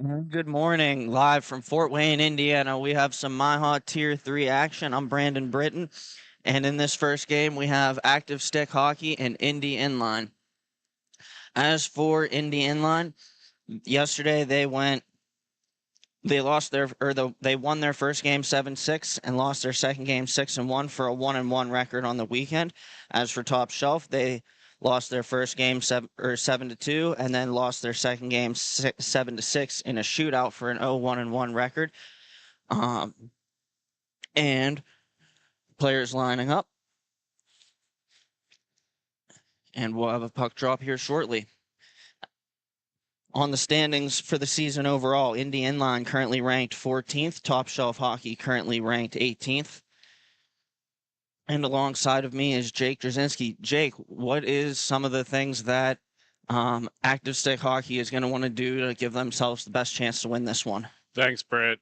Good morning, live from Fort Wayne, Indiana. We have some MIHA Tier 3 action. I'm Brandon Britton, and in this first game, we have active stick hockey and Indy Inline. As for Indy Inline, yesterday they won their first game 7-6 and lost their second game 6-1 for a 1-1 record on the weekend. As for Top Shelf, they lost their first game 7-2 and then lost their second game 7-6 in a shootout for an 0-1-1 record. And players lining up, and we'll have a puck drop here shortly. On the standings for the season overall, Indy Inline currently ranked 14th, Top Shelf Hockey currently ranked 18th. And alongside of me is Jake Drzezinski. Jake, what is some of the things that active stick hockey is going to want to do to give themselves the best chance to win this one? Thanks, Britt.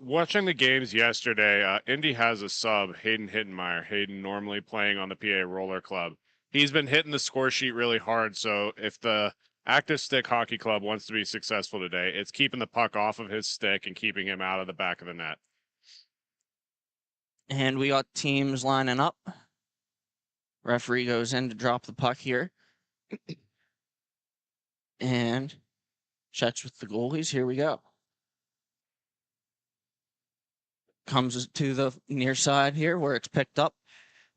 Watching the games yesterday, Indy has a sub, Hayden Hittenmeyer. Hayden normally playing on the PA Roller Club. He's been hitting the score sheet really hard, so if the active stick hockey club wants to be successful today, it's keeping the puck off of his stick and keeping him out of the back of the net. And we got teams lining up. Referee goes in to drop the puck here. And checks with the goalies. Here we go. Comes to the near side here where it's picked up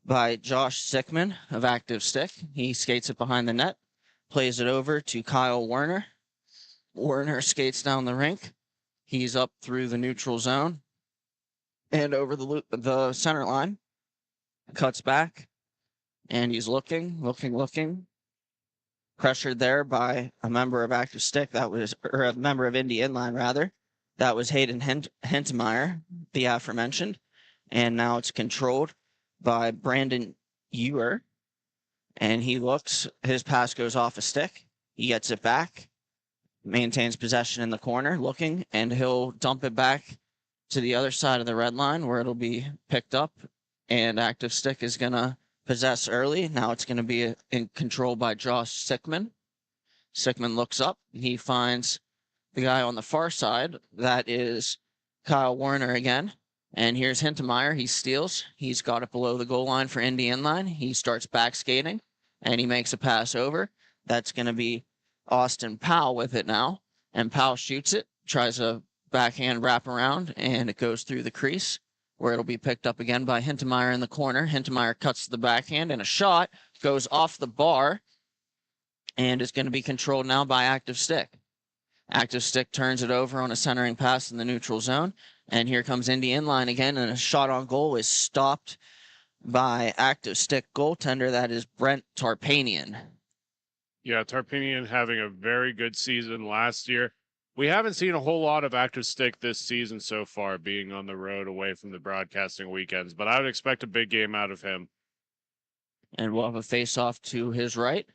by Josh Sickman of Active Stick. He skates it behind the net, plays it over to Kyle Werner. Werner skates down the rink. He's up through the neutral zone and over the center line. Cuts back, and he's looking. Pressured there by a member of Active Stick, or a member of Indy Inline, rather. That was Hayden Hintemeyer, the aforementioned. And now it's controlled by Brandon Ewer. And he looks, his pass goes off a stick. He gets it back, maintains possession in the corner, looking, and he'll dump it back to the other side of the red line where it'll be picked up. And Active Stick is going to possess early. Now it's going to be in control by Josh Sickman. Sickman looks up. He finds the guy on the far side. That is Kyle Werner again. And here's Hintemeyer. He steals. He's got it below the goal line for Indy Inline. He starts back skating, and he makes a pass over. That's going to be Austin Powell with it now. And Powell shoots it, tries a backhand wrap around, and it goes through the crease, where it'll be picked up again by Hintemeyer in the corner. Hintemeyer cuts the backhand, and a shot goes off the bar, and is going to be controlled now by Active Stick. Active Stick turns it over on a centering pass in the neutral zone. And here comes Indy Inline again, and a shot on goal is stopped by Active Stick goaltender. That is Brent Tarpanian. Yeah, Tarpanian having a very good season last year. We haven't seen a whole lot of Active Stick this season so far, being on the road away from the broadcasting weekends, but I would expect a big game out of him. And we'll have a face-off to his right.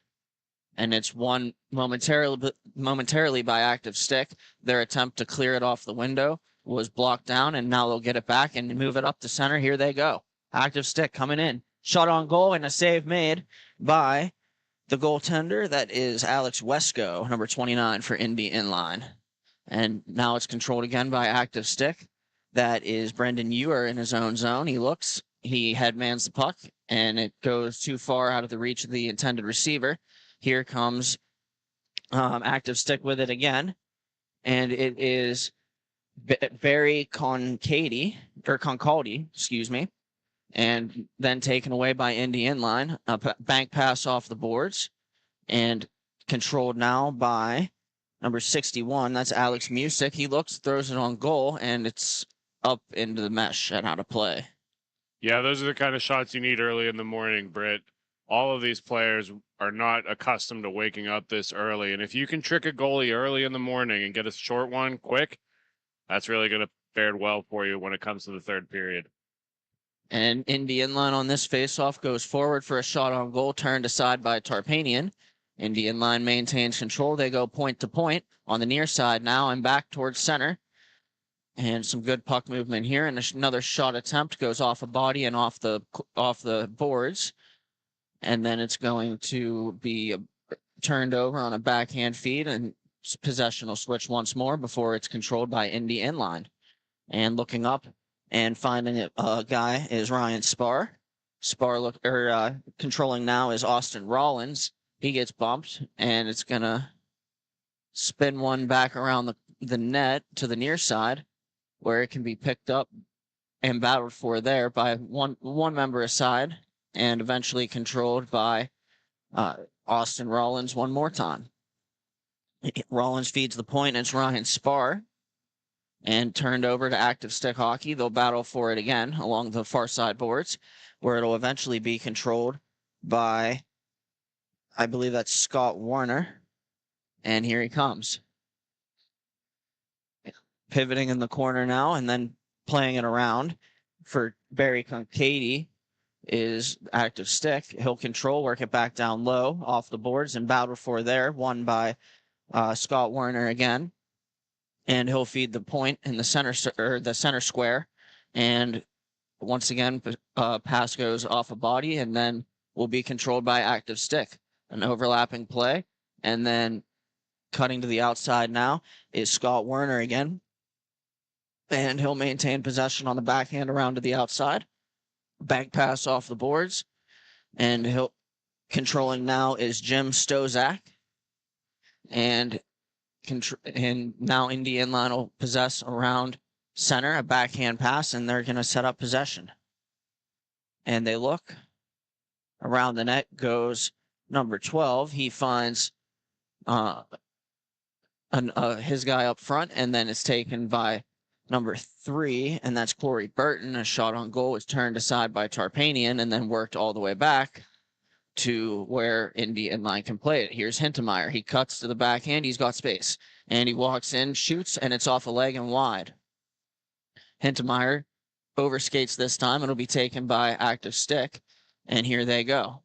And it's won momentarily by Active Stick. Their attempt to clear it off the window was blocked down, and now they'll get it back and move it up to center. Here they go. Active Stick coming in. Shot on goal and a save made by the goaltender. That is Alex Wesco, number 29 for Indy Inline. And now it's controlled again by Active Stick. That is Brendan Ewer in his own zone. He looks, he headmans the puck, and it goes too far out of the reach of the intended receiver. Here comes Active Stick with it again, and it is Barry Concaldi, and then taken away by Indy Inline. A bank pass off the boards, and controlled now by number 61. That's Alex Music. He looks, throws it on goal, and it's up into the mesh and out of play. Yeah, those are the kind of shots you need early in the morning, Britt. All of these players are not accustomed to waking up this early. And if you can trick a goalie early in the morning and get a short one quick, that's really going to fare well for you when it comes to the third period. And Indy Inline on this faceoff goes forward for a shot on goal, turned aside by Tarpanian. Indy Inline maintains control. They go point to point on the near side now and back towards center. And some good puck movement here. And another shot attempt goes off a body and off the boards. And then it's going to be turned over on a backhand feed, and possession will switch once more before it's controlled by Indy inline. And looking up and finding a guy is Ryan Spar. Controlling now is Austin Rollins. He gets bumped, and it's going to spin one back around the net to the near side, where it can be picked up and battled for there by one member aside, and eventually controlled by Austin Rollins one more time. Rollins feeds the point, and it's Ryan Spar. And turned over to active stick hockey. They'll battle for it again along the far side boards, where it'll eventually be controlled by, I believe that's Scott Warner. And here he comes. Pivoting in the corner now and then playing it around for Barry Concady is active stick. He'll control, work it back down low off the boards and battle for there, won by Scott Warner again. And he'll feed the point in the center square. And once again, pass goes off a body and then will be controlled by active stick. An overlapping play. And then cutting to the outside now is Scott Warner again. And he'll maintain possession on the backhand around to the outside. Bank pass off the boards. And he'll controlling now is Jim Stozak. And now Indy inline will possess around center, a backhand pass, and they're going to set up possession. And they look. Around the net goes number 12. He finds his guy up front, and then it's taken by number 3, and that's Corey Burton. A shot on goal was turned aside by Tarpanian and then worked all the way back to where Indy inline can play it. Here's Hintemeyer. He cuts to the backhand. He's got space. And he walks in, shoots, and it's off a leg and wide. Hintemeyer overskates this time. It'll be taken by active stick. And here they go.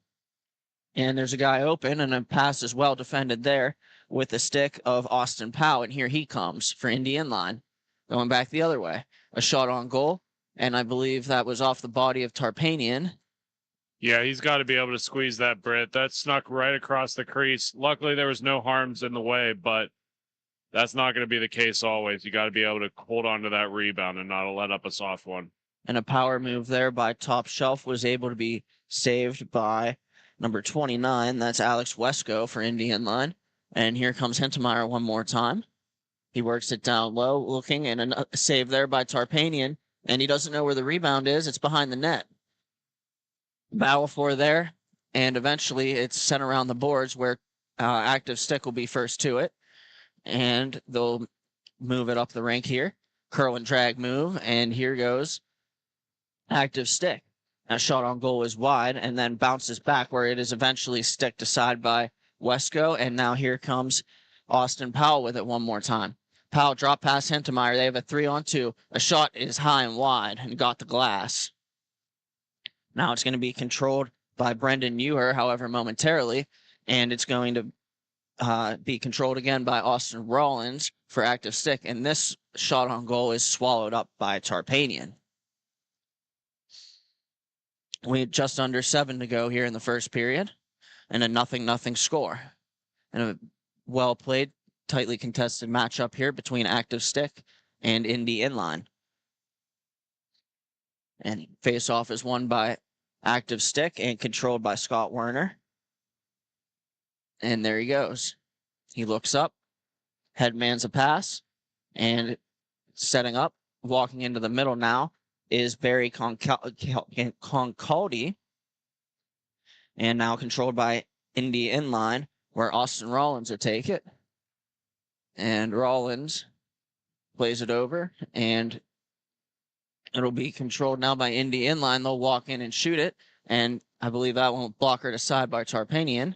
And there's a guy open, and a pass is well defended there with the stick of Austin Powell. And here he comes for Indy inline. Going back the other way. A shot on goal. And I believe that was off the body of Tarpanian. Yeah, he's got to be able to squeeze that, Britt. That snuck right across the crease. Luckily, there was no harms in the way, but that's not going to be the case always. You got to be able to hold on to that rebound and not let up a soft one. And a power move there by Top Shelf was able to be saved by number 29. That's Alex Wesco for Indy inline. And here comes Hintemeyer one more time. He works it down low, looking, and a save there by Tarpanian. And he doesn't know where the rebound is. It's behind the net. Battle for there, and eventually it's sent around the boards where active stick will be first to it, and they'll move it up the rink here. Curl and drag move, and here goes active stick. That shot on goal is wide, and then bounces back where it is eventually sticked aside by Wesco, and now here comes Austin Powell with it one more time. Powell drop past Hintemeyer. They have a 3-on-2. A shot is high and wide and got the glass. Now it's going to be controlled by Brendan Ewer, however, momentarily, and it's going to be controlled again by Austin Rollins for active stick, and this shot on goal is swallowed up by Tarpanian. We had just under 7 to go here in the first period, and a 0-0 score. And a well-played, tightly contested matchup here between active stick and Indy inline. And face-off is won by active stick and controlled by Scott Werner. And there he goes. He looks up, headman's a pass, and setting up, walking into the middle now is Barry Concaldi. And now controlled by Indy inline, where Austin Rollins will take it. And Rollins plays it over, and it'll be controlled now by Indy inline. They'll walk in and shoot it, and I believe that one will blockered aside by Tarpanian.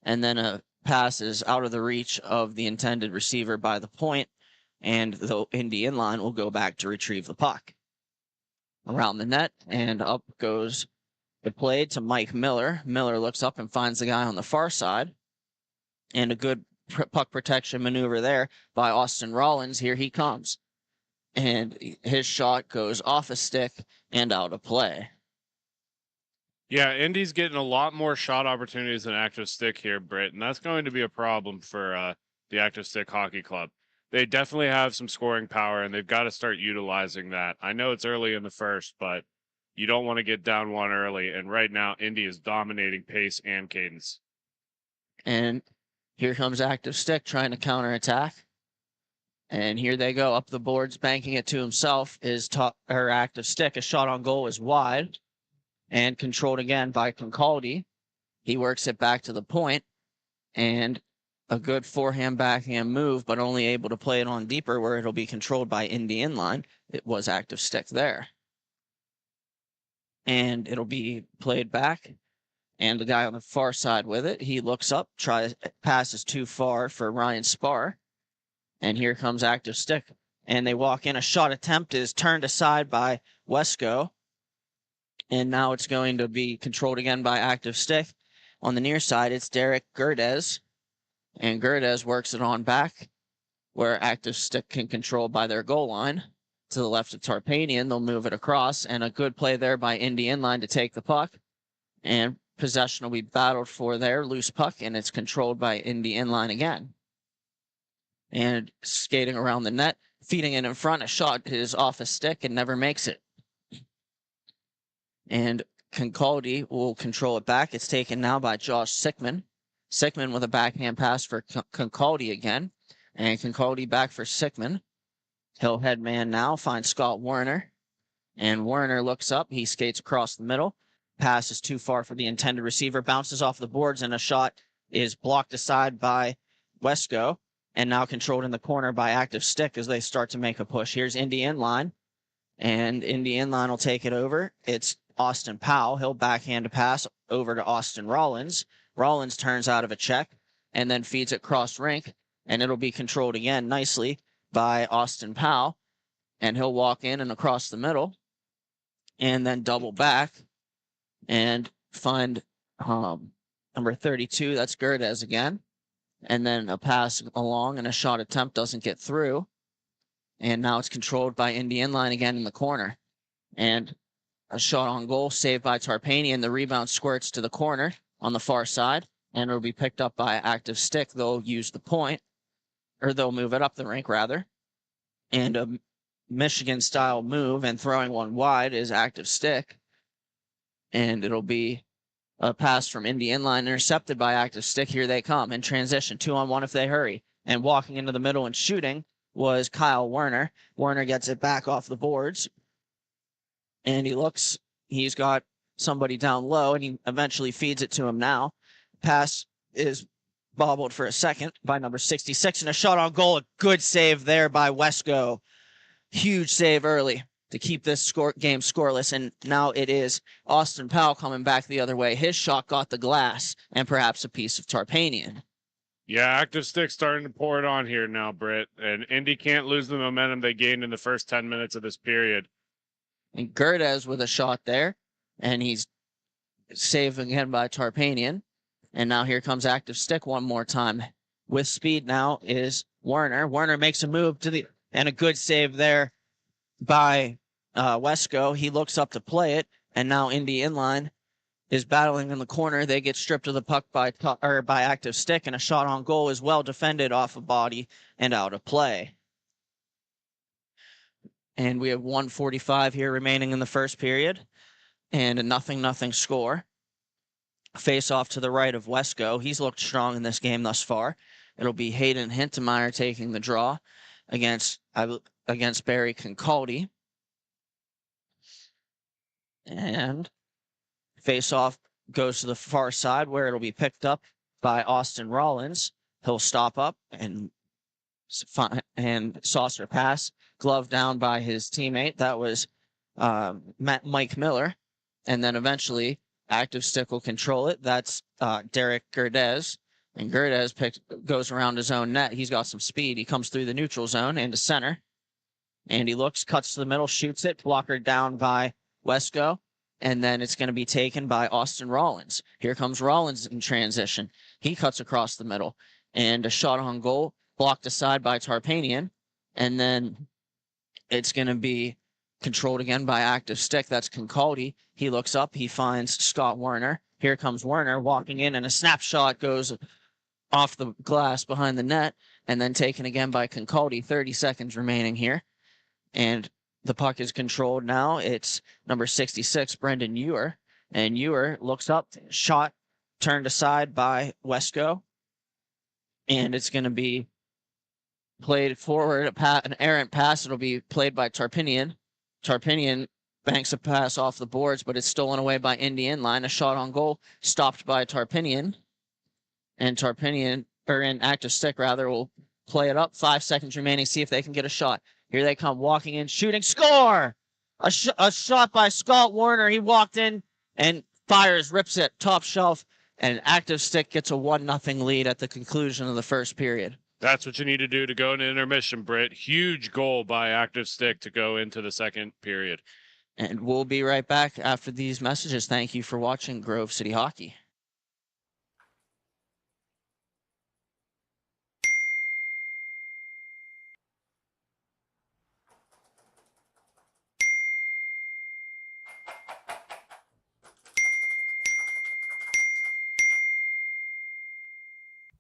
And then a pass is out of the reach of the intended receiver by the point, and the Indy inline will go back to retrieve the puck. Around the net, and up goes the play to Mike Miller. Miller looks up and finds the guy on the far side, and a good puck protection maneuver there by Austin Rollins. Here he comes. And his shot goes off a stick and out of play. Yeah, Indy's getting a lot more shot opportunities than active stick here, Britt, and that's going to be a problem for the Active Stick Hockey Club. They definitely have some scoring power, and they've got to start utilizing that. I know it's early in the first, but you don't want to get down one early. And right now, Indy is dominating pace and cadence. And here comes Active Stick trying to counterattack. And here they go up the boards, banking it to himself. Active Stick. A shot on goal is wide and controlled again by Concaldi. He works it back to the point, and a good forehand backhand move, but only able to play it on deeper where it'll be controlled by Indy inline. It was Active Stick there. And it'll be played back. And the guy on the far side with it, he looks up, passes too far for Ryan Spar. And here comes Active Stick. And they walk in. A shot attempt is turned aside by Wesco. And now it's going to be controlled again by Active Stick. On the near side, it's Derek Gerdes. And Gerdes works it on back, where Active Stick can control by their goal line. To the left of Tarpanian, they'll move it across. And a good play there by Indy inline to take the puck. And possession will be battled for there. Loose puck, and it's controlled by Indy inline again. And skating around the net, feeding it in front. A shot is off a stick and never makes it. And Concaldi will control it back. It's taken now by Josh Sickman. Sickman with a backhand pass for Concaldi again. And Concaldi back for Sickman. He'll head man now, finds Scott Werner. And Werner looks up. He skates across the middle. Pass is too far for the intended receiver. Bounces off the boards, and a shot is blocked aside by Wesco. And now controlled in the corner by Active Stick as they start to make a push. Here's Indy inline. And Indy inline will take it over. It's Austin Powell. He'll backhand a pass over to Austin Rollins. Rollins turns out of a check and then feeds it cross rink. And it'll be controlled again nicely by Austin Powell. And he'll walk in and across the middle. And then double back. And find number 32. That's Gerdes again. And then a pass along and a shot attempt doesn't get through. And now it's controlled by Indy inline again in the corner. And a shot on goal saved by Tarpanian. The rebound squirts to the corner on the far side. And it'll be picked up by Active Stick. They'll use the point. Or they'll move it up the rink, rather. And a Michigan-style move and throwing one wide is Active Stick. And it'll be a pass from Indy inline intercepted by Active Stick. Here they come in transition. 2-on-1 if they hurry. And walking into the middle and shooting was Kyle Werner. Werner gets it back off the boards. And he looks. He's got somebody down low, and he eventually feeds it to him now. Pass is bobbled for a second by number 66. And a shot on goal. A good save there by Wesco. Huge save early to keep this game scoreless, and now it is Austin Powell coming back the other way. His shot got the glass and perhaps a piece of Tarpanian. Yeah, Active Stick starting to pour it on here now, Britt, and Indy can't lose the momentum they gained in the first 10 minutes of this period. And Gerdes with a shot there, and he's saved again by Tarpanian. And now here comes Active Stick one more time. With speed now is Werner. Werner makes a move and a good save there by Wesco. He looks up to play it, and now Indy inline is battling in the corner. They get stripped of the puck by Active Stick, and a shot on goal is well defended off a body and out of play. And we have 1:45 here remaining in the first period, and a 0-0 score. Face off to the right of Wesco. He's looked strong in this game thus far. It'll be Hayden Hintemeyer taking the draw against Barry Concaldi. And face-off goes to the far side where it'll be picked up by Austin Rollins. He'll stop up and saucer pass, glove down by his teammate. That was Mike Miller. And then eventually Active Stick will control it. That's Derek Gerdes. And Gerdes goes around his own net. He's got some speed. He comes through the neutral zone into center. And he looks, cuts to the middle, shoots it, blocker down by Wesco. And then it's going to be taken by Austin Rollins. Here comes Rollins in transition. He cuts across the middle. And a shot on goal, blocked aside by Tarpanian. And then it's going to be controlled again by Active Stick. That's Concaldi. He looks up. He finds Scott Werner. Here comes Werner walking in, and a snapshot goes off the glass behind the net. and then taken again by Concaldi. 30 seconds remaining here. And the puck is controlled now. It's number 66, Brendan Ewer. And Ewer looks up, shot turned aside by Wesco. And it's going to be played forward, an errant pass. It'll be played by Tarpinian. Tarpinian banks a pass off the boards, but it's stolen away by Indy Inline. A shot on goal, stopped by Tarpinian. And Tarpinian, or in active stick rather, will play it up. 5 seconds remaining, see if they can get a shot. Here they come, walking in, shooting, score! A shot by Scott Warner. He walked in and fires, rips it, top shelf, and active stick gets a 1-0 lead at the conclusion of the first period. That's what you need to do to go into intermission, Britt. Huge goal by active stick to go into the second period. And we'll be right back after these messages. Thank you for watching Grove City Hockey.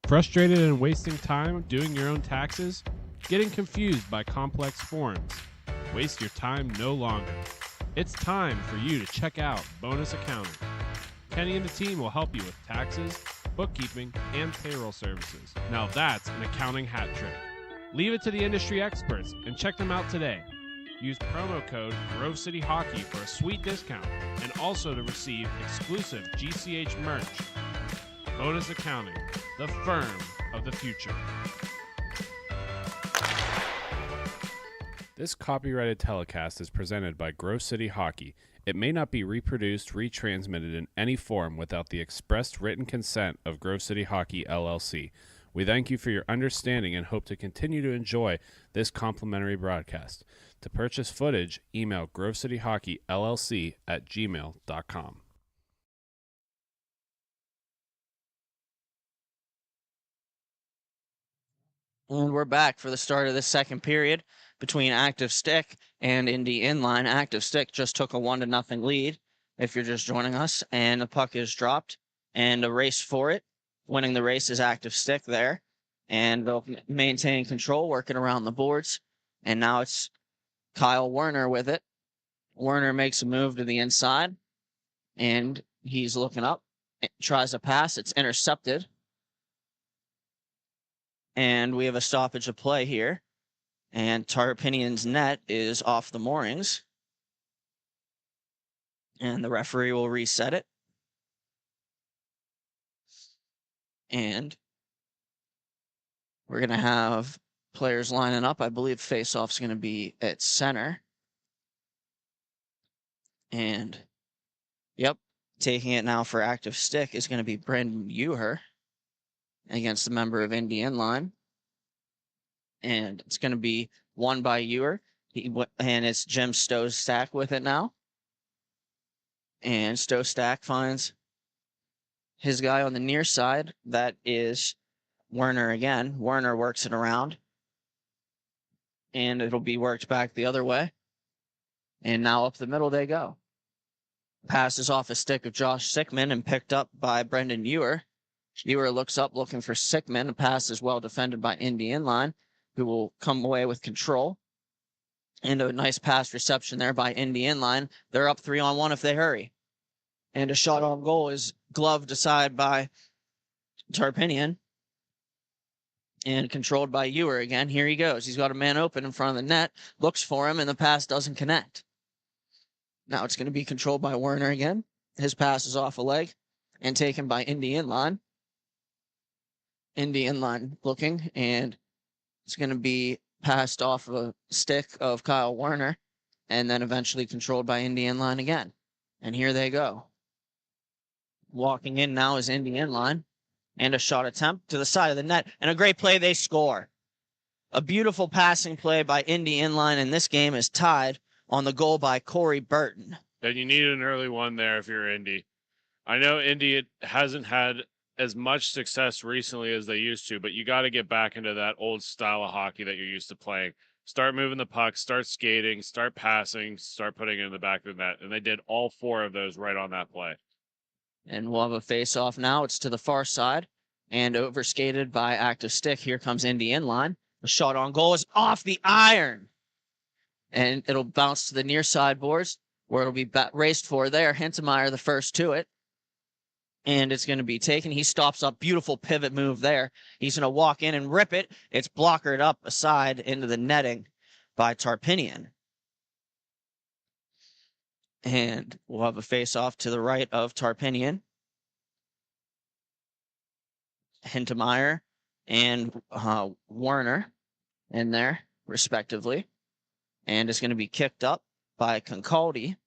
Frustrated and wasting time doing your own taxes? Getting confused by complex forms? Waste your time no longer. It's time for you to check out Bonus Accounting. Kenny and the team will help you with taxes, bookkeeping, and payroll services. Now that's an accounting hat trick. Leave it to the industry experts and check them out today. Use promo code Grove City Hockey for a sweet discount and also to receive exclusive GCH merch. Bonus Accounting, the firm of the future. This copyrighted telecast is presented by Grove City Hockey. It may not be reproduced, retransmitted in any form without the expressed written consent of Grove City Hockey, LLC. We thank you for your understanding and hope to continue to enjoy this complimentary broadcast. To purchase footage, email grovecityhockeyllc@gmail.com. And we're back for the start of the second period between Active Stick and Indy Inline. Active Stick just took a 1-0 lead, if you're just joining us, and the puck is dropped, and a race for it. Winning the race is Active Stick there, and they'll maintain control, working around the boards, and now it's Kyle Werner with it. Werner makes a move to the inside, and he's looking up, tries a pass, it's intercepted. And we have a stoppage of play here. And Tarpinian's net is off the moorings. And the referee will reset it. And we're going to have players lining up. I believe faceoff's going to be at center. And, yep, taking it now for active stick is going to be Brendan Ewer against a member of Indy Inline. And it's going to be won by Ewer. And it's Jim Stowstack with it now. And Stowstack finds his guy on the near side. That is Werner again. Werner works it around. And it'll be worked back the other way. And now up the middle they go. Passes off a stick of Josh Sickman and picked up by Brendan Ewer. Ewer looks up looking for Sickman. A pass is well defended by Indy Inline, who will come away with control. And a nice pass reception there by Indy Inline. They're up 3-on-1 if they hurry. And a shot on goal is gloved aside by Tarpinian. And controlled by Ewer again. Here he goes. He's got a man open in front of the net. Looks for him, and the pass doesn't connect. Now it's going to be controlled by Werner again. His pass is off a leg and taken by Indy Inline. Indy Inline looking, and it's going to be passed off of a stick of Kyle Werner, and then eventually controlled by Indy Inline again. And here they go. Walking in now is Indy Inline, and a shot attempt to the side of the net, and a great play, they score. A beautiful passing play by Indy Inline, and this game is tied on the goal by Corey Burton. Then you need an early one there if you're Indy. I know Indy hasn't had as much success recently as they used to, but you got to get back into that old style of hockey that you're used to playing. Start moving the puck, start skating, start passing, start putting it in the back of the net. And they did all 4 of those right on that play. And we'll have a face-off now. It's to the far side. and overskated by active stick. Here comes Indy inline. The shot on goal is off the iron, and it'll bounce to the near side boards where it'll be raced for there. Hintemeyer the first to it, and it's going to be taken. He stops up. Beautiful pivot move there. He's going to walk in and rip it. It's blockered up aside into the netting by Tarpinian. And we'll have a face-off to the right of Tarpinian. Hintemeyer and Werner in there, respectively. And it's going to be kicked up by Concaldi.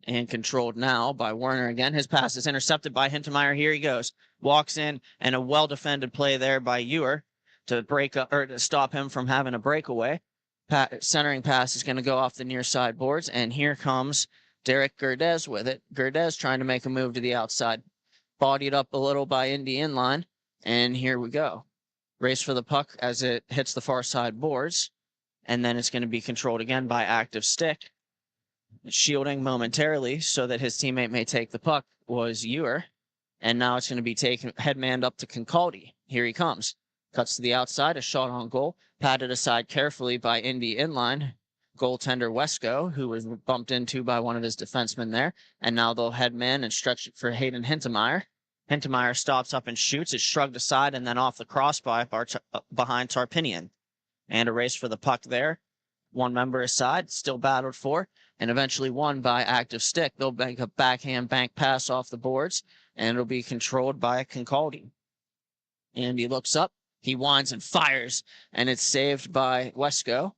And controlled now by Werner again. His pass is intercepted by Hintemeyer. Here he goes. Walks in, and a well-defended play there by Ewer to break up or to stop him from having a breakaway. Centering pass is going to go off the near side boards, and here comes Derek Gerdez with it. Gerdez trying to make a move to the outside. Bodied up a little by Indy inline, and here we go. Race for the puck as it hits the far side boards, and then it's going to be controlled again by active stick. Shielding momentarily so that his teammate may take the puck was Ewer, and now it's going to be taken headmanned up to Concaldi. Here he comes. Cuts to the outside, a shot on goal, patted aside carefully by Indy inline. Goaltender Wesco, who was bumped into by one of his defensemen there, and now they'll headman and stretch it for Hayden Hintemeyer. Hintemeyer stops up and shoots. It's shrugged aside and then off the crossbar behind Tarpinian. And a race for the puck there. One member aside, still battled for, and eventually won by active stick. They'll make a backhand bank pass off the boards, and it'll be controlled by Concaldi. And he looks up, he winds and fires, and it's saved by Wesco.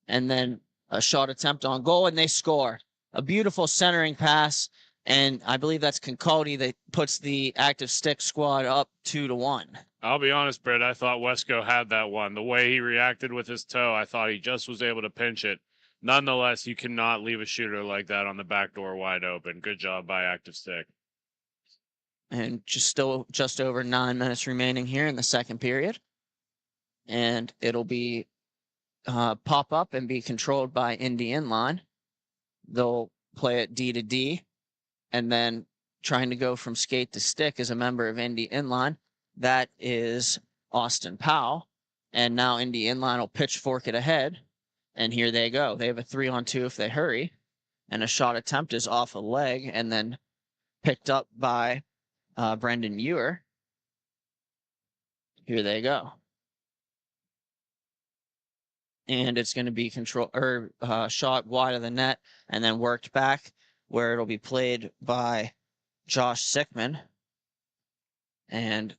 And then a shot attempt on goal, and they score. A beautiful centering pass, and I believe that's Concaldi that puts the active stick squad up 2-1. I'll be honest, Britt, I thought Wesco had that one. The way he reacted with his toe, I thought he just was able to pinch it. Nonetheless, you cannot leave a shooter like that on the back door wide open. Good job by active stick. And just over 9 minutes remaining here in the second period. And it'll be pop up and be controlled by Indy inline. They'll play it D to D, and then trying to go from skate to stick as a member of Indy inline. That is Austin Powell. And now Indy inline will pitchfork it ahead. And here they go. They have a 3-on-2 if they hurry. And a shot attempt is off a leg and then picked up by Brendan Ewer. Here they go. And it's going to be shot wide of the net and then worked back where it'll be played by Josh Sickman. And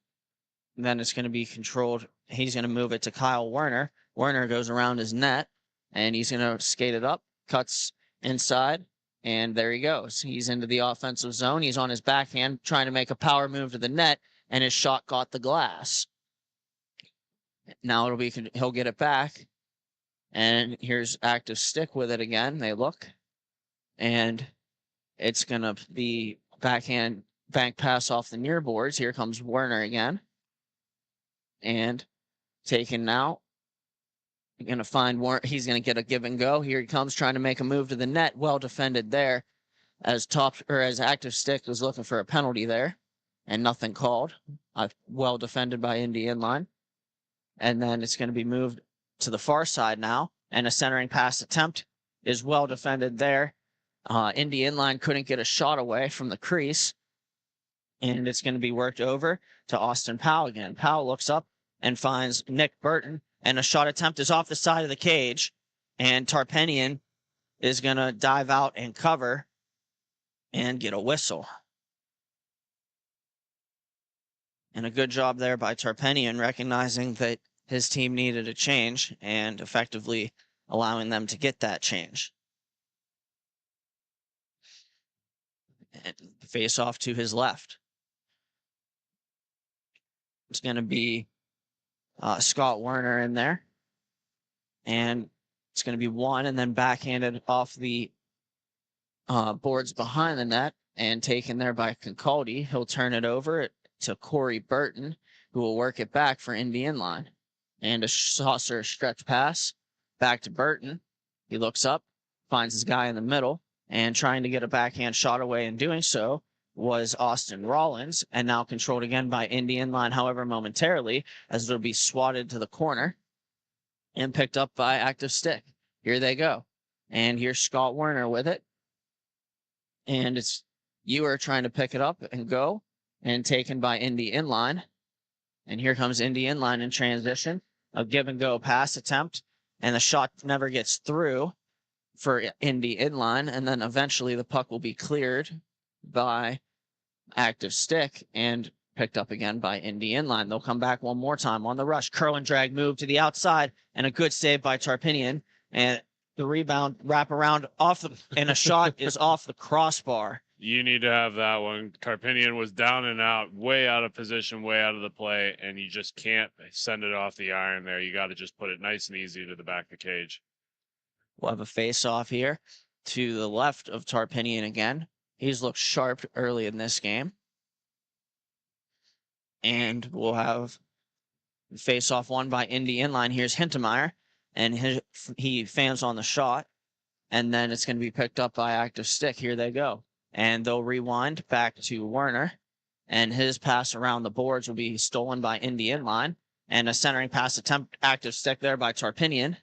then it's going to be controlled. He's going to move it to Kyle Werner. Werner goes around his net, and he's going to skate it up, cuts inside, and there he goes. He's into the offensive zone. He's on his backhand, trying to make a power move to the net, and his shot got the glass. Now he'll get it back, and here's active stick with it again. They look, and it's going to be backhand bank pass off the near boards. Here comes Werner again. And taken now. You're going to find Warren. He's going to get a give and go. Here he comes trying to make a move to the net. Well defended there as active stick was looking for a penalty there and nothing called. Well defended by Indy inline. And then it's going to be moved to the far side now. And a centering pass attempt is well defended there. Indy inline couldn't get a shot away from the crease. And it's going to be worked over to Austin Powell again. Powell looks up and finds Nick Burton, and a shot attempt is off the side of the cage, and Tarpinian is going to dive out and cover and get a whistle. And a good job there by Tarpinian, recognizing that his team needed a change and effectively allowing them to get that change. And face off to his left. It's going to be Scott Werner in there. And it's going to be one and then backhanded off the boards behind the net and taken there by Concaldi. He'll turn it over to Corey Burton, who will work it back for Indy inline. And a saucer stretch pass back to Burton. He looks up, finds his guy in the middle, and trying to get a backhand shot away in doing so was Austin Rollins, and now controlled again by Indy Inline, however, momentarily, as it'll be swatted to the corner and picked up by Active Stick. Here they go. And here's Scott Werner with it. And it's you are trying to pick it up and go, and taken by Indy Inline. And here comes Indy Inline in transition. A give and go pass attempt, and the shot never gets through for Indy Inline, and then eventually the puck will be cleared by Active Stick and picked up again by Indy Inline. They'll come back one more time on the rush. Curl and drag move to the outside, and a good save by Tarpinian. And the rebound wrap around and a shot is off the crossbar. You need to have that one. Tarpinian was down and out, way out of position, way out of the play, and you just can't send it off the iron there. You got to just put it nice and easy to the back of the cage. We'll have a face-off here to the left of Tarpinian again. He's looked sharp early in this game. And we'll have face-off won by Indy Inline. Here's Hintemeyer, and he fans on the shot. And then it's going to be picked up by Active Stick. Here they go. And they'll rewind back to Werner. And his pass around the boards will be stolen by Indy Inline. And a centering pass attempt, Active Stick there by Tarpinian.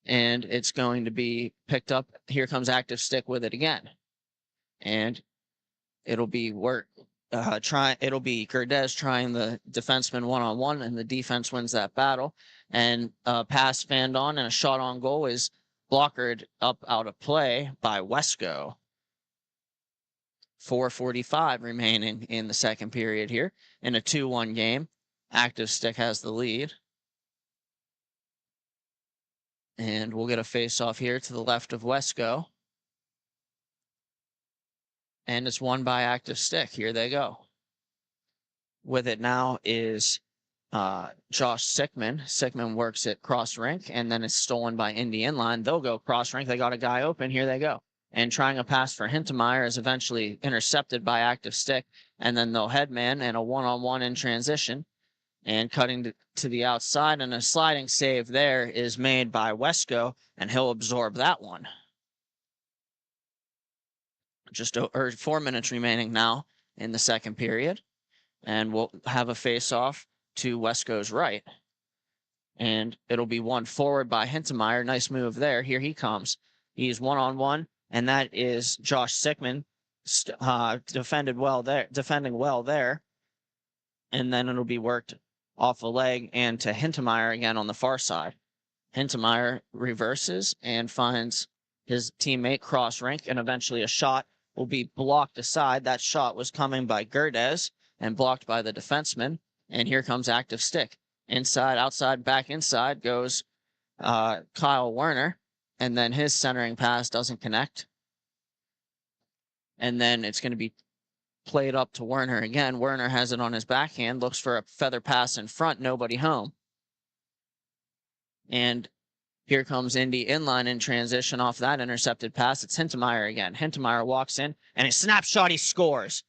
And it's going to be picked up. Here comes Active Stick with it again. And it'll be it'll be Gerdez trying the defenseman one-on-one, and the defense wins that battle. And a pass fanned on and a shot on goal is blockered up out of play by Wesco. 4:45 remaining in the second period here in a 2-1 game. Active Stick has the lead. And we'll get a face-off here to the left of Wesco. And it's won by Active Stick. Here they go. With it now is Josh Sickman. Sickman works at cross rink, and then it's stolen by Indy Inline. They'll go cross rink. They got a guy open. Here they go. And trying a pass for Hintemeyer is eventually intercepted by Active Stick. And then they'll headman and a one-on-one in transition. And cutting to the outside, and a sliding save there is made by Wesco, and he'll absorb that one. Just 4 minutes remaining now in the second period. And we'll have a face-off to Wesco's right. And it'll be won forward by Hintemeyer. Nice move there. Here he comes. He's one-on-one, and that is Josh Sickman defending well there. And then it'll be worked off a leg and to Hintemeyer again on the far side. Hintemeyer reverses and finds his teammate cross rink, and eventually a shot will be blocked aside. That shot was coming by Gerdez and blocked by the defenseman. And here comes Active Stick. Inside, outside, back inside goes Kyle Werner. And then his centering pass doesn't connect. And then it's going to be played up to Werner again. Werner has it on his backhand, looks for a feather pass in front, nobody home. And here comes Indy Inline in transition off that intercepted pass. It's Hintemeyer again. Hintemeyer walks in, and a snapshot, he scores.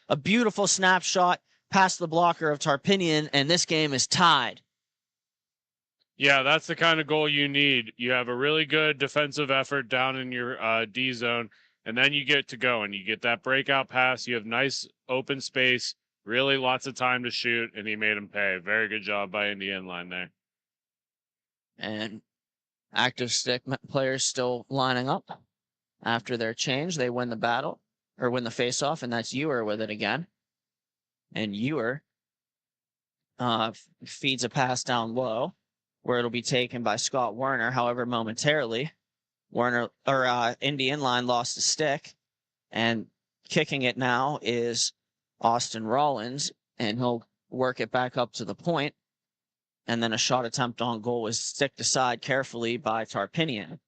A beautiful snapshot past the blocker of Tarpinian, and this game is tied. Yeah, that's the kind of goal you need. You have a really good defensive effort down in your D zone, and then you get to go, and you get that breakout pass. You have nice open space, really lots of time to shoot, and he made him pay. Very good job by Indy Inline there. And Active Stick players still lining up. After their change, they win the battle, or win the face-off, and that's Ewer with it again. And Ewer feeds a pass down low, where it'll be taken by Scott Werner. However, momentarily, Indy Inline lost a stick, and kicking it now is Austin Rollins, and he'll work it back up to the point. And then a shot attempt on goal is sticked aside carefully by Tarpinian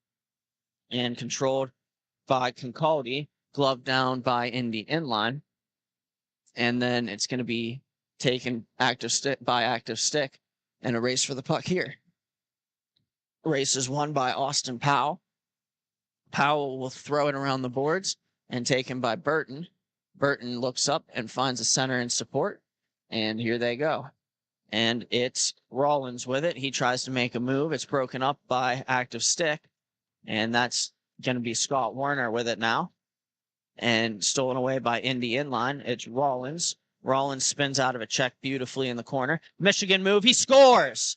and controlled by Concaldi, gloved down by Indy Inline. And then it's going to be taken by Active Stick and a race for the puck here. Race is won by Austin Powell. Powell will throw it around the boards and taken by Burton. Burton looks up and finds a center in support. And here they go. And it's Rollins with it. He tries to make a move. It's broken up by Active Stick. And that's going to be Scott Werner with it now. and stolen away by Indy inline. It's Rollins. Rollins spins out of a check beautifully in the corner. Michigan move. He scores.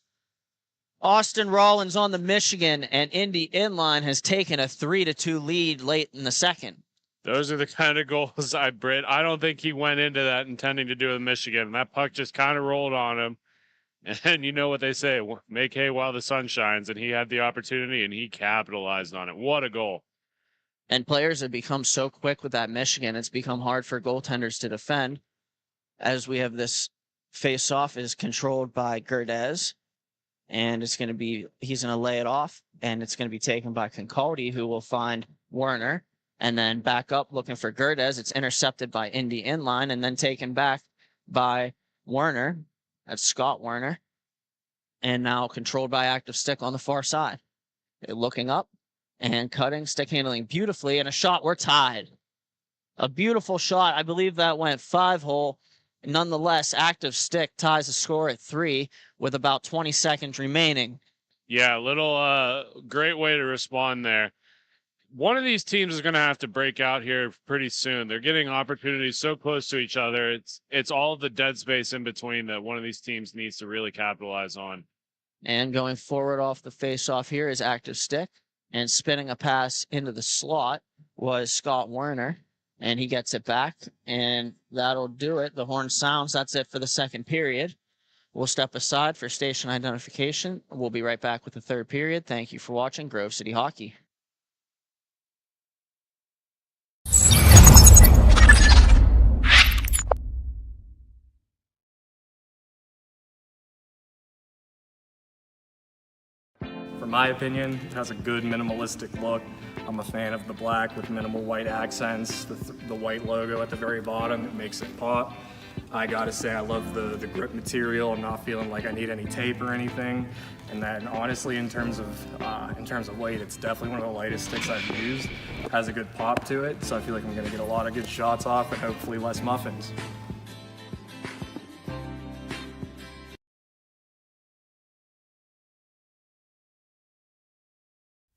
Austin Rollins on the Michigan, and Indy inline has taken a 3-2 lead late in the second. Those are the kind of goals I don't think he went into that intending to do with Michigan. That puck just kind of rolled on him. And you know what they say, make hay while the sun shines. And he had the opportunity, and he capitalized on it. What a goal. And players have become so quick with that Michigan, it's become hard for goaltenders to defend. As we have this face-off is controlled by Gerdez. And he's going to lay it off, and it's going to be taken by Concaldi, who will find Werner. And then back up looking for Gerdez. It's intercepted by Indy inline and then taken back by Werner. That's Scott Werner. And now controlled by active stick on the far side. They're looking up and cutting, stick handling beautifully, and a shot. We're tied. A beautiful shot. I believe that went 5-hole. Nonetheless, active stick ties the score at 3 with about 20 seconds remaining. Yeah, great way to respond there. One of these teams is going to have to break out here pretty soon. They're getting opportunities so close to each other. It's all the dead space in between that one of these teams needs to really capitalize on. And going forward off the face-off here is active stick. And spinning a pass into the slot was Scott Werner. And he gets it back, and that'll do it. The horn sounds. That's it for the second period. We'll step aside for station identification. We'll be right back with the third period. Thank you for watching Grove City Hockey. For my opinion, it has a good minimalistic look. I'm a fan of the black with minimal white accents, the white logo at the very bottom. It makes it pop. I gotta say I love the grip material. I'm not feeling like I need any tape or anything. And then honestly, in terms of weight, it's definitely one of the lightest sticks I've used. It has a good pop to it, so I feel like I'm gonna get a lot of good shots off and hopefully less muffins.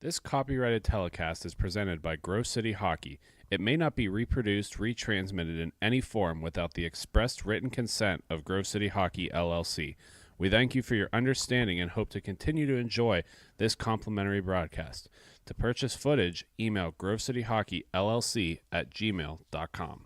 This copyrighted telecast is presented by Grove City Hockey. It may not be reproduced, retransmitted in any form without the expressed written consent of Grove City Hockey, LLC. We thank you for your understanding and hope to continue to enjoy this complimentary broadcast. To purchase footage, email grovecityhockeyllc@gmail.com.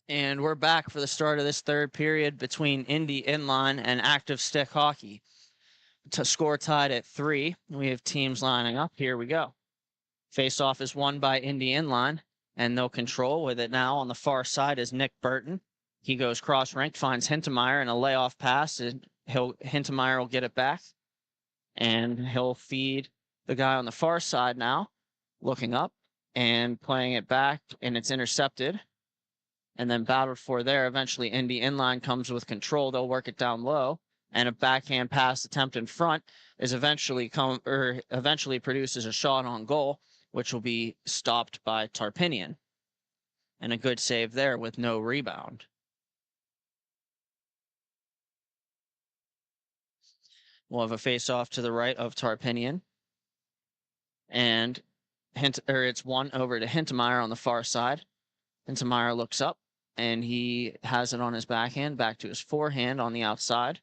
And we're back for the start of this third period between Indy inline and active stick hockey. To score tied at 3. We have teams lining up. Here we go. Face-off is won by Indy inline, and they'll control with it now. On the far side is Nick Burton. He goes cross-rink, finds Hintemeyer, and a layoff pass. And Hintemeyer will get it back, and he'll feed the guy on the far side now, looking up and playing it back, and it's intercepted. And then battled for there. Eventually, Indy inline comes with control. They'll work it down low, and a backhand pass attempt in front is eventually produces a shot on goal, which will be stopped by Tarpinian. And a good save there with no rebound. We'll have a face-off to the right of Tarpinian, and it's one over to Hintemeyer on the far side. Hintemeyer looks up, and he has it on his backhand, back to his forehand on the outside.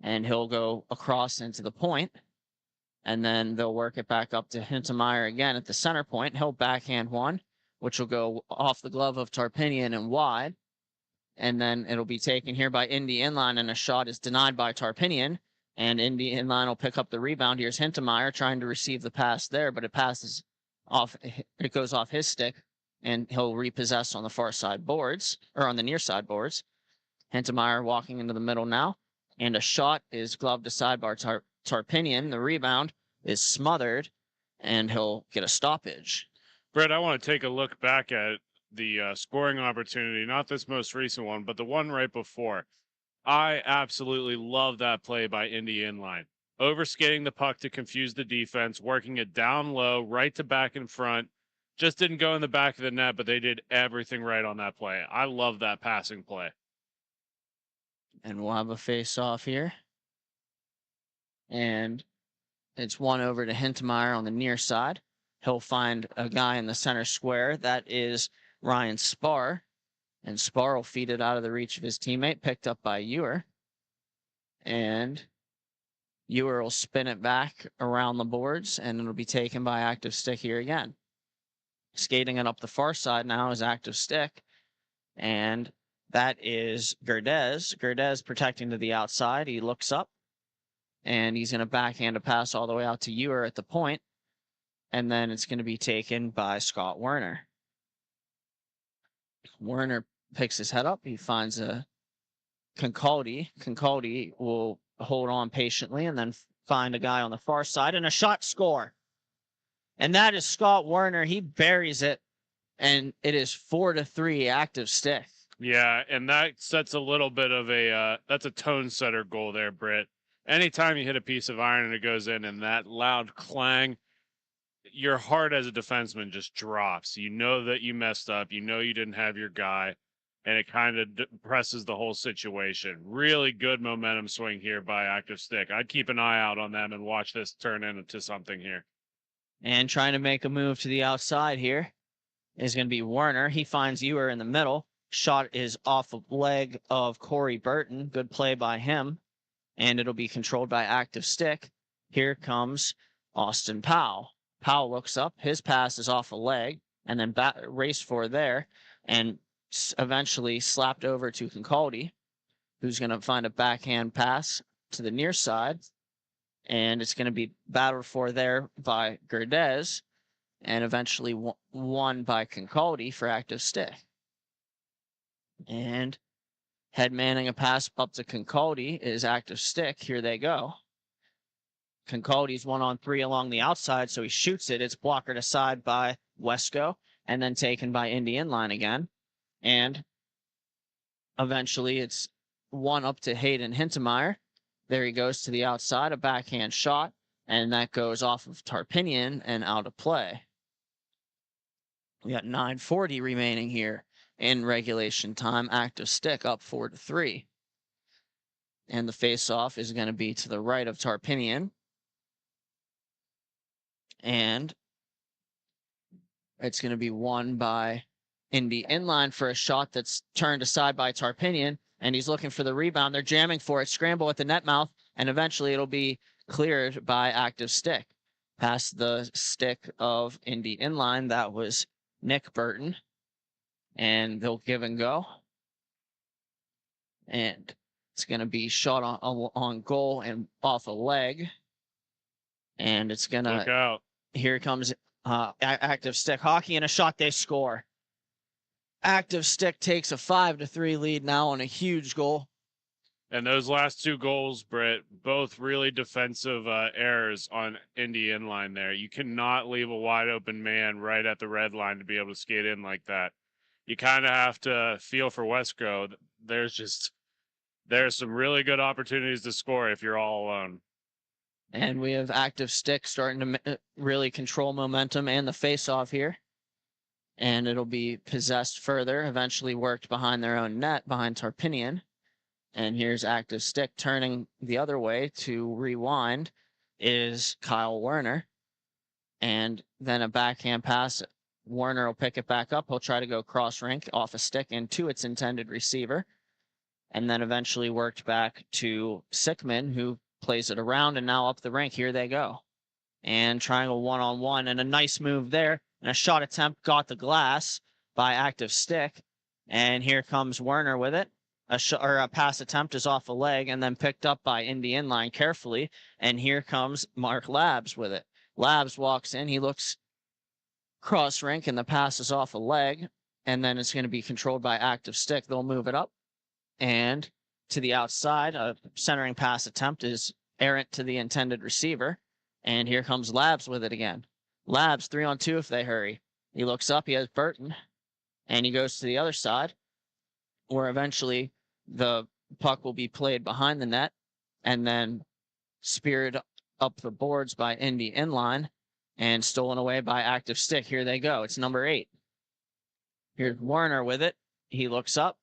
And he'll go across into the point. And then they'll work it back up to Hintemeyer again at the center point. He'll backhand one, which will go off the glove of Tarpinian and wide. And then it'll be taken here by Indy inline, and a shot is denied by Tarpinian. And Indy inline will pick up the rebound. Here's Hintemeyer trying to receive the pass there, but it passes off. It goes off his stick. And he'll repossess on the far side boards, or on the near side boards. Hintemeyer walking into the middle now, and a shot is gloved aside by Tarpinian. The rebound is smothered, and he'll get a stoppage. Brett, I want to take a look back at the scoring opportunity, not this most recent one, but the one right before. I absolutely love that play by Indy inline. Overskating the puck to confuse the defense, working it down low, right to back in front. Just didn't go in the back of the net, but they did everything right on that play. I love that passing play. And we'll have a face-off here. And It's one over to Hintemeyer on the near side. He'll find a guy in the center square. That is Ryan Spar. And Spar will feed it out of the reach of his teammate, picked up by Ewer. And Ewer will spin it back around the boards, and it'll be taken by Active Stick here again. Skating it up the far side now is Active Stick. And that is Gerdez. Gerdez protecting to the outside. He looks up, and he's going to backhand a pass all the way out to Ewer at the point. And then it's going to be taken by Scott Werner. Werner picks his head up. He finds a Concaldi. Concaldi will hold on patiently and then find a guy on the far side and a shot score. And that is Scott Werner. He buries it, and it is 4-3 Active Stick. Yeah, and that sets a little bit of that's a tone setter goal there, Britt. Anytime you hit a piece of iron and it goes in and that loud clang, your heart as a defenseman just drops. You know that you messed up. You know you didn't have your guy, and it kind of depresses the whole situation. Really good momentum swing here by Active Stick. I'd keep an eye out on them and watch this turn into something here. And trying to make a move to the outside here is going to be Werner. He finds Ewer in the middle. Shot is off the leg of Corey Burton. Good play by him. And it'll be controlled by Active Stick. Here comes Austin Powell. Powell looks up. His pass is off a leg and then raced for there and eventually slapped over to Concaldi, who's going to find a backhand pass to the near side. And it's going to be battled for there by Gerdez and eventually won by Concaldi for Active Stick. And head manning a pass up to Concaldi is Active Stick. Here they go. Concaldi's 1-on-3 along the outside, so he shoots it. It's blockered aside by Wesco and then taken by Indy Inline again. And eventually it's one up to Hayden Hintemeyer. There he goes to the outside, a backhand shot, and that goes off of Tarpinian and out of play. We got 9:40 remaining here in regulation time. Active Stick up 4-3. And the face-off is going to be to the right of Tarpinian. And it's going to be won by Indy Inline for a shot that's turned aside by Tarpinian, and he's looking for the rebound. They're jamming for it, scramble at the net mouth, and eventually it'll be cleared by Active Stick. Past the stick of Indy Inline, that was Nick Burton, and they'll give and go. And it's going to be shot on goal and off a leg. And it's going to... Look out. Here comes Active Stick hockey and a shot. They score. Active Stick takes a 5-3 lead now on a huge goal. And those last two goals, Britt, both really defensive errors on Indy Inline there. You cannot leave a wide open man right at the red line to be able to skate in like that. You kind of have to feel for Wesco. There's some really good opportunities to score if you're all alone. And we have Active Stick starting to really control momentum and the face-off here. And it'll be possessed further, eventually worked behind their own net, behind Tarpinian. And here's Active Stick turning the other way to rewind is Kyle Werner. And then a backhand pass. Werner will pick it back up. He'll try to go cross rink off a stick into its intended receiver. And then eventually worked back to Sickman, who plays it around, and now up the rink. Here they go. And triangle 1-on-1, and a nice move there. And a shot attempt got the glass by Active Stick. And here comes Werner with it. A pass attempt is off a leg and then picked up by Indy Inline carefully. And here comes Mark Labs with it. Labs walks in. He looks cross rink, and the pass is off a leg. And then it's going to be controlled by Active Stick. They'll move it up. And to the outside, a centering pass attempt is errant to the intended receiver. And here comes Labs with it again. Labs 3-on-2 if they hurry. He looks up, he has Burton, and he goes to the other side, where eventually the puck will be played behind the net and then speared up the boards by Indy Inline and stolen away by Active Stick. Here they go. It's number 8. Here's Werner with it. He looks up,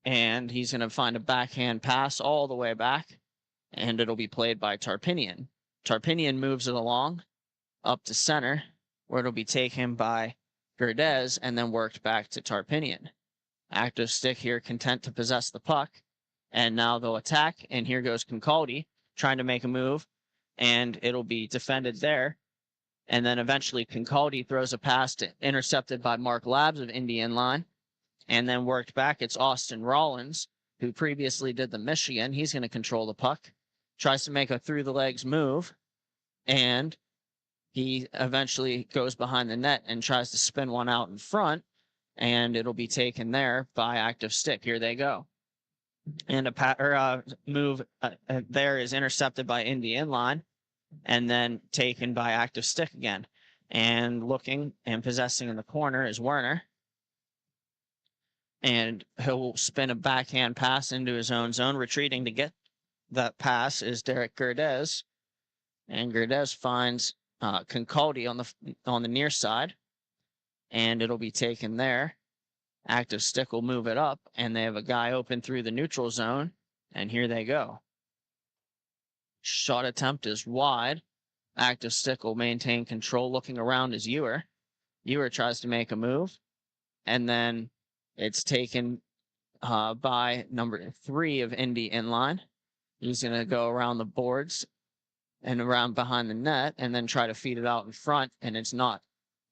and he's going to find a backhand pass all the way back, and it'll be played by Tarpinian. Tarpinian moves it along up to center, where it'll be taken by Gerdez and then worked back to Tarpinian. Active Stick here, content to possess the puck. And now they'll attack, and here goes Concaldi trying to make a move, and it'll be defended there. And then eventually Concaldi throws a pass intercepted by Mark Labs of Indian line, and then worked back. It's Austin Rollins, who previously did the Michigan. He's going to control the puck, tries to make a through the legs move, and he eventually goes behind the net and tries to spin one out in front, and it'll be taken there by Active Stick. Here they go. And a move there is intercepted by Indy inline and then taken by Active Stick again. And looking and possessing in the corner is Werner. And he'll spin a backhand pass into his own zone. Retreating to get that pass is Derek Gerdez. And Gerdez finds Concaldi on the near side. And it'll be taken there. Active Stick will move it up, and they have a guy open through the neutral zone, and here they go. Shot attempt is wide. Active Stick will maintain control. Looking around is Ewer. Ewer tries to make a move, and then it's taken by number 3 of Indy inline. He's going to go around the boards and around behind the net, and then try to feed it out in front, and it's not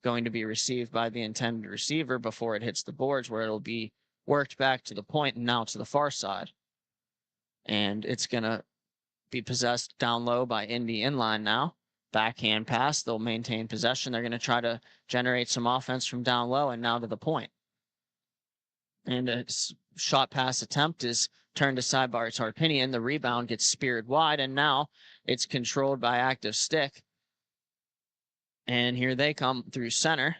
going to be received by the intended receiver before it hits the boards, where it'll be worked back to the point and now to the far side. And it's going to be possessed down low by Indy inline now. Backhand pass. They'll maintain possession. They're going to try to generate some offense from down low and now to the point. And a shot pass attempt is turned aside by Tarpinian. The rebound gets speared wide, and now it's controlled by Active Stick. And here they come through center.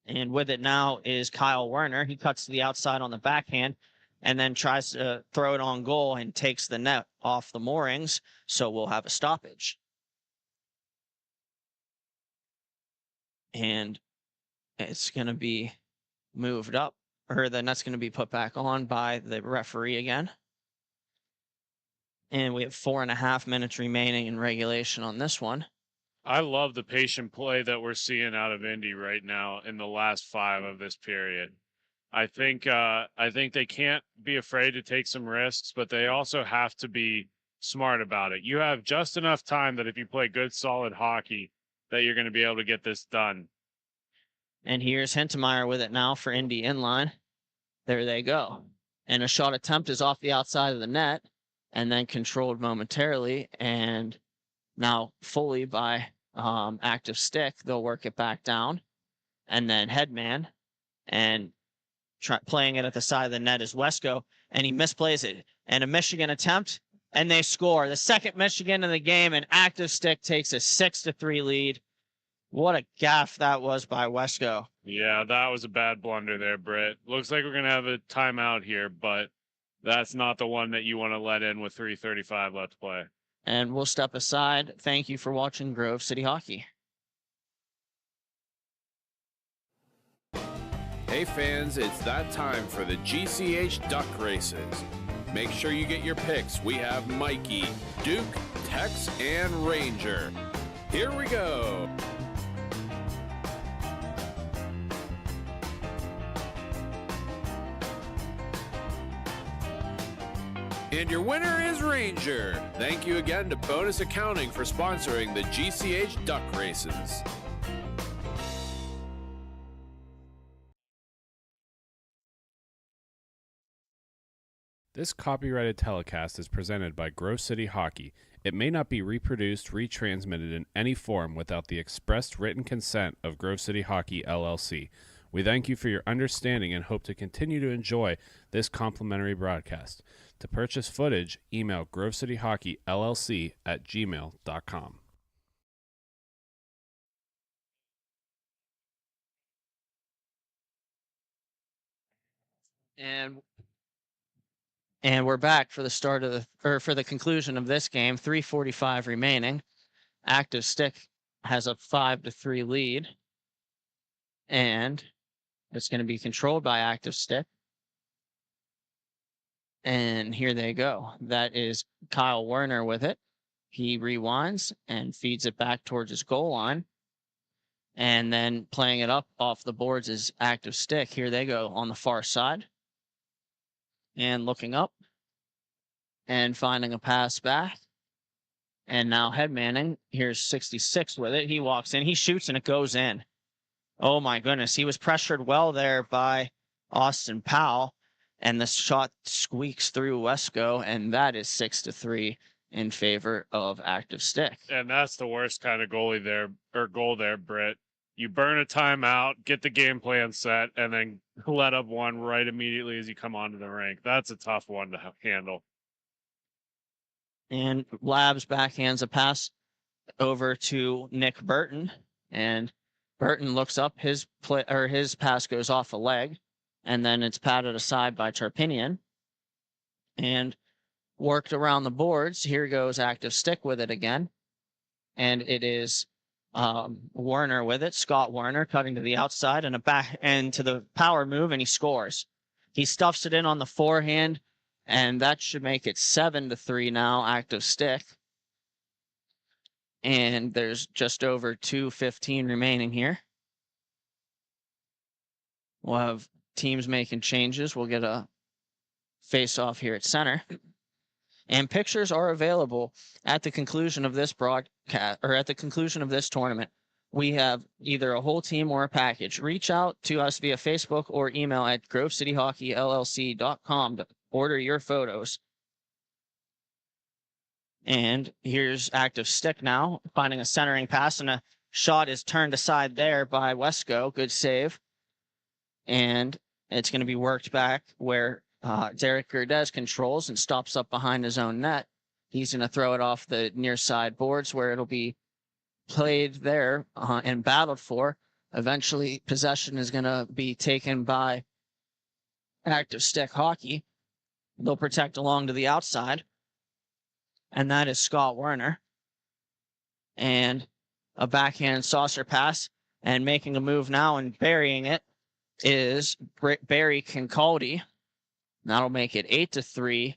And with it now is Kyle Werner. He cuts to the outside on the backhand and then tries to throw it on goal and takes the net off the moorings. So we'll have a stoppage. And it's going to be moved up, or the net's going to be put back on by the referee again. And we have 4.5 minutes remaining in regulation on this one. I love the patient play that we're seeing out of Indy right now in the last 5 of this period. I think they can't be afraid to take some risks, but they also have to be smart about it. You have just enough time that if you play good, solid hockey, that you're going to be able to get this done. And here's Hintemeyer with it now for Indy inline. There they go. And a shot attempt is off the outside of the net and then controlled momentarily, and now fully by Active Stick. They'll work it back down, and then headman, and playing it at the side of the net is Wesco, and he misplays it. And a Michigan attempt, and they score. The second Michigan in the game, and Active Stick takes a 6-3 lead. What a gaffe that was by Wesco. Yeah, that was a bad blunder there, Britt. Looks like we're going to have a timeout here, but that's not the one that you want to let in with 3:35 left to play. And we'll step aside. Thank you for watching Grove City Hockey. Hey fans, it's that time for the GCH Duck Races. Make sure you get your picks. We have Mikey, Duke, Tex, and Ranger. Here we go. And your winner is Ranger. Thank you again to Bonus Accounting for sponsoring the GCH Duck Races. This copyrighted telecast is presented by Grove City Hockey. It may not be reproduced, retransmitted in any form without the expressed written consent of Grove City Hockey, LLC. We thank you for your understanding and hope to continue to enjoy this complimentary broadcast. To purchase footage, email grovecityhockeyllc@gmail.com. And we're back for the start of for the conclusion of this game. 3:45 remaining. Active Stick has a 5-3 lead, and it's going to be controlled by Active Stick. And here they go. That is Kyle Werner with it. He rewinds and feeds it back towards his goal line. And then playing it up off the boards is Active Stick. Here they go on the far side. And looking up and finding a pass back. And now headmanning. Here's 66 with it. He walks in, he shoots, and it goes in. Oh my goodness. He was pressured well there by Austin Powell. And the shot squeaks through Wesco, and that is 6-3 in favor of Active Stick. And that's the worst kind of goalie there, or goal there, Britt. You burn a timeout, get the game plan set, and then let up one right immediately as you come onto the rink. That's a tough one to handle. And Labs backhands a pass over to Nick Burton, and Burton looks up. His pass goes off a leg, and then it's patted aside by Tarpinian and worked around the boards. Here goes Active Stick with it again, and it is Werner with it. Scott Werner cutting to the outside and a back and to the power move, and he scores. He stuffs it in on the forehand, and that should make it 7-3 now, Active Stick. And there's just over 2:15 remaining here. We'll have teams making changes. We'll get a face-off here at center. And pictures are available at the conclusion of this broadcast, or at the conclusion of this tournament. We have either a whole team or a package. Reach out to us via Facebook or email at grovecityhockeyllc.com to order your photos. And here's Active Stick now, finding a centering pass, and a shot is turned aside there by Wesco. Good save. And it's going to be worked back where Derek Gerdez controls and stops up behind his own net. He's going to throw it off the near side boards where it'll be played there and battled for. Eventually, possession is going to be taken by Active Stick Hockey. They'll protect along to the outside. And that is Scott Werner. And a backhand saucer pass, and making a move now and burying it is Barry Kincaldi. That'll make it 8-3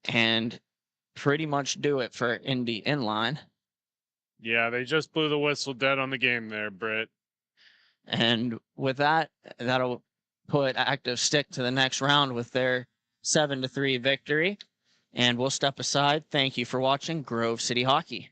and pretty much do it for Indy Inline. Yeah, they just blew the whistle dead on the game there, Britt. And with that, that'll put Active Stick to the next round with their 7-3 victory. And we'll step aside. Thank you for watching Grove City Hockey.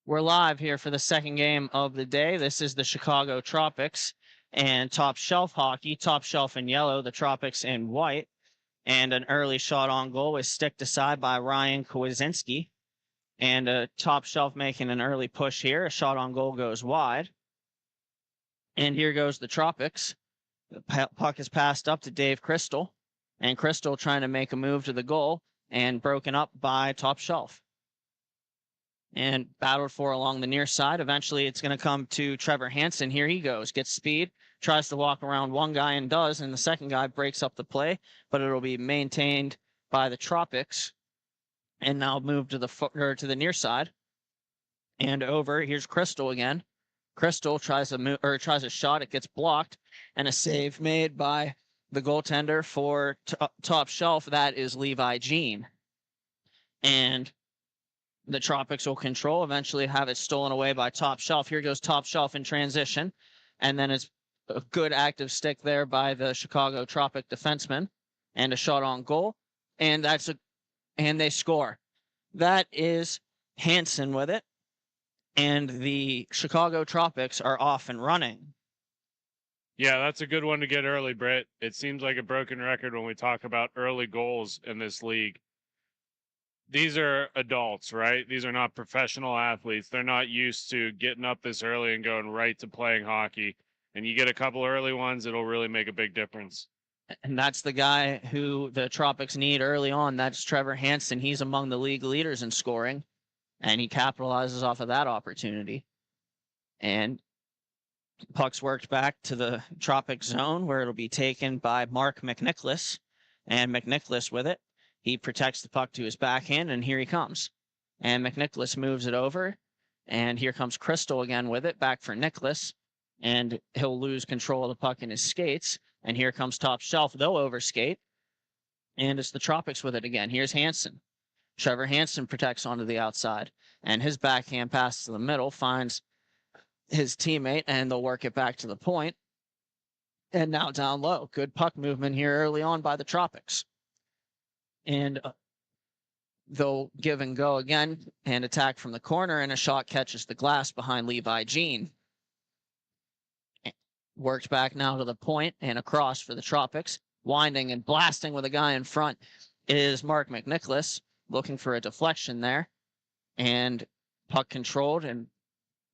We're live here for the second game of the day. This is the Chicago Tropics and Top Shelf Hockey. Top Shelf in yellow, the Tropics in white. And an early shot on goal was sticked aside by Ryan Kwasinski. And Top Shelf making an early push here. A shot on goal goes wide. And here goes the Tropics. The puck is passed up to Dave Crystal. And Crystal trying to make a move to the goal and broken up by Top Shelf. And battled for along the near side. Eventually, it's going to come to Trevor Hansen. Here he goes. Gets speed. Tries to walk around one guy and does. And the second guy breaks up the play. But it'll be maintained by the Tropics. And now move to the near side. And over. Here's Crystal again. Crystal tries a shot. It gets blocked. And a save made by the goaltender for Top Shelf. That is Levi Jean. And the Tropics will control, eventually have it stolen away by Top Shelf. Here goes Top Shelf in transition. And then it's a good active stick there by the Chicago Tropic defenseman. And a shot on goal. And they score. That is Hansen with it. And the Chicago Tropics are off and running. Yeah, that's a good one to get early, Britt. It seems like a broken record when we talk about early goals in this league. These are adults, right? These are not professional athletes. They're not used to getting up this early and going right to playing hockey. And you get a couple early ones, it'll really make a big difference. And that's the guy who the Tropics need early on. That's Trevor Hansen. He's among the league leaders in scoring. And he capitalizes off of that opportunity. And puck's worked back to the Tropic zone where it'll be taken by Mark McNicholas. And McNicholas with it. He protects the puck to his backhand, and here he comes. And McNicholas moves it over, and here comes Crystal again with it, back for Nicholas, and he'll lose control of the puck in his skates. And here comes Top Shelf. They'll overskate, and it's the Tropics with it again. Here's Hansen. Trevor Hansen protects onto the outside, and his backhand pass to the middle finds his teammate, and they'll work it back to the point. And now down low. Good puck movement here early on by the Tropics. And they'll give and go again and attack from the corner, and a shot catches the glass behind Levi Jean. Worked back now to the point and across for the Tropics. Winding and blasting with a guy in front is Mark McNicholas, looking for a deflection there. And puck controlled and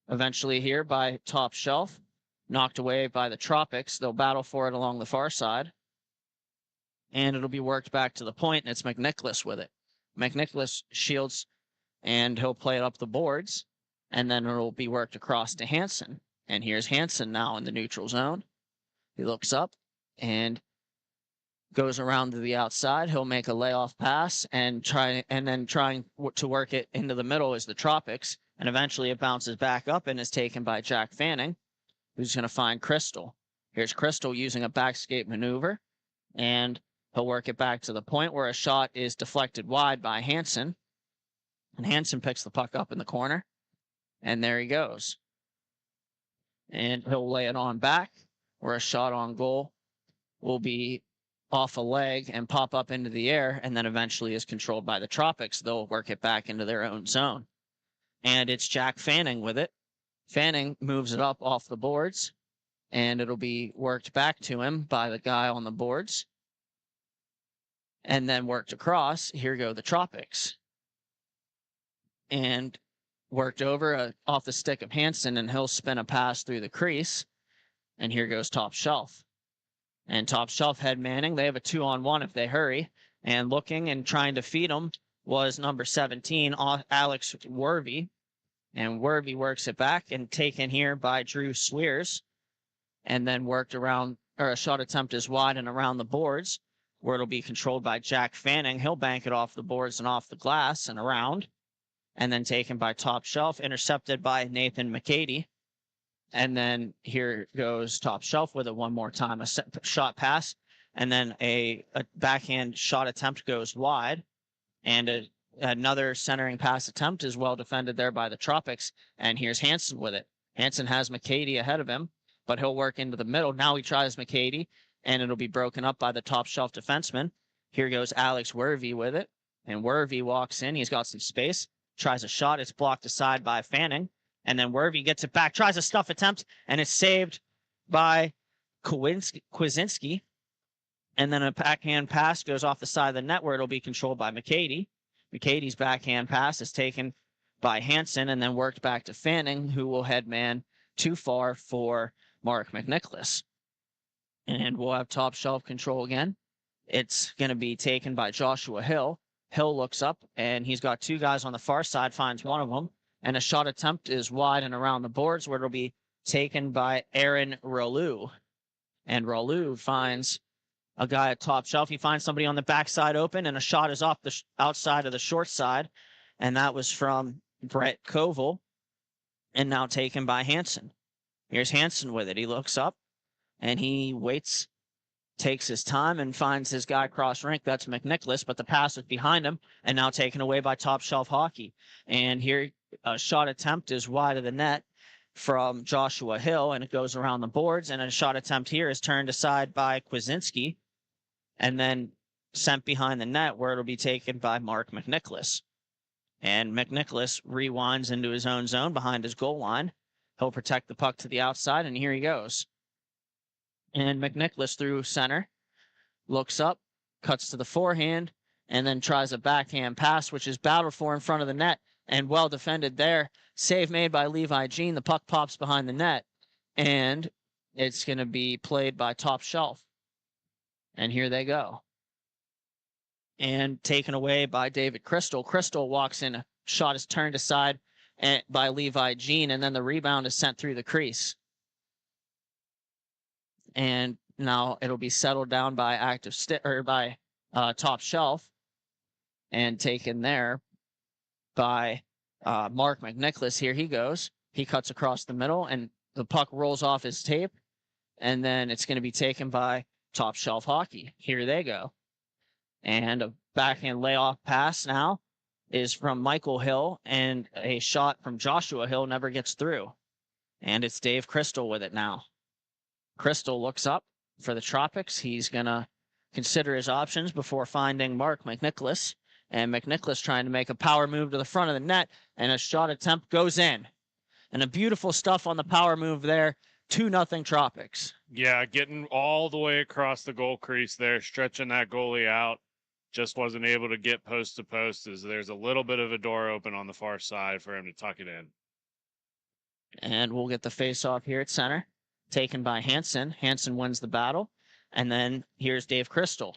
eventually here by Top Shelf. Knocked away by the Tropics. They'll battle for it along the far side. And it'll be worked back to the point, and it's McNicholas with it. McNicholas shields, and he'll play it up the boards, and then it'll be worked across to Hansen. And here's Hansen now in the neutral zone. He looks up and goes around to the outside. He'll make a layoff pass and then trying to work it into the middle is the Tropics, and eventually it bounces back up and is taken by Jack Fanning, who's going to find Crystal. Here's Crystal using a backskate maneuver, and he'll work it back to the point where a shot is deflected wide by Hansen. And Hansen picks the puck up in the corner. And there he goes. And he'll lay it on back where a shot on goal will be off a leg and pop up into the air. And then eventually is controlled by the Tropics. They'll work it back into their own zone. And it's Jack Fanning with it. Fanning moves it up off the boards. And it'll be worked back to him by the guy on the boards. And then worked across. Here go the Tropics. And worked over off the stick of Hansen, and he'll spin a pass through the crease. And here goes Top Shelf. And Top Shelf head manning. They have a 2-on-1 if they hurry. And looking and trying to feed him was number 17, Alex Wervey. And Wervey works it back and taken here by Drew Swears. And then worked around, or a shot attempt is wide and around the boards, where it'll be controlled by Jack Fanning. He'll bank it off the boards and off the glass and around. And then taken by Top Shelf, intercepted by Nathan McCady. And then here goes Top Shelf with it one more time. A shot pass, and then a backhand shot attempt goes wide. And another centering pass attempt is well defended there by the Tropics. And here's Hansen with it. Hansen has McCady ahead of him, but he'll work into the middle. Now he tries McCady, and it'll be broken up by the Top Shelf defenseman. Here goes Alex Wervey with it. And Wervey walks in. He's got some space. Tries a shot. It's blocked aside by Fanning. And then Wervey gets it back. Tries a stuff attempt. And it's saved by Kwasinski. And then a backhand pass goes off the side of the net where it'll be controlled by McCady. McCady's backhand pass is taken by Hansen and then worked back to Fanning, who will head man too far for Mark McNicholas. And we'll have Top Shelf control again. It's going to be taken by Joshua Hill. Hill looks up, and he's got two guys on the far side, finds one of them, and a shot attempt is wide and around the boards, where it'll be taken by Aaron Rolou. And Rolou finds a guy at Top Shelf. He finds somebody on the backside open, and a shot is off the outside of the short side, and that was from Brett Koval, and now taken by Hansen. Here's Hansen with it. He looks up, and he waits, takes his time, and finds his guy cross rink. That's McNicholas, but the pass is behind him and now taken away by Top Shelf Hockey. And here a shot attempt is wide of the net from Joshua Hill, and it goes around the boards. And a shot attempt here is turned aside by Kwasinski and then sent behind the net, where it'll be taken by Mark McNicholas. And McNicholas rewinds into his own zone behind his goal line. He'll protect the puck to the outside, and here he goes. And McNicholas through center, looks up, cuts to the forehand, and then tries a backhand pass, which is battled for in front of the net, and well defended there. Save made by Levi Jean. The puck pops behind the net, and it's going to be played by Top Shelf. And here they go. And taken away by David Crystal. Crystal walks in, a shot is turned aside by Levi Jean, and then the rebound is sent through the crease. And now it'll be settled down by Top Shelf and taken there by Mark McNicholas. Here he goes. He cuts across the middle, and the puck rolls off his tape, and then it's going to be taken by Top Shelf Hockey. Here they go. And a backhand layoff pass now is from Michael Hill, and a shot from Joshua Hill never gets through. And it's Dave Crystal with it now. Crystal looks up for the Tropics. He's going to consider his options before finding Mark McNicholas. And McNicholas trying to make a power move to the front of the net, and a shot attempt goes in. And a beautiful stuff on the power move there. 2-0 Tropics. Yeah, getting all the way across the goal crease there, stretching that goalie out. Just wasn't able to get post to post, as there's a little bit of a door open on the far side for him to tuck it in. And we'll get the face-off here at center. Taken by Hansen. Hansen wins the battle. And then here's Dave Crystal.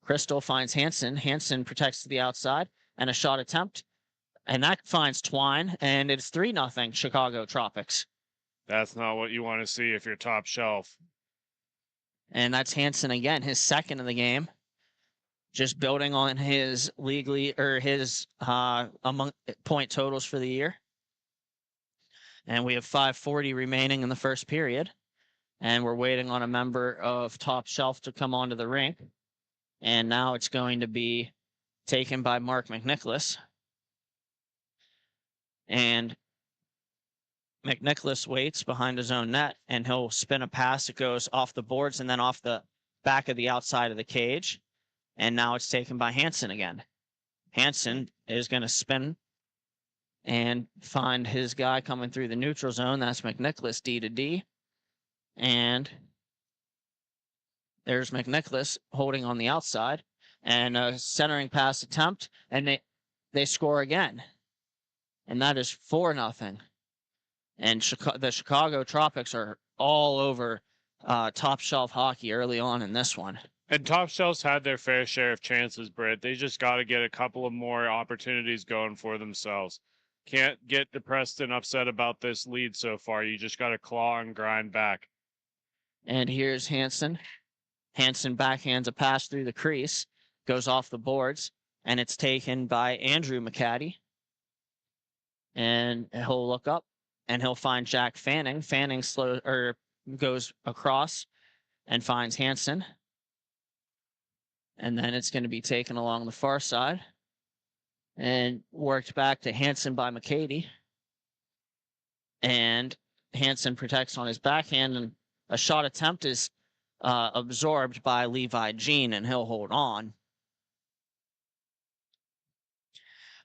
Crystal finds Hansen. Hansen protects to the outside, and a shot attempt. And that finds Twine, and it's 3-0 Chicago Tropics. That's not what you want to see if you're Top Shelf. And that's Hansen again, his second of the game. Just building on his among point totals for the year. And we have 5:40 remaining in the first period. And we're waiting on a member of Top Shelf to come onto the rink. And now it's going to be taken by Mark McNicholas. And McNicholas waits behind his own net, and he'll spin a pass. It goes off the boards and then off the back of the outside of the cage. And now it's taken by Hansen again. Hansen is going to spin and find his guy coming through the neutral zone. That's McNicholas, D to D. And there's McNicholas holding on the outside, and a centering pass attempt, and they score again. And that is 4-0. And the Chicago Tropics are all over Top Shelf Hockey early on in this one. And Top Shelf's had their fair share of chances, Britt. They just got to get a couple of more opportunities going for themselves. Can't get depressed and upset about this lead so far. You just got to claw and grind back. And here's Hansen. Hansen backhands a pass through the crease, goes off the boards, and it's taken by Andrew McCaddy. And he'll look up, and he'll find Jack Fanning. Fanning goes across and finds Hansen. And then it's going to be taken along the far side and worked back to Hansen by McCady. And Hansen protects on his backhand, and a shot attempt is absorbed by Levi Jean, and he'll hold on.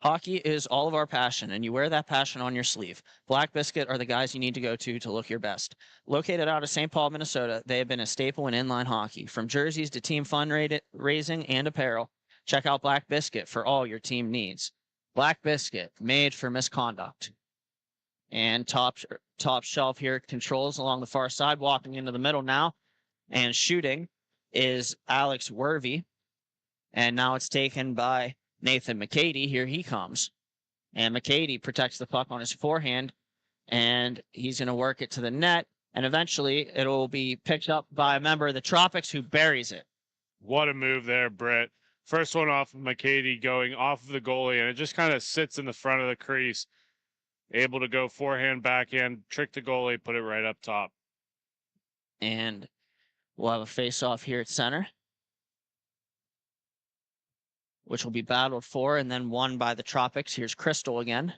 Hockey is all of our passion, and you wear that passion on your sleeve. Black Biscuit are the guys you need to go to look your best. Located out of St. Paul, Minnesota, they have been a staple in inline hockey. From jerseys to team fundraising and apparel, check out Black Biscuit for all your team needs. Black Biscuit, made for misconduct. And top shelf here controls along the far side, walking into the middle now, and shooting is Alex Wervey. And now it's taken by Nathan McCady. Here he comes. And McCady protects the puck on his forehand, and he's going to work it to the net. And eventually it'll be picked up by a member of the Tropics who buries it. What a move there, Britt. First one off of McCady going off of the goalie, and it just kind of sits in the front of the crease. Able to go forehand, backhand, trick the goalie, put it right up top. And we'll have a face-off here at center, which will be battled for and then won by the Tropics. Here's Crystal again.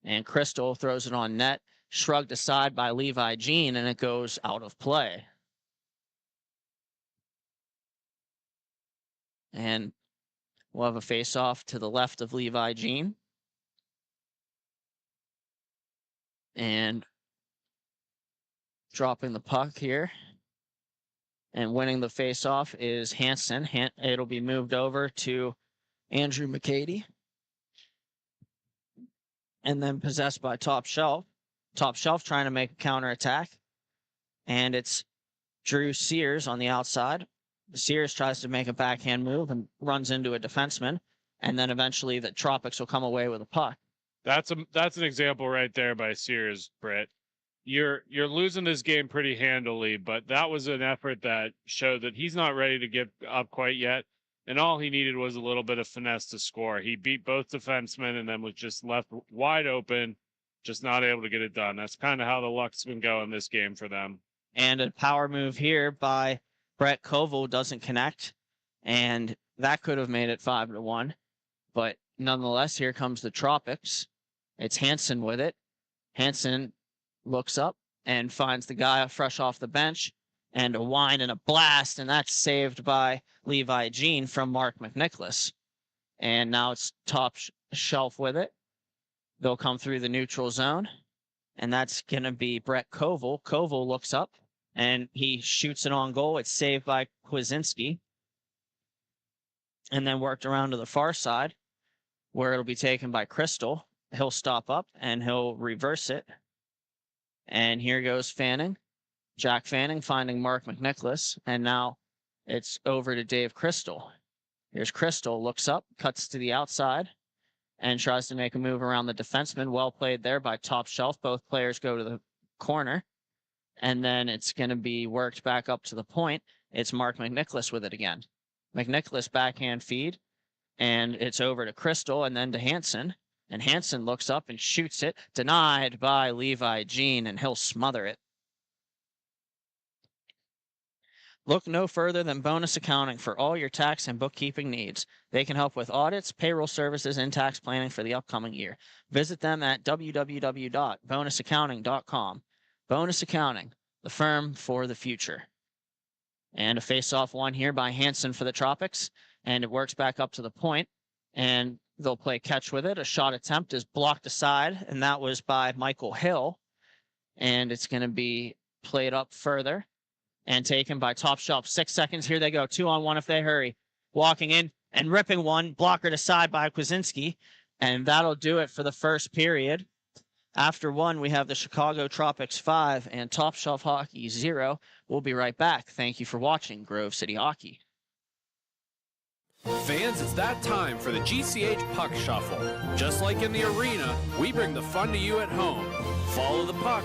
And Crystal throws it on net, shrugged aside by Levi Jean, and it goes out of play. And we'll have a face-off to the left of Levi Jean. And dropping the puck here. And winning the face-off is Hansen. It'll be moved over to Andrew McCady. And then possessed by Top Shelf. Top Shelf trying to make a counterattack. And it's Drew Sears on the outside. Sears tries to make a backhand move and runs into a defenseman. And then eventually the Tropics will come away with a puck. That's an example right there by Sears, Britt. You're losing this game pretty handily, but that was an effort that showed that he's not ready to get up quite yet, and all he needed was a little bit of finesse to score. He beat both defensemen and then was just left wide open, just not able to get it done. That's kind of how the luck's been going this game for them. And a power move here by Brett Koval doesn't connect, and that could have made it 5-1. But nonetheless, here comes the Tropics. It's Hansen with it. Hansen looks up and finds the guy fresh off the bench, and a wind and a blast, and that's saved by Levi Jean from Mark McNicholas. And now it's Top Shelf with it. They'll come through the neutral zone, and that's going to be Brett Koval. Koval looks up, and he shoots it on goal. It's saved by Kwasinski, and then worked around to the far side, where it'll be taken by Crystal. He'll stop up, and he'll reverse it. And here goes Fanning. Jack Fanning finding Mark McNicholas. And now it's over to Dave Crystal. Here's Crystal, looks up, cuts to the outside, and tries to make a move around the defenseman. Well played there by Top Shelf. Both players go to the corner. And then it's going to be worked back up to the point. It's Mark McNicholas with it again. McNicholas backhand feed. And it's over to Crystal and then to Hansen. And Hansen looks up and shoots it, denied by Levi Jean, and he'll smother it. Look no further than Bonus Accounting for all your tax and bookkeeping needs. They can help with audits, payroll services, and tax planning for the upcoming year. Visit them at www.bonusaccounting.com. Bonus Accounting, the firm for the future. And a face-off one here by Hansen for the Tropics, and it works back up to the point, and they'll play catch with it. A shot attempt is blocked aside, and that was by Michael Hill. And it's going to be played up further and taken by Top Shelf. 6 seconds. Here they go. 2-on-1 if they hurry. Walking in and ripping one. Blockered aside by Kwasinski. And that'll do it for the first period. After 1, we have the Chicago Tropics 5 and Top Shelf Hockey 0. We'll be right back. Thank you for watching Grove City Hockey. Fans, it's that time for the GCH Puck Shuffle. Just like in the arena, we bring the fun to you at home. Follow the puck.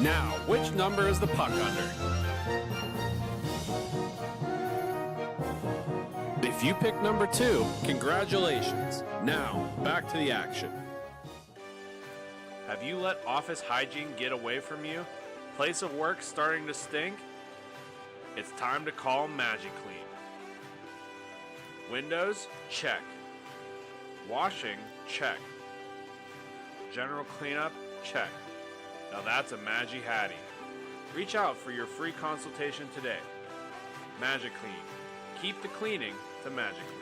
Now, which number is the puck under? If you pick number 2, congratulations. Now, back to the action. Have you let office hygiene get away from you? Place of work starting to stink? It's time to call MagiClean. Windows? Check. Washing? Check. General cleanup? Check. Now that's a Magi Hattie. Reach out for your free consultation today. MagiClean. Keep the cleaning to MagiClean.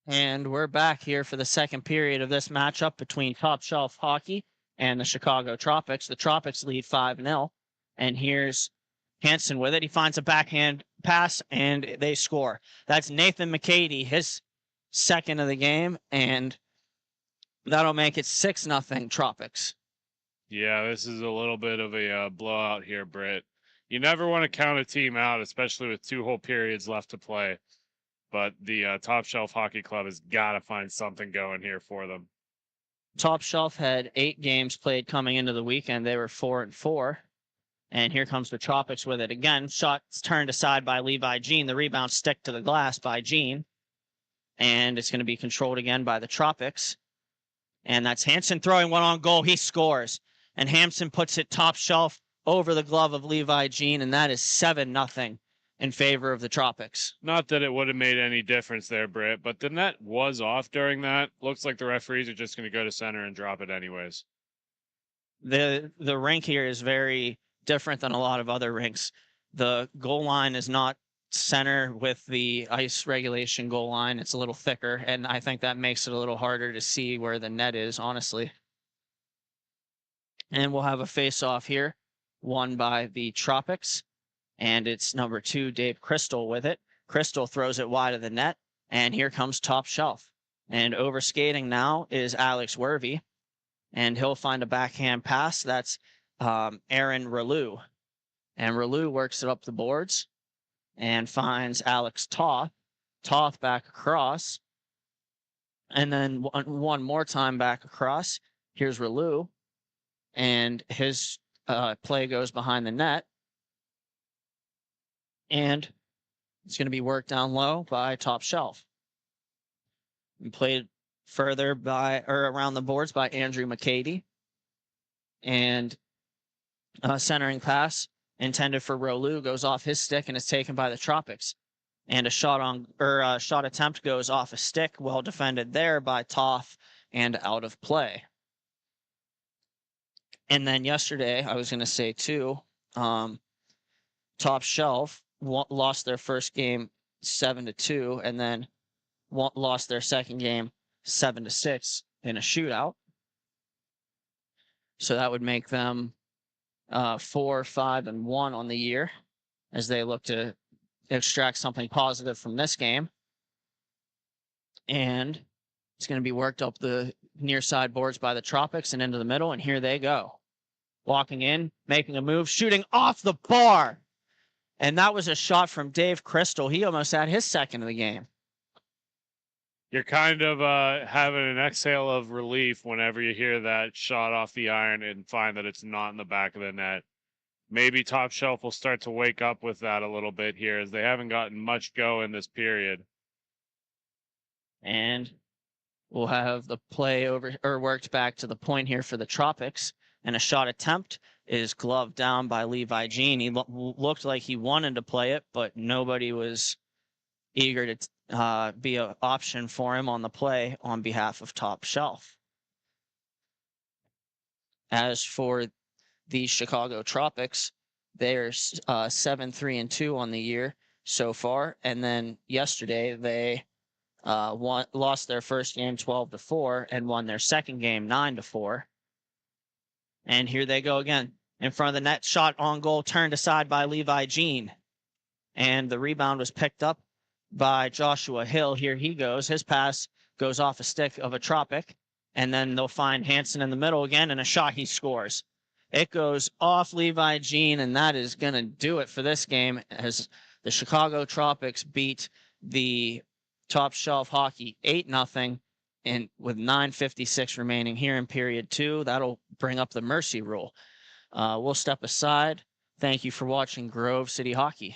And we're back here for the second period of this matchup between Top Shelf Hockey and the Chicago Tropics. The Tropics lead 5-0. And here's Hansen with it. He finds a backhand pass, and they score. That's Nathan McCady, his second of the game, and that'll make it 6-0 Tropics. Yeah, this is a little bit of a blowout here, Britt. You never want to count a team out, especially with 2 whole periods left to play. But the Top Shelf Hockey Club has got to find something going here for them. Top Shelf had 8 games played coming into the weekend. They were 4-4. And here comes the Tropics with it again. Shots turned aside by Levi Jean. The rebound stick to the glass by Jean. And it's going to be controlled again by the Tropics. And that's Hansen throwing one on goal. He scores. And Hansen puts it top shelf over the glove of Levi Jean. And that is 7-0 in favor of the Tropics. Not that it would have made any difference there, Britt, but the net was off during that. Looks like the referees are just going to go to center and drop it anyways. The rink here is very different than a lot of other rinks. The goal line is not center with the ice regulation goal line. It's a little thicker, and I think that makes it a little harder to see where the net is, honestly. And we'll have a face-off here, won by the Tropics, and it's number 2, Dave Crystal with it. Crystal throws it wide of the net, and here comes Top Shelf. And overskating now is Alex Wervey, and he'll find a backhand pass. That's Aaron Relu. And Relu works it up the boards and finds Alex Toth. Toth back across. And then one more time back across. Here's Relu. And his play goes behind the net. And it's going to be worked down low by Top Shelf. And played further around the boards by Andrew McCady. And centering pass intended for Rolu goes off his stick and is taken by the Tropics. And a shot attempt goes off a stick, well defended there by Toth and out of play. And then yesterday, I was going to say too, Top Shelf lost their first game 7-2, and then lost their second game 7-6 in a shootout. So that would make them 4-5-1 on the year as they look to extract something positive from this game. And it's going to be worked up the near side boards by the Tropics and into the middle, and here they go. Walking in, making a move, shooting off the bar. And that was a shot from Dave Crystal. He almost had his second of the game. You're kind of having an exhale of relief whenever you hear that shot off the iron and find that it's not in the back of the net. Maybe Top Shelf will start to wake up with that a little bit here, as they haven't gotten much go in this period. And we'll have the play worked back to the point here for the Tropics. And a shot attempt is gloved down by Levi Jean. He looked like he wanted to play it, but nobody was eager to be an option for him on the play on behalf of Top Shelf. As for the Chicago Tropics. They're 7-3-2 on the year so far. And then yesterday they lost their first game 12-4 and won their second game 9-4. And here they go again. In front of the net, shot on goal, turned aside by Levi Jean. And the rebound was picked up by Joshua Hill. Here he goes. His pass goes off a stick of a Tropic. And then they'll find Hansen in the middle again, and a shot he scores. It goes off Levi Jean, and that is going to do it for this game as the Chicago Tropics beat the Top Shelf Hockey 8-0 and with 9:56 remaining here in period 2. That'll bring up the mercy rule. We'll step aside. Thank you for watching Grove City Hockey.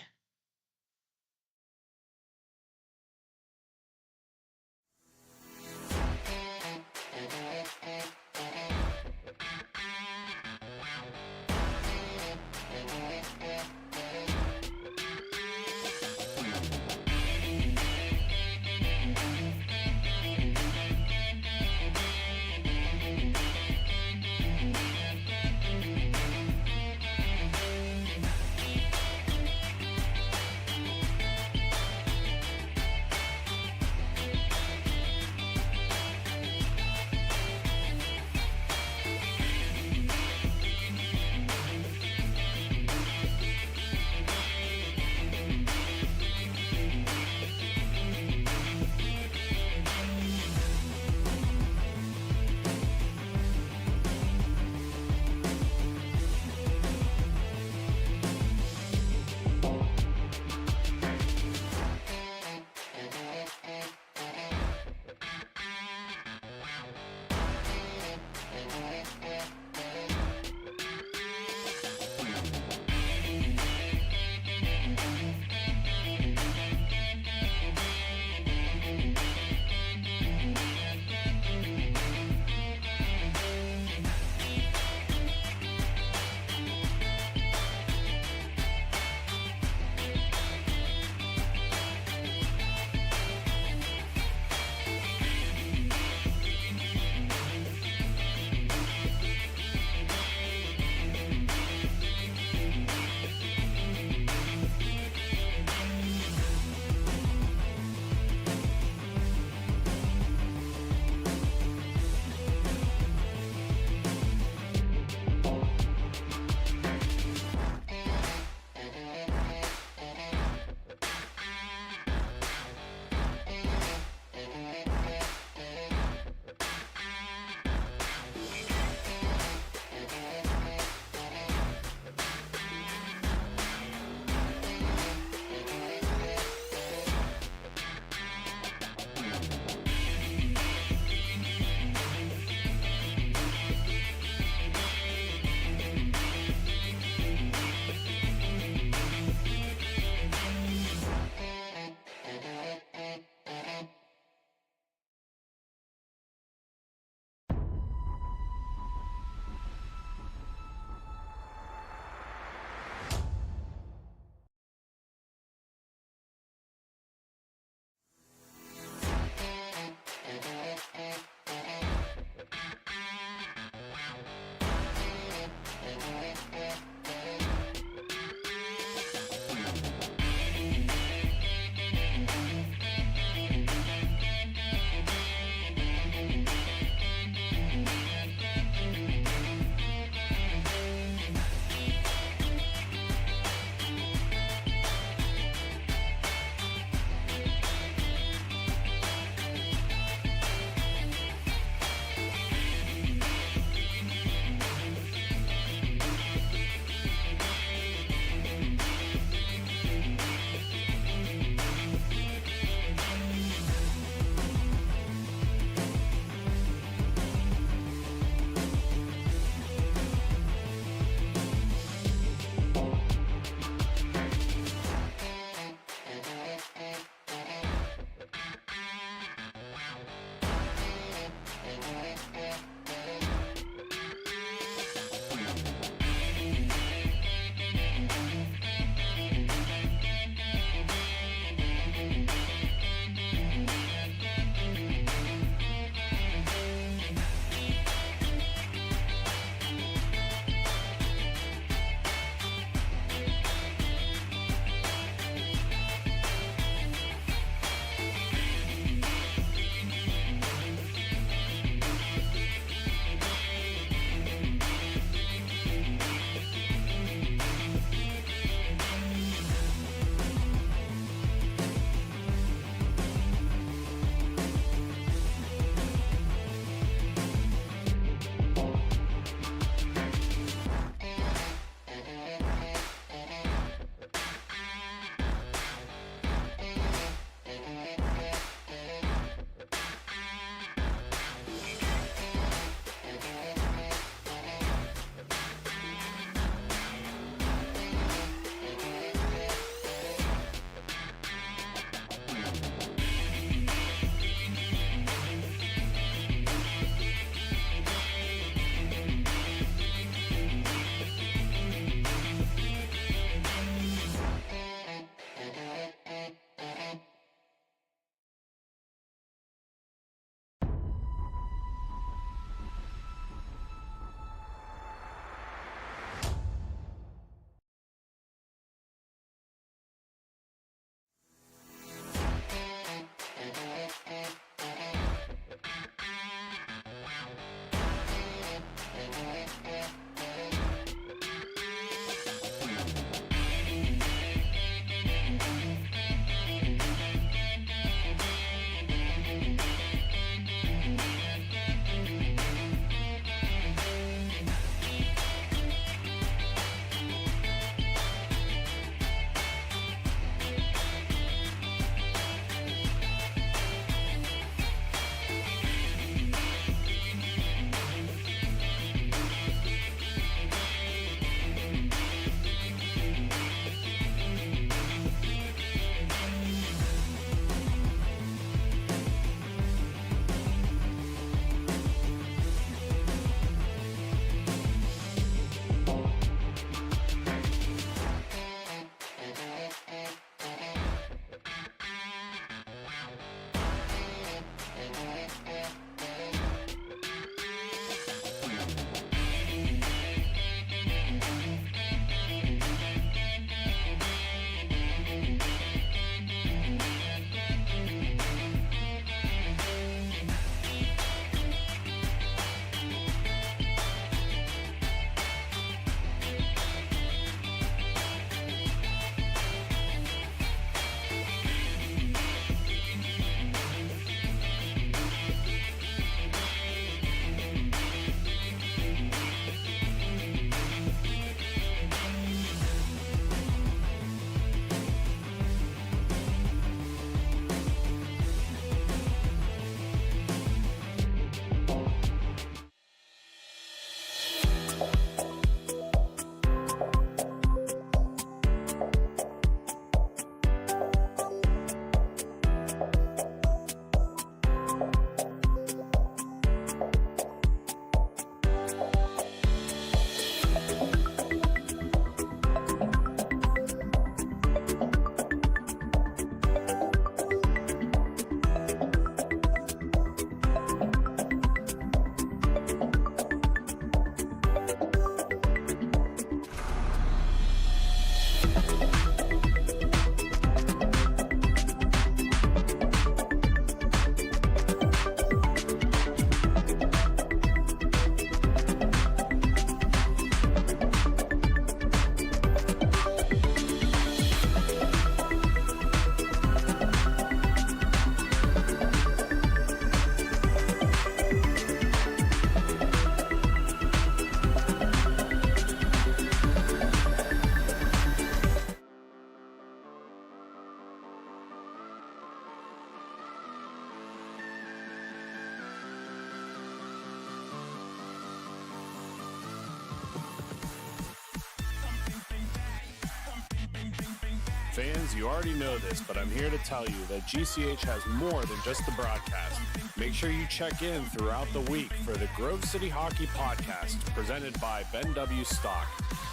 Fans, you already know this, but I'm here to tell you that GCH has more than just the broadcast. Make sure you check in throughout the week for the Grove City Hockey Podcast, presented by Ben W. Stock.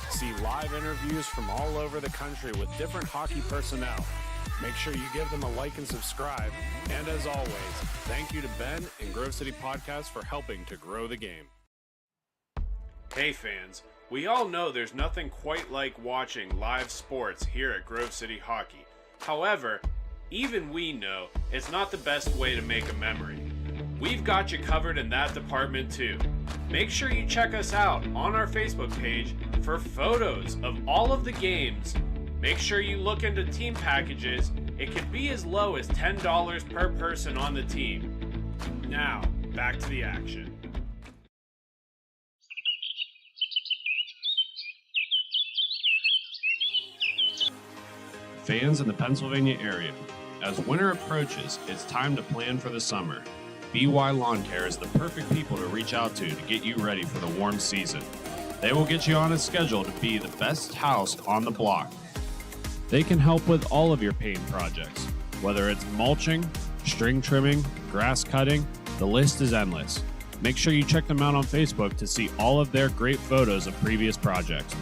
See live interviews from all over the country with different hockey personnel. Make sure you give them a like and subscribe. And as always, thank you to Ben and Grove City Podcast for helping to grow the game. Hey fans, we all know there's nothing quite like watching live sports here at Grove City Hockey. However, even we know it's not the best way to make a memory. We've got you covered in that department too. Make sure you check us out on our Facebook page for photos of all of the games. Make sure you look into team packages. It can be as low as $10 per person on the team. Now, back to the action. Fans in the Pennsylvania area, as winter approaches, it's time to plan for the summer. BY Lawn Care is the perfect people to reach out to get you ready for the warm season. They will get you on a schedule to be the best house on the block. They can help with all of your paint projects, whether it's mulching, string trimming, grass cutting, the list is endless. Make sure you check them out on Facebook to see all of their great photos of previous projects.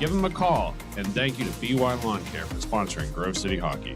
Give them a call, and thank you to BY Lawn Care for sponsoring Grove City Hockey.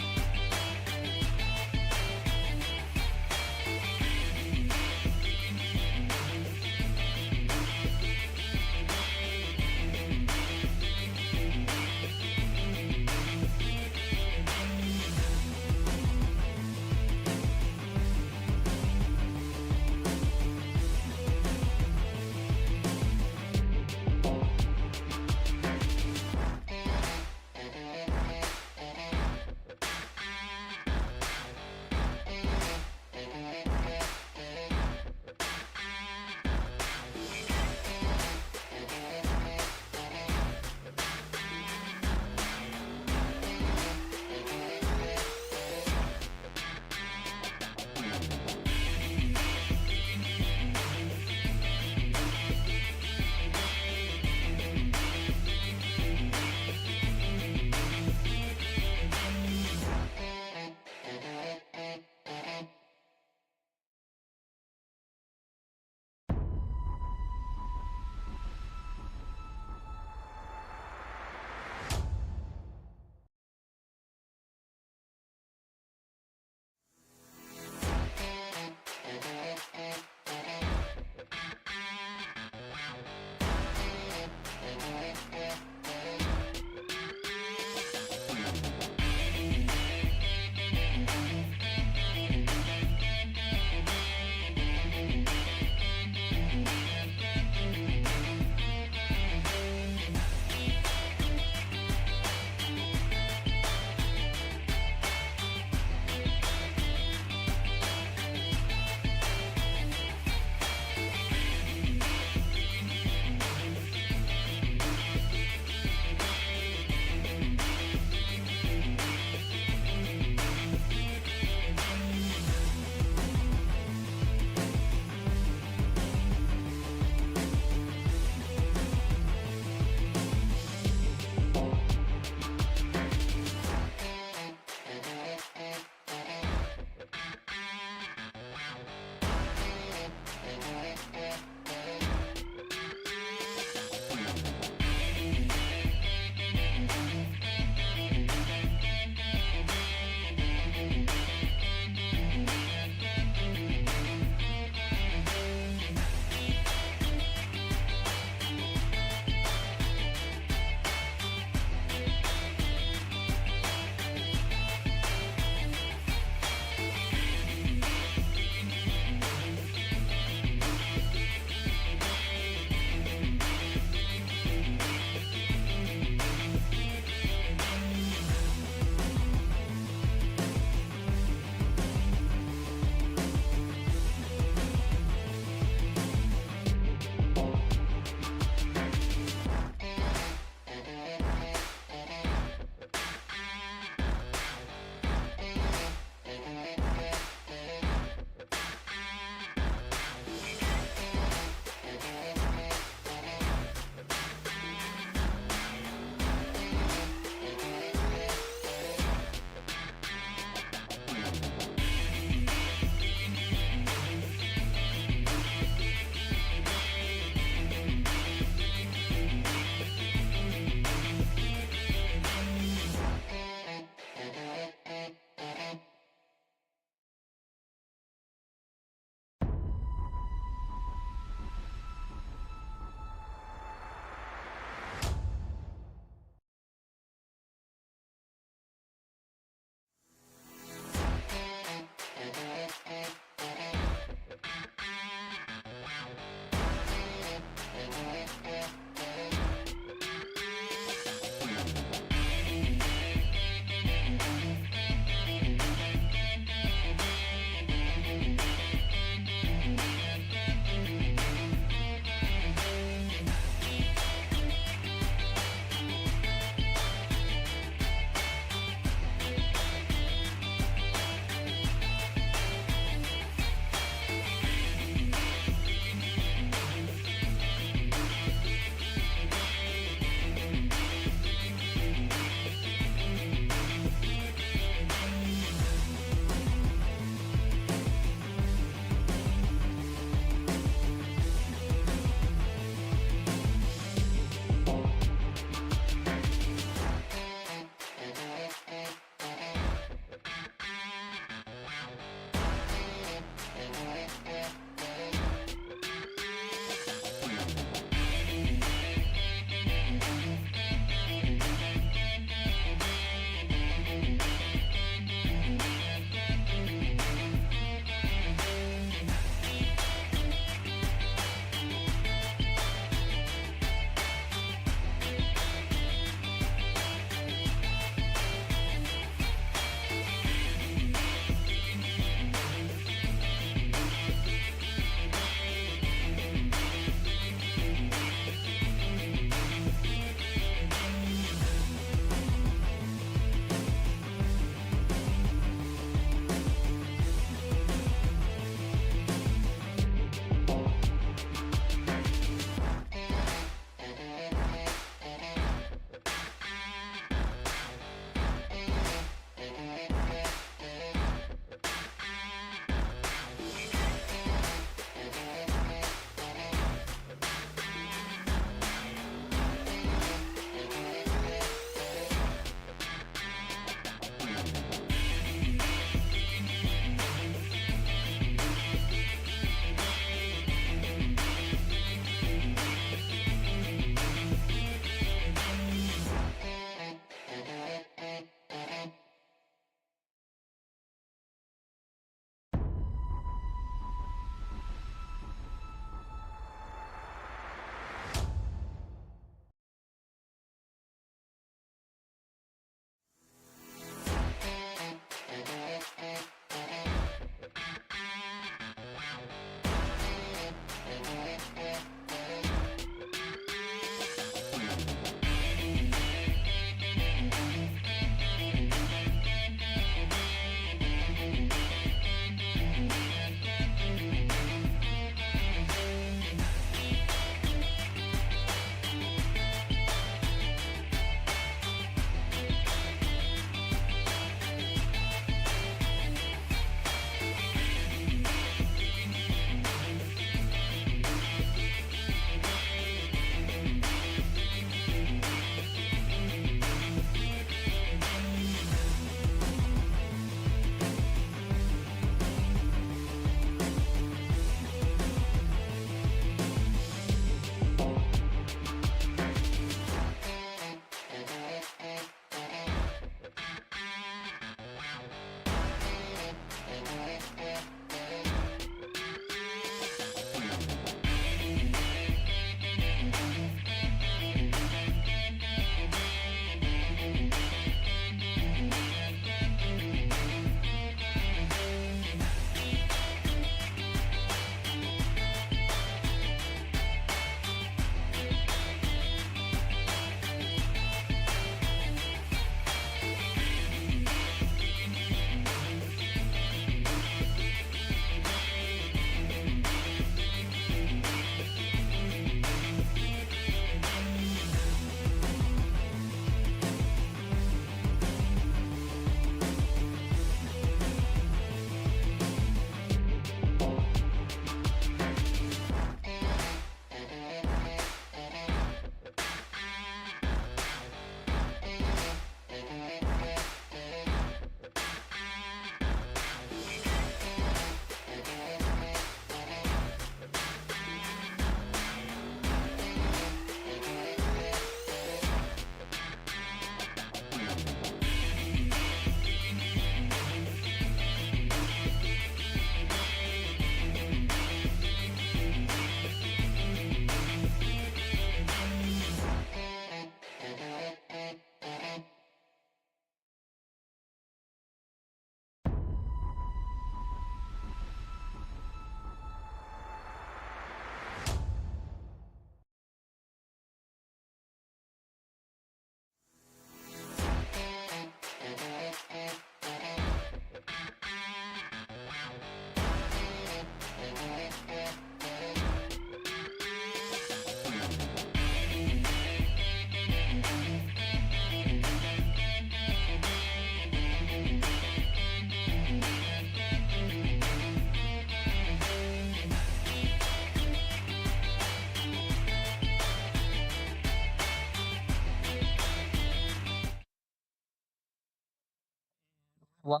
Live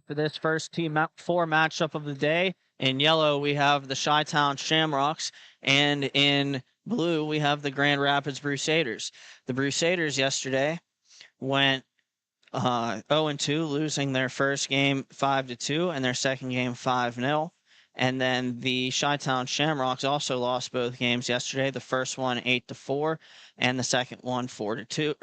for this first Team 4 matchup of the day. In yellow, we have the Chi-Town Shamrocks, and in blue, we have the Grand Rapids Crusaders. The Crusaders yesterday went 0-2, losing their first game 5-2 and their second game 5-0. And then the Chi-Town Shamrocks also lost both games yesterday. The first one 8-4 and the second one 4-2.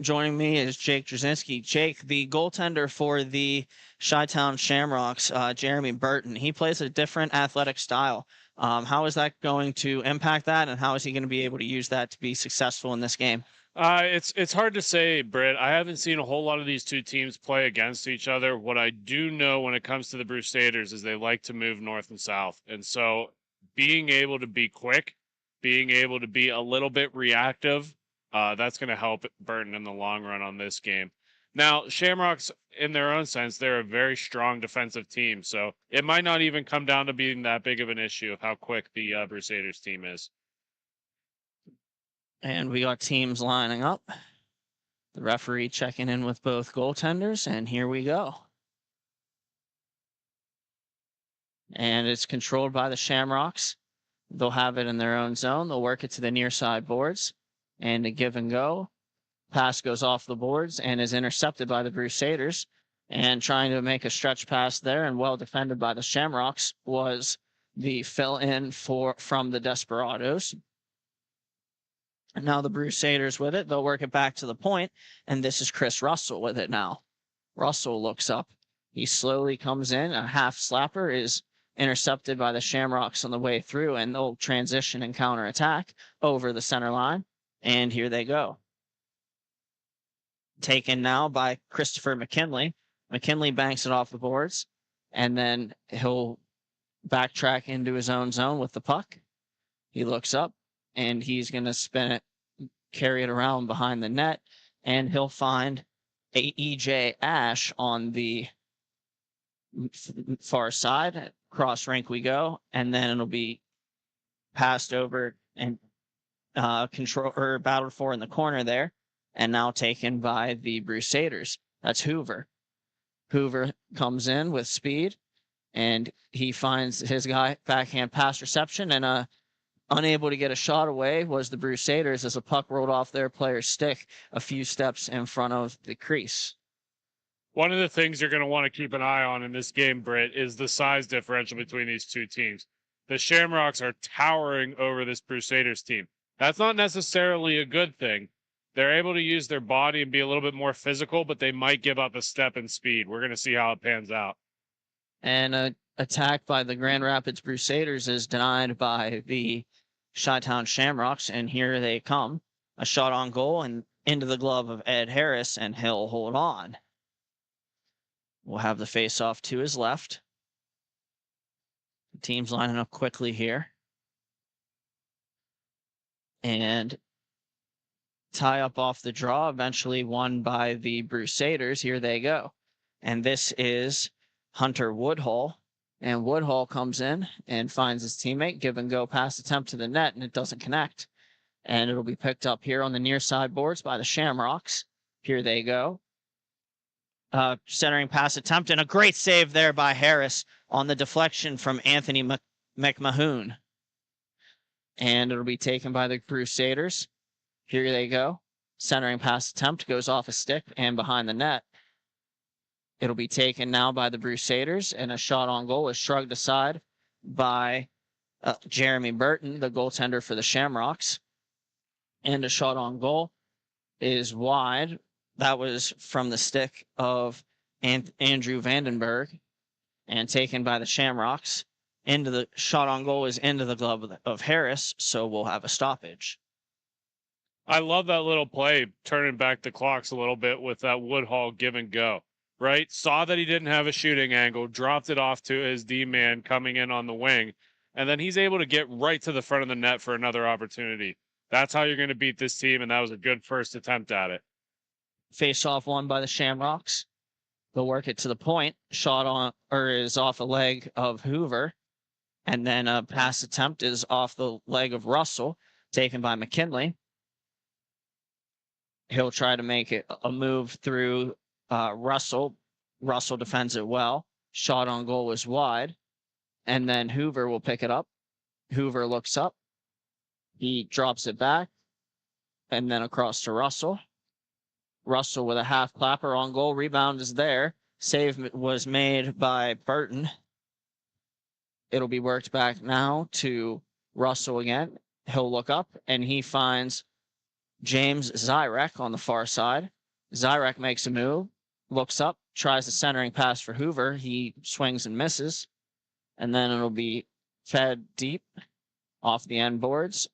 Joining me is Jake Drzezinski. Jake, the goaltender for the Chi-Town Shamrocks, Jeremy Burton, he plays a different athletic style. How is that going to impact that, and how is he going to be able to use that to be successful in this game? It's hard to say, Britt. I haven't seen a whole lot of these two teams play against each other. What I do know when it comes to the Crusaders is they like to move north and south. And so being able to be quick, being able to be a little bit reactive, that's going to help Burton in the long run on this game. Now, Shamrocks, in their own sense, they're a very strong defensive team. So it might not even come down to being that big of an issue of how quick the Crusaders team is. And we got teams lining up. The referee checking in with both goaltenders, and here we go. And it's controlled by the Shamrocks. They'll have it in their own zone. They'll work it to the near side boards, and a give and go. Pass goes off the boards and is intercepted by the Crusaders. And trying to make a stretch pass there, and well defended by the Shamrocks, was the fill-in from the Desperados. And now the Crusaders with it. They'll work it back to the point, and this is Chris Russell with it now. Russell looks up. He slowly comes in. A half slapper is intercepted by the Shamrocks on the way through, and they'll transition and counterattack over the center line. And here they go. Taken now by Christopher McKinley. McKinley banks it off the boards, and then he'll backtrack into his own zone with the puck. He looks up, and he's going to spin it, carry it around behind the net, and he'll find E.J. Ash on the far side. Cross rink we go, and then it'll be passed over and battled for in the corner there, and now taken by the Crusaders. That's Hoover. Hoover comes in with speed, and he finds his guy backhand pass reception, and unable to get a shot away was the Crusaders as a puck rolled off their player's stick a few steps in front of the crease. One of the things you're going to want to keep an eye on in this game, Britt, is the size differential between these two teams. The Shamrocks are towering over this Crusaders team. That's not necessarily a good thing. They're able to use their body and be a little bit more physical, but they might give up a step in speed. We're going to see how it pans out. And an attack by the Grand Rapids Crusaders is denied by the Chi-Town Shamrocks, and here they come. A shot on goal and into the glove of Ed Harris, and he'll hold on. We'll have the face-off to his left. The team's lining up quickly here. And tie up off the draw, eventually won by the Crusaders. Here they go. And this is Hunter Woodhull. And Woodhull comes in and finds his teammate. Give and go pass attempt to the net, and it doesn't connect. And it'll be picked up here on the near side boards by the Shamrocks. Here they go. Centering pass attempt, and a great save there by Harris on the deflection from Anthony McMahon. And it'll be taken by the Crusaders. Here they go. Centering pass attempt goes off a stick and behind the net. It'll be taken now by the Crusaders, and a shot on goal is shrugged aside by Jeremy Burton, the goaltender for the Shamrocks. And a shot on goal is wide. That was from the stick of Andrew Vandenberg and taken by the Shamrocks. Into the shot on goal is into the glove of Harris, so we'll have a stoppage. I love that little play, turning back the clocks a little bit with that Woodhull give and go, right? Saw that he didn't have a shooting angle, dropped it off to his D-man coming in on the wing, and then he's able to get right to the front of the net for another opportunity. That's how you're going to beat this team, and that was a good first attempt at it. Face-off won by the Shamrocks. They'll work it to the point. Shot on, or is off a leg of Hoover. And then a pass attempt is off the leg of Russell, taken by McKinley. He'll try to make it a move through Russell defends it well. Shot on goal was wide. And then Hoover will pick it up. Hoover looks up. He drops it back. And then across to Russell. Russell with a half clapper on goal. Rebound is there. Save was made by Burton. It'll be worked back now to Russell again. He'll look up and he finds James Zyrek on the far side. Zyrek makes a move, looks up, tries the centering pass for Hoover. He swings and misses. And then it'll be fed deep off the end boards.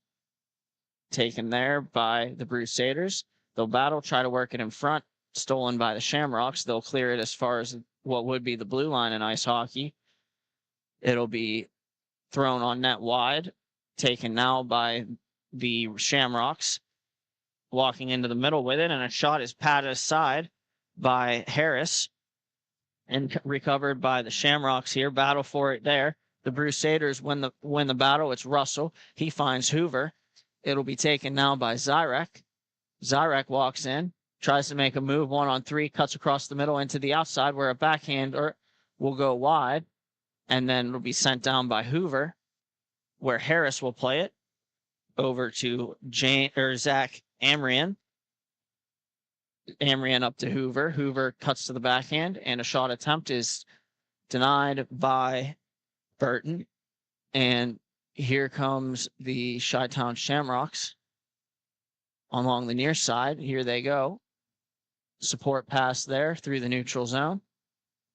Taken there by the Crusaders. They'll battle, try to work it in front. Stolen by the Shamrocks. They'll clear it as far as what would be the blue line in ice hockey. It'll be thrown on net wide. Taken now by the Shamrocks. Walking into the middle with it, and a shot is patted aside by Harris. And recovered by the Shamrocks here. Battle for it there. The Crusaders win the battle. It's Russell. He finds Hoover. It'll be taken now by Zyrek. Zyrek walks in, tries to make a move 1-on-3, cuts across the middle into the outside where a backhander will go wide. And then it'll be sent down by Hoover, where Harris will play it over to Zach Amrian. Amrian up to Hoover. Hoover cuts to the backhand, and a shot attempt is denied by Burton. And here comes the Chi-Town Shamrocks along the near side. Here they go. Support pass there through the neutral zone.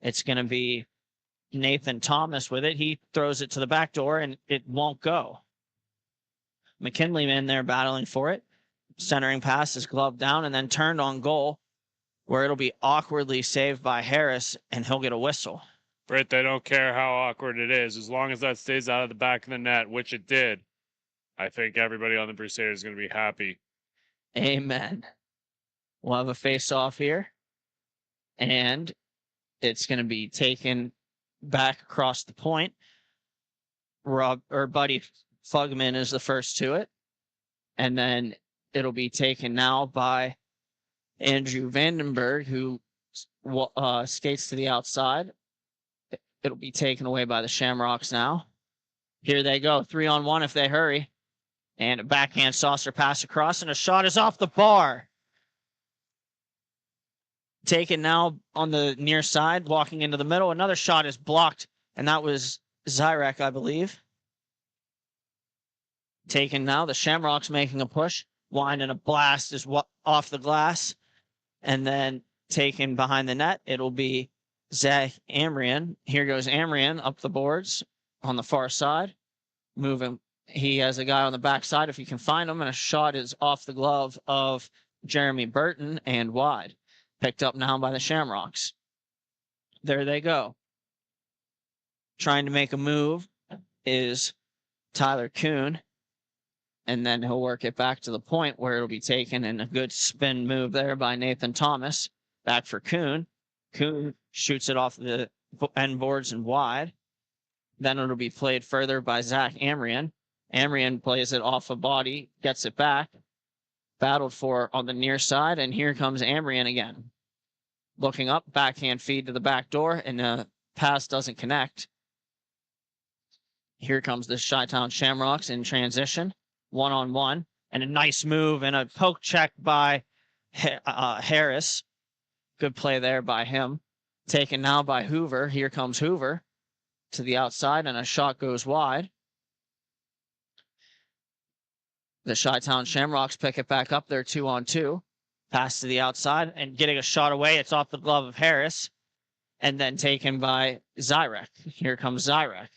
It's going to be Nathan Thomas with it. He throws it to the back door, and it won't go. McKinley in there battling for it. Centering pass is gloved down and then turned on goal, where it'll be awkwardly saved by Harris, and he'll get a whistle. Britt, they don't care how awkward it is. As long as that stays out of the back of the net, which it did, I think everybody on the Crusaders is going to be happy. Amen. We'll have a face-off here, and it's going to be taken back across the point. Buddy Fugman is the first to it, and then it'll be taken now by Andrew Vandenberg, who skates to the outside. It'll be taken away by the Shamrocks now. Here they go, 3-on-1 if they hurry. And a backhand saucer pass across, and a shot is off the bar. Taken now on the near side, walking into the middle. Another shot is blocked, and that was Zyrek, I believe. Taken now, the Shamrocks making a push. Wind and a blast is off the glass. And then taken behind the net, it'll be Zach Amrian. Here goes Amrian up the boards on the far side. Moving. He has a guy on the backside if you can find him, and a shot is off the glove of Jeremy Burton and wide. Picked up now by the Shamrocks. There they go. Trying to make a move is Tyler Kuhn. And then he'll work it back to the point where it'll be taken, and a good spin move there by Nathan Thomas. Back for Kuhn. Kuhn shoots it off the end boards and wide. Then it'll be played further by Zach Amrian. Amrian plays it off a body, gets it back. Battled for on the near side, and here comes Amrian again. Looking up, backhand feed to the back door, and the pass doesn't connect. Here comes the Chi-Town Shamrocks in transition. 1-on-1, and a nice move and a poke check by Harris. Good play there by him. Taken now by Hoover. Here comes Hoover to the outside, and a shot goes wide. The Chi-Town Shamrocks pick it back up there 2-on-2. Pass to the outside, and getting a shot away. It's off the glove of Harris, and then taken by Zyrek. Here comes Zyrek.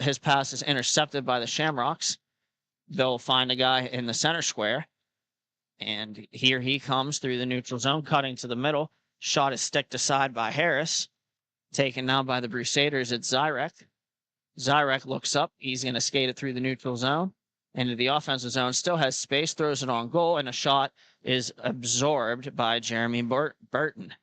His pass is intercepted by the Shamrocks. They'll find a guy in the center square. And here he comes through the neutral zone, cutting to the middle. Shot is sticked aside by Harris. Taken now by the Crusaders, it's Zyrek. Zyrek looks up. He's going to skate it through the neutral zone. Into the offensive zone. Still has space, throws it on goal, and a shot is absorbed by Jeremy Burton.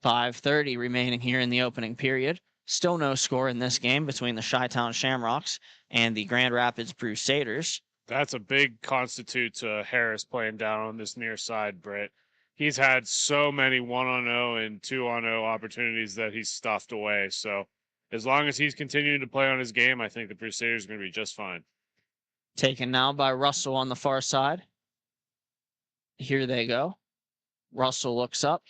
5:30 remaining here in the opening period. Still no score in this game between the Chi-Town Shamrocks and the Grand Rapids Crusaders. That's a big constitute to Harris playing down on this near side, Britt. he's had so many 1-on-0 and 2-on-0 opportunities that he's stuffed away. So as long as he's continuing to play on his game, I think the Crusaders are going to be just fine. Taken now by Russell on the far side. Here they go. Russell looks up.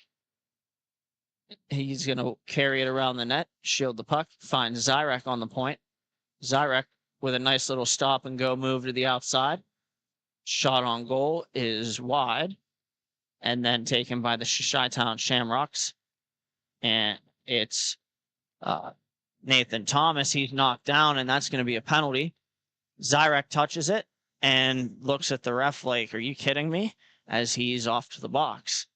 He's going to carry it around the net, shield the puck, finds Zyrek on the point. Zyrek with a nice little stop and go move to the outside. Shot on goal is wide, and then taken by the Chi-Town Shamrocks. And it's Nathan Thomas. He's knocked down, and that's going to be a penalty. Zyrek touches it and looks at the ref like, are you kidding me? As he's off to the box.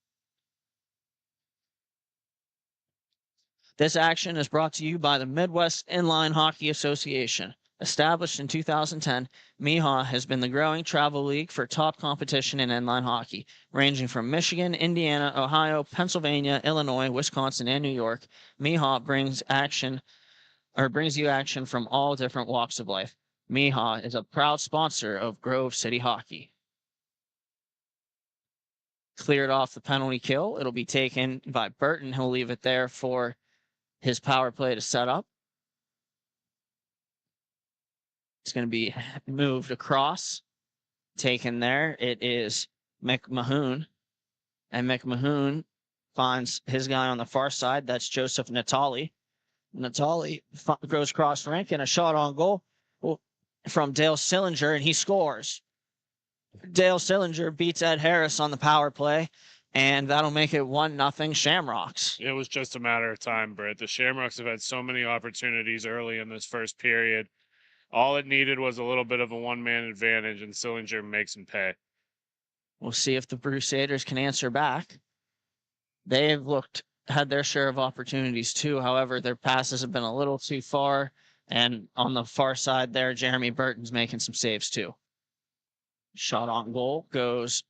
This action is brought to you by the Midwest Inline Hockey Association. Established in 2010, MIHA has been the growing travel league for top competition in inline hockey, ranging from Michigan, Indiana, Ohio, Pennsylvania, Illinois, Wisconsin, and New York. MIHA brings you action from all different walks of life. MIHA is a proud sponsor of Grove City Hockey. Cleared off the penalty kill. It'll be taken by Burton. He'll leave it there for his power play to set up. It's going to be moved across. Taken there. It is McMahon. And McMahon finds his guy on the far side. That's Joseph Natali. Natali goes cross rink and a shot on goal from Dale Sillinger, and he scores. Dale Sillinger beats Ed Harris on the power play, and that'll make it 1-0 Shamrocks. It was just a matter of time, Britt. The Shamrocks have had so many opportunities early in this first period. All it needed was a little bit of a one-man advantage, and Sillinger makes him pay. We'll see if the Crusaders can answer back. They have had their share of opportunities too. However, their passes have been a little too far, and on the far side there, Jeremy Burton's making some saves too. Shot on goal goes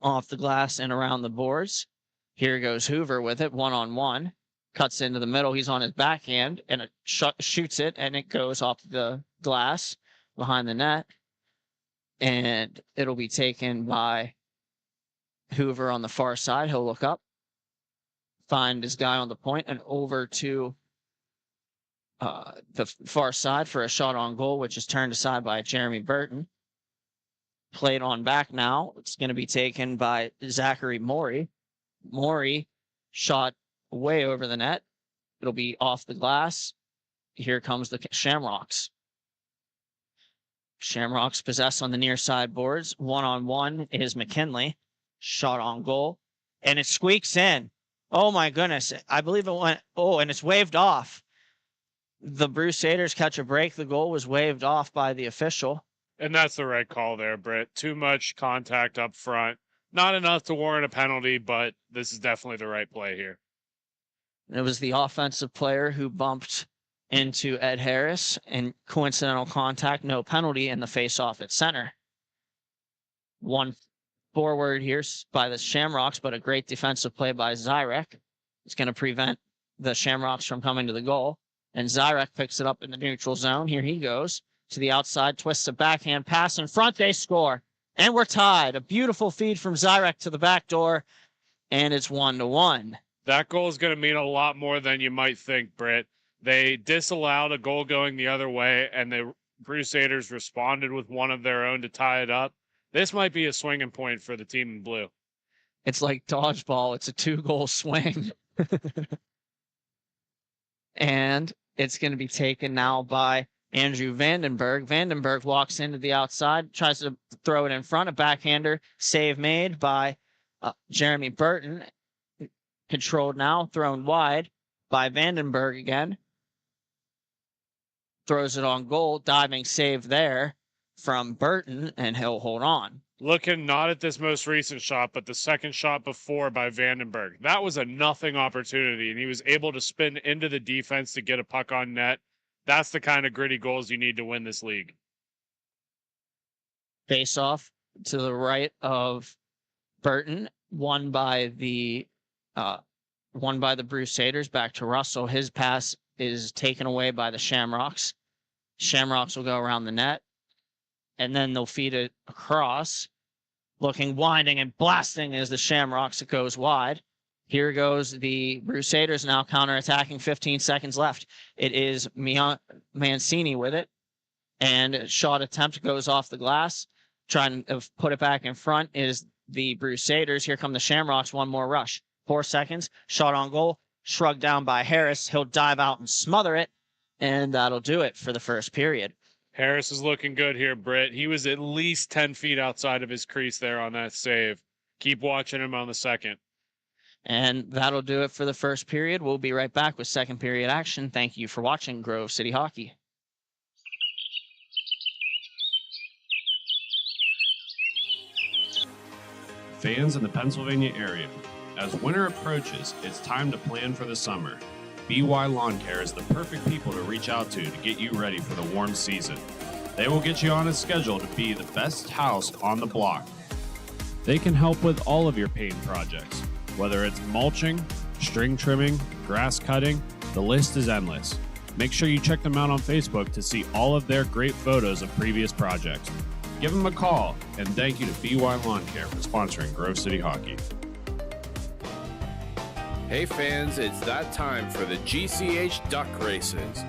off the glass and around the boards. Here goes Hoover with it, 1-on-1. Cuts into the middle. He's on his backhand and shoots it, and it goes off the glass behind the net. And it'll be taken by Hoover on the far side. He'll look up, find his guy on the point, and over to the far side for a shot on goal, which is turned aside by Jeremy Burton. Played on back now. It's going to be taken by Zachary Morey. Morey shot way over the net. It'll be off the glass. Here comes the Shamrocks. Shamrocks possess on the near side boards. 1-on-1 is McKinley. Shot on goal. And it squeaks in. Oh my goodness. I believe it went. Oh, and it's waved off. The Crusaders catch a break. The goal was waved off by the official. And that's the right call there, Britt. Too much contact up front. Not enough to warrant a penalty, but this is definitely the right play here. It was the offensive player who bumped into Ed Harris, and coincidental contact, no penalty, in the face-off at center. One forward here by the Shamrocks, but a great defensive play by Zyrek. It's going to prevent the Shamrocks from coming to the goal. And Zyrek picks it up in the neutral zone. Here he goes to the outside, twists a backhand pass in front. They score. And we're tied. A beautiful feed from Zyrek to the back door, and it's 1-1. That goal is going to mean a lot more than you might think, Britt. They disallowed a goal going the other way, and the Crusaders responded with one of their own to tie it up. This might be a swinging point for the team in blue. It's like dodgeball. It's a 2-goal swing. And it's going to be taken now by Andrew Vandenberg. Vandenberg walks into the outside, tries to throw it in front. A backhander save made by Jeremy Burton. Controlled now, thrown wide by Vandenberg again. Throws it on goal, diving save there from Burton, and he'll hold on. Looking not at this most recent shot, but the second shot before by Vandenberg. That was a nothing opportunity, and he was able to spin into the defense to get a puck on net. That's the kind of gritty goals you need to win this league. Face off to the right of Burton, won by the Crusaders, back to Russell. His pass is taken away by the Shamrocks. Shamrocks will go around the net, and then they'll feed it across. looking, winding, and blasting as the Shamrocks goes wide. Here goes the Crusaders now counterattacking. 15 seconds left. It is Mancini with it. And shot attempt goes off the glass. Trying to put it back in front is the Crusaders. Here come the Shamrocks. One more rush. 4 seconds. Shot on goal. Shrugged down by Harris. He'll dive out and smother it. And that'll do it for the first period. Harris is looking good here, Britt. He was at least 10 feet outside of his crease there on that save. Keep watching him on the second. And that'll do it for the first period. We'll be right back with second period action. Thank you for watching Grove City Hockey. Fans in the Pennsylvania area, as winter approaches, it's time to plan for the summer. BY Lawn Care is the perfect people to reach out to get you ready for the warm season. They will get you on a schedule to be the best house on the block. They can help with all of your paint projects, whether it's mulching, string trimming, grass cutting, the list is endless. Make sure you check them out on Facebook to see all of their great photos of previous projects. Give them a call, and thank you to BY Lawn Care for sponsoring Grove City Hockey. Hey fans, it's that time for the GCH duck races.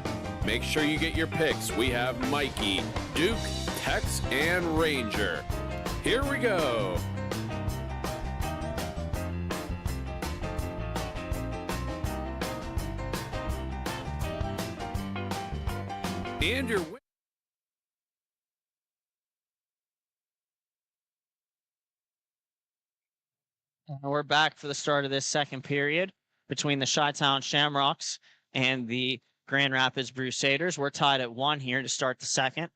Make sure you get your picks. We have Mikey, Duke, Tex, and Ranger. Here we go. And your And we're back for the start of this second period between the Chi-Town Shamrocks and the Grand Rapids Crusaders. We're tied at 1 here to start the second.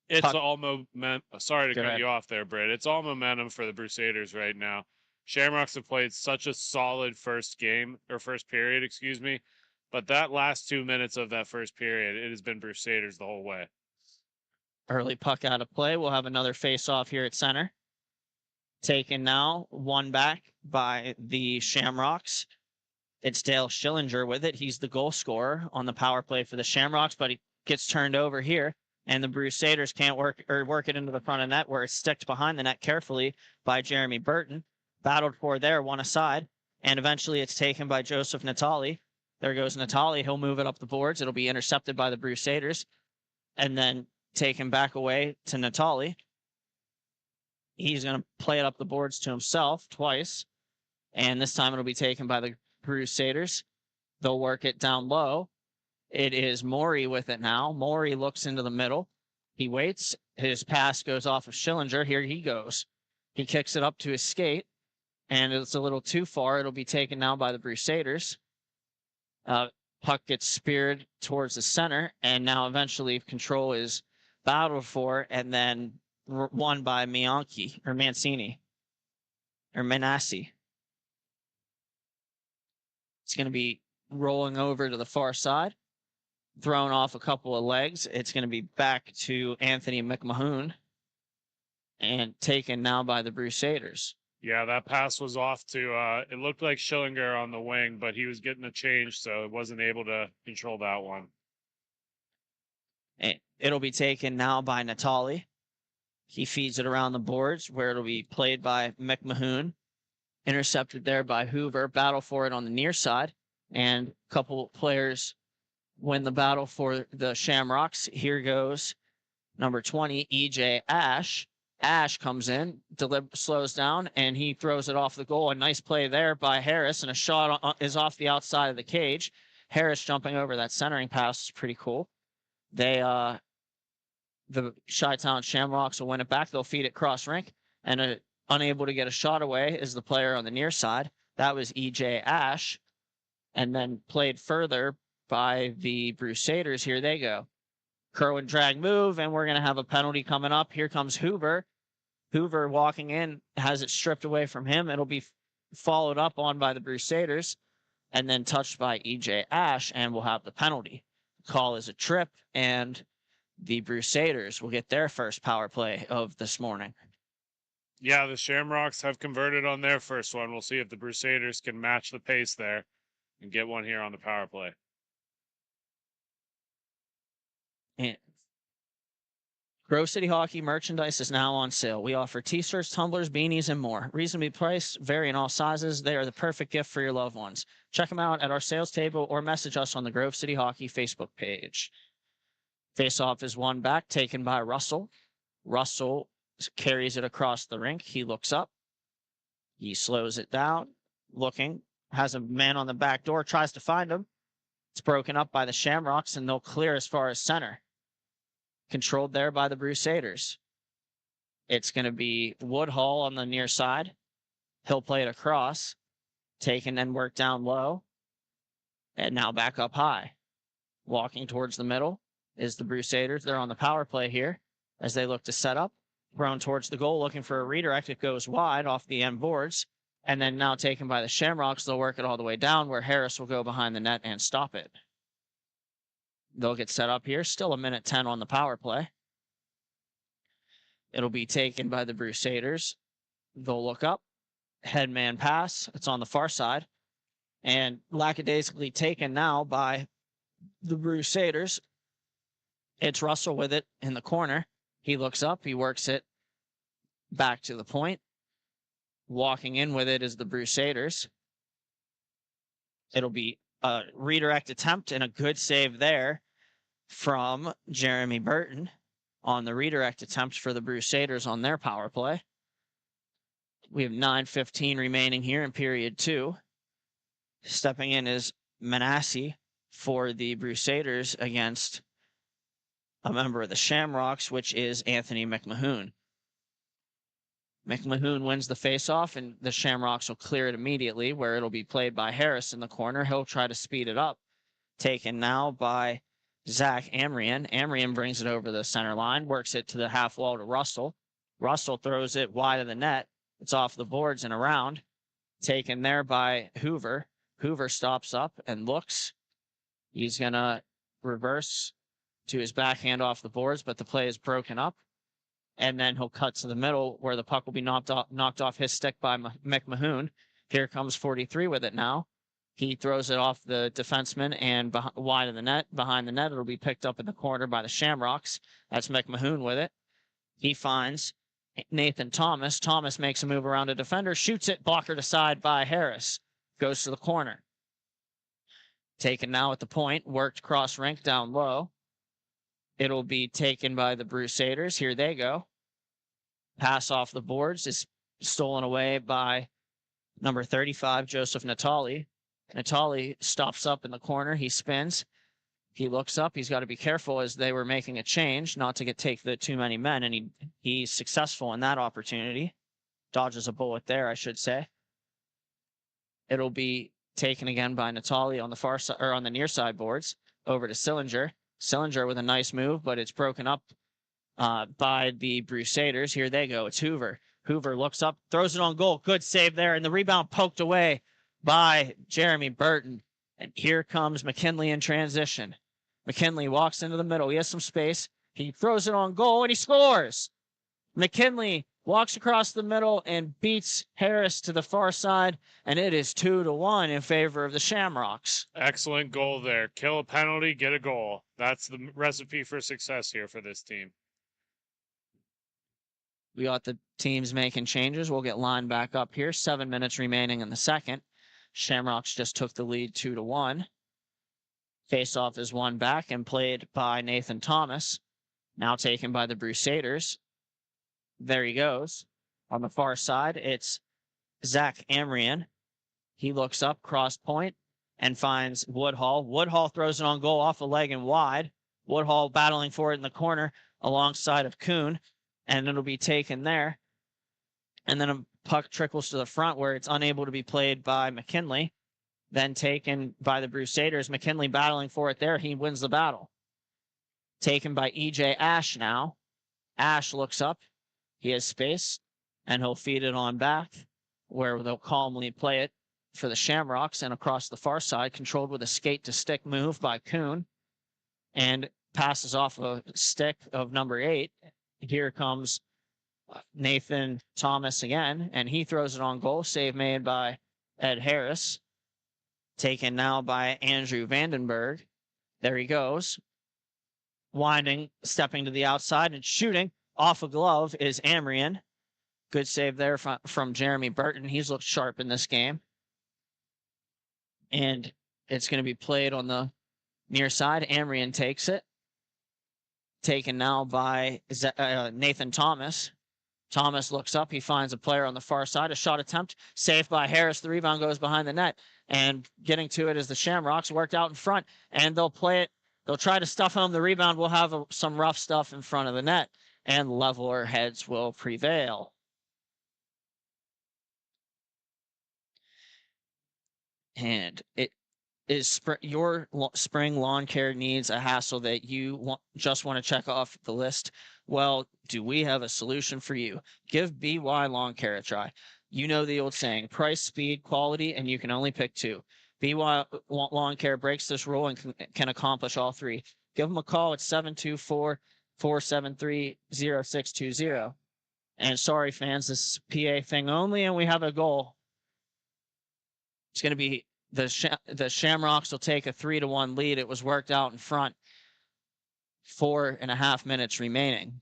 It's Puck. all momentum. Sorry to Go cut ahead. you off there, Britt. It's all momentum for the Crusaders right now. Shamrocks have played such a solid first period, excuse me. But that last 2 minutes of that first period, it has been Crusaders the whole way. Early puck out of play. We'll have another face-off here at center. Taken now, one back by the Shamrocks. It's Dale Schillinger with it. He's the goal scorer on the power play for the Shamrocks, but he gets turned over here, and the Crusaders can't work it into the front of net, where it's sticked behind the net carefully by Jeremy Burton. Battled for there, one aside, and eventually it's taken by Joseph Natali. There goes Natali. He'll move it up the boards. It'll be intercepted by the Crusaders, and then taken back away to Natali. He's going to play it up the boards to himself twice, and this time it'll be taken by the Crusaders. They'll work it down low. It is Maury with it now. Maury looks into the middle. He waits. His pass goes off of Schillinger. Here he goes. He kicks it up to his skate, and it's a little too far. It'll be taken now by the Crusaders. Puck gets speared towards the center, and now eventually control is battled for, and then won by Mancini, or Manassi. It's going to be rolling over to the far side, thrown off a couple of legs. It's going to be back to Anthony McMahon, and taken now by the Crusaders. Yeah, that pass was off to, it looked like Schillinger on the wing, but he was getting a change, so it wasn't able to control that one. And it'll be taken now by Natali. He feeds it around the boards, where it'll be played by McMahon. Intercepted there by Hoover. Battle for it on the near side. And a couple players win the battle for the Shamrocks. Here goes number 20, EJ Ash. Ash comes in, slows down, and he throws it off the goal. A nice play there by Harris, and a shot is off the outside of the cage. Harris jumping over that centering pass is pretty cool. The Chi-Town Shamrocks will win it back. They'll feed it cross rink, and unable to get a shot away is the player on the near side. That was EJ Ash, and then played further by the Crusaders. Here they go. Kerwin drag move, and we're going to have a penalty coming up. Here comes Hoover. Hoover walking in, has it stripped away from him. It'll be followed up on by the Crusaders, and then touched by EJ Ash, and we'll have the penalty. Call is a trip, and the Crusaders will get their first power play of this morning. Yeah, the Shamrocks have converted on their first one. We'll see if the Crusaders can match the pace there and get one here on the power play. And Grove City Hockey merchandise is now on sale. We offer t-shirts, tumblers, beanies, and more. Reasonably priced, vary in all sizes. They are the perfect gift for your loved ones. Check them out at our sales table or message us on the Grove City Hockey Facebook page. Face-off is won back, taken by Russell. Russell carries it across the rink. He looks up. He slows it down, looking, has a man on the back door, tries to find him. It's broken up by the Shamrocks, and they'll clear as far as center. Controlled there by the Crusaders. It's going to be Woodhull on the near side. He'll play it across, taken and work down low, and now back up high. Walking towards the middle is the Crusaders. They're on the power play here as they look to set up. Thrown towards the goal, looking for a redirect. It goes wide off the end boards, and then now taken by the Shamrocks. They'll work it all the way down where Harris will go behind the net and stop it. They'll get set up here. Still 1:10 on the power play. It'll be taken by the Crusaders. They'll look up. Headman pass. It's on the far side. And lackadaisically taken now by the Crusaders. It's Russell with it in the corner. He looks up. He works it back to the point. Walking in with it is the Crusaders. It'll be a redirect attempt and a good save there from Jeremy Burton on the redirect attempt for the Crusaders on their power play. We have 9:15 remaining here in period 2. Stepping in is Manasseh for the Crusaders against a member of the Shamrocks, which is Anthony McMahon. McMahon wins the faceoff, and the Shamrocks will clear it immediately, where it'll be played by Harris in the corner. He'll try to speed it up. Taken now by Zach Amrian. Amrian brings it over the center line, works it to the half wall to Russell. Russell throws it wide of the net. It's off the boards and around. Taken there by Hoover. Hoover stops up and looks. He's going to reverse to his backhand off the boards, but the play is broken up. And then he'll cut to the middle where the puck will be knocked off his stick by McMahon. Here comes 43 with it now. He throws it off the defenseman and wide of the net. Behind the net, it'll be picked up in the corner by the Shamrocks. That's McMahon with it. He finds Nathan Thomas. Thomas makes a move around a defender, shoots it, blockered aside by Harris. Goes to the corner. Taken now at the point, worked cross rink down low. It'll be taken by the Crusaders. Here they go. Pass off the boards is stolen away by number 35, Joseph Natali. Natali stops up in the corner. He spins. He looks up. He's got to be careful as they were making a change, not to take the too many men, and he's successful in that opportunity. Dodges a bullet there, I should say. It'll be taken again by Natali on the far side, or on the near side boards, over to Sillinger. Sillinger with a nice move, but it's broken up by the Crusaders. Here they go. It's Hoover. Hoover looks up, throws it on goal. Good save there, and the rebound poked away by Jeremy Burton. And here comes McKinley in transition. McKinley walks into the middle. He has some space. He throws it on goal, and he scores. McKinley walks across the middle and beats Harris to the far side, and it is 2-1 in favor of the Shamrocks. Excellent goal there. Kill a penalty, get a goal. That's the recipe for success here for this team. We got the teams making changes. We'll get line back up here. 7 minutes remaining in the second. Shamrocks just took the lead 2-1. Faceoff is won back and played by Nathan Thomas. Now taken by the Crusaders. There he goes. On the far side, it's Zach Amrian. He looks up, cross point, and finds Woodhull. Woodhull throws it on goal off a leg and wide. Woodhull battling for it in the corner alongside of Kuhn, and it'll be taken there. And then a puck trickles to the front where it's unable to be played by McKinley. Then taken by the Crusaders. McKinley battling for it there. He wins the battle. Taken by E.J. Ash now. Ash looks up. He has space, and he'll feed it on back, where they'll calmly play it for the Shamrocks, and across the far side, controlled with a skate-to-stick move by Kuhn, and passes off a stick of number 8. Here comes Nathan Thomas again, and he throws it on goal. Save made by Ed Harris. Taken now by Andrew Vandenberg. There he goes. winding, stepping to the outside and shooting off a glove is Amrian. Good save there from Jeremy Burton. He's looked sharp in this game. And it's going to be played on the near side. Amrian takes it. Taken now by Nathan Thomas. Thomas looks up. He finds a player on the far side. A shot attempt. Saved by Harris. The rebound goes behind the net. And getting to it is the Shamrocks. Worked out in front. And they'll play it. They'll try to stuff home. The rebound will have some rough stuff in front of the net. And leveler heads will prevail. And it is your spring lawn care needs a hassle that you just want to check off the list. Well, do we have a solution for you? Give BY Lawn Care a try. You know the old saying, price, speed, quality, and you can only pick two. BY Lawn Care breaks this rule and can accomplish all three. Give them a call at 724-473-0620. And sorry, fans, this is PA thing only, and we have a goal. It's going to be the Shamrocks will take a 3-1 lead. It was worked out in front. 4.5 minutes remaining.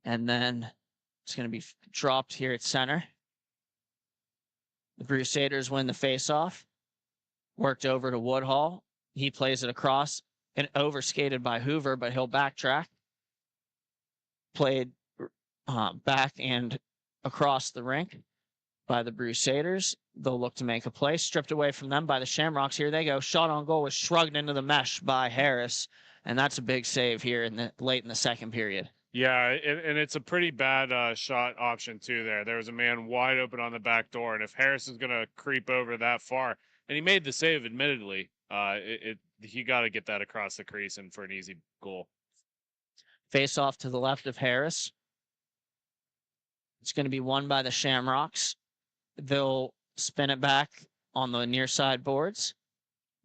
And then it's going to be dropped here at center. The Crusaders win the faceoff. Worked over to Woodhall. He plays it across and overskated by Hoover, but he'll backtrack. Played back and across the rink by the Crusaders. They'll look to make a play. Stripped away from them by the Shamrocks. Here they go. Shot on goal was shrugged into the mesh by Harris. And that's a big save here late in the second period. Yeah, and it's a pretty bad shot option too there. There was a man wide open on the back door, and if Harris is going to creep over that far, and he made the save admittedly, he got to get that across the crease and for an easy goal. Face off to the left of Harris. It's going to be won by the Shamrocks. They'll spin it back on the near side boards.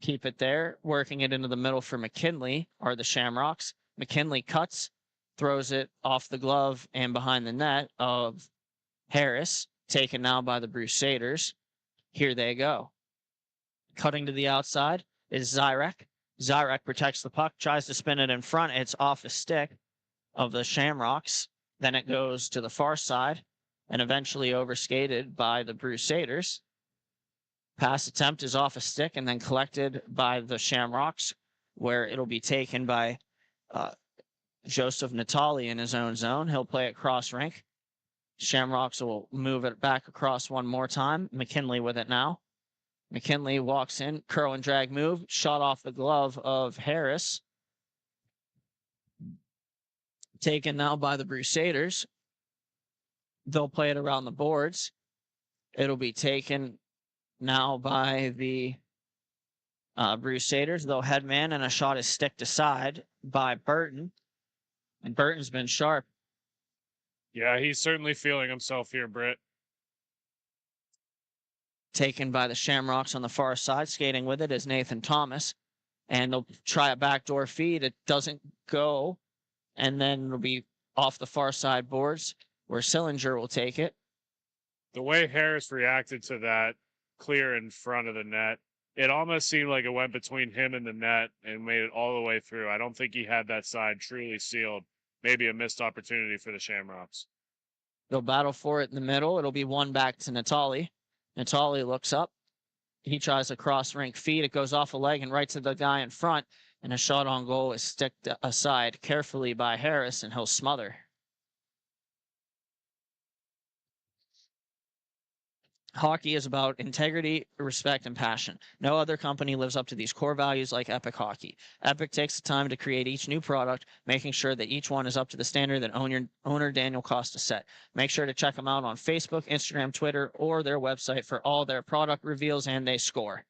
Keep it there. Working it into the middle for McKinley are the Shamrocks. McKinley cuts, throws it off the glove and behind the net of Harris. Taken now by the Crusaders. Here they go. Cutting to the outside is Zyrek. Zyrek protects the puck, tries to spin it in front. It's off the stick of the Shamrocks. Then it goes to the far side and eventually overskated by the Crusaders. Pass attempt is off a stick and then collected by the Shamrocks, where it'll be taken by Joseph Natali in his own zone. He'll play it cross rink. Shamrocks will move it back across one more time. McKinley with it now. McKinley walks in, curl and drag move, shot off the glove of Harris. Taken now by the Crusaders. They'll play it around the boards. It'll be taken now by the Crusaders. They'll headman, and a shot is sticked aside by Burton. And Burton's been sharp. Yeah, he's certainly feeling himself here, Britt. Taken by the Shamrocks on the far side. Skating with it is Nathan Thomas. And they'll try a backdoor feed. It doesn't go. And then it'll be off the far side boards where Sillinger will take it. The way Harris reacted to that clear in front of the net, it almost seemed like it went between him and the net and made it all the way through. I don't think he had that side truly sealed. Maybe a missed opportunity for the Shamrocks. They'll battle for it in the middle. It'll be one back to Natali. Natali looks up. He tries a cross rink feed. It goes off a leg and right to the guy in front. And a shot on goal is sticked aside carefully by Harris, and he'll smother. Hockey is about integrity, respect, and passion. No other company lives up to these core values like Epic Hockey. Epic takes the time to create each new product, making sure that each one is up to the standard that owner Daniel Costa set. Make sure to check them out on Facebook, Instagram, Twitter, or their website for all their product reveals, and they score.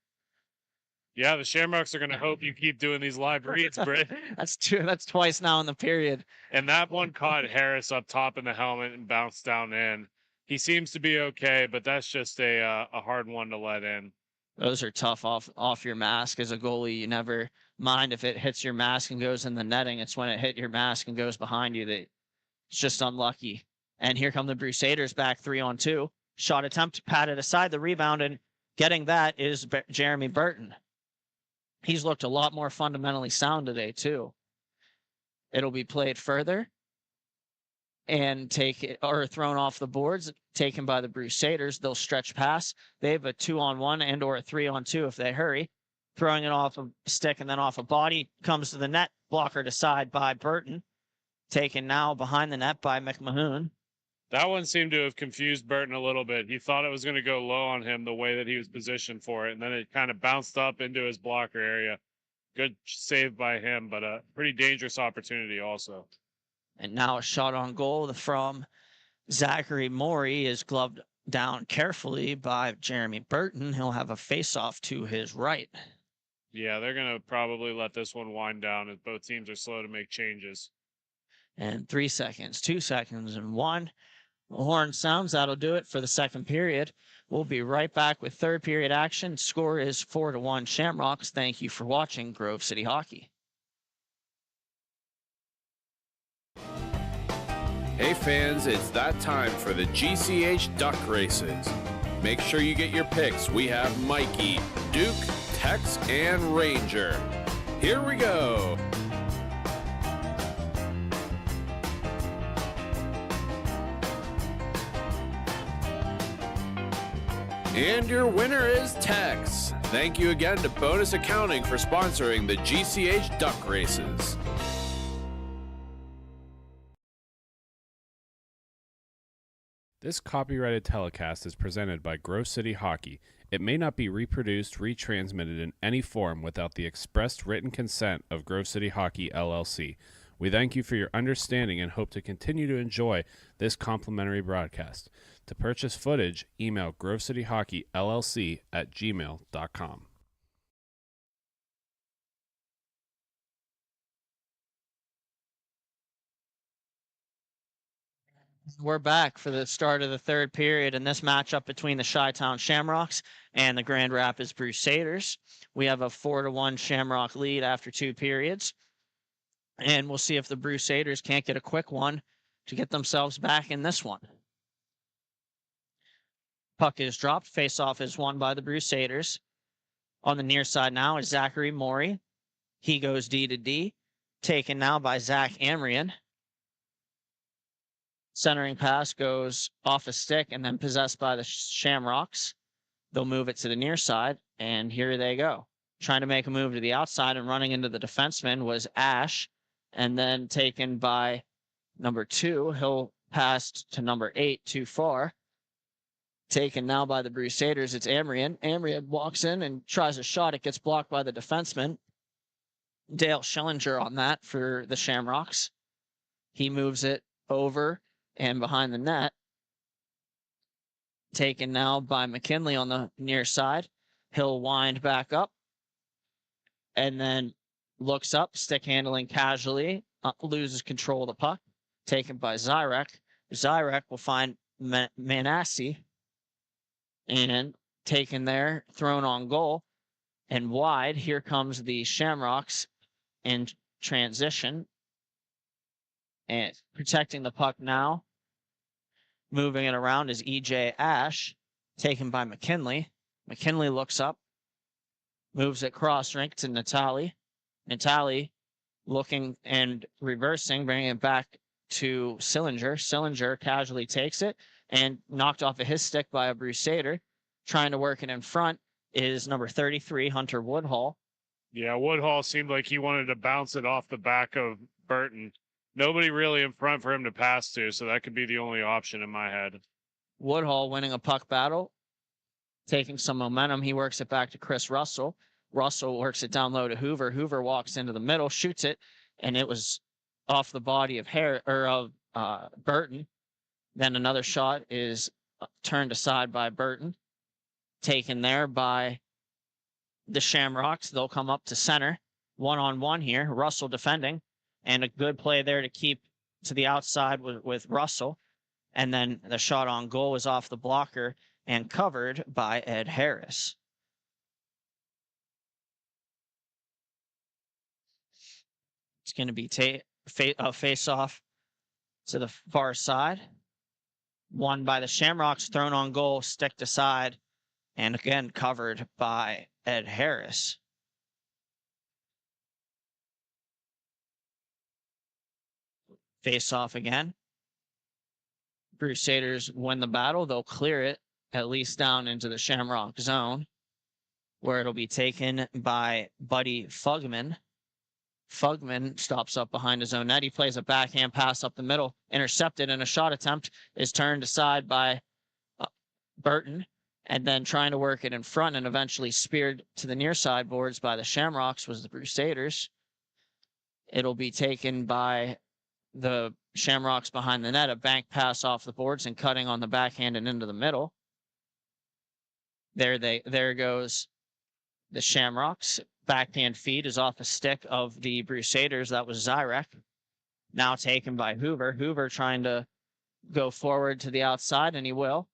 Yeah, the Shamrocks are going to hope you keep doing these live reads, Britt. That's twice now in the period. And that one caught Harris up top in the helmet and bounced down in. He seems to be okay, but that's just a hard one to let in. Those are tough off your mask. As a goalie, you never mind if it hits your mask and goes in the netting. It's when it hit your mask and goes behind you that it's just unlucky. And here come the Crusaders back 3-on-2. Shot attempt, patted aside the rebound, and getting that is Jeremy Burton. He's looked a lot more fundamentally sound today, too. It'll be played further and thrown off the boards, taken by the Crusaders. They'll stretch pass. They have a 2-on-1 and or a 3-on-2 if they hurry. Throwing it off a stick and then off a body, comes to the net. Blocker to side by Burton. Taken now behind the net by McMahon. That one seemed to have confused Burton a little bit. He thought it was going to go low on him the way that he was positioned for it, and then it kind of bounced up into his blocker area. Good save by him, but a pretty dangerous opportunity also. And now a shot on goal from Zachary Morey is gloved down carefully by Jeremy Burton. He'll have a face-off to his right. Yeah, they're going to probably let this one wind down as both teams are slow to make changes. And 3 seconds, 2 seconds, and 1. The horn sounds. That'll do it for the second period. We'll be right back with third period action. Score is 4-1 Shamrocks. Thank you for watching Grove City Hockey. Hey fans, it's that time for the GCH Duck Races. Make sure you get your picks. We have Mikey, Duke, Tex, and Ranger. Here we go. And your winner is Tex. Thank you again to Bonus Accounting for sponsoring the GCH Duck Races. This copyrighted telecast is presented by Grove City Hockey. It may not be reproduced, retransmitted in any form without the expressed written consent of Grove City Hockey, LLC. We thank you for your understanding and hope to continue to enjoy this complimentary broadcast. To purchase footage, email grovecityhockeyllc@gmail.com. We're back for the start of the third period in this matchup between the Chi-Town Shamrocks and the Grand Rapids Crusaders. We have a 4-1 Shamrock lead after 2 periods. And we'll see if the Crusaders can't get a quick one to get themselves back in this one. Puck is dropped. Face-off is won by the Crusaders. On the near side now is Zachary Morey. He goes D to D. Taken now by Zach Amrian. Centering pass goes off a stick and then possessed by the Shamrocks. They'll move it to the near side, and here they go. Trying to make a move to the outside and running into the defenseman was Ash, and then taken by number 2. He'll pass to number 8 too far. Taken now by the Crusaders, it's Amrian. Amrian walks in and tries a shot. It gets blocked by the defenseman. Dale Schillinger on that for the Shamrocks. He moves it over and behind the net. Taken now by McKinley on the near side. He'll wind back up and then looks up, stick handling casually, loses control of the puck. Taken by Zyrek. Zyrek will find Manassi and taken there, thrown on goal and wide. Here comes the Shamrocks in transition. And protecting the puck now, moving it around is E.J. Ash, taken by McKinley. McKinley looks up, moves it cross rink to Natali. Natali looking and reversing, bringing it back to Sillinger. Sillinger casually takes it and knocked off of his stick by a Crusader. Trying to work it in front is number 33, Hunter Woodhall. Yeah, Woodhall seemed like he wanted to bounce it off the back of Burton. Nobody really in front for him to pass to, so that could be the only option in my head. Woodhall winning a puck battle, taking some momentum. He works it back to Chris Russell. Russell works it down low to Hoover. Hoover walks into the middle, shoots it, and it was off the body of Burton. Then another shot is turned aside by Burton, taken there by the Shamrocks. They'll come up to center, 1-on-1 here. Russell defending. And a good play there to keep to the outside with Russell. And then the shot on goal was off the blocker and covered by Ed Harris. It's going to be face-off to the far side. Won by the Shamrocks, thrown on goal, sticked aside, and again covered by Ed Harris. Face off again. Crusaders win the battle. They'll clear it at least down into the Shamrock zone, where it'll be taken by Buddy Fugman. Fugman stops up behind his own net. He plays a backhand pass up the middle, intercepted, and a shot attempt is turned aside by Burton, and then trying to work it in front and eventually speared to the near side boards by the Shamrocks was the Crusaders. It'll be taken by the Shamrocks behind the net, a bank pass off the boards and cutting on the backhand and into the middle. There goes the Shamrocks. Backhand feed is off a stick of the Crusaders. That was Zyrek. Now taken by Hoover. Hoover trying to go forward to the outside, and he will.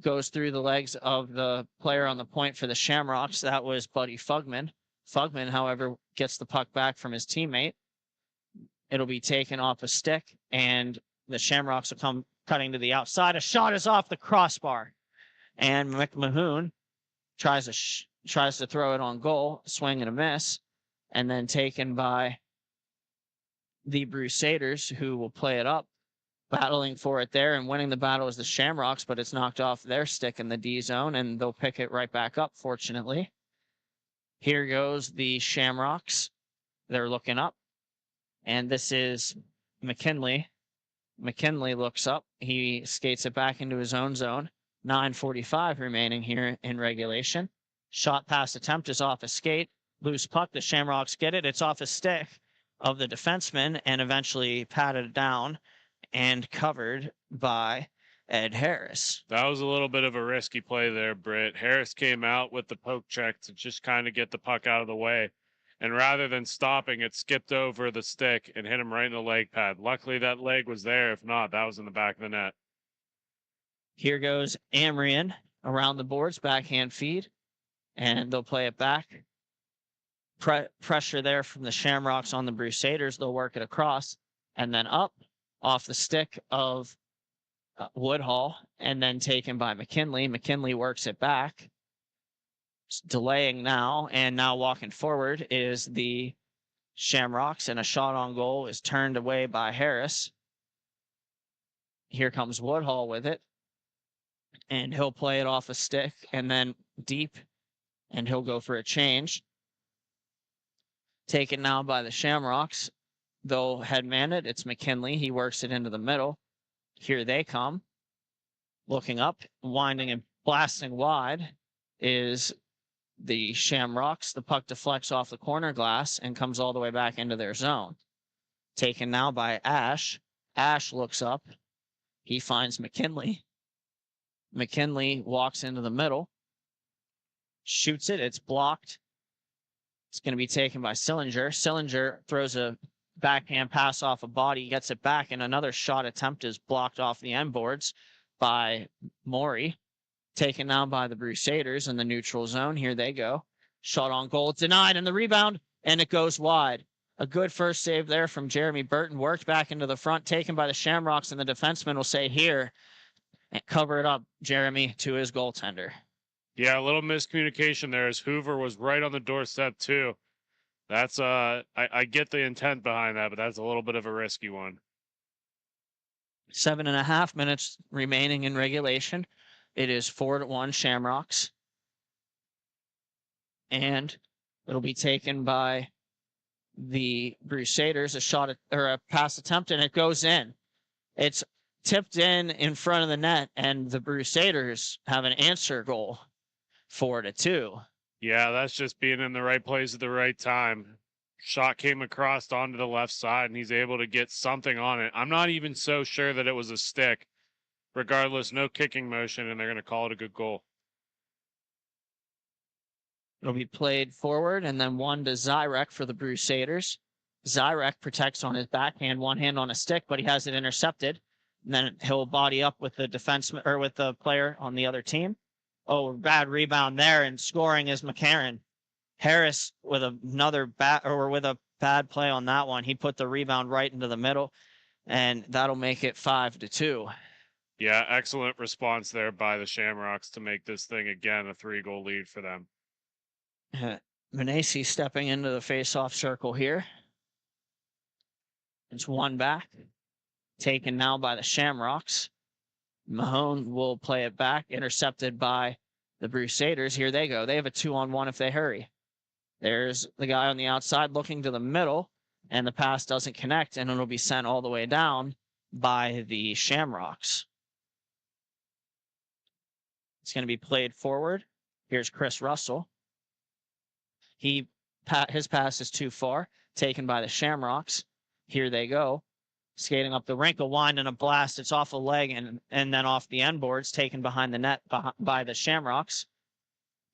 Goes through the legs of the player on the point for the Shamrocks. That was Buddy Fugman. Fugman, however, gets the puck back from his teammate. It'll be taken off a stick, and the Shamrocks will come cutting to the outside. A shot is off the crossbar, and McMahon tries to throw it on goal, swing and a miss, and then taken by the Crusaders, who will play it up. Battling for it there and winning the battle is the Shamrocks, but it's knocked off their stick in the D zone, and they'll pick it right back up, fortunately. Here goes the Shamrocks. They're looking up, and this is McKinley. McKinley looks up. He skates it back into his own zone. 9:45 remaining here in regulation. Shot pass attempt is off a skate. Loose puck. The Shamrocks get it. It's off a stick of the defenseman and eventually patted down and covered by Ed Harris. That was a little bit of a risky play there, Britt. Harris came out with the poke check to just kind of get the puck out of the way. And rather than stopping, it skipped over the stick and hit him right in the leg pad. Luckily, that leg was there. If not, that was in the back of the net. Here goes Amrian around the boards, backhand feed, and they'll play it back. Pressure there from the Shamrocks on the Crusaders. They'll work it across and then up off the stick of Woodhall, and then taken by McKinley. McKinley works it back. It's delaying now, and now walking forward is the Shamrocks, and a shot on goal is turned away by Harris. Here comes Woodhall with it, and he'll play it off a stick and then deep, and he'll go for a change. Taken now by the Shamrocks. They'll headman it. It's McKinley. He works it into the middle. Here they come. Looking up, winding and blasting wide is the Shamrocks. The puck deflects off the corner glass and comes all the way back into their zone. Taken now by Ash. Ash looks up. He finds McKinley. McKinley walks into the middle. Shoots it. It's blocked. It's going to be taken by Sillinger. Sillinger throws a backhand pass off a body, gets it back, and another shot attempt is blocked off the end boards by Maury. Taken now by the Crusaders in the neutral zone. Here they go. Shot on goal, denied, and the rebound, and it goes wide. A good first save there from Jeremy Burton. Worked back into the front, taken by the Shamrocks, and the defenseman will say here, and cover it up, Jeremy, to his goaltender. Yeah, a little miscommunication there as Hoover was right on the doorstep too. That's I get the intent behind that, but that's a little bit of a risky one. 7.5 minutes remaining in regulation. It is 4-1 Shamrocks. And it'll be taken by the Crusaders, a pass attempt, and it goes in. It's tipped in front of the net, and the Crusaders have an answer goal, 4-2. Yeah, that's just being in the right place at the right time. Shot came across onto the left side, and he's able to get something on it. I'm not even so sure that it was a stick. Regardless, no kicking motion, and they're going to call it a good goal. It'll be played forward, and then one to Zyrek for the Crusaders. Zyrek protects on his backhand, one hand on a stick, but he has it intercepted. And then he'll body up with the defenseman or with the player on the other team. Oh, bad rebound there, and scoring is McCarron. Harris with another with a bad play on that one. He put the rebound right into the middle, and that'll make it 5-2. Yeah, excellent response there by the Shamrocks to make this thing again a 3-goal lead for them. Manesi stepping into the face-off circle here. It's one back. taken now by the Shamrocks. Mahone will play it back, intercepted by the Crusaders. Here they go. They have a 2-on-1 if they hurry. There's the guy on the outside looking to the middle, and the pass doesn't connect, and it'll be sent all the way down by the Shamrocks. It's going to be played forward. Here's Chris Russell. His pass is too far, taken by the Shamrocks. Here they go. Skating up the rink, a wind and a blast. It's off a leg and then off the end boards, taken behind the net by the Shamrocks.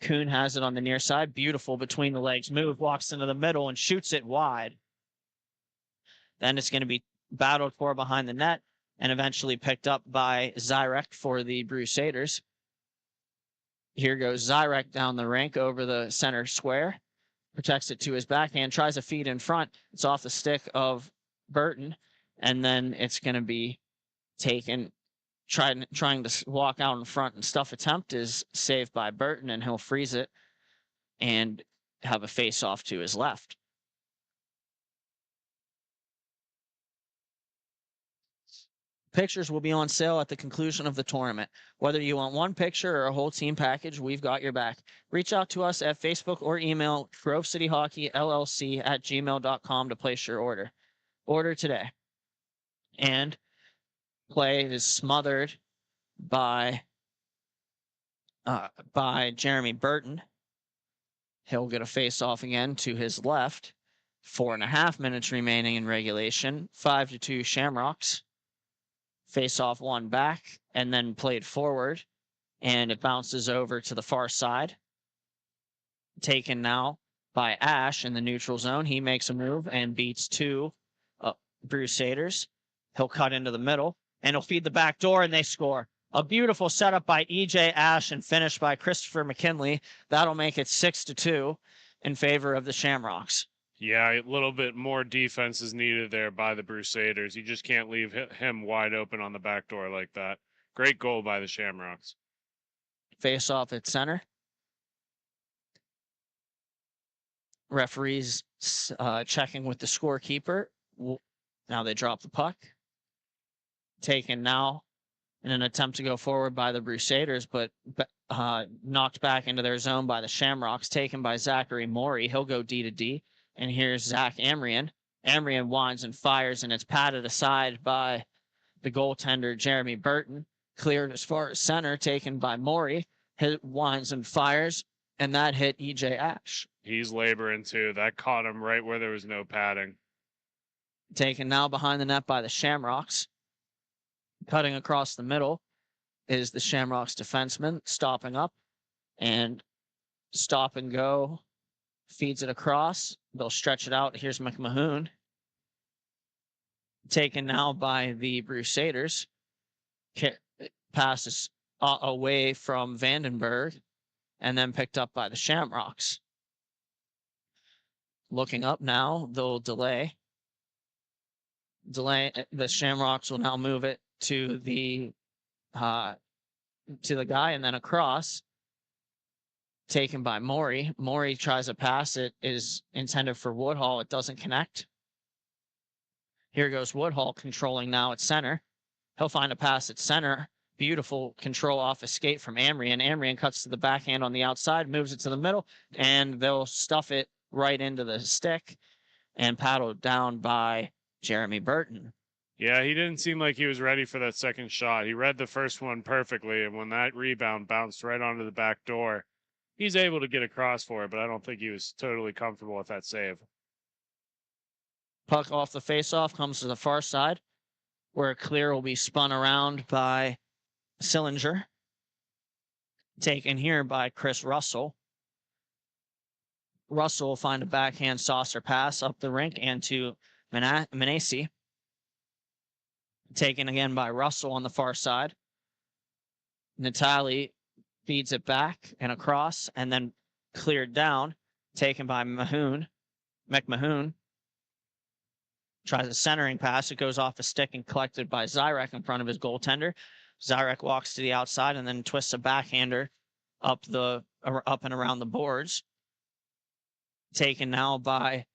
Kuhn has it on the near side. Beautiful between the legs move, walks into the middle and shoots it wide. Then it's going to be battled for behind the net and eventually picked up by Zyrek for the Crusaders. Here goes Zyrek down the rink over the center square. Protects it to his backhand, tries to feed in front. It's off the stick of Burton. And then it's going to be taken, trying to walk out in front and stuff attempt is saved by Burton, and he'll freeze it and have a face-off to his left. Pictures will be on sale at the conclusion of the tournament. Whether you want one picture or a whole team package, we've got your back. Reach out to us at Facebook or email grovecityhockeyllc@gmail.com to place your order. Order today. And play is smothered by Jeremy Burton. He'll get a face-off again to his left. 4.5 minutes remaining in regulation. 5-2 Shamrocks. Face-off one back and then played forward. And it bounces over to the far side. Taken now by Ash in the neutral zone. He makes a move and beats two Crusaders. He'll cut into the middle, and he'll feed the back door, and they score. A beautiful setup by E.J. Ash and finished by Christopher McKinley. That'll make it 6-2 in favor of the Shamrocks. Yeah, a little bit more defense is needed there by the Crusaders. You just can't leave him wide open on the back door like that. Great goal by the Shamrocks. Face off at center. Referees checking with the scorekeeper. Now they drop the puck. Taken now in an attempt to go forward by the Crusaders, but knocked back into their zone by the Shamrocks, taken by Zachary Morey. He'll go D to D. And here's Zach Amrian. Amrian winds and fires, and it's patted aside by the goaltender, Jeremy Burton. Cleared as far as center, taken by Morey. Hit winds and fires, and that hit E.J. Ash. He's laboring too. That caught him right where there was no padding. Taken now behind the net by the Shamrocks. Cutting across the middle is the Shamrocks defenseman, stopping up and stop and go. Feeds it across. They'll stretch it out. Here's McMahon. Taken now by the Crusaders. Passes away from Vandenberg and then picked up by the Shamrocks. Looking up now, they'll delay. The Shamrocks will now move it to the guy and then across. Taken by Morey. Morey tries to pass. It is intended for Woodhall. It doesn't connect. Here goes Woodhall controlling now at center. He'll find a pass at center. Beautiful control off escape from Amrian. Amrian cuts to the backhand on the outside, moves it to the middle, and they'll stuff it right into the stick and paddled down by Jeremy Burton. Yeah, he didn't seem like he was ready for that second shot. He read the first one perfectly, and when that rebound bounced right onto the back door, he's able to get across for it, but I don't think he was totally comfortable with that save. Puck off the faceoff comes to the far side, where Clear will be spun around by Sillinger. Taken here by Chris Russell. Russell will find a backhand saucer pass up the rink and to Manesi. Taken again by Russell on the far side. Natali feeds it back and across and then cleared down. Taken by McMahon. Tries a centering pass. It goes off a stick and collected by Zyrek in front of his goaltender. Zyrek walks to the outside and then twists a backhander up and around the boards. Taken now by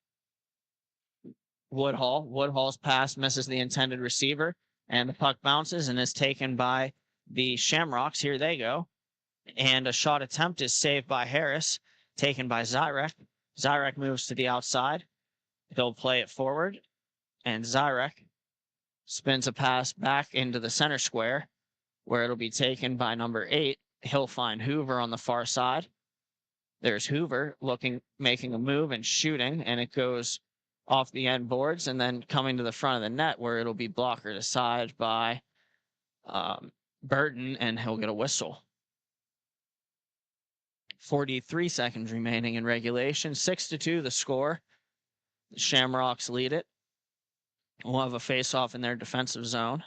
Woodhall. Woodhall's pass misses the intended receiver And the puck bounces and is taken by the Shamrocks. Here they go. And a shot attempt is saved by Harris, taken by Zyrek. Zyrek moves to the outside. He'll play it forward. And Zyrek spins a pass back into the center square, where it'll be taken by number 8. He'll find Hoover on the far side. There's Hoover making a move and shooting, and it goes off the end boards and then coming to the front of the net, where it'll be blockered aside by Burton, and he'll get a whistle. 43 seconds remaining in regulation. 6-2 the score. The Shamrocks lead it. We'll have a face-off in their defensive zone.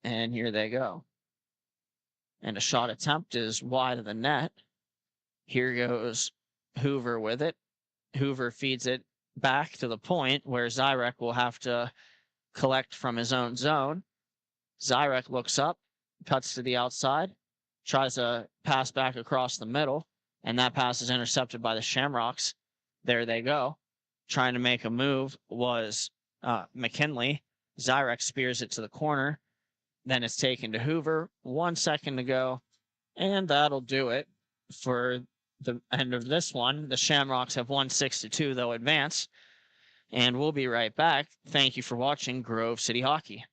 And here they go. And a shot attempt is wide of the net. Here goes Hoover with it. Hoover feeds it back to the point where Zyrek will have to collect from his own zone. Zyrek looks up, cuts to the outside, tries to pass back across the middle, and that pass is intercepted by the Shamrocks. There they go. Trying to make a move was McKinley. Zyrek spears it to the corner. Then it's taken to Hoover. 1 second to go. And that'll do it for the end of this one. The Shamrocks have won 6-2. They'll advance. And we'll be right back. Thank you for watching Grove City Hockey.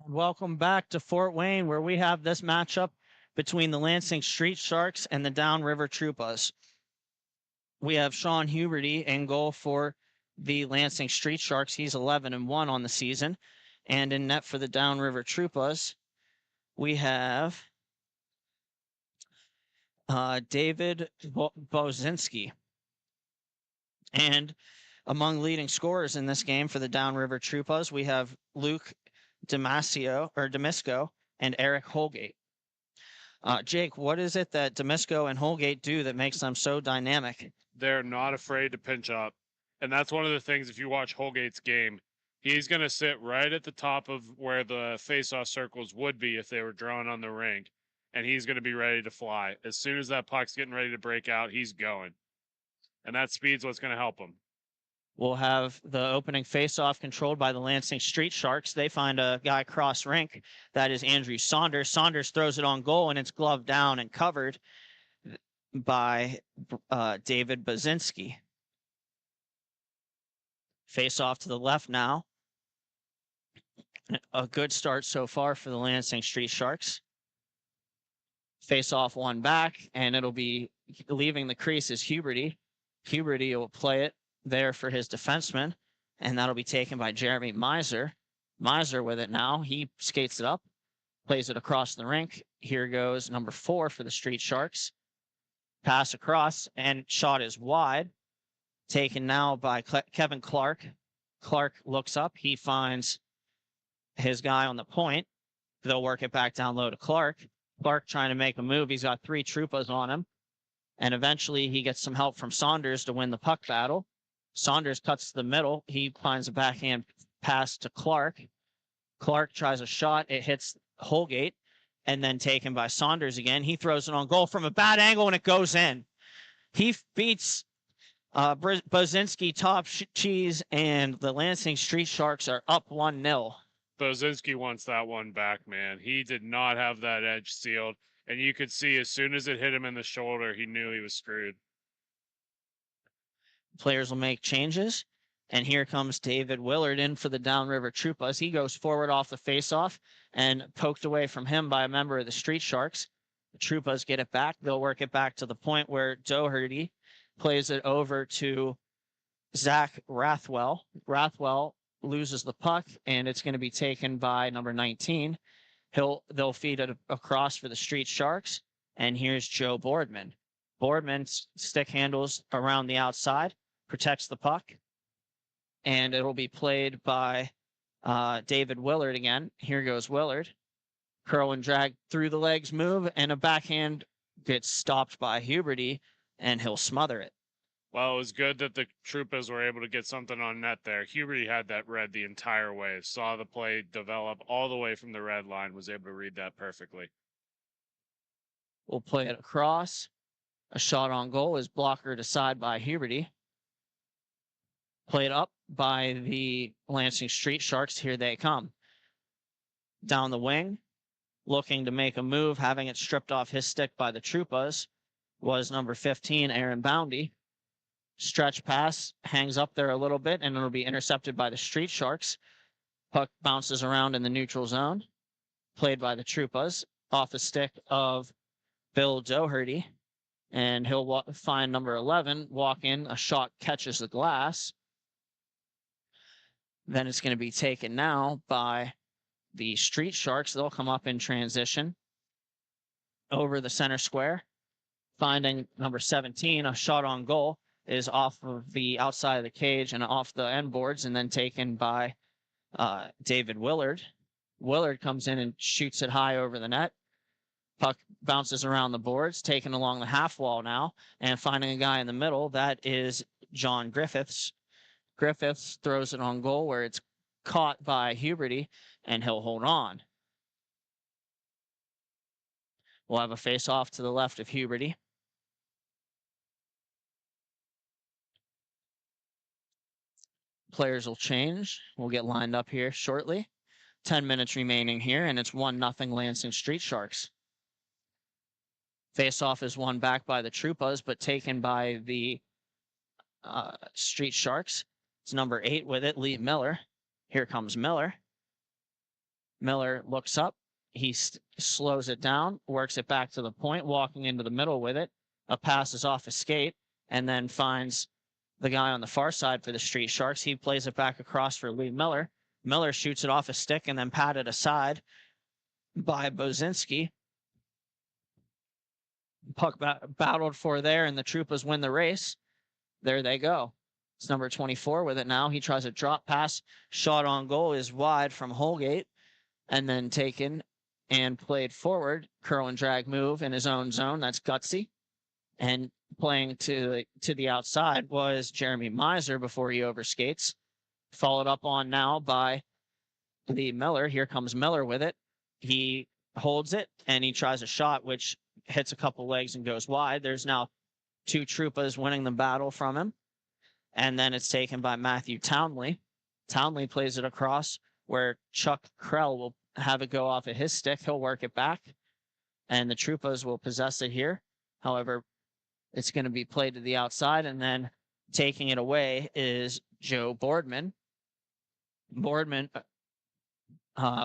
Welcome back to Fort Wayne, where we have this matchup between the Lansing Street Sharks and the Downriver Troopas. We have Sean Huberty in goal for the Lansing Street Sharks. He's 11-1 on the season. And in net for the Downriver Troopas, we have David Bozinski. And among leading scorers in this game for the Downriver Troopas, we have Luke Demisco and Eric Holgate. Jake, what is it that Demisco and Holgate do that makes them so dynamic? They're not afraid to pinch up. And that's one of the things, if you watch Holgate's game, he's going to sit right at the top of where the face-off circles would be if they were drawn on the rink. And he's going to be ready to fly. As soon as that puck's getting ready to break out, he's going. And that speed's what's going to help him. We'll have the opening face-off controlled by the Lansing Street Sharks. They find a guy cross rink. That is Andrew Saunders. Saunders throws it on goal, and it's gloved down and covered by David Bazinski. Face-off to the left now. A good start so far for the Lansing Street Sharks. Face-off one back, and it'll be leaving the crease is Huberty. Huberty will play it there for his defenseman, and that'll be taken by Jeremy Miser. Miser with it now. He skates it up, plays it across the rink. Here goes number 4 for the Street Sharks. Pass across, and shot is wide. Taken now by Kevin Clark. Clark looks up. He finds his guy on the point. They'll work it back down low to Clark. Clark trying to make a move. He's got 3 Troopas on him. And eventually he gets some help from Saunders to win the puck battle. Saunders cuts to the middle. He finds a backhand pass to Clark. Clark tries a shot. It hits Holgate and then taken by Saunders again. He throws it on goal from a bad angle and it goes in. He beats Bozinski top cheese, and the Lansing Street Sharks are up 1-0. Bozinski wants that one back, man. He did not have that edge sealed. And you could see as soon as it hit him in the shoulder, he knew he was screwed. Players will make changes. And here comes David Willard in for the Downriver Troopas. He goes forward off the faceoff and poked away from him by a member of the Street Sharks. The Troopas get it back. They'll work it back to the point where Doherty plays it over to Zach Rathwell. Rathwell loses the puck, and it's going to be taken by number 19. They'll feed it across for the Street Sharks, and here's Joe Boardman. Boardman stick handles around the outside, protects the puck, and it'll be played by David Willard again. Here goes Willard. Curl and drag through the legs move, and a backhand gets stopped by Huberty, and he'll smother it. Well, it was good that the Troopas were able to get something on net there. Huberty had that read the entire way, saw the play develop all the way from the red line, was able to read that perfectly. We'll play it across. A shot on goal is blockered aside by Huberty. Played up by the Lansing Street Sharks. Here they come. Down the wing, looking to make a move, having it stripped off his stick by the Troopas, was number 15, Aaron Boundy. Stretch pass, hangs up there a little bit, and it'll be intercepted by the Street Sharks. Puck bounces around in the neutral zone. Played by the Troopas, off the stick of Bill Doherty. And he'll find number 11, walk in, a shot catches the glass. Then it's going to be taken now by the Street Sharks. They'll come up in transition over the center square. Finding number 17, a shot on goal, is off of the outside of the cage and off the end boards, and then taken by David Willard. Willard comes in and shoots it high over the net. Puck bounces around the boards, taken along the half wall now, and finding a guy in the middle. That is John Griffiths. Griffiths throws it on goal where it's caught by Huberty, and he'll hold on. We'll have a face-off to the left of Huberty. Players will change. We'll get lined up here shortly. 10 minutes remaining here, and it's 1-0 Lansing Street Sharks. Face-off is won back by the Troopas, but taken by the Street Sharks. It's number 8 with it, Lee Miller. Here comes Miller. Miller looks up. He slows it down, works it back to the point, walking into the middle with it. A pass is off his skate, and then finds the guy on the far side for the Street Sharks. He plays it back across for Lee Miller. Miller shoots it off a stick and then patted aside by Bozinski. Puck battled for there, and the Troopas win the race. There they go. It's number 24 with it now. He tries a drop pass. Shot on goal is wide from Holgate, and then taken and played forward. Curl and drag move in his own zone. That's gutsy. And playing to the outside was Jeremy Miser before he overskates. Followed up on now by the Miller. Here comes Miller with it. He holds it, and he tries a shot, which hits a couple legs and goes wide. There's now 2 Troopas winning the battle from him. And then it's taken by Matthew Townley. Townley plays it across where Chuck Krell will have it go off of his stick. He'll work it back, and the Troopas will possess it here. However, it's going to be played to the outside, and then taking it away is Joe Boardman. Boardman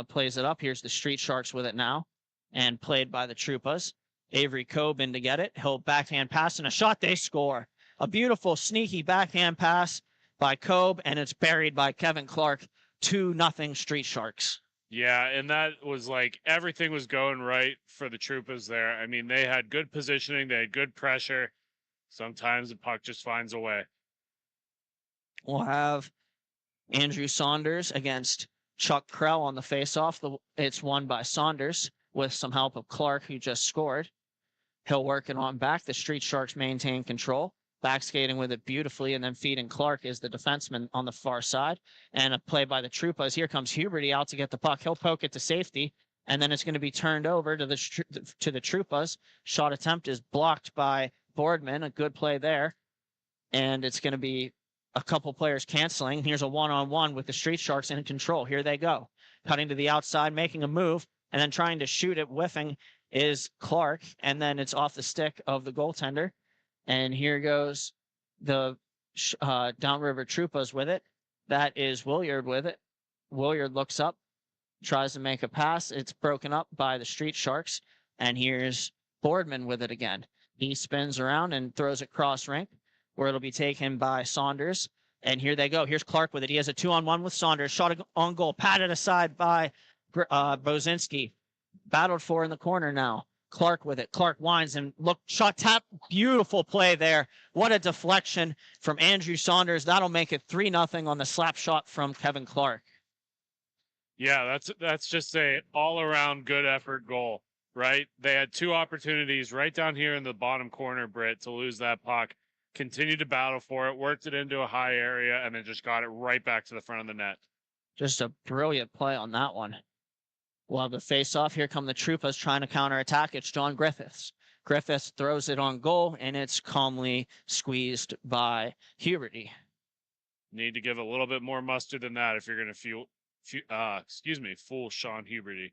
plays it up. Here's the Street Sharks with it now, and played by the Troopas. Avery Coben to get it. He'll backhand pass and a shot. They score. A beautiful, sneaky backhand pass by Cobe, and it's buried by Kevin Clark. 2-0 Street Sharks. Yeah, and that was like everything was going right for the Troopas there. I mean, they had good positioning, they had good pressure. Sometimes the puck just finds a way. We'll have Andrew Saunders against Chuck Krell on the faceoff. It's won by Saunders with some help of Clark, who just scored. He'll work it on back. The Street Sharks maintain control. Backskating with it beautifully, and then feeding Clark is the defenseman on the far side. And a play by the Troopas. Here comes Huberty out to get the puck. He'll poke it to safety, and then it's going to be turned over to the Troopas. Shot attempt is blocked by Boardman. A good play there. And it's going to be a couple players canceling. Here's a one-on-one with the Street Sharks in control. Here they go. Cutting to the outside, making a move, and then trying to shoot it. Whiffing is Clark, and then it's off the stick of the goaltender. And here goes the Downriver Troopas with it. That is Williard with it. Williard looks up, tries to make a pass. It's broken up by the Street Sharks. And here's Boardman with it again. He spins around and throws it cross rink, where it'll be taken by Saunders. And here they go. Here's Clark with it. He has a 2-on-1 with Saunders. Shot on goal, patted aside by Bozinski. Battled for in the corner now. Clark with it. Clark winds and shot tap. Beautiful play there. What a deflection from Andrew Saunders. That'll make it 3-0 on the slap shot from Kevin Clark. Yeah, that's just a all-around good effort goal, right? They had 2 opportunities right down here in the bottom corner, Britt, to lose that puck. Continued to battle for it, worked it into a high area, and then just got it right back to the front of the net. Just a brilliant play on that one. We'll have the face-off. Here come the Troopas trying to counterattack. It's John Griffiths. Griffiths throws it on goal, and it's calmly squeezed by Huberty. Need to give a little bit more mustard than that if you're going to fool Sean Huberty.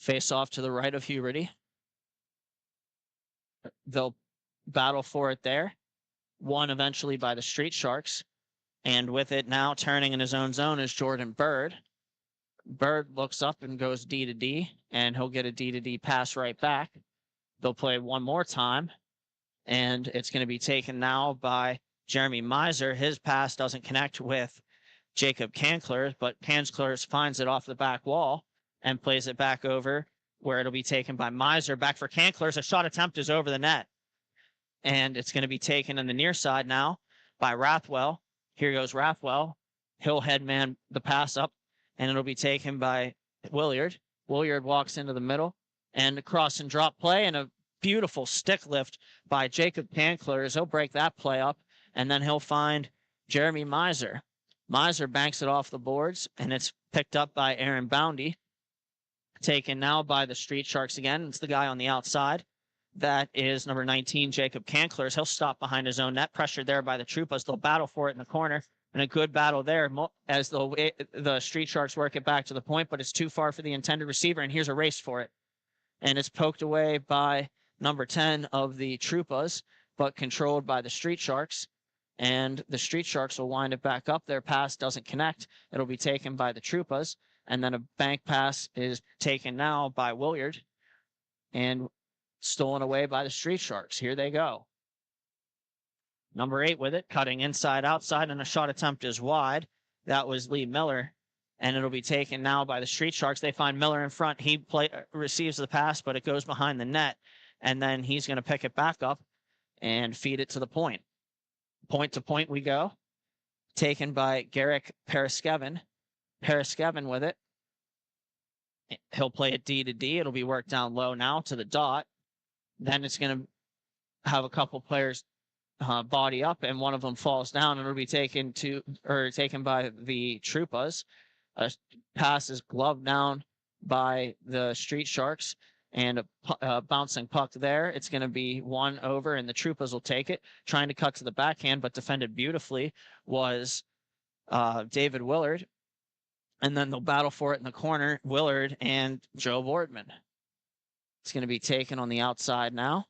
Face-off to the right of Huberty. They'll battle for it there. Won eventually by the Street Sharks. And with it now turning in his own zone is Jordan Bird. Bird looks up and goes D to D, and he'll get a D to D pass right back. They'll play one more time, and it's going to be taken now by Jeremy Miser. His pass doesn't connect with Jacob Kankler, but Kankler finds it off the back wall and plays it back over where it'll be taken by Miser. Back for Kankler. A shot attempt is over the net, and it's going to be taken on the near side now by Rathwell. Here goes Rathwell. He'll headman the pass up, and it'll be taken by Williard. Williard walks into the middle, and a cross and drop play, and a beautiful stick lift by Jacob Kankler. He'll break that play up, and then he'll find Jeremy Miser. Miser banks it off the boards, and it's picked up by Aaron Boundy. Taken now by the Street Sharks again. It's the guy on the outside. That is number 19, Jacob Kankler. He'll stop behind his own net. Pressured there by the Troopas. They'll battle for it in the corner. And a good battle there as the Street Sharks work it back to the point, but it's too far for the intended receiver, and here's a race for it. And it's poked away by number 10 of the Troopas, but controlled by the Street Sharks. And the Street Sharks will wind it back up. Their pass doesn't connect. It'll be taken by the Troopas. And then a bank pass is taken now by Williard and stolen away by the Street Sharks. Here they go. Number 8 with it, cutting inside, outside, and a shot attempt is wide. That was Lee Miller and it'll be taken now by the Street Sharks. They find Miller in front. He receives the pass, but it goes behind the net, and then he's going to pick it back up and feed it to the point. Point to point we go. Taken by Garrick Paraskevin. Paraskevin with it. He'll play it D to D. It'll be worked down low now to the dot. Then it's going to have a couple players body up, and one of them falls down, and it'll be taken by the Troopas. A pass is gloved down by the Street Sharks, and a bouncing puck there. It's going to be one over, and the Troopas will take it, trying to cut to the backhand, but defended beautifully was David Willard. And then they'll battle for it in the corner, Willard and Joe Boardman. It's going to be taken on the outside now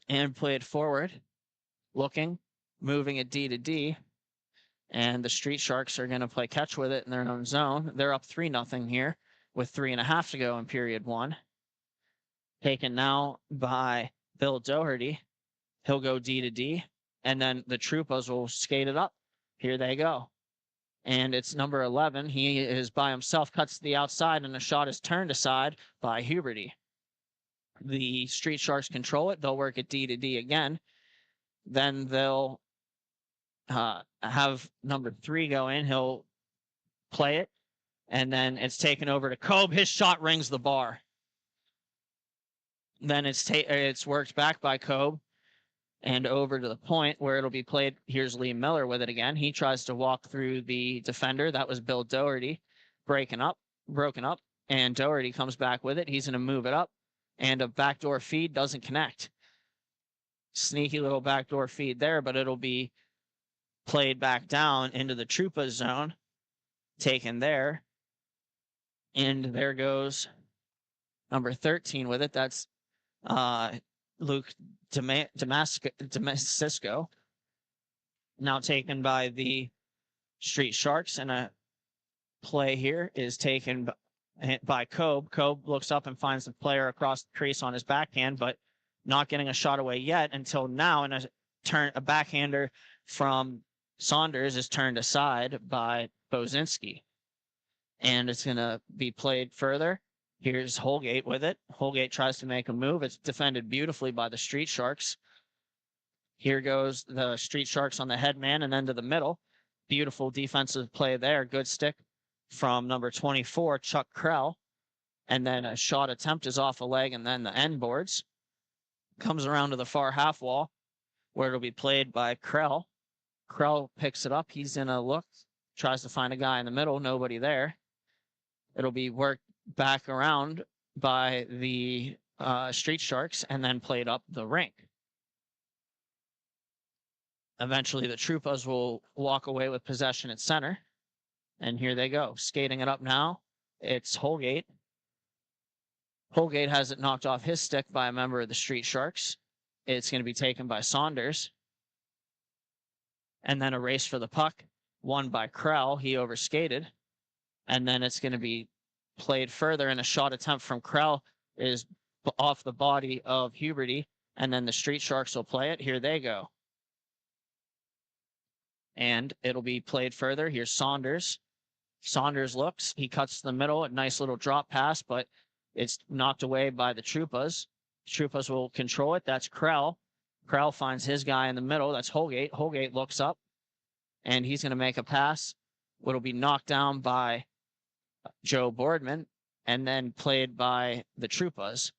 and played forward, looking, moving it D to D. And the Street Sharks are going to play catch with it in their own zone. They're up 3-0 here with 3.5 to go in period one. Taken now by Bill Doherty. He'll go D to D, and then the Troopas will skate it up. Here they go. And it's number 11. He is by himself, cuts to the outside, and the shot is turned aside by Huberty. The Street Sharks control it. They'll work it D to D again. Then they'll have number 3 go in. He'll play it, and then it's taken over to Kobe. His shot rings the bar. Then it's worked back by Kobe and over to the point where it'll be played. Here's Lee Miller with it again. He tries to walk through the defender. That was Bill Doherty, broken up, and Doherty comes back with it. He's going to move it up, and a backdoor feed doesn't connect. Sneaky little backdoor feed there, but it'll be played back down into the Troopas zone, taken there, and there goes number 13 with it. That's Luke Damascisco, now taken by the Street Sharks, and a play here is taken by Kobe. Kobe looks up and finds the player across the crease on his backhand, but not getting a shot away yet until now, and a backhander from Saunders is turned aside by Bozinski, and it's going to be played further. Here's Holgate with it. Holgate tries to make a move. It's defended beautifully by the Street Sharks. Here goes the Street Sharks on the head man and then to the middle. Beautiful defensive play there. Good stick from number 24, Chuck Krell. And then a shot attempt is off a leg, and then the end boards. Comes around to the far half wall where it'll be played by Krell. Krell picks it up. He's in a look. Tries to find a guy in the middle. Nobody there. It'll be worked back around by the Street Sharks and then played up the rink. Eventually, the Troopas will walk away with possession at center. And here they go. Skating it up now. It's Holgate. Holgate has it knocked off his stick by a member of the Street Sharks. It's going to be taken by Saunders. And then a race for the puck, won by Krell. He overskated. And then it's going to be played further, and a shot attempt from Krell is off the body of Huberty, and then the Street Sharks will play it. Here they go. And it'll be played further. Here's Saunders. Saunders looks. He cuts to the middle. A nice little drop pass, but it's knocked away by the Troopas. Troopas will control it. That's Krell. Krell finds his guy in the middle. That's Holgate. Holgate looks up, and he's going to make a pass. It'll be knocked down by Joe Boardman, and then played by the Troopas.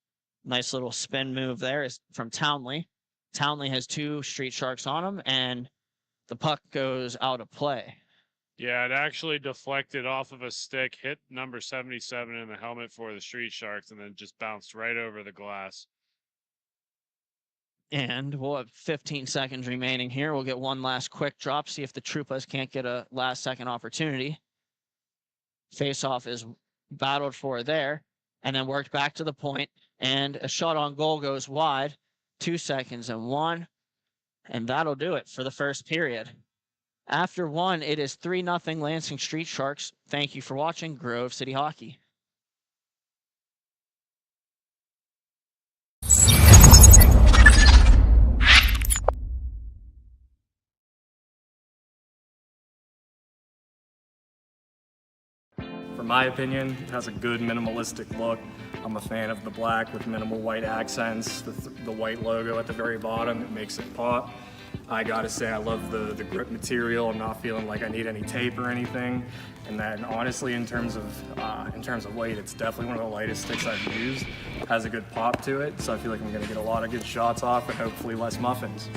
Nice little spin move there is from Townley. Townley has 2 Street Sharks on him, and the puck goes out of play. Yeah, it actually deflected off of a stick, hit number 77 in the helmet for the Street Sharks, and then just bounced right over the glass. And we'll have 15 seconds remaining here. We'll get one last quick drop, see if the Troopas can't get a last-second opportunity. Face-off is battled for there, and then worked back to the point, and a shot on goal goes wide. 2 seconds and 1, and that'll do it for the first period. After 1, it is 3-0 Lansing Street Sharks. Thank you for watching Grove City Hockey. For my opinion, it has a good minimalistic look. I'm a fan of the black with minimal white accents, the white logo at the very bottom, it makes it pop. I gotta say I love the grip material. I'm not feeling like I need any tape or anything. And then honestly, in terms of weight, it's definitely one of the lightest sticks I've used. It has a good pop to it, so I feel like I'm gonna get a lot of good shots off and hopefully less muffins.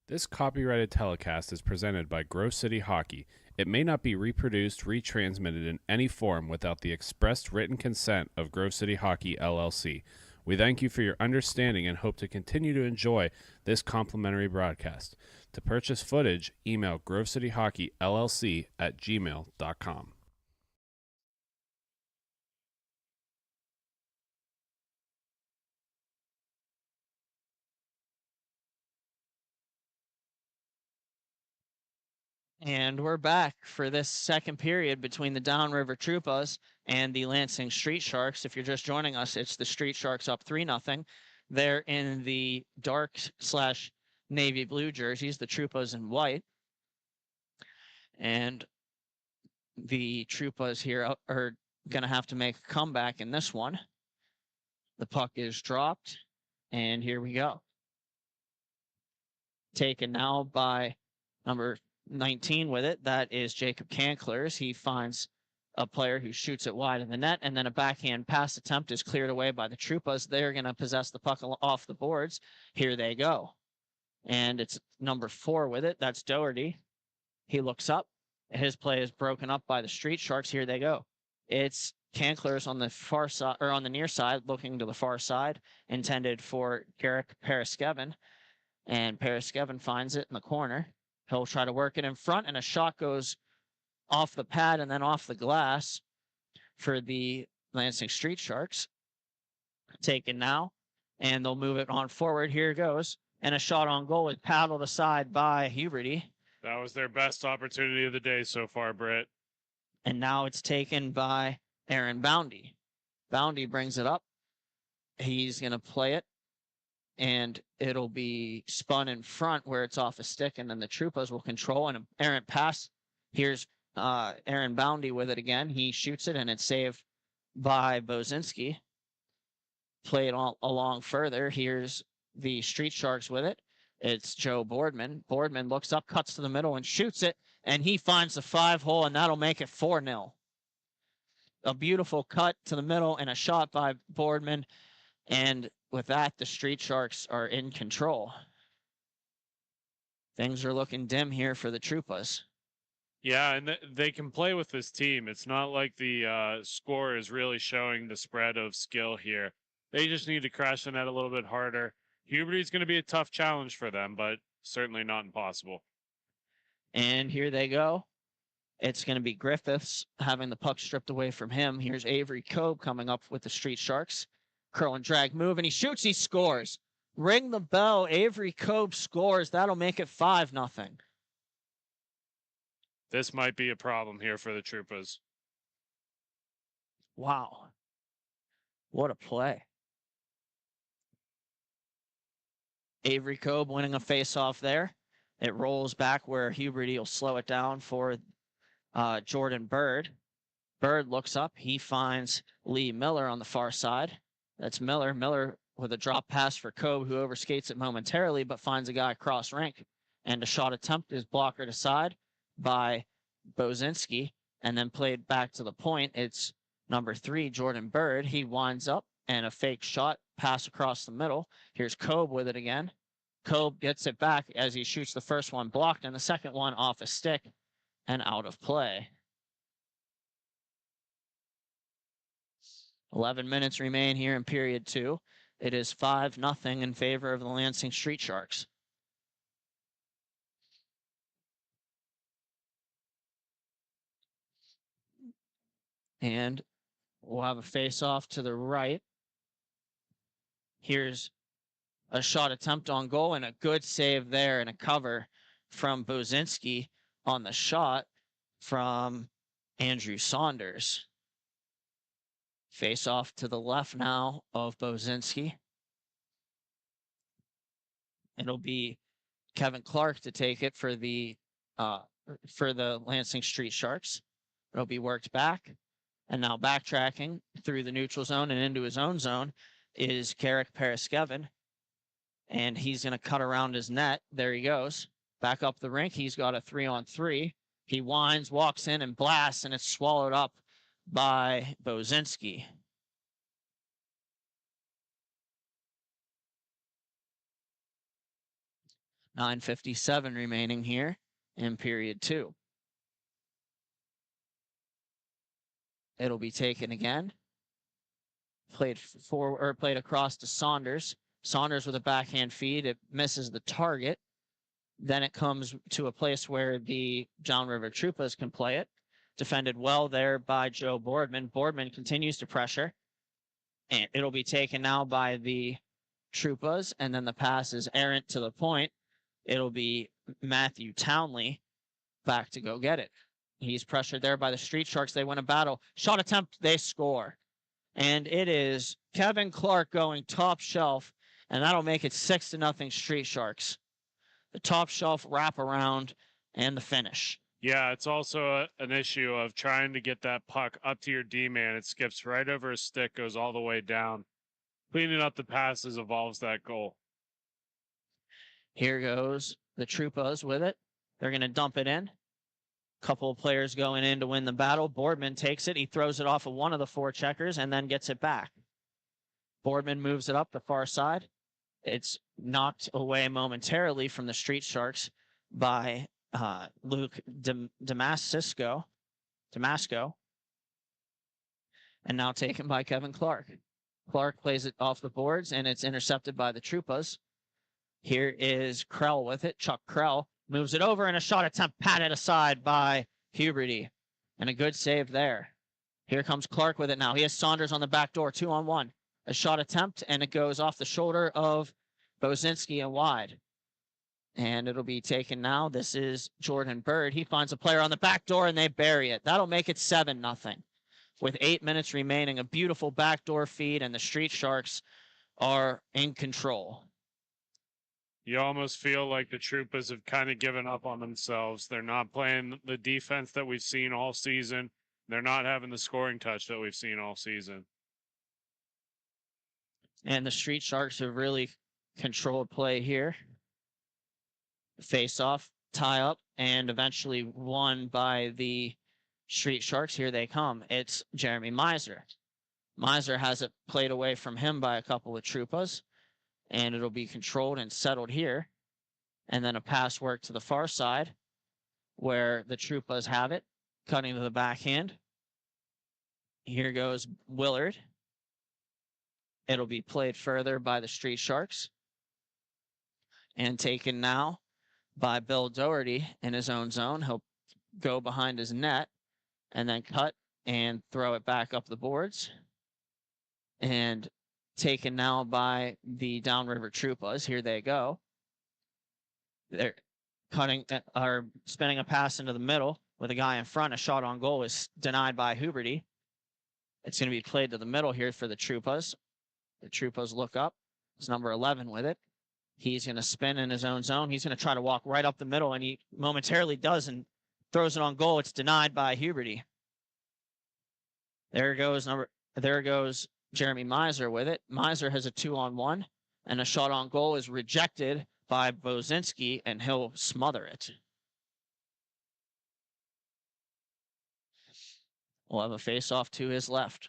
This copyrighted telecast is presented by Grove City Hockey. It may not be reproduced, retransmitted in any form without the expressed written consent of Grove City Hockey, LLC. We thank you for your understanding and hope to continue to enjoy this complimentary broadcast. To purchase footage, email grovecityhockeyllc@gmail.com. And we're back for this second period between the Downriver Troopas and the Lansing Street Sharks. If you're just joining us, it's the Street Sharks up 3-0. They're in the dark/navy blue jerseys, the Troopas in white. And the Troopas here are going to have to make a comeback in this one. The puck is dropped, and here we go. Taken now by number 19 with it. That is Jacob Canklers. He finds a player who shoots it wide in the net, and then a backhand pass attempt is cleared away by the Troopas. They're going to possess the puck off the boards. Here they go. And it's number 4 with it. That's Doherty. He looks up. His play is broken up by the Street Sharks. Here they go. It's Canklers on the far side, or on the near side, looking to the far side, intended for Garrick Paraskevin. And Paraskevin finds it in the corner. He'll try to work it in front, and a shot goes off the pad and then off the glass for the Lansing Street Sharks. Taken now, and they'll move it on forward. Here it goes. And a shot on goal is paddled aside by Huberty. That was their best opportunity of the day so far, Britt. And now it's taken by Aaron Boundy. Boundy brings it up. He's going to play it, and it'll be spun in front where it's off a stick, and then the Troopas will control, and an errant pass. Here's Aaron Boundy with it again. He shoots it, and it's saved by Bozinski. Play it all along further. Here's the Street Sharks with it. It's Joe Boardman. Boardman looks up, cuts to the middle, and shoots it, and he finds the 5-hole, and that'll make it 4-0. A beautiful cut to the middle and a shot by Boardman, and with that, the Street Sharks are in control. Things are looking dim here for the Troopas. Yeah, and they can play with this team. It's not like the score is really showing the spread of skill here. They just need to crash the net a little bit harder. Huberty's going to be a tough challenge for them, but certainly not impossible. And here they go. It's going to be Griffiths having the puck stripped away from him. Here's Avery Cobe coming up with the Street Sharks. Curl and drag move, and he shoots, he scores. Ring the bell, Avery Cobe scores. That'll make it 5-0. This might be a problem here for the Troopas. Wow. What a play. Avery Cobe winning a face-off there. It rolls back where Huberty will slow it down for Jordan Bird. Bird looks up. He finds Lee Miller on the far side. That's Miller. Miller with a drop pass for Cobe, who overskates it momentarily, but finds a guy across rink. And a shot attempt is blockered aside by Bozinski, and then played back to the point. It's number 3, Jordan Bird. He winds up, and a fake shot pass across the middle. Here's Cobe with it again. Cobe gets it back as he shoots the first one blocked, and the second one off a stick and out of play. 11 minutes remain here in period 2. It is 5-0 in favor of the Lansing Street Sharks. And we'll have a face-off to the right. Here's a shot attempt on goal, and a good save there, and a cover from Bozinski on the shot from Andrew Saunders. Face off to the left now of Bozinski. It'll be Kevin Clark to take it for the Lansing Street Sharks. It'll be worked back. And now backtracking through the neutral zone and into his own zone is Garrick Paraskevin. And he's going to cut around his net. There he goes. Back up the rink. He's got a 3-on-3. He winds, walks in, and blasts, and it's swallowed up by Bozinski. .957 remaining here in period 2. It'll be taken again. Played across to Saunders. Saunders with a backhand feed. It misses the target. Then it comes to a place where the Downriver Troopas can play it. Defended well there by Joe Boardman. Boardman continues to pressure. And it'll be taken now by the Troopas. And then the pass is errant to the point. It'll be Matthew Townley back to go get it. He's pressured there by the Street Sharks. They win a battle. Shot attempt, they score. And it is Kevin Clark going top shelf, and that'll make it 6-0 Street Sharks. The top shelf wraparound and the finish. Yeah, it's also an issue of trying to get that puck up to your D-man. It skips right over his stick, goes all the way down. Cleaning up the passes evolves that goal. Here goes the Troopas with it. They're going to dump it in. Couple of players going in to win the battle. Boardman takes it. He throws it off of one of the 4 checkers and then gets it back. Boardman moves it up the far side. It's knocked away momentarily from the Street Sharks by Luke Damasco. And now taken by Kevin Clark. Clark plays it off the boards, and it's intercepted by the Troopas. Here is Krell with it. Chuck Krell moves it over, and a shot attempt patted aside by Huberty. And a good save there. Here comes Clark with it now. He has Saunders on the back door, 2-on-1. A shot attempt, and it goes off the shoulder of Bozinski and wide. And it'll be taken now. This is Jordan Bird. He finds a player on the back door, and they bury it. That'll make it 7-0. With 8 minutes remaining, a beautiful backdoor feed, and the Street Sharks are in control. You almost feel like the Troopas have kind of given up on themselves. They're not playing the defense that we've seen all season. They're not having the scoring touch that we've seen all season. And the Street Sharks have really controlled play here. Face off, tie up, and eventually won by the Street Sharks. Here they come. It's Jeremy Miser. Miser has it played away from him by a couple of Troopas, and it'll be controlled and settled here. And then a pass work to the far side where the Troopas have it, cutting to the backhand. Here goes Willard. It'll be played further by the Street Sharks and taken now by Bill Doherty in his own zone. He'll go behind his net and then cut and throw it back up the boards. And taken now by the Downriver Troopas. Here they go. They're spinning a pass into the middle with a guy in front. A shot on goal is denied by Huberty. It's going to be played to the middle here for the Troopas. The Troopas look up. It's number 11 with it. He's going to spin in his own zone. He's going to try to walk right up the middle, and he momentarily does and throws it on goal. It's denied by Huberty. There goes Jeremy Miser with it. Miser has a 2-on-1, and a shot on goal is rejected by Bozinski, and he'll smother it. We'll have a face-off to his left.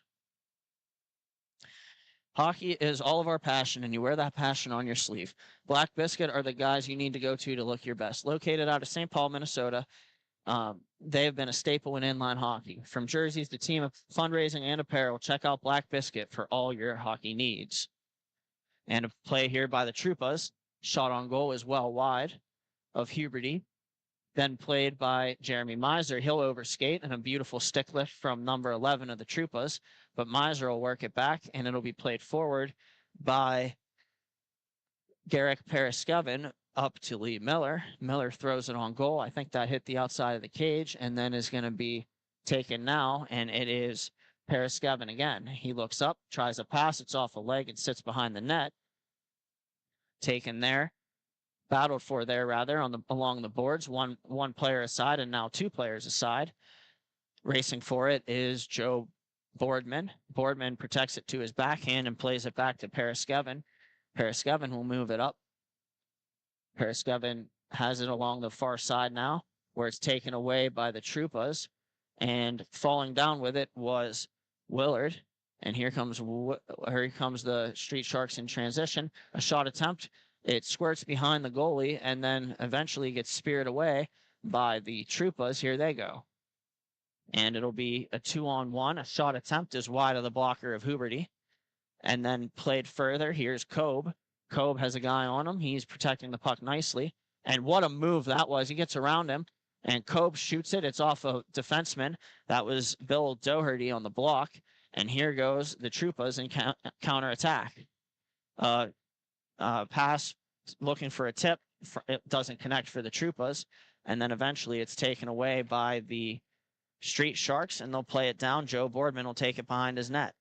Hockey is all of our passion, and you wear that passion on your sleeve. Black Biscuit are the guys you need to go to look your best. Located out of St. Paul, Minnesota, they have been a staple in inline hockey. From jerseys to team fundraising and apparel, check out Black Biscuit for all your hockey needs. And a play here by the Troopas. Shot on goal is well wide of Huberty. Then played by Jeremy Miser. He'll overskate, and a beautiful stick lift from number 11 of the Troopas. But Miser will work it back, and it'll be played forward by Garrick Paraskevin up to Lee Miller. Miller throws it on goal. I think that hit the outside of the cage, and then is going to be taken now, and it is Paraskevin again. He looks up, tries a pass. It's off a leg and sits behind the net. Taken there battled for there rather along the boards, one player aside and now 2 players aside. Racing for it is Joe Boardman. Boardman protects it to his backhand and plays it back to Paraskevin. Paraskevin will move it up. Paraskevin has it along the far side now, where it's taken away by the Troopas, and falling down with it was Willard. And here comes the Street Sharks in transition. A shot attempt. It squirts behind the goalie and then eventually gets speared away by the Troopas. Here they go. And it'll be a 2-on-1. A shot attempt is wide of the blocker of Huberty. And then played further. Here's Kobe. Kobe has a guy on him. He's protecting the puck nicely. And what a move that was. He gets around him, and Kobe shoots it. It's off a defenseman. That was Bill Doherty on the block. And here goes the Troopas in counterattack. Pass looking for a tip. It doesn't connect for the Troopas. And then eventually it's taken away by the Street Sharks, and they'll play it down. Joe Boardman will take it behind his net.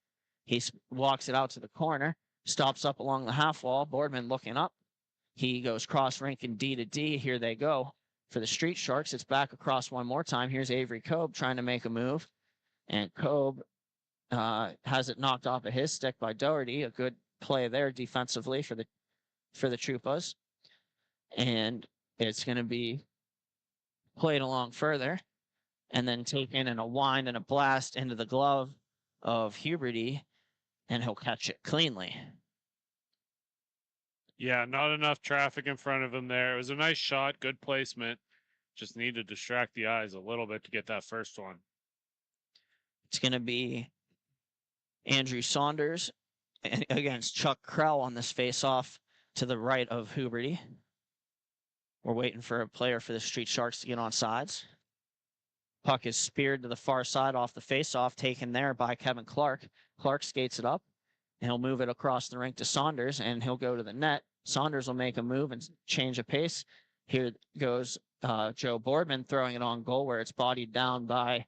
He walks it out to the corner, stops up along the half wall. Boardman looking up. He goes cross rink and D to D. Here they go for the Street Sharks. It's back across one more time. Here's Avery Kobe trying to make a move. And Kobe has it knocked off of his stick by Doherty. A good play there defensively for the Troopas. And it's going to be played along further and then taken in a wind and a blast into the glove of Huberty, and he'll catch it cleanly. Yeah, not enough traffic in front of him there. It was a nice shot, good placement. Just need to distract the eyes a little bit to get that first one. It's going to be Andrew Saunders against Chuck Krell on this face-off to the right of Huberty. We're waiting for a player for the Street Sharks to get on sides. Puck is speared to the far side off the face-off, taken there by Kevin Clark. Clark skates it up, and he'll move it across the rink to Saunders, and he'll go to the net. Saunders will make a move and change of pace. Here goes Joe Boardman throwing it on goal, where it's bodied down by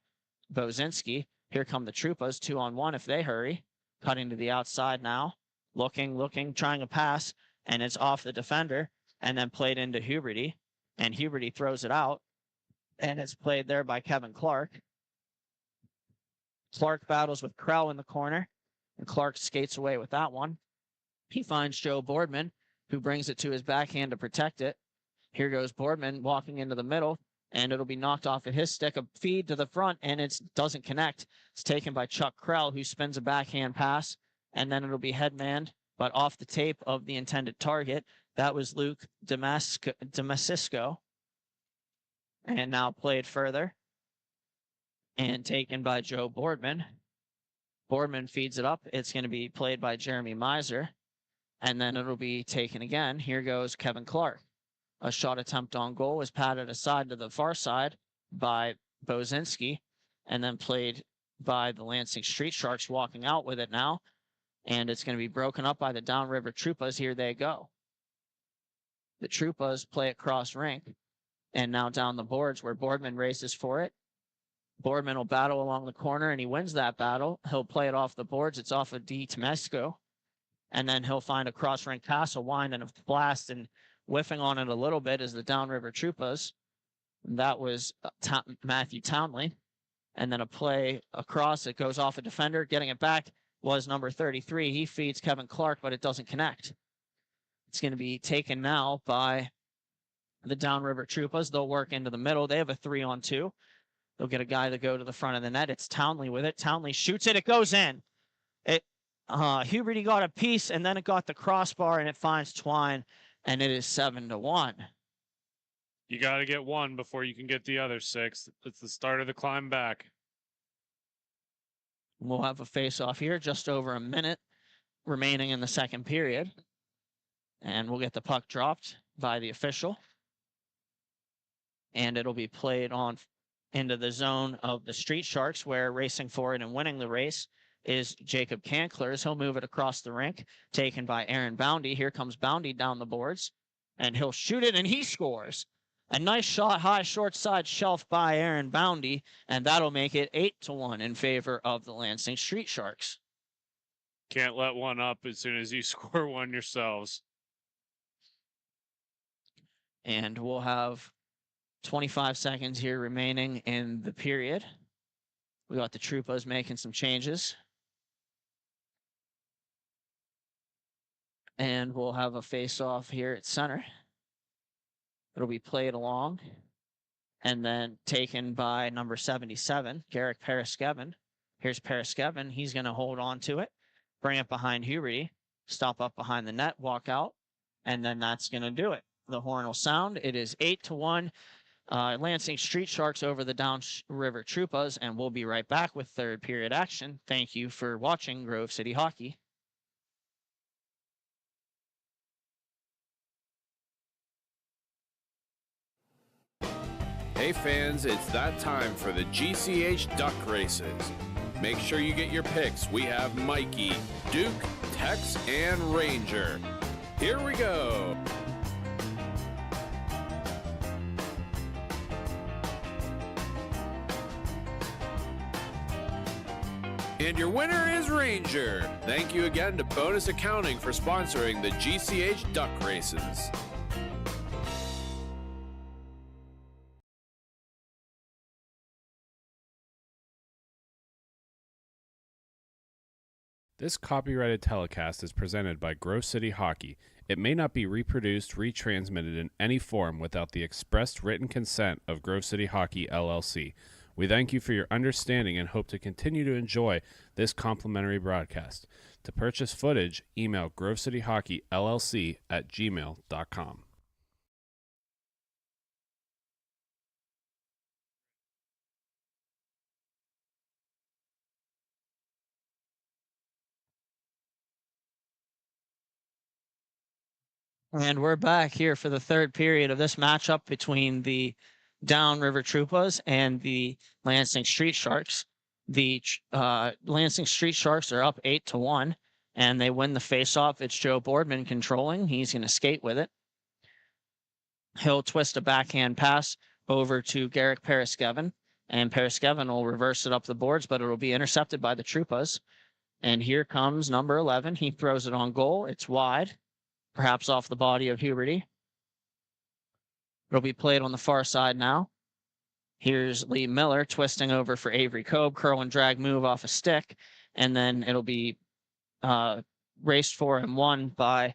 Bozinski. Here come the Troopas, 2-on-1 if they hurry. Cutting to the outside now. Looking, trying a pass, and it's off the defender, and then played into Huberty. And Huberty throws it out, and it's played there by Kevin Clark. Clark battles with Krell in the corner, and Clark skates away with that one. He finds Joe Boardman, who brings it to his backhand to protect it. Here goes Boardman walking into the middle, and it'll be knocked off of his stick. A feed to the front, and it doesn't connect. It's taken by Chuck Krell, who spins a backhand pass, and then it'll be headmanned, but off the tape of the intended target. That was Luke Damasisco. And now played further and taken by Joe Boardman. Boardman feeds it up. It's going to be played by Jeremy Miser, and then it'll be taken again. Here goes Kevin Clark. A shot attempt on goal is patted aside to the far side by Bozinski, and then played by the Lansing Street Sharks, walking out with it now. And it's going to be broken up by the Downriver Troopas. Here they go. The Troopas play it cross rink, and now down the boards where Boardman races for it. Boardman will battle along the corner, and he wins that battle. He'll play it off the boards. It's off of D. Temesco. And then he'll find a cross-rink pass, a wind, and a blast, and whiffing on it a little bit is the Downriver Troopas. That was Matthew Townley. And then a play across. It goes off a defender. Getting it back was number 33. He feeds Kevin Clark, but it doesn't connect. It's going to be taken now by the Downriver Troopas. They'll work into the middle. They have a 3-on-2. They'll get a guy to go to the front of the net. It's Townley with it. Townley shoots it. It goes in. Huberty got a piece, and then it got the crossbar, and it finds Twine, and it is 7-1. You got to get one before you can get the other 6. It's the start of the climb back. We'll have a face-off here, just over a minute remaining in the second period. And we'll get the puck dropped by the official. And it'll be played on into the zone of the Street Sharks, where racing for it and winning the race is Jacob Kanklers. He'll move it across the rink, taken by Aaron Boundy. Here comes Boundy down the boards, and he'll shoot it, and he scores. A nice shot, high short side shelf by Aaron Boundy, and that'll make it 8-1 in favor of the Lansing Street Sharks. Can't let one up as soon as you score one yourselves. And we'll have 25 seconds here remaining in the period. We got the Troopas making some changes. And we'll have a face-off here at center. It'll be played along and then taken by number 77, Garrick Paraskevin. Here's Paraskevin. He's going to hold on to it, bring it behind Huberty, stop up behind the net, walk out, and then that's going to do it. The horn will sound. It is 8-1. Lansing Street Sharks over the Downriver Troopas, and we'll be right back with third period action. Thank you for watching Grove City Hockey. Hey fans, it's that time for the GCH Duck Races. Make sure you get your picks. We have Mikey, Duke, Tex, and Ranger. Here we go. And your winner is Ranger. Thank you again to Bonus Accounting for sponsoring the GCH Duck Races. This copyrighted telecast is presented by Grove City Hockey. It may not be reproduced, retransmitted in any form without the expressed written consent of Grove City Hockey, LLC. We thank you for your understanding and hope to continue to enjoy this complimentary broadcast. To purchase footage, email grovecityhockeyllc@gmail.com. And we're back here for the third period of this matchup between the Downriver Troopas and the Lansing Street Sharks. The Lansing Street Sharks are up 8-1, and they win the faceoff. It's Joe Boardman controlling. He's going to skate with it. He'll twist a backhand pass over to Garrick Paraskevin, and Paraskevin will reverse it up the boards, but it'll be intercepted by the Troopas. And here comes number 11. He throws it on goal. It's wide, perhaps off the body of Huberty. It'll be played on the far side now. Here's Lee Miller twisting over for Avery Cobe, curl and drag move off a stick, and then it'll be raced for and won by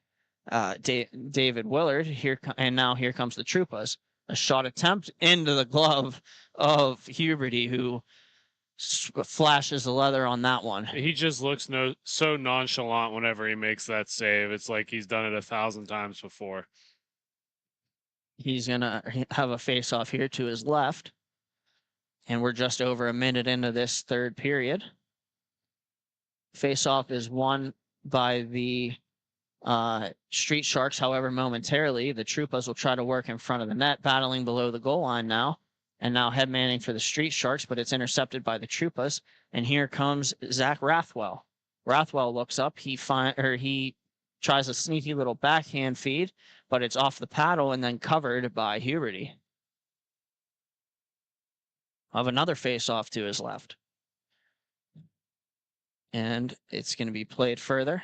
David Willard. And now here comes the Troopas. A shot attempt into the glove of Huberty, who flashes the leather on that one. He just looks so nonchalant whenever he makes that save. It's like he's done it 1,000 times before. He's going to have a face-off here to his left. And we're just over a minute into this third period. Face-off is won by the Street Sharks. However, momentarily, the Troopas will try to work in front of the net, battling below the goal line now. And now head manning for the Street Sharks, but it's intercepted by the Troopas. And here comes Zach Rathwell. Rathwell looks up. He tries a sneaky little backhand feed, but it's off the paddle and then covered by Huberty. Of another face-off to his left. And it's going to be played further.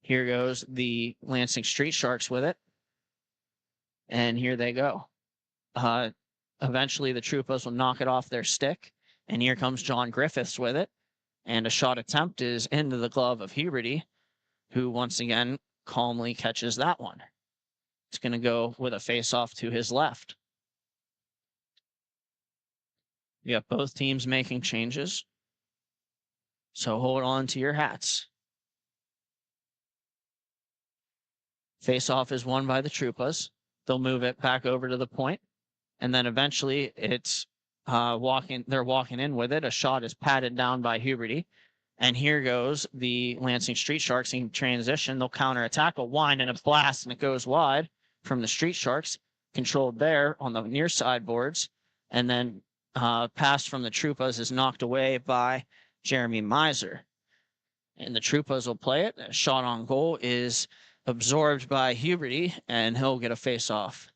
Here goes the Lansing Street Sharks with it. And here they go. Eventually the Troopas will knock it off their stick. And here comes John Griffiths with it. And a shot attempt is into the glove of Huberty, who once again calmly catches that one. It's going to go with a face-off to his left. You got both teams making changes. So hold on to your hats. Face-off is won by the Troopas. They'll move it back over to the point. And then eventually it's they're walking in with it. A shot is patted down by Huberty. And here goes the Lansing Street Sharks in transition. They'll counterattack, a wind and a blast, and it goes wide from the Street Sharks, controlled there on the near sideboards. And then pass from the Troopas is knocked away by Jeremy Miser. And the Troopas will play it. A shot on goal is absorbed by Huberty, and he'll get a face-off.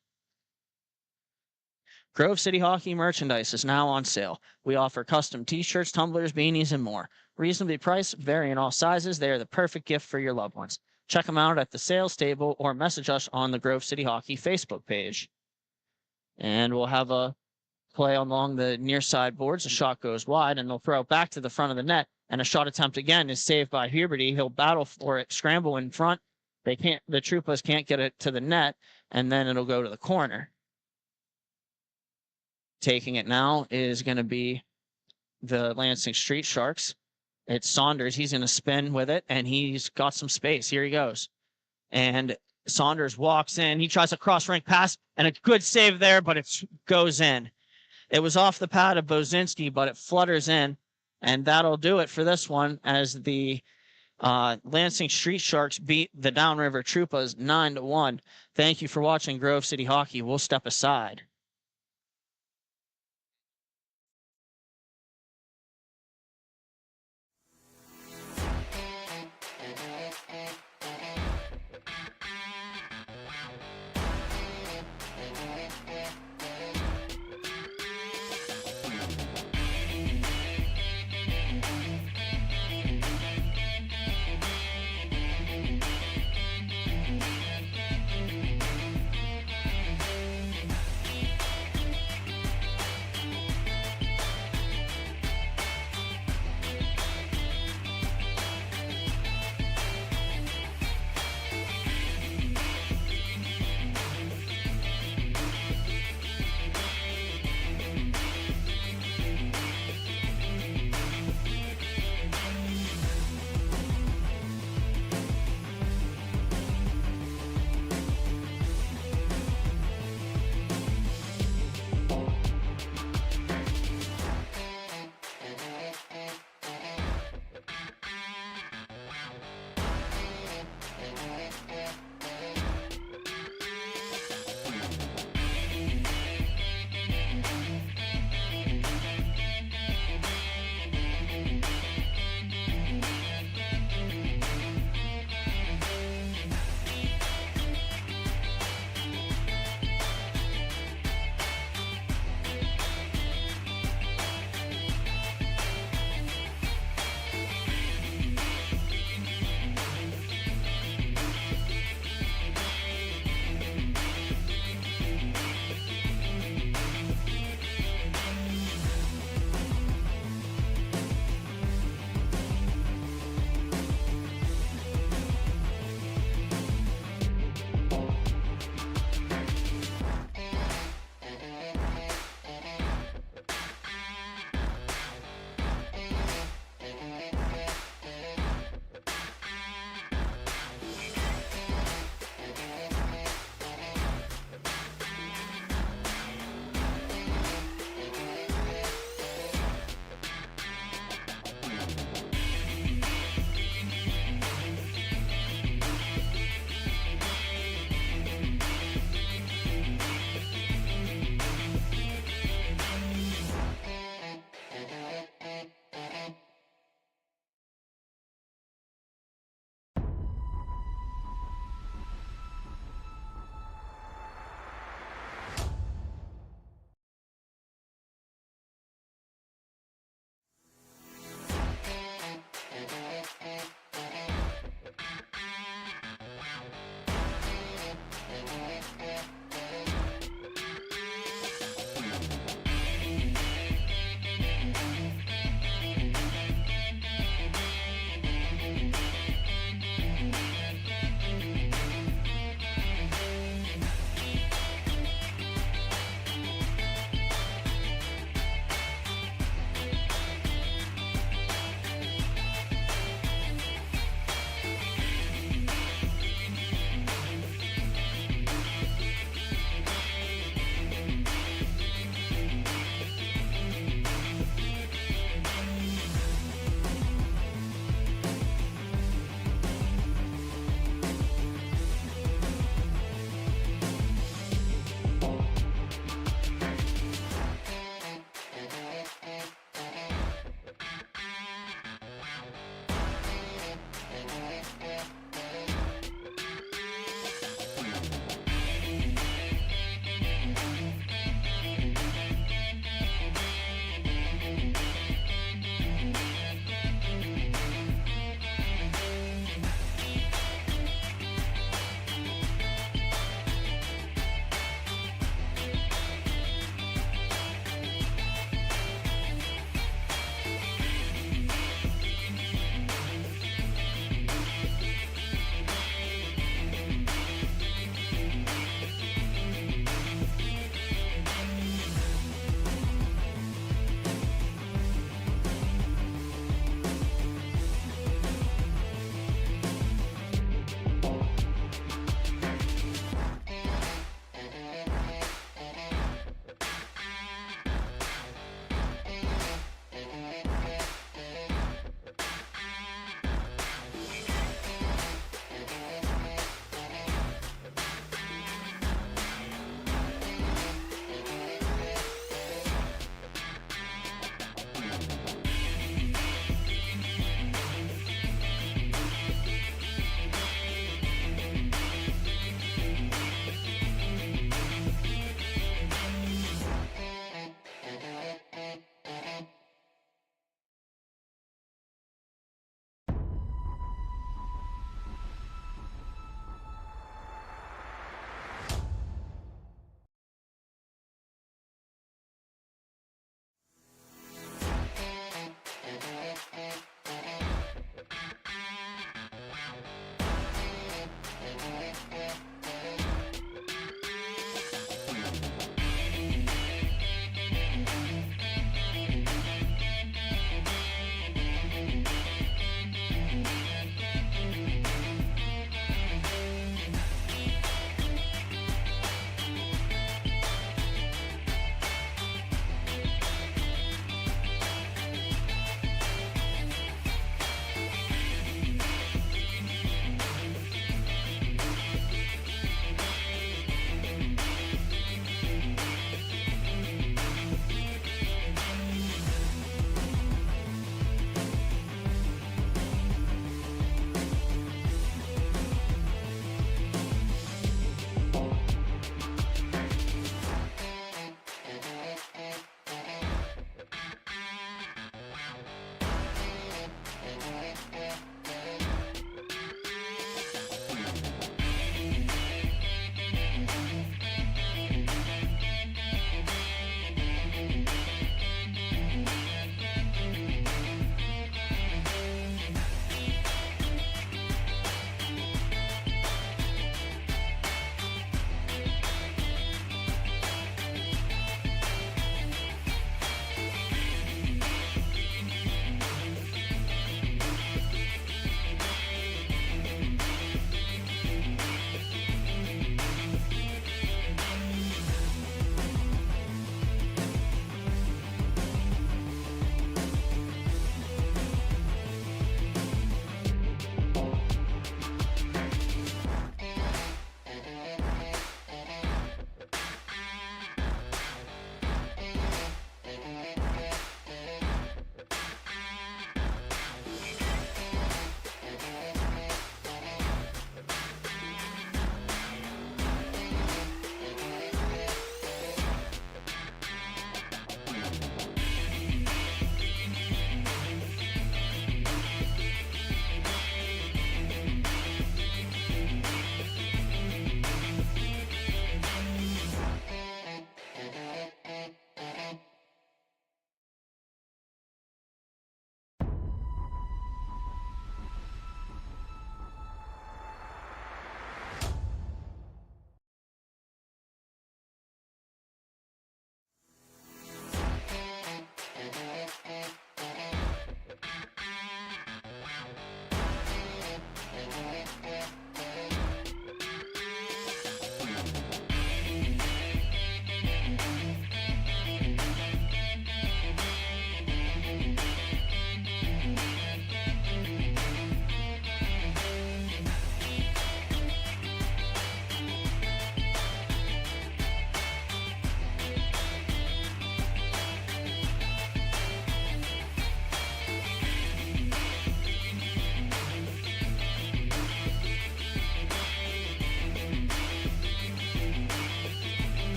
Grove City Hockey merchandise is now on sale. We offer custom t-shirts, tumblers, beanies, and more. Reasonably priced, vary in all sizes. They are the perfect gift for your loved ones. check them out at the sales table or message us on the Grove City Hockey Facebook page. And we'll have a play along the near side boards. A shot goes wide, and they'll throw it back to the front of the net. And a shot attempt again is saved by Huberty. He'll battle for it, scramble in front. The Troopas can't get it to the net, and then it'll go to the corner. Taking it now is going to be the Lansing Street Sharks. It's Saunders. He's going to spin with it, and he's got some space. Here he goes. And Saunders walks in. He tries a cross-rink pass, and a good save there, but it goes in. It was off the pad of Bozinski, but it flutters in, and that'll do it for this one as the Lansing Street Sharks beat the Downriver Troopas 9-1. Thank you for watching Grove City Hockey. We'll step aside.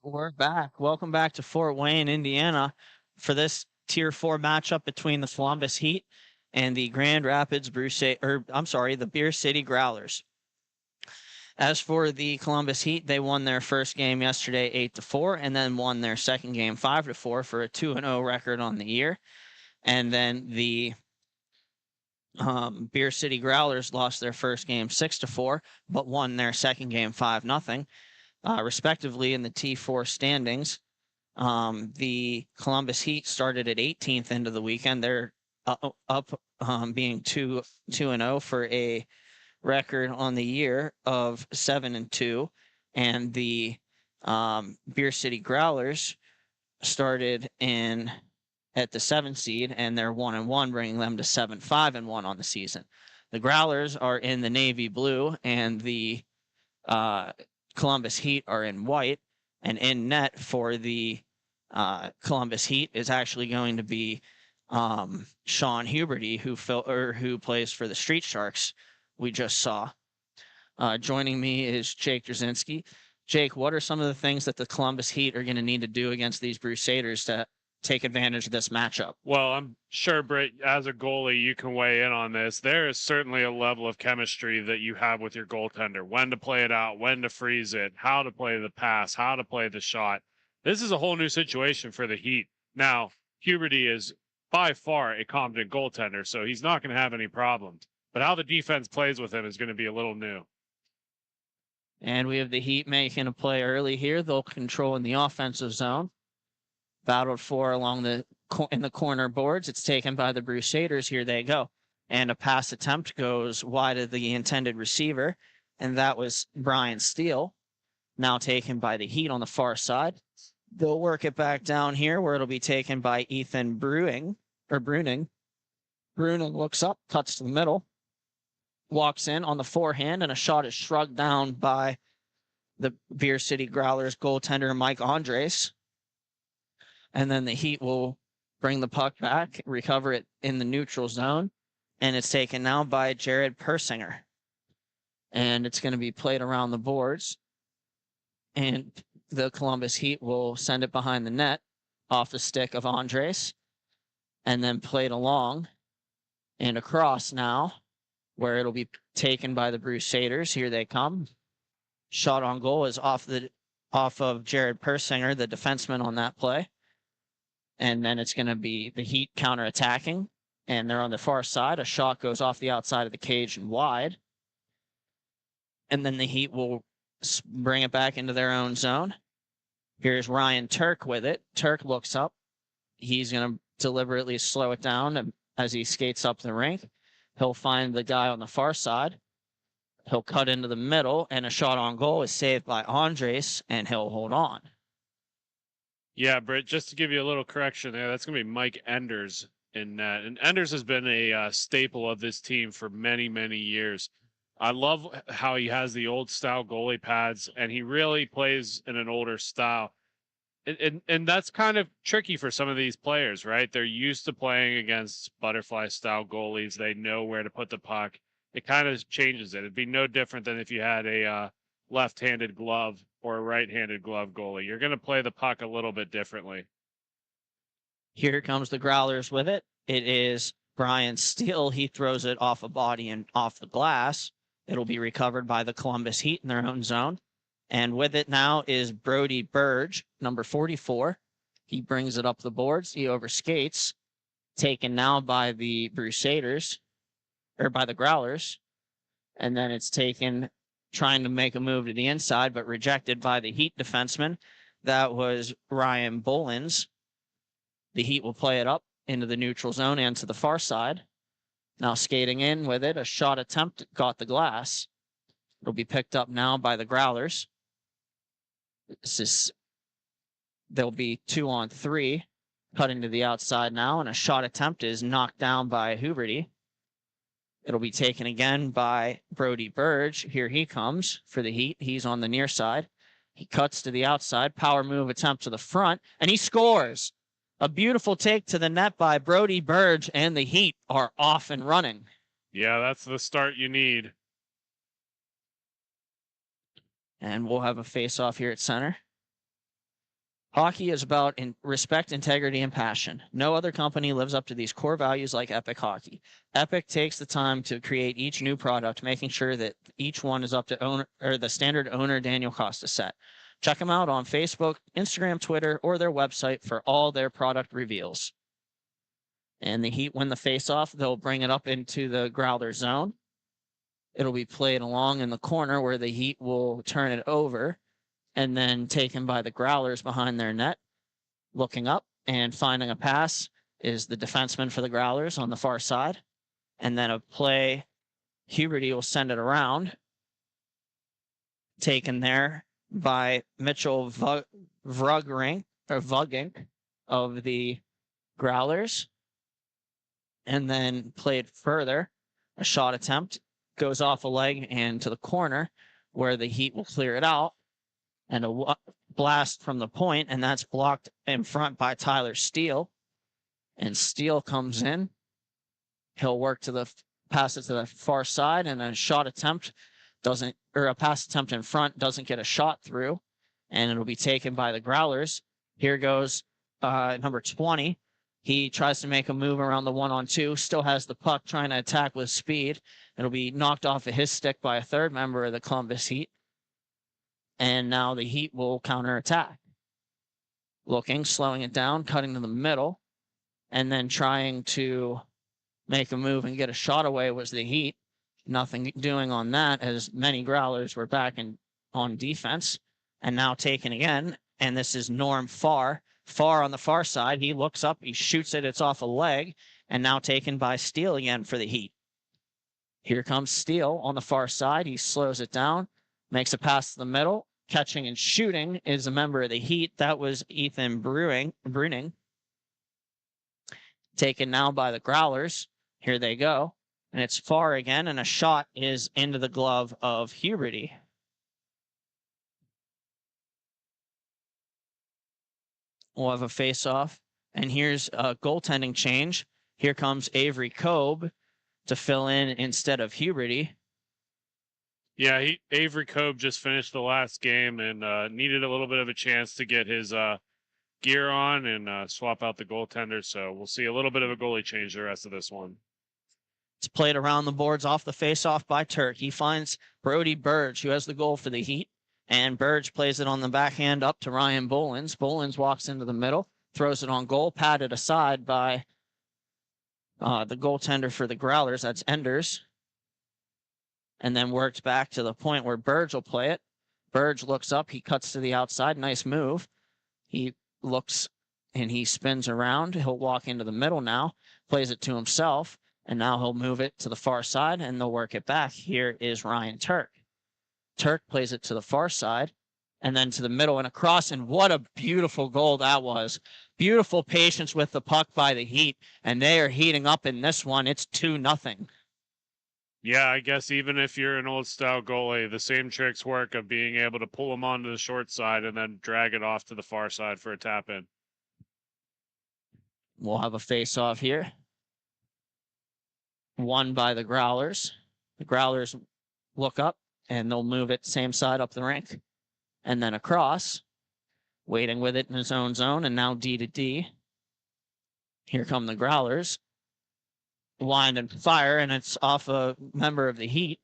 We're back. Welcome back to Fort Wayne, Indiana, for this Tier 4 matchup between the Columbus Heat and the Grand Rapids the Beer City Growlers. As for the Columbus Heat, they won their first game yesterday 8-4, and then won their second game 5-4 for a 2-0 record on the year. And then the Beer City Growlers lost their first game 6-4, but won their second game 5-0. Respectively in the T4 standings. The Columbus Heat started at 18th into the weekend. They're up being 2-0 for a record on the year of 7-2. And the Beer City Growlers started at the 7th seed, and they're 1-1, bringing them to 7-5-1 on the season. The Growlers are in the navy blue, and the Columbus Heat are in white, and in net for the Columbus Heat is actually going to be Sean Huberty, who plays for the Street Sharks. We just saw. Joining me is Jake Drzinski. Jake, what are some of the things that the Columbus Heat are going to need to do against these Crusaders to take advantage of this matchup? Well, I'm sure, Britt, as a goalie, you can weigh in on this. There is certainly a level of chemistry that you have with your goaltender. When to play it out, when to freeze it, how to play the pass, how to play the shot. This is a whole new situation for the Heat. Now, Huberty is by far a competent goaltender, so he's not going to have any problems. But how the defense plays with him is going to be a little new. And we have the Heat making a play early here. They'll control in the offensive zone. Battled for along in the corner boards. It's taken by the Crusaders. Here they go. And a pass attempt goes wide of the intended receiver. And that was Brian Steele. Now taken by the Heat on the far side. They'll work it back down here where it'll be taken by Ethan Bruning. Bruning looks up, cuts to the middle, walks in on the forehand, and a shot is shrugged down by the Beer City Growlers goaltender Mike Andres. And then the Heat will bring the puck back, recover it in the neutral zone, and it's taken now by Jared Persinger. And it's going to be played around the boards. And the Columbus Heat will send it behind the net off the stick of Andres, and then played along and across now, where it'll be taken by the Crusaders. Here they come. Shot on goal is off of Jared Persinger, the defenseman on that play. And then it's going to be the Heat counterattacking, and they're on the far side. A shot goes off the outside of the cage and wide. And then the Heat will bring it back into their own zone. Here's Ryan Turk with it. Turk looks up. He's going to deliberately slow it down as he skates up the rink. He'll find the guy on the far side. He'll cut into the middle, and a shot on goal is saved by Andres, and he'll hold on. Yeah, Britt, just to give you a little correction there, that's going to be Mike Enders in net. And Enders has been a staple of this team for many, many years. I love how he has the old style goalie pads, and he really plays in an older style. And that's kind of tricky for some of these players, right? They're used to playing against butterfly style goalies. They know where to put the puck. It kind of changes it. It'd be no different than if you had a left-handed glove or a right-handed glove goalie. You're going to play the puck a little bit differently. Here comes the Growlers with it. It is Brian Steele. He throws it off a body and off the glass. It'll be recovered by the Columbus Heat in their own zone. And with it now is Brody Burge, number 44. He brings it up the boards. He overskates. Taken now by the Crusaders, or by the Growlers. And then it's taken trying to make a move to the inside, but rejected by the Heat defenseman. That was Ryan Bolins. The Heat will play it up into the neutral zone and to the far side. Now skating in with it, a shot attempt got the glass. It'll be picked up now by the Growlers. There'll be 2-on-3, cutting to the outside now, and a shot attempt is knocked down by Huberty. It'll be taken again by Brody Burge. Here he comes for the Heat. He's on the near side. He cuts to the outside. Power move attempt to the front, and he scores. A beautiful take to the net by Brody Burge, and the Heat are off and running. Yeah, that's the start you need. And we'll have a face-off here at center. Hockey is about respect, integrity, and passion. No other company lives up to these core values like Epic Hockey. Epic takes the time to create each new product, making sure that each one is up to owner or the standard owner Daniel Costa set. Check them out on Facebook, Instagram, Twitter, or their website for all their product reveals. And the Heat win the face-off. They'll bring it up into the Growler zone. It'll be played along in the corner where the Heat will turn it over and then taken by the Growlers behind their net. Looking up and finding a pass is the defenseman for the Growlers on the far side. And then a play, Huberty will send it around. Taken there by Mitchell Vugink of the Growlers. And then played further. A shot attempt goes off a leg and to the corner where the Heat will clear it out. And a blast from the point, and that's blocked in front by Tyler Steele. And Steele comes in. He'll work to the pass it to the far side, and a shot attempt a pass attempt in front doesn't get a shot through, and it'll be taken by the Growlers. Here goes number 20. He tries to make a move around the 1-on-2, still has the puck trying to attack with speed. It'll be knocked off of his stick by a third member of the Columbus Heat. And now the Heat will counterattack. Looking, slowing it down, cutting to the middle, and then trying to make a move and get a shot away was the Heat. Nothing doing on that as many Growlers were back on defense. And now taken again, and this is Norm Farr on the far side. He looks up, he shoots it, it's off a leg, and now taken by Steele again for the Heat. Here comes Steele on the far side. He slows it down. Makes a pass to the middle. Catching and shooting is a member of the Heat. That was Ethan Bruning. Taken now by the Growlers. Here they go. And it's Farr again, and a shot is into the glove of Huberty. We'll have a face-off. And here's a goaltending change. Here comes Avery Kobe to fill in instead of Huberty. Yeah, Avery Kobe just finished the last game and needed a little bit of a chance to get his gear on and swap out the goaltender. So we'll see a little bit of a goalie change the rest of this one. It's played around the boards off the face-off by Turk. He finds Brody Burge, who has the goal for the Heat. And Burge plays it on the backhand up to Ryan Bolins. Bolins walks into the middle, throws it on goal, patted aside by the goaltender for the Growlers. That's Enders. And then worked back to the point where Burge will play it. Burge looks up. He cuts to the outside. Nice move. He looks and he spins around. He'll walk into the middle now, plays it to himself, and now he'll move it to the far side, and they'll work it back. Here is Ryan Turk. Turk plays it to the far side, and then to the middle and across, and what a beautiful goal that was. Beautiful patience with the puck by the Heat, and they are heating up in this one. It's 2-0. Yeah, I guess even if you're an old style goalie, the same tricks work of being able to pull them onto the short side and then drag it off to the far side for a tap in. We'll have a face off here. Won by the Growlers. The Growlers look up and they'll move it same side up the rink. And then across, waiting with it in his own zone, and now D to D. Here come the Growlers. Wind and fire, and it's off a member of the Heat.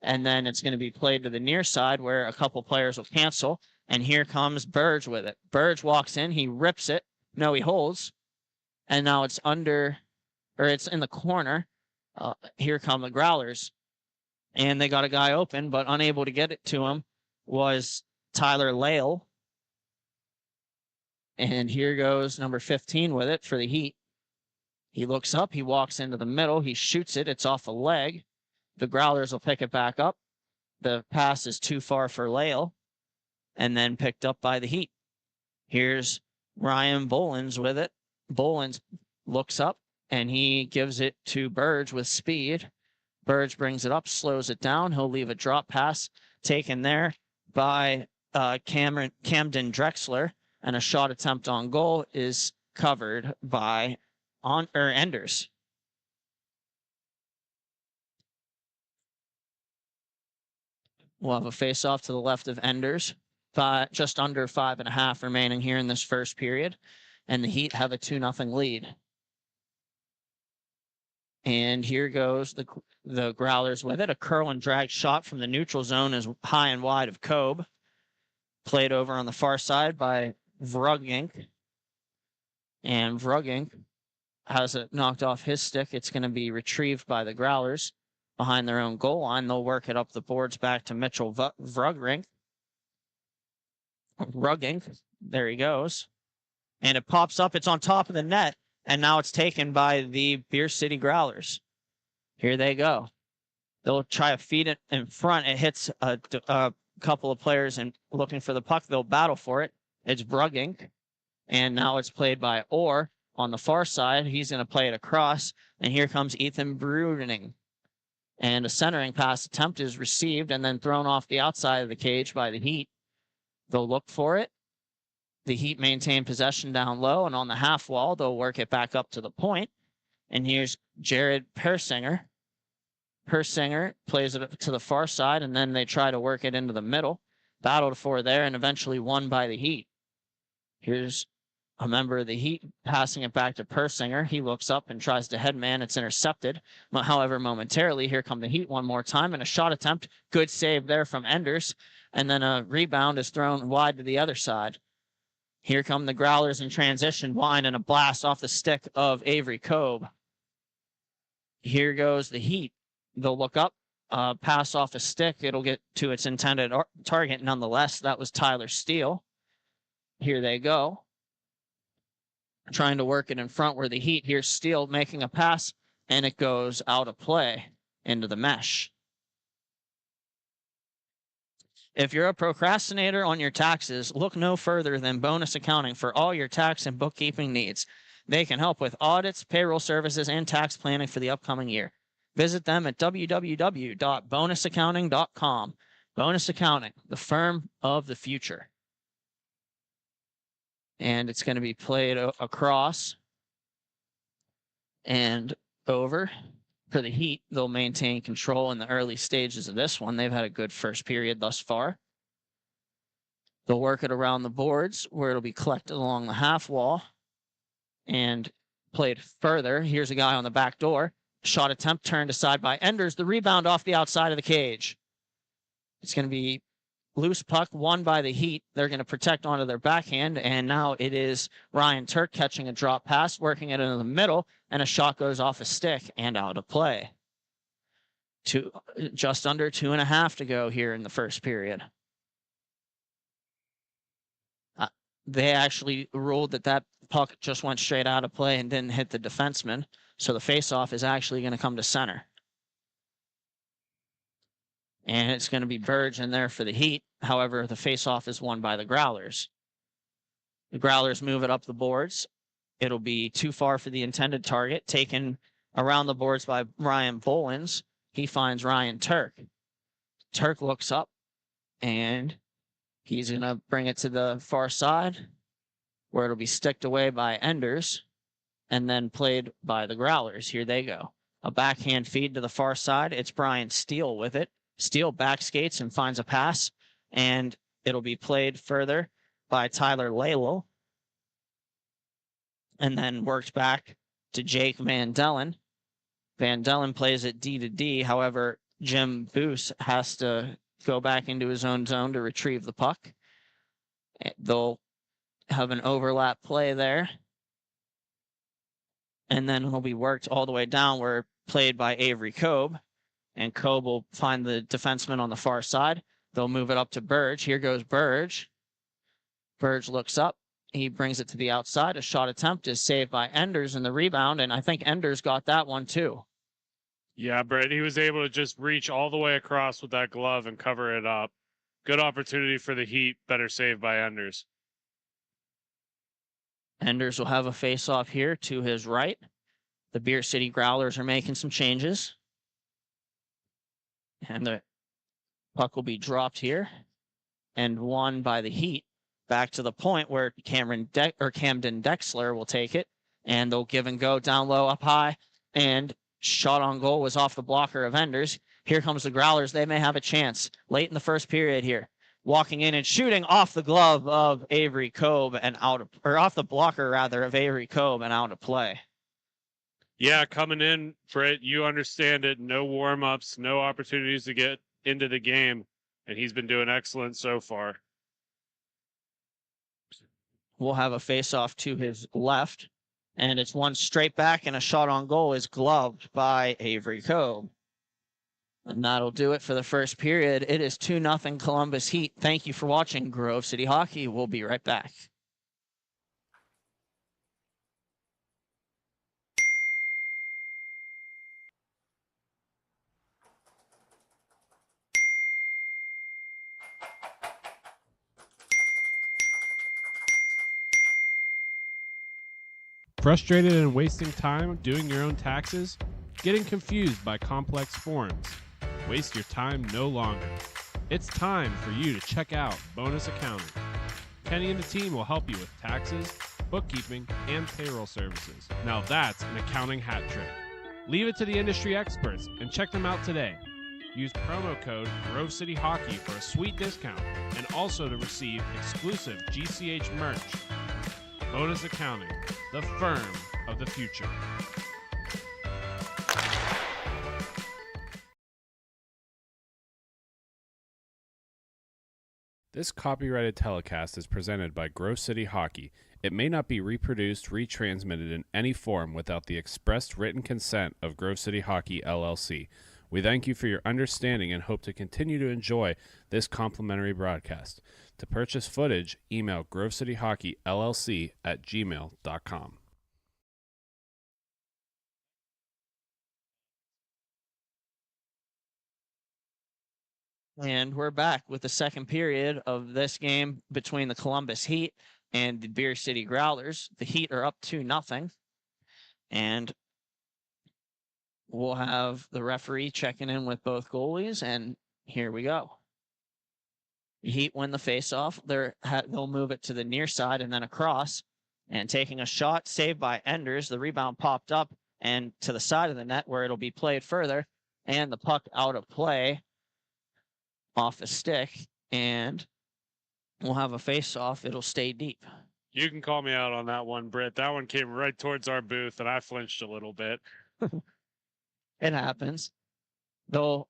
And then it's going to be played to the near side where a couple players will cancel. And here comes Burge with it. Burge walks in, he rips it. No, he holds. And now it's it's in the corner. Here come the Growlers. And they got a guy open, but unable to get it to him was Tyler Lale. And here goes number 15 with it for the Heat. He looks up, he walks into the middle, he shoots it, it's off a leg. The Growlers will pick it back up. The pass is too far for Lale, and then picked up by the Heat. Here's Ryan Bolins with it. Bolins looks up, and he gives it to Burge with speed. Burge brings it up, slows it down. He'll leave a drop pass taken there by Camden Drexler, and a shot attempt on goal is covered by Enders. We'll have a face-off to the left of Enders. just under 5.5 remaining here in this first period, and the Heat have a 2-0 lead. And here goes the Growlers with it. A curl and drag shot from the neutral zone is high and wide of Kobe. Played over on the far side by Vrugink. And Vrugink has it knocked off his stick. It's going to be retrieved by the Growlers behind their own goal line. They'll work it up the boards back to Mitchell Vrugink. There he goes. And it pops up. It's on top of the net. And now it's taken by the Beer City Growlers. Here they go. They'll try to feed it in front. It hits a couple of players and looking for the puck. They'll battle for it. It's Vrugink. And now it's played by Orr on the far side. He's going to play it across. And here comes Ethan Bruning. And a centering pass attempt is received and then thrown off the outside of the cage by the Heat. They'll look for it. The Heat maintain possession down low, and on the half wall, they'll work it back up to the point. And here's Jared Persinger. Persinger plays it to the far side, and then they try to work it into the middle. Battled for there, and eventually won by the Heat. Here's a member of the Heat passing it back to Persinger. He looks up and tries to headman. It's intercepted. However, momentarily, here come the Heat one more time, and a shot attempt. Good save there from Enders. And then a rebound is thrown wide to the other side. Here come the Growlers in transition, line and a blast off the stick of Avery Kobe. Here goes the Heat. They'll look up, pass off a stick. It'll get to its intended target. Nonetheless, that was Tyler Steele. Here they go. Trying to work it in front where the Heat. Here's Steele making a pass, and it goes out of play into the mesh. If you're a procrastinator on your taxes, look no further than Bonus Accounting for all your tax and bookkeeping needs. They can help with audits, payroll services, and tax planning for the upcoming year. Visit them at www.bonusaccounting.com. Bonus Accounting, the firm of the future. And it's going to be played across and over. For the Heat, they'll maintain control in the early stages of this one. They've had a good first period thus far. They'll work it around the boards where it'll be collected along the half wall and played further. Here's a guy on the back door. Shot attempt turned aside by Enders. The rebound off the outside of the cage. It's going to be loose puck won by the Heat. They're going to protect onto their backhand, and now it is Ryan Turk catching a drop pass, working it into the middle, and a shot goes off a stick and out of play. Just under 2.5 to go here in the first period. They actually ruled that puck just went straight out of play and didn't hit the defenseman, so the faceoff is actually going to come to center. And it's going to be Burge in there for the Heat. However, the faceoff is won by the Growlers. The Growlers move it up the boards. It'll be too far for the intended target. Taken around the boards by Ryan Bolins. He finds Ryan Turk. Turk looks up, and he's going to bring it to the far side, where it'll be sticked away by Enders, and then played by the Growlers. Here they go. A backhand feed to the far side. It's Brian Steele with it. Steele back skates and finds a pass, and it'll be played further by Tyler Laylow, and then worked back to Jake Van Dellen. Van Dellen plays it D to D. However, Jim Boos has to go back into his own zone to retrieve the puck. They'll have an overlap play there, and then it'll be worked all the way down where played by Avery Kobe. And Kobe will find the defenseman on the far side. They'll move it up to Burge. Here goes Burge. Burge looks up. He brings it to the outside. A shot attempt is saved by Enders in the rebound, and I think Enders got that one too. Yeah, Brett, he was able to just reach all the way across with that glove and cover it up. Good opportunity for the Heat. Better save by Enders. Enders will have a face-off here to his right. The Beer City Growlers are making some changes. And the puck will be dropped here and won by the Heat back to the point where Camden Dexler will take it, and they'll give and go down low, up high, and shot on goal was off the blocker of Enders. Here comes the Growlers. They may have a chance late in the first period here. walking in and shooting off the glove of Avery Cobb and off the blocker rather of Avery Cobb and out of play. Yeah, coming in, Britt, you understand it. No warm-ups, no opportunities to get into the game, and he's been doing excellent so far. We'll have a face-off to his left, and it's one straight back, and a shot on goal is gloved by Avery Cobb. And that'll do it for the first period. It is 2-0 Columbus Heat. Thank you for watching Grove City Hockey. We'll be right back. Frustrated and wasting time doing your own taxes? Getting confused by complex forms? Waste your time no longer. It's time for you to check out Bonus Accounting. Kenny and the team will help you with taxes, bookkeeping, and payroll services. Now that's an accounting hat trick. Leave it to the industry experts and check them out today. Use promo code Grove City Hockey for a sweet discount and also to receive exclusive GCH merch. Bonus Accounting, the firm of the future. This copyrighted telecast is presented by Grove City Hockey. It may not be reproduced, retransmitted in any form without the expressed written consent of Grove City Hockey, LLC. We thank you for your understanding and hope to continue to enjoy this complimentary broadcast. To purchase footage, email grovecityhockeyllc@gmail.com. And we're back with the second period of this game between the Columbus Heat and the Beer City Growlers. The Heat are up 2-0. And we'll have the referee checking in with both goalies, and here we go. The Heat win the faceoff. They'll move it to the near side and then across, and taking a shot, saved by Enders. The rebound popped up and to the side of the net where it'll be played further, and the puck out of play off a stick, and we'll have a face-off. It'll stay deep. You can call me out on that one, Britt. That one came right towards our booth, and I flinched a little bit. It happens. They'll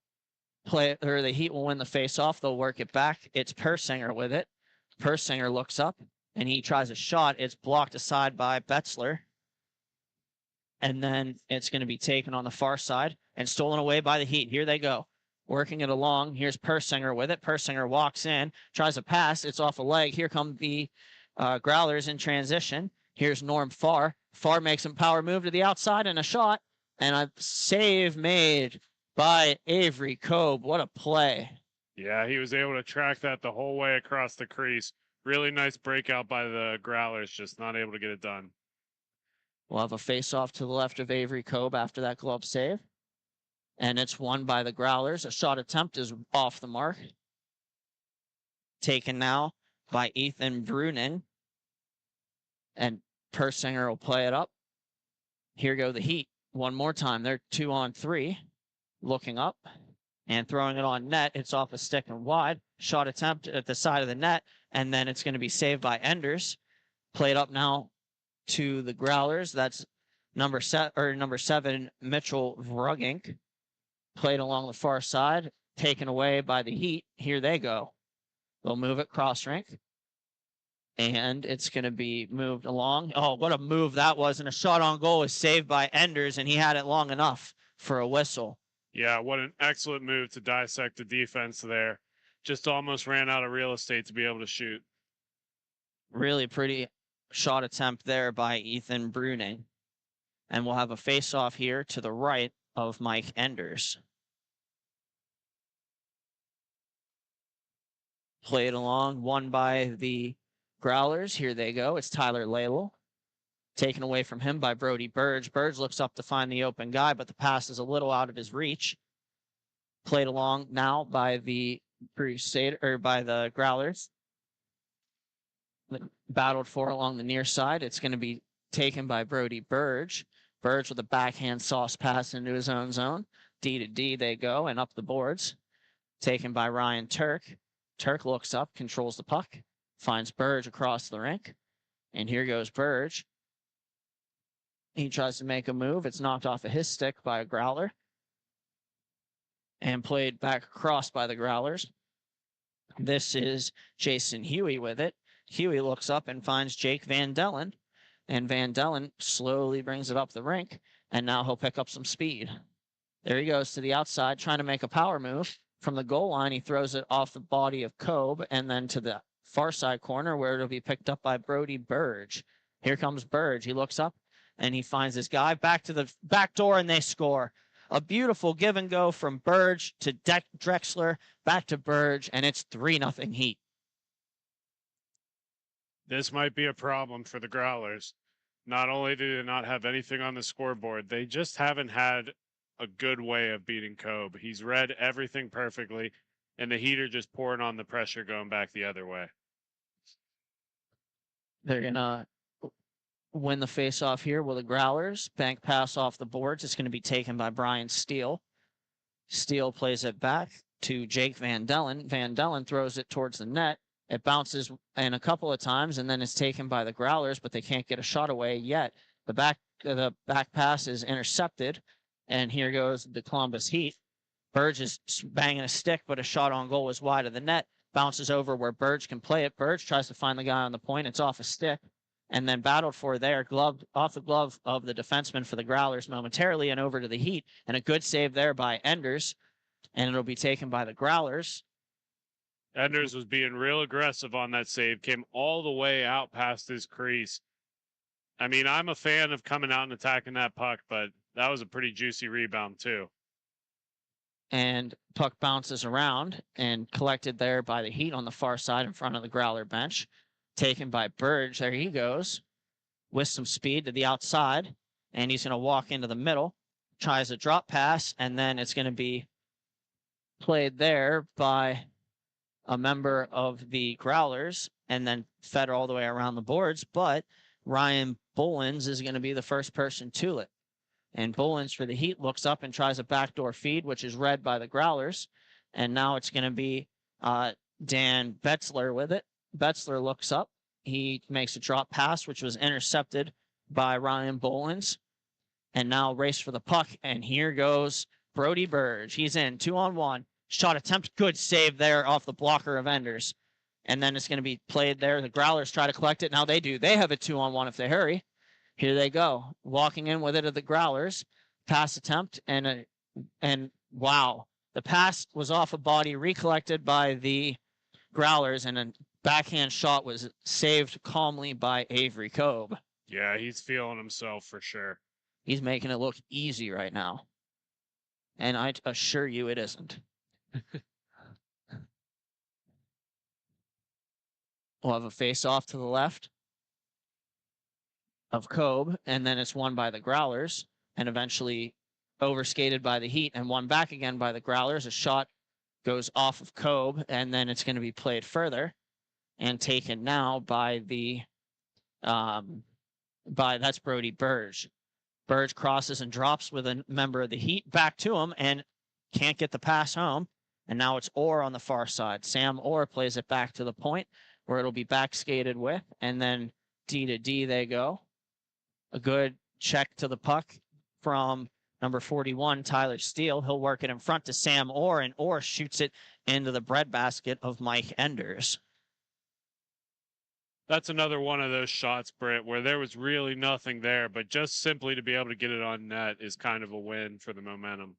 play, or the Heat will win the face-off. They'll work it back. It's Persinger with it. Persinger looks up, and he tries a shot. It's blocked aside by Betzler. And then it's going to be taken on the far side and stolen away by the Heat. Here they go. Working it along. Here's Persinger with it. Persinger walks in, tries a pass. It's off a leg. Here come the Growlers in transition. Here's Norm Farr. Farr makes him power move to the outside and a shot. And a save made by Avery Cobb. What a play. Yeah, he was able to track that the whole way across the crease. Really nice breakout by the Growlers, just not able to get it done. We'll have a face-off to the left of Avery Cobb after that glove save. And it's won by the Growlers. A shot attempt is off the mark. Taken now by Ethan Bruning. And Persinger will play it up. Here go the Heat. One more time. They're 2-on-3. Looking up and throwing it on net. It's off a stick and wide. Shot attempt at the side of the net. And then it's going to be saved by Enders. Played up now to the Growlers. That's number 7, Mitchell Vrugink. Played along the far side. Taken away by the Heat. Here they go. They'll move it cross rink. And it's going to be moved along. Oh, what a move that was. And a shot on goal is saved by Enders, and he had it long enough for a whistle. Yeah, what an excellent move to dissect the defense there. Just almost ran out of real estate to be able to shoot. Really pretty shot attempt there by Ethan Bruning. And we'll have a face-off here to the right of Mike Enders. Played along, won by the Growlers. Here they go. It's Tyler Lalel. Taken away from him by Brody Burge. Burge looks up to find the open guy, but the pass is a little out of his reach. Played along now by the by the Growlers. Battled for along the near side. It's going to be taken by Brody Burge. Burge with a backhand sauce pass into his own zone. D to D they go and up the boards. Taken by Ryan Turk. Turk looks up, controls the puck, finds Burge across the rink, and here goes Burge. He tries to make a move. It's knocked off of his stick by a Growler and played back across by the Growlers. This is Jason Huey with it. Huey looks up and finds Jake Van Dellen, and Van Dellen slowly brings it up the rink, and now he'll pick up some speed. There he goes to the outside, trying to make a power move. From the goal line, he throws it off the body of Cobe and then to the far side corner where it'll be picked up by Brody Burge. Here comes Burge. He looks up and he finds this guy back to the back door, and they score. A beautiful give and go from Burge to Drexler, back to Burge, and it's 3-0 Heat. This might be a problem for the Growlers. Not only do they not have anything on the scoreboard, they just haven't had a good way of beating Cobe. He's read everything perfectly, and the Heat are just pouring on the pressure going back the other way. They're going to win the face-off here with the Growlers. Bank pass off the boards. It's going to be taken by Brian Steele. Steele plays it back to Jake Van Dellen. Van Dellen throws it towards the net. It bounces in a couple of times, and then it's taken by the Growlers, but they can't get a shot away yet. The back pass is intercepted, and here goes the Columbus Heat. Burge is banging a stick, but a shot on goal is wide of the net. Bounces over where Burge can play it. Burge tries to find the guy on the point. It's off a stick, and then battled for there, gloved off the glove of the defenseman for the Growlers momentarily, and over to the Heat, and a good save there by Enders, and it'll be taken by the Growlers. Enders was being real aggressive on that save, came all the way out past his crease. I mean, I'm a fan of coming out and attacking that puck, but that was a pretty juicy rebound too. And puck bounces around and collected there by the Heat on the far side in front of the Growler bench. Taken by Burge. There he goes with some speed to the outside, and he's going to walk into the middle, tries a drop pass, and then it's going to be played there by a member of the Growlers and then fed all the way around the boards. But Ryan Bolins is going to be the first person to it. And Bolins for the Heat looks up and tries a backdoor feed, which is read by the Growlers. And now it's going to be Dan Betzler with it. Betzler looks up. He makes a drop pass, which was intercepted by Ryan Bolins. And now race for the puck. And here goes Brody Burge. He's in 2-on-1. Shot attempt. Good save there off the blocker of Enders. And then it's going to be played there. The Growlers try to collect it. Now they do. They have a 2-on-1 if they hurry. Here they go. Walking in with it at the Growlers. Pass attempt. And wow. The pass was off a body, recollected by the Growlers, and a backhand shot was saved calmly by Avery Cobe. Yeah, he's feeling himself for sure. He's making it look easy right now. And I assure you it isn't. We'll have a face-off to the left of Cobe, and then it's won by the Growlers, and eventually overskated by the Heat, and won back again by the Growlers. A shot goes off of Cobe, and then it's going to be played further and taken now by the that's Brody Burge. Burge crosses and drops with a member of the Heat back to him and can't get the pass home. And now it's Orr on the far side. Sam Orr plays it back to the point where it'll be back skated with, and then D to D they go. A good check to the puck from number 41, Tyler Steele. He'll work it in front to Sam Orr, and Orr shoots it into the breadbasket of Mike Enders. That's another one of those shots, Britt, where there was really nothing there, but just simply to be able to get it on net is kind of a win for the momentum.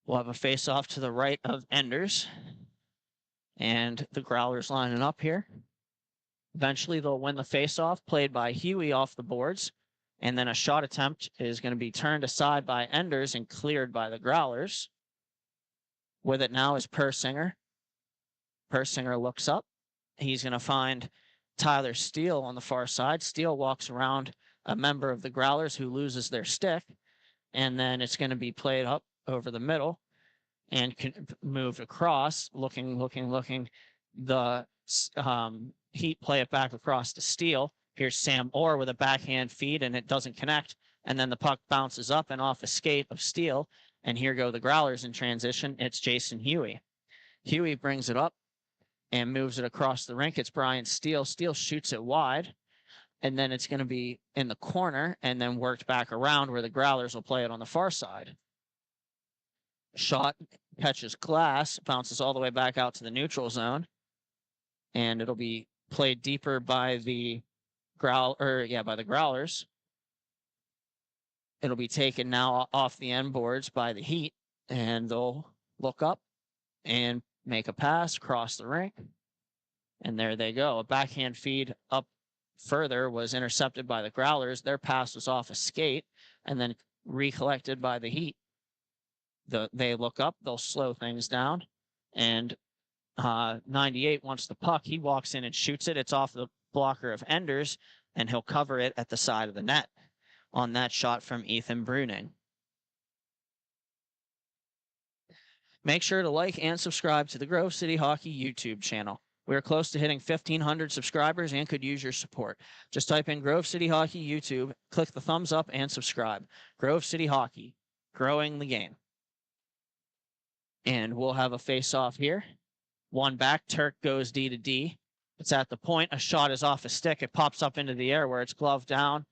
We'll have a face-off to the right of Enders. And the Growlers lining up here. Eventually, they'll win the face-off, played by Huey off the boards. And then a shot attempt is going to be turned aside by Enders and cleared by the Growlers. With it now is Persinger. Persinger looks up. He's going to find Tyler Steele on the far side. Steele walks around a member of the Growlers who loses their stick. And then it's going to be played up over the middle and moved across, looking. The Heat play it back across to Steele. Here's Sam Orr with a backhand feed, and it doesn't connect. And then the puck bounces up and off a skate of Steele. And here go the Growlers in transition. It's Jason Huey. Huey brings it up and moves it across the rink. It's Brian Steele. Steele shoots it wide, and then it's going to be in the corner and then worked back around where the Growlers will play it on the far side. Shot catches glass, bounces all the way back out to the neutral zone, and it'll be played deeper by the Growlers. It'll be taken now off the end boards by the Heat, and they'll look up and make a pass, cross the rink, and there they go. A backhand feed up further was intercepted by the Growlers. Their pass was off a skate and then recollected by the Heat. They look up, they'll slow things down, and 98 wants the puck. He walks in and shoots it. It's off the blocker of Enders, and he'll cover it at the side of the net on that shot from Ethan Bruning. Make sure to like and subscribe to the Grove City Hockey YouTube channel. We are close to hitting 1,500 subscribers and could use your support. Just type in Grove City Hockey YouTube, click the thumbs up, and subscribe. Grove City Hockey, growing the game. And we'll have a face-off here. One back, Turk goes D to D. It's at the point. A shot is off a stick. It pops up into the air where it's gloved down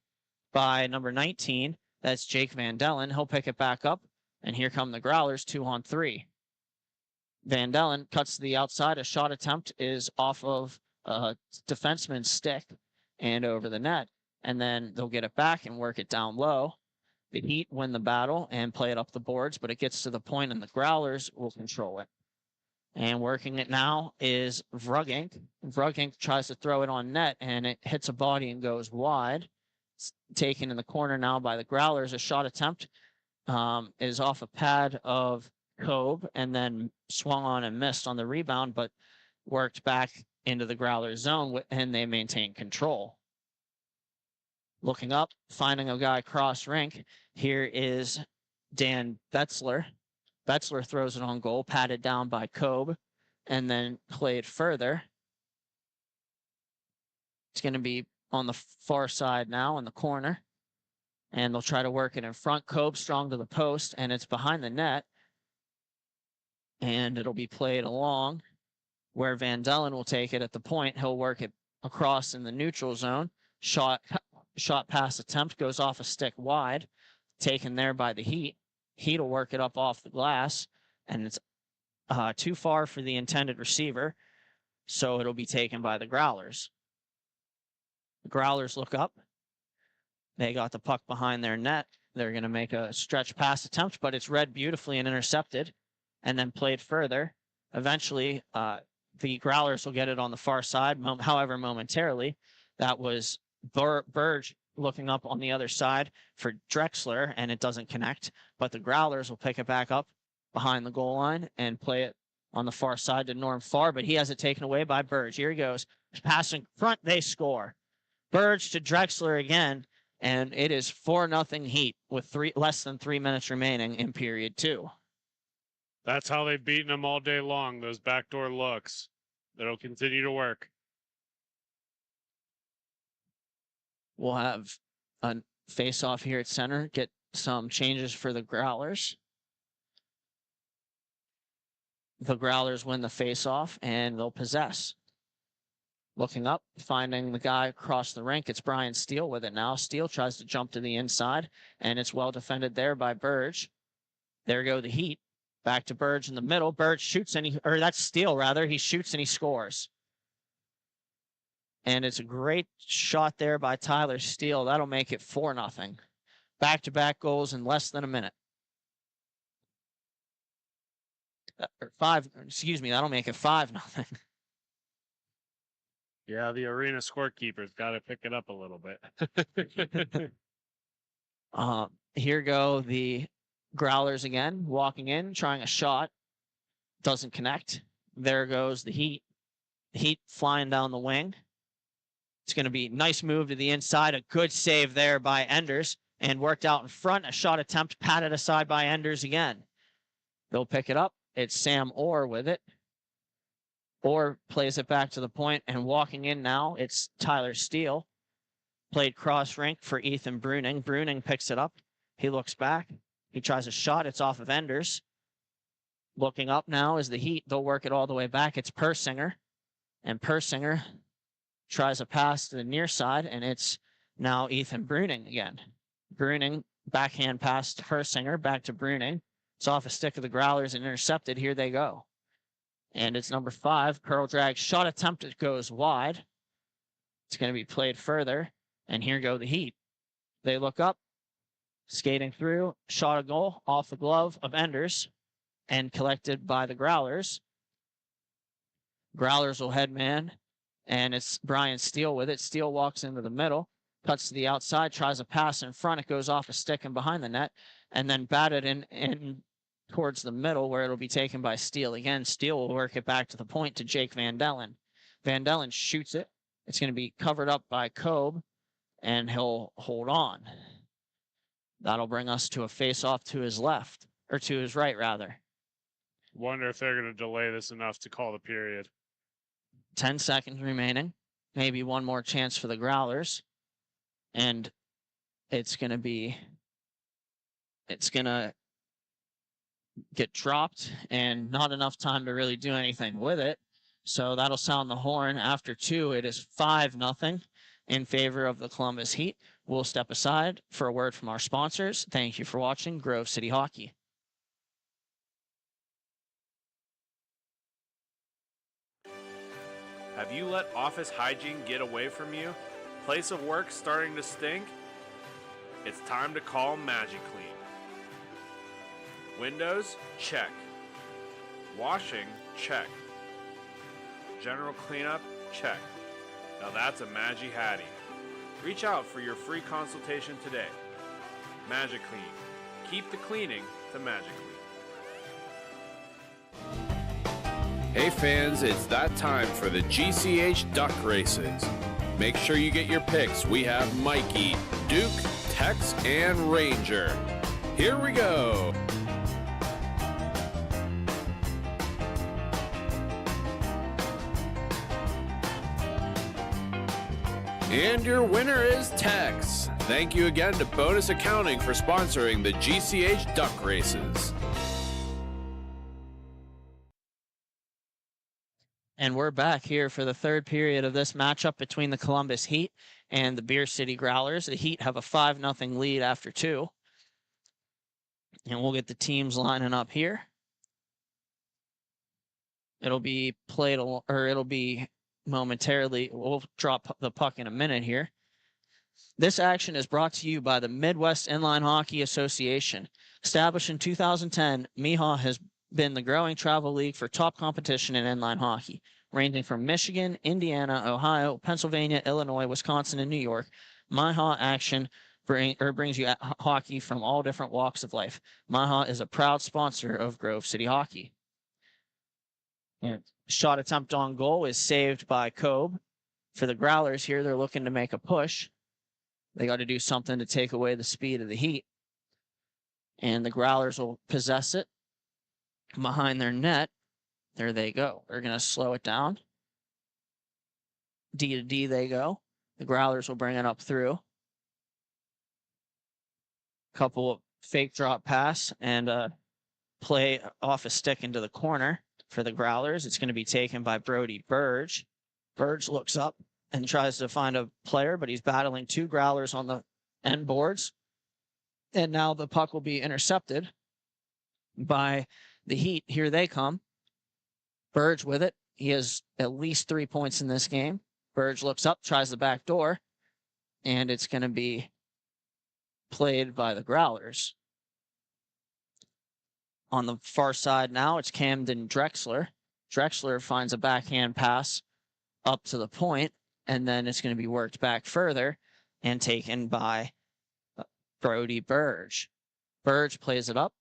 by number 19. That's Jake Van Dellen. He'll pick it back up, and here come the Growlers, 2-on-3. Van Dellen cuts to the outside. A shot attempt is off of a defenseman's stick and over the net, and then they'll get it back and work it down low. The Heat win the battle and play it up the boards, but it gets to the point and the Growlers will control it. And working it now is Vrugink. Vrugink tries to throw it on net, and it hits a body and goes wide. It's taken in the corner now by the Growlers. A shot attempt is off a pad of Kobe and then swung on and missed on the rebound, but worked back into the Growlers zone, and they maintain control. Looking up, finding a guy cross rink. Here is Dan Betzler. Betzler throws it on goal, patted down by Kobe, and then played further. It's going to be on the far side now in the corner, and they'll try to work it in front. Kobe strong to the post, and it's behind the net, and it'll be played along where Van Dellen will take it at the point. He'll work it across in the neutral zone. Shot pass attempt goes off a stick wide, taken there by the Heat. Heat will work it up off the glass, and it's too far for the intended receiver, so it'll be taken by the Growlers. The Growlers look up. They got the puck behind their net. They're going to make a stretch pass attempt, but it's read beautifully and intercepted, and then played further. Eventually, the Growlers will get it on the far side, however, momentarily. That was Burge looking up on the other side for Drexler, and it doesn't connect, but the Growlers will pick it back up behind the goal line and play it on the far side to Norm Farr, but he has it taken away by Burge. Here he goes. Pass in front, they score. Burge to Drexler again, and it is 4-0 Heat with less than 3 minutes remaining in period 2. That's how they've beaten them all day long, those backdoor looks. That'll continue to work. We'll have a face-off here at center, get some changes for the Growlers. The Growlers win the face-off, and they'll possess. Looking up, finding the guy across the rink. It's Brian Steele with it now. Steele tries to jump to the inside, and it's well defended there by Burge. There go the Heat. Back to Burge in the middle. Burge shoots, that's Steele, rather. He shoots and he scores. And it's a great shot there by Tyler Steele. That'll make it 4-0. Back-to-back goals in less than a minute. That'll make it 5-0. Yeah, the arena scorekeeper's got to pick it up a little bit. Here go the Growlers again, walking in, trying a shot. Doesn't connect. There goes the Heat. The Heat flying down the wing. It's going to be a nice move to the inside. A good save there by Enders, and worked out in front. A shot attempt patted aside by Enders again. They'll pick it up. It's Sam Orr with it. Orr plays it back to the point, and walking in now, it's Tyler Steele. Played cross rink for Ethan Bruning. Bruning picks it up. He looks back. He tries a shot. It's off of Enders. Looking up now is the Heat. They'll work it all the way back. It's Persinger. And Persinger tries a pass to the near side, and it's now Ethan Bruning again. Bruning, backhand pass to Persinger, back to Bruning. It's off a stick of the Growlers and intercepted. Here they go. And it's number 5. Curl drag shot attempt. It goes wide. It's going to be played further. And here go the Heat. They look up, skating through, shot a goal off the glove of Enders and collected by the Growlers. Growlers will head man, and it's Brian Steele with it. Steele walks into the middle, cuts to the outside, tries a pass in front. It goes off a stick and behind the net, and then batted in towards the middle where it'll be taken by Steele. Again, Steele will work it back to the point to Jake Van Dellen. Van Dellen shoots it. It's going to be covered up by Kobe, and he'll hold on. That'll bring us to a face-off to his left, or to his right, rather. Wonder if they're going to delay this enough to call the period. 10 seconds remaining. Maybe one more chance for the Growlers. And it's going to get dropped and not enough time to really do anything with it. So that'll sound the horn. After 2, it is 5-0 in favor of the Columbus Heat. We'll step aside for a word from our sponsors. Thank you for watching Grove City Hockey. Have you let office hygiene get away from you? Place of work starting to stink? It's time to call MagiClean. Windows? Check. Washing? Check. General cleanup? Check. Now that's a Magi Hattie. Reach out for your free consultation today. MagiClean. Keep the cleaning to MagiClean. Hey fans, it's that time for the GCH Duck Races. Make sure you get your picks. We have Mikey, Duke, Tex, and Ranger. Here we go. And your winner is Tex. Thank you again to Bonus Accounting for sponsoring the GCH Duck Races. And we're back here for the third period of this matchup between the Columbus Heat and the Beer City Growlers. The Heat have a 5-0 lead after 2. And we'll get the teams lining up here. It'll be played, or it'll be momentarily. We'll drop the puck in a minute here. This action is brought to you by the Midwest Inline Hockey Association. Established in 2010, MIHA has been the growing travel league for top competition in inline hockey, ranging from Michigan, Indiana, Ohio, Pennsylvania, Illinois, Wisconsin, and New York. MIHA action brings you hockey from all different walks of life. MIHA is a proud sponsor of Grove City Hockey. And shot attempt on goal is saved by Kobe. For the Growlers here, they're looking to make a push. They got to do something to take away the speed of the Heat. And the Growlers will possess it behind their net. There they go. They're going to slow it down. D to D they go. The Growlers will bring it up through. Couple of fake drop pass and play off a stick into the corner for the Growlers. It's going to be taken by Brody Burge. Burge looks up and tries to find a player, but he's battling 2 Growlers on the end boards. And now the puck will be intercepted by the Heat. Here they come. Burge with it. He has at least 3 points in this game. Burge looks up, tries the back door, and it's going to be played by the Growlers. On the far side now, it's Camden Drexler. Drexler finds a backhand pass up to the point, and then it's going to be worked back further and taken by Brody Burge. Burge plays it up.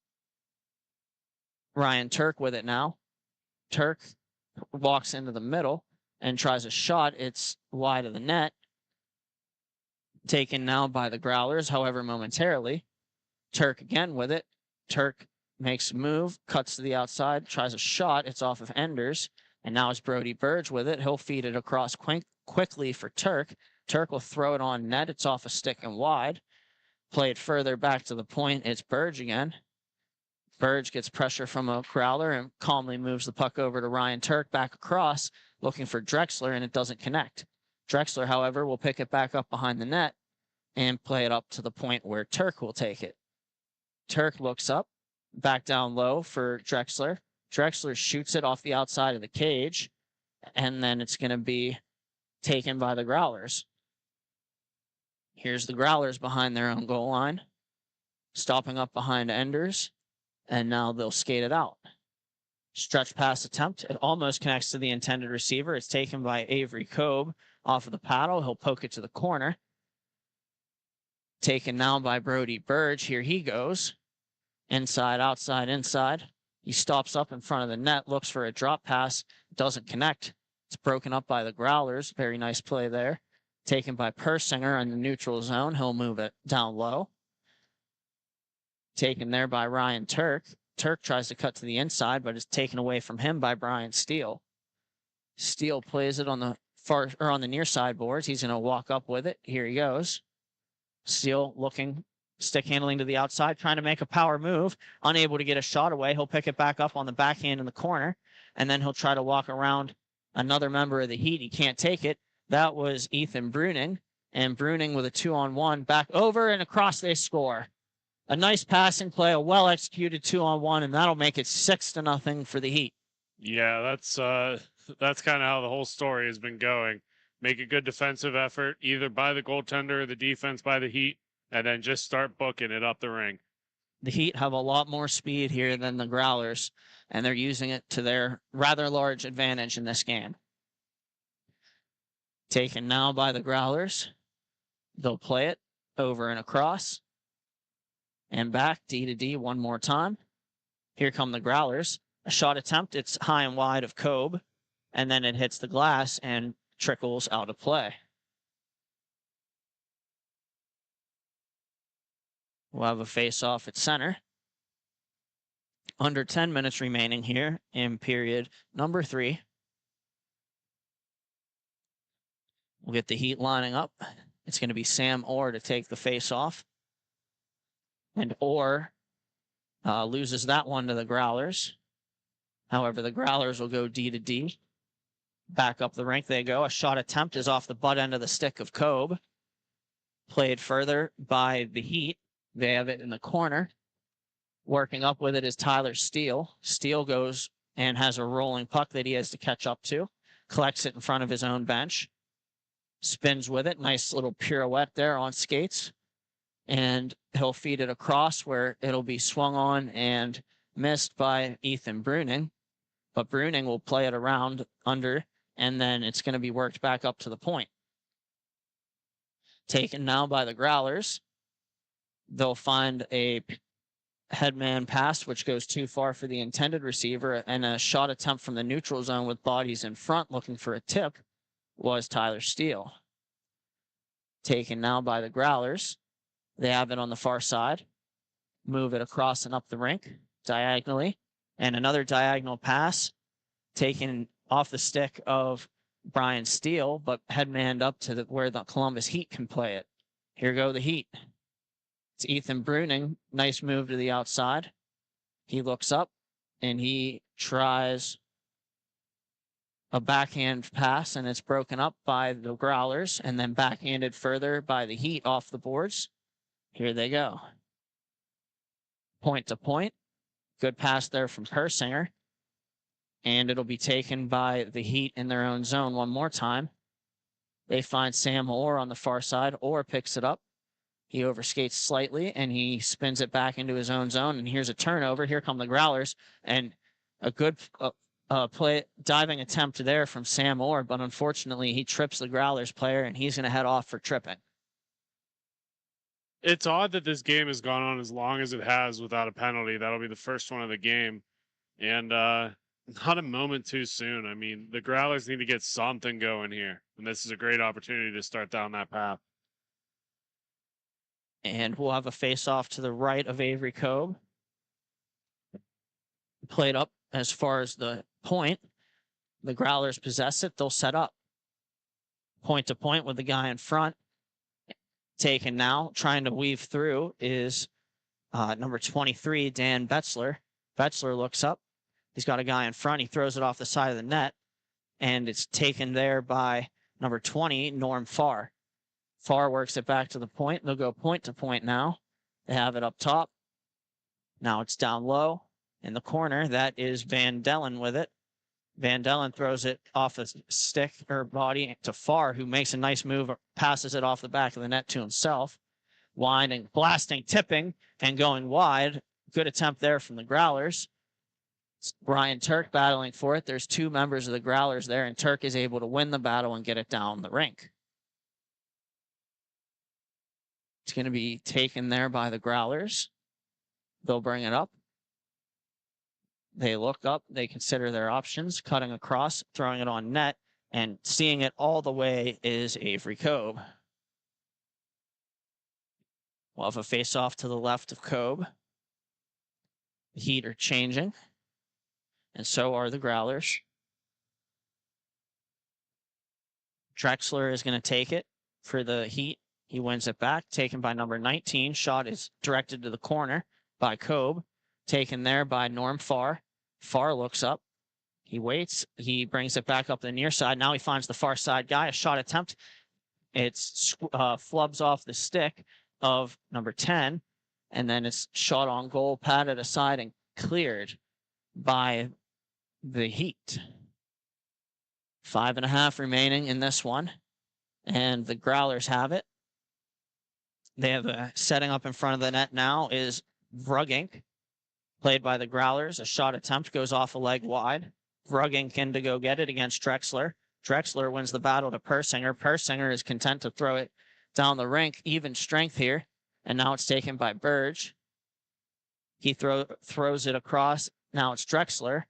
Ryan Turk with it now. Turk walks into the middle and tries a shot. It's wide of the net. Taken now by the Growlers, however, momentarily. Turk again with it. Turk makes a move, cuts to the outside, tries a shot. It's off of Enders. And now it's Brody Burge with it. He'll feed it across quickly for Turk. Turk will throw it on net. It's off a stick and wide. Play it further back to the point. It's Burge again. Burge gets pressure from a Growler and calmly moves the puck over to Ryan Turk back across, looking for Drexler, and it doesn't connect. Drexler, however, will pick it back up behind the net and play it up to the point where Turk will take it. Turk looks up, back down low for Drexler. Drexler shoots it off the outside of the cage, and then it's going to be taken by the Growlers. Here's the Growlers behind their own goal line, stopping up behind Enders, and now they'll skate it out. Stretch pass attempt. It almost connects to the intended receiver. It's taken by Avery Kobe off of the paddle. He'll poke it to the corner. Taken now by Brody Burge. Here he goes. Inside, outside, inside. He stops up in front of the net, looks for a drop pass. Doesn't connect. It's broken up by the Growlers. Very nice play there. Taken by Persinger in the neutral zone. He'll move it down low. Taken there by Ryan Turk. Turk tries to cut to the inside, but it's taken away from him by Brian Steele. Steele plays it on the far or on the near side boards. He's going to walk up with it. Here he goes. Steele looking, stick handling to the outside, trying to make a power move. Unable to get a shot away. He'll pick it back up on the backhand in the corner, and then he'll try to walk around another member of the Heat. He can't take it. That was Ethan Bruning, and Bruning with a 2-on-1 back over and across. They score. A nice passing play, a well-executed 2-on-1, and that'll make it 6-0 for the Heat. Yeah, that's kind of how the whole story has been going. Make a good defensive effort, either by the goaltender or the defense by the Heat, and then just start booking it up the ring. The Heat have a lot more speed here than the Growlers, and they're using it to their rather large advantage in this game. Taken now by the Growlers. They'll play it over and across. And back, D to D one more time. Here come the Growlers. A shot attempt. It's high and wide of Kobe. And then it hits the glass and trickles out of play. We'll have a face-off at center. Under 10 minutes remaining here in period number 3. We'll get the Heat lining up. It's going to be Sam Orr to take the face-off. And Orr loses that one to the Growlers. However, the Growlers will go D to D. Back up the rink they go. A shot attempt is off the butt end of the stick of Kobe. Played further by the Heat. They have it in the corner. Working up with it is Tyler Steele. Steele goes and has a rolling puck that he has to catch up to. Collects it in front of his own bench. Spins with it. Nice little pirouette there on skates. And he'll feed it across where it'll be swung on and missed by Ethan Bruning. But Bruning will play it around under, and then it's going to be worked back up to the point. Taken now by the Growlers. They'll find a headman pass, which goes too far for the intended receiver, and a shot attempt from the neutral zone with bodies in front looking for a tip was Tyler Steele. Taken now by the Growlers. They have it on the far side. Move it across and up the rink diagonally. And another diagonal pass taken off the stick of Brian Steele, but headmanned up to where the Columbus Heat can play it. Here go the Heat. It's Ethan Bruning. Nice move to the outside. He looks up and he tries a backhand pass, and it's broken up by the Growlers and then backhanded further by the Heat off the boards. Here they go. Point to point. Good pass there from Persinger. And it'll be taken by the Heat in their own zone one more time. They find Sam Orr on the far side. Orr picks it up. He overskates slightly, and he spins it back into his own zone. And here's a turnover. Here come the Growlers. And a good play, diving attempt there from Sam Orr. But unfortunately, he trips the Growlers player, and he's going to head off for tripping. It's odd that this game has gone on as long as it has without a penalty. That'll be the first one of the game. And not a moment too soon. I mean, the Growlers need to get something going here. And this is a great opportunity to start down that path. And we'll have a face-off to the right of Avery Kobe. Played up as far as the point. The Growlers possess it. They'll set up. Point to point with the guy in front. Taken now, trying to weave through is number 23, Dan Betzler. Betzler looks up. He's got a guy in front. He throws it off the side of the net, and it's taken there by number 20, Norm Farr. Farr works it back to the point. They'll go point to point now. They have it up top. Now it's down low in the corner. That is Van Dellen with it. Van Dellen throws it off the stick or body to Farr, who makes a nice move, passes it off the back of the net to himself. Winding, blasting, tipping, and going wide. Good attempt there from the Growlers. It's Brian Turk battling for it. There's two members of the Growlers there, and Turk is able to win the battle and get it down the rink. It's going to be taken there by the Growlers. They'll bring it up. They look up. They consider their options. Cutting across, throwing it on net, and seeing it all the way is Avery Cobe. We'll have a face-off to the left of Cobe. The Heat are changing, and so are the Growlers. Drexler is going to take it for the Heat. He wins it back, taken by number 19. Shot is directed to the corner by Cobe, taken there by Norm Farr. Farr looks up. He waits. He brings it back up the near side. Now he finds the far side guy. A shot attempt. It's flubs off the stick of number 10, and then it's shot on goal, patted aside, and cleared by the Heat. 5.5 remaining in this one, and the Growlers have it. They have a setting up in front of the net now is Vrugink, played by the Growlers. A shot attempt goes off a leg wide. Vrugink in to go get it against Drexler. Drexler wins the battle to Persinger. Persinger is content to throw it down the rink. Even strength here. And now it's taken by Burge. He throws it across. Now it's Drexler.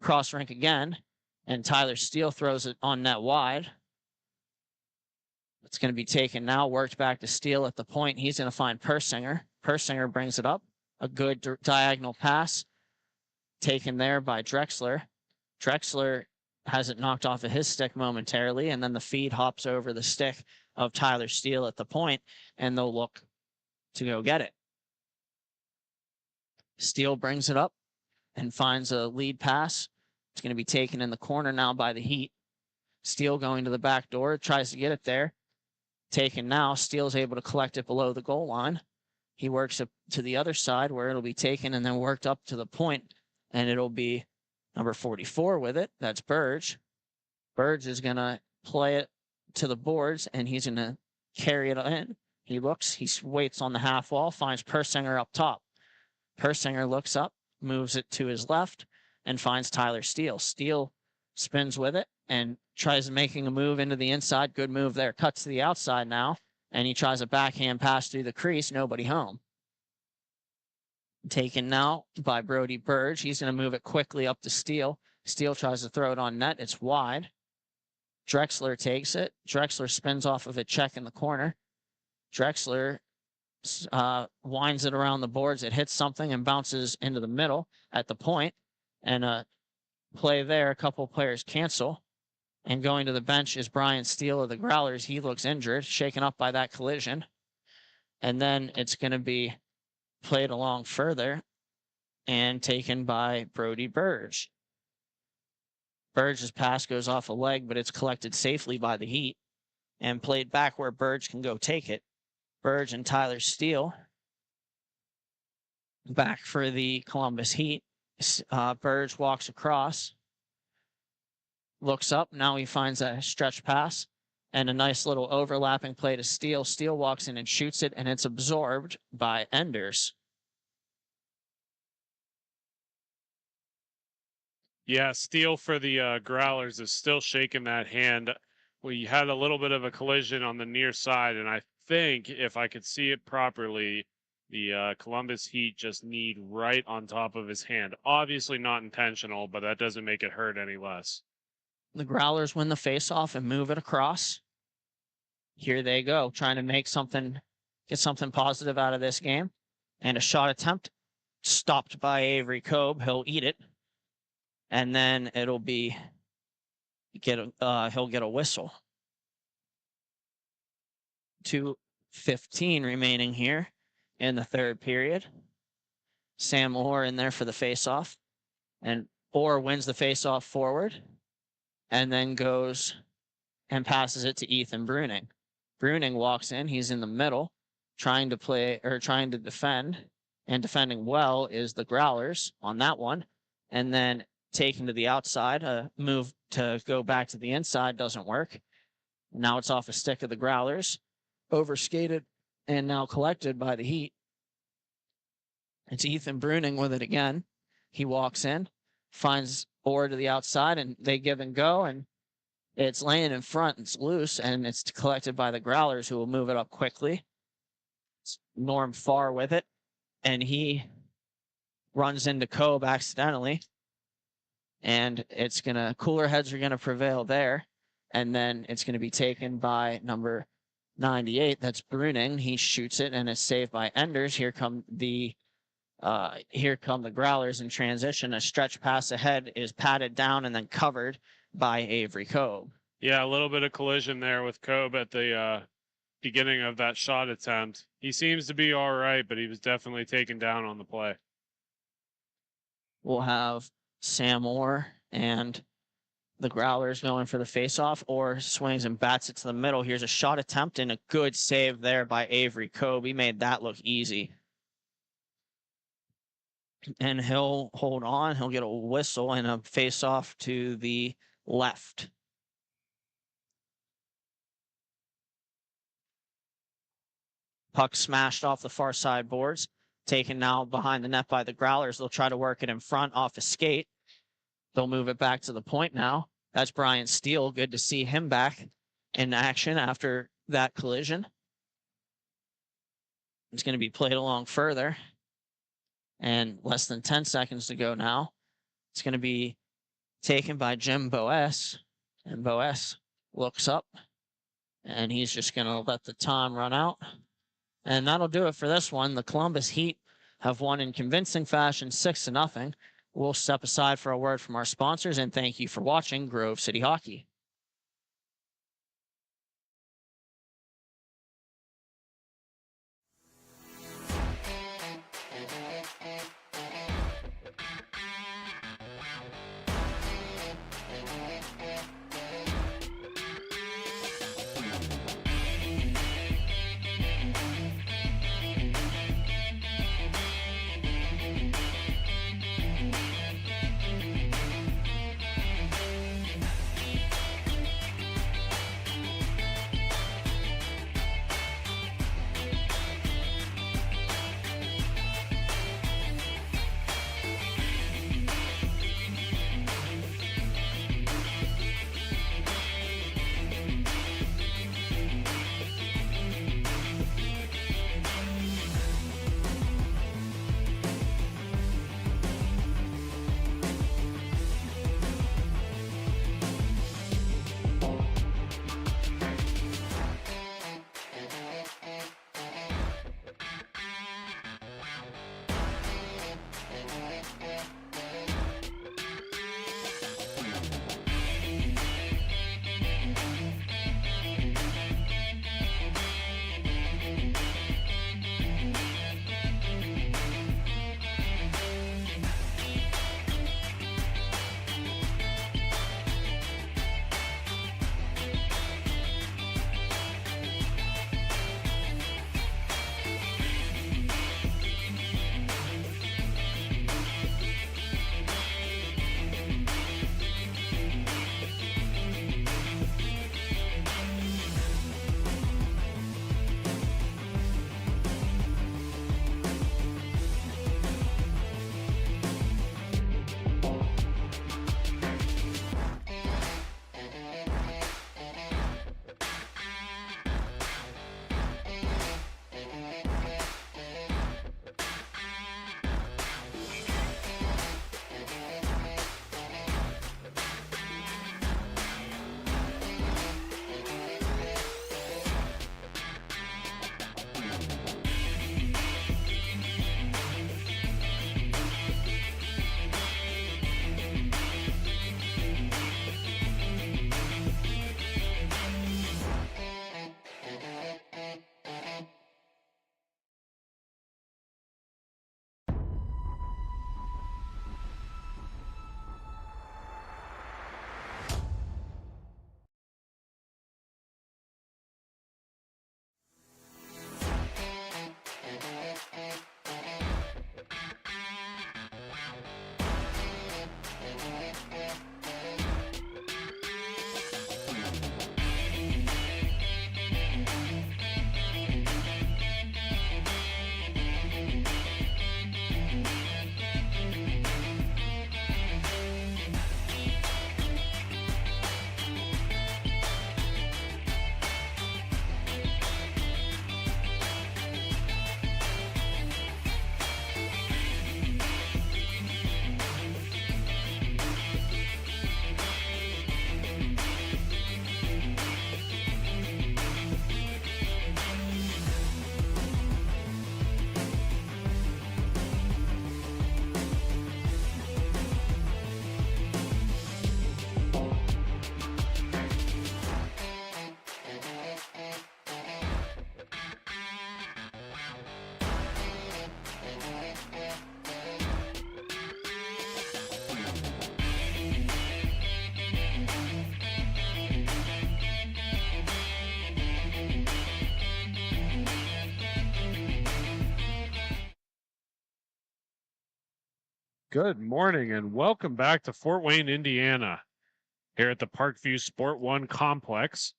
Cross rink again. And Tyler Steele throws it on net wide. It's going to be taken now. Worked back to Steele at the point. He's going to find Persinger. Persinger brings it up. A good diagonal pass. Taken there by Drexler. Drexler has it knocked off of his stick momentarily, and then the feed hops over the stick of Tyler Steele at the point, and they'll look to go get it. Steele brings it up and finds a lead pass. It's going to be taken in the corner now by the Heat. Steele going to the back door, tries to get it there. Taken now. Steele's able to collect it below the goal line. He works up to the other side where it'll be taken and then worked up to the point, and it'll be number 44 with it. That's Burge. Burge is going to play it to the boards, and he's going to carry it in. He looks, he waits on the half wall, finds Persinger up top. Persinger looks up, moves it to his left, and finds Tyler Steele. Steele spins with it and tries making a move into the inside. Good move there. Cuts to the outside now, and he tries a backhand pass through the crease. Nobody home. Taken now by Brody Burge. He's going to move it quickly up to Steele. Steele tries to throw it on net. It's wide. Drexler takes it. Drexler spins off of a check in the corner. Drexler winds it around the boards. It hits something and bounces into the middle at the point. And a play there, a couple players cancel. And going to the bench is Brian Steele of the Growlers. He looks injured, shaken up by that collision. And then it's going to be played along further and taken by Brody Burge. Burge's pass goes off a leg, but it's collected safely by the Heat and played back where Burge can go take it. Burge and Tyler Steele back for the Columbus Heat. Burge walks across, looks up. Now he finds a stretch pass and a nice little overlapping play to Steele. Steele walks in and shoots it, and it's absorbed by Enders. Yeah, Steele for the Growlers is still shaking that hand. We had a little bit of a collision on the near side, and I think if I could see it properly, the Columbus Heat just kneed right on top of his hand. Obviously not intentional, but that doesn't make it hurt any less. The Growlers win the faceoff and move it across. Here they go, trying to make something, get something positive out of this game. And a shot attempt stopped by Avery Cobe. He'll eat it. And then it'll be he'll get a whistle. 2:15 remaining here in the third period. Sam Orr in there for the face-off, and Orr wins the face-off forward, and then goes and passes it to Ethan Bruning. Bruning walks in. He's in the middle, trying to defend, and defending well is the Growlers on that one, and then taken to the outside. A move to go back to the inside doesn't work. Now it's off a stick of the Growlers, overskated, and now collected by the Heat. It's Ethan Bruning with it again. He walks in, finds Orr to the outside, and they give and go, and it's laying in front. It's loose, and it's collected by the Growlers, who will move it up quickly. It's Norm Farr with it, and he runs into Cobe accidentally, and it's cooler heads are gonna prevail there, and then it's gonna be taken by number 98. That's Bruning. He shoots it, and it's saved by Enders. Here come the Growlers in transition. A stretch pass ahead is patted down and then covered by Avery Cobe. Yeah, a little bit of collision there with Cobe at the beginning of that shot attempt. He seems to be all right, but he was definitely taken down on the play. We'll have Sam Orr and the Growlers going for the faceoff. Orr swings and bats it to the middle. Here's a shot attempt and a good save there by Avery Cobe. He made that look easy. And he'll hold on. He'll get a whistle and a face-off to the left. Puck smashed off the far side boards. Taken now behind the net by the Growlers. They'll try to work it in front off a skate. They'll move it back to the point now. That's Brian Steele. Good to see him back in action after that collision. It's going to be played along further. And less than 10 seconds to go now. It's going to be taken by Jim Boas. And Boas looks up. And he's just going to let the time run out. And that'll do it for this one. The Columbus Heat have won in convincing fashion 6-0. We'll step aside for a word from our sponsors, and thank you for watching Grove City Hockey. Good morning and welcome back to Fort Wayne, Indiana, here at the Parkview Sport One Complex.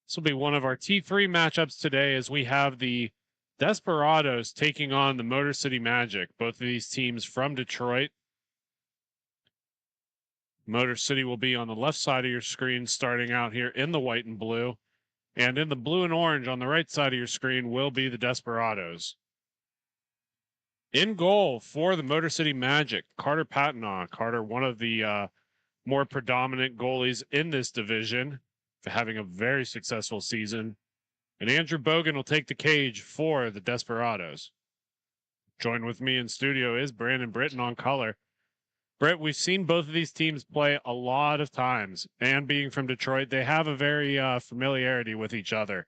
This will be one of our T3 matchups today as we have the Desperados taking on the Motor City Magic, both of these teams from Detroit. Motor City will be on the left side of your screen starting out here in the white and blue, and in the blue and orange on the right side of your screen will be the Desperados. In goal for the Motor City Magic, Carter Patnaugh. Carter, one of the more predominant goalies in this division, having a very successful season. And Andrew Bogan will take the cage for the Desperados. Joined with me in studio is Brandon Britton on color. Britt, we've seen both of these teams play a lot of times, and being from Detroit, they have a very familiarity with each other.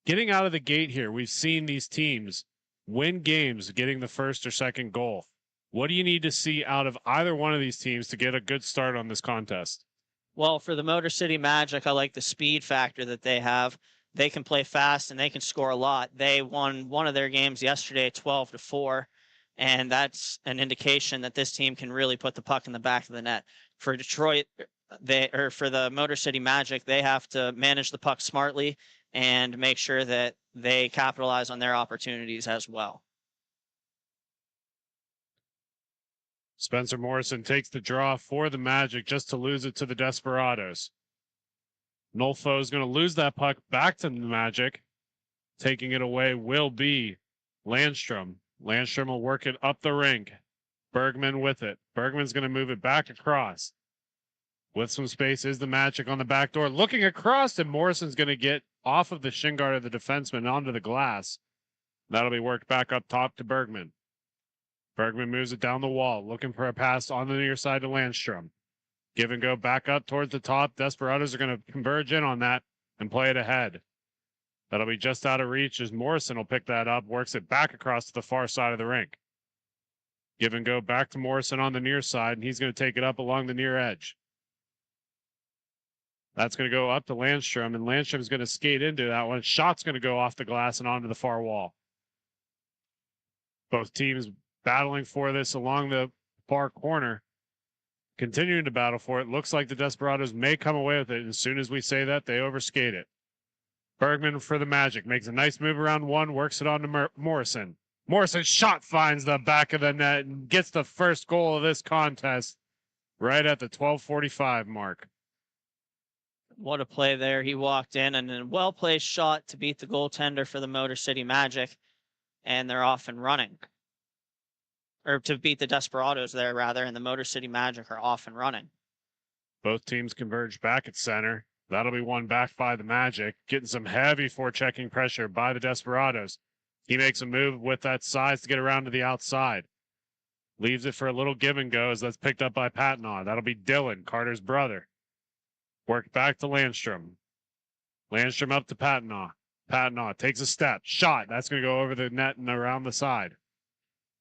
Getting out of the gate here, we've seen these teams win games getting the first or second goal. What do you need to see out of either one of these teams to get a good start on this contest? Well, for the Motor City Magic, I like the speed factor that they have. They can play fast and they can score a lot. They won one of their games yesterday 12-4, and that's an indication that this team can really put the puck in the back of the net. For Detroit, for the Motor City Magic, they have to manage the puck smartly and make sure that they capitalize on their opportunities as well. Spencer Morrison takes the draw for the Magic just to lose it to the Desperados. Nolfo is going to lose that puck back to the Magic. Taking it away will be Landstrom. Landstrom will work it up the rink. Bergman with it. Bergman's going to move it back across. With some space is the Magic on the back door. Looking across, and Morrison's going to get off of the shin guard of the defenseman onto the glass. That'll be worked back up top to Bergman. Bergman moves it down the wall, looking for a pass on the near side to Landstrom. Give and go back up towards the top. Desperados are going to converge in on that and play it ahead. That'll be just out of reach as Morrison will pick that up, works it back across to the far side of the rink. Give and go back to Morrison on the near side, and he's going to take it up along the near edge. That's going to go up to Landstrom, and Landstrom's going to skate into that one. Shot's going to go off the glass and onto the far wall. Both teams battling for this along the far corner, continuing to battle for it. Looks like the Desperados may come away with it. And as soon as we say that, they overskate it. Bergman for the Magic makes a nice move around one, works it on to Morrison. Morrison's shot finds the back of the net and gets the first goal of this contest right at the 12:45 mark. What a play there. He walked in and a well-placed shot to beat the goaltender for the Motor City Magic, and they're off and running. Or to beat the Desperados there, rather, and the Motor City Magic are off and running. Both teams converge back at center. That'll be won back by the Magic, getting some heavy forechecking pressure by the Desperados. He makes a move with that size to get around to the outside. Leaves it for a little give and go as that's picked up by Patnaugh. That'll be Dylan, Carter's brother. Worked back to Landstrom. Landstrom up to Patnaugh. Patnaugh takes a step. Shot. That's going to go over the net and around the side.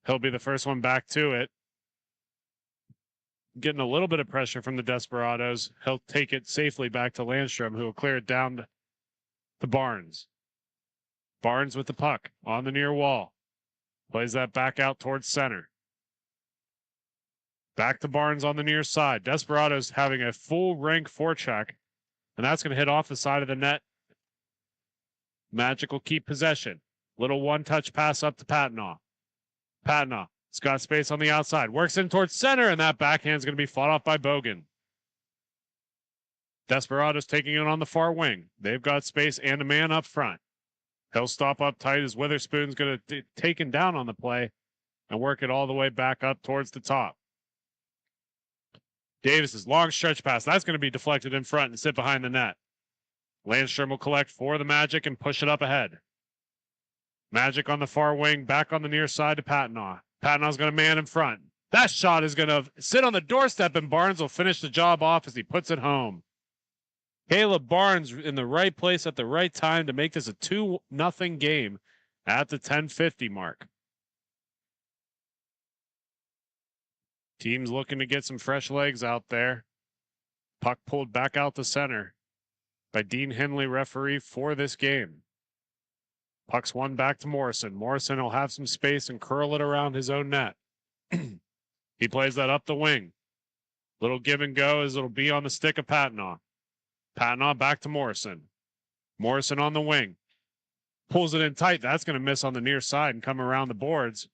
He'll be the first one back to it. Getting a little bit of pressure from the Desperados. He'll take it safely back to Landstrom, who will clear it down to Barnes. Barnes with the puck on the near wall. Plays that back out towards center. Back to Barnes on the near side. Desperados having a full rank forecheck, and that's going to hit off the side of the net. Magic will keep possession. Little one-touch pass up to Patnaugh. Patnaugh has got space on the outside. Works in towards center, and that backhand's going to be fought off by Bogan. Desperados taking it on the far wing. They've got space and a man up front. He'll stop up tight as Witherspoon's going to take him down on the play and work it all the way back up towards the top. Davis's long stretch pass. That's going to be deflected in front and sit behind the net. Landstrom will collect for the Magic and push it up ahead. Magic on the far wing, back on the near side to Patnaugh. Patnaugh's going to man in front. That shot is going to sit on the doorstep, and Barnes will finish the job off as he puts it home. Caleb Barnes in the right place at the right time to make this a 2-0 game at the 10:50 mark. Teams looking to get some fresh legs out there. Puck pulled back out to center by Dean Henley, referee for this game. Puck's won back to Morrison. Morrison will have some space and curl it around his own net. He plays that up the wing. Little give and go as it'll be on the stick of Patnaugh. Patnaugh back to Morrison. Morrison on the wing. Pulls it in tight. That's going to miss on the near side and come around the boards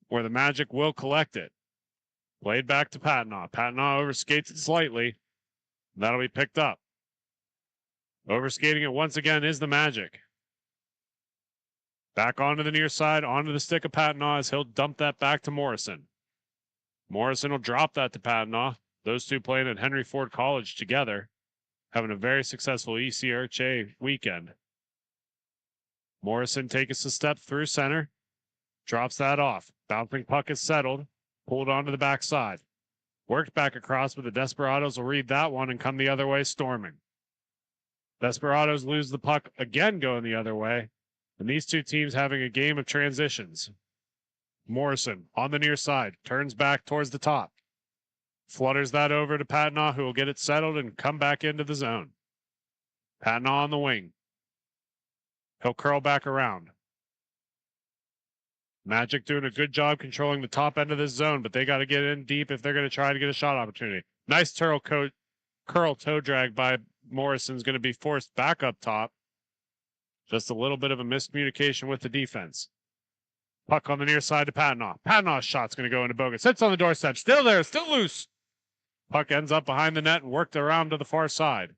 where the Magic will collect it. Played back to Patnaugh. Patnaugh overskates it slightly. That'll be picked up. Overskating it once again is the Magic. Back onto the near side, onto the stick of Patnaugh as he'll dump that back to Morrison. Morrison will drop that to Patnaugh. Those two playing at Henry Ford College together, having a very successful ECRHA weekend. Morrison takes a step through center, drops that off. Bouncing puck is settled, pulled onto the backside. Worked back across, but the Desperados will read that one and come the other way storming. Desperados lose the puck again going the other way, and these two teams having a game of transitions. Morrison on the near side, turns back towards the top. Flutters that over to Patnaugh, who will get it settled and come back into the zone. Patnaugh on the wing. He'll curl back around. Magic doing a good job controlling the top end of this zone, but they got to get in deep if they're going to try to get a shot opportunity. Nice curl toe drag by Morrison's going to be forced back up top. Just a little bit of a miscommunication with the defense. Puck on the near side to Patnaugh. Patnaugh's shot's going to go into Bogan. Sits on the doorstep. Still there. Still loose. Puck ends up behind the net and worked around to the far side.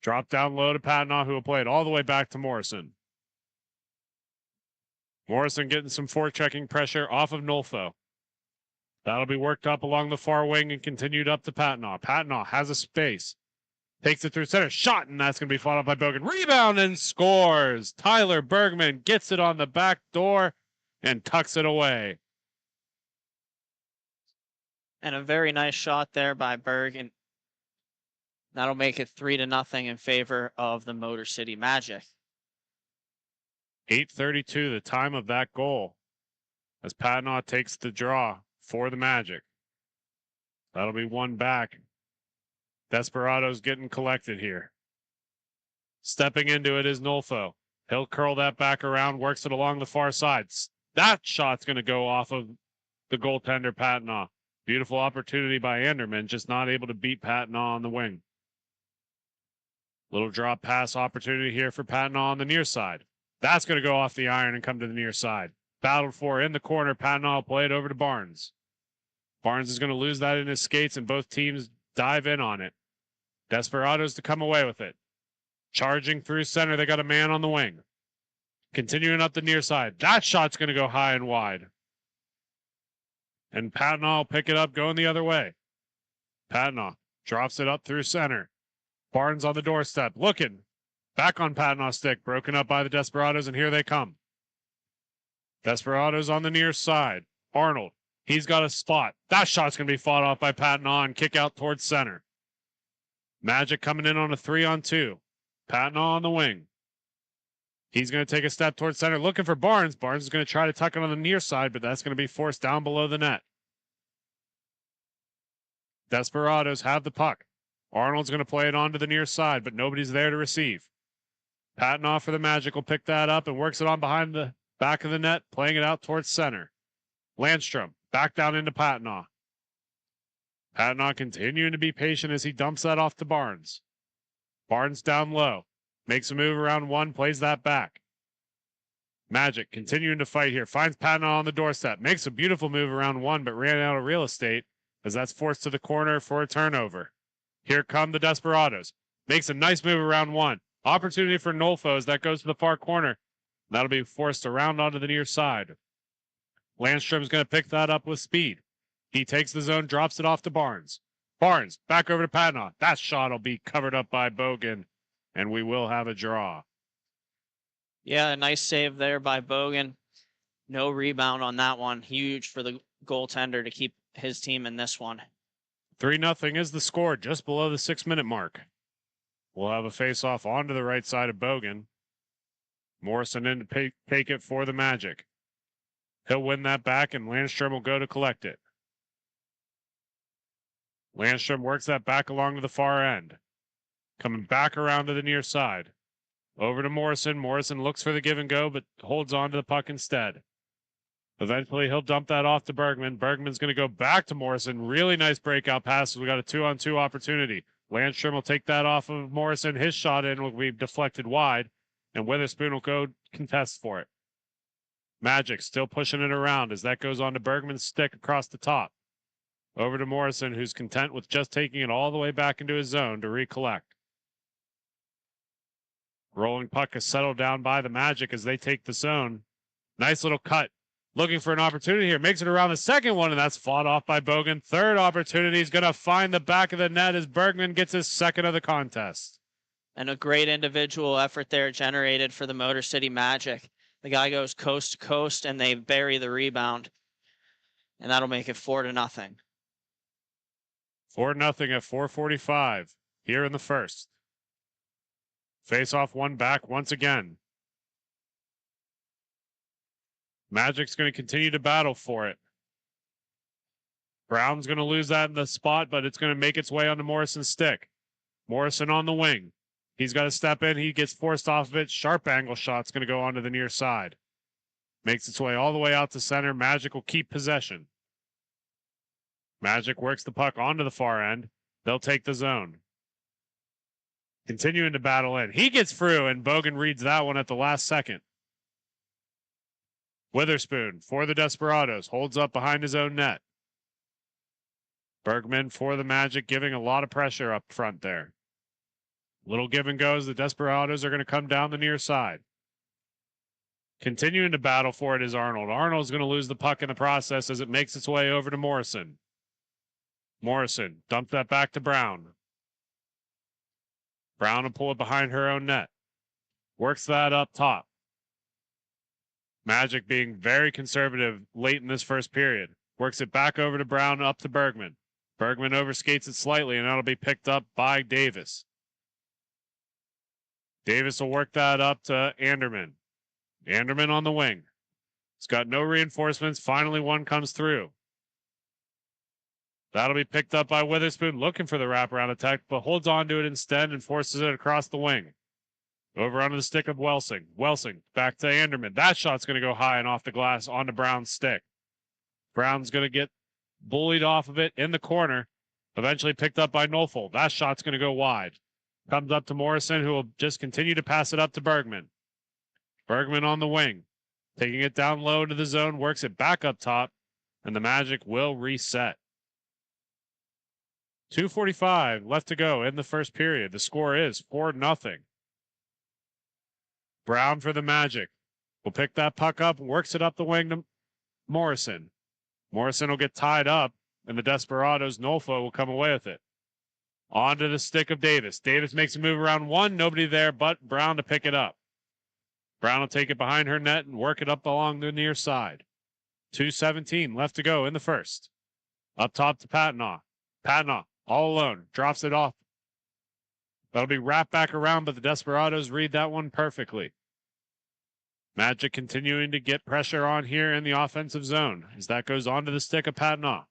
Drop down low to Patnaugh, who will play it all the way back to Morrison. Morrison getting some forechecking pressure off of Nolfo. That'll be worked up along the far wing and continued up to Patnaugh. Patnaugh has a space. Takes it through center. Shot, and that's going to be fought off by Bogan. Rebound and scores. Tyler Bergman gets it on the back door and tucks it away. And a very nice shot there by Bergen. That'll make it 3-0 in favor of the Motor City Magic. 8:32, the time of that goal, as Patnaugh takes the draw for the Magic. That'll be one back. Desperados getting collected here. Stepping into it is Nolfo. He'll curl that back around, works it along the far side. That shot's going to go off of the goaltender, Patnaugh. Beautiful opportunity by Anderman, just not able to beat Patnaugh on the wing. Little drop pass opportunity here for Patnaugh on the near side. That's going to go off the iron and come to the near side. Battled for in the corner. Patnaugh will play it over to Barnes. Barnes is going to lose that in his skates, and both teams dive in on it. Desperados to come away with it. Charging through center. They got a man on the wing. Continuing up the near side. That shot's going to go high and wide. And Patnaugh will pick it up going the other way. Patnaugh drops it up through center. Barnes on the doorstep. Looking. Back on Patnaugh's stick. Broken up by the Desperados, and here they come. Desperados on the near side. Arnold. He's got a spot. That shot's going to be fought off by Patnaugh and kick out towards center. Magic coming in on a 3-on-2. Patnaugh on the wing. He's going to take a step towards center, looking for Barnes. Barnes is going to try to tuck it on the near side, but that's going to be forced down below the net. Desperados have the puck. Arnold's going to play it onto the near side, but nobody's there to receive. Patnaugh for the Magic will pick that up and works it on behind the back of the net, playing it out towards center. Landstrom back down into Patnaugh. Patnaugh continuing to be patient as he dumps that off to Barnes. Barnes down low. Makes a move around one, plays that back. Magic continuing to fight here. Finds Patnaugh on the doorstep. Makes a beautiful move around one, but ran out of real estate as that's forced to the corner for a turnover. Here come the Desperados. Makes a nice move around one. Opportunity for Nolfo as that goes to the far corner. That'll be forced around onto the near side. Landstrom's going to pick that up with speed. He takes the zone, drops it off to Barnes. Barnes, back over to Patnaugh. That shot will be covered up by Bogan, and we will have a draw. Yeah, a nice save there by Bogan. No rebound on that one. Huge for the goaltender to keep his team in this one. 3-0 is the score, just below the 6-minute mark. We'll have a face-off onto the right side of Bogan. Morrison in to take it for the Magic. He'll win that back, and Landstrom will go to collect it. Landstrom works that back along to the far end. Coming back around to the near side. Over to Morrison. Morrison looks for the give and go, but holds on to the puck instead. Eventually, he'll dump that off to Bergman. Bergman's going to go back to Morrison. Really nice breakout pass. We got a 2-on-2 opportunity. Landstrom will take that off of Morrison. His shot in will be deflected wide, and Witherspoon will go contest for it. Magic still pushing it around as that goes on to Bergman's stick across the top. Over to Morrison, who's content with just taking it all the way back into his zone to recollect. Rolling puck is settled down by the Magic as they take the zone. Nice little cut. Looking for an opportunity here. Makes it around the second one, and that's fought off by Bogan. Third opportunity is going to find the back of the net as Bergman gets his second of the contest. And a great individual effort there generated for the Motor City Magic. The guy goes coast to coast, and they bury the rebound. And that'll make it 4-0. 4-0 at 4:45 here in the first. Face-off one back once again. Magic's going to continue to battle for it. Brown's going to lose that in the spot, but it's going to make its way onto Morrison's stick. Morrison on the wing. He's got to step in. He gets forced off of it. Sharp angle shot's going to go onto the near side. Makes its way all the way out to center. Magic will keep possession. Magic works the puck onto the far end. They'll take the zone. Continuing to battle in. He gets through, and Bogan reads that one at the last second. Witherspoon for the Desperados. Holds up behind his own net. Bergman for the Magic, giving a lot of pressure up front there. Little give and goes. The Desperados are going to come down the near side. Continuing to battle for it is Arnold. Arnold's going to lose the puck in the process as it makes its way over to Morrison. Morrison dumped that back to Brown. Brown will pull it behind her own net. Works that up top. Magic being very conservative late in this first period. Works it back over to Brown, up to Bergman. Bergman overskates it slightly, and that'll be picked up by Davis. Davis will work that up to Anderman. Anderman on the wing. It's got no reinforcements. Finally, one comes through. That'll be picked up by Witherspoon, looking for the wraparound attack, but holds on to it instead and forces it across the wing. Over onto the stick of Welsing. Welsing back to Anderman. That shot's going to go high and off the glass onto Brown's stick. Brown's going to get bullied off of it in the corner. Eventually picked up by Nolfold. That shot's going to go wide. Comes up to Morrison, who will just continue to pass it up to Bergman. Bergman on the wing. Taking it down low to the zone. Works it back up top. And the Magic will reset. 2:45 left to go in the first period. The score is 4-0. Brown for the Magic. Will pick that puck up and works it up the wing to Morrison. Morrison will get tied up, and the Desperados, Nolfo, will come away with it. Onto the stick of Davis. Davis makes a move around one. Nobody there but Brown to pick it up. Brown will take it behind her net and work it up along the near side. 2:17 left to go in the first. Up top to Patnaugh. Patnaugh, all alone, drops it off. That'll be wrapped back around, but the Desperados read that one perfectly. Magic continuing to get pressure on here in the offensive zone as that goes onto the stick of Patnaugh.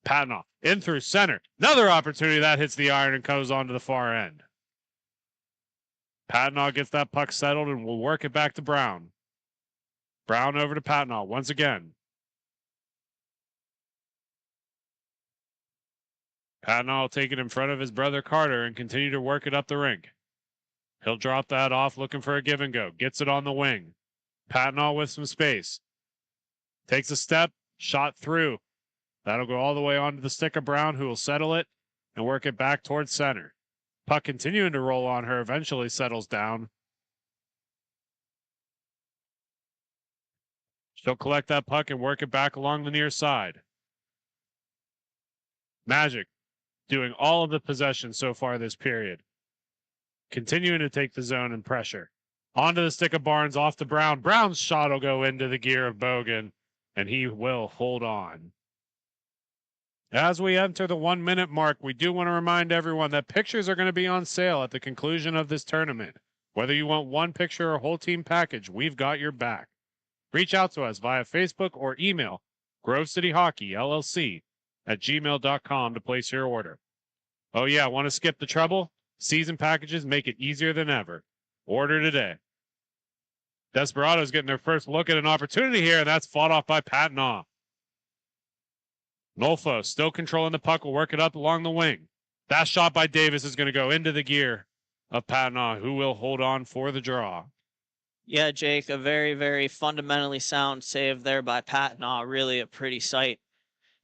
Patnaugh in through center. Another opportunity that hits the iron and goes onto the far end. Patnaugh gets that puck settled and will work it back to Brown. Brown over to Patnaugh once again. Patnaugh will take it in front of his brother Carter and continue to work it up the rink. He'll drop that off looking for a give and go. Gets it on the wing. Patnaugh with some space. Takes a step, shot through. That'll go all the way onto the stick of Brown, who will settle it and work it back towards center. Puck continuing to roll on her, eventually settles down. She'll collect that puck and work it back along the near side. Magic doing all of the possession so far this period. Continuing to take the zone and pressure. Onto the stick of Barnes, off to Brown. Brown's shot will go into the gear of Bogan, and he will hold on. As we enter the 1 minute mark, we do want to remind everyone that pictures are going to be on sale at the conclusion of this tournament. Whether you want one picture or whole team package, we've got your back. Reach out to us via Facebook or email Grove City Hockey LLC at gmail.com to place your order. Oh yeah, want to skip the trouble? Season packages make it easier than ever. Order today. Desperados getting their first look at an opportunity here, and that's fought off by Patnaugh. Nolfo still controlling the puck, will work it up along the wing. That shot by Davis is going to go into the gear of Patnaugh, who will hold on for the draw. Yeah, Jake, a very, very fundamentally sound save there by Patnaugh. Really a pretty sight,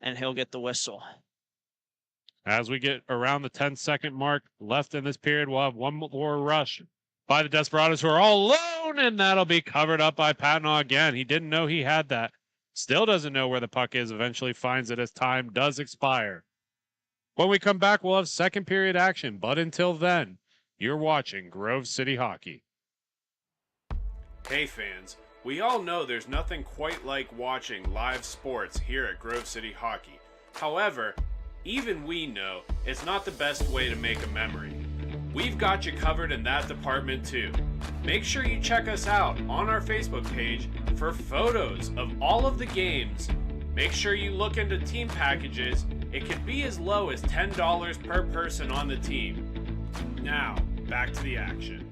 and he'll get the whistle. As we get around the 10-second mark left in this period, we'll have one more rush by the Desperados, who are all alone, and that'll be covered up by Patnaugh again. He didn't know he had that. Still doesn't know where the puck is. Eventually finds it as time does expire. When we come back, we'll have second period action. But until then, you're watching Grove City Hockey. Hey fans, we all know there's nothing quite like watching live sports here at Grove City Hockey. However, even we know it's not the best way to make a memory. We've got you covered in that department too. Make sure you check us out on our Facebook page for photos of all of the games. Make sure you look into team packages. It can be as low as $10 per person on the team. Now, back to the action.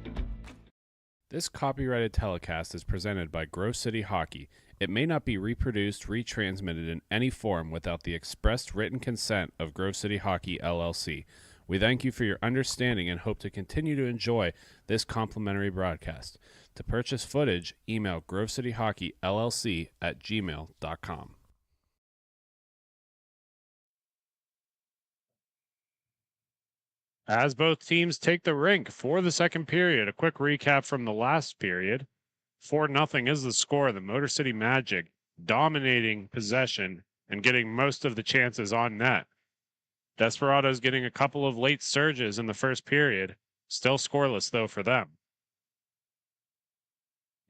This copyrighted telecast is presented by Grove City Hockey. It may not be reproduced, retransmitted in any form without the expressed written consent of Grove City Hockey, LLC. We thank you for your understanding and hope to continue to enjoy this complimentary broadcast. To purchase footage, email grovecityhockeyllc@gmail.com. As both teams take the rink for the second period, a quick recap from the last period. 4-0 is the score. The Motor City Magic dominating possession and getting most of the chances on net. Desperados getting a couple of late surges in the first period. Still scoreless, though, for them.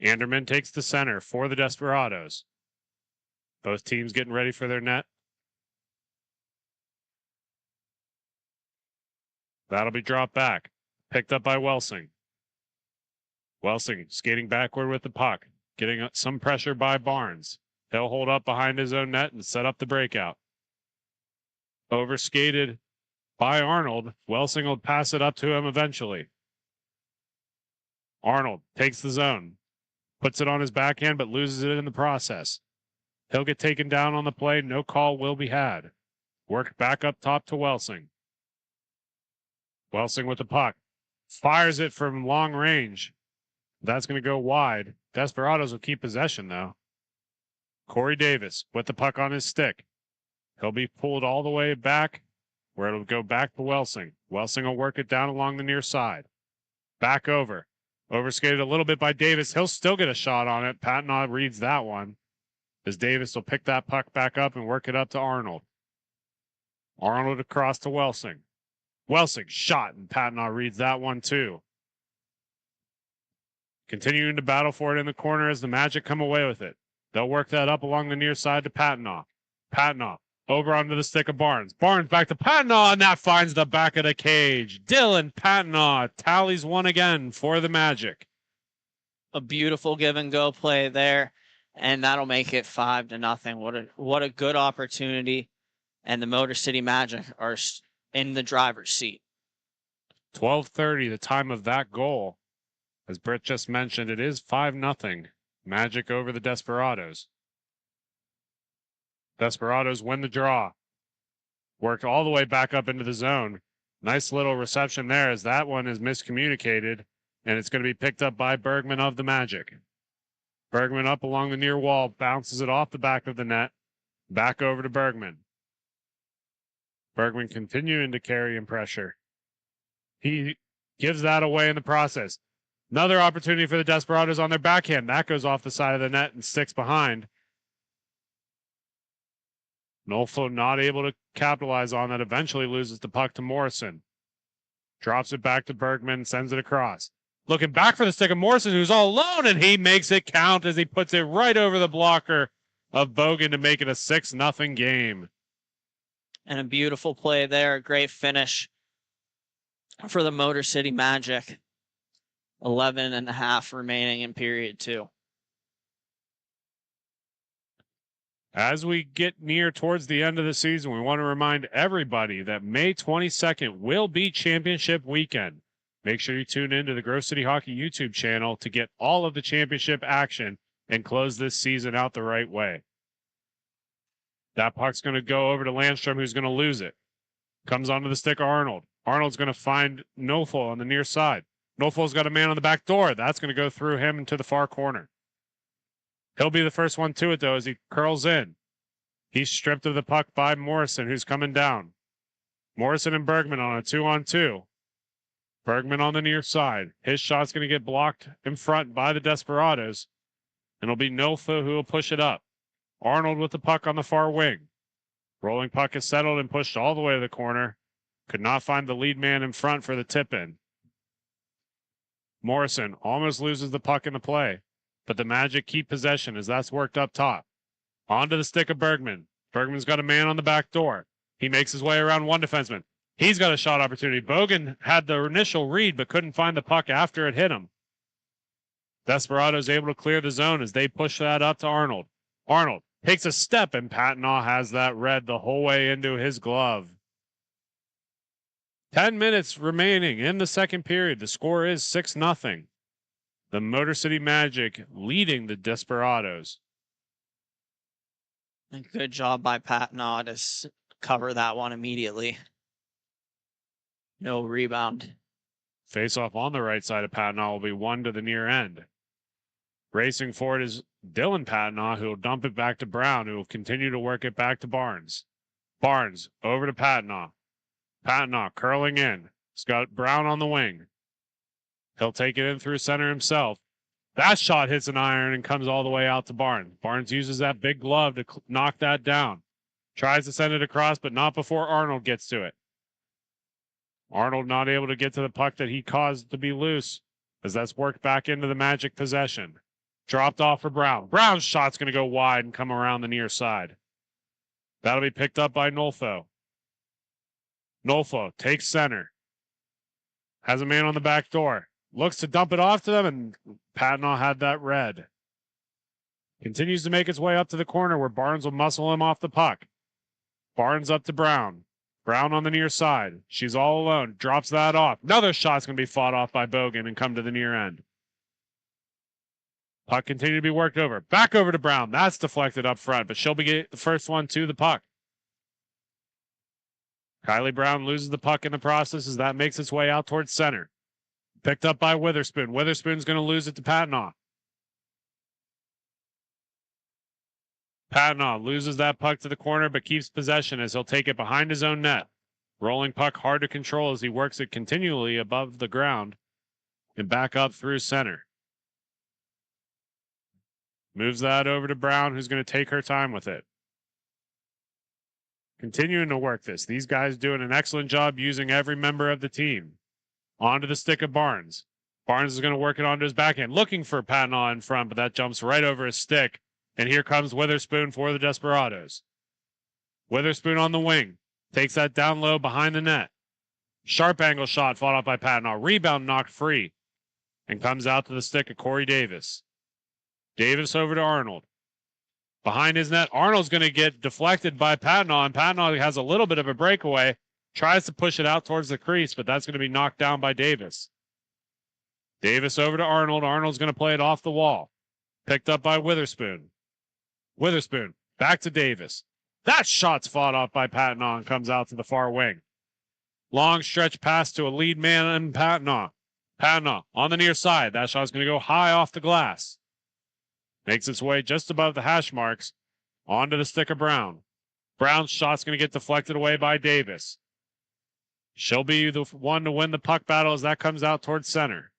Anderman takes the center for the Desperados. Both teams getting ready for their net. That'll be dropped back. Picked up by Welsing. Welsing skating backward with the puck. Getting some pressure by Barnes. He'll hold up behind his own net and set up the breakout. Overskated by Arnold. Welsing will pass it up to him eventually. Arnold takes the zone. Puts it on his backhand but loses it in the process. He'll get taken down on the play. No call will be had. Worked back up top to Welsing. Welsing with the puck. Fires it from long range. That's going to go wide. Desperados will keep possession, though. Corey Davis with the puck on his stick. He'll be pulled all the way back, where it'll go back to Welsing. Welsing will work it down along the near side. Back over. Overskated a little bit by Davis. He'll still get a shot on it. Patnaugh reads that one, as Davis will pick that puck back up and work it up to Arnold. Arnold across to Welsing. Welsing shot, and Patnaugh reads that one too. Continuing to battle for it in the corner as the Magic come away with it. They'll work that up along the near side to Patnaugh. Patnaugh over onto the stick of Barnes. Barnes back to Patnaugh, and that finds the back of the cage. Dylan Patnaugh tallies one again for the Magic. A beautiful give and go play there, and that'll make it 5-0. What a good opportunity, and the Motor City Magic are in the driver's seat. 12:30, the time of that goal. As Britt just mentioned, it is 5-0. Magic over the Desperados. Desperados win the draw. Worked all the way back up into the zone. Nice little reception there, as that one is miscommunicated, and it's going to be picked up by Bergman of the Magic. Bergman up along the near wall, bounces it off the back of the net, back over to Bergman. Bergman continuing to carry and pressure. He gives that away in the process. Another opportunity for the Desperados on their backhand. That goes off the side of the net and sticks behind. Nolfo not able to capitalize on that. Eventually loses the puck to Morrison. Drops it back to Bergman, sends it across. Looking back for the stick of Morrison, who's all alone, and he makes it count as he puts it right over the blocker of Bogan to make it a 6-0 game. And a beautiful play there. A great finish for the Motor City Magic. 11.5 remaining in period 2. As we get near towards the end of the season, we want to remind everybody that May 22nd will be championship weekend. Make sure you tune in to the Grove City Hockey YouTube channel to get all of the championship action and close this season out the right way. That puck's going to go over to Landstrom, who's going to lose it. Comes onto the stick of Arnold. Arnold's going to find Nofel on the near side. Nofel's got a man on the back door. That's going to go through him into the far corner. He'll be the first one to it, though, as he curls in. He's stripped of the puck by Morrison, who's coming down. Morrison and Bergman on a 2-on-2. Bergman on the near side. His shot's going to get blocked in front by the Desperados. And it'll be Nofel who will push it up. Arnold with the puck on the far wing. Rolling puck is settled and pushed all the way to the corner. Could not find the lead man in front for the tip-in. Morrison almost loses the puck in the play, but the Magic keep possession as that's worked up top. Onto the stick of Bergman. Bergman's got a man on the back door. He makes his way around one defenseman. He's got a shot opportunity. Bogan had the initial read, but couldn't find the puck after it hit him. Desperado's able to clear the zone as they push that up to Arnold. Arnold takes a step, and Patnaugh has that red the whole way into his glove. 10 minutes remaining in the second period. The score is 6-0. The Motor City Magic leading the Desperados. And good job by Patnaugh to cover that one immediately. No rebound. Face off on the right side of Patnaugh will be one to the near end. Racing for it is Dylan Patnaugh, who will dump it back to Brown, who will continue to work it back to Barnes. Barnes over to Patnaugh. Patnaugh curling in. He's got Brown on the wing. He'll take it in through center himself. That shot hits an iron and comes all the way out to Barnes. Barnes uses that big glove to knock that down. Tries to send it across, but not before Arnold gets to it. Arnold not able to get to the puck that he caused to be loose, as that's worked back into the Magic possession. Dropped off for Brown. Brown's shot's going to go wide and come around the near side. That'll be picked up by Nolfo. Nolfo takes center. Has a man on the back door. Looks to dump it off to them, and Patnaugh had that red. Continues to make its way up to the corner where Barnes will muscle him off the puck. Barnes up to Brown. Brown on the near side. She's all alone. Drops that off. Another shot's going to be fought off by Bogan and come to the near end. Puck continued to be worked over. Back over to Brown. That's deflected up front, but she'll be the first one to the puck. Kylie Brown loses the puck in the process as that makes its way out towards center. Picked up by Witherspoon. Witherspoon's going to lose it to Patnaugh. Patnaugh loses that puck to the corner, but keeps possession as he'll take it behind his own net. Rolling puck hard to control as he works it continually above the ground and back up through center. Moves that over to Brown, who's going to take her time with it. Continuing to work this. These guys doing an excellent job using every member of the team. Onto the stick of Barnes. Barnes is going to work it onto his backhand, looking for Patnaugh in front, but that jumps right over his stick. And here comes Witherspoon for the Desperados. Witherspoon on the wing. Takes that down low behind the net. Sharp angle shot fought off by Patnaugh. Rebound knocked free. And comes out to the stick of Corey Davis. Davis over to Arnold. Behind his net, Arnold's going to get deflected by Patnaugh, and Patnaugh has a little bit of a breakaway. Tries to push it out towards the crease, but that's going to be knocked down by Davis. Davis over to Arnold. Arnold's going to play it off the wall. Picked up by Witherspoon. Witherspoon back to Davis. That shot's fought off by Patnaugh and comes out to the far wing. Long stretch pass to a lead man and Patnaugh. Patnaugh on the near side. That shot's going to go high off the glass. Makes its way just above the hash marks. Onto the stick of Brown. Brown's shot's going to get deflected away by Davis. She'll be the one to win the puck battle as that comes out towards center.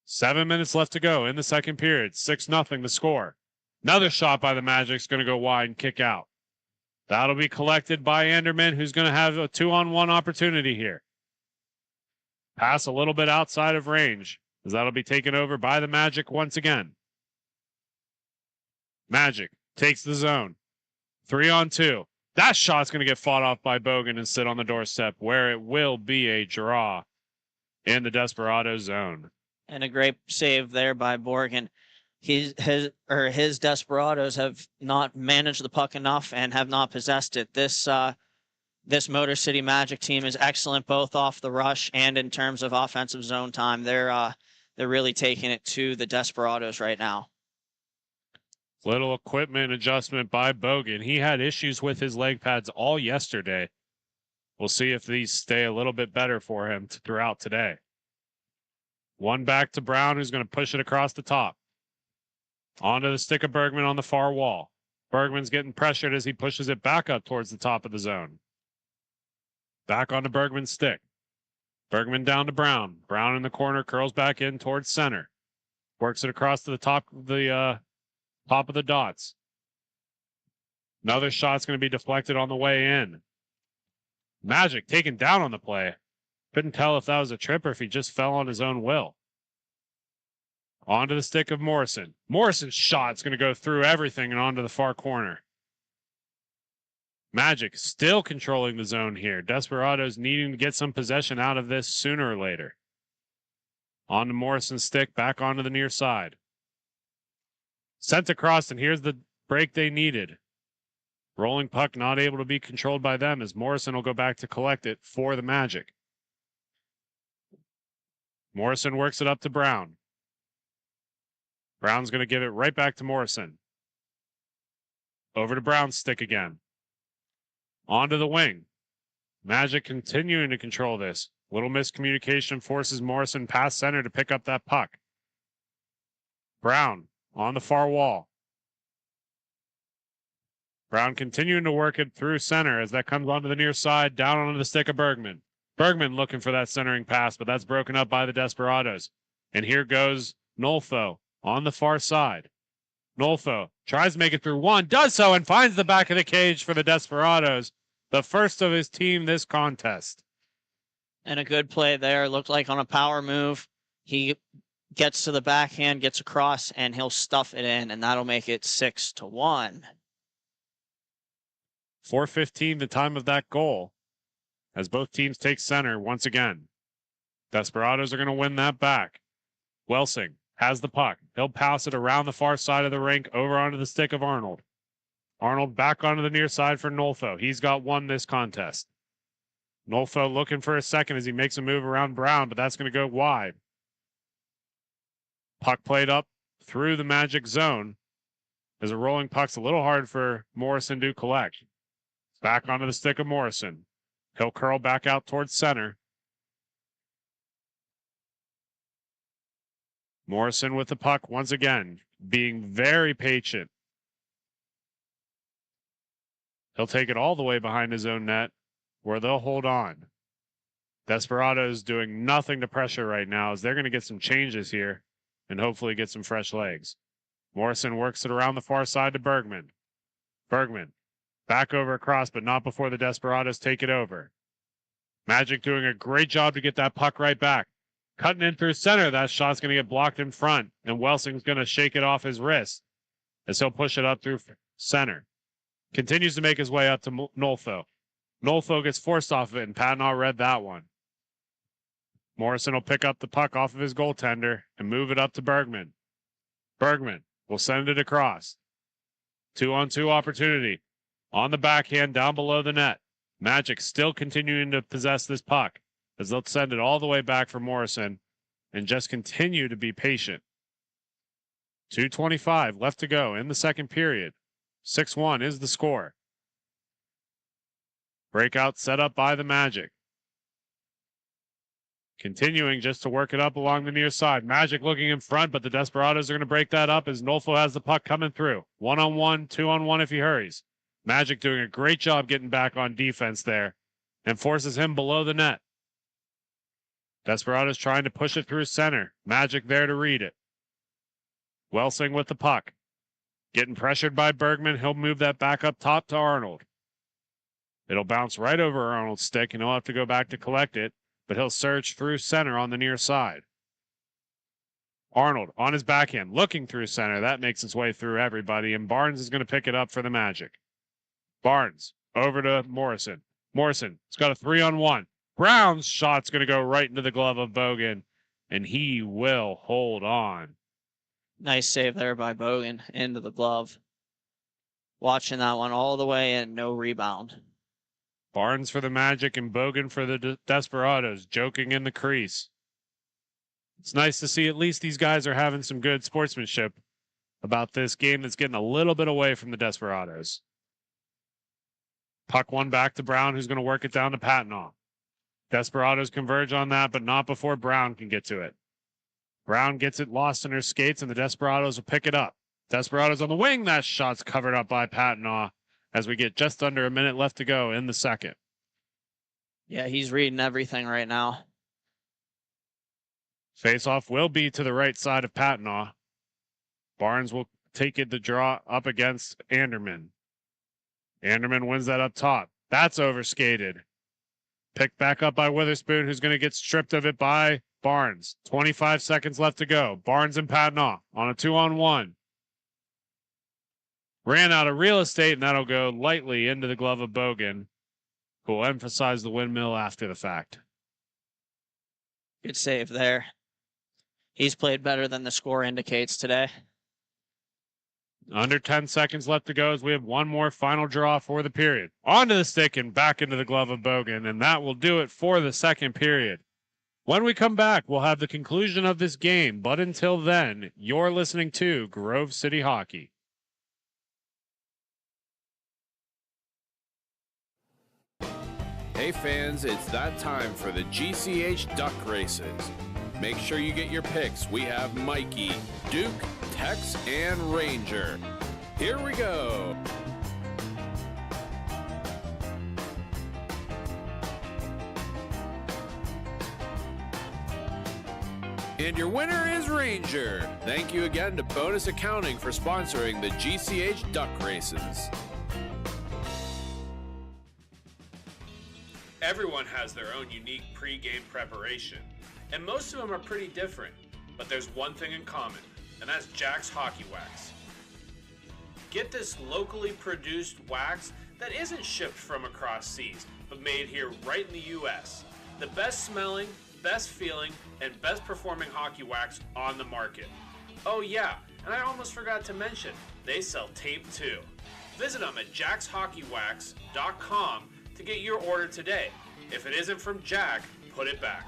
7 minutes left to go in the second period. 6-0 the score. Another shot by the Magic's going to go wide and kick out. That'll be collected by Anderman, who's going to have a 2-on-1 opportunity here. Pass a little bit outside of range, as that'll be taken over by the Magic once again. Magic takes the zone. 3-on-2. That shot's going to get fought off by Bogan and sit on the doorstep, where it will be a draw in the Desperado zone. And a great save there by Borgen. His Desperados have not managed the puck enough and have not possessed it. This this Motor City Magic team is excellent both off the rush and in terms of offensive zone time. They're really taking it to the Desperados right now. Little equipment adjustment by Bogan. He had issues with his leg pads all yesterday. We'll see if these stay a little bit better for him throughout today. One back to Brown, who's going to push it across the top. Onto the stick of Bergman on the far wall. Bergman's getting pressured as he pushes it back up towards the top of the zone. Back onto Bergman's stick. Bergman down to Brown. Brown in the corner, curls back in towards center. Works it across to the top of the dots. Another shot's going to be deflected on the way in. Magic taken down on the play. Couldn't tell if that was a trip or if he just fell on his own will. Onto the stick of Morrison. Morrison's shot's going to go through everything and onto the far corner. Magic still controlling the zone here. Desperados needing to get some possession out of this sooner or later. Onto Morrison's stick, back onto the near side. Sent across, and here's the break they needed. Rolling puck not able to be controlled by them as Morrison will go back to collect it for the Magic. Morrison works it up to Brown. Brown's going to give it right back to Morrison. Over to Brown's stick again. Onto the wing. Magic continuing to control this. Little miscommunication forces Morrison past center to pick up that puck. Brown on the far wall. Brown continuing to work it through center as that comes onto the near side, down onto the stick of Bergman. Bergman looking for that centering pass, but that's broken up by the Desperados. And here goes Nolfo on the far side. Nolfo tries to make it through one, does so, and finds the back of the cage for the Desperados. The first of his team this contest. And a good play there. Looked like on a power move. He gets to the backhand, gets across, and he'll stuff it in, and that'll make it 6-1. 4:15 the time of that goal as both teams take center once again. Desperados are going to win that back. Welsing has the puck. He'll pass it around the far side of the rink over onto the stick of Arnold. Arnold back onto the near side for Nolfo. He's got one this contest. Nolfo looking for a second as he makes a move around Brown, but that's going to go wide. Puck played up through the Magic zone as a rolling puck's a little hard for Morrison to collect. Back onto the stick of Morrison. He'll curl back out towards center. Morrison with the puck once again, being very patient. He'll take it all the way behind his own net, where they'll hold on. Desperados doing nothing to pressure right now as they're going to get some changes here and hopefully get some fresh legs. Morrison works it around the far side to Bergman. Bergman back over across, but not before the Desperados take it over. Magic doing a great job to get that puck right back. Cutting in through center, that shot's going to get blocked in front, and Welsing's going to shake it off his wrist as he'll push it up through center. Continues to make his way up to Nolfo. Nolfo gets forced off of it, and Patnaugh read that one. Morrison will pick up the puck off of his goaltender and move it up to Bergman. Bergman will send it across. 2-on-2 opportunity. On the backhand, down below the net. Magic still continuing to possess this puck as they'll send it all the way back for Morrison and just continue to be patient. 2:25 left to go in the second period. 6-1 is the score. Breakout set up by the Magic. Continuing just to work it up along the near side. Magic looking in front, but the Desperados are going to break that up as Nolfo has the puck coming through. 1-on-1, 2-on-1 if he hurries. Magic doing a great job getting back on defense there and forces him below the net. Desperados trying to push it through center. Magic there to read it. Welsing with the puck. Getting pressured by Bergman. He'll move that back up top to Arnold. It'll bounce right over Arnold's stick and he'll have to go back to collect it, but he'll surge through center on the near side. Arnold on his backhand, looking through center. That makes its way through everybody, and Barnes is going to pick it up for the Magic. Barnes over to Morrison. Morrison, it's got a 3-on-1. Brown's shot's going to go right into the glove of Bogan, and he will hold on. Nice save there by Bogan into the glove. Watching that one all the way in, no rebound. Barnes for the Magic and Bogan for the Desperados, joking in the crease. It's nice to see at least these guys are having some good sportsmanship about this game that's getting a little bit away from the Desperados. Puck one back to Brown, who's going to work it down to Patnaugh. Desperados converge on that, but not before Brown can get to it. Brown gets it lost in her skates, and the Desperados will pick it up. Desperados on the wing. That shot's covered up by Patnaugh as we get just under a minute left to go in the second. Yeah, he's reading everything right now. Face-off will be to the right side of Patnaugh. Barnes will take it to draw up against Anderman. Anderman wins that up top. That's overskated. Picked back up by Witherspoon, who's going to get stripped of it by Barnes. 25 seconds left to go. Barnes and Patnaugh on a 2-on-1. Ran out of real estate, and that'll go lightly into the glove of Bogan, who will emphasize the windmill after the fact. Good save there. He's played better than the score indicates today. Under 10 seconds left to go as we have one more final draw for the period. Onto the stick and back into the glove of Bogan, and that will do it for the second period. When we come back, we'll have the conclusion of this game, but until then, you're listening to Grove City Hockey. Hey fans, it's that time for the GCH Duck Races. Make sure you get your picks. We have Mikey, Duke, Tex, and Ranger. Here we go. And your winner is Ranger. Thank you again to Bonus Accounting for sponsoring the GCH Duck Races. Everyone has their own unique pre-game preparation, and most of them are pretty different, but there's one thing in common, and that's Jack's Hockey Wax. Get this locally produced wax that isn't shipped from across seas, but made here right in the US. The best smelling, best feeling, and best performing hockey wax on the market. Oh yeah, and I almost forgot to mention, they sell tape too. Visit them at jackshockeywax.com to get your order today. If it isn't from Jack, put it back.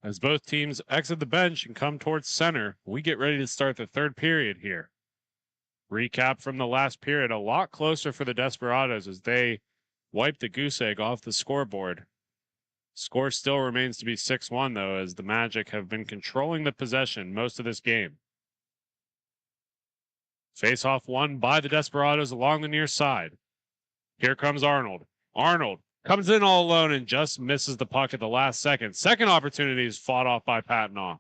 As both teams exit the bench and come towards center, we get ready to start the third period here. Recap from the last period, a lot closer for the Desperados as they wiped the goose egg off the scoreboard. Score still remains to be 6-1, though, as the Magic have been controlling the possession most of this game. Face-off won by the Desperados along the near side. Here comes Arnold. Arnold comes in all alone and just misses the puck at the last second. Second opportunity is fought off by Patnaugh.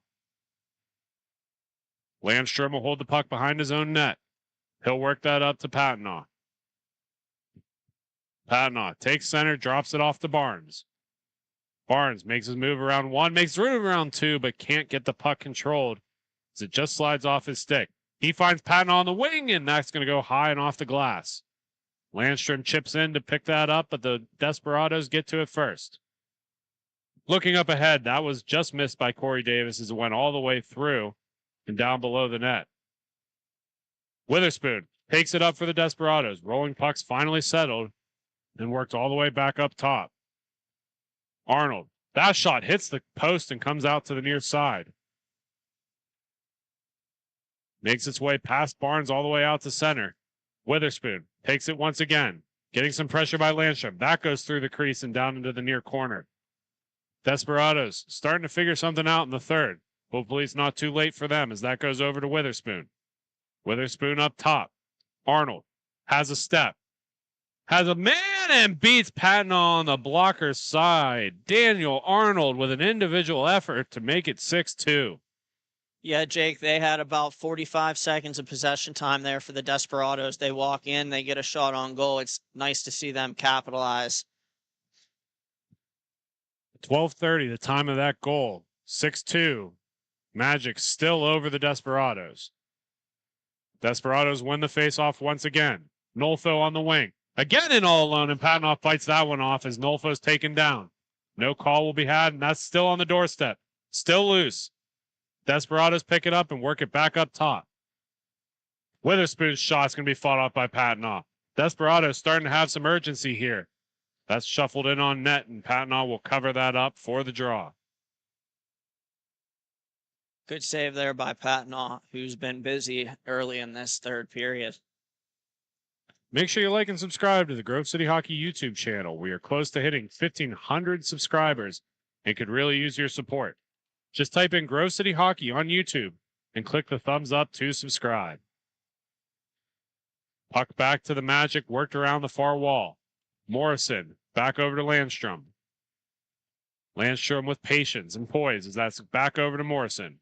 Landstrom will hold the puck behind his own net. He'll work that up to Patnaugh. Patnaugh takes center, drops it off to Barnes. Barnes makes his move around one, makes room around two, but can't get the puck controlled as it just slides off his stick. He finds Patnaugh on the wing, and that's going to go high and off the glass. Landstrom chips in to pick that up, but the Desperados get to it first. Looking up ahead, that was just missed by Corey Davis as it went all the way through and down below the net. Witherspoon takes it up for the Desperados. Rolling puck's finally settled and worked all the way back up top. Arnold, that shot hits the post and comes out to the near side. Makes its way past Barnes all the way out to center. Witherspoon takes it once again, getting some pressure by Landstrom. That goes through the crease and down into the near corner. Desperados starting to figure something out in the third. Hopefully it's not too late for them as that goes over to Witherspoon. Witherspoon up top. Arnold has a step. Has a man and beats Patnaugh on the blocker's side. Daniel Arnold with an individual effort to make it 6-2. Yeah, Jake, they had about 45 seconds of possession time there for the Desperados. They walk in, they get a shot on goal. It's nice to see them capitalize. 12:30, the time of that goal. 6-2. Magic still over the Desperados. Desperados win the faceoff once again. Nolfo on the wing. Again in all alone, and Patnaugh fights that one off as Nolfo's taken down. No call will be had, and that's still on the doorstep. Still loose. Desperados pick it up and work it back up top. Witherspoon's shot's going to be fought off by Patnaugh. Desperados starting to have some urgency here. That's shuffled in on net, and Patnaugh will cover that up for the draw. Good save there by Patnaugh, who's been busy early in this third period. Make sure you like and subscribe to the Grove City Hockey YouTube channel. We are close to hitting 1,500 subscribers and could really use your support. Just type in Grove City Hockey on YouTube and click the thumbs up to subscribe. Puck back to the Magic, worked around the far wall. Morrison back over to Landstrom. Landstrom with patience and poise as that's back over to Morrison.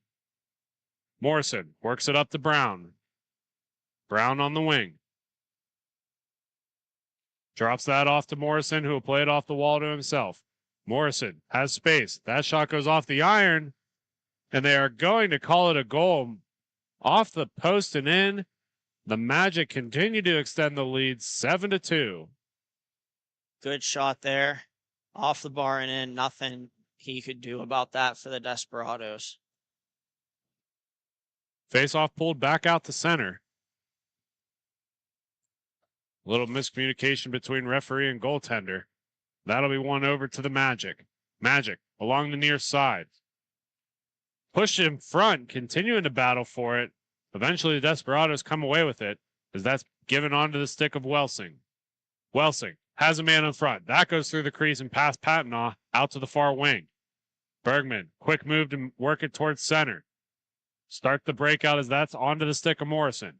Morrison works it up to Brown. Brown on the wing. Drops that off to Morrison, who will play it off the wall to himself. Morrison has space. That shot goes off the iron, and they are going to call it a goal. Off the post and in. The Magic continue to extend the lead 7-2. Good shot there. Off the bar and in. Nothing he could do about that for the Desperados. Face-off pulled back out to center. A little miscommunication between referee and goaltender. That'll be one over to the Magic. Magic along the near side. Pushed in front, continuing to battle for it. Eventually, the Desperados come away with it as that's given onto the stick of Welsing. Welsing has a man in front. That goes through the crease and past Patnaugh out to the far wing. Bergman, quick move to work it towards center. Start the breakout as that's onto the stick of Morrison.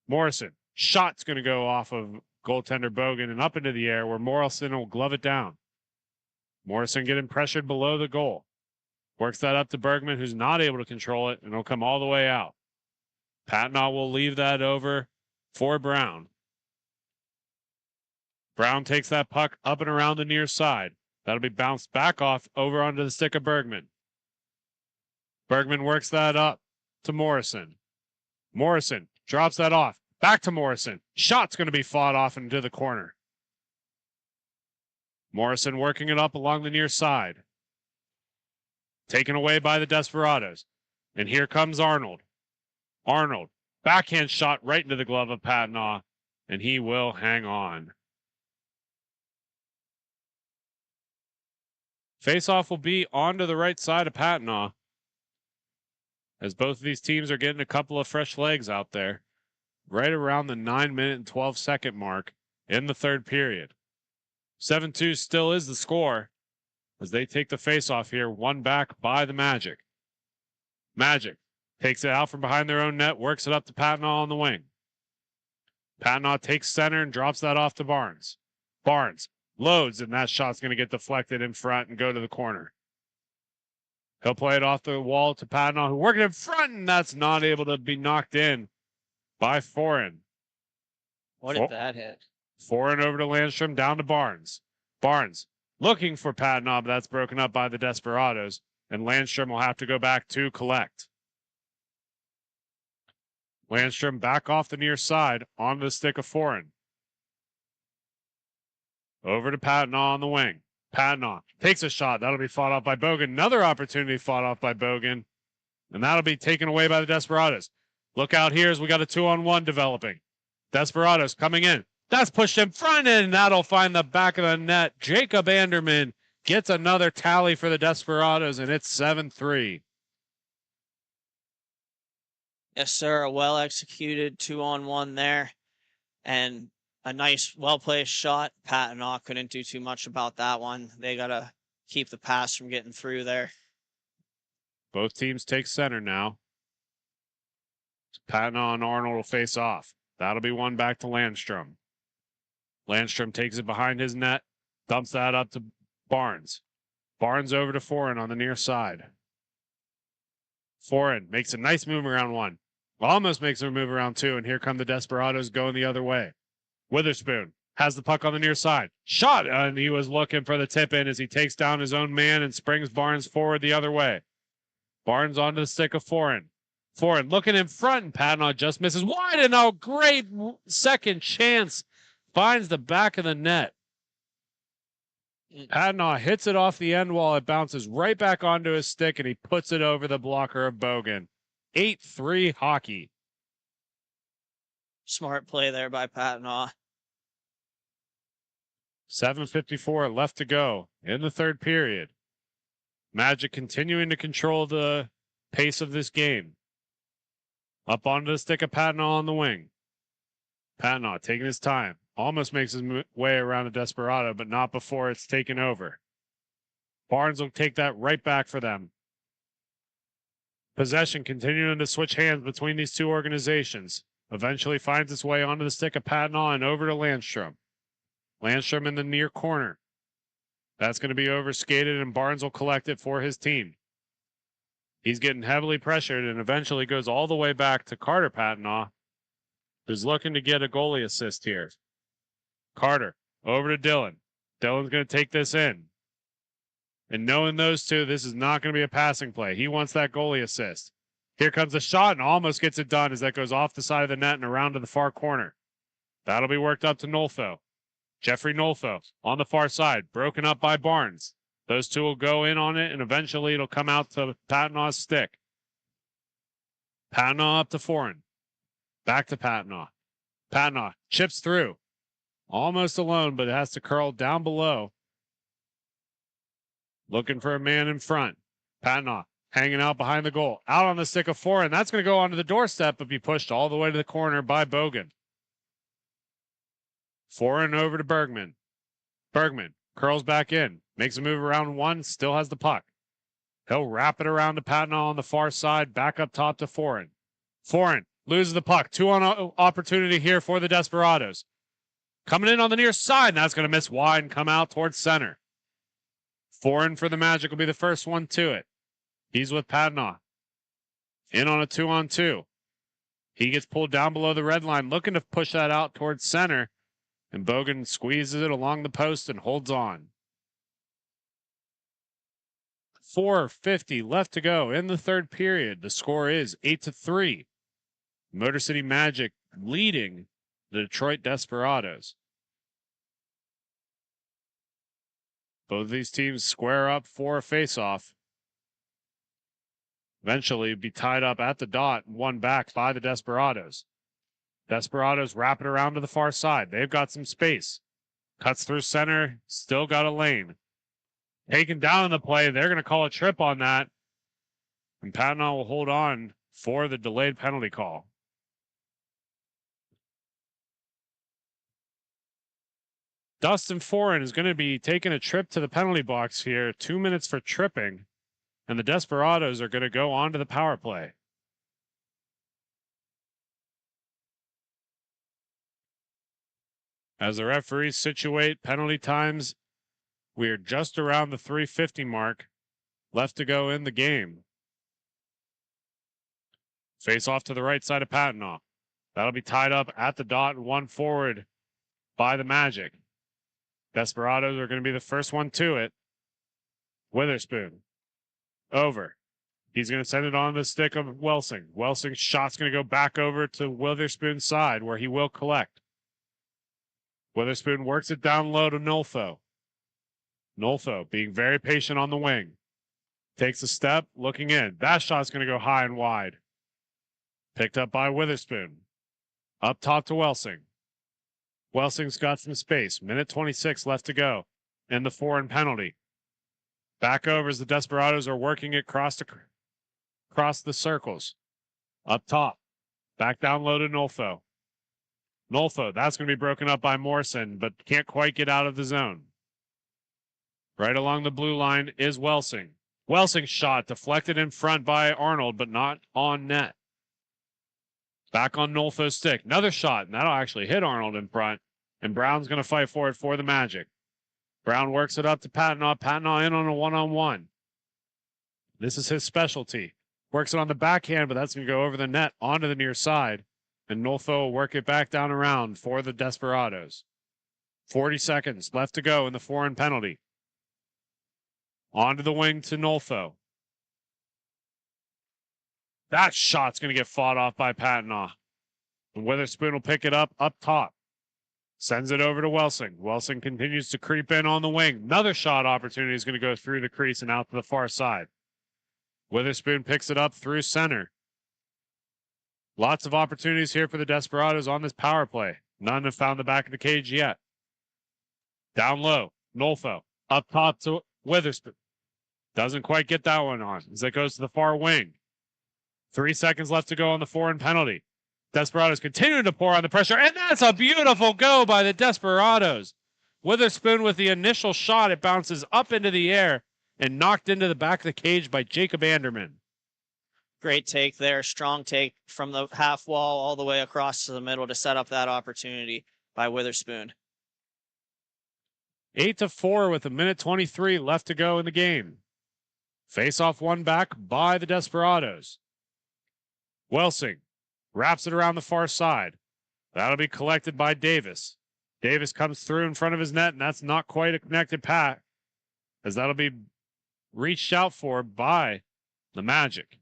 Morrison, shot's going to go off of goaltender Bogan and up into the air where Morrison will glove it down. Morrison getting pressured below the goal. Works that up to Bergman, who's not able to control it, and it'll come all the way out. Patnaugh will leave that over for Brown. Brown takes that puck up and around the near side. That'll be bounced back off over onto the stick of Bergman. Bergman works that up to Morrison. Morrison drops that off. Back to Morrison. Shot's going to be fought off into the corner. Morrison working it up along the near side. Taken away by the Desperados. And here comes Arnold. Arnold, backhand shot right into the glove of Patnaugh, and he will hang on. Faceoff will be onto the right side of Patnaugh, as both of these teams are getting a couple of fresh legs out there, right around the 9-minute and 12-second mark in the third period. 7-2 still is the score as they take the faceoff here, one back by the Magic. Magic takes it out from behind their own net, works it up to Patnaugh on the wing. Patnaugh takes center and drops that off to Barnes. Barnes loads, and that shot's going to get deflected in front and go to the corner. He'll play it off the wall to Patnaugh, who working in front, and that's not able to be knocked in by Foreign. What did that hit? Foreign over to Landstrom, down to Barnes. Barnes looking for Patnaugh, but that's broken up by the Desperados, and Landstrom will have to go back to collect. Landstrom back off the near side onto the stick of Foreign. Over to Patnaugh on the wing. Patnaugh takes a shot. That'll be fought off by Bogan. Another opportunity fought off by Bogan. And that'll be taken away by the Desperados. Look out here as we got a 2-on-1 developing. Desperados coming in. That's pushed in front, and that'll find the back of the net. Jacob Anderman gets another tally for the Desperados, and it's 7-3. Yes, sir. A well-executed 2-on-1 there. And a nice, well-placed shot. Patnaugh couldn't do too much about that one. They got to keep the pass from getting through there. Both teams take center now. Patnaugh and Arnold will face off. That'll be one back to Landstrom. Landstrom takes it behind his net, dumps that up to Barnes. Barnes over to Foreign on the near side. Foreign makes a nice move around one. Almost makes a move around two, and here come the Desperados going the other way. Witherspoon has the puck on the near side. Shot, and he was looking for the tip in as he takes down his own man and springs Barnes forward the other way. Barnes onto the stick of Foreign. Foreign looking in front, and Patnaugh just misses wide, and a great second chance finds the back of the net. Padnaw hits it off the end wall. It bounces right back onto his stick, and he puts it over the blocker of Bogan. 8-3 hockey. Smart play there by Patnaw. 7:54 left to go in the third period. Magic continuing to control the pace of this game. Up onto the stick of Patnaw on the wing. Patnaw taking his time. Almost makes his way around the Desperado, but not before it's taken over. Barnes will take that right back for them. Possession continuing to switch hands between these two organizations. Eventually finds its way onto the stick of Patnaw and over to Landstrom. Landstrom in the near corner. That's going to be overskated, and Barnes will collect it for his team. He's getting heavily pressured and eventually goes all the way back to Carter Patnaw, who's looking to get a goalie assist here. Carter over to Dylan. Dylan's going to take this in. And knowing those two, this is not going to be a passing play. He wants that goalie assist. Here comes the shot and almost gets it done as that goes off the side of the net and around to the far corner. That'll be worked up to Nolfo. Jeffrey Nolfo on the far side, broken up by Barnes. Those two will go in on it, and eventually it'll come out to Patnaw's stick. Patnaw up to Foreign. Back to Patnaw. Patnaw chips through. Almost alone, but it has to curl down below. Looking for a man in front. Patnaw hanging out behind the goal. Out on the stick of Foreign. That's going to go onto the doorstep, but be pushed all the way to the corner by Bogan. Foreign over to Bergman. Bergman curls back in. Makes a move around one. Still has the puck. He'll wrap it around to Patnaw on the far side. Back up top to Foreign. Foreign loses the puck. 2-on opportunity here for the Desperados. Coming in on the near side. And that's going to miss wide and come out towards center. Foreign for the Magic will be the first one to it. He's with Patnaw. In on a 2-on-2. He gets pulled down below the red line, looking to push that out towards center. And Bogan squeezes it along the post and holds on. 4:50 left to go in the third period. The score is 8-3. Motor City Magic leading the Detroit Desperados. Both of these teams square up for a face-off. Eventually be tied up at the dot and won back by the Desperados. Desperados wrap it around to the far side. They've got some space. Cuts through center. Still got a lane. Taken down in the play. They're going to call a trip on that. And Patnaw will hold on for the delayed penalty call. Dustin Foreign is going to be taking a trip to the penalty box here. 2 minutes for tripping. And the Desperados are going to go on to the power play. As the referees situate penalty times, we are just around the 3:50 mark left to go in the game. Face off to the right side of Patnaw. That'll be tied up at the dot and one forward by the Magic. Desperados are going to be the first one to it. Witherspoon. Over. He's going to send it on the stick of Welsing. Welsing's shot's going to go back over to Witherspoon's side where he will collect. Witherspoon works it down low to Nolfo. Nolfo being very patient on the wing. Takes a step, looking in. That shot's going to go high and wide. Picked up by Witherspoon. Up top to Welsing. Welsing's got some space. Minute 26 left to go. And the Foreign penalty. Back over as the Desperados are working it across the circles. Up top. Back down low to Nolfo. Nolfo, that's going to be broken up by Morrison, but can't quite get out of the zone. Right along the blue line is Welsing. Welsing's shot deflected in front by Arnold, but not on net. Back on Nolfo's stick. Another shot, and that'll actually hit Arnold in front. And Brown's going to fight for it for the Magic. Brown works it up to Patnaw. Patnaw in on a one-on-one. This is his specialty. Works it on the backhand, but that's going to go over the net onto the near side. And Nolfo will work it back down around for the Desperados. 40 seconds left to go in the Foreign penalty. Onto the wing to Nolfo. That shot's going to get fought off by Patnaw. And Witherspoon will pick it up top. Sends it over to Welsing. Welsing continues to creep in on the wing. Another shot opportunity is going to go through the crease and out to the far side. Witherspoon picks it up through center. Lots of opportunities here for the Desperados on this power play. None have found the back of the cage yet. Down low, Nolfo. Up top to Witherspoon. Doesn't quite get that one on as it goes to the far wing. 3 seconds left to go on the foreign penalty. Desperados continuing to pour on the pressure, and that's a beautiful go by the Desperados. Witherspoon with the initial shot, it bounces up into the air and knocked into the back of the cage by Jacob Anderman. Great take there. Strong take from the half wall all the way across to the middle to set up that opportunity by Witherspoon. 8-4 with 1:23 left to go in the game. Face off one back by the Desperados. Welsing wraps it around the far side. That'll be collected by Davis. Davis comes through in front of his net, and that's not quite a connected pass, as that'll be reached out for by the Magic.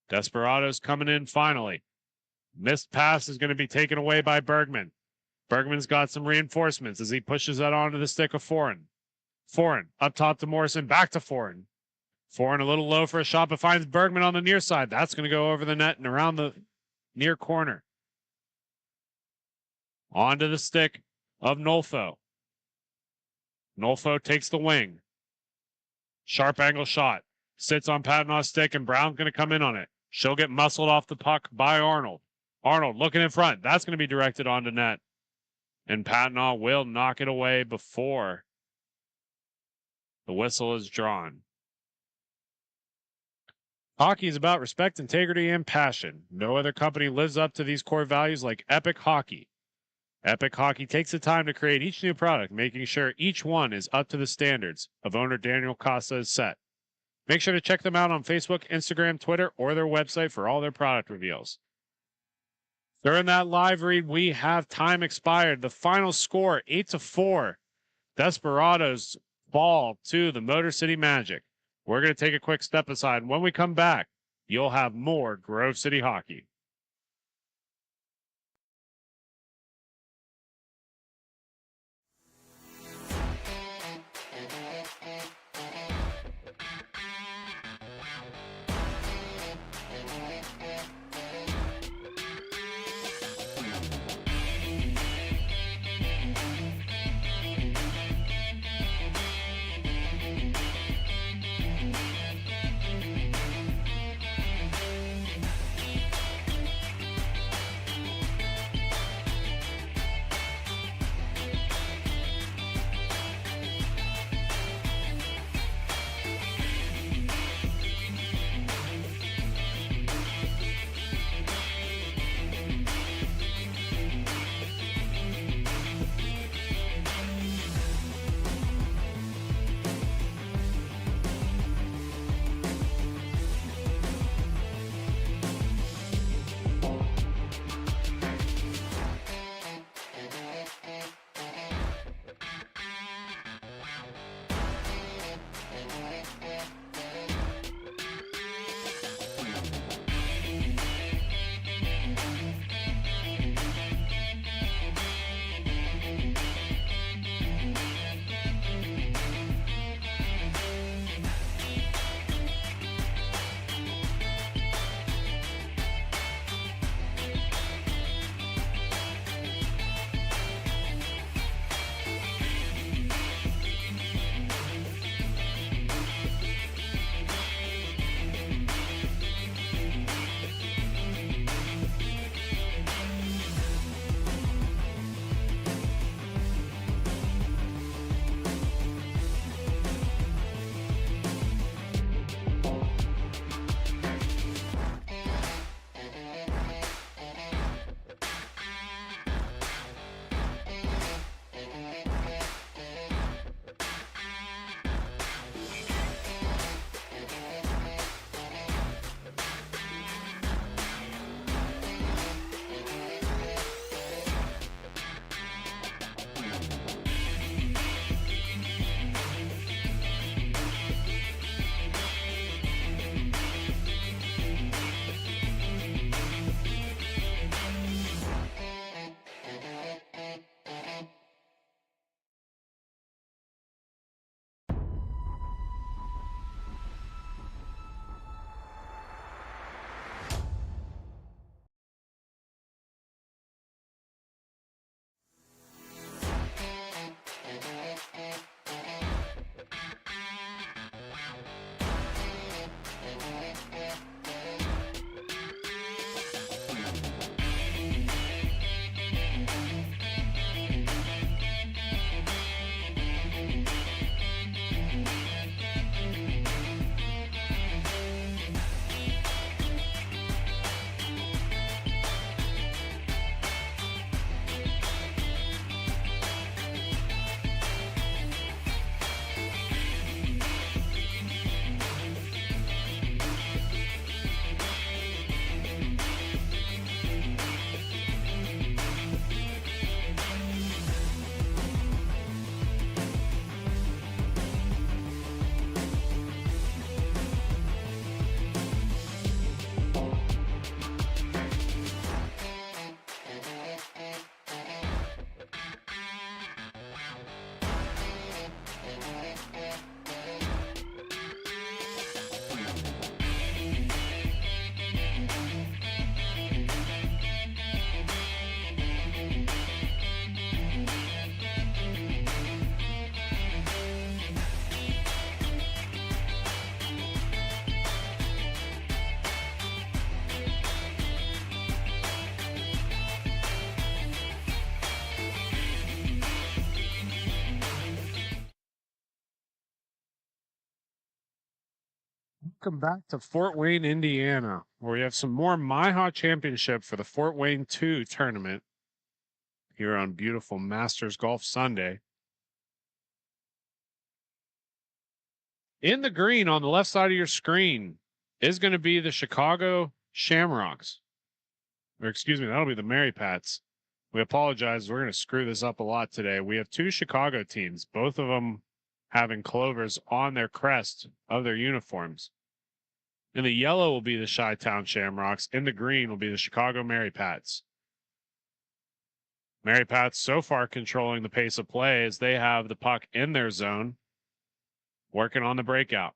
Desperados coming in finally. Missed pass is going to be taken away by Bergman. Bergman's got some reinforcements as he pushes that onto the stick of Foreign. Foreign up top to Morrison, back to Foreign. Foreign a little low for a shot, but finds Bergman on the near side. That's going to go over the net and around the near corner. Onto the stick of Nolfo. Nolfo takes the wing. Sharp angle shot. Sits on Patnaw's stick, and Brown's going to come in on it. She'll get muscled off the puck by Arnold. Arnold looking in front. That's going to be directed onto net. And Patnaw will knock it away before the whistle is drawn. Hockey is about respect, integrity, and passion. No other company lives up to these core values like Epic Hockey. Epic Hockey takes the time to create each new product, making sure each one is up to the standards of owner Daniel Costa's set. Make sure to check them out on Facebook, Instagram, Twitter, or their website for all their product reveals. During that live read, we have time expired. The final score, 8-4. Desperados fall to the Motor City Magic. We're going to take a quick step aside. When we come back, you'll have more Grove City hockey. Welcome back to Fort Wayne, Indiana, where we have some more MIHA Championship for the Fort Wayne 2 tournament here on beautiful Masters Golf Sunday. In the green on the left side of your screen is going to be the Chicago Shamrocks. Or excuse me, that'll be the Mary Pats. We apologize. We're going to screw this up a lot today. We have two Chicago teams, both of them having clovers on their crest of their uniforms. In the yellow will be the Chi-Town Shamrocks. In the green will be the Chicago Mary Pats. Mary Pats so far controlling the pace of play as they have the puck in their zone, working on the breakout.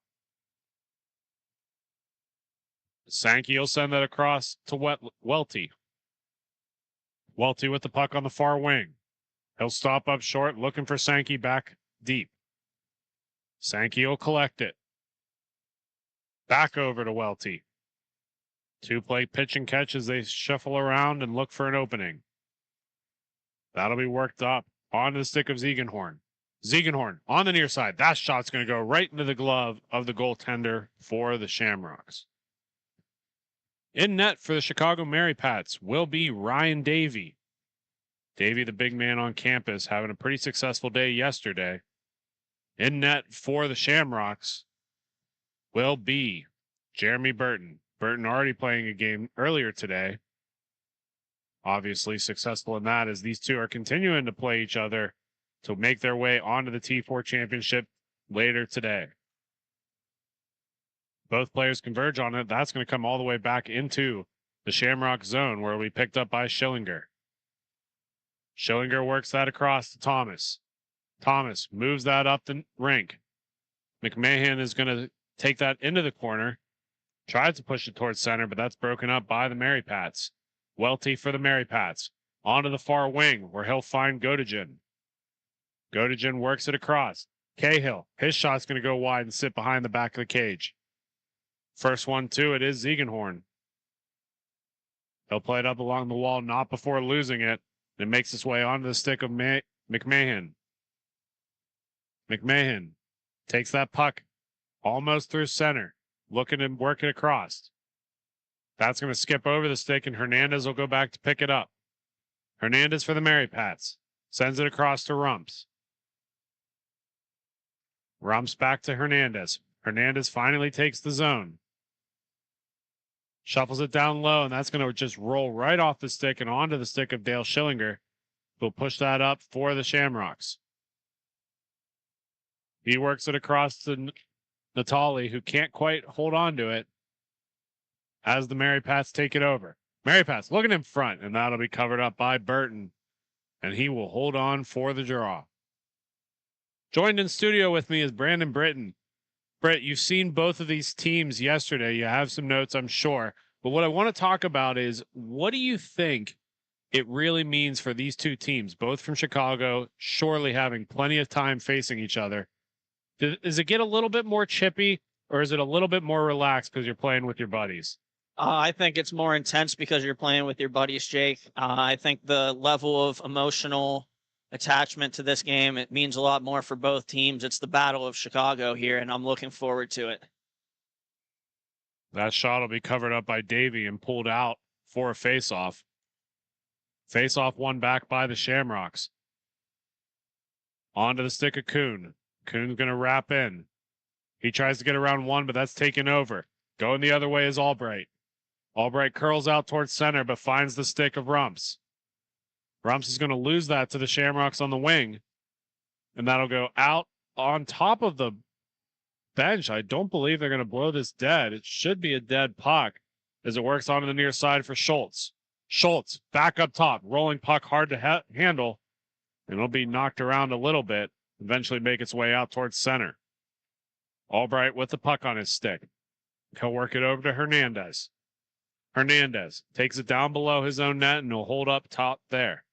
Sankey will send that across to Welty. Welty with the puck on the far wing. He'll stop up short, looking for Sankey back deep. Sankey will collect it. Back over to Welty. Two-play pitch and catch as they shuffle around and look for an opening. That'll be worked up onto the stick of Ziegenhorn. Ziegenhorn on the near side. That shot's going to go right into the glove of the goaltender for the Shamrocks. In net for the Chicago Mary Pats will be Ryan Davey. Davey, the big man on campus, having a pretty successful day yesterday. In net for the Shamrocks will be Jeremy Burton. Burton already playing a game earlier today. Obviously successful in that as these two are continuing to play each other to make their way onto the T4 championship later today. Both players converge on it. That's going to come all the way back into the Shamrock zone where we picked up by Schillinger. Schillinger works that across to Thomas. Thomas moves that up the rink. McMahon is going to take that into the corner. Tries to push it towards center, but that's broken up by the Mary Pats. Welty for the Mary Pats. Onto the far wing where he'll find Godejan. Godejan works it across. Cahill, his shot's going to go wide and sit behind the back of the cage. First one, too, it is Ziegenhorn. He'll play it up along the wall, not before losing it. It makes its way onto the stick of McMahon. McMahon takes that puck almost through center, looking to work it across. That's going to skip over the stick, and Hernandez will go back to pick it up. Hernandez for the Mary Pats. Sends it across to Rumps. Rumps back to Hernandez. Hernandez finally takes the zone. Shuffles it down low, and that's going to just roll right off the stick and onto the stick of Dale Schillinger, who'll push that up for the Shamrocks. He works it across to Natali, who can't quite hold on to it as the Mary Pats take it over. Mary Pats looking in front, and that'll be covered up by Burton, and he will hold on for the draw. Joined in studio with me is Brandon Britton. Britt, you've seen both of these teams yesterday. You have some notes, I'm sure. But what I want to talk about is, what do you think it really means for these two teams, both from Chicago, surely having plenty of time facing each other? Does it get a little bit more chippy, or is it a little bit more relaxed because you're playing with your buddies? I think it's more intense because you're playing with your buddies, Jake. I think the level of emotional attachment to this game, it means a lot more for both teams. It's the Battle of Chicago here, and I'm looking forward to it. That shot will be covered up by Davey and pulled out for a face-off. Face-off won back by the Shamrocks. Onto the stick of Kuhn. Kuhn's going to wrap in. He tries to get around one, but that's taken over. Going the other way is Albright. Albright curls out towards center, but finds the stick of Rumps. Rumps is going to lose that to the Shamrocks on the wing, and that'll go out on top of the bench. I don't believe they're going to blow this dead. It should be a dead puck as it works onto the near side for Schultz. Schultz back up top, rolling puck hard to handle, and it'll be knocked around a little bit, eventually make its way out towards center. Albright with the puck on his stick. He'll work it over to Hernandez. Hernandez takes it down below his own net, and he'll hold up top there.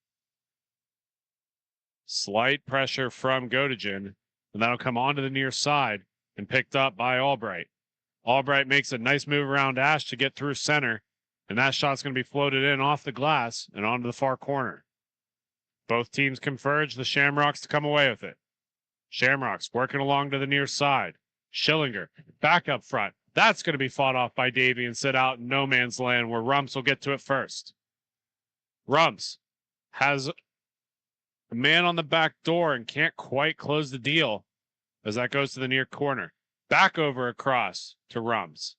Slight pressure from Godejan, and that'll come onto the near side and picked up by Albright. Albright makes a nice move around Ash to get through center, and that shot's going to be floated in off the glass and onto the far corner. Both teams converge the Shamrocks to come away with it. Shamrocks working along to the near side. Schillinger back up front. That's going to be fought off by Davey and sit out in no man's land where Rumps will get to it first. Rumps has a man on the back door and can't quite close the deal as that goes to the near corner. Back over across to Rumps.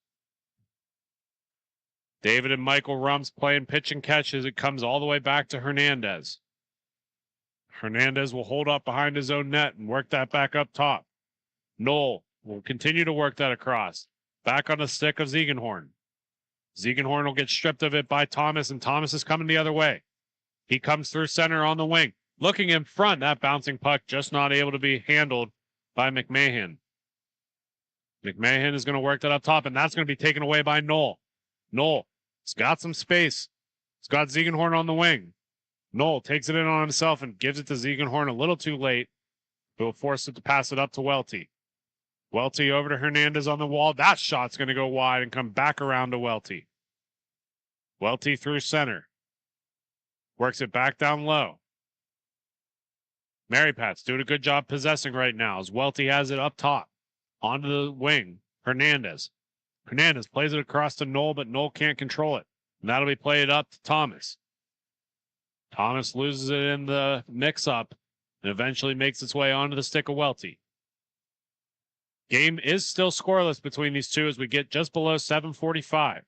David and Michael Rumps playing pitch and catch as it comes all the way back to Hernandez. Hernandez will hold up behind his own net and work that back up top. Knoll will continue to work that across. Back on the stick of Ziegenhorn. Ziegenhorn will get stripped of it by Thomas, and Thomas is coming the other way. He comes through center on the wing. Looking in front, that bouncing puck just not able to be handled by McMahon. McMahon is going to work that up top, and that's going to be taken away by Knoll. Knoll has got some space. He's got Ziegenhorn on the wing. Knoll takes it in on himself and gives it to Ziegenhorn a little too late, but will force it to pass it up to Welty. Welty over to Hernandez on the wall. That shot's going to go wide and come back around to Welty. Welty through center. Works it back down low. Mary Pat's doing a good job possessing right now as Welty has it up top. Onto the wing. Hernandez. Hernandez plays it across to Knoll, but Knoll can't control it. And that'll be played up to Thomas. Thomas loses it in the mix-up and eventually makes its way onto the stick of Welty. Game is still scoreless between these two as we get just below 7:45.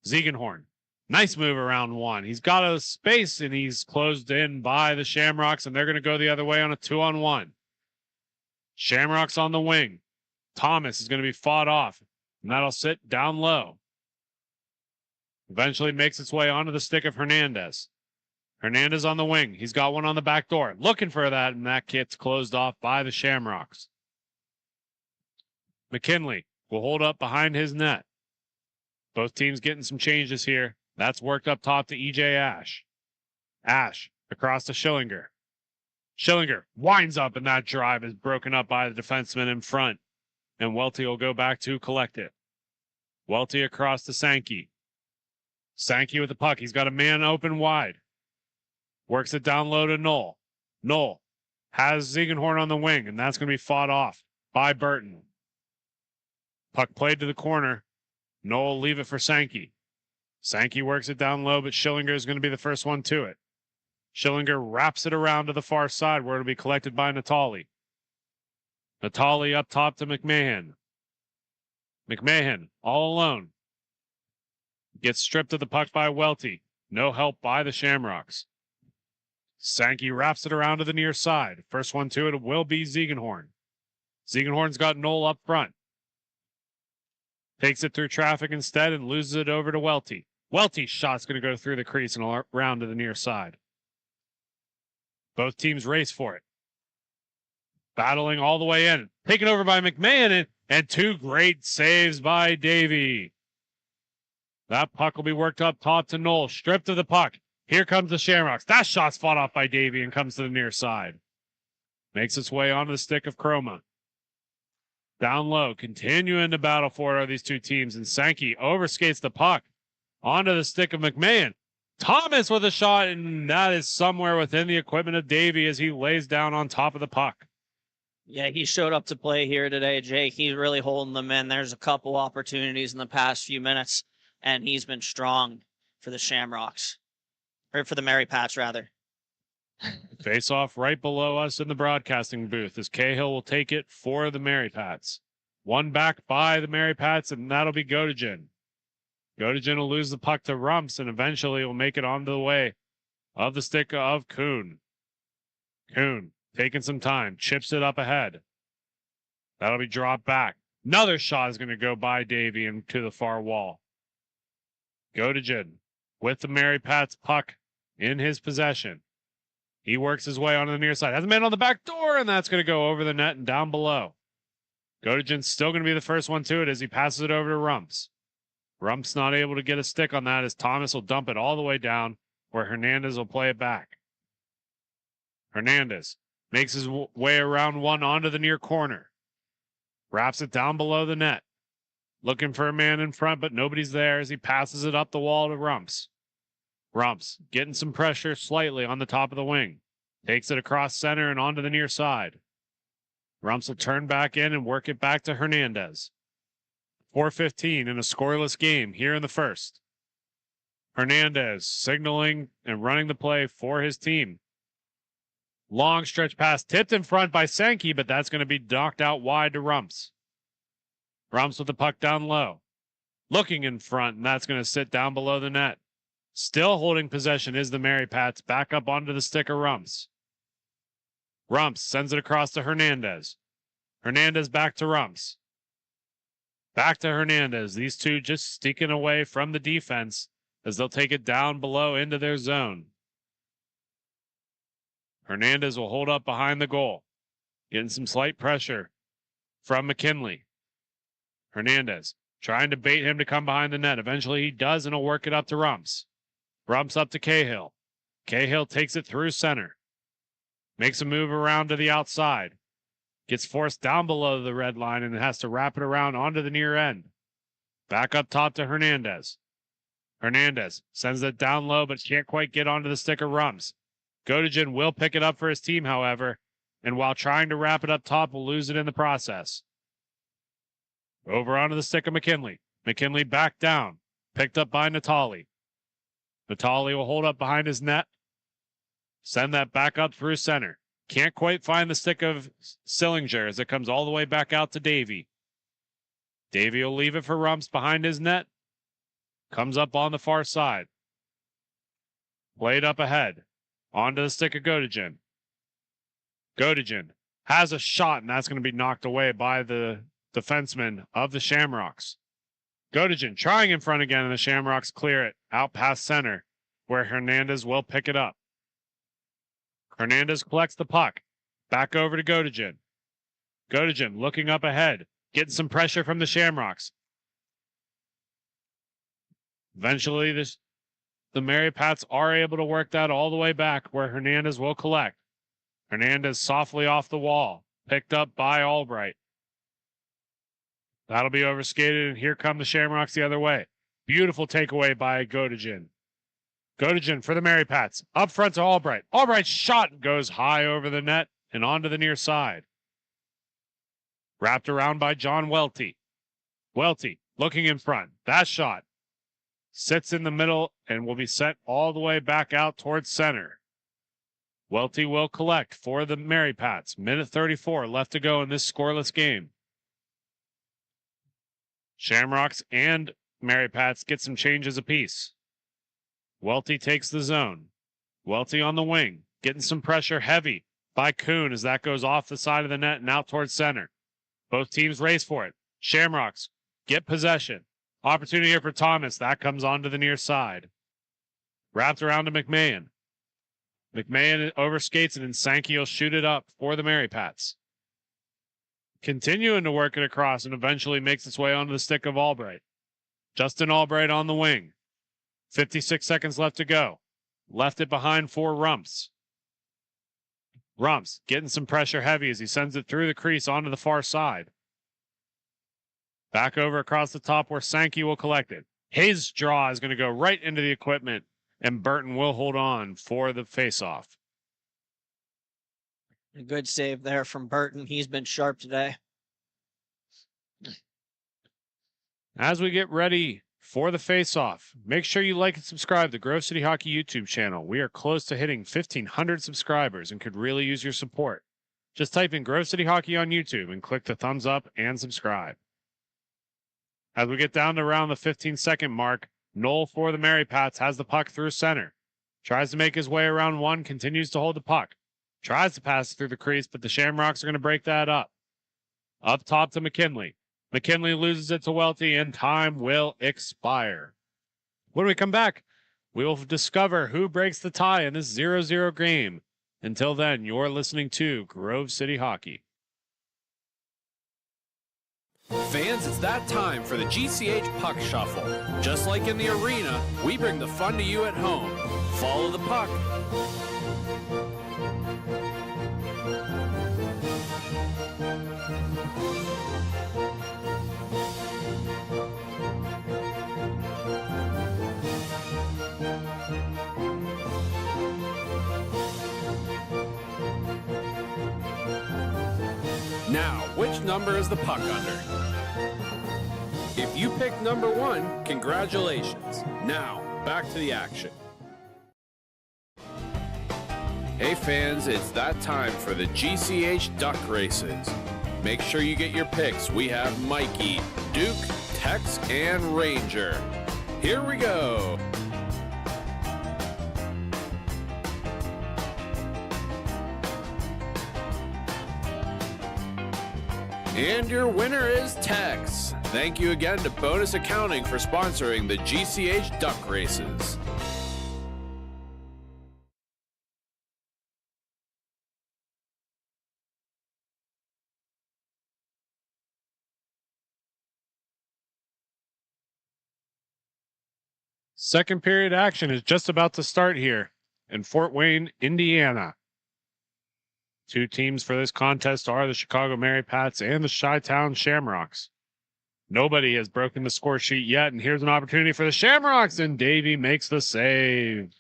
Ziegenhorn. Nice move around one. He's got a space and he's closed in by the Shamrocks, and they're going to go the other way on a 2-on-1. Shamrocks on the wing. Thomas is going to be fought off, and that'll sit down low. Eventually makes its way onto the stick of Hernandez. Hernandez on the wing. He's got one on the back door. Looking for that, and that gets closed off by the Shamrocks. McKinley will hold up behind his net. Both teams getting some changes here. That's worked up top to EJ Ash. Ash across to Schillinger. Schillinger winds up, and that drive is broken up by the defenseman in front. And Welty will go back to collect it. Welty across to Sankey. Sankey with the puck. He's got a man open wide. Works it down low to Knoll. Knoll has Ziegenhorn on the wing, and that's going to be fought off by Burton. Puck played to the corner. Knoll will leave it for Sankey. Sankey works it down low, but Schillinger is going to be the first one to it. Schillinger wraps it around to the far side where it'll be collected by Natali. Natali up top to McMahon. McMahon all alone. Gets stripped of the puck by Welty. No help by the Shamrocks. Sankey wraps it around to the near side. First one to it will be Ziegenhorn. Ziegenhorn's got Knoll up front. Takes it through traffic instead and loses it over to Welty. Welty's shot's going to go through the crease and around to the near side. Both teams race for it. Battling all the way in. Taken over by McMahon and two great saves by Davey. That puck will be worked up top to Knoll. Stripped of the puck. Here comes the Shamrocks. That shot's fought off by Davey and comes to the near side. Makes its way onto the stick of Chroma. Down low, continuing to battle for it are these two teams, and Sankey overskates the puck onto the stick of McMahon. Thomas with a shot, and that is somewhere within the equipment of Davey as he lays down on top of the puck. Yeah, he showed up to play here today, Jake. He's really holding them in. There's a couple opportunities in the past few minutes, and he's been strong for the Shamrocks. Or for the Mary Pats, rather. Face off right below us in the broadcasting booth as Cahill will take it for the Mary Pats. One back by the Mary Pats, and that'll be Gotigen. Gotigen will lose the puck to Rumps and eventually will make it onto the way of the stick of Kuhn. Kuhn taking some time, chips it up ahead. That'll be dropped back. Another shot is going to go by Davey and to the far wall. Gotigen with the Mary Pats puck in his possession. He works his way onto the near side. Has a man on the back door, and that's going to go over the net and down below. Gotigen's still going to be the first one to it as he passes it over to Rumps. Rumps not able to get a stick on that as Thomas will dump it all the way down where Hernandez will play it back. Hernandez makes his way around one onto the near corner. Wraps it down below the net. Looking for a man in front, but nobody's there as he passes it up the wall to Rumps. Rumps getting some pressure slightly on the top of the wing. Takes it across center and onto the near side. Rumps will turn back in and work it back to Hernandez. 4:15 in a scoreless game here in the first. Hernandez signaling and running the play for his team. Long stretch pass tipped in front by Sankey, but that's going to be knocked out wide to Rumps. Rumps with the puck down low. Looking in front, and that's going to sit down below the net. Still holding possession is the Mary Pats. Back up onto the stick of Rumps. Rumps sends it across to Hernandez. Hernandez back to Rumps. Back to Hernandez. These two just sneaking away from the defense as they'll take it down below into their zone. Hernandez will hold up behind the goal. Getting some slight pressure from McKinley. Hernandez trying to bait him to come behind the net. Eventually he does, and he'll work it up to Rumps. Rumps up to Cahill. Cahill takes it through center. Makes a move around to the outside. Gets forced down below the red line and has to wrap it around onto the near end. Back up top to Hernandez. Hernandez sends it down low, but can't quite get onto the stick of Rumps. Godejan will pick it up for his team, however, and while trying to wrap it up top, will lose it in the process. Over onto the stick of McKinley. McKinley back down. Picked up by Natali. Natali will hold up behind his net. Send that back up through center. Can't quite find the stick of Sillinger as it comes all the way back out to Davey. Davey will leave it for Rumps behind his net. Comes up on the far side. Played up ahead. Onto the stick of Godejan. Godejan has a shot, and that's going to be knocked away by the defenseman of the Shamrocks. Godejan trying in front again, and the Shamrocks clear it out past center, where Hernandez will pick it up. Hernandez collects the puck. Back over to Godejan. Godejan looking up ahead, getting some pressure from the Shamrocks. Eventually, the Mary Pats are able to work that all the way back where Hernandez will collect. Hernandez softly off the wall, picked up by Albright. That'll be overskated, and here come the Shamrocks the other way. Beautiful takeaway by Godejan. Godejan for the Mary Pats. Up front to Albright. Albright's shot goes high over the net and onto the near side. Wrapped around by John Welty. Welty looking in front. That shot sits in the middle and will be sent all the way back out towards center. Welty will collect for the Mary Pats. Minute 34 left to go in this scoreless game. Shamrocks and Mary Pats get some changes apiece. Welty takes the zone. Welty on the wing, getting some pressure heavy by Kuhn as that goes off the side of the net and out towards center. Both teams race for it. Shamrocks get possession. Opportunity here for Thomas. That comes onto the near side. Wrapped around to McMahon. McMahon overskates it, and Sankey will shoot it up for the Mary Pats. Continuing to work it across, and eventually makes its way onto the stick of Albright. Justin Albright on the wing. 56 seconds left to go. Left it behind for Rumps. Rumps getting some pressure heavy as he sends it through the crease onto the far side. Back over across the top where Sankey will collect it. His draw is going to go right into the equipment, and Burton will hold on for the faceoff. A good save there from Burton. He's been sharp today. As we get ready for the faceoff, make sure you like and subscribe to Grove City Hockey YouTube channel. We are close to hitting 1,500 subscribers and could really use your support. Just type in Grove City Hockey on YouTube and click the thumbs up and subscribe. As we get down to around the 15-second mark, Knoll for the Mary Pats has the puck through center. Tries to make his way around one, continues to hold the puck. Tries to pass it through the crease, but the Shamrocks are going to break that up. Up top to McKinley. McKinley loses it to Welty, and time will expire. When we come back, we will discover who breaks the tie in this 0-0 game. Until then, you're listening to Grove City Hockey. Fans, it's that time for the GCH Puck Shuffle. Just like in the arena, we bring the fun to you at home. Follow the puck. Now, which number is the puck under? If You picked number 1. Congratulations. Now, back to the action. Hey fans, it's that time for the GCH duck races. Make sure you get your picks. We have Mikey, Duke, Tex, and Ranger. Here we go. And your winner is Tex. Thank you again to Bonus Accounting for sponsoring the GCH duck races. Second period action is just about to start here in Fort Wayne, Indiana. Two teams for this contest are the Chicago Mary Pats and the Chi-Town Shamrocks. Nobody has broken the score sheet yet, and here's an opportunity for the Shamrocks, and Davey makes the save.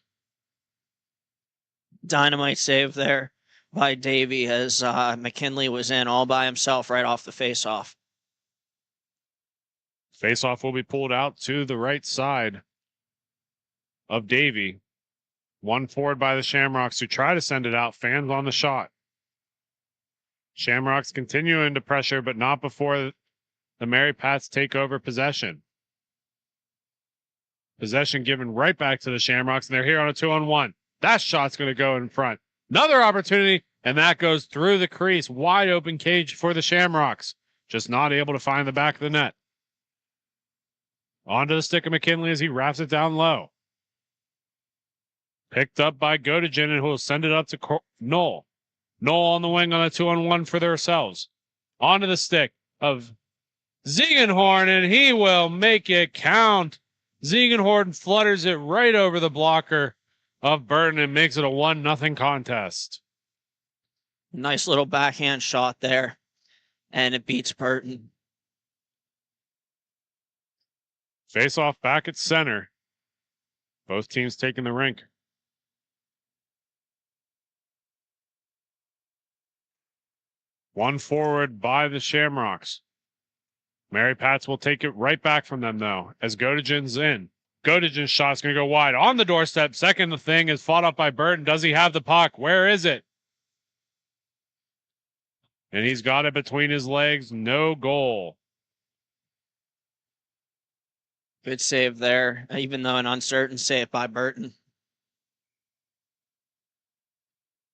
Dynamite save there by Davey as McKinley was in all by himself right off the faceoff. Faceoff will be pulled out to the right side of Davey. One forward by the Shamrocks who try to send it out. Fans on the shot. Shamrocks continuing to pressure, but not before the Mary Pats take over possession. Possession given right back to the Shamrocks, and they're here on a 2-on-1. That shot's going to go in front. Another opportunity, and that goes through the crease. Wide open cage for the Shamrocks. Just not able to find the back of the net. Onto the stick of McKinley as he wraps it down low. Picked up by Godejan, and who will send it up to Knoll. Knoll on the wing on a 2-on-1 for themselves. Onto the stick of Ziegenhorn, and he will make it count. Ziegenhorn flutters it right over the blocker of Burton and makes it a 1-0 contest. Nice little backhand shot there, and it beats Burton. Face off back at center. Both teams taking the rink. One forward by the Shamrocks. Mary Pats will take it right back from them, though, as Godejan's in. Godejan's shot's going to go wide. On the doorstep. Second the thing is fought off by Burton. Does he have the puck? Where is it? And he's got it between his legs. No goal. Good save there, even though an uncertain save by Burton.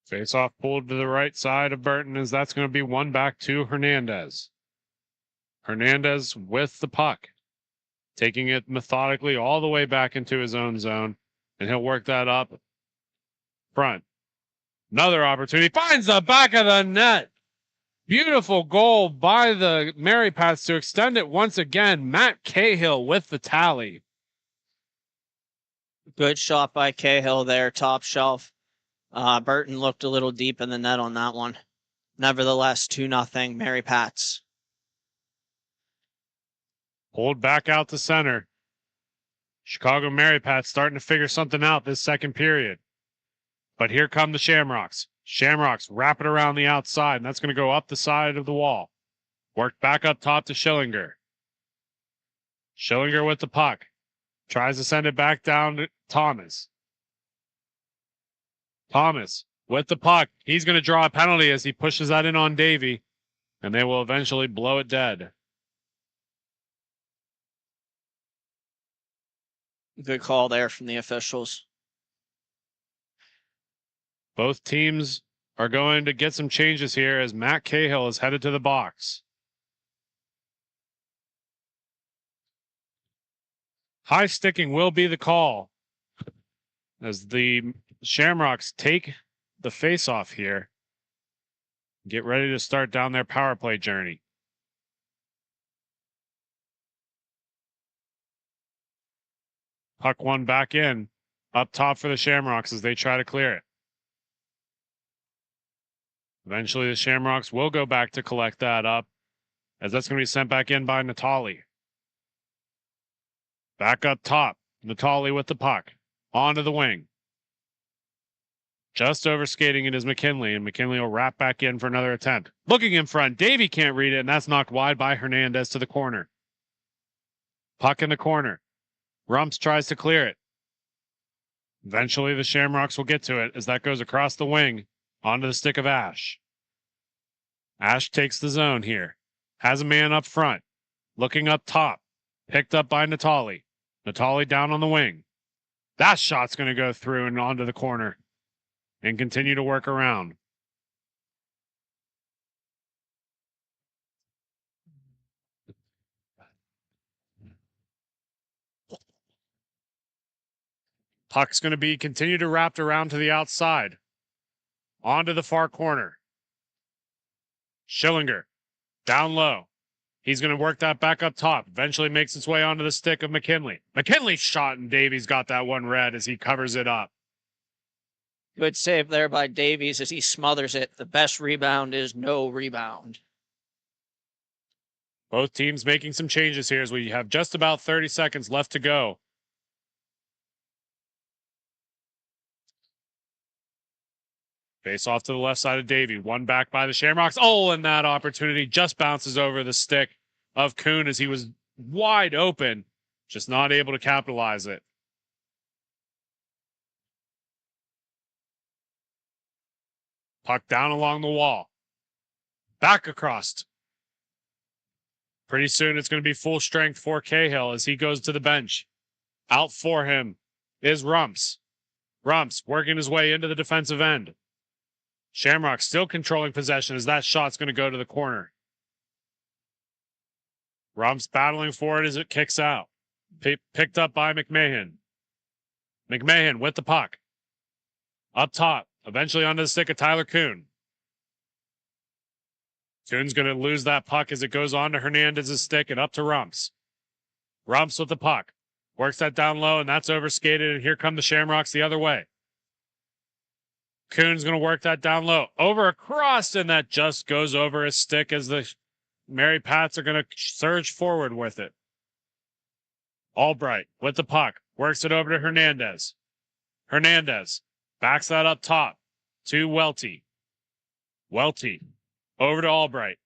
Face off pulled to the right side of Burton as that's going to be one back to Hernandez. Hernandez with the puck, taking it methodically all the way back into his own zone, and he'll work that up front. Another opportunity, finds the back of the net. Beautiful goal by the Mary Pats to extend it once again. Matt Cahill with the tally. Good shot by Cahill there, top shelf. Burton looked a little deep in the net on that one. Nevertheless, 2-0 Mary Pats. Pulled back out to center. Chicago Mary Pats starting to figure something out this second period. But here come the Shamrocks. Shamrocks wrap it around the outside, and that's going to go up the side of the wall. Worked back up top to Schillinger. Schillinger with the puck. Tries to send it back down to Thomas. Thomas with the puck. He's going to draw a penalty as he pushes that in on Davey, and they will eventually blow it dead. Good call there from the officials. Both teams are going to get some changes here as Matt Cahill is headed to the box. High sticking will be the call as the Shamrocks take the face-off here. Get ready to start down their power play journey. Puck one back in, up top for the Shamrocks as they try to clear it. Eventually the Shamrocks will go back to collect that up as that's going to be sent back in by Natali. Back up top, Natali with the puck. Onto the wing. Just over skating it is McKinley, and McKinley will wrap back in for another attempt. Looking in front, Davey can't read it, and that's knocked wide by Hernandez to the corner. Puck in the corner. Rumps tries to clear it. Eventually, the Shamrocks will get to it as that goes across the wing onto the stick of Ash. Ash takes the zone here. Has a man up front. Looking up top. Picked up by Natali. Natali down on the wing. That shot's going to go through and onto the corner and continue to work around. Puck's going to be continue to wrapped around to the outside. Onto the far corner. Schillinger down low. He's going to work that back up top. Eventually makes its way onto the stick of McKinley. McKinley's shot, and Davies got that one red as he covers it up. Good save there by Davies as he smothers it. The best rebound is no rebound. Both teams making some changes here as we have just about 30 seconds left to go. Face off to the left side of Davy. One back by the Shamrocks. Oh, and that opportunity just bounces over the stick of Kuhn as he was wide open, just not able to capitalize it. Puck down along the wall. Back across. Pretty soon it's going to be full strength for Cahill as he goes to the bench. Out for him is Rumps. Rumps working his way into the defensive end. Shamrock still controlling possession as that shot's going to go to the corner. Rumps battling for it as it kicks out. Picked up by McMahon. McMahon with the puck. Up top. Eventually onto the stick of Tyler Kuhn. Kuhn's going to lose that puck as it goes on to Hernandez's stick and up to Rumps. Rumps with the puck. Works that down low, and that's overskated, and here come the Shamrocks the other way. Kuhn's going to work that down low. Over across, and that just goes over his stick as the Mary Pats are going to surge forward with it. Albright with the puck. Works it over to Hernandez. Hernandez backs that up top to Welty. Welty over to Albright.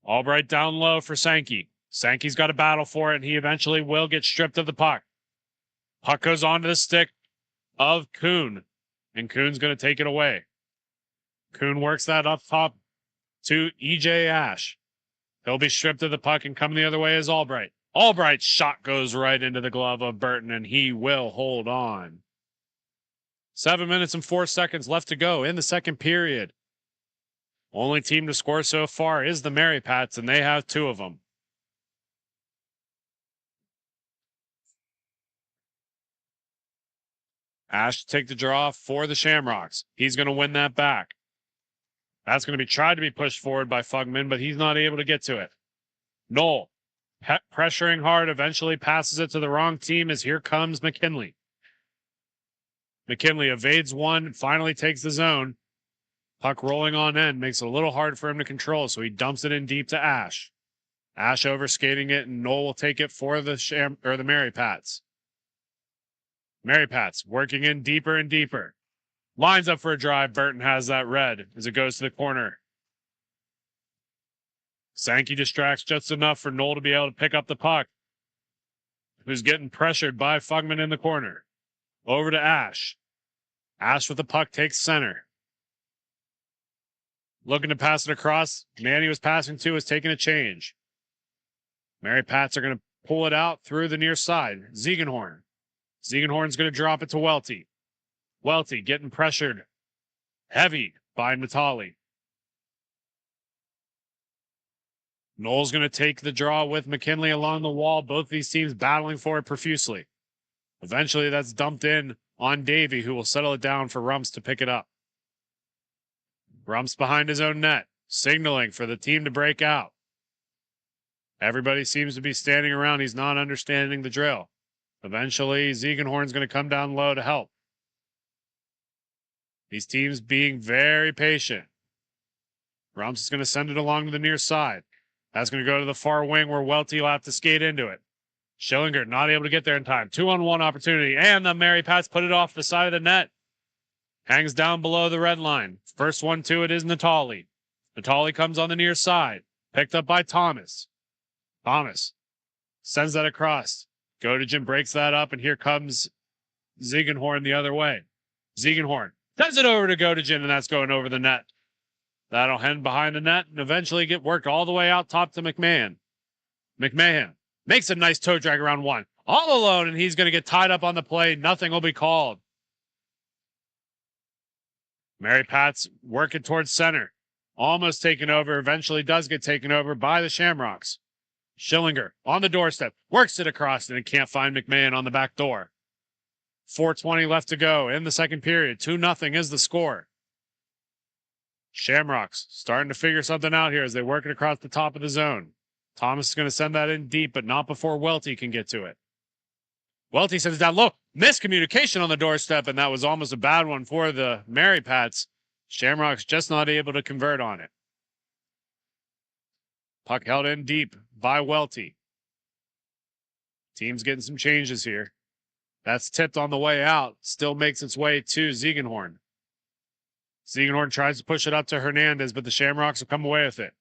Albright down low for Sankey. Sankey's got a battle for it, and he eventually will get stripped of the puck. Puck goes onto the stick of Kuhn, and Kuhn's going to take it away. Kuhn works that up top to EJ Ash. He'll be stripped of the puck, and coming the other way is Albright. Albright's shot goes right into the glove of Burton, and he will hold on. 7 minutes and 4 seconds left to go in the second period. Only team to score so far is the Mary Pats, and they have 2 of them. Ash to take the draw for the Shamrocks. He's going to win that back. That's going to be tried to be pushed forward by Fugman, but he's not able to get to it. Knoll pressuring hard, eventually passes it to the wrong team as here comes McKinley. McKinley evades one, finally takes the zone. Puck rolling on end makes it a little hard for him to control, so he dumps it in deep to Ash. Ash overskating it, and Knoll will take it for the Mary Pats. Mary Pats working in deeper and deeper. Lines up for a drive. Burton has that red as it goes to the corner. Sankey distracts just enough for Knoll to be able to pick up the puck, who's getting pressured by Fugman in the corner. Over to Ash. Ash with the puck takes center. Looking to pass it across. Man he was passing to is taking a change. Mary Pats are going to pull it out through the near side. Ziegenhorn. Ziegenhorn's going to drop it to Welty. Welty getting pressured heavy by Natali. Knoll's going to take the draw with McKinley along the wall. Both these teams battling for it profusely. Eventually that's dumped in on Davey, who will settle it down for Rumps to pick it up. Rumps behind his own net, signaling for the team to break out. Everybody seems to be standing around. He's not understanding the drill. Eventually, Ziegenhorn's going to come down low to help. These teams being very patient. Rumps is going to send it along to the near side. That's going to go to the far wing where Welty will have to skate into it. Schillinger not able to get there in time. 2-on-1 opportunity, and the Mary Pats put it off the side of the net. Hangs down below the red line. First one to it is Natali. Natali comes on the near side. Picked up by Thomas. Thomas Sends that across. Gotigen breaks that up, and here comes Ziegenhorn the other way. Ziegenhorn sends it over to Gotigen, and that's going over the net. That'll end behind the net and eventually get worked all the way out top to McMahon. McMahon makes a nice toe drag around one. All alone, and he's going to get tied up on the play. Nothing will be called. Mary Pat's working towards center. Almost taken over. Eventually does get taken over by the Shamrocks. Schillinger on the doorstep. Works it across and can't find McMahon on the back door. 4:20 left to go in the second period. 2-0 is the score. Shamrocks starting to figure something out here as they work it across the top of the zone. Thomas is going to send that in deep, but not before Welty can get to it. Welty sends it down low. Miscommunication on the doorstep, and that was almost a bad one for the Mary Pats. Shamrocks just not able to convert on it. Puck held in deep by Welty. Team's getting some changes here. That's tipped on the way out. Still makes its way to Ziegenhorn. Ziegenhorn tries to push it up to Hernandez, but the Shamrocks will come away with it.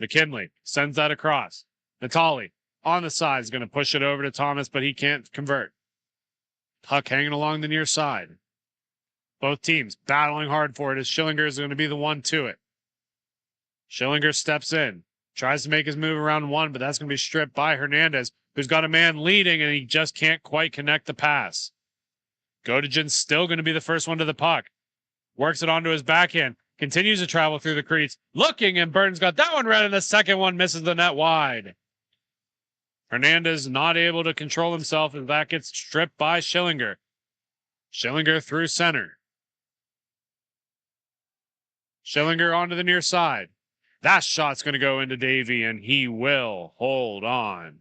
McKinley sends that across. Natali on the side is going to push it over to Thomas, but he can't convert. Puck hanging along the near side. Both teams battling hard for it as Schillinger is going to be the one to it. Schillinger steps in, tries to make his move around one, but that's going to be stripped by Hernandez, who's got a man leading, and he just can't quite connect the pass. Gotigen's still going to be the first one to the puck. Works it onto his backhand. Continues to travel through the crease. Looking, and Burton's got that one right, and the second one misses the net wide. Hernandez not able to control himself, and that gets stripped by Schillinger. Schillinger through center. Schillinger onto the near side. That shot's going to go into Davey, and he will hold on.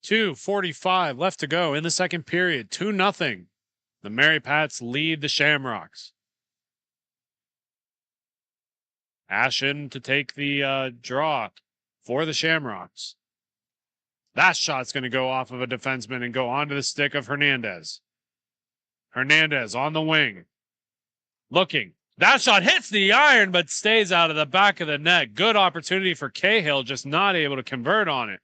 .2:45 left to go in the second period. 2-0. The Mary Pats lead the Shamrocks. Ashen to take the draw for the Shamrocks. That shot's going to go off of a defenseman and go onto the stick of Hernandez. Hernandez on the wing. Looking. That shot hits the iron, but stays out of the back of the net. Good opportunity for Cahill, just not able to convert on it.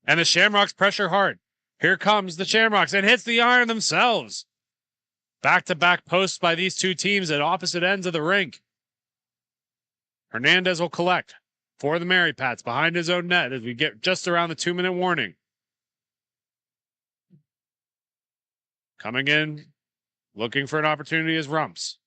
And the Shamrocks pressure hard. Here comes the Shamrocks and hits the iron themselves. Back-to-back posts by these two teams at opposite ends of the rink. Hernandez will collect for the Mary Pats behind his own net as we get just around the 2-minute warning. Coming in, looking for an opportunity is Rumps.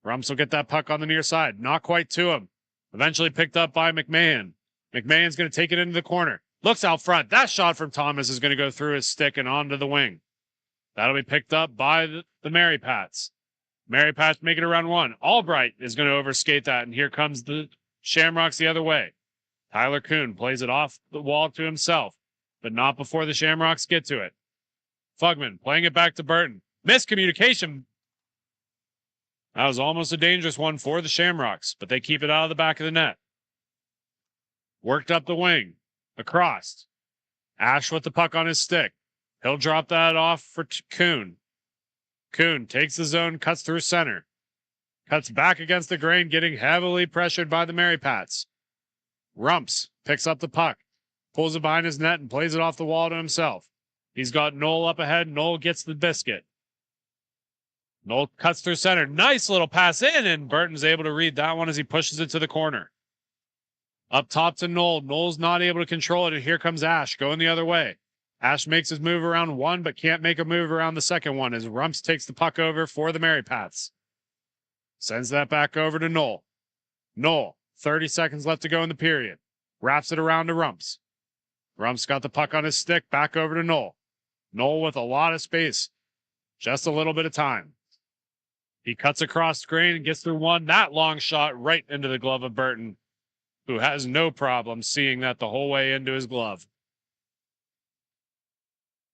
Rumps will get that puck on the near side. Not quite to him. Eventually picked up by McMahon. McMahon's going to take it into the corner. Looks out front. That shot from Thomas is going to go through his stick and onto the wing. That'll be picked up by the Mary Pats. Mary Pats make it around one. Albright is going to overskate that, and here comes the Shamrocks the other way. Tyler Kuhn plays it off the wall to himself, but not before the Shamrocks get to it. Fugman playing it back to Burton. Miscommunication. That was almost a dangerous one for the Shamrocks, but they keep it out of the back of the net. Worked up the wing. Across. Ash with the puck on his stick. He'll drop that off for Kuhn. Kuhn takes the zone, cuts through center. Cuts back against the grain, getting heavily pressured by the Mary Pats. Rumps picks up the puck. Pulls it behind his net and plays it off the wall to himself. He's got Knoll up ahead. Knoll gets the biscuit. Knoll cuts through center. Nice little pass in, and Burton's able to read that one as he pushes it to the corner. Up top to Knoll. Knoll's not able to control it, and here comes Ash going the other way. Ash makes his move around one, but can't make a move around the second one as Rumps takes the puck over for the Mary Pats. Sends that back over to Knoll. Knoll, 30 seconds left to go in the period. Wraps it around to Rumps. Rumps got the puck on his stick, back over to Knoll. Knoll with a lot of space. Just a little bit of time. He cuts across screen and gets through one. That long shot right into the glove of Burton, who has no problem seeing that the whole way into his glove.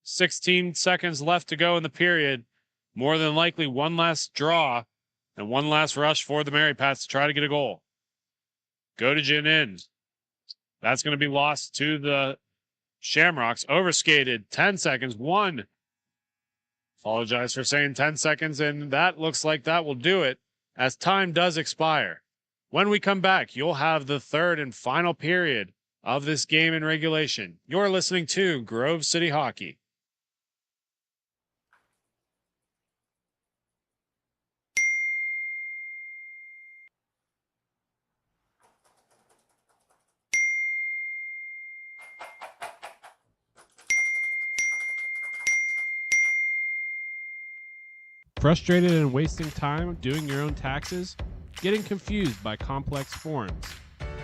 16 seconds left to go in the period. More than likely one last draw and one last rush for the Mary Pats to try to get a goal. Gotigen in. That's going to be lost to the Shamrocks. Overskated. 10 seconds. One. Apologize for saying 10 seconds, and that looks like that will do it. as time does expire. When we come back, you'll have the third and final period of this game in regulation. You're listening to Grove City Hockey. Frustrated and wasting time doing your own taxes? Getting confused by complex forms?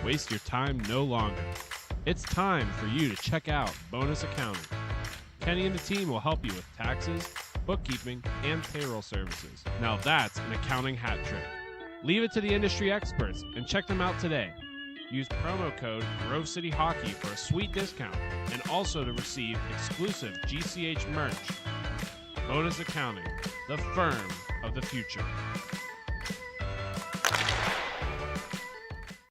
Waste your time no longer. It's time for you to check out Bonus Accounting. Kenny and the team will help you with taxes, bookkeeping, and payroll services. Now that's an accounting hat trick. Leave it to the industry experts and check them out today. Use promo code Grove City Hockey for a sweet discount and also to receive exclusive GCH merch. Bonus Accounting, the firm of the future.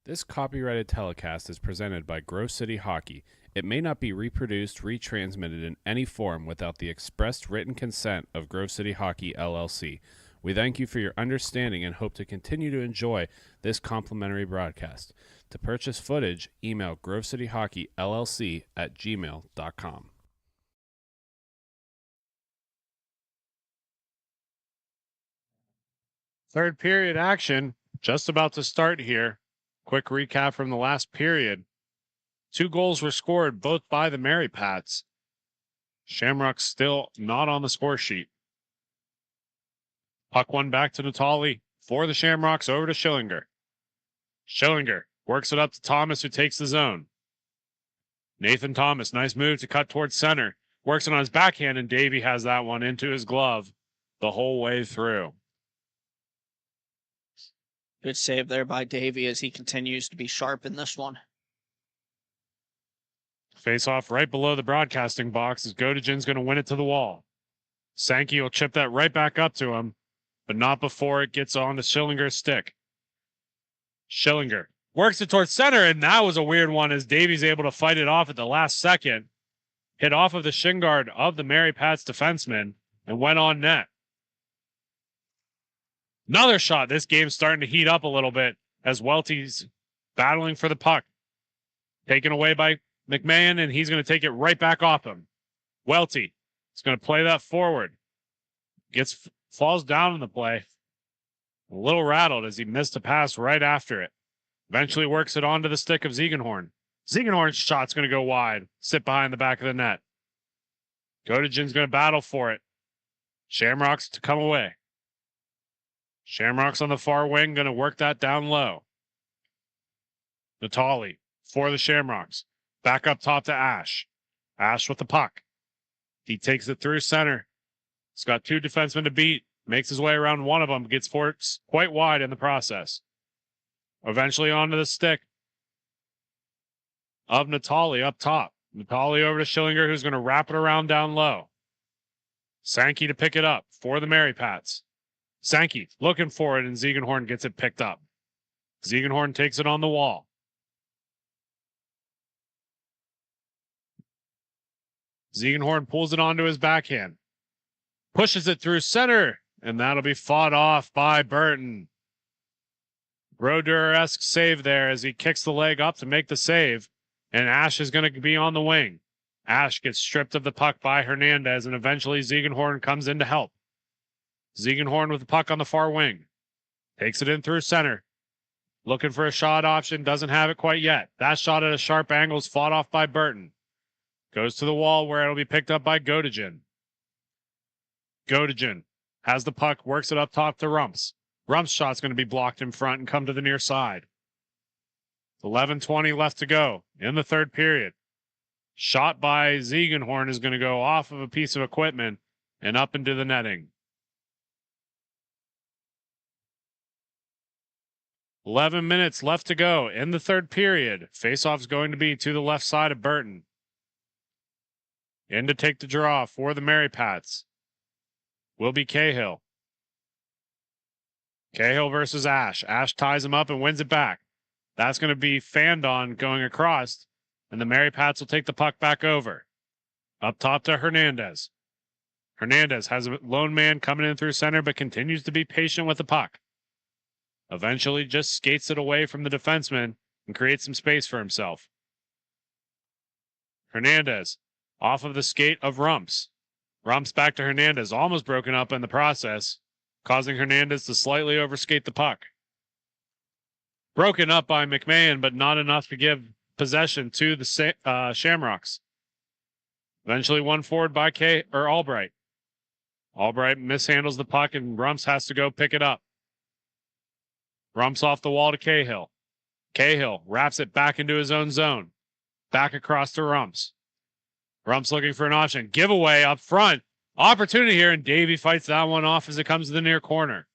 This copyrighted telecast is presented by Grove City Hockey. It may not be reproduced, retransmitted in any form without the expressed written consent of Grove City Hockey, LLC. We thank you for your understanding and hope to continue to enjoy this complimentary broadcast. To purchase footage, email grovecityhockeyllc@gmail.com. Third period action just about to start here. Quick recap from the last period. 2 goals were scored, both by the Mary Pats. Shamrocks still not on the score sheet. Puck one back to Natali for the Shamrocks, over to Schillinger. Schillinger works it up to Thomas, who takes the zone. Nathan Thomas, nice move to cut towards center. Works it on his backhand, and Davey has that one into his glove the whole way through. Good save there by Davey as he continues to be sharp in this one. Face off right below the broadcasting box as Godejan's going to win it to the wall. Sankey will chip that right back up to him, but not before it gets on to Schillinger's stick. Schillinger works it towards center, and that was a weird one as Davey's able to fight it off at the last second. Hit off of the shin guard of the Mary Pats defenseman and went on net. Another shot. This game's starting to heat up a little bit as Welty's battling for the puck. Taken away by McMahon, and he's going to take it right back off him. Welty is going to play that forward. Falls down in the play. A little rattled as he missed a pass right after it. Eventually works it onto the stick of Ziegenhorn. Ziegenhorn's shot's going to go wide. Sit behind the back of the net. Godejan's going to battle for it. Shamrocks to come away. Shamrocks on the far wing, going to work that down low. Natali for the Shamrocks. Back up top to Ash. Ash with the puck. He takes it through center. He's got 2 defensemen to beat. Makes his way around one of them. Gets forks quite wide in the process. Eventually onto the stick of Natali up top. Natali over to Schillinger, who's going to wrap it around down low. Sankey to pick it up for the Mary Pats. Sankey looking for it, and Ziegenhorn gets it picked up. Ziegenhorn takes it on the wall. Ziegenhorn pulls it onto his backhand. Pushes it through center, and that'll be fought off by Burton. Brodeur-esque save there as he kicks the leg up to make the save, and Ash is going to be on the wing. Ash gets stripped of the puck by Hernandez, and eventually Ziegenhorn comes in to help. Ziegenhorn with the puck on the far wing. Takes it in through center. Looking for a shot option. Doesn't have it quite yet. That shot at a sharp angle is fought off by Burton. Goes to the wall where it'll be picked up by Godejan. Godejan has the puck. Works it up top to Rumps. Rumps' shot's going to be blocked in front and come to the near side. 11:20 left to go in the third period. Shot by Ziegenhorn is going to go off of a piece of equipment and up into the netting. 11 minutes left to go in the third period. Faceoff's going to be to the left side of Burton. In to take the draw for the Mary Pats will be Cahill. Cahill versus Ash. Ash ties him up and wins it back. That's going to be fanned on going across, and the Mary Pats will take the puck back over. Up top to Hernandez. Hernandez has a lone man coming in through center, but continues to be patient with the puck. Eventually just skates it away from the defenseman and creates some space for himself. Hernandez off of the skate of Rumps. Rumps back to Hernandez, almost broken up in the process, causing Hernandez to slightly overskate the puck. Broken up by McMahon, but not enough to give possession to the Shamrocks. Eventually won forward by Albright. Albright mishandles the puck, and Rumps has to go pick it up. Rumps off the wall to Cahill. Cahill wraps it back into his own zone. Back across to Rumps. Rumps looking for an option. Giveaway up front. Opportunity here, and Davey fights that one off as it comes to the near corner.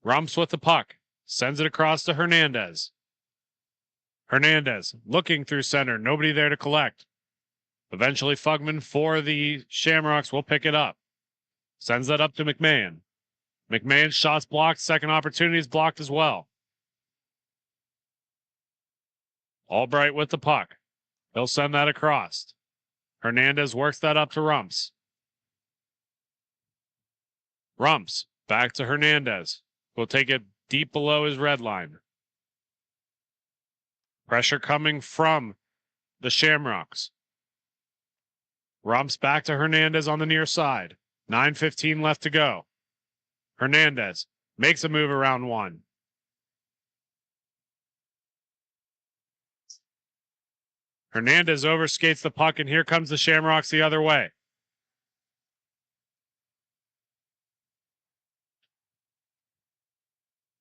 Rumps with the puck. Sends it across to Hernandez. Hernandez looking through center. Nobody there to collect. Eventually, Fugman for the Shamrocks will pick it up. Sends that up to McMahon. McMahon shots blocked. Second opportunity is blocked as well. Albright with the puck. He'll send that across. Hernandez works that up to Rumps. Rumps back to Hernandez. Will take it deep below his red line. Pressure coming from the Shamrocks. Rumps back to Hernandez on the near side. 9:15 left to go. Hernandez makes a move around one. Hernandez overskates the puck, and here comes the Shamrocks the other way.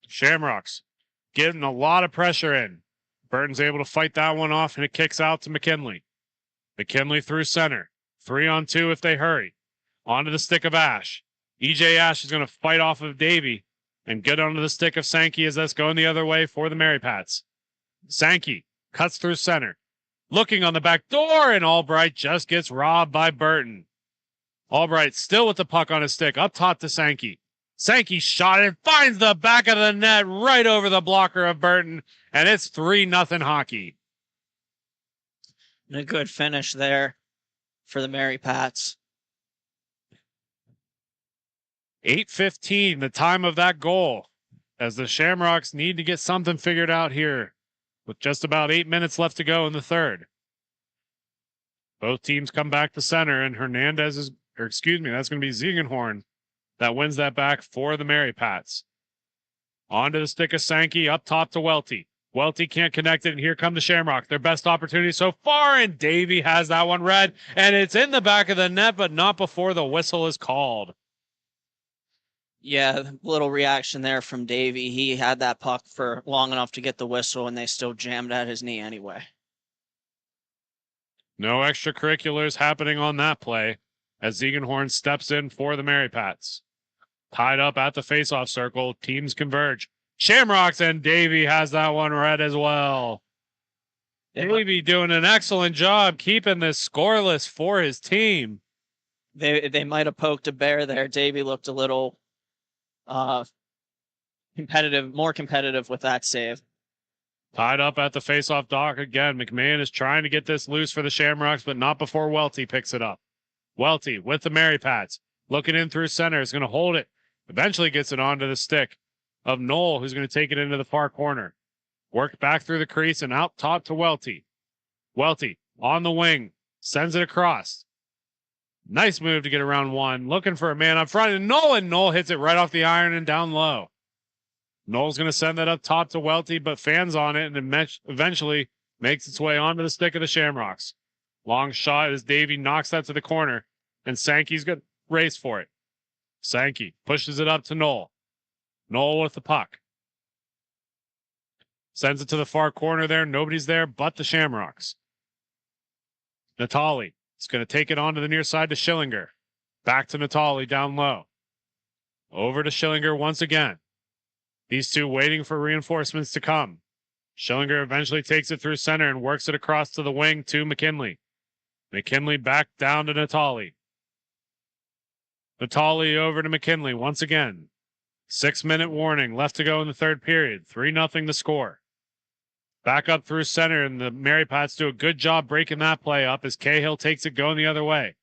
Shamrocks getting a lot of pressure in. Burton's able to fight that one off, and it kicks out to McKinley. McKinley through center. 3-on-2 if they hurry. Onto the stick of Ash. EJ Ash is going to fight off of Davey and get onto the stick of Sankey as that's going the other way for the Mary Pats. Sankey cuts through center. Looking on the back door, and Albright just gets robbed by Burton. Albright still with the puck on his stick, up top to Sankey. Sankey shot and finds the back of the net right over the blocker of Burton, and it's 3-0 hockey. And a good finish there for the Mary Pats. 8:15, the time of that goal, as the Shamrocks need to get something figured out here with just about 8 minutes left to go in the third. Both teams come back to center, and that's going to be Ziegenhorn that wins that back for the Mary Pats. Onto the stick of Sankey, up top to Welty. Welty can't connect it, and here come the Shamrocks. Their best opportunity so far, and Davey has that one read, and it's in the back of the net, but not before the whistle is called. Yeah, little reaction there from Davey. He had that puck for long enough to get the whistle, and they still jammed at his knee anyway. No extracurriculars happening on that play as Ziegenhorn steps in for the Mary Pats. Tied up at the faceoff circle, teams converge. Shamrocks, and Davey has that one read as well. Davey doing an excellent job keeping this scoreless for his team. They might have poked a bear there. Davey looked a little more competitive with that save. Tied up at the faceoff dock again. McMahon is trying to get this loose for the Shamrocks, but not before Welty picks it up. Welty with the Mary Pats. Looking in through center. Is going to hold it. Eventually gets it onto the stick of Knoll, who's going to take it into the far corner. Worked back through the crease and out top to Welty. Welty on the wing. Sends it across. Nice move to get around one. Looking for a man up front. And Knoll hits it right off the iron and down low. Knoll's going to send that up top to Welty, but fans on it and eventually makes its way onto the stick of the Shamrocks. Long shot as Davey knocks that to the corner, and Sankey's going to race for it. Sankey pushes it up to Knoll. Knoll with the puck. Sends it to the far corner there. Nobody's there but the Shamrocks. Natali is going to take it onto the near side to Schillinger. Back to Natali down low. Over to Schillinger once again. These two waiting for reinforcements to come. Schillinger eventually takes it through center and works it across to the wing to McKinley. McKinley back down to Natali. Natali over to McKinley once again. 6-minute warning left to go in the third period. 3-0 the score. Back up through center, and the Mary Pats do a good job breaking that play up as Cahill takes it going the other way.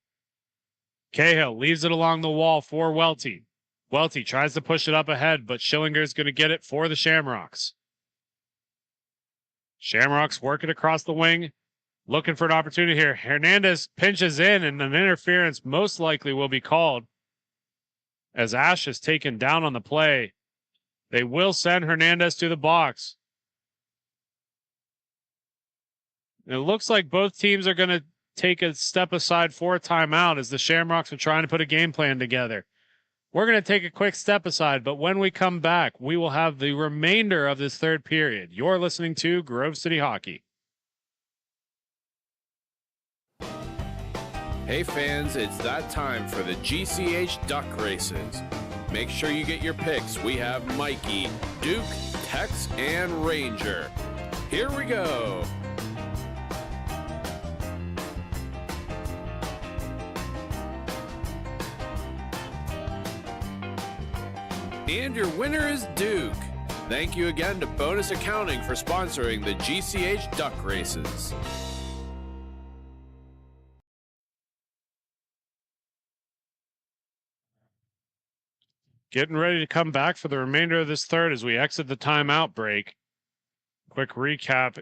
Cahill leaves it along the wall for Welty. Welty tries to push it up ahead, but Schillinger's going to get it for the Shamrocks. Shamrocks working across the wing, looking for an opportunity here. Hernandez pinches in, and an interference most likely will be called as Ash is taken down on the play. They will send Hernandez to the box. It looks like both teams are going to take a step aside for a timeout as the Shamrocks are trying to put a game plan together. We're going to take a quick step aside, but when we come back, we will have the remainder of this third period. You're listening to Grove City Hockey. Hey fans, it's that time for the GCH Duck Races. Make sure you get your picks. We have Mikey, Duke, Tex, and Ranger. Here we go. And your winner is Duke. Thank you again to Bonus Accounting for sponsoring the GCH Duck Races. Getting ready to come back for the remainder of this third as we exit the timeout break. Quick recap.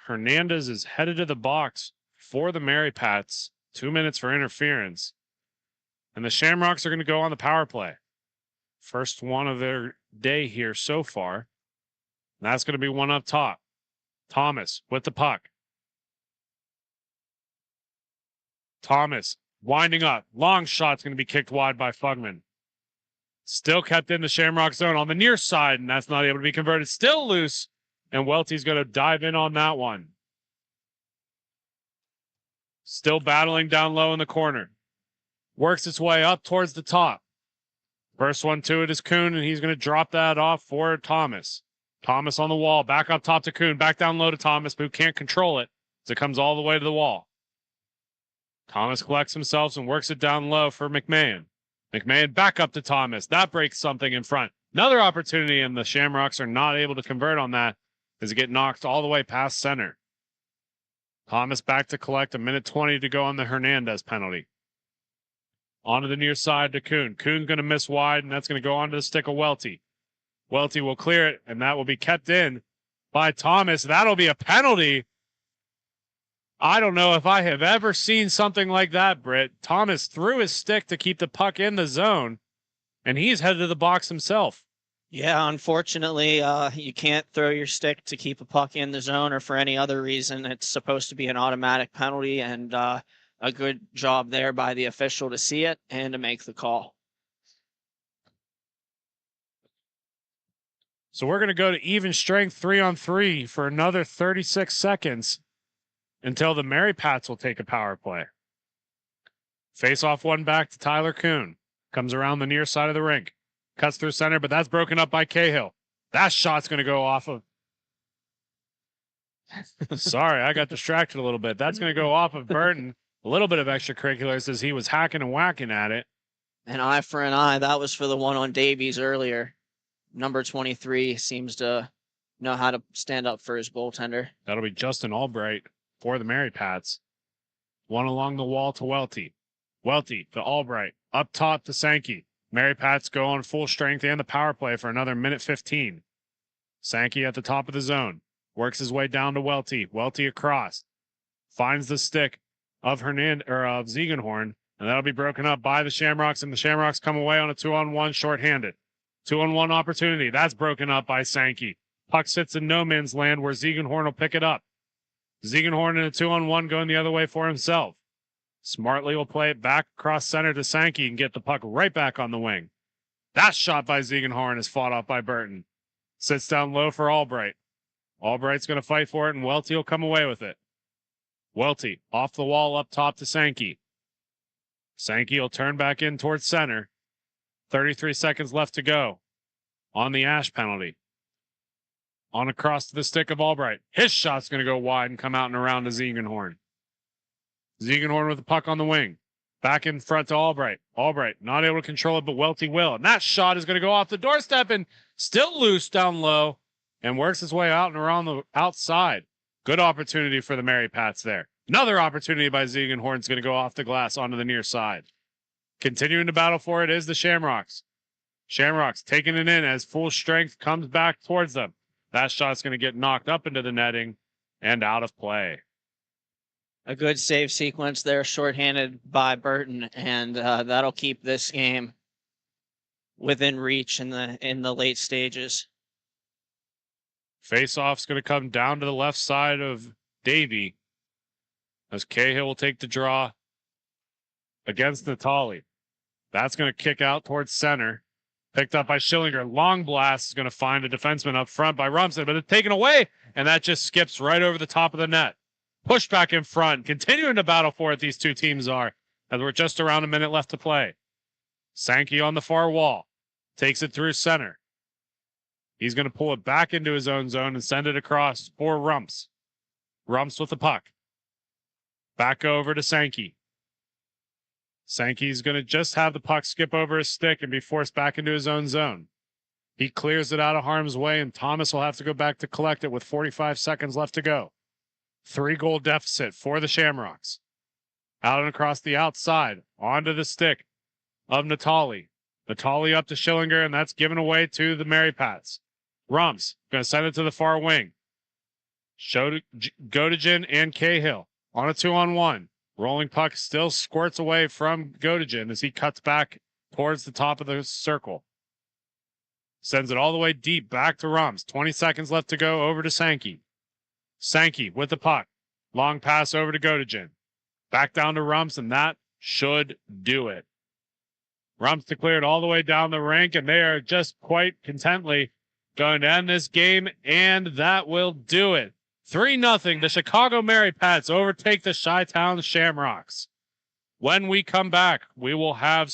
Hernandez is headed to the box for the Mary Pats. 2 minutes for interference. And the Shamrocks are going to go on the power play. First one of their day here so far. And that's going to be one up top. Thomas with the puck. Thomas winding up. Long shot's going to be kicked wide by Fugman. Still kept in the Shamrock zone on the near side, and that's not able to be converted. Still loose, and Welty's going to dive in on that one. Still battling down low in the corner. Works its way up towards the top. First one to it is Kuhn, and he's going to drop that off for Thomas. Thomas on the wall, back up top to Kuhn, back down low to Thomas, who can't control it as it comes all the way to the wall. Thomas collects himself and works it down low for McMahon. McMahon back up to Thomas. That breaks something in front. Another opportunity, and the Shamrocks are not able to convert on that as it get knocked all the way past center. Thomas back to collect. 1:20 to go on the Hernandez penalty. Onto the near side to Kuhn. Kuhn's going to miss wide, and that's going to go onto the stick of Welty. Welty will clear it, and that will be kept in by Thomas. That'll be a penalty. I don't know if I have ever seen something like that, Britt. Thomas threw his stick to keep the puck in the zone, and he's headed to the box himself. Yeah, unfortunately, you can't throw your stick to keep a puck in the zone or for any other reason. It's supposed to be an automatic penalty, and a good job there by the official to see it and to make the call. So we're going to go to even strength 3-on-3 for another 36 seconds until the Mary Pats will take a power play. Face off one back to Tyler Kuhn. Comes around the near side of the rink. Cuts through center, but that's broken up by Cahill. That shot's going to go off of... Sorry, I got distracted a little bit. That's going to go off of Burton. A little bit of extracurriculars as he was hacking and whacking at it. An eye for an eye. That was for the one on Davies earlier. Number 23 seems to know how to stand up for his goaltender. That'll be Justin Albright for the Mary Pats. One along the wall to Welty. Welty to Albright. Up top to Sankey. Mary Pats go on full strength and the power play for another 1:15. Sankey at the top of the zone. Works his way down to Welty. Welty across. Finds the stick of Ziegenhorn, and that'll be broken up by the Shamrocks, and the Shamrocks come away on a 2-on-1 shorthanded. 2-on-1 opportunity. That's broken up by Sankey. Puck sits in no man's land where Ziegenhorn will pick it up. Ziegenhorn in a 2-on-1 going the other way for himself. Smartly will play it back across center to Sankey and get the puck right back on the wing. That shot by Ziegenhorn is fought off by Burton. Sits down low for Albright. Albright's going to fight for it, and Welty will come away with it. Welty off the wall up top to Sankey. Sankey will turn back in towards center. 33 seconds left to go on the Ash penalty. On across to the stick of Albright. His shot's going to go wide and come out and around to Ziegenhorn. Ziegenhorn with the puck on the wing. Back in front to Albright. Albright not able to control it, but Welty will. And that shot is going to go off the doorstep and still loose down low and works his way out and around the outside. Good opportunity for the Mary Pats there. Another opportunity by Ziegenhorn is going to go off the glass onto the near side. Continuing to battle for it is the Shamrocks. Shamrocks taking it in as full strength comes back towards them. That shot's going to get knocked up into the netting and out of play. A good save sequence there, shorthanded by Burton, and that'll keep this game within reach in the late stages. Face-off's going to come down to the left side of Davey as Cahill will take the draw against Natali. That's going to kick out towards center. Picked up by Schillinger. Long blast is going to find a defenseman up front by Rumson, but it's taken away, and that just skips right over the top of the net. Push back in front, continuing to battle for it, these two teams are, as we're just around a minute left to play. Sankey on the far wall. Takes it through center. He's going to pull it back into his own zone and send it across for Rumps. Rumps with the puck. Back over to Sankey. Sankey's going to just have the puck skip over his stick and be forced back into his own zone. He clears it out of harm's way, and Thomas will have to go back to collect it with 45 seconds left to go. 3-goal deficit for the Shamrocks. Out and across the outside, onto the stick of Natali. Natali up to Schillinger, and that's given away to the Mary Pats. Rumps going to send it to the far wing. Godejan and Cahill on a 2-on-1. Rolling puck still squirts away from Godejan as he cuts back towards the top of the circle. Sends it all the way deep back to Rumps. 20 seconds left to go, over to Sankey. Sankey with the puck. Long pass over to Godejan. Back down to Rumps, and that should do it. Rumps declared all the way down the rink, and they are just quite contently going to end this game, and that will do it. 3-0, the Chicago Mary Pats overtake the Chi-Town Shamrocks. When we come back, we will have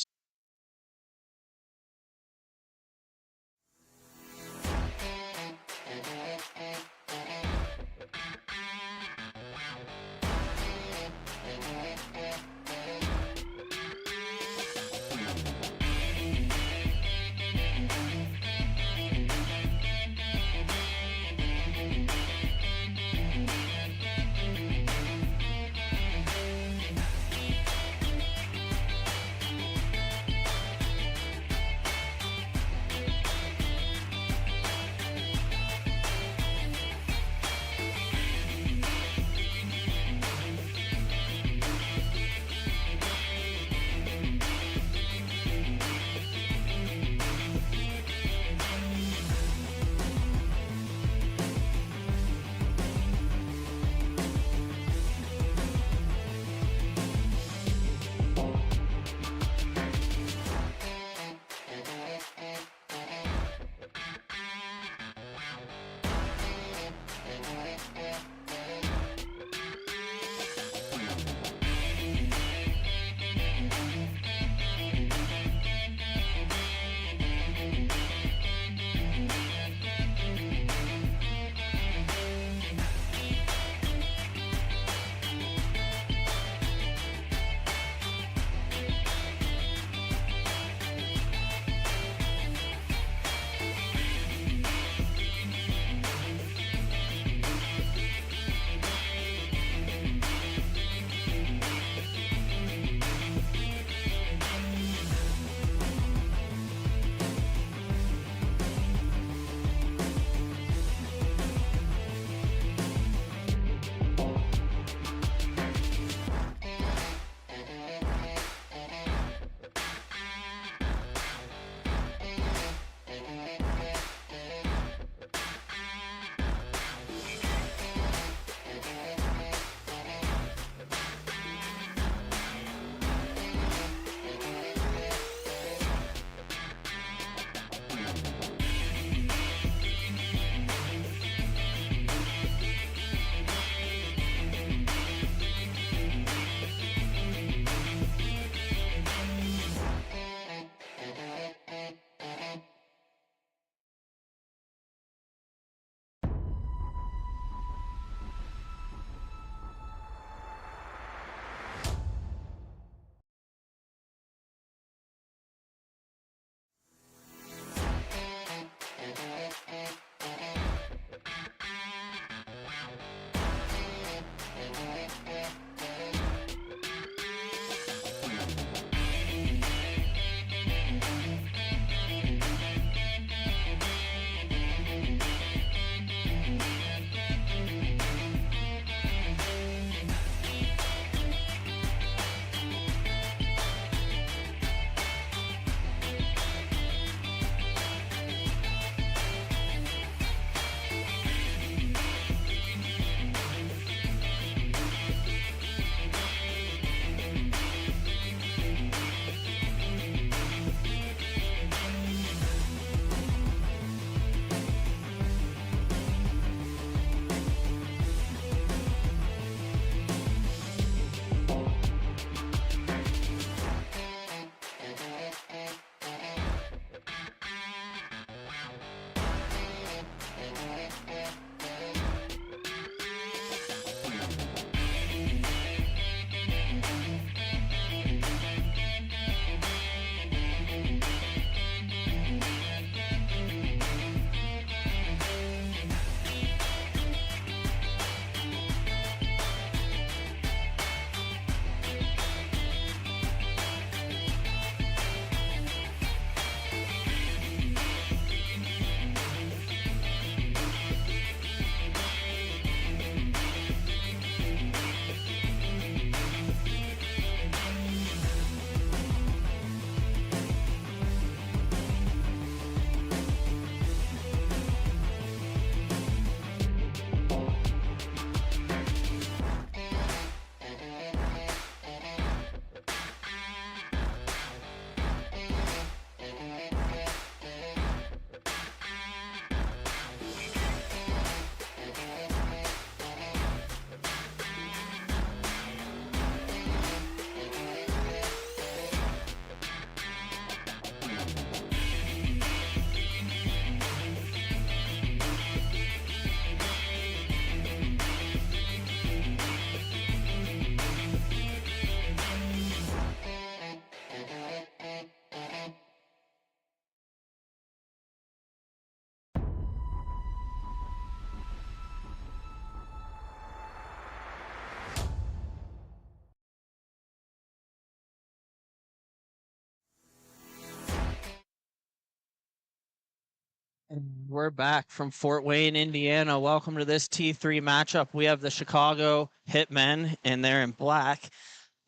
We're back from Fort Wayne, Indiana. Welcome to this T3 matchup. We have the Chicago Hitmen, and they're in black,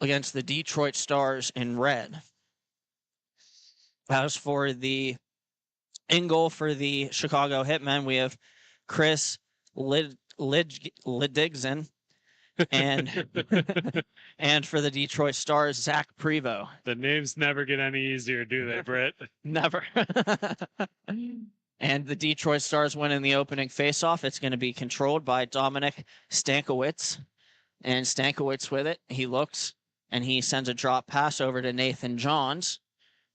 against the Detroit Stars in red. As for the in goal for the Chicago Hitmen, we have Chris Lidigson, and and for the Detroit Stars, Zach Prevost. The names never get any easier, do they, Britt? Never. And the Detroit Stars win in the opening faceoff. It's going to be controlled by Dominic Stankiewicz. And Stankiewicz with it. He looks, and he sends a drop pass over to Nathan Johns.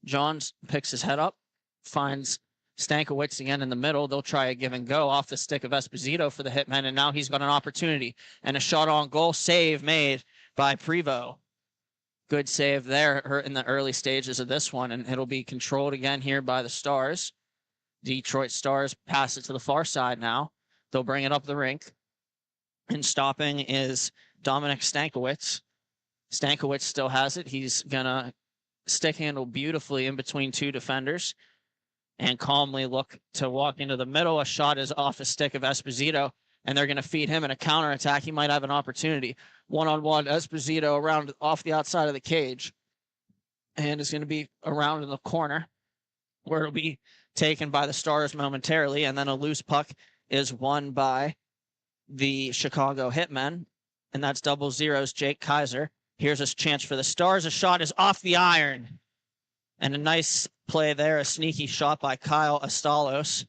Johns picks his head up, finds Stankiewicz again in the middle. They'll try a give and go off the stick of Esposito for the Hitmen, and now he's got an opportunity. And a shot on goal save made by Prevost. Good save there in the early stages of this one, and it'll be controlled again here by the Stars. Detroit Stars pass it to the far side now. They'll bring it up the rink. And stopping is Dominic Stankiewicz. Stankiewicz still has it. He's going to stick handle beautifully in between two defenders and calmly look to walk into the middle. A shot is off a stick of Esposito, and they're going to feed him in a counterattack. He might have an opportunity. One-on-one, Esposito around off the outside of the cage. And it's going to be around in the corner where it'll be taken by the Stars momentarily, and then a loose puck is won by the Chicago Hitmen, and that's 00's Jake Kaiser. Here's a chance for the Stars. A shot is off the iron, and a nice play there, a sneaky shot by Kyle Astalos,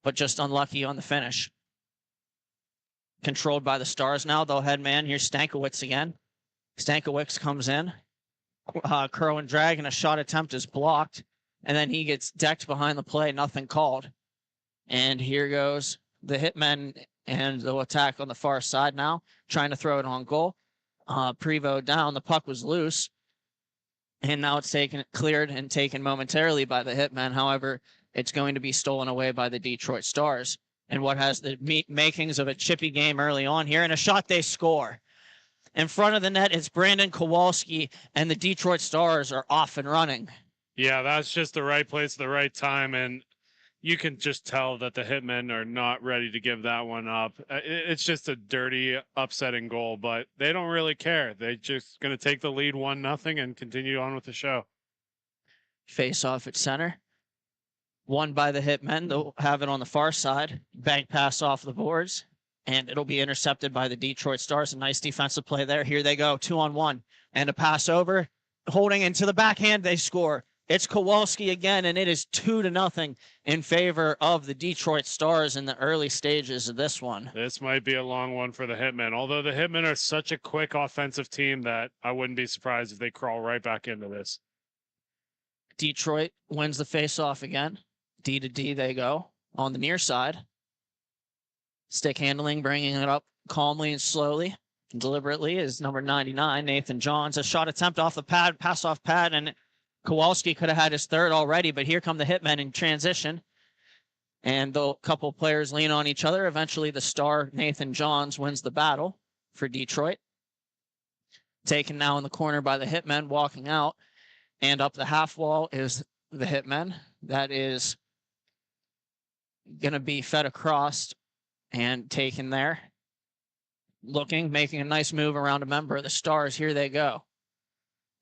but just unlucky on the finish. Controlled by the Stars now, though, head man. Here's Stankiewicz again. Stankiewicz comes in. Curl and drag, and a shot attempt is blocked. And then he gets decked behind the play, nothing called. And here goes the Hitmen, and they'll attack on the far side now, trying to throw it on goal. Prevost down, the puck was loose. And now it's cleared and taken momentarily by the Hitmen. However, it's going to be stolen away by the Detroit Stars. And what has the makings of a chippy game early on here, and a shot they score. In front of the net, it's Brandon Kowalski, and the Detroit Stars are off and running. Yeah, that's just the right place at the right time, and you can just tell that the Hitmen are not ready to give that one up. It's just a dirty, upsetting goal, but they don't really care. They're just going to take the lead 1-0 and continue on with the show. Face off at center. Won by the Hitmen. They'll have it on the far side. Bank pass off the boards, and it'll be intercepted by the Detroit Stars. A nice defensive play there. Here they go, 2-on-1, and a pass over. Holding into the backhand, they score. It's Kowalski again, and it is 2-0 in favor of the Detroit Stars in the early stages of this one. This might be a long one for the Hitmen, although the Hitmen are such a quick offensive team that I wouldn't be surprised if they crawl right back into this. Detroit wins the faceoff again. D to D they go on the near side. Stick handling, bringing it up calmly and slowly and deliberately is number 99, Nathan Johns. A shot attempt off the pad, pass off pad, and Kowalski could have had his third already, but here come the Hitmen in transition. And the couple players lean on each other. Eventually, the star, Nathan Johns, wins the battle for Detroit. Taken now in the corner by the Hitmen, walking out. And up the half wall is the Hitmen. That is going to be fed across and taken there. Looking, making a nice move around a member of the Stars. Here they go.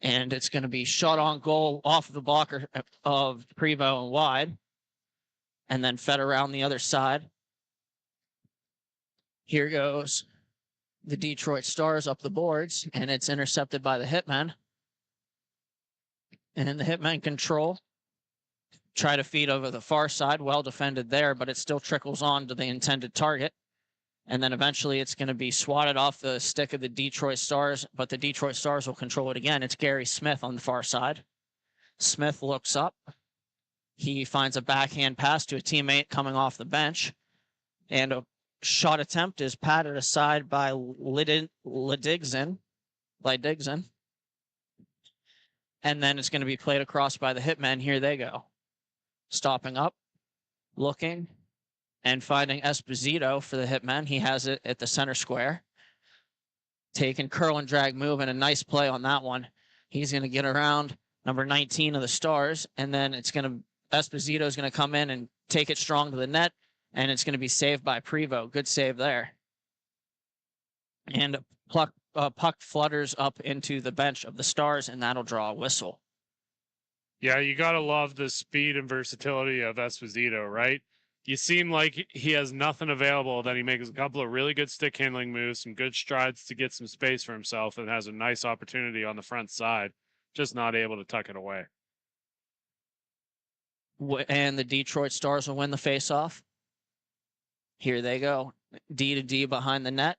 And it's going to be shot on goal off of the blocker of Prevost and wide. And then fed around the other side. Here goes the Detroit Stars up the boards. And it's intercepted by the Hitmen. And the Hitmen control. Try to feed over the far side. Well defended there, but it still trickles on to the intended target. And then eventually it's going to be swatted off the stick of the Detroit Stars, but the Detroit Stars will control it again. It's Gary Smith on the far side. Smith looks up. He finds a backhand pass to a teammate coming off the bench. And a shot attempt is patted aside by Lidigson. And then it's going to be played across by the Hitmen. Here they go. Stopping up, looking, and finding Esposito for the Hitmen. He has it at the center square. Taking curl and drag move, and a nice play on that one. He's going to get around number 19 of the Stars, and then it's going to Esposito is going to come in and take it strong to the net, and it's going to be saved by Prevost. Good save there. And puck flutters up into the bench of the Stars, and that'll draw a whistle. Yeah, you got to love the speed and versatility of Esposito, right? You seem like he has nothing available. Then he makes a couple of really good stick handling moves, some good strides to get some space for himself, and has a nice opportunity on the front side, just not able to tuck it away. And the Detroit Stars will win the faceoff. Here they go. D to D behind the net.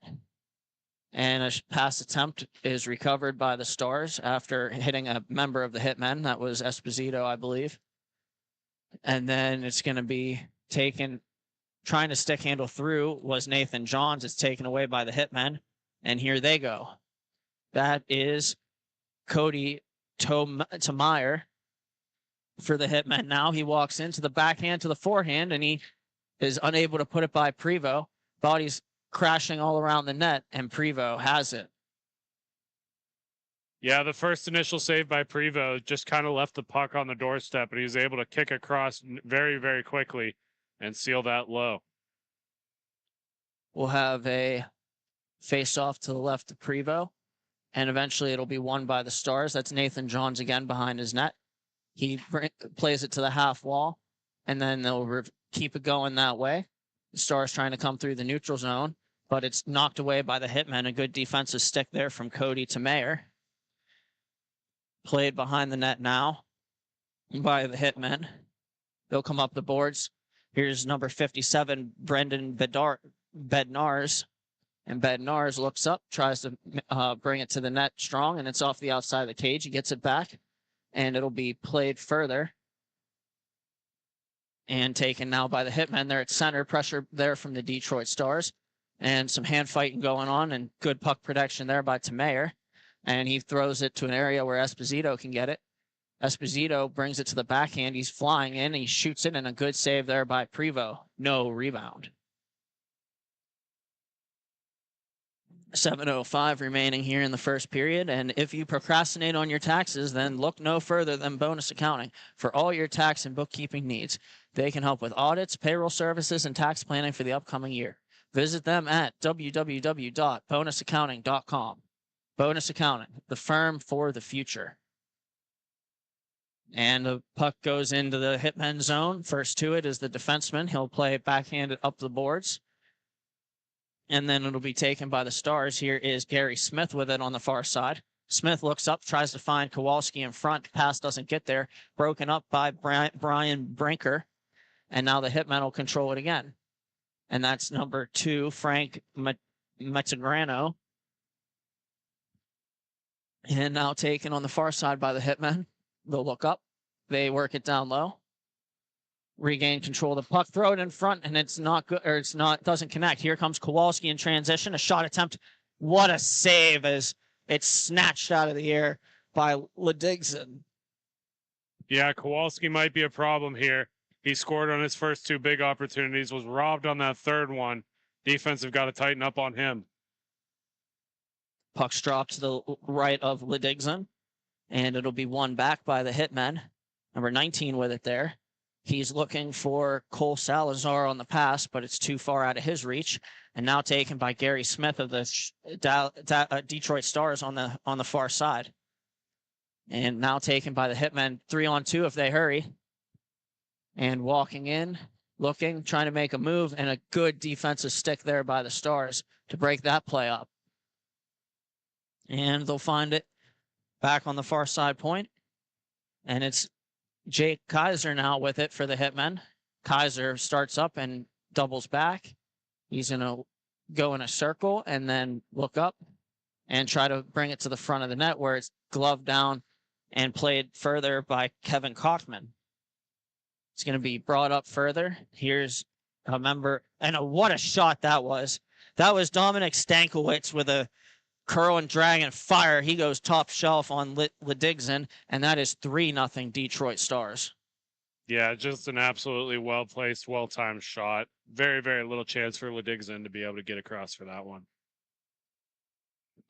And a pass attempt is recovered by the Stars after hitting a member of the Hitmen. That was Esposito, I believe. And then it's going to be taken, trying to stick handle through was Nathan Johns. It's taken away by the Hitmen. And here they go. That is Cody Meyer for the Hitmen. Now he walks into the backhand to the forehand, and he is unable to put it by Prevost. Body's crashing all around the net, and Prevost has it. Yeah, the first initial save by Prevost just kind of left the puck on the doorstep, and he was able to kick across very, very quickly and seal that low. We'll have a face-off to the left of Prevost, and eventually it'll be won by the Stars. That's Nathan Johns again behind his net. He plays it to the half wall, and then they'll keep it going that way. The Stars trying to come through the neutral zone, but it's knocked away by the Hitmen. A good defensive stick there from Cody to Mayer. Played behind the net now by the Hitmen. They'll come up the boards. Here's number 57, Brendan Bednars. And Bednars looks up, tries to bring it to the net strong, and it's off the outside of the cage. He gets it back, and it'll be played further. And taken now by the Hitmen. They're at center, pressure there from the Detroit Stars. And some hand fighting going on, and good puck protection there by Tamayer. And he throws it to an area where Esposito can get it. Esposito brings it to the backhand. He's flying in, and he shoots it, and a good save there by Prevost. No rebound. 7:05 remaining here in the first period. And if you procrastinate on your taxes, then look no further than Bonus Accounting for all your tax and bookkeeping needs. They can help with audits, payroll services, and tax planning for the upcoming year. Visit them at www.bonusaccounting.com. Bonus Accounting, the firm for the future. And the puck goes into the Hitmen zone. First to it is the defenseman. He'll play backhanded up the boards. And then it'll be taken by the Stars. Here is Gary Smith with it on the far side. Smith looks up, tries to find Kowalski in front. Pass doesn't get there. Broken up by Brian Brinker. And now the Hitmen will control it again. And that's number 2, Frank Metagrano. And now taken on the far side by the Hitmen. They'll look up. They work it down low. Regain control of the puck, throw it in front, and it's not good, or doesn't connect. Here comes Kowalski in transition, a shot attempt. What a save as it's snatched out of the air by Ledigson. Yeah, Kowalski might be a problem here. He scored on his first 2 big opportunities, was robbed on that third one. Defense have got to tighten up on him. Puck's dropped to the right of Ledigson, and it'll be won back by the Hitmen. Number 19 with it there. He's looking for Cole Salazar on the pass, but it's too far out of his reach. And now taken by Gary Smith of the Detroit Stars on the far side. And now taken by the Hitmen, 3-on-2 if they hurry. And walking in, looking, trying to make a move, and a good defensive stick there by the Stars to break that play up. And they'll find it back on the far side point. And it's Jake Kaiser now with it for the Hitmen. Kaiser starts up and doubles back. He's going to go in a circle and then look up and try to bring it to the front of the net where it's gloved down and played further by Kevin Kochman. It's going to be brought up further. Here's a member, and what a shot that was. That was Dominic Stankiewicz with a curl and drag and fire. He goes top shelf on Ledigson, and that is 3-0 Detroit Stars. Yeah, just an absolutely well-placed, well-timed shot. Very, very little chance for Ledigson to be able to get across for that one.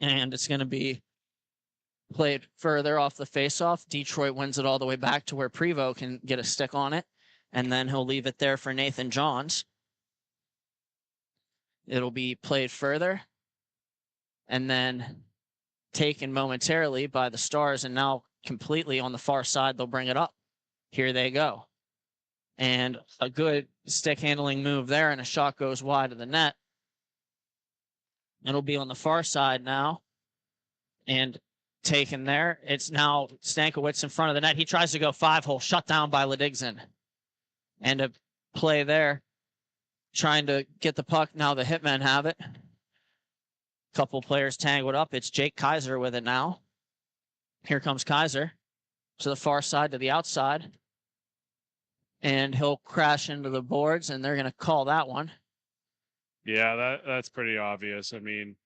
And it's going to be played further off the faceoff. Detroit wins it all the way back to where Prevost can get a stick on it, and then he'll leave it there for Nathan Johns. It'll be played further, and then taken momentarily by the Stars, and now completely on the far side, they'll bring it up. Here they go. And a good stick handling move there, and a shot goes wide of the net. It'll be on the far side now, and taken there. It's now Stankiewicz in front of the net. He tries to go 5-hole, shut down by Ledigson. And a play there, trying to get the puck. Now the Hitmen have it. Couple players tangled up. It's Jake Kaiser with it now. Here comes Kaiser to the far side, to the outside. And he'll crash into the boards, and they're going to call that one. Yeah, that's pretty obvious. I mean,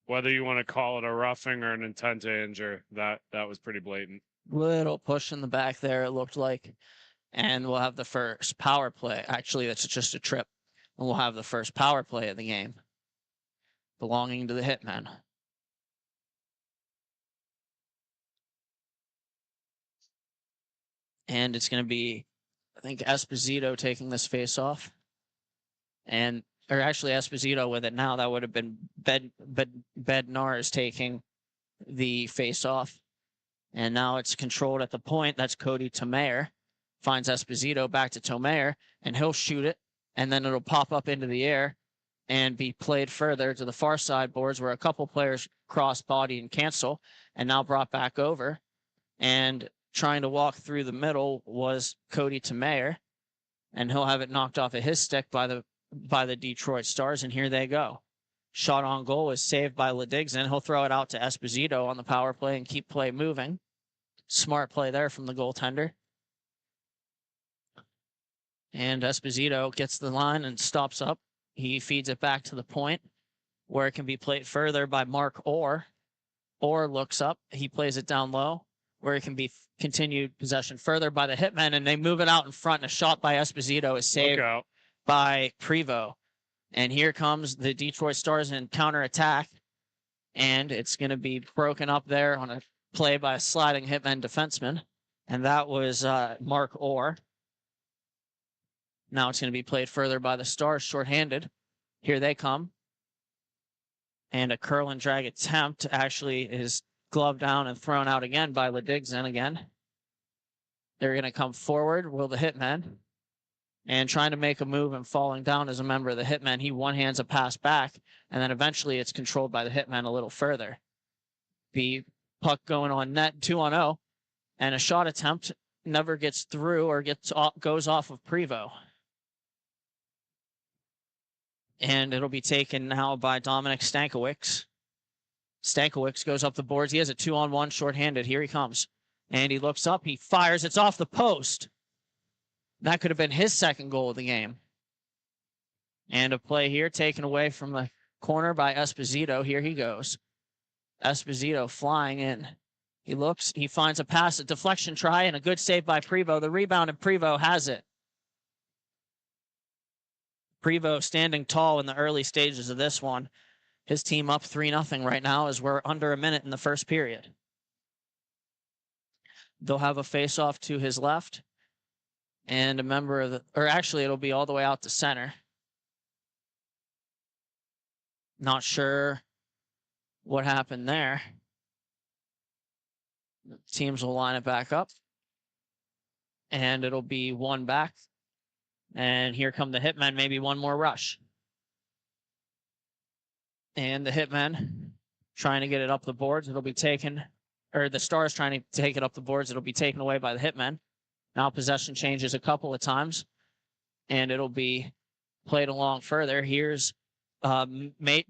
whether you want to call it a roughing or an intent to injure, that was pretty blatant. Little push in the back there, it looked like. And we'll have the first power play. Actually, that's just a trip. And we'll have the first power play of the game, belonging to the Hitmen. And it's going to be, I think, Esposito taking this face off. Or actually Esposito with it now. That would have been Bednar's taking the face off. And now it's controlled at the point. That's Cody Tomeyer. Finds Esposito back to Tomeyer, and he'll shoot it. And then it'll pop up into the air and be played further to the far side boards where a couple players cross body and cancel, and now brought back over. And trying to walk through the middle was Cody Tomeyer, and he'll have it knocked off of his stick by the Detroit Stars, and here they go. Shot on goal is saved by Ledigson. He'll throw it out to Esposito on the power play and keep play moving. Smart play there from the goaltender. And Esposito gets the line and stops up. He feeds it back to the point where it can be played further by Mark Orr. Orr looks up. He plays it down low where it can be continued possession further by the Hitmen, and they move it out in front. And a shot by Esposito is saved by Prevost. And here comes the Detroit Stars in counterattack. And it's going to be broken up there on a play by a sliding Hitmen defenseman. And that was Mark Orr. Now it's going to be played further by the Stars, shorthanded. Here they come. And a curl and drag attempt actually is gloved down and thrown out again by Ledigson again. They're going to come forward, will the Hitmen. And trying to make a move and falling down as a member of the Hitmen, he one-hands a pass back, and then eventually it's controlled by the Hitmen a little further. The puck going on net, 2-on-0, and a shot attempt never gets through or goes off of Prevost. And it'll be taken now by Dominic Stankiewicz. Stankiewicz goes up the boards. He has a 2-on-1 shorthanded. Here he comes. And he looks up. He fires. It's off the post. That could have been his second goal of the game. And a play here taken away from the corner by Esposito. Here he goes. Esposito flying in. He looks. He finds a pass, a deflection try, and a good save by Prevost. The rebound, and Prevost has it. Prevost standing tall in the early stages of this one. His team up 3-0 right now as we're under a minute in the first period. They'll have a face-off to his left. And a member of the, or actually it'll be all the way out to center. Not sure what happened there. The teams will line it back up. And it'll be one back. And here come the Hitmen, maybe one more rush. And the Hitmen trying to get it up the boards. It'll be taken, or the Stars trying to take it up the boards. It'll be taken away by the Hitmen. Now possession changes a couple of times, and it'll be played along further. Here's McGrano,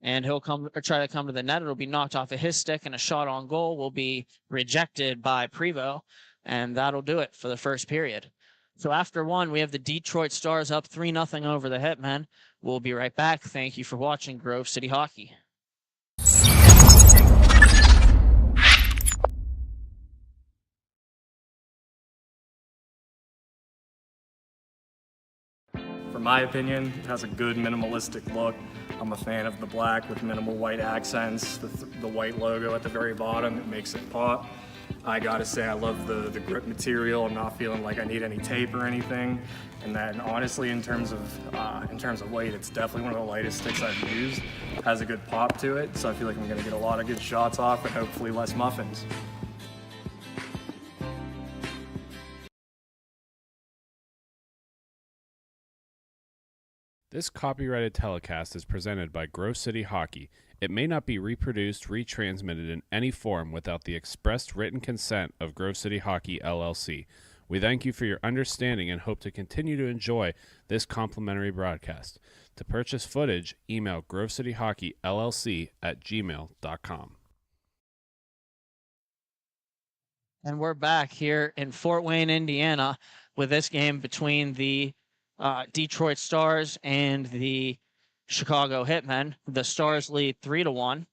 and he'll come or try to come to the net. It'll be knocked off of his stick, and a shot on goal will be rejected by Prevost, and that'll do it for the first period. So after one, we have the Detroit Stars up 3-0 over the Hitmen. We'll be right back. Thank you for watching Grove City Hockey. For my opinion, it has a good minimalistic look. I'm a fan of the black with minimal white accents, the white logo at the very bottom, it makes it pop. I gotta say, I love the grip material. I'm not feeling like I need any tape or anything. And then honestly, in terms of weight, it's definitely one of the lightest sticks I've used. It has a good pop to it, so I feel like I'm gonna get a lot of good shots off and hopefully less muffins. This copyrighted telecast is presented by Grove City Hockey. It may not be reproduced, retransmitted in any form without the expressed written consent of Grove City Hockey, LLC. We thank you for your understanding and hope to continue to enjoy this complimentary broadcast. To purchase footage, email grovecityhockeyllc@gmail.com. And we're back here in Fort Wayne, Indiana, with this game between the Detroit Stars and the Chicago Hitmen. The Stars lead 3-1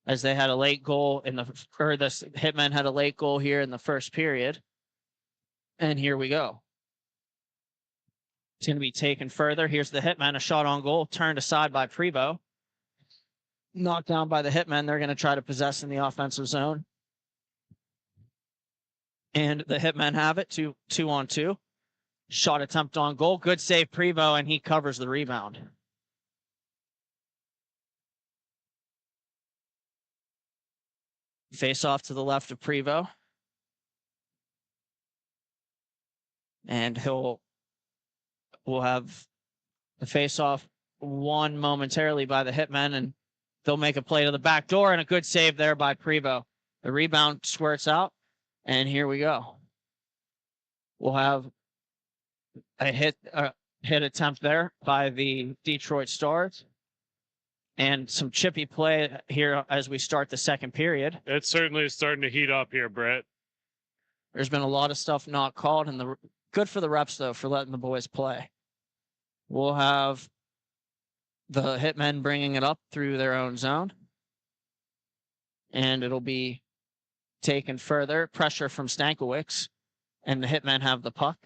as they had a late goal the Hitmen had a late goal here in the first period. And here we go. It's going to be taken further. Here's the Hitmen, a shot on goal, turned aside by Prevo. Knocked down by the Hitmen. They're going to try to possess in the offensive zone. And the Hitmen have it, 2-on-2. Shot attempt on goal. Good save, Prevo, and he covers the rebound. Face off to the left of Prevo. And we'll have the face off won momentarily by the Hitmen, and they'll make a play to the back door, and a good save there by Prevo. The rebound squirts out, and here we go. We'll have a hit attempt there by the Detroit Stars, and some chippy play here as we start the second period. It certainly is starting to heat up here, Brett. There's been a lot of stuff not called, and good for the reps, though, for letting the boys play. We'll have the Hitmen bringing it up through their own zone, and it'll be taken further. Pressure from Stankiewicz, and the Hitmen have the puck.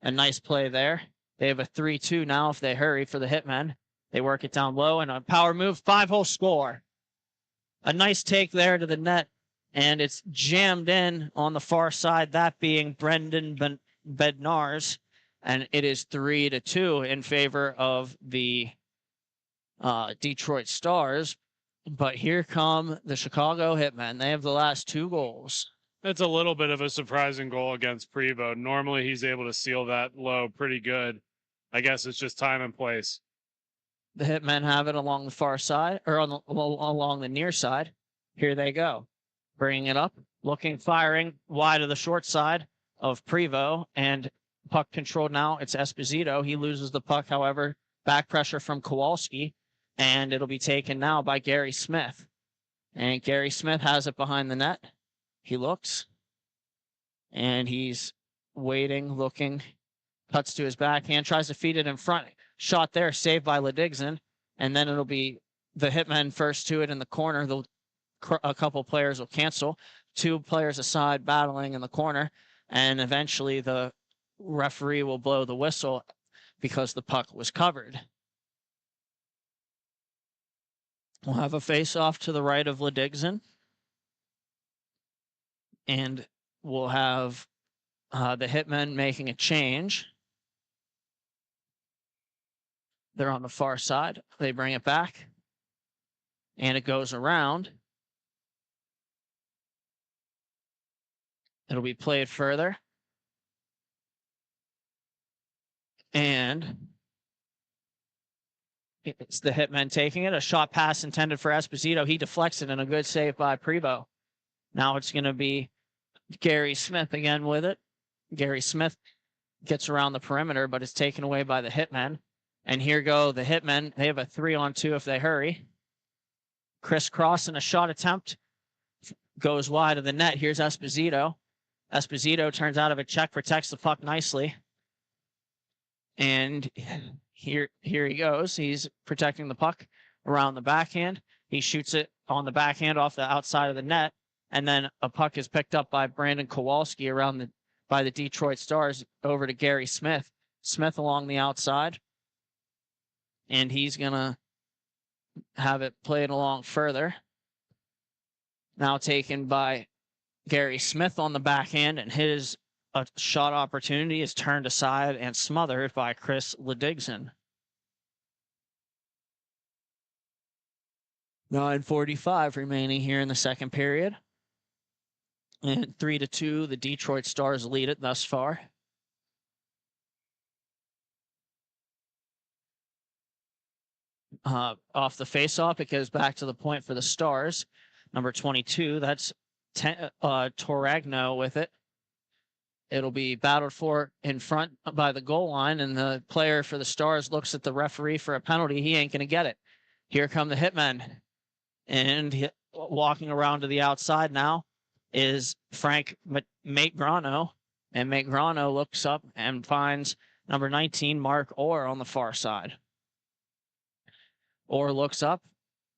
A nice play there. They have a 3-2 now if they hurry for the Hitmen. They work it down low, and a power move, 5-hole score. A nice take there to the net, and it's jammed in on the far side, that being Brendan Bednar's, and it is 3-2 in favor of the Detroit Stars. But here come the Chicago Hitmen. They have the last 2 goals. That's a little bit of a surprising goal against Prevo. Normally he's able to seal that low pretty good. I guess it's just time and place. The Hitmen have it along the far side, or along the near side. Here they go. Bringing it up, firing wide of the short side of Prevo, and puck controlled now. It's Esposito. He loses the puck, however, back pressure from Kowalski, and it'll be taken now by Gary Smith. And Gary Smith has it behind the net. He looks, and he's waiting, looking, cuts to his backhand, tries to feed it in front. Shot there, saved by Ledigson, and then it'll be the Hitmen first to it in the corner. A couple players will cancel. 2 players aside battling in the corner, and eventually the referee will blow the whistle because the puck was covered. We'll have a face-off to the right of Ledigson. And we'll have the Hitmen making a change. They're on the far side. They bring it back. And it goes around. It'll be played further. And it's the Hitmen taking it. A shot pass intended for Esposito. He deflects it, and a good save by Prevo. Now it's going to be Gary Smith again with it. Gary Smith gets around the perimeter, but it's taken away by the Hitmen. And here go the Hitmen. They have a 3-on-2 if they hurry. Crisscross and a shot attempt goes wide of the net. Here's Esposito. Esposito turns out of a check, protects the puck nicely. And here he goes. He's protecting the puck around the backhand. He shoots it on the backhand off the outside of the net. And then a puck is picked up by Brandon Kowalski by the Detroit Stars over to Gary Smith. Smith along the outside, and he's going to have it played along further. Now taken by Gary Smith on the backhand, and his shot opportunity is turned aside and smothered by Chris Ledigson. 9:45 remaining here in the second period. And 3-2, the Detroit Stars lead it thus far. Off the faceoff, it goes back to the point for the Stars. Number 22, that's Toragno with it. It'll be battled for in front by the goal line, and the player for the Stars looks at the referee for a penalty. He ain't going to get it. Here come the Hitmen. And walking around to the outside now is Frank Mategrano. And Mategrano looks up and finds number 19, Mark Orr, on the far side. Orr looks up.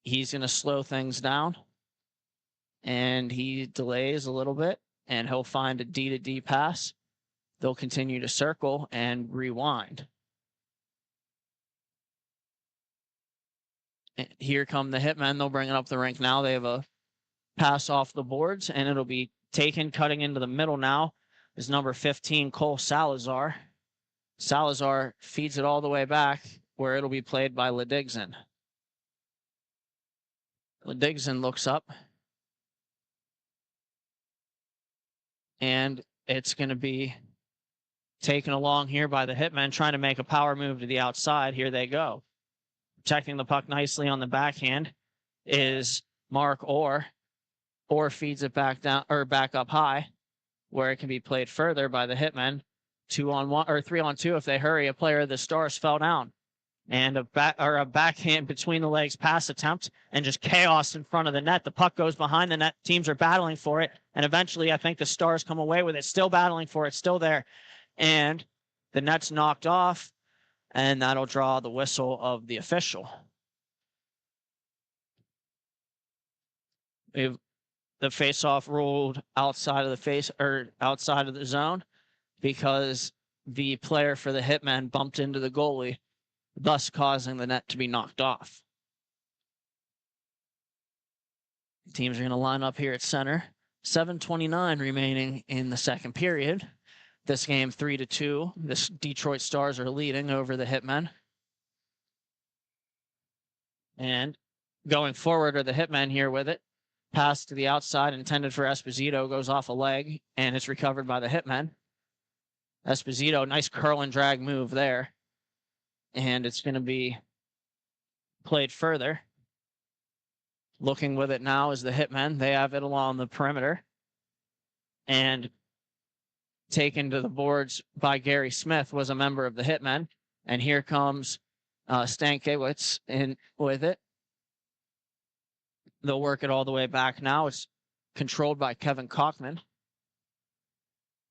He's going to slow things down. And he delays a little bit, and he'll find a D-to-D pass. They'll continue to circle and rewind. And here come the Hitmen. They'll bring it up the rink now. They have a pass off the boards, and it'll be taken. Cutting into the middle now is number 15, Cole Salazar. Salazar feeds it all the way back, where it'll be played by Ledigson. Ledigson looks up. And it's going to be taken along here by the Hitmen, trying to make a power move to the outside. Here they go. Protecting the puck nicely on the backhand is Mark Orr. Orr feeds it back down, or back up high, where it can be played further by the Hitmen. 2-on-1 or 3-on-2 if they hurry. A player of the Stars fell down. And a backhand between the legs pass attempt, and just chaos in front of the net. The puck goes behind the net. Teams are battling for it. And eventually, I think the Stars come away with it. Still battling for it. Still there. And the net's knocked off. And that'll draw the whistle of the official. The face-off ruled outside of outside of the zone, because the player for the Hitmen bumped into the goalie, thus causing the net to be knocked off. Teams are going to line up here at center. 7:29 remaining in the second period. This game 3-2. The Detroit Stars are leading over the Hitmen. And going forward are the Hitmen here with it. Pass to the outside intended for Esposito, goes off a leg, and it's recovered by the Hitmen. Esposito, nice curl and drag move there. And it's going to be played further. Looking with it now is the Hitmen. They have it along the perimeter. And taken to the boards by Gary Smith, was a member of the Hitmen. And here comes Stankiewicz in with it. They'll work it all the way back now. It's controlled by Kevin Kochman.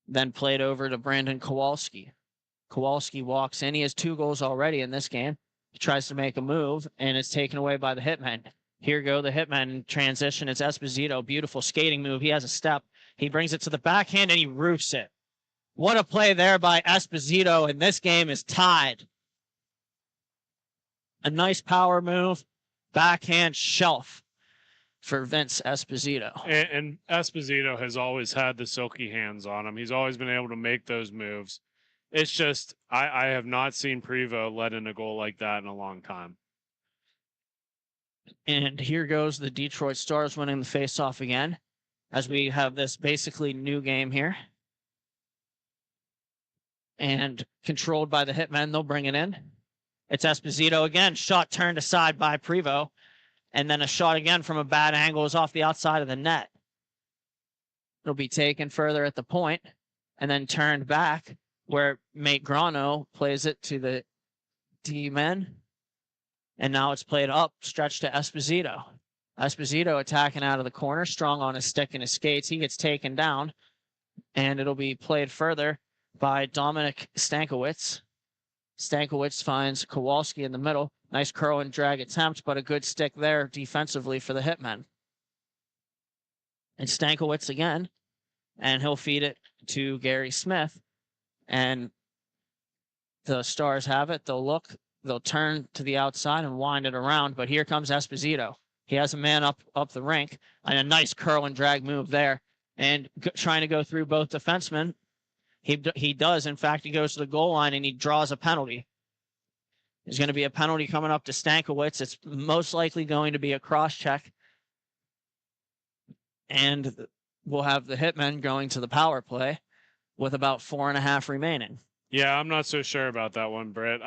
Then played over to Brandon Kowalski. Kowalski walks in. He has 2 goals already in this game. He tries to make a move, and it's taken away by the Hitmen. Here go the Hitmen in transition. It's Esposito. Beautiful skating move. He has a step. He brings it to the backhand, and he roofs it. What a play there by Esposito, and this game is tied. A nice power move. Backhand shelf for Vince Esposito. And Esposito has always had the silky hands on him. He's always been able to make those moves. It's just, I have not seen Prevost let in a goal like that in a long time. And here goes the Detroit Stars winning the faceoff again, as we have this basically new game here. And controlled by the Hitmen, they'll bring it in. It's Esposito again. Shot turned aside by Prevost. And then a shot again from a bad angle is off the outside of the net. It'll be taken further at the point and then turned back, where Mategrano plays it to the D-men. And now it's played up, stretched to Esposito. Esposito attacking out of the corner, strong on his stick and his skates. He gets taken down, and it'll be played further by Dominic Stankiewicz. Stankiewicz finds Kowalski in the middle. Nice curl and drag attempt, but a good stick there defensively for the Hitmen. And Stankiewicz again, and he'll feed it to Gary Smith. And the Stars have it. They'll look. they'll turn to the outside and wind it around. But here comes Esposito. He has a man up the rink, and a nice curl and drag move there, and trying to go through both defensemen. He does. In fact, he goes to the goal line and he draws a penalty. There's going to be a penalty coming up to Stankiewicz. It's most likely going to be a cross check. And we'll have the Hitmen going to the power play with about 4.5 remaining. Yeah, I'm not so sure about that one, Brett.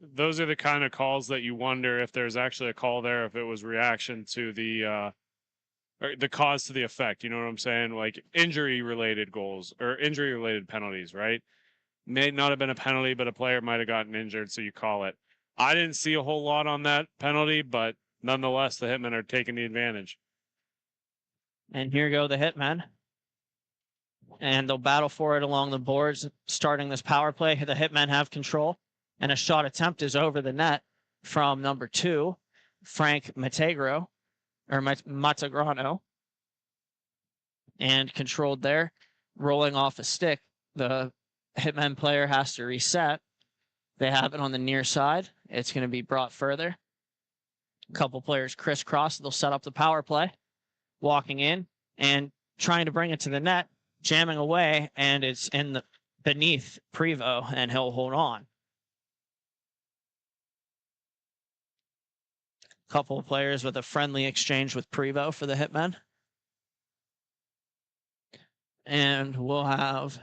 Those are the kind of calls that you wonder if there's actually a call there, if it was reaction to the cause to the effect. You know what I'm saying? Like injury-related goals or injury-related penalties, right? May not have been a penalty, but a player might have gotten injured, so you call it. I didn't see a whole lot on that penalty, but nonetheless, the Hitmen are taking the advantage. And here go the Hitmen. And they'll battle for it along the boards, starting this power play. The Hitmen have control. And a shot attempt is over the net from number 2, Frank Matagrano. And controlled there, rolling off a stick. The Hitmen player has to reset. They have it on the near side. It's going to be brought further. A couple players crisscross. They'll set up the power play. Walking in and trying to bring it to the net, jamming away, and it's in the beneath Prevost, and he'll hold on. Couple of players with a friendly exchange with Prevost for the Hitmen. And we'll have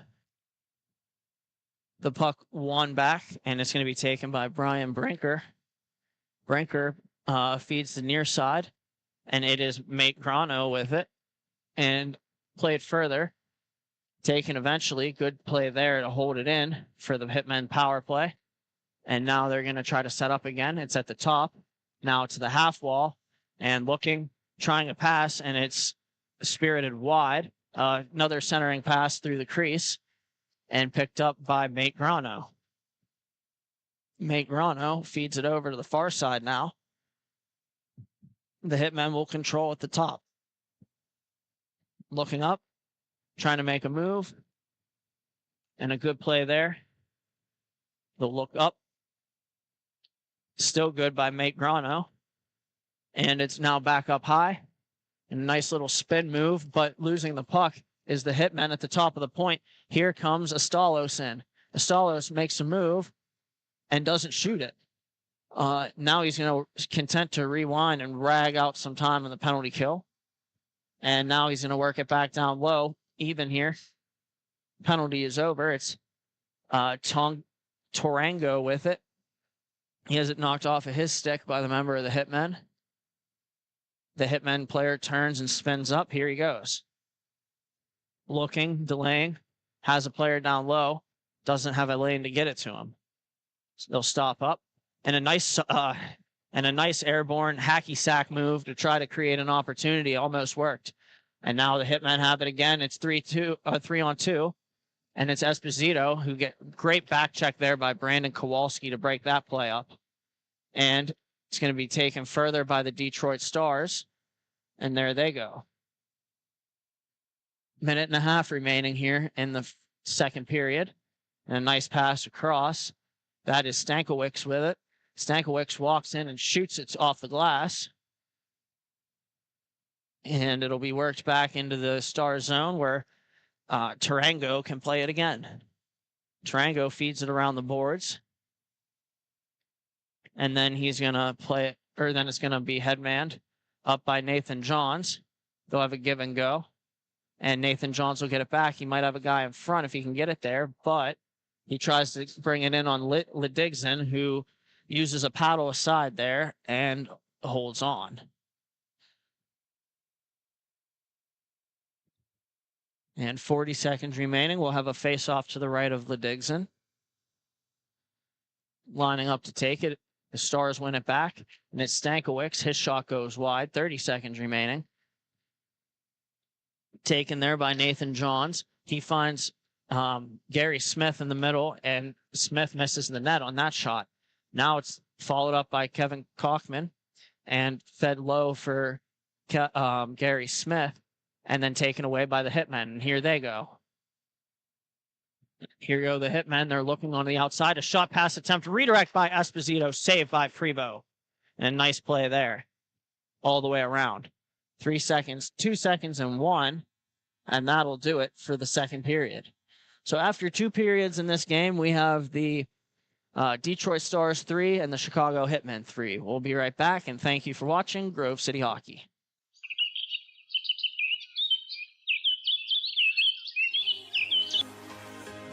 the puck won back, and it's going to be taken by Brian Brinker. Brinker feeds the near side, and it is MagiClean with it, and played further. Taken eventually. Good play there to hold it in for the Hitmen power play. And now they're going to try to set up again. It's at the top. Now to the half wall, and looking, trying to pass, and it's spirited wide. Another centering pass through the crease, and picked up by MagiClean. MagiClean feeds it over to the far side now. The Hitmen will control at the top. Looking up, trying to make a move, and a good play there. They'll look up. Still good by MagiClean. And it's now back up high. And a nice little spin move, but losing the puck is the Hitmen at the top of the point. Here comes Astalos in. Astalos makes a move and doesn't shoot it. Now he's going to content to rewind and rag out some time on the penalty kill. And now he's going to work it back down low, even here. Penalty is over. It's Torango with it. He has it knocked off of his stick by the member of the Hitmen. The Hitmen player turns and spins up. Here he goes. Looking, delaying, has a player down low, doesn't have a lane to get it to him. So they'll stop up. And a nice airborne hacky sack move to try to create an opportunity. Almost worked. And now the Hitmen have it again. It's 3-on-2. And it's Esposito who get great back check there by Brandon Kowalski to break that play up. And it's going to be taken further by the Detroit Stars. And there they go. 1.5 minutes remaining here in the second period. And a nice pass across. That is Stankiewicz with it. Stankiewicz walks in and shoots it off the glass. And it'll be worked back into the Star zone where Tarango can play it again. Tarango feeds it around the boards. And then he's going to play it, or then it's going to be headmanned up by Nathan Johns. They'll have a give and go. And Nathan Johns will get it back. He might have a guy in front if he can get it there, but he tries to bring it in on Ledigson, who uses a paddle aside there and holds on. And 40 seconds remaining. We'll have a face-off to the right of Ledigson. Lining up to take it. The Stars win it back. And it's Stankiewicz. His shot goes wide. 30 seconds remaining. Taken there by Nathan Johns. He finds Gary Smith in the middle, and Smith misses the net on that shot. Now it's followed up by Kevin Kochman and fed low for Gary Smith, and then taken away by the Hitmen. And here they go. Here go the hitmen. They're looking on the outside. A shot pass attempt. Redirect by Esposito. Saved by Freebo. And a nice play there. All the way around. 3 seconds, 2 seconds, and 1. And that'll do it for the second period. So after 2 periods in this game, we have the Detroit Stars 3 and the Chicago Hitmen 3. We'll be right back, and thank you for watching Grove City Hockey.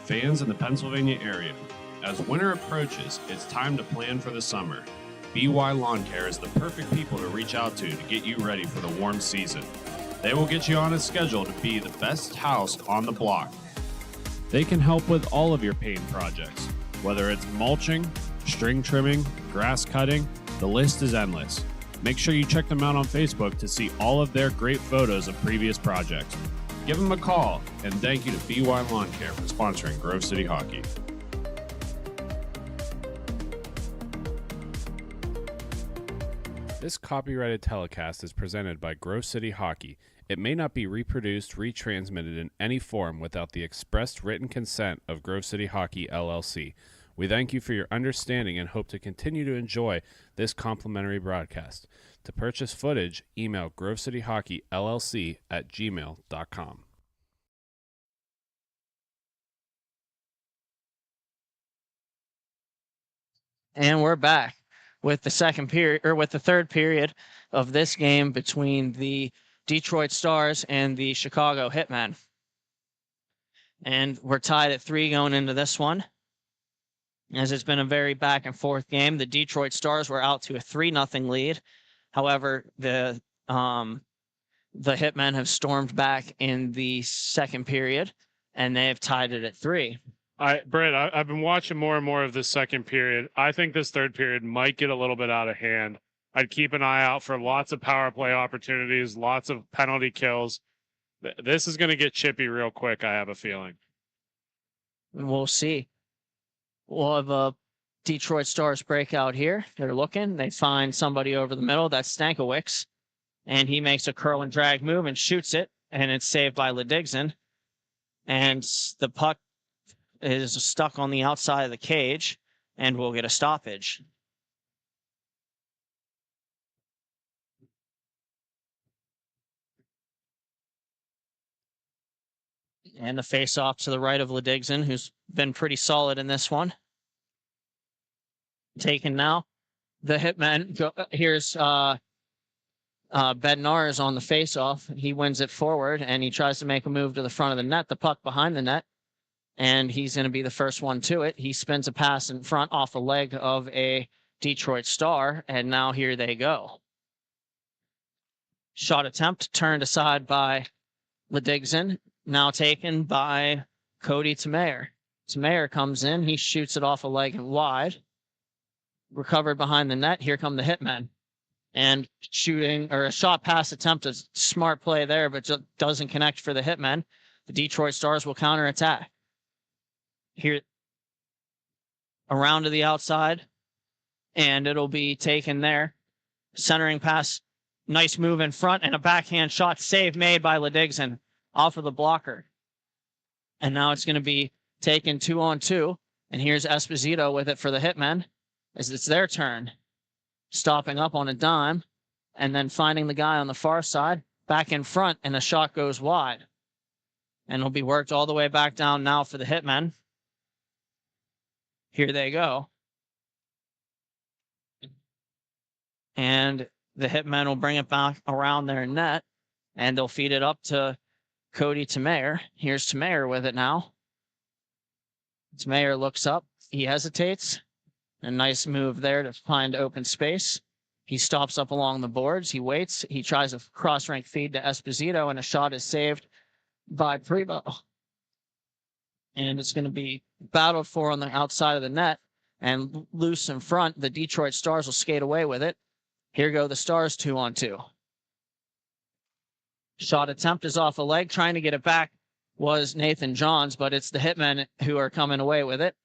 Fans in the Pennsylvania area, as winter approaches, it's time to plan for the summer. BY Lawn Care is the perfect people to reach out to get you ready for the warm season. They will get you on a schedule to be the best house on the block. They can help with all of your paint projects, whether it's mulching, string trimming, grass cutting, the list is endless. Make sure you check them out on Facebook to see all of their great photos of previous projects. Give them a call, and thank you to BY Lawn Care for sponsoring Grove City Hockey. This copyrighted telecast is presented by Grove City Hockey. It may not be reproduced, retransmitted in any form without the expressed written consent of Grove City Hockey, LLC. We thank you for your understanding and hope to continue to enjoy this complimentary broadcast. To purchase footage, email grovecityhockeyllc@gmail.com. And we're back with the second period, or with the third period of this game between the Detroit Stars and the Chicago Hitmen. And we're tied at 3 going into this one. As it's been a very back and forth game, the Detroit Stars were out to a 3-0 lead. However, the Hitmen have stormed back in the second period, and they have tied it at 3. Brett, I've been watching more and more of this second period. I think this third period might get a little bit out of hand. I'd keep an eye out for lots of power play opportunities, lots of penalty kills. This is going to get chippy real quick, I have a feeling. We'll see. We'll have a Detroit Stars breakout here. They're looking. They find somebody over the middle. That's Stankiewicz. And he makes a curl and drag move and shoots it. And it's saved by Ledigson. And the puck is stuck on the outside of the cage. And we'll get a stoppage. And the face-off to the right of Ledigson, who's been pretty solid in this one. Taken now. The Hitmen, here's Bednar is on the face-off. He wins it forward, and he tries to make a move to the front of the net, the puck behind the net, and he's going to be the first one to it. He spins a pass in front off a leg of a Detroit Star, and now here they go. Shot attempt turned aside by Ledigson. Now taken by Cody Tamayer. Tamayer comes in. He shoots it off a leg and wide. Recovered behind the net. Here come the Hitmen. And shooting, or a shot pass attempt, a smart play there, but just doesn't connect for the Hitmen. The Detroit Stars will counterattack. Here, around to the outside. And it'll be taken there. Centering pass. Nice move in front and a backhand shot. Save made by Ledigson. Off of the blocker. And now it's going to be taken 2-on-2. And here's Esposito with it for the Hitmen as it's their turn. Stopping up on a dime and then finding the guy on the far side back in front, and a shot goes wide. And it'll be worked all the way back down now for the Hitmen. Here they go. And the Hitmen will bring it back around their net, and they'll feed it up to Cody Tamayer. Here's Tamayer with it now. Tamayer looks up. He hesitates. A nice move there to find open space. He stops up along the boards. He waits. He tries a cross-rank feed to Esposito, and a shot is saved by Prevo. And it's going to be battled for on the outside of the net and loose in front. The Detroit Stars will skate away with it. Here go the Stars 2-on-2. Shot attempt is off a leg. Trying to get it back was Nathan Johns, but it's the Hitmen who are coming away with it.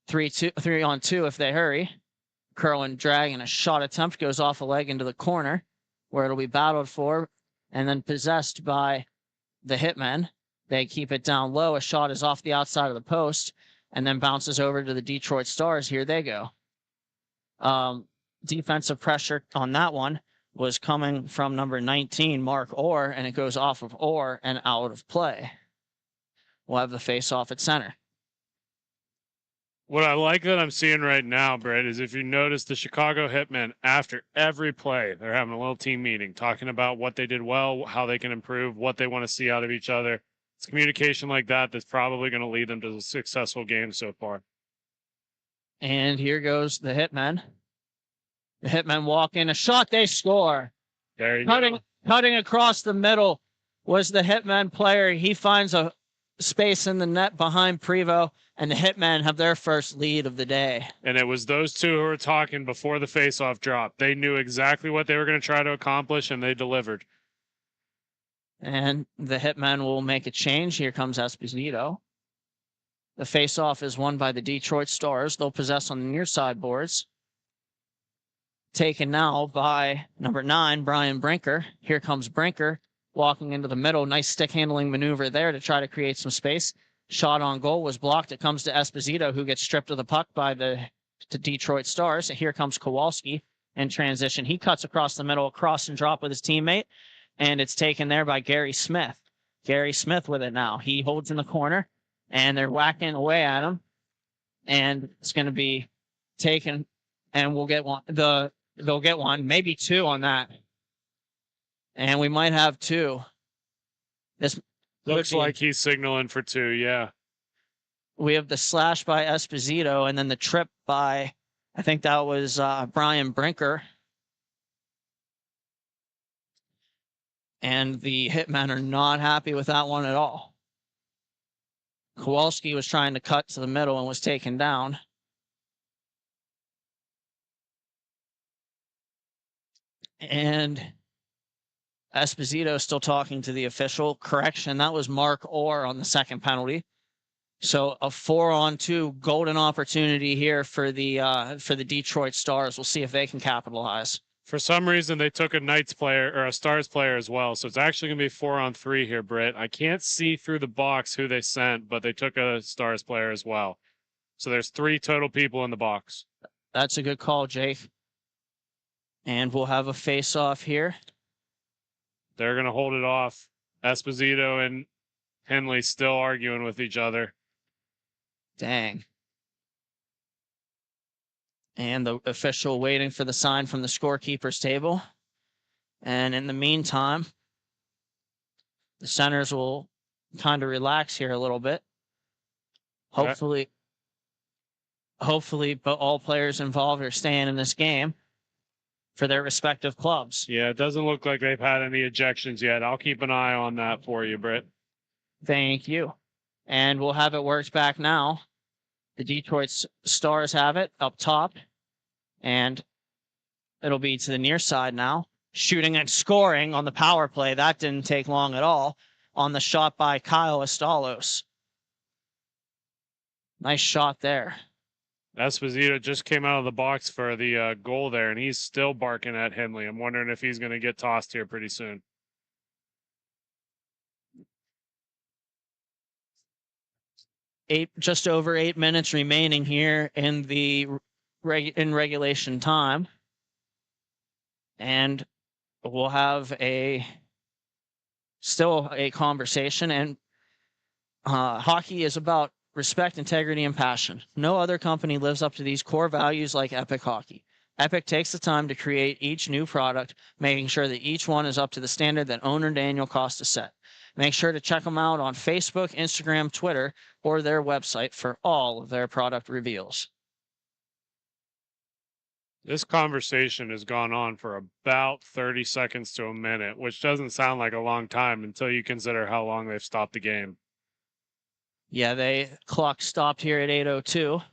3-on-2 if they hurry. Curl and drag, and a shot attempt goes off a leg into the corner where it'll be battled for and then possessed by the Hitmen. They keep it down low. A shot is off the outside of the post and then bounces over to the Detroit Stars. Here they go. Defensive pressure on that one was coming from number 19, Mark Orr, and it goes off of Orr and out of play. We'll have the face-off at center. What I like that I'm seeing right now, Brett, is if you notice the Chicago Hitmen, after every play, they're having a little team meeting, talking about what they did well, how they can improve, what they want to see out of each other. It's communication like that that's probably going to lead them to a successful game so far. And here goes the Hitmen. The Hitmen walk in. A shot, they score. There you go. Cutting across the middle was the Hitmen player. He finds a space in the net behind Prevost, and the Hitmen have their first lead of the day. And it was those two who were talking before the faceoff drop. They knew exactly what they were going to try to accomplish, and they delivered. And the Hitmen will make a change. Here comes Esposito. The faceoff is won by the Detroit Stars. They'll possess on the near side boards. Taken now by number 9, Brian Brinker. Here comes Brinker walking into the middle. Nice stick handling maneuver there to try to create some space. Shot on goal was blocked. It comes to Esposito, who gets stripped of the puck by the Detroit Stars. And here comes Kowalski in transition. He cuts across the middle, cross and drop with his teammate, and it's taken there by Gary Smith. Gary Smith with it now. He holds in the corner, and they're whacking away at him, and it's going to be taken, and we'll get one. They'll get one, maybe two on that, and we might have two. This looks like he's signaling for 2. Yeah. We have the slash by Esposito, and then the trip by, I think that was Brian Brinker. And the Hitmen are not happy with that one at all. Kowalski was trying to cut to the middle and was taken down. And Esposito still talking to the official. Correction, that was Mark Orr on the second penalty. So a 4-on-2 golden opportunity here for the Detroit Stars. We'll see if they can capitalize. For some reason, they took a Knights player or a Stars player as well. So it's actually going to be 4-on-3 here, Britt. I can't see through the box who they sent, but they took a Stars player as well. So there's 3 total people in the box. That's a good call, Jake. And we'll have a face-off here. They're going to hold it off. Esposito and Henley still arguing with each other. Dang. And the official waiting for the sign from the scorekeeper's table. And in the meantime, the centers will kind of relax here a little bit. Hopefully, but all players involved are staying in this game for their respective clubs. Yeah, it doesn't look like they've had any ejections yet. I'll keep an eye on that for you, Britt. Thank you. And we'll have it worked back now. The Detroit Stars have it up top, and it'll be to the near side now. Shooting and scoring on the power play. That didn't take long at all on the shot by Kyle Estalos. Nice shot there. Esposito just came out of the box for the goal there, and he's still barking at Henley. I'm wondering if he's going to get tossed here pretty soon. Just over 8 minutes remaining here in the regulation time, and we'll have still a conversation. And hockey is about respect, integrity, and passion. No other company lives up to these core values like Epic Hockey. Epic takes the time to create each new product, making sure that each one is up to the standard that owner Daniel Costa set. Make sure to check them out on Facebook, Instagram, Twitter, or their website for all of their product reveals. This conversation has gone on for about 30 seconds to a minute, which doesn't sound like a long time until you consider how long they've stopped the game. Yeah, clock stopped here at 8:02.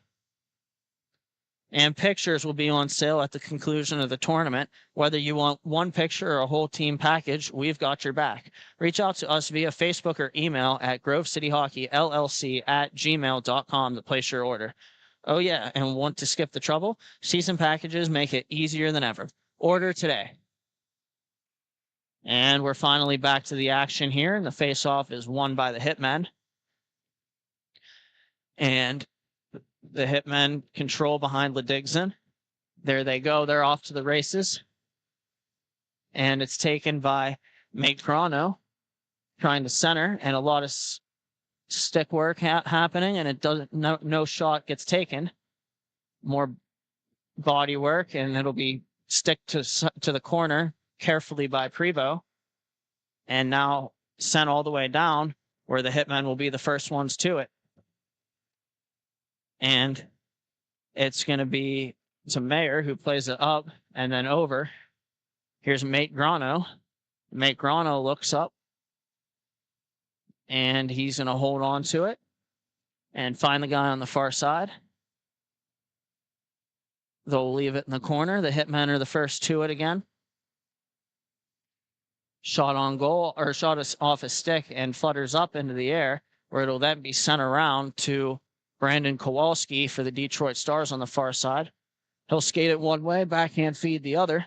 And pictures will be on sale at the conclusion of the tournament. Whether you want one picture or a whole team package, we've got your back. Reach out to us via Facebook or email at grovecityhockeyllc@gmail.com to place your order. Oh yeah, and want to skip the trouble? Season packages make it easier than ever. Order today. And we're finally back to the action here, and the face-off is won by the Hitmen. And the Hitmen control behind Ledigson. There they go. They're off to the races. And it's taken by Grano, trying to center, and a lot of stick work happening, and it doesn't. No shot gets taken. More body work, and it'll be stick to the corner carefully by Prevo, and now sent all the way down where the Hitmen will be the first ones to it. And it's going to be to Mayer, who plays it up and then over. Here's Mate Grano. Mate Grano looks up, and he's going to hold on to it and find the guy on the far side. They'll leave it in the corner. The Hitmen are the first to it again. Shot on goal, or shot off a stick and flutters up into the air, where it'll then be sent around to Brandon Kowalski for the Detroit Stars on the far side. He'll skate it one way, backhand feed the other.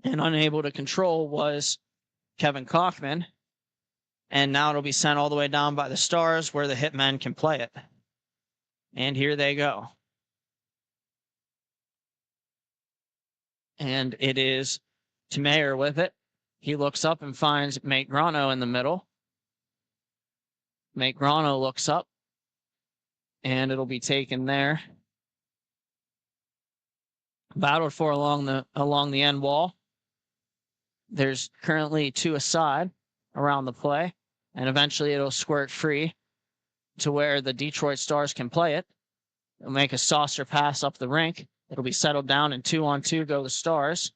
And unable to control was Kevin Kaufman. And now it'll be sent all the way down by the Stars where the Hitmen can play it. And here they go. And it is to Mayer with it. He looks up and finds Mate Grano in the middle. Mate Grano looks up, and it'll be taken there. Battled for along the end wall. There's currently 2 aside around the play, and eventually it'll squirt free to where the Detroit Stars can play it. It'll make a saucer pass up the rink. It'll be settled down, and 2-on-2 go the Stars.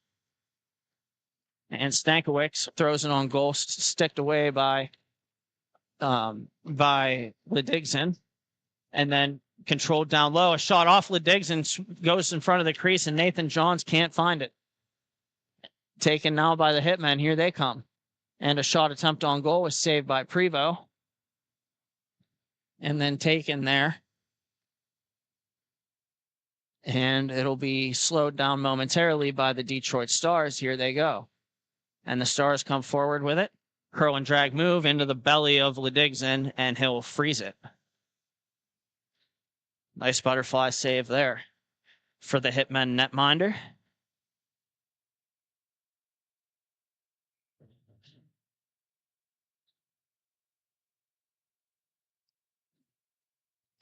And Stankiewicz throws it on goal, sticked away by Ledigson, and then controlled down low. A shot off Ledigson goes in front of the crease, and Nathan Johns can't find it. Taken now by the Hitmen. Here they come. And a shot attempt on goal was saved by Prevo. And then taken there. And it'll be slowed down momentarily by the Detroit Stars. Here they go. And the Stars come forward with it. Curl and drag move into the belly of Ledigson, and he'll freeze it. Nice butterfly save there for the Hitmen netminder.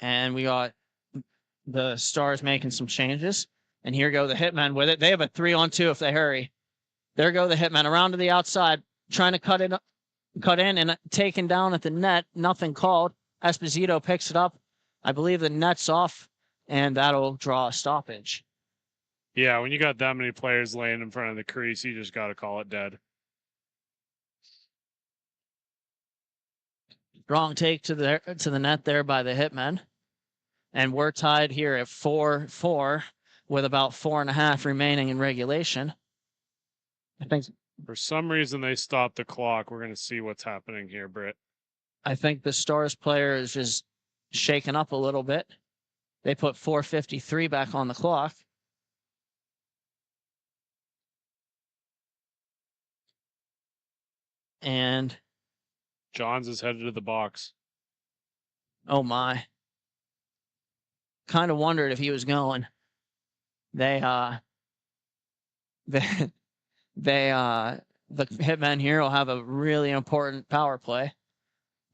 And we got the Stars making some changes. And here go the Hitmen with it. They have a 3-on-2 if they hurry. There go the Hitmen around to the outside, trying to cut in and taken down at the net. Nothing called. Esposito picks it up. I believe the net's off, and that'll draw a stoppage. Yeah, when you got that many players laying in front of the crease, you just got to call it dead. Strong take to the net there by the Hitmen. And we're tied here at 4-4 with about 4.5 remaining in regulation. I think for some reason they stopped the clock. We're going to see what's happening here, Britt. I think the Stars player is just shaken up a little bit. They put 4:53 back on the clock. And Johns is headed to the box. oh my. Kind of wondered if he was going. The Hitmen here will have a really important power play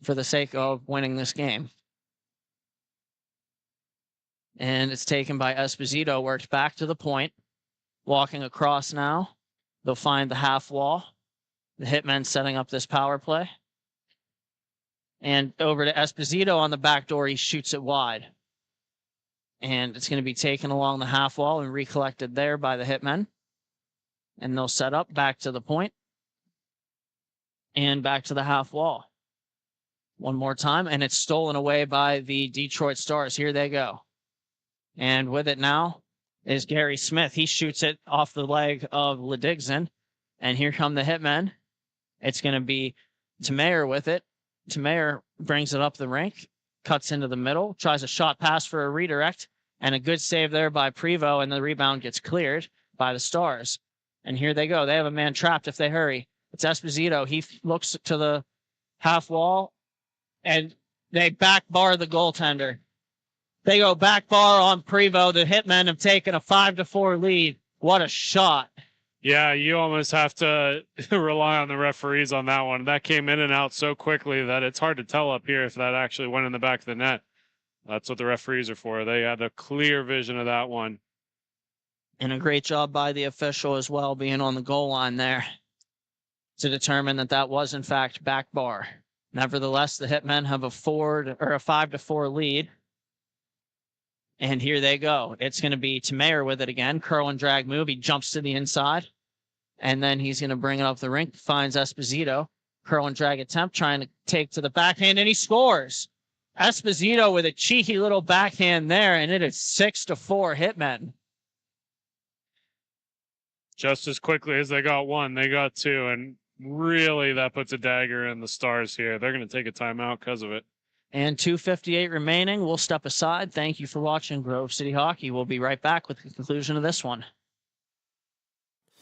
for the sake of winning this game. And it's taken by Esposito, worked back to the point. Walking across now. They'll find the half wall. The Hitmen setting up this power play. And over to Esposito on the back door, he shoots it wide. And it's going to be taken along the half wall and recollected there by the Hitmen. And they'll set up back to the point. And back to the half wall. One more time, and it's stolen away by the Detroit Stars. Here they go. And with it now is Gary Smith. He shoots it off the leg of Ledigson. And here come the Hitmen. It's going to be Mayer with it. Mayer brings it up the rink, cuts into the middle, tries a shot pass for a redirect, and a good save there by Prevo, and the rebound gets cleared by the Stars. And here they go. They have a man trapped if they hurry. It's Esposito. He looks to the half wall, and they back bar the goaltender. They go back bar on Prevost. The Hitmen have taken a 5-4 lead. What a shot. Yeah, you almost have to rely on the referees on that one. That came in and out so quickly that it's hard to tell up here if that actually went in the back of the net. That's what the referees are for. They had a clear vision of that one. And a great job by the official as well, being on the goal line there to determine that that was, in fact, back bar. Nevertheless, the Hitmen have a 5-4 lead. And here they go. It's going to be Tamayer with it again. Curl and drag move. He jumps to the inside. And then he's going to bring it up the rink. Finds Esposito. Curl and drag attempt. Trying to take to the backhand. And he scores. Esposito with a cheeky little backhand there. And it is 6-4 Hitmen. Just as quickly as they got one, they got two. And really, that puts a dagger in the Stars here. They're going to take a timeout because of it. And 2:58 remaining. We'll step aside. Thank you for watching Grove City Hockey. We'll be right back with the conclusion of this one.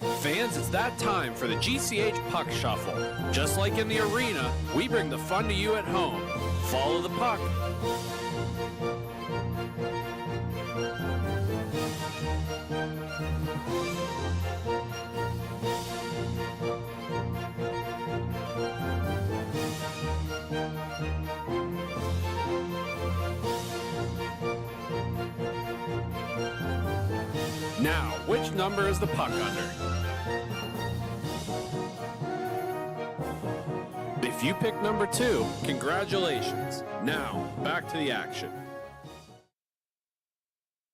Fans, it's that time for the GCH Puck Shuffle. Just like in the arena, we bring the fun to you at home. Follow the puck. Now, which number is the puck under? If you pick number 2, congratulations. Now, back to the action.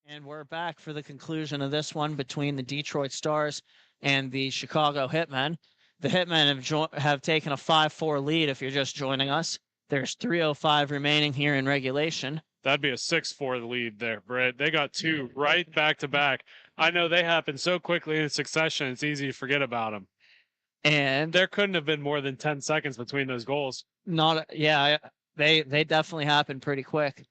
And we're back for the conclusion of this one between the Detroit Stars and the Chicago Hitmen. The Hitmen have taken a 5-4 lead if you're just joining us. There's 3:05 remaining here in regulation. That'd be a 6-4 lead there, Brett. They got two right back to back. I know they happen so quickly in succession, it's easy to forget about them. And There couldn't have been more than 10 seconds between those goals. they definitely happened pretty quick.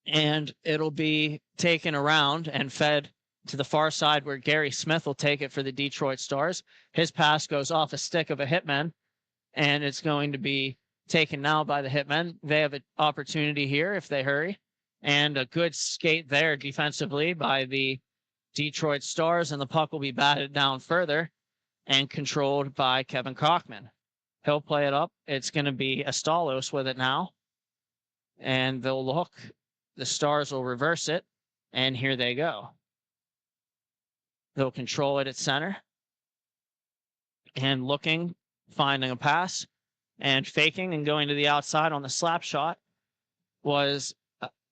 And it'll be taken around and fed to the far side where Gary Smith will take it for the Detroit Stars. His pass goes off a stick of a Hitman, and it's going to be taken now by the Hitmen. They have an opportunity here if they hurry. And a good skate there defensively by the Detroit Stars, and the puck will be batted down further and controlled by Kevin Kochman. He'll play it up. It's going to be Astalos with it now. And they'll look. The Stars will reverse it. And here they go. They'll control it at center. And looking, finding a pass, and faking and going to the outside on the slap shot was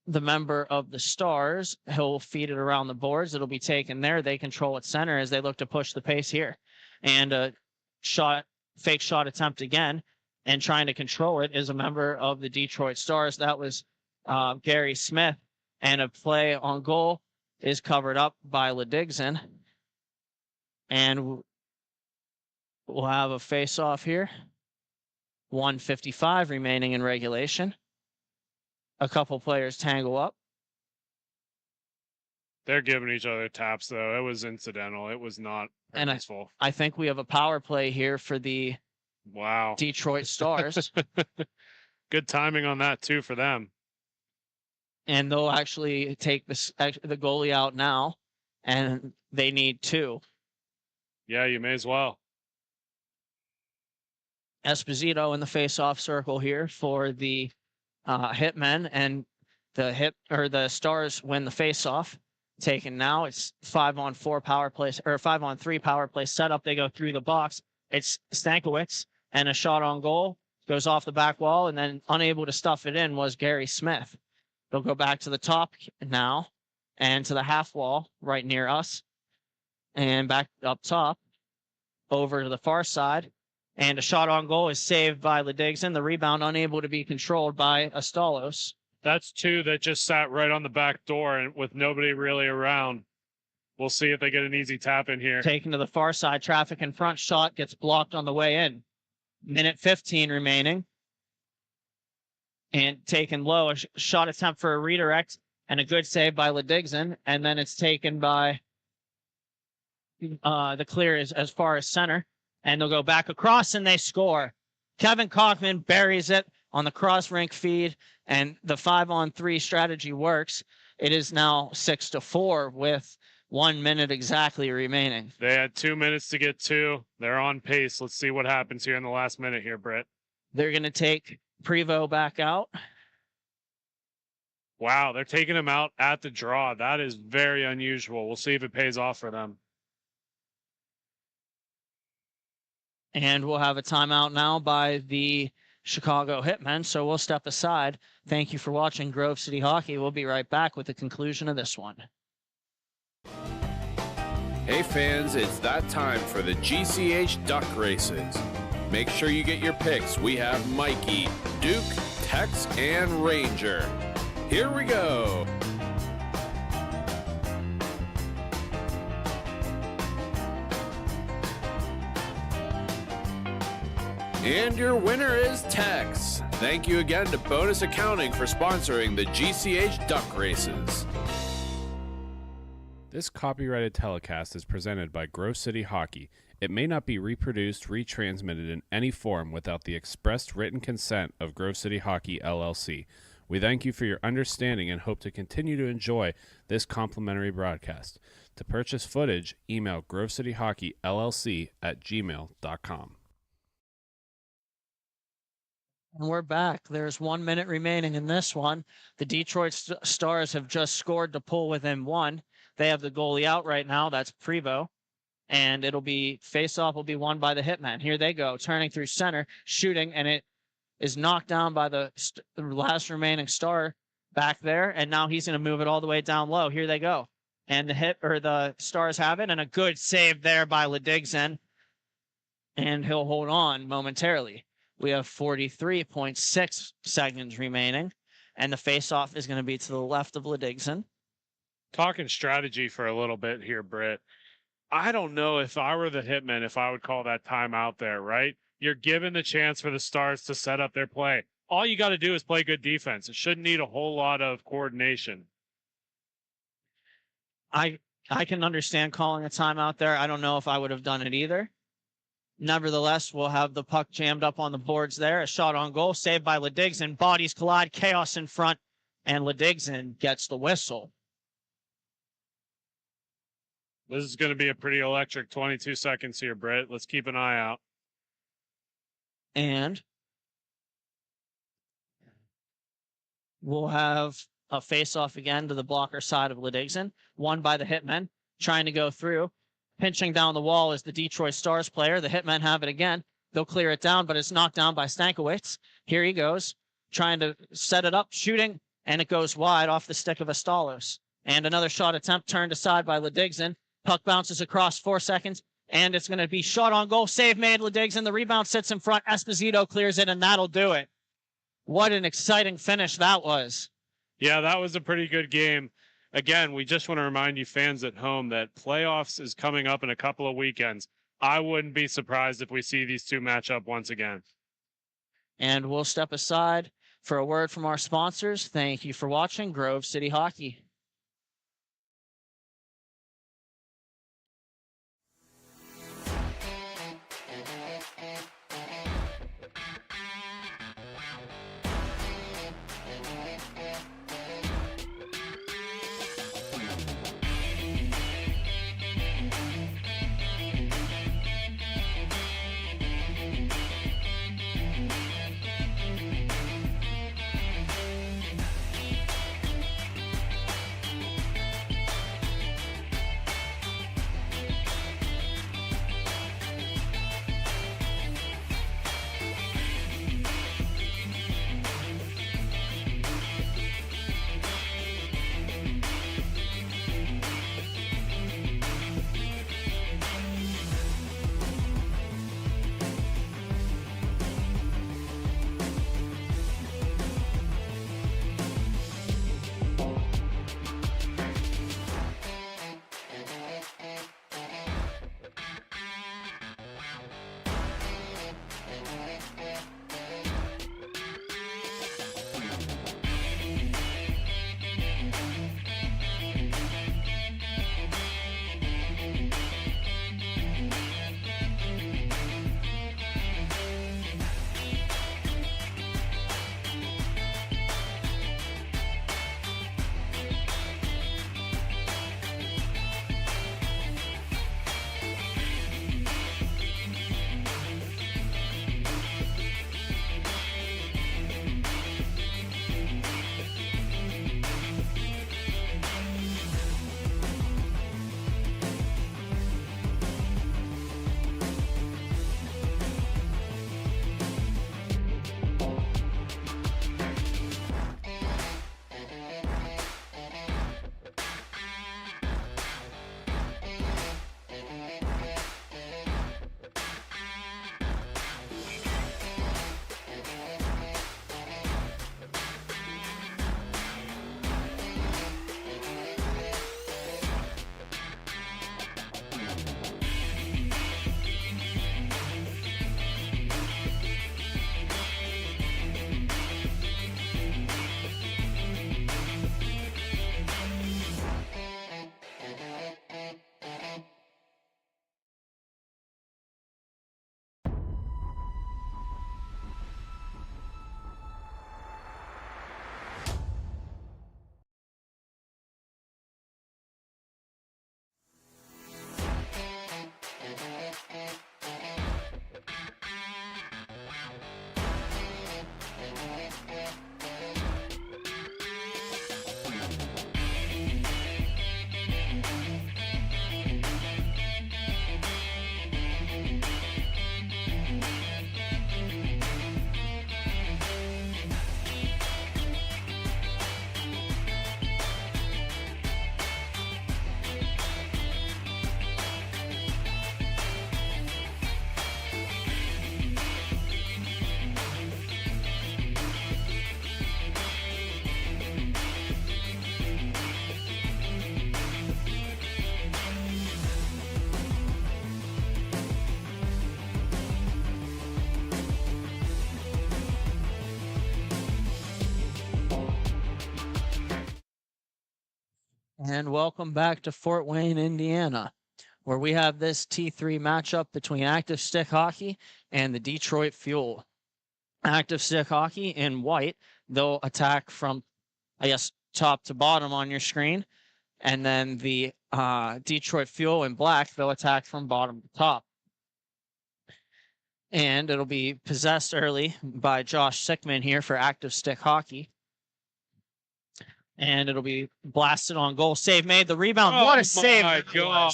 the member of the Stars. He'll feed it around the boards. It'll be taken there. They control at center as they look to push the pace here. And a fake shot attempt again, and trying to control it is a member of the Detroit Stars. That was Gary Smith. And a play on goal is covered up by Ledigson. And we'll have a face-off here. 1:55 remaining in regulation. A couple players tangle up. They're giving each other taps, though. It was incidental. It was not purposeful. I think we have a power play here for the Wow. Detroit Stars. Good timing on that, too, for them. And they'll actually take the goalie out now, and they need 2. Yeah, you may as well. Esposito in the face-off circle here for the Hitmen, and the Stars win the face-off. Taken now. It's 5-on-4 power play, or 5-on-3 power play setup. They go through the box. It's Stankiewicz, and a shot on goal goes off the back wall, and then unable to stuff it in was Gary Smith. They'll go back to the top now, and to the half wall right near us, and back up top over to the far side. And a shot on goal is saved by Ledigson. The rebound unable to be controlled by Astalos. That's 2 that just sat right on the back door and with nobody really around. We'll see if they get an easy tap in here. Taken to the far side. Traffic in front. Shot gets blocked on the way in. Minute 15 remaining. And taken low. A shot attempt for a redirect. And a good save by Ledigson. And then it's taken by the clear as far as center. And they'll go back across and they score. Kevin Kaufman buries it on the cross rink feed, and the 5-on-3 strategy works. It is now 6-4 with 1 minute exactly remaining. They had 2 minutes to get 2. They're on pace. Let's see what happens here in the last minute here, Britt. They're going to take Prevost back out. Wow, they're taking him out at the draw. That is very unusual. We'll see if it pays off for them. And we'll have a timeout now by the Chicago Hitmen, so we'll step aside. Thank you for watching Grove City Hockey. We'll be right back with the conclusion of this one. Hey fans, it's that time for the GCH Duck Races. Make sure you get your picks. We have Mikey, Duke, Tex, and Ranger. Here we go. And your winner is Tex. Thank you again to Bonus Accounting for sponsoring the GCH Duck Races. This copyrighted telecast is presented by Grove City Hockey. It may not be reproduced, retransmitted in any form without the expressed written consent of Grove City Hockey, LLC. We thank you for your understanding and hope to continue to enjoy this complimentary broadcast. To purchase footage, email grovecityhockeyllc@gmail.com. And we're back. There's 1 minute remaining in this one. The Detroit Stars have just scored to pull within 1. They have the goalie out right now. That's Prevost. And it'll be face-off will be won by the Hitmen. Here they go, turning through center, shooting, and it is knocked down by the last remaining Star back there. And now he's going to move it all the way down low. Here they go. And the Stars have it, and a good save there by Ledigson. And he'll hold on momentarily. We have 43.6 seconds remaining, and the face-off is going to be to the left of Ledigson. Talking strategy for a little bit here, Britt. I don't know if I were the Hitmen, if I would call that timeout there, right? You're given the chance for the Stars to set up their play. All you got to do is play good defense. It shouldn't need a whole lot of coordination. I can understand calling a timeout there. I don't know if I would have done it either. Nevertheless, we'll have the puck jammed up on the boards there. A shot on goal, saved by Ledigson. Bodies collide, chaos in front, and Ledigson gets the whistle. This is going to be a pretty electric 22 seconds here, Britt. Let's keep an eye out. And we'll have a face-off again to the blocker side of Ledigson. Won by the Hitmen, trying to go through. Pinching down the wall is the Detroit Stars player. The Hitmen have it again. They'll clear it down, but it's knocked down by Stankiewicz. Here he goes, trying to set it up, shooting, and it goes wide off the stick of Astalos. And another shot attempt turned aside by Ledigson. Puck bounces across 4 seconds, and it's going to be shot on goal. Save made, Ledigson. The rebound sits in front. Esposito clears it, and that'll do it. What an exciting finish that was. Yeah, that was a pretty good game. Again, we just want to remind you fans at home that playoffs is coming up in a couple of weekends. I wouldn't be surprised if we see these two match up once again. And we'll step aside for a word from our sponsors. Thank you for watching Grove City Hockey. and welcome back to Fort Wayne, Indiana, where we have this T3 matchup between Active Stick Hockey and the Detroit Fuel. Active Stick Hockey in white, they'll attack from, I guess, top to bottom on your screen, and then the Detroit Fuel in black, they'll attack from bottom to top. And it'll be possessed early by Josh Sickman here for Active Stick Hockey. And it'll be blasted on goal. Save made. The rebound. Oh What a save. my God.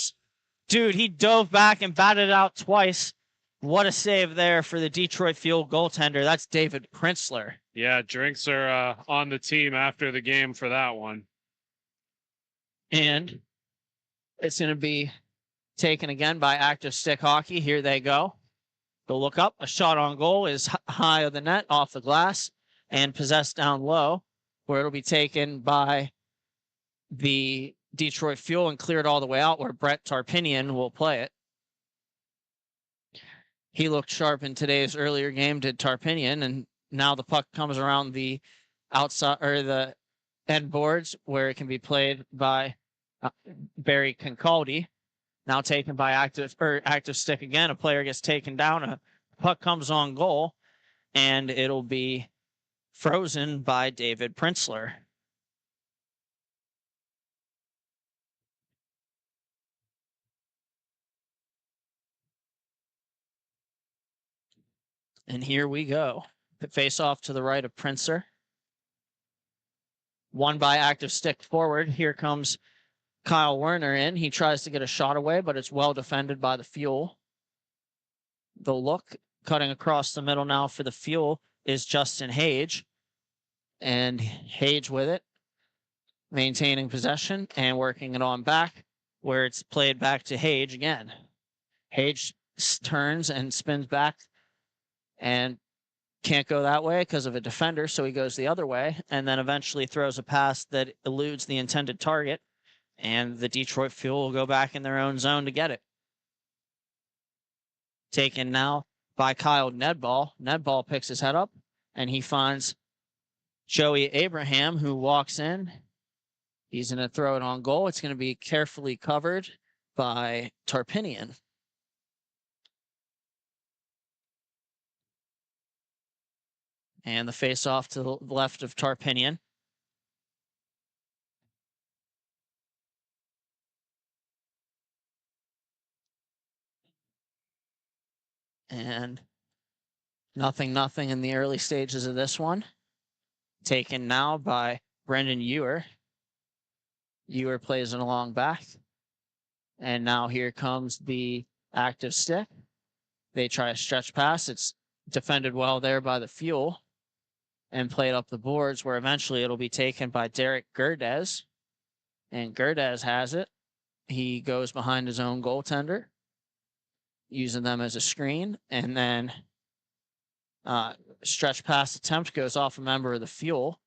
Dude, he dove back and batted it out twice. What a save there for the Detroit Fuel goaltender. That's David Printzler. Yeah, drinks are on the team after the game for that one. And it's going to be taken again by Active Stick Hockey. Here they go. They'll look up. A shot on goal is high of the net, off the glass, and possessed down low, where it'll be taken by the Detroit Fuel and cleared all the way out, where Brett Tarpinian will play it. He looked sharp in today's earlier game, did Tarpinian, and now the puck comes around the outside or the end boards, where it can be played by Barry Concaldi. Now taken by Active Stick again. A player gets taken down. A puck comes on goal, and it'll be frozen by David Printzler. And here we go. Face off to the right of Printzler. Won by Active Stick forward. Here comes Kyle Werner in. He tries to get a shot away, but it's well defended by the Fuel. The look cutting across the middle now for the Fuel is Justin Hage. And Hage with it, maintaining possession and working it on back, where it's played back to Hage again. Hage turns and spins back and can't go that way because of a defender, so he goes the other way, and then eventually throws a pass that eludes the intended target, and the Detroit Fuel will go back in their own zone to get it. Taken now by Kyle Nedball. Nedball picks his head up, and he finds Joey Abraham, who walks in. He's going to throw it on goal. It's going to be carefully covered by Tarpinian. And the face-off to the left of Tarpinian. And nothing in the early stages of this one. Taken now by Brendan Ewer. Ewer plays it along back. And now here comes the Active Stick. They try a stretch pass. It's defended well there by the Fuel and played up the boards, where eventually it'll be taken by Derek Gerdez. And Gerdez has it. He goes behind his own goaltender, using them as a screen, and then stretch pass attempt goes off a member of the Fuel,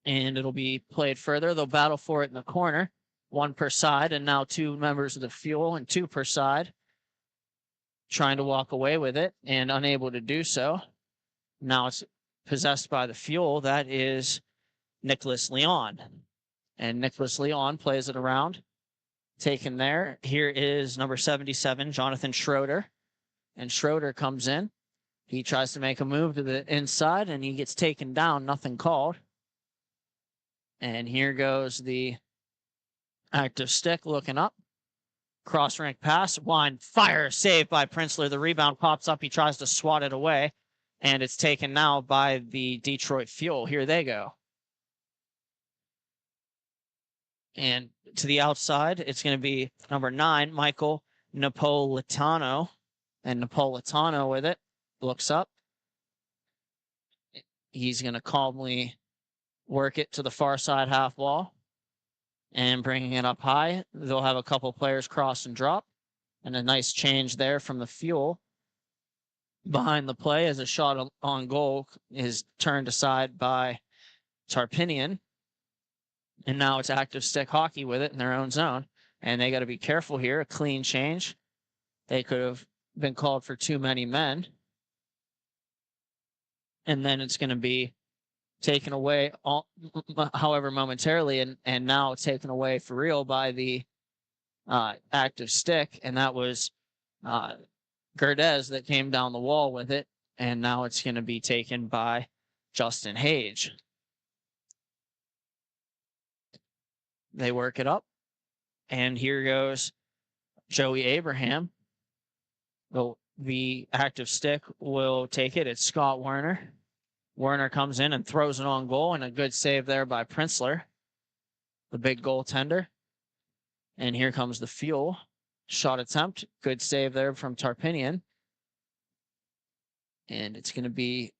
and it'll be played further. They'll battle for it in the corner, one per side, and now two members of the Fuel and two per side trying to walk away with it and unable to do so. Now it's possessed by the Fuel. That is Nicholas Leon, and Nicholas Leon plays it around. Taken there. Here is number 77, Jonathan Schroeder. And Schroeder comes in. He tries to make a move to the inside, and he gets taken down. Nothing called. And here goes the Active Stick looking up. Cross-rink pass. Line fire. Saved by Printzler. The rebound pops up. He tries to swat it away. And it's taken now by the Detroit Fuel. Here they go. And to the outside, it's going to be number 9, Michael Napolitano. And Napolitano with it. Looks up. He's going to calmly work it to the far side half wall. And bringing it up high. They'll have a couple players cross and drop. And a nice change there from the Fuel. Behind the play as a shot on goal is turned aside by Tarpinian. And now it's Active Stick Hockey with it in their own zone. And they got to be careful here. A clean change. They could have been called for too many men. And then it's going to be taken away, however, momentarily, and now taken away for real by the active stick, and that was Gerdez that came down the wall with it, and now it's going to be taken by Justin Hage. They work it up, and here goes Joey Abraham. The active stick will take it. It's Scott Werner. Werner comes in and throws it on goal, and a good save there by Prinzler, the big goaltender. And here comes the fuel. Shot attempt. Good save there from Tarpinian. And it's going to be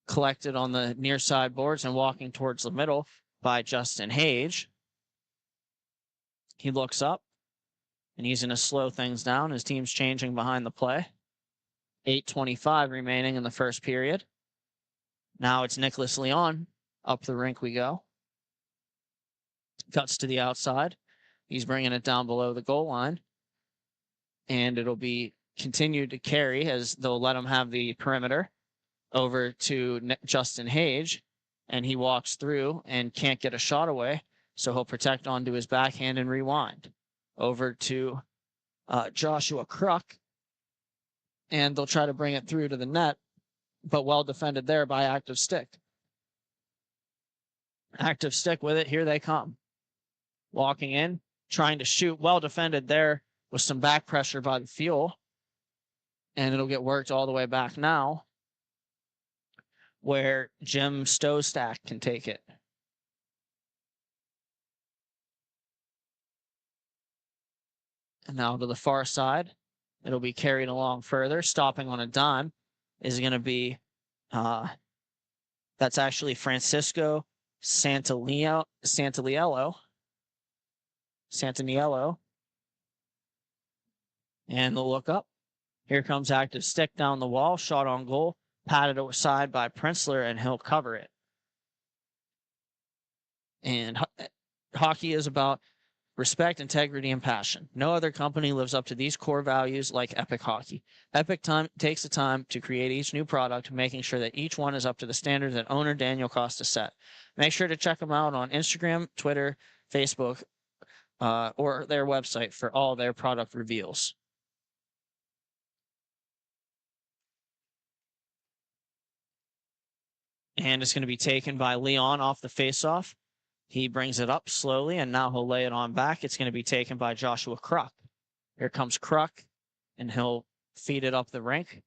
collected on the near side boards and walking towards the middle by Justin Hage. He looks up, and he's going to slow things down. His team's changing behind the play. 8:25 remaining in the first period. Now it's Nicholas Leon. Up the rink we go. Cuts to the outside. He's bringing it down below the goal line. And it'll be continued to carry as they'll let him have the perimeter over to Justin Hage. And he walks through and can't get a shot away. So he'll protect onto his backhand and rewind. Over to Joshua Kruk. And they'll try to bring it through to the net, but well defended there by active stick. Active stick with it. Here they come. Walking in, trying to shoot. Well defended there with some back pressure by the fuel. And it'll get worked all the way back now, where Jim Stowstack can take it. And now to the far side. It'll be carried along further. Stopping on a dime is going to be, that's actually Francisco Santaniello. And they'll look up. Here comes active stick down the wall. Shot on goal. Patted aside by Prinzler, and he'll cover it. And hockey is about respect, integrity, and passion. No other company lives up to these core values like Epic Hockey. Epic takes the time to create each new product, making sure that each one is up to the standards that owner Daniel Costa set. Make sure to check them out on Instagram, Twitter, Facebook, or their website for all their product reveals. And it's going to be taken by Leon off the faceoff. He brings it up slowly, and now he'll lay it on back. It's going to be taken by Joshua Kruk. Here comes Kruk, and he'll feed it up the rink,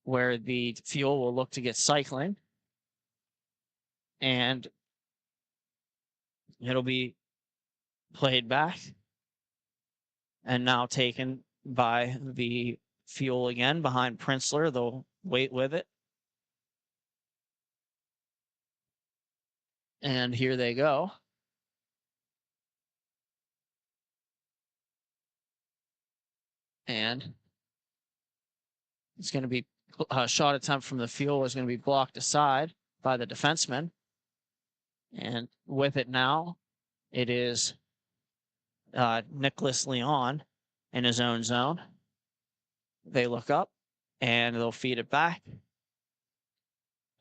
where the fuel will look to get cycling. And it'll be played back. And now taken by the fuel again behind Prinzler. They'll wait with it. And here they go. And it's going to be a shot attempt from the fuel is going to be blocked aside by the defenseman. And with it now, it is Nicholas Leon in his own zone. They look up, and they'll feed it back.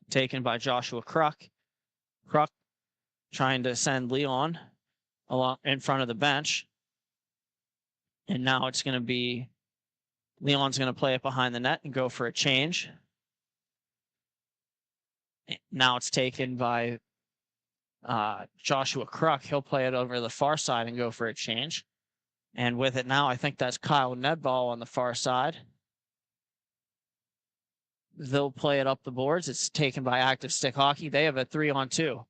Taken by Joshua Kruk. Kruk trying to send Leon along in front of the bench. And now it's going to be Leon's going to play it behind the net and go for a change. Now it's taken by Joshua Kruk. He'll play it over the far side and go for a change. And with it now, I think that's Kyle Nedball on the far side. They'll play it up the boards. It's taken by Active Stick Hockey. They have a 3-on-2.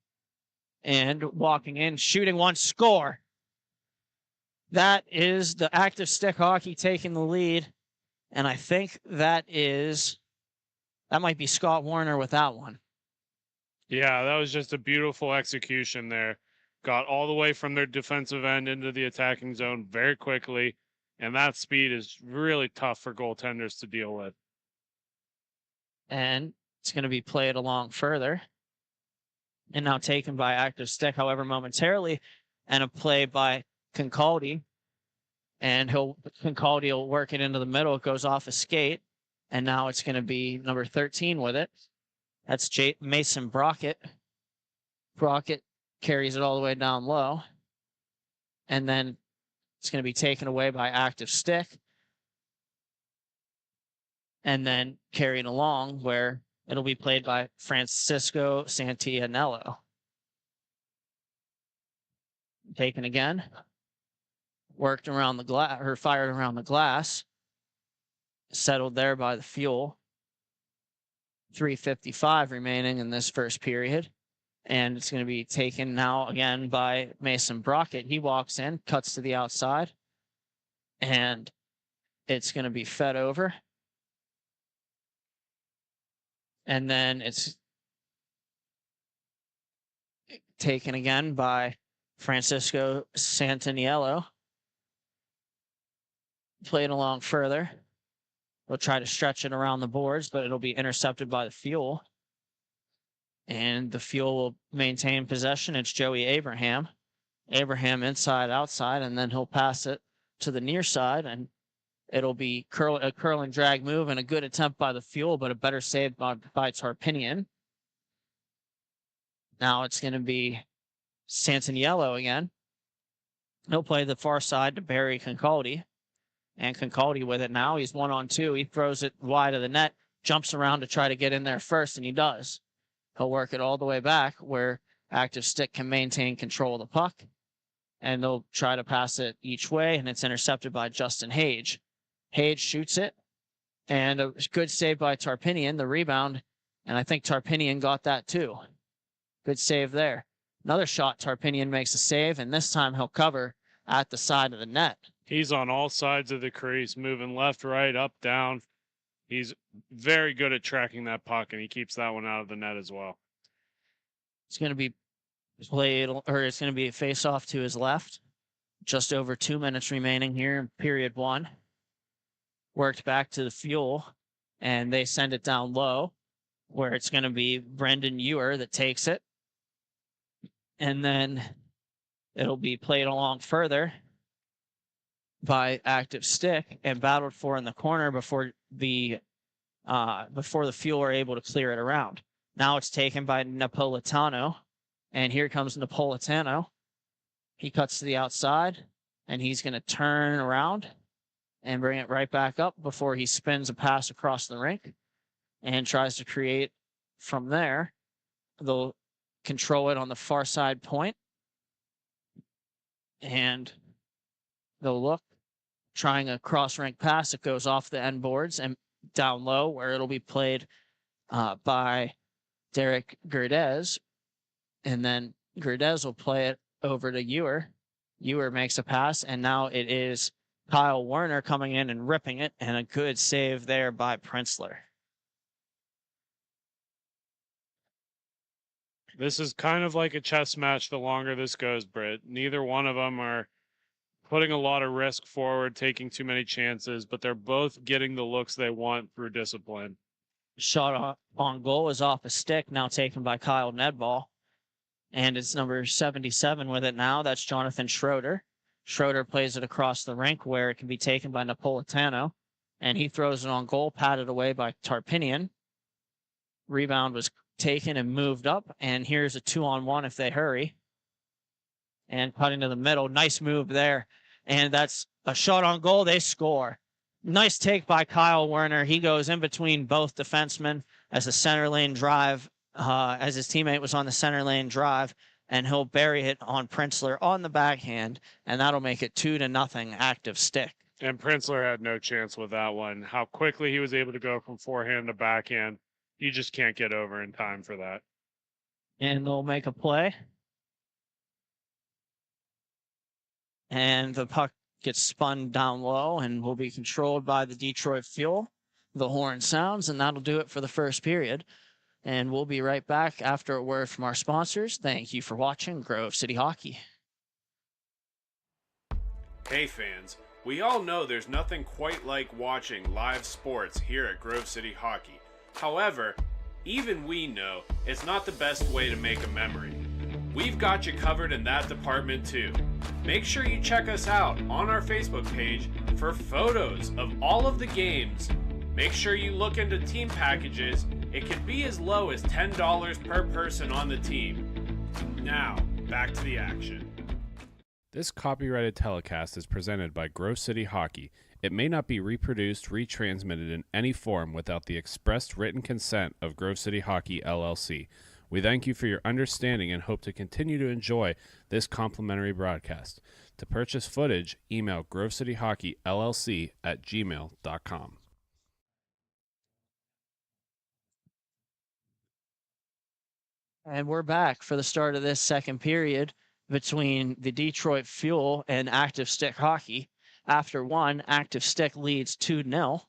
And walking in, shooting one, score. That is the Active Stick Hockey taking the lead. And I think that might be Scott Warner with that one. Yeah, that was just a beautiful execution there. Got all the way from their defensive end into the attacking zone very quickly. And that speed is really tough for goaltenders to deal with. And it's going to be played along further. And now taken by Active Stick, however, momentarily. And a play by Concaldi. And Concaldi will work it into the middle. It goes off a skate. And now it's going to be number 13 with it. That's Mason Brockett. Brockett carries it all the way down low. And then it's going to be taken away by Active Stick. And then carried along where it'll be played by Francisco Santianello. Taken again. Worked around the glass, or fired around the glass. Settled there by the fuel. 3:55 remaining in this first period. And it's going to be taken now again by Mason Brockett. He walks in, cuts to the outside, and it's going to be fed over. And then it's taken again by Francisco Santaniello. Played along further. We'll try to stretch it around the boards, but it'll be intercepted by the fuel. And the fuel will maintain possession. It's Joey Abraham. Abraham inside, outside, and then he'll pass it to the near side, and it'll be a curl and drag move and a good attempt by the fuel, but a better save by Tarpinian. Now it's going to be Santaniello again. He'll play the far side to Barry Concaldi. And Concaldi with it now. He's 1-on-2. He throws it wide of the net, jumps around to try to get in there first, and he does. He'll work it all the way back where Active Stick can maintain control of the puck. And they'll try to pass it each way, and it's intercepted by Justin Hage. Hage shoots it, and a good save by Tarpinian, the rebound, and I think Tarpinian got that too. Good save there. Another shot, Tarpinian makes a save, and this time he'll cover at the side of the net. He's on all sides of the crease, moving left, right, up, down. He's very good at tracking that puck, and he keeps that one out of the net as well. It's going to be played, or it's going to be a face-off to his left. Just over 2 minutes remaining here in period one. Worked back to the fuel, and they send it down low, where it's going to be Brendan Ewer that takes it. And then it'll be played along further by Active Stick and battled for in the corner before the fuel are able to clear it around. Now it's taken by Napolitano, and here comes Napolitano. He cuts to the outside, and he's going to turn around and bring it right back up before he spins a pass across the rink and tries to create from there. They'll control it on the far side point, and they'll look, trying a cross-rink pass. It goes off the end boards and down low, where it'll be played by Derek Gerdez. And then Gerdez will play it over to Ewer. Ewer makes a pass, and now it is Kyle Werner coming in and ripping it, and a good save there by Printzler. This is kind of like a chess match the longer this goes, Britt. Neither one of them are putting a lot of risk forward, taking too many chances, but they're both getting the looks they want through discipline. Shot on goal is off a stick, now taken by Kyle Nedball. And it's number 77 with it now. That's Jonathan Schroeder. Schroeder plays it across the rink where it can be taken by Napolitano. And he throws it on goal, patted away by Tarpinian. Rebound was taken and moved up. And here's a 2-on-1 if they hurry. And cutting to the middle. Nice move there. And that's a shot on goal. They score. Nice take by Kyle Werner. He goes in between both defensemen as a center lane drive, as his teammate was on the center lane drive, and he'll bury it on Printzler on the backhand, and that'll make it 2-0 Active Stick. And Printzler had no chance with that one. How quickly he was able to go from forehand to backhand, you just can't get over in time for that. And they'll make a play. And the puck gets spun down low and will be controlled by the Detroit Fuel. The horn sounds, and that'll do it for the first period. And we'll be right back after a word from our sponsors. Thank you for watching Grove City Hockey. Hey fans, we all know there's nothing quite like watching live sports here at Grove City Hockey. However, even we know it's not the best way to make a memory. We've got you covered in that department too. Make sure you check us out on our Facebook page for photos of all of the games. Make sure you look into team packages. It can be as low as $10 per person on the team. Now, back to the action. This copyrighted telecast is presented by Grove City Hockey. It may not be reproduced, retransmitted in any form without the expressed written consent of Grove City Hockey, LLC. We thank you for your understanding and hope to continue to enjoy this complimentary broadcast. To purchase footage, email grovecityhockeyllc@gmail.com. And we're back for the start of this second period between the Detroit Fuel and Active Stick Hockey. After one, Active Stick leads 2-0.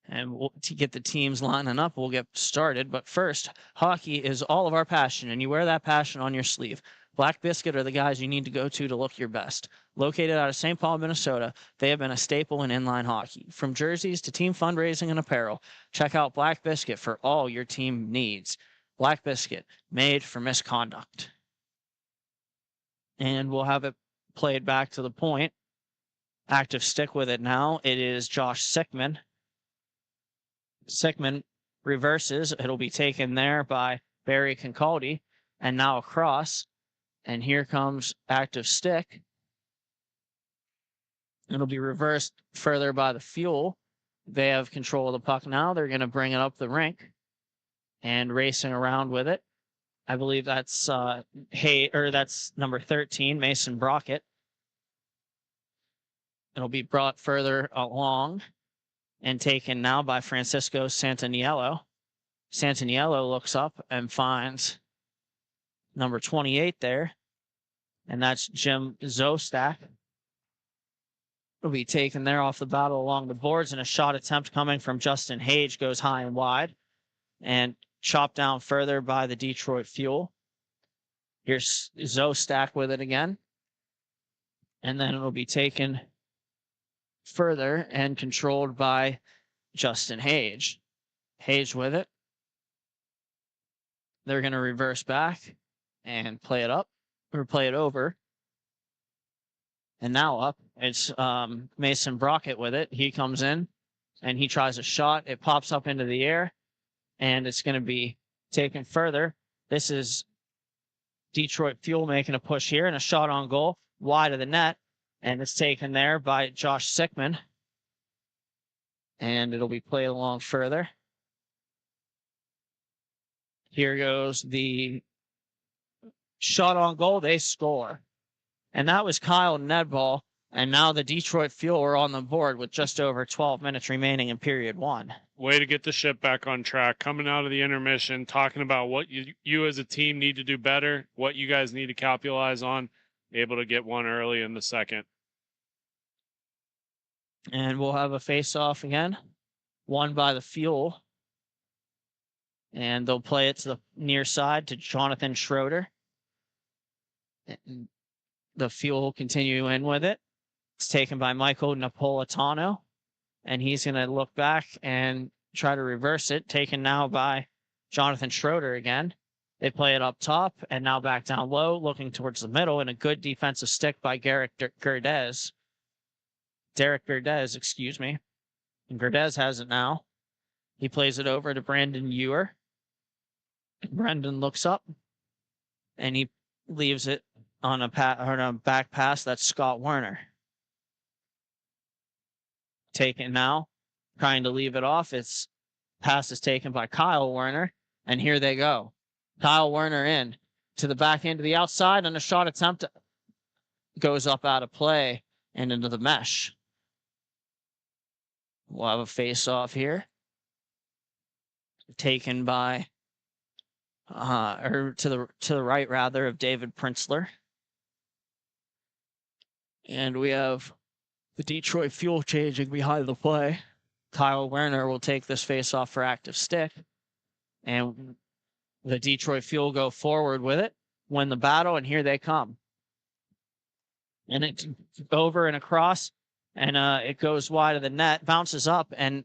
And to get the teams lining up, we'll get started. But first, hockey is all of our passion, and you wear that passion on your sleeve. Black Biscuit are the guys you need to go to look your best. Located out of St. Paul, Minnesota, they have been a staple in inline hockey. From jerseys to team fundraising and apparel, check out Black Biscuit for all your team needs. Black Biscuit, made for misconduct. And we'll have it played back to the point. Active Stick with it now. It is Josh Sickman. Sickman reverses. It'll be taken there by Barry Concaldi. And now across. And here comes Active Stick. It'll be reversed further by the Fuel. They have control of the puck now. They're going to bring it up the rink. And racing around with it. I believe that's that's number 13, Mason Brockett. It'll be brought further along and taken now by Francisco Santaniello. Santaniello looks up and finds number 28 there, and that's Jim Zostak. It'll be taken there off the battle along the boards, and a shot attempt coming from Justin Hage goes high and wide and chopped down further by the Detroit Fuel. Here's Zostak with it again, and then it'll be taken further and controlled by Justin Hage. Hage with it. They're going to reverse back and play it up, or play it over. And now up, it's Mason Brockett with it. He comes in, and he tries a shot. It pops up into the air, and it's going to be taken further. This is Detroit Fuel making a push here, and a shot on goal, wide of the net. And it's taken there by Josh Sickman. And it'll be played along further. Here goes the shot on goal. They score. And that was Kyle Nedball. And now the Detroit Fuel are on the board with just over 12 minutes remaining in period one. Way to get the ship back on track. Coming out of the intermission, talking about what you as a team need to do better, what you guys need to capitalize on. Able to get one early in the second. And we'll have a face-off again, won by the Fuel. And they'll play it to the near side to Jonathan Schroeder. And the Fuel will continue in with it. It's taken by Michael Napolitano. And he's going to look back and try to reverse it. Taken now by Jonathan Schroeder again. They play it up top and now back down low, looking towards the middle, and a good defensive stick by Derek Gerdez, excuse me. And Gerdez has it now. He plays it over to Brandon Ewer. Brendan looks up, and he leaves it on a back pass. That's Scott Werner. Taken now, trying to leave it off. Its pass is taken by Kyle Werner, and here they go. Kyle Werner in to the back end of the outside, and a shot attempt goes up out of play and into the mesh. We'll have a face-off here. Taken by, or to the right rather, of David Printzler. And we have the Detroit Fuel changing behind the play. Kyle Werner will take this face-off for Active Stick. And the Detroit Fuel go forward with it, win the battle, and here they come. And it's over and across, and it goes wide of the net, bounces up, and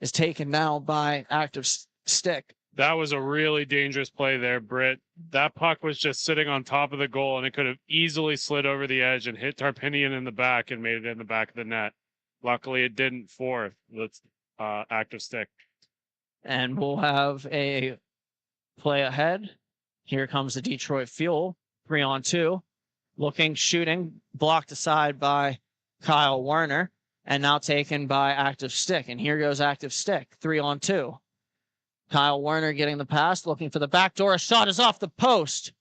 is taken now by Active Stick. That was a really dangerous play there, Britt. That puck was just sitting on top of the goal, and it could have easily slid over the edge and hit Tarpinian in the back and made it in the back of the net. Luckily, it didn't for Active Stick. And we'll have a play ahead Here comes the Detroit Fuel, 3-on-2. Looking, shooting, blocked aside by Kyle Werner, and now taken by Active Stick. And here goes Active Stick, 3-on-2. Kyle Werner getting the pass, looking for the back door. A shot is off the post.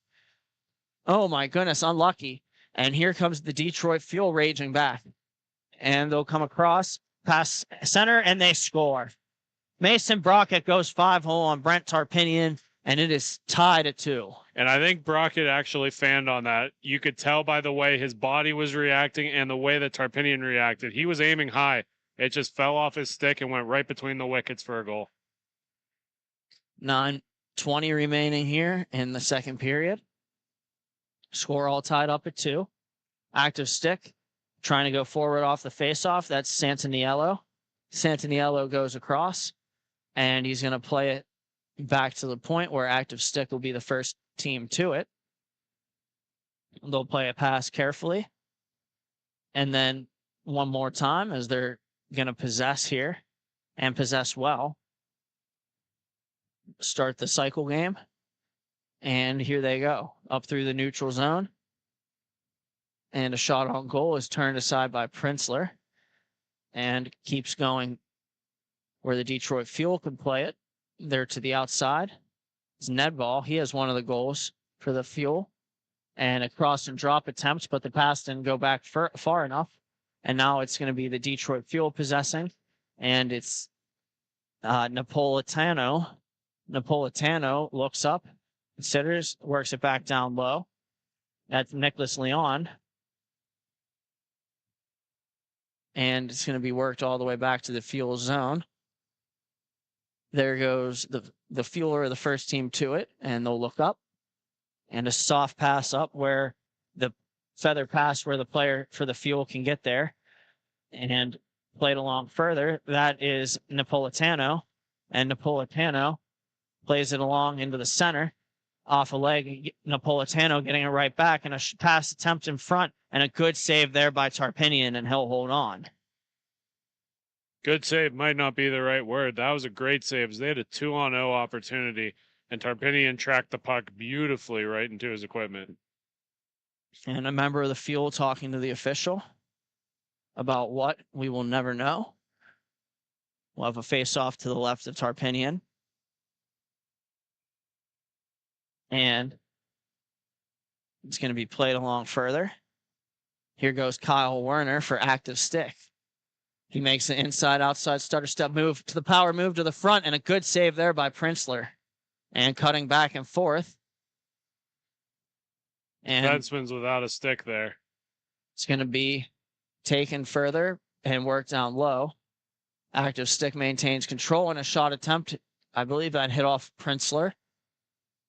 Oh my goodness, unlucky. And here comes the Detroit Fuel raging back. And they'll come across, pass center, and they score. Mason Brockett goes 5-hole on Brent Tarpinian, and it is tied at 2. And I think Brockett actually fanned on that. You could tell by the way his body was reacting and the way that Tarpinian reacted. He was aiming high. It just fell off his stick and went right between the wickets for a goal. 9:20 remaining here in the second period. Score all tied up at 2. Active Stick trying to go forward off the faceoff. That's Santaniello. Santaniello goes across, and he's going to play it back to the point where Active Stick will be the first team to it. They'll play a pass carefully. And then one more time as they're going to possess here and possess well. Start the cycle game. And here they go, up through the neutral zone. And a shot on goal is turned aside by Prinzler and keeps going where the Detroit Fuel can play it. They're to the outside. It's Ned Ball. He has one of the goals for the Fuel. And a cross and drop attempt, but the pass didn't go back far enough. And now it's going to be the Detroit Fuel possessing. And it's Napolitano. Napolitano looks up, considers, works it back down low. That's Nicholas Leon. And it's going to be worked all the way back to the Fuel zone. There goes the Fueler, the first team to it, and they'll look up. And a soft pass up where the feather pass where the player for the Fuel can get there and played along further. That is Napolitano, and Napolitano plays it along into the center off a leg. Napolitano getting it right back, and a pass attempt in front, and a good save there by Tarpinian, and he'll hold on. Good save might not be the right word. That was a great save. They had a 2-on-0 opportunity, and Tarpinian tracked the puck beautifully right into his equipment. And a member of the Fuel talking to the official about what we will never know. We'll have a face-off to the left of Tarpinian. And it's going to be played along further. Here goes Kyle Werner for Active Stick. He makes an inside-outside stutter step move to the power move to the front, and a good save there by Prinzler. And cutting back and forth. And Defenseman's without a stick there. it's going to be taken further and worked down low. Active Stick maintains control, and a shot attempt. I believe that hit off Prinzler.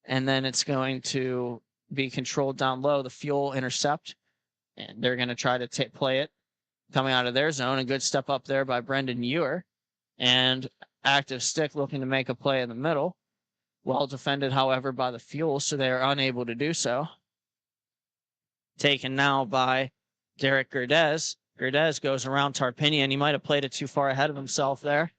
And then it's going to be controlled down low. The Fuel intercept. And they're going to try to play it coming out of their zone. A good step up there by Brendan Ewer. And Active Stick looking to make a play in the middle. Well defended, however, by the Fuel, so they are unable to do so. Taken now by Derek Gerdez. Gerdez goes around Tarpinian. He might have played it too far ahead of himself there.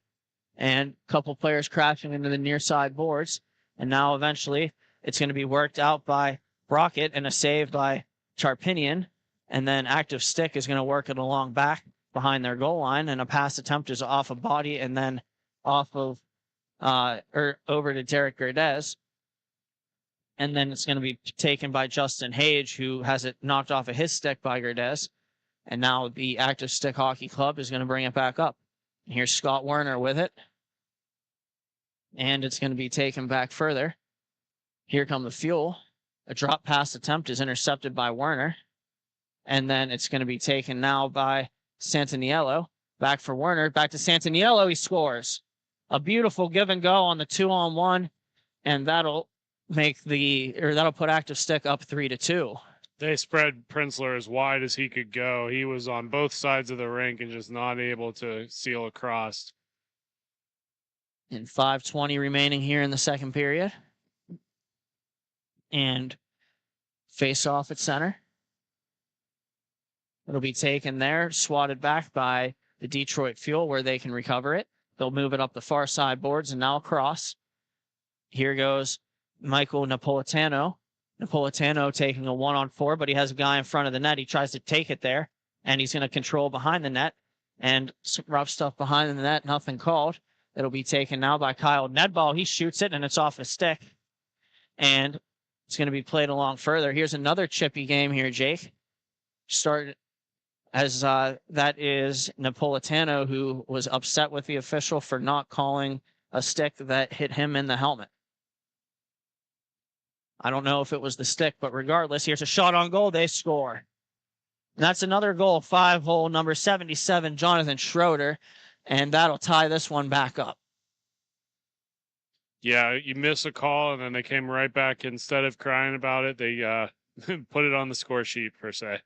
And a couple players crashing into the near side boards. And now eventually it's going to be worked out by Brockett and a save by Tarpinian. And then Active Stick is going to work it along back behind their goal line. And a pass attempt is off a body and then off of over to Derek Gerdez. And then it's going to be taken by Justin Hage, who has it knocked off of his stick by Gerdez. And now the Active Stick Hockey Club is going to bring it back up. And here's Scott Werner with it. And it's going to be taken back further. Here come the Fuel. A drop pass attempt is intercepted by Werner. And then it's going to be taken now by Santaniello. Back for Werner. Back to Santaniello. He scores. A beautiful give and go on the 2-on-1. And that'll put Active Stick up 3-2. They spread Prinzler as wide as he could go. He was on both sides of the rink and just not able to seal across. And 5:20 remaining here in the second period. And face off at center. It'll be taken there, swatted back by the Detroit Fuel where they can recover it. They'll move it up the far side boards and now across. Here goes Michael Napolitano. Napolitano taking a 1-on-4, but he has a guy in front of the net. He tries to take it there, and he's going to control behind the net. And some rough stuff behind the net, nothing called. It'll be taken now by Kyle Nedball. He shoots it, and it's off his stick. And it's going to be played along further. Here's another chippy game here, Jake. Started as that is Napolitano, who was upset with the official for not calling a stick that hit him in the helmet. I don't know if it was the stick, but regardless, here's a shot on goal. They score. And that's another goal, 5-hole, number 77, Jonathan Schroeder. And that'll tie this one back up. Yeah, you miss a call, and then they came right back. Instead of crying about it, they put it on the score sheet, per se.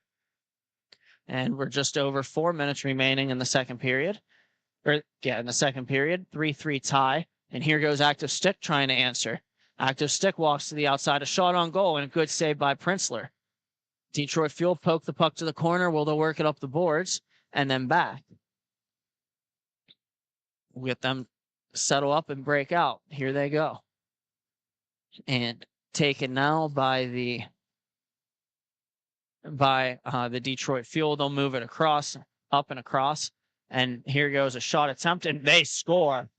And we're just over 4 minutes remaining in the second period. In the second period, 3-3 tie. And here goes Active Stick trying to answer. Active Stick walks to the outside, a shot on goal, and a good save by Printzler. Detroit Fuel poke the puck to the corner. Will they work it up the boards and then back? We'll get them settle up and break out. Here they go. And taken now by the Detroit Fuel. They'll move it across, up and across. And here goes a shot attempt, and they score.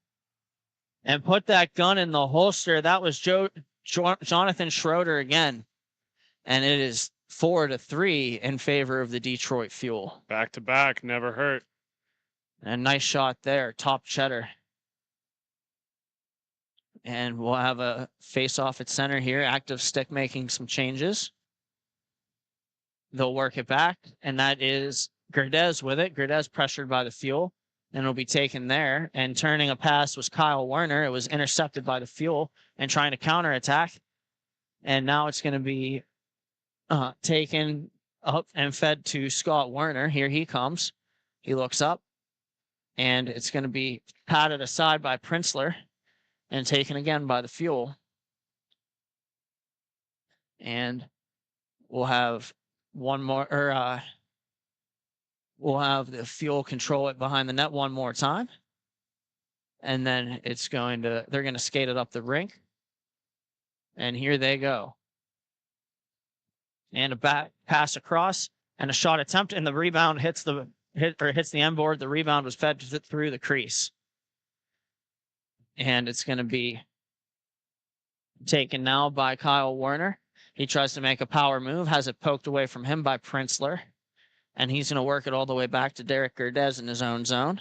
And put that gun in the holster. That was Jonathan Schroeder again. And it is 4-3 in favor of the Detroit Fuel. Back to back, never hurt. And a nice shot there, top cheddar. And we'll have a face-off at center here. Active Stick making some changes. They'll work it back, and that is Gerdez with it. Gerdez pressured by the Fuel, and it'll be taken there. And turning a pass was Kyle Werner. It was intercepted by the Fuel and trying to counterattack. And now it's going to be taken up and fed to Scott Werner. Here he comes. He looks up, and it's going to be patted aside by Printzler and taken again by the Fuel. And we'll have one more, we'll have the Fuel control it behind the net one more time. And then they're going to skate it up the rink. And here they go. And a back pass across and a shot attempt, and the rebound hits the end board. The rebound was fed through the crease. And it's going to be taken now by Kyle Werner. He tries to make a power move, has it poked away from him by Printzler. And he's going to work it all the way back to Derek Gerdez in his own zone.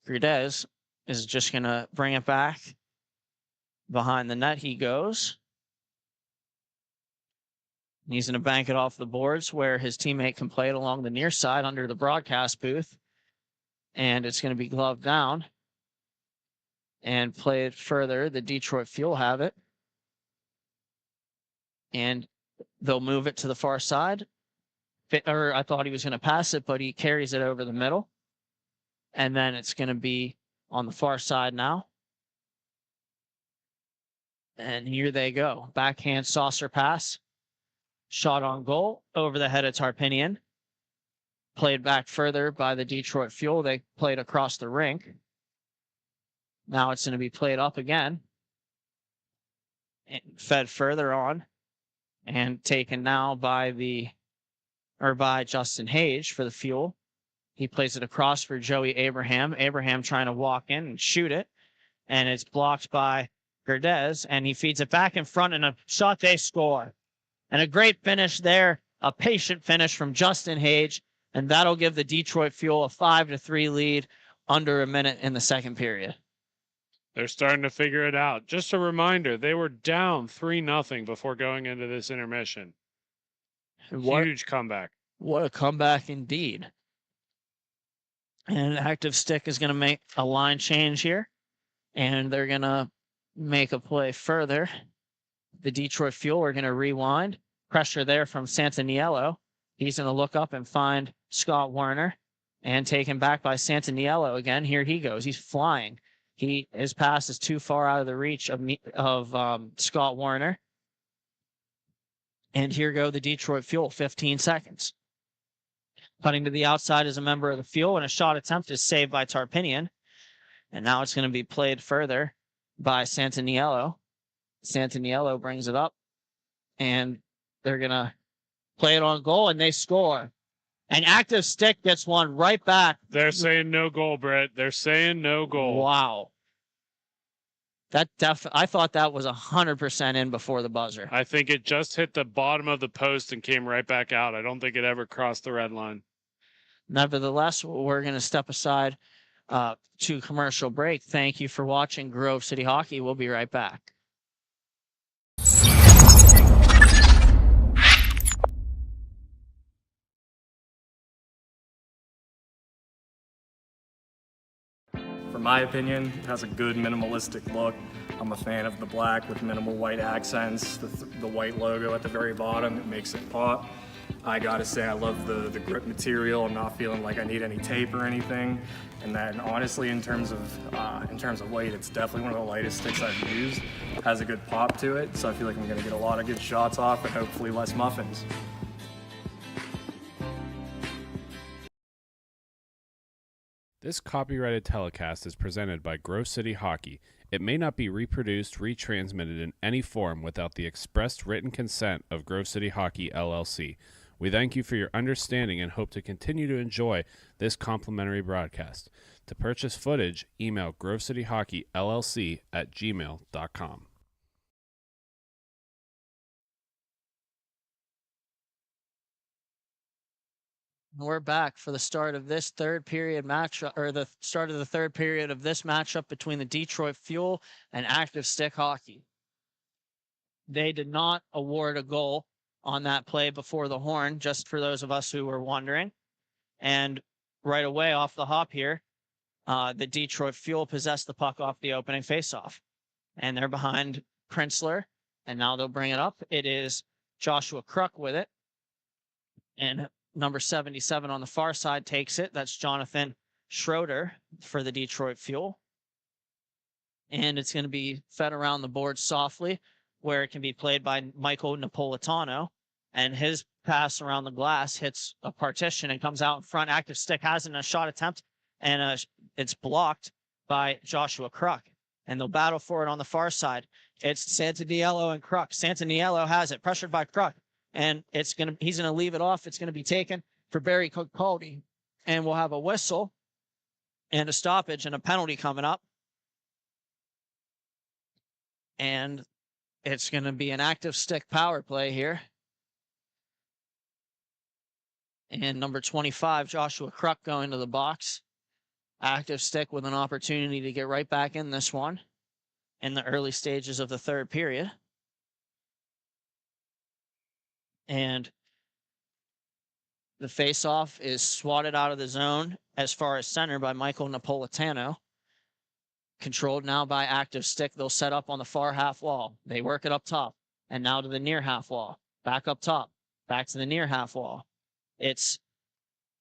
Gerdez is just going to bring it back. Behind the net he goes. He's going to bank it off the boards where his teammate can play it along the near side under the broadcast booth. And it's going to be gloved down. And play it further. The Detroit Fuel have it. And they'll move it to the far side. I thought he was going to pass it, but he carries it over the middle. And then it's going to be on the far side now. And here they go. Backhand saucer pass. Shot on goal over the head of Tarpinian. Played back further by the Detroit Fuel. They played across the rink. Now it's going to be played up again. And fed further on. And taken now by Justin Hage for the Fuel. He plays it across for Joey Abraham. Abraham trying to walk in and shoot it. And it's blocked by Gerdez. And he feeds it back in front, and a shot, they score. And a great finish there. A patient finish from Justin Hage. And that'll give the Detroit Fuel a 5-3 lead under a minute in the second period. They're starting to figure it out. Just a reminder, they were down 3-0 before going into this intermission. Huge comeback. What a comeback indeed. And Active Stick is going to make a line change here. And they're going to make a play further. The Detroit Fuel are going to rewind. Pressure there from Santaniello. He's going to look up and find Scott Werner. And taken back by Santaniello again. Here he goes. He's flying. His pass is too far out of the reach of Scott Werner. And here go the Detroit Fuel, 15 seconds. Cutting to the outside is a member of the Fuel, and a shot attempt is saved by Tarpinian. And now it's going to be played further by Santaniello. Santaniello brings it up, and they're going to play it on goal, and they score. An active stick gets one right back. They're saying no goal, Brett. They're saying no goal. Wow. I thought that was 100% in before the buzzer. I think it just hit the bottom of the post and came right back out. I don't think it ever crossed the red line. Nevertheless, we're going to step aside to commercial break. Thank you for watching Grove City Hockey. We'll be right back. For my opinion, it has a good minimalistic look. I'm a fan of the black with minimal white accents, the white logo at the very bottom, it makes it pop. I gotta say I love the grip material. I'm not feeling like I need any tape or anything. And then honestly, in terms of weight, it's definitely one of the lightest sticks I've used. It has a good pop to it, so I feel like I'm gonna get a lot of good shots off and hopefully less muffins. This copyrighted telecast is presented by Grove City Hockey. It may not be reproduced, retransmitted in any form without the expressed written consent of Grove City Hockey, LLC. We thank you for your understanding and hope to continue to enjoy this complimentary broadcast. To purchase footage, email grovecityhockeyllc@gmail.com. We're back for the start of this third period matchup, or the start of the third period of this matchup between the Detroit Fuel and Active Stick Hockey. They did not award a goal on that play before the horn, just for those of us who were wondering. And right away off the hop here, the Detroit Fuel possessed the puck off the opening faceoff. And they're behind Prinzler, and now they'll bring it up. It is Joshua Kruk with it. And number 77 on the far side takes it. That's Jonathan Schroeder for the Detroit Fuel. And it's going to be fed around the board softly, where it can be played by Michael Napolitano. And his pass around the glass hits a partition and comes out in front. Active Stick has a shot attempt, and it's blocked by Joshua Kruk. And they'll battle for it on the far side. It's Santaniello and Kruk. Santaniello has it, pressured by Kruk. And he's going to leave it off. It's going to be taken for Barry Cody. And we'll have a whistle and a stoppage and a penalty coming up. And it's going to be an Active Stick power play here. And number 25, Joshua Kruk, going to the box. Active Stick with an opportunity to get right back in this one in the early stages of the third period. And the faceoff is swatted out of the zone as far as center by Michael Napolitano. Controlled now by Active Stick. They'll set up on the far half wall. They work it up top. And now to the near half wall. Back up top. Back to the near half wall. It's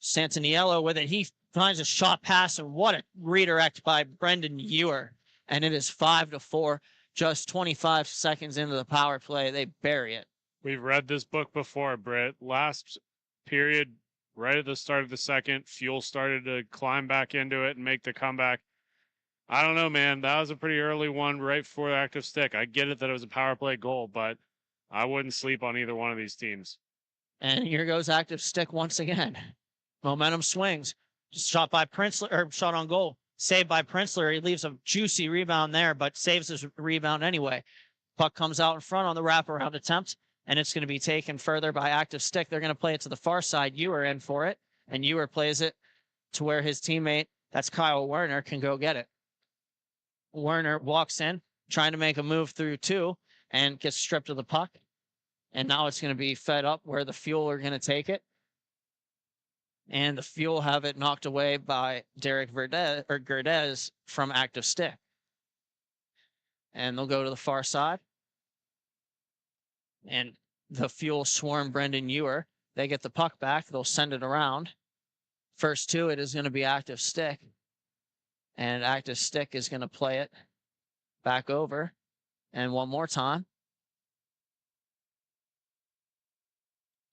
Santaniello with it. He finds a shot pass, and what a redirect by Brendan Ewer. And it is 5-4. Just 25 seconds into the power play. They bury it. We've read this book before, Britt. Last period, right at the start of the second, Fuel started to climb back into it and make the comeback. I don't know, man. That was a pretty early one right before Active Stick. I get it that it was a power play goal, but I wouldn't sleep on either one of these teams. And here goes Active Stick once again. Momentum swings. Shot by Prinzler, or shot on goal. Saved by Prinzler. He leaves a juicy rebound there, but saves his rebound anyway. Puck comes out in front on the wraparound attempt, and it's going to be taken further by Active Stick. They're going to play it to the far side. Ewer in for it, and Ewer plays it to where his teammate, that's Kyle Werner, can go get it. Werner walks in, trying to make a move through two, and gets stripped of the puck. And now it's going to be fed up where the Fuel are going to take it. And the Fuel have it knocked away by Derek Gerdez from Active Stick. And they'll go to the far side. And the Fuel swarm Brendan Ewer. They get the puck back. They'll send it around. First to it is going to be Active Stick. And Active Stick is going to play it back over. And one more time.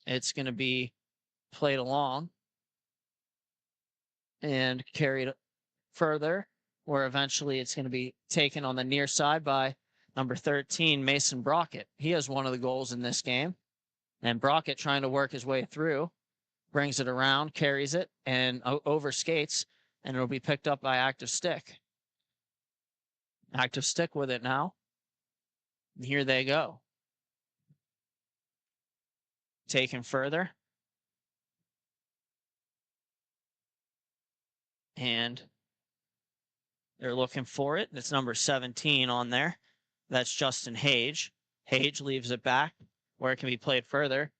It's going to be played along and carried further, where eventually it's going to be taken on the near side by number 13, Mason Brockett. He has one of the goals in this game. And Brockett trying to work his way through, brings it around, carries it, and over skates, and it'll be picked up by Active Stick. Active Stick with it now. And here they go. Taken further. And they're looking for it. It's number 17 on there. That's Justin Hage. Hage leaves it back where it can be played further.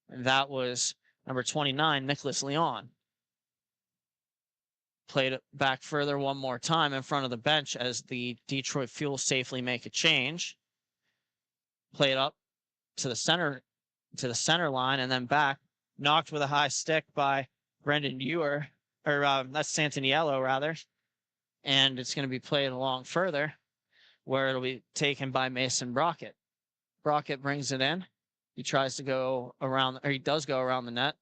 And that was number 29, Nicholas Leon. Played it back further one more time in front of the bench as the Detroit Fuel safely make a change. Played up to the center line and then back. Knocked with a high stick by Brendan Ewer, or that's Santaniello rather. And it's going to be played along further where it'll be taken by Mason Brockett. Brockett brings it in. He tries to go around, or he does go around the net.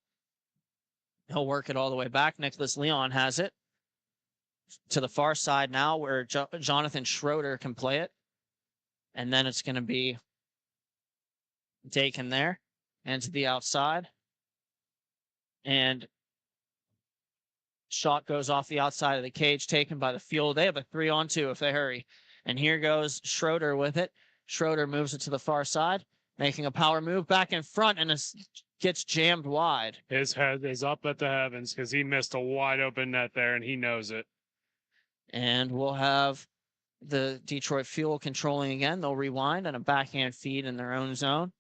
He'll work it all the way back. Nicholas Leon has it to the far side now where Jonathan Schroeder can play it. And then it's going to be taken there and to the outside. And shot goes off the outside of the cage, taken by the Fuel. They have a 3-on-2 if they hurry. And here goes Schroeder with it. Schroeder moves it to the far side, making a power move back in front, and it gets jammed wide. His head is up at the heavens because he missed a wide open net there, and he knows it. And we'll have the Detroit Fuel controlling again. They'll rewind and a backhand feed in their own zone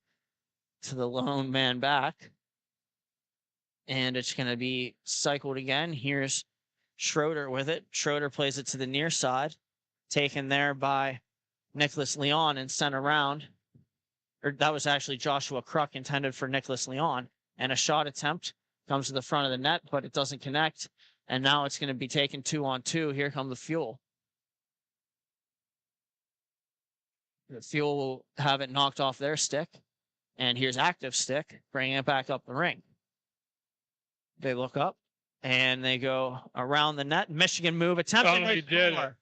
to the lone man back. And it's going to be cycled again. Here's Schroeder with it. Schroeder plays it to the near side, taken there by Nicholas Leon and sent around. Or that was actually Joshua Kruk intended for Nicholas Leon. And a shot attempt comes to the front of the net, but it doesn't connect. And now it's going to be taken 2-on-2. Here come the Fuel. The Fuel will have it knocked off their stick. And here's Active Stick, bringing it back up the ring. They look up, and they go around the net. Michigan move, attempting he did it.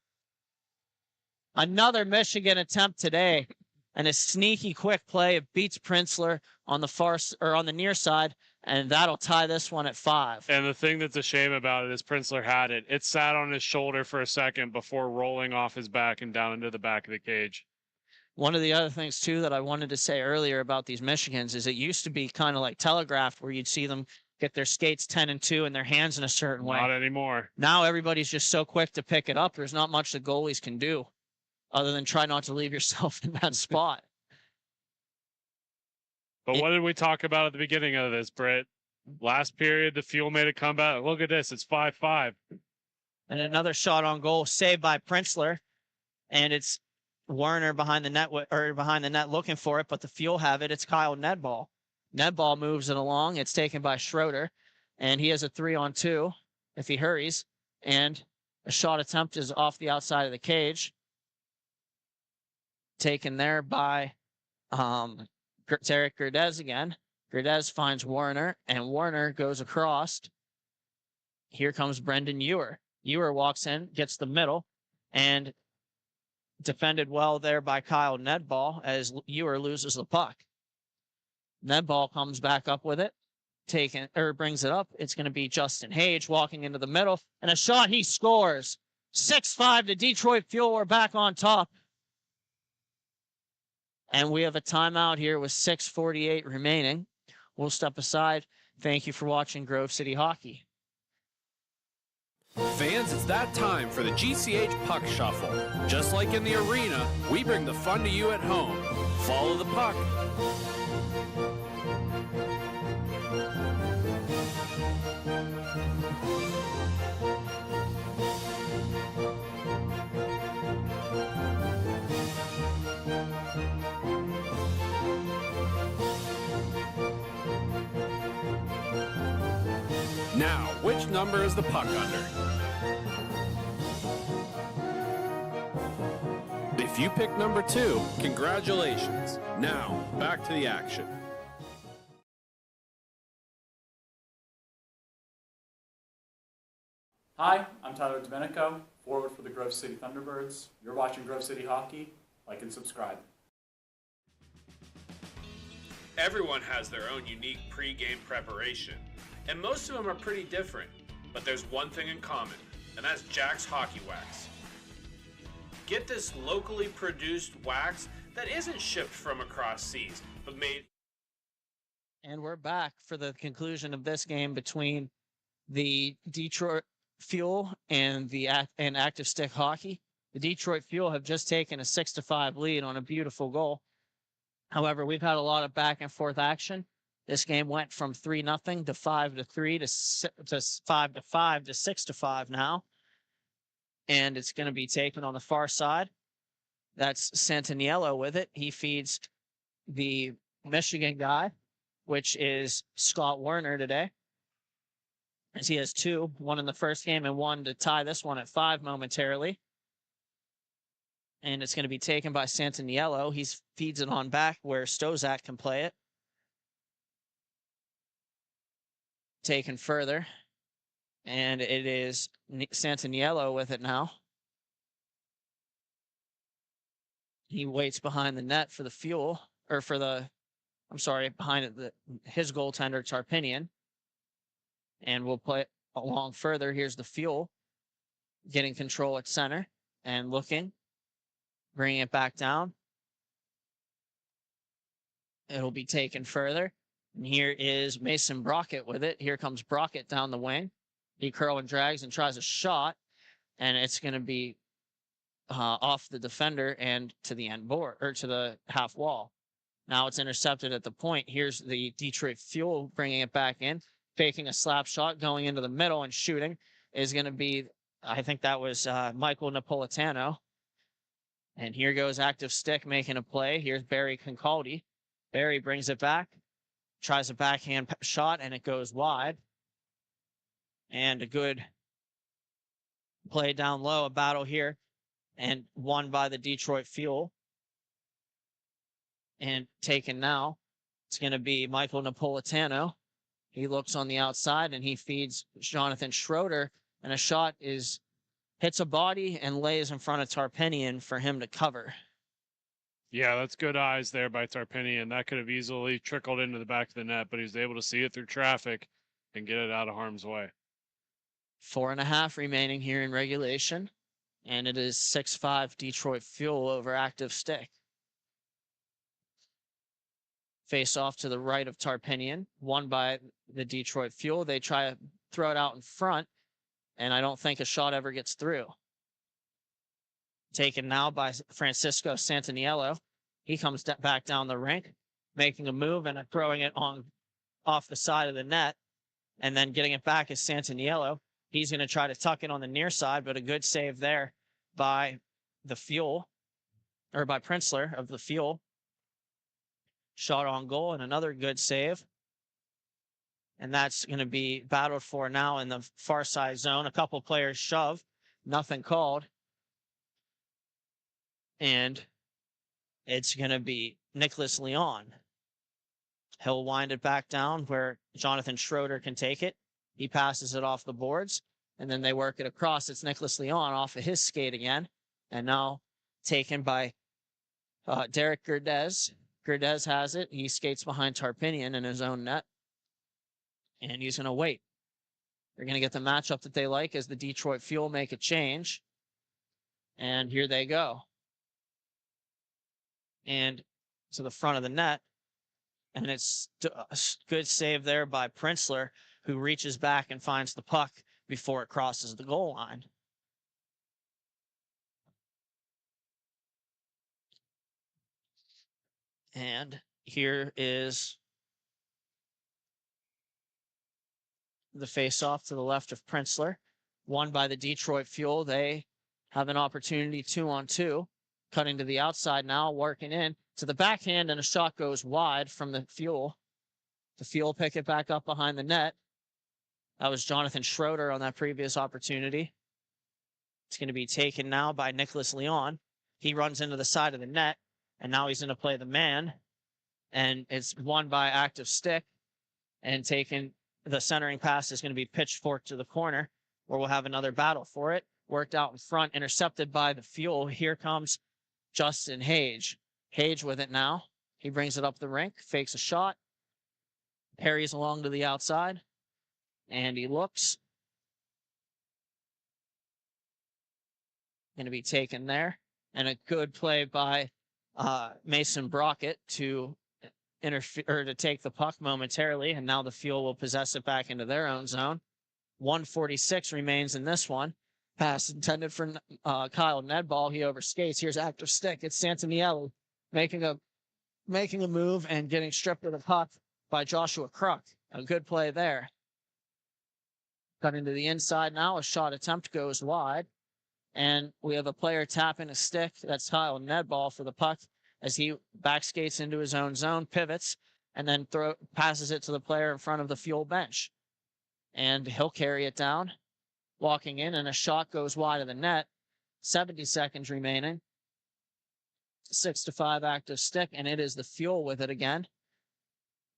Another Michigan attempt today. And a sneaky quick play. It beats Princeler on the near side, and that'll tie this one at 5. And the thing that's a shame about it is Princeler had it. It sat on his shoulder for a second before rolling off his back and down into the back of the cage. One of the other things, too, that I wanted to say earlier about these Michigans is it used to be kind of like telegraphed where you'd see them get their skates 10-2 and their hands in a certain way. Not anymore. Now everybody's just so quick to pick it up. There's not much the goalies can do other than try not to leave yourself in that spot. But what did we talk about at the beginning of this, Britt? Last period, the Fuel made a comeback. Look at this. It's 5-5. And another shot on goal saved by Princeler. And it's Werner behind the net looking for it, but the Fuel have it. It's Kyle Nedball. Nedball moves it along. It's taken by Schroeder, and he has a 3-on-2 if he hurries. And a shot attempt is off the outside of the cage. Taken there by Derek Gerdez again. Gerdez finds Warner, and Warner goes across. Here comes Brendan Ewer. Ewer walks in, gets the middle, and defended well there by Kyle Nedball as Ewer loses the puck. Nedball comes back up with it, brings it up. It's going to be Justin Hage walking into the middle, and a shot, he scores. 6-5 to Detroit Fuel. We're back on top. And we have a timeout here with 6:48 remaining. We'll step aside. Thank you for watching Grove City Hockey. Fans, it's that time for the GCH Puck Shuffle. Just like in the arena, we bring the fun to you at home. Follow the puck. Now, which number is the puck under? If you pick number 2, congratulations. Now, back to the action. Hi, I'm Tyler Domenico, forward for the Grove City Thunderbirds. You're watching Grove City Hockey. Like and subscribe. Everyone has their own unique pre-game preparation, and most of them are pretty different, but there's one thing in common, and that's Jack's Hockey Wax. Get this locally produced wax that isn't shipped from across seas, but made... And we're back for the conclusion of this game between the Detroit Fuel and the Active Stick Hockey. The Detroit Fuel have just taken a 6-5 lead on a beautiful goal. However, we've had a lot of back and forth action. This game went from 3-0 to 5-3 to 5-5 to 6-5 now. And it's going to be taken on the far side. That's Santaniello with it. He feeds the Michigan guy, which is Scott Werner today. As he has 2, 1 in the first game and 1 to tie this one at 5 momentarily. And it's going to be taken by Santaniello. He feeds it on back where Stozak can play it. Taken further. And it is Santaniello with it now. He waits behind the net for the Fuel, or for the, I'm sorry, behind it, his goaltender, Tarpinian. And we'll play it along further. Here's the Fuel getting control at center and looking, bringing it back down. It'll be taken further. And here is Mason Brockett with it. Here comes Brockett down the wing. He curl and drags and tries a shot, and it's going to be off the defender and to the end board, or to the half wall. Now it's intercepted at the point. Here's the Detroit Fuel bringing it back in, faking a slap shot, going into the middle and shooting is going to be, I think that was Michael Napolitano. And here goes Active Stick making a play. Here's Barry Concaldi. Barry brings it back, tries a backhand shot, and it goes wide. And a good play down low, a battle here, and won by the Detroit Fuel. And taken now, it's going to be Michael Napolitano. He looks on the outside, and he feeds Jonathan Schroeder, and a shot hits a body and lays in front of Tarpinian for him to cover. Yeah, that's good eyes there by Tarpinian. That could have easily trickled into the back of the net, but he was able to see it through traffic and get it out of harm's way. 4.5 remaining here in regulation, and it is 6-5 Detroit Fuel over Active Stick. Face off to the right of Tarpinian, won by the Detroit Fuel. They try to throw it out in front, and I don't think a shot ever gets through. Taken now by Francisco Santaniello. He comes back down the rink, making a move and throwing it off the side of the net, and then getting it back is Santaniello. He's going to try to tuck it on the near side, but a good save there by the Fuel, or by Printzler of the Fuel. Shot on goal and another good save. And that's going to be battled for now in the far side zone. A couple players shove, nothing called. And it's going to be Nicholas Leon. He'll wind it back down where Jonathan Schroeder can take it. He passes it off the boards, and then they work it across. It's Nicholas Leon off of his skate again, and now taken by Derek Gerdez. Gerdez has it. He skates behind Tarpinian in his own net, and he's going to wait. They're going to get the matchup that they like as the Detroit Fuel make a change, and here they go. And to the front of the net, and it's a good save there by Printzler, who reaches back and finds the puck before it crosses the goal line. And here is the face-off to the left of Printzler, won by the Detroit Fuel. They have an opportunity 2-on-2, cutting to the outside now, working in to the backhand, and a shot goes wide from the Fuel. The Fuel pick it back up behind the net. That was Jonathan Schroeder on that previous opportunity. It's going to be taken now by Nicholas Leon. He runs into the side of the net, and now he's going to play the man. And it's won by Active Stick. And taken, the centering pass is going to be pitchforked to the corner, where we'll have another battle for it. Worked out in front, intercepted by the Fuel. Here comes Justin Hage. Hage with it now. He brings it up the rink, fakes a shot, parries along to the outside, and he looks. Going to be taken there. And a good play by Mason Brockett to interfere or to take the puck momentarily. And now the Fuel will possess it back into their own zone. 1:46 remains in this one. Pass intended for Kyle Nedball. He overskates. Here's active stick. It's Santaniello making a move and getting stripped of the puck by Joshua Kruk. A good play there. Cutting to the inside now. A shot attempt goes wide. And we have a player tapping a stick. That's Kyle Nedball for the puck as he back skates into his own zone, pivots, and then passes it to the player in front of the Fuel bench. And he'll carry it down. Walking in, and a shot goes wide of the net. 70 seconds remaining. 6-5 active stick, and it is the Fuel with it again.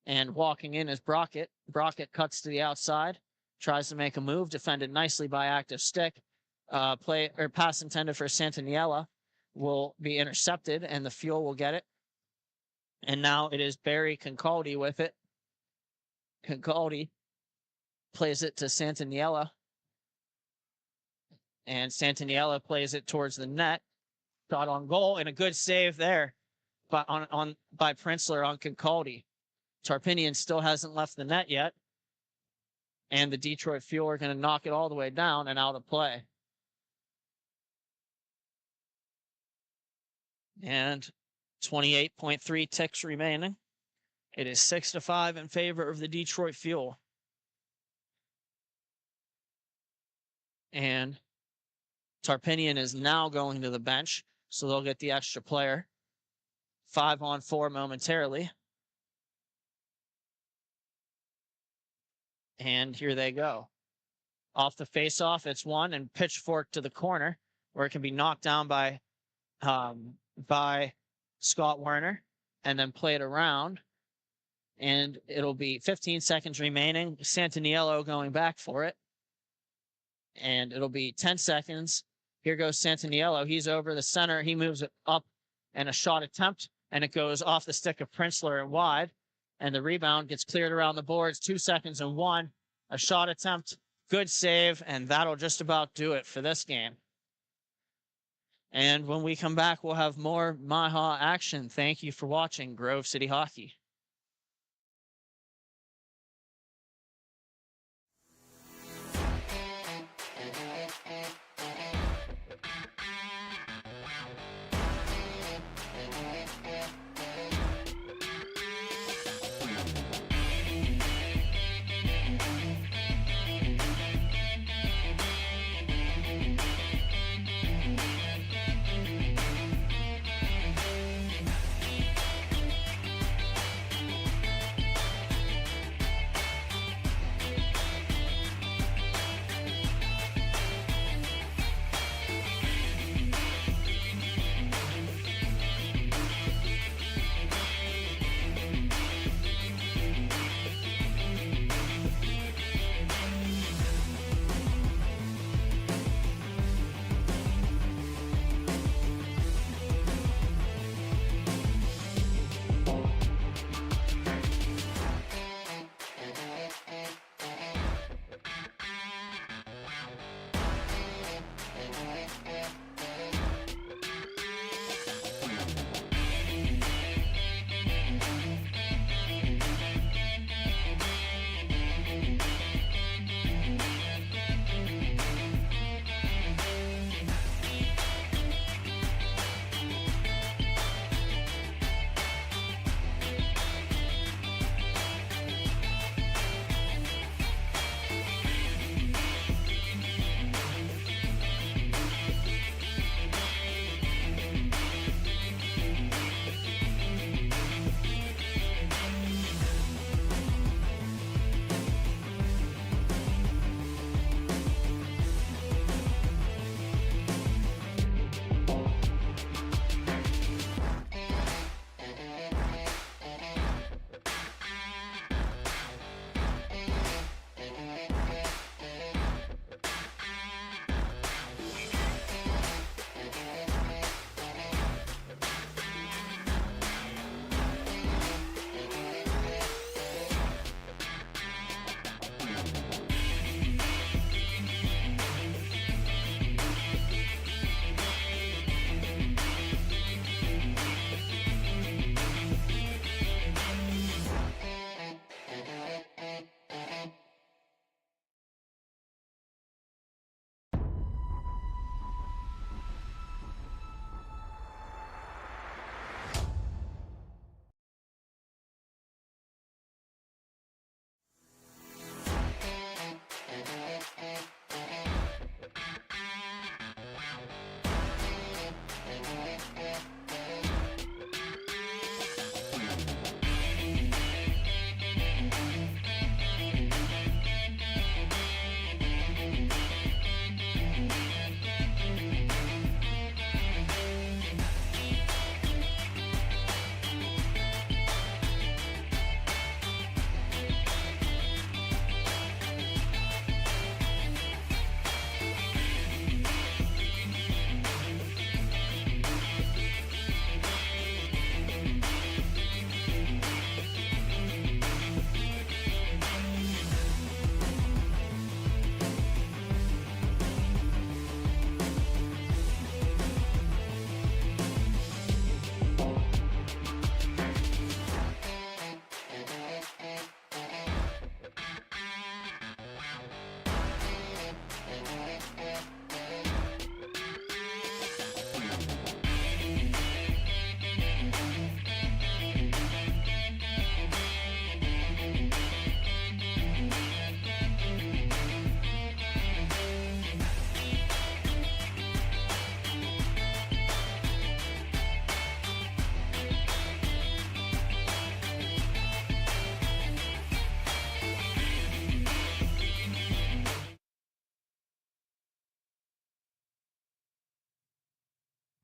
And walking in is Brockett. Brockett cuts to the outside, tries to make a move, defended nicely by active stick. Pass intended for Santaniella will be intercepted, and the Fuel will get it. And now it is Barry Concaldi with it. Concaldi plays it to Santaniella. And Santaniella plays it towards the net. Shot on goal, and a good save there by Printzler on Concaldi. Tarpinian still hasn't left the net yet. And the Detroit Fuel are going to knock it all the way down and out of play. And 28.3 ticks remaining. It is 6-5 in favor of the Detroit Fuel. And Tarpinian is now going to the bench, so they'll get the extra player. 5-on-4 momentarily. And here they go. Off the face-off, it's one, and pitchfork to the corner, where it can be knocked down by Scott Werner, and then played around. And it'll be 15 seconds remaining. Santaniello going back for it. And it'll be 10 seconds. Here goes Santaniello. He's over the center. He moves it up, and a shot attempt, and it goes off the stick of Printzler and wide. And the rebound gets cleared around the boards. 2 seconds and one. A shot attempt. Good save, and that'll just about do it for this game. And when we come back, we'll have more MIHA action. Thank you for watching Grove City Hockey.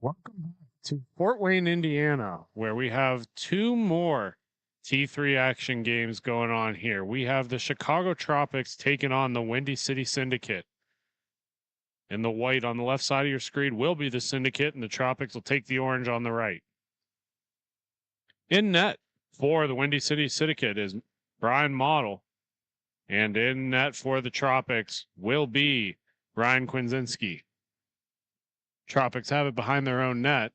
Welcome back to Fort Wayne, Indiana, where we have two more T3 action games going on here. We have the Chicago Tropics taking on the Windy City Syndicate. And the white on the left side of your screen will be the Syndicate, and the Tropics will take the orange on the right. In net for the Windy City Syndicate is Brian Model. And in net for the Tropics will be Ryan Kwinzinski. Tropics have it behind their own net,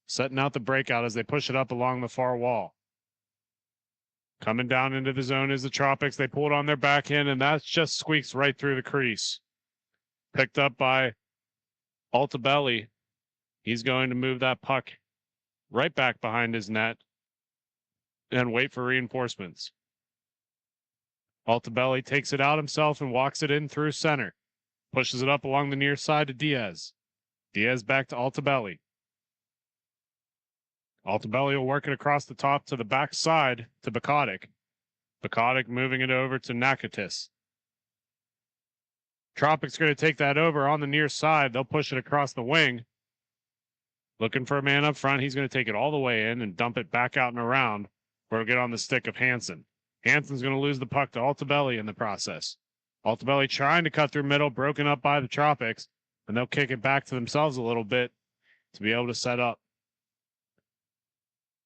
setting out the breakout as they push it up along the far wall. Coming down into the zone is the Tropics. They pull it on their backhand, and that just squeaks right through the crease. Picked up by Altabelli. He's going to move that puck right back behind his net and wait for reinforcements. Altabelli takes it out himself and walks it in through center. Pushes it up along the near side to Diaz. Diaz back to Altabelli. Altabelli will work it across the top to the back side to Bakatic. Bakatic moving it over to Nakatis. Tropics going to take that over on the near side. They'll push it across the wing. Looking for a man up front. He's going to take it all the way in and dump it back out and around where it'll get on the stick of Hansen. Hansen's going to lose the puck to Altabelli in the process. Altabelli trying to cut through middle, broken up by the Tropics, and they'll kick it back to themselves a little bit to be able to set up.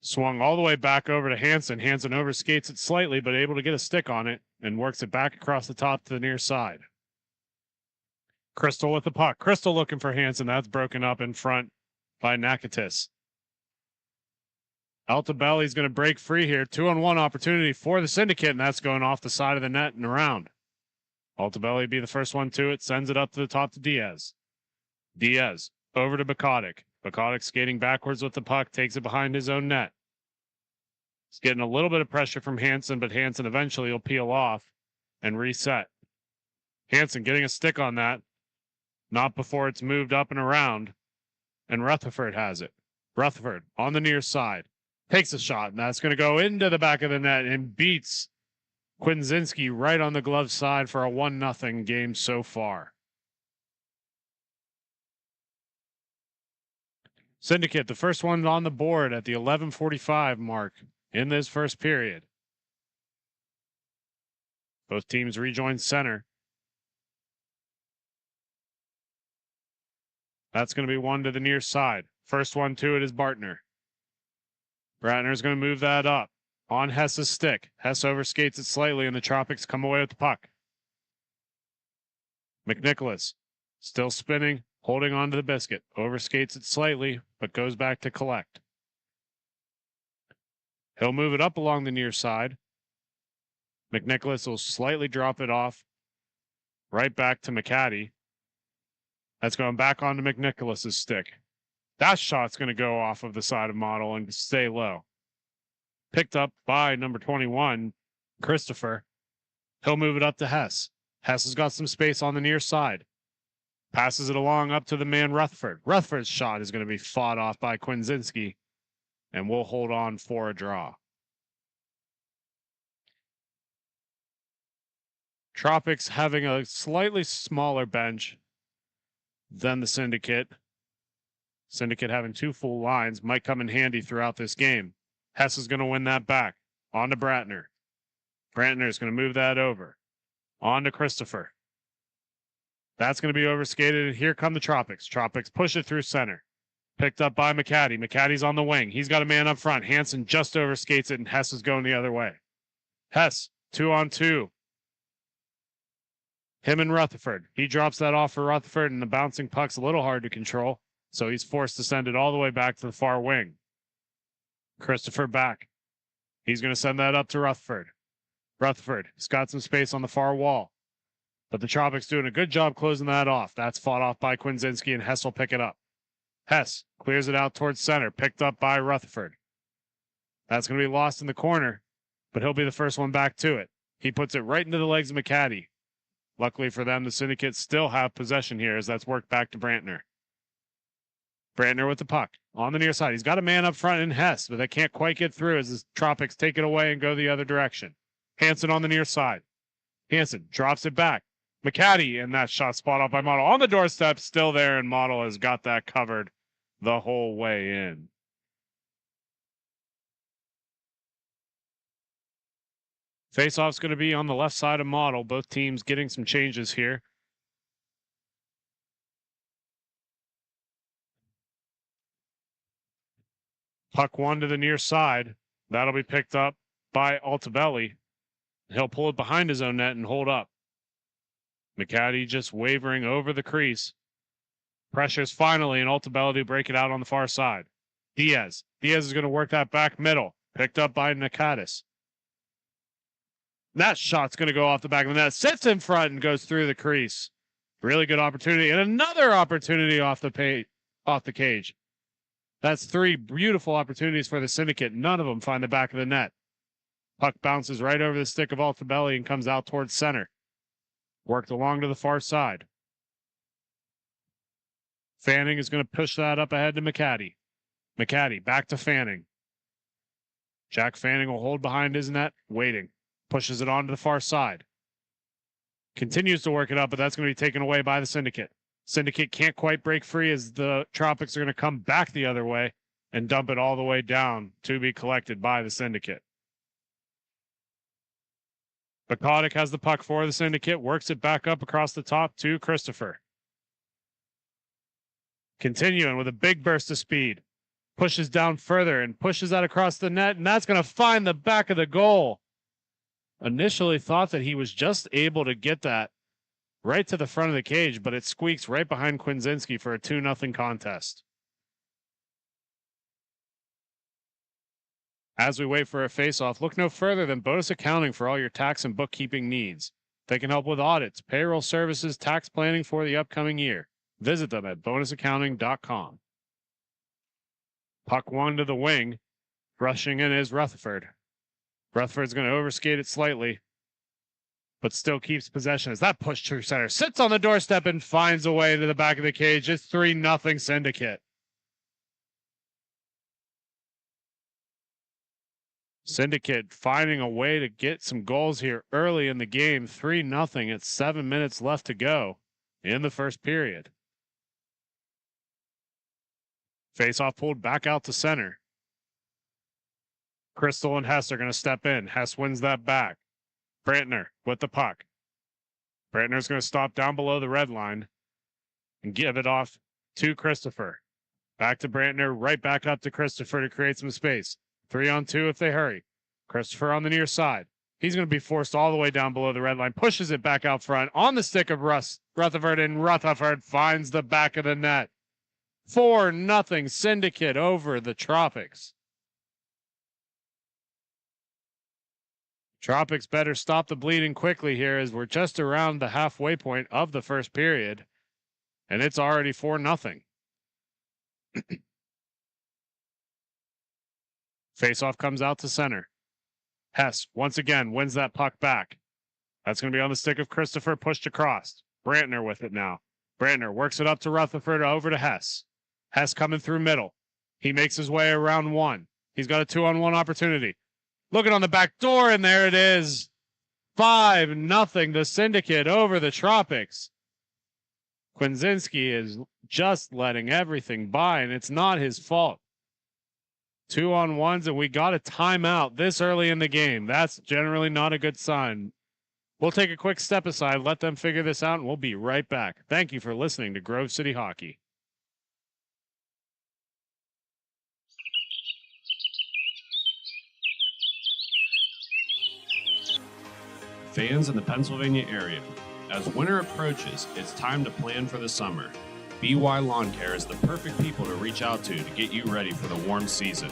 Swung all the way back over to Hansen. Hansen overskates it slightly, but able to get a stick on it and works it back across the top to the near side. Crystal with the puck. Crystal looking for Hansen. That's broken up in front by Nakatis. Altabelli's going to break free here. 2-on-1 opportunity for the Syndicate, and that's going off the side of the net and around. Altabelli be the first one to it. Sends it up to the top to Diaz. Diaz over to Bakatic. Bakatic skating backwards with the puck. Takes it behind his own net. He's getting a little bit of pressure from Hansen, but Hansen eventually will peel off and reset. Hansen getting a stick on that. Not before it's moved up and around. And Rutherford has it. Rutherford on the near side. Takes a shot, and that's going to go into the back of the net and beats Kwinzinski right on the glove side for a 1-0 game so far. Syndicate, the first one on the board at the 11:45 mark in this first period. Both teams rejoin center. That's going to be one to the near side. First one to it is Bartner. Bratner's going to move that up on Hess's stick. Hess overskates it slightly, and the Tropics come away with the puck. McNicholas still spinning, holding on to the biscuit. Overskates it slightly, but goes back to collect. He'll move it up along the near side. McNicholas will slightly drop it off right back to McCaddy. That's going back onto McNicholas's stick. That shot's going to go off of the side of Model and stay low. Picked up by number 21, Christopher. He'll move it up to Hess. Hess has got some space on the near side. Passes it along up to the man Rutherford. Rutherford's shot is going to be fought off by Kwinzinski, and we'll hold on for a draw. Tropics having a slightly smaller bench than the Syndicate. Syndicate having two full lines might come in handy throughout this game. Hess is going to win that back. On to Bratner. Bratner is going to move that over. On to Christopher. That's going to be overskated, and here come the Tropics. Tropics push it through center. Picked up by McCaddy. McCaddy's on the wing. He's got a man up front. Hansen just overskates it, and Hess is going the other way. Hess, 2-on-2. Him and Rutherford. He drops that off for Rutherford, and the bouncing puck's a little hard to control, so he's forced to send it all the way back to the far wing. Christopher back. He's going to send that up to Rutherford. Rutherford has got some space on the far wall, but the Tropics doing a good job closing that off. That's fought off by Kwinzinski, and Hess will pick it up. Hess clears it out towards center, picked up by Rutherford. That's going to be lost in the corner, but he'll be the first one back to it. He puts it right into the legs of McCaddy. Luckily for them, the Syndicate still have possession here as that's worked back to Brantner. Brantner with the puck on the near side. He's got a man up front in Hess, but they can't quite get through as the Tropics take it away and go the other direction. Hansen on the near side. Hansen drops it back. McCaddy, and that shot spot off by Model on the doorstep, still there, and Model has got that covered the whole way in. Face-off's going to be on the left side of model. Both teams getting some changes here. Puck one to the near side. That'll be picked up by Altobelli. He'll pull it behind his own net and hold up. McCaddy just wavering over the crease. Pressures finally, and Altobelli to break it out on the far side. Diaz. Diaz is going to work that back middle. Picked up by Nakatis. That shot's going to go off the back of the net. Sits in front and goes through the crease. Really good opportunity. And another opportunity off the cage. That's three beautiful opportunities for the Syndicate. None of them find the back of the net. Puck bounces right over the stick of Altobelli and comes out towards center. Worked along to the far side. Fanning is going to push that up ahead to McCaddy. McCaddy back to Fanning. Jack Fanning will hold behind his net, waiting. Pushes it on to the far side. Continues to work it up, but that's going to be taken away by the Syndicate. Syndicate can't quite break free as the Tropics are going to come back the other way and dump it all the way down to be collected by the Syndicate. Bakatic has the puck for the Syndicate, works it back up across the top to Christopher. Continuing with a big burst of speed. Pushes down further and pushes that across the net, and that's going to find the back of the goal. Initially thought that he was just able to get that right to the front of the cage, but it squeaks right behind Kwinzinski for a 2-0 contest. As we wait for a face-off, look no further than Bonus Accounting for all your tax and bookkeeping needs. They can help with audits, payroll services, tax planning for the upcoming year. Visit them at bonusaccounting.com. Puck one to the wing. Rushing in is Rutherford. Rutherford's going to overskate it slightly, but still keeps possession as that push to center sits on the doorstep and finds a way to the back of the cage. It's 3-0 Syndicate. Syndicate finding a way to get some goals here early in the game. 3-0 at 7 minutes left to go in the first period. Face-off pulled back out to center. Crystal and Hess are going to step in. Hess wins that back. Brantner with the puck. Brantner's going to stop down below the red line and give it off to Christopher. Back to Brantner, right back up to Christopher to create some space. 3-on-2 if they hurry. Christopher on the near side. He's going to be forced all the way down below the red line. Pushes it back out front on the stick of Rutherford, and Rutherford finds the back of the net. 4-0 Syndicate over the Tropics. Tropics better stop the bleeding quickly here as we're just around the halfway point of the first period, and it's already 4-0. Faceoff comes out to center. Hess once again wins that puck back. That's going to be on the stick of Christopher, pushed across. Brantner with it now. Brantner works it up to Rutherford, over to Hess. Hess coming through middle. He makes his way around one. He's got a 2-on-1 opportunity. Looking on the back door, and there it is. 5-0 the Syndicate over the Tropics. Kwinzinski is just letting everything by, and it's not his fault. 2-on-1s, and we got a timeout this early in the game. That's generally not a good sign. We'll take a quick step aside, let them figure this out, and we'll be right back. Thank you for listening to Grove City Hockey. Fans in the Pennsylvania area, as winter approaches, it's time to plan for the summer. BY Lawn Care is the perfect people to reach out to get you ready for the warm season.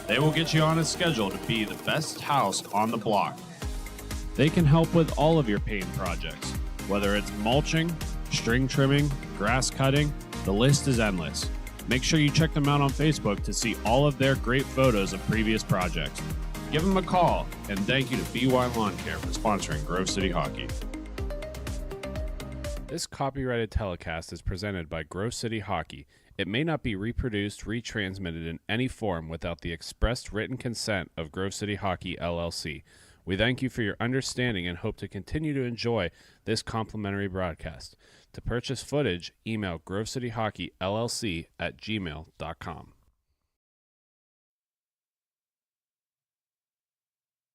They will get you on a schedule to be the best house on the block. They can help with all of your paint projects, whether it's mulching, string trimming, grass cutting, the list is endless. Make sure you check them out on Facebook to see all of their great photos of previous projects. Give them a call, and thank you to BY Lawn Care for sponsoring Grove City Hockey. This copyrighted telecast is presented by Grove City Hockey. It may not be reproduced, retransmitted in any form without the expressed written consent of Grove City Hockey, LLC. We thank you for your understanding and hope to continue to enjoy this complimentary broadcast. To purchase footage, email grovecityhockeyllc@gmail.com.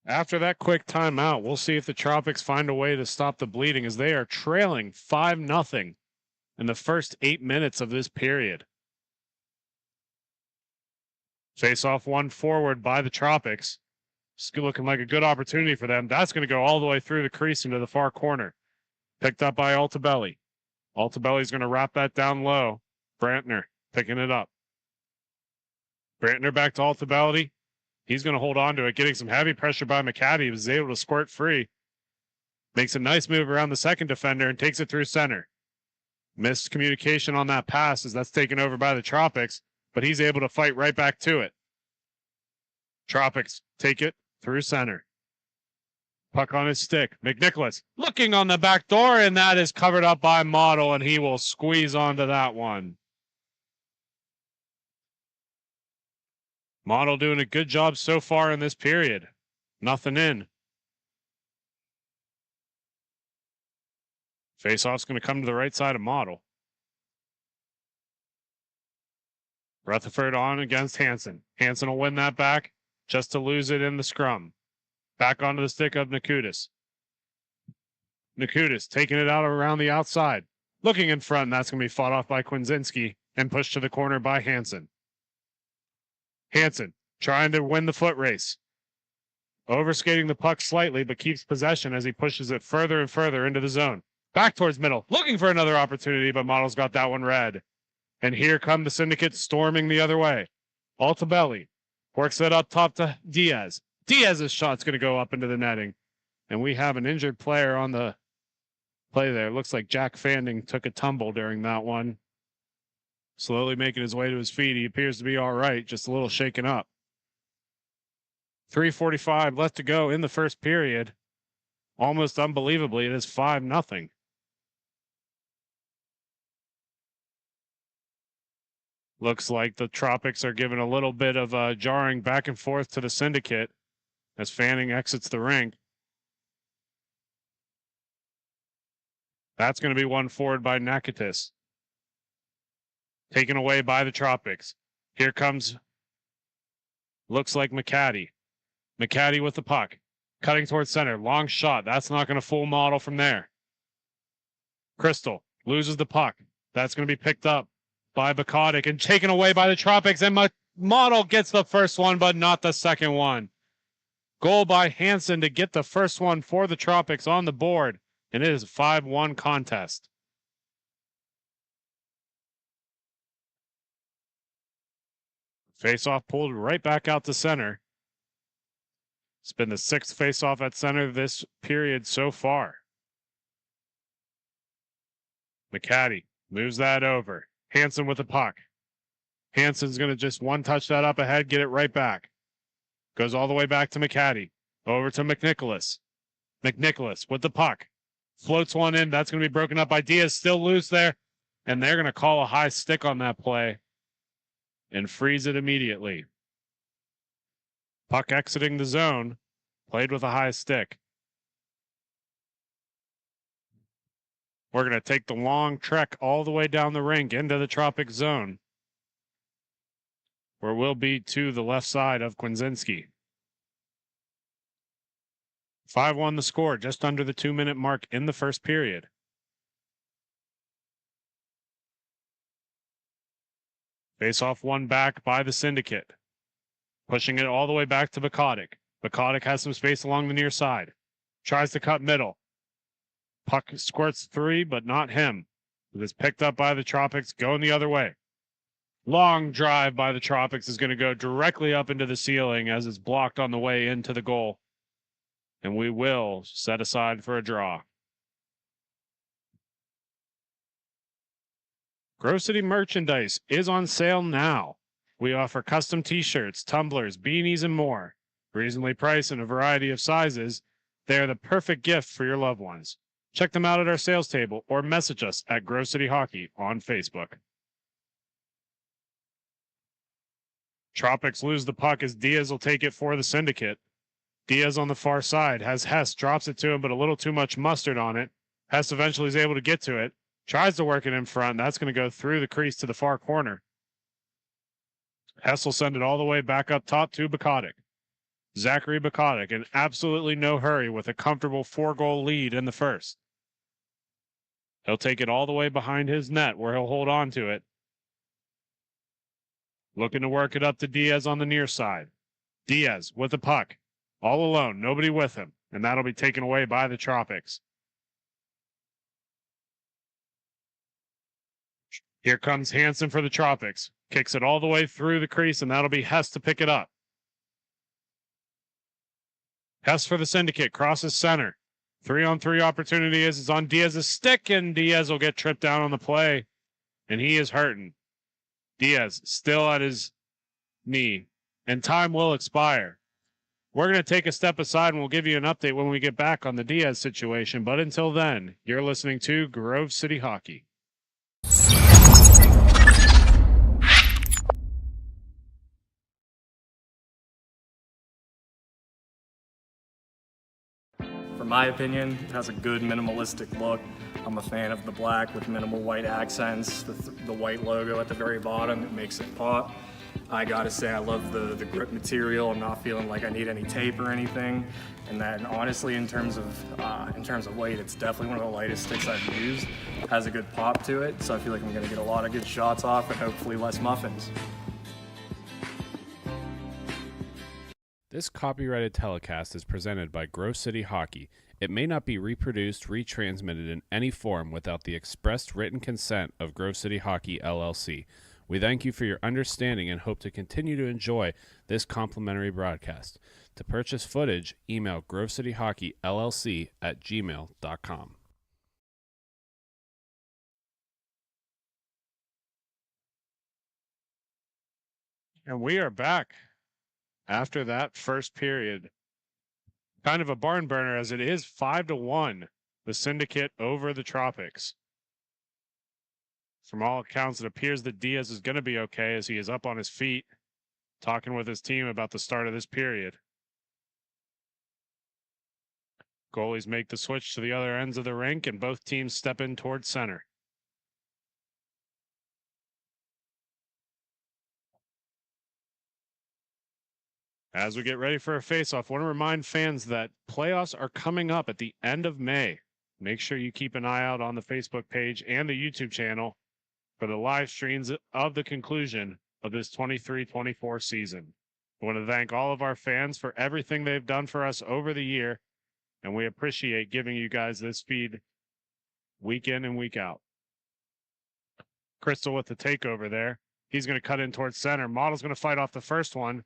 After that quick timeout, we'll see if the Tropics find a way to stop the bleeding as they are trailing 5-0 in the first 8 minutes of this period. Face-off one forward by the Tropics. It's looking like a good opportunity for them. That's going to go all the way through the crease into the far corner. Picked up by Altabelli. Altabelli's going to wrap that down low. Brantner picking it up. Brantner back to Altabelli. He's going to hold on to it, getting some heavy pressure by McCaddy. He was able to squirt free. Makes a nice move around the second defender and takes it through center. Missed communication on that pass as that's taken over by the Tropics, but he's able to fight right back to it. Tropics take it through center. Puck on his stick. McNicholas looking on the back door, and that is covered up by Model, and he will squeeze onto that one. Model doing a good job so far in this period. Nothing in. Faceoff's going to come to the right side of Model. Rutherford on against Hansen. Hansen will win that back just to lose it in the scrum. Back onto the stick of Nakutis. Nakutis taking it out around the outside. Looking in front, and that's going to be fought off by Kwinzinski and pushed to the corner by Hansen. Hansen trying to win the foot race. Overskating the puck slightly, but keeps possession as he pushes it further and further into the zone. Back towards middle, looking for another opportunity, but Model's got that one red. And here come the Syndicate storming the other way. Altabelli works it up top to Diaz. Diaz's shot's going to go up into the netting. And we have an injured player on the play there. Looks like Jack Fanding took a tumble during that one. Slowly making his way to his feet. He appears to be all right, just a little shaken up. 3:45 left to go in the first period. Almost unbelievably, it is 5-0. Looks like the Tropics are giving a little bit of jarring back and forth to the Syndicate as Fanning exits the rink. That's going to be one forward by Nakatis. Taken away by the Tropics. Here comes, looks like McCaddy. McCaddy with the puck. Cutting towards center. Long shot. That's not going to fool Model from there. Crystal loses the puck. That's going to be picked up by Bakotic and taken away by the Tropics. And Model gets the first one, but not the second one. Goal by Hansen to get the first one for the Tropics on the board. And it is a 5-1 contest. Face-off pulled right back out to center. It's been the 6th face-off at center this period so far. McCaddy moves that over. Hansen with the puck. Hansen's going to just one-touch that up ahead, get it right back. Goes all the way back to McCaddy. Over to McNicholas. McNicholas with the puck. Floats one in. That's going to be broken up by Diaz. Still loose there. And they're going to call a high stick on that play and freeze it immediately. Puck exiting the zone, played with a high stick. We're going to take the long trek all the way down the rink into the Tropic zone, where we'll be to the left side of Kwinzinski. 5-1 the score, just under the 2-minute mark in the first period. Face-off one back by the Syndicate. Pushing it all the way back to Bakotic. Bakotic has some space along the near side. Tries to cut middle. Puck squirts 3, but not him. It is picked up by the Tropics, going the other way. Long drive by the Tropics is going to go directly up into the ceiling as it's blocked on the way into the goal. And we will set aside for a draw. Grove City merchandise is on sale now. We offer custom t-shirts, tumblers, beanies, and more. Reasonably priced in a variety of sizes, they are the perfect gift for your loved ones. Check them out at our sales table or message us at Grove City Hockey on Facebook. Tropics lose the puck as Diaz will take it for the Syndicate. Diaz on the far side has Hess, drops it to him, but a little too much mustard on it. Hess eventually is able to get to it, tries to work it in front. That's going to go through the crease to the far corner. Hess will send it all the way back up top to Bukotic. Zachary Bukotic in absolutely no hurry with a comfortable 4-goal lead in the first. He'll take it all the way behind his net where he'll hold on to it. Looking to work it up to Diaz on the near side. Diaz with the puck. All alone, nobody with him. And that'll be taken away by the Tropics. Here comes Hansen for the Tropics. Kicks it all the way through the crease, and that'll be Hess to pick it up. Hess for the Syndicate, crosses center. 3-on-3 opportunity is on Diaz's stick, and Diaz will get tripped down on the play, and he is hurting. Diaz still at his knee, and time will expire. We're going to take a step aside, and we'll give you an update when we get back on the Diaz situation, but until then, you're listening to Grove City Hockey. For my opinion, it has a good minimalistic look. I'm a fan of the black with minimal white accents, the white logo at the very bottom, it makes it pop. I gotta say I love the grip material. I'm not feeling like I need any tape or anything. And then honestly, in terms of weight, it's definitely one of the lightest sticks I've used. It has a good pop to it, so I feel like I'm gonna get a lot of good shots off and hopefully less muffins. This copyrighted telecast is presented by Grove City Hockey. It may not be reproduced, retransmitted in any form without the expressed written consent of Grove City Hockey, LLC. We thank you for your understanding and hope to continue to enjoy this complimentary broadcast. To purchase footage, email grovecityhockeyllc@gmail.com. And we are back after that first period. Kind of a barn burner as it is 5-1, the Syndicate over the Tropics. From all accounts, it appears that Diaz is going to be okay as he is up on his feet, talking with his team about the start of this period. Goalies make the switch to the other ends of the rink, and both teams step in towards center. As we get ready for a face-off, I want to remind fans that playoffs are coming up at the end of May. Make sure you keep an eye out on the Facebook page and the YouTube channel for the live streams of the conclusion of this 23-24 season. I want to thank all of our fans for everything they've done for us over the year, and we appreciate giving you guys this feed week in and week out. Crystal with the takeover there. He's going to cut in towards center. Model's going to fight off the first one.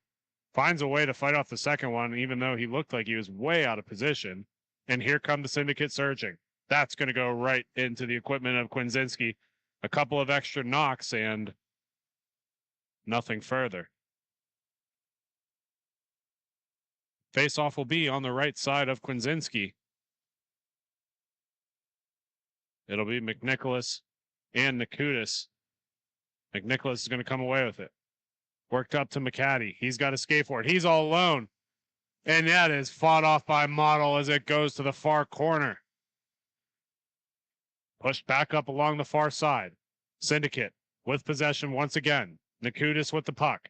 Finds a way to fight off the second one, even though he looked like he was way out of position. And here come the Syndicate surging. That's going to go right into the equipment of Kwinzinski. A couple of extra knocks and nothing further. Face-off will be on the right side of Kwinzinski. It'll be McNicholas and Nakutis. McNicholas is going to come away with it. Worked up to McCaddy. He's got to skate for it. He's all alone. And that is fought off by Model as it goes to the far corner. Pushed back up along the far side. Syndicate with possession once again. Nakutis with the puck.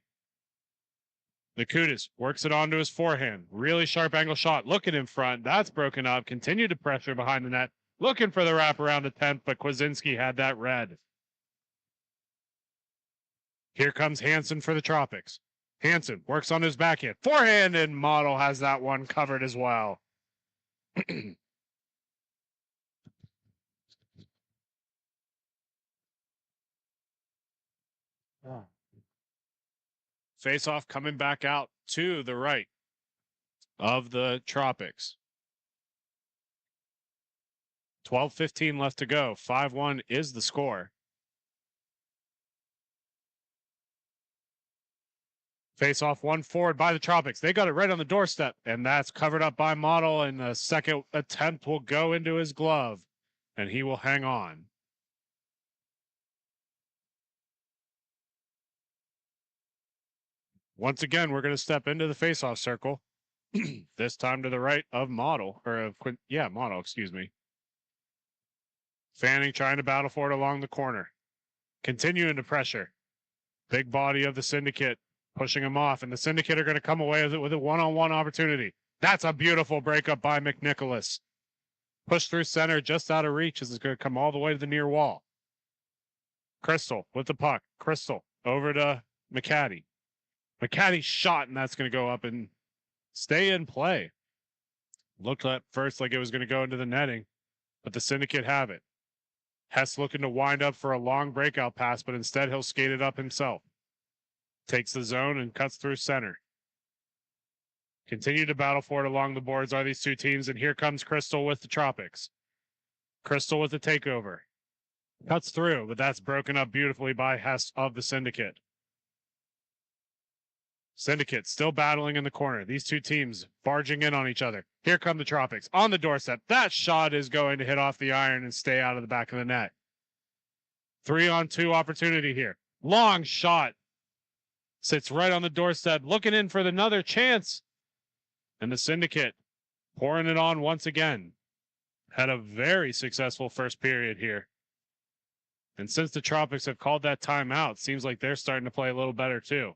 Nakutis works it onto his forehand. Really sharp angle shot. Looking in front. That's broken up. Continued to pressure behind the net. Looking for the wraparound attempt, but Kwinzinski had that red. Here comes Hansen for the Tropics. Hansen works on his backhand. Forehand, and Model has that one covered as well. Face-off coming back out to the right of the Tropics. 12:15 left to go. 5-1 is the score. Face off one forward by the Tropics. They got it right on the doorstep, and that's covered up by Model, and the second attempt will go into his glove, and he will hang on. Once again, we're going to step into the face-off circle. This time to the right of Model, or of Model, excuse me. Fanning trying to battle for it along the corner. Continuing to pressure. Big body of the Syndicate pushing him off, and the Syndicate are going to come away with it with a one-on-one opportunity. That's a beautiful breakup by McNicholas. Push through center, just out of reach as it's going to come all the way to the near wall. Crystal with the puck. Crystal over to McCaddy. McCaddy's shot, and that's going to go up and stay in play. Looked at first like it was going to go into the netting, but the Syndicate have it. Hess looking to wind up for a long breakout pass, but instead he'll skate it up himself. Takes the zone and cuts through center. Continue to battle for it along the boards are these two teams, and here comes Crystal with the Tropics. Crystal with the takeover. Cuts through, but that's broken up beautifully by Hess of the Syndicate. Syndicate still battling in the corner. These two teams barging in on each other. Here come the Tropics on the doorstep. That shot is going to hit off the iron and stay out of the back of the net. 3-on-2 opportunity here. Long shot. Sits right on the doorstep, looking in for another chance. And the Syndicate pouring it on once again. Had a very successful first period here. And since the Tropics have called that timeout, seems like they're starting to play a little better too.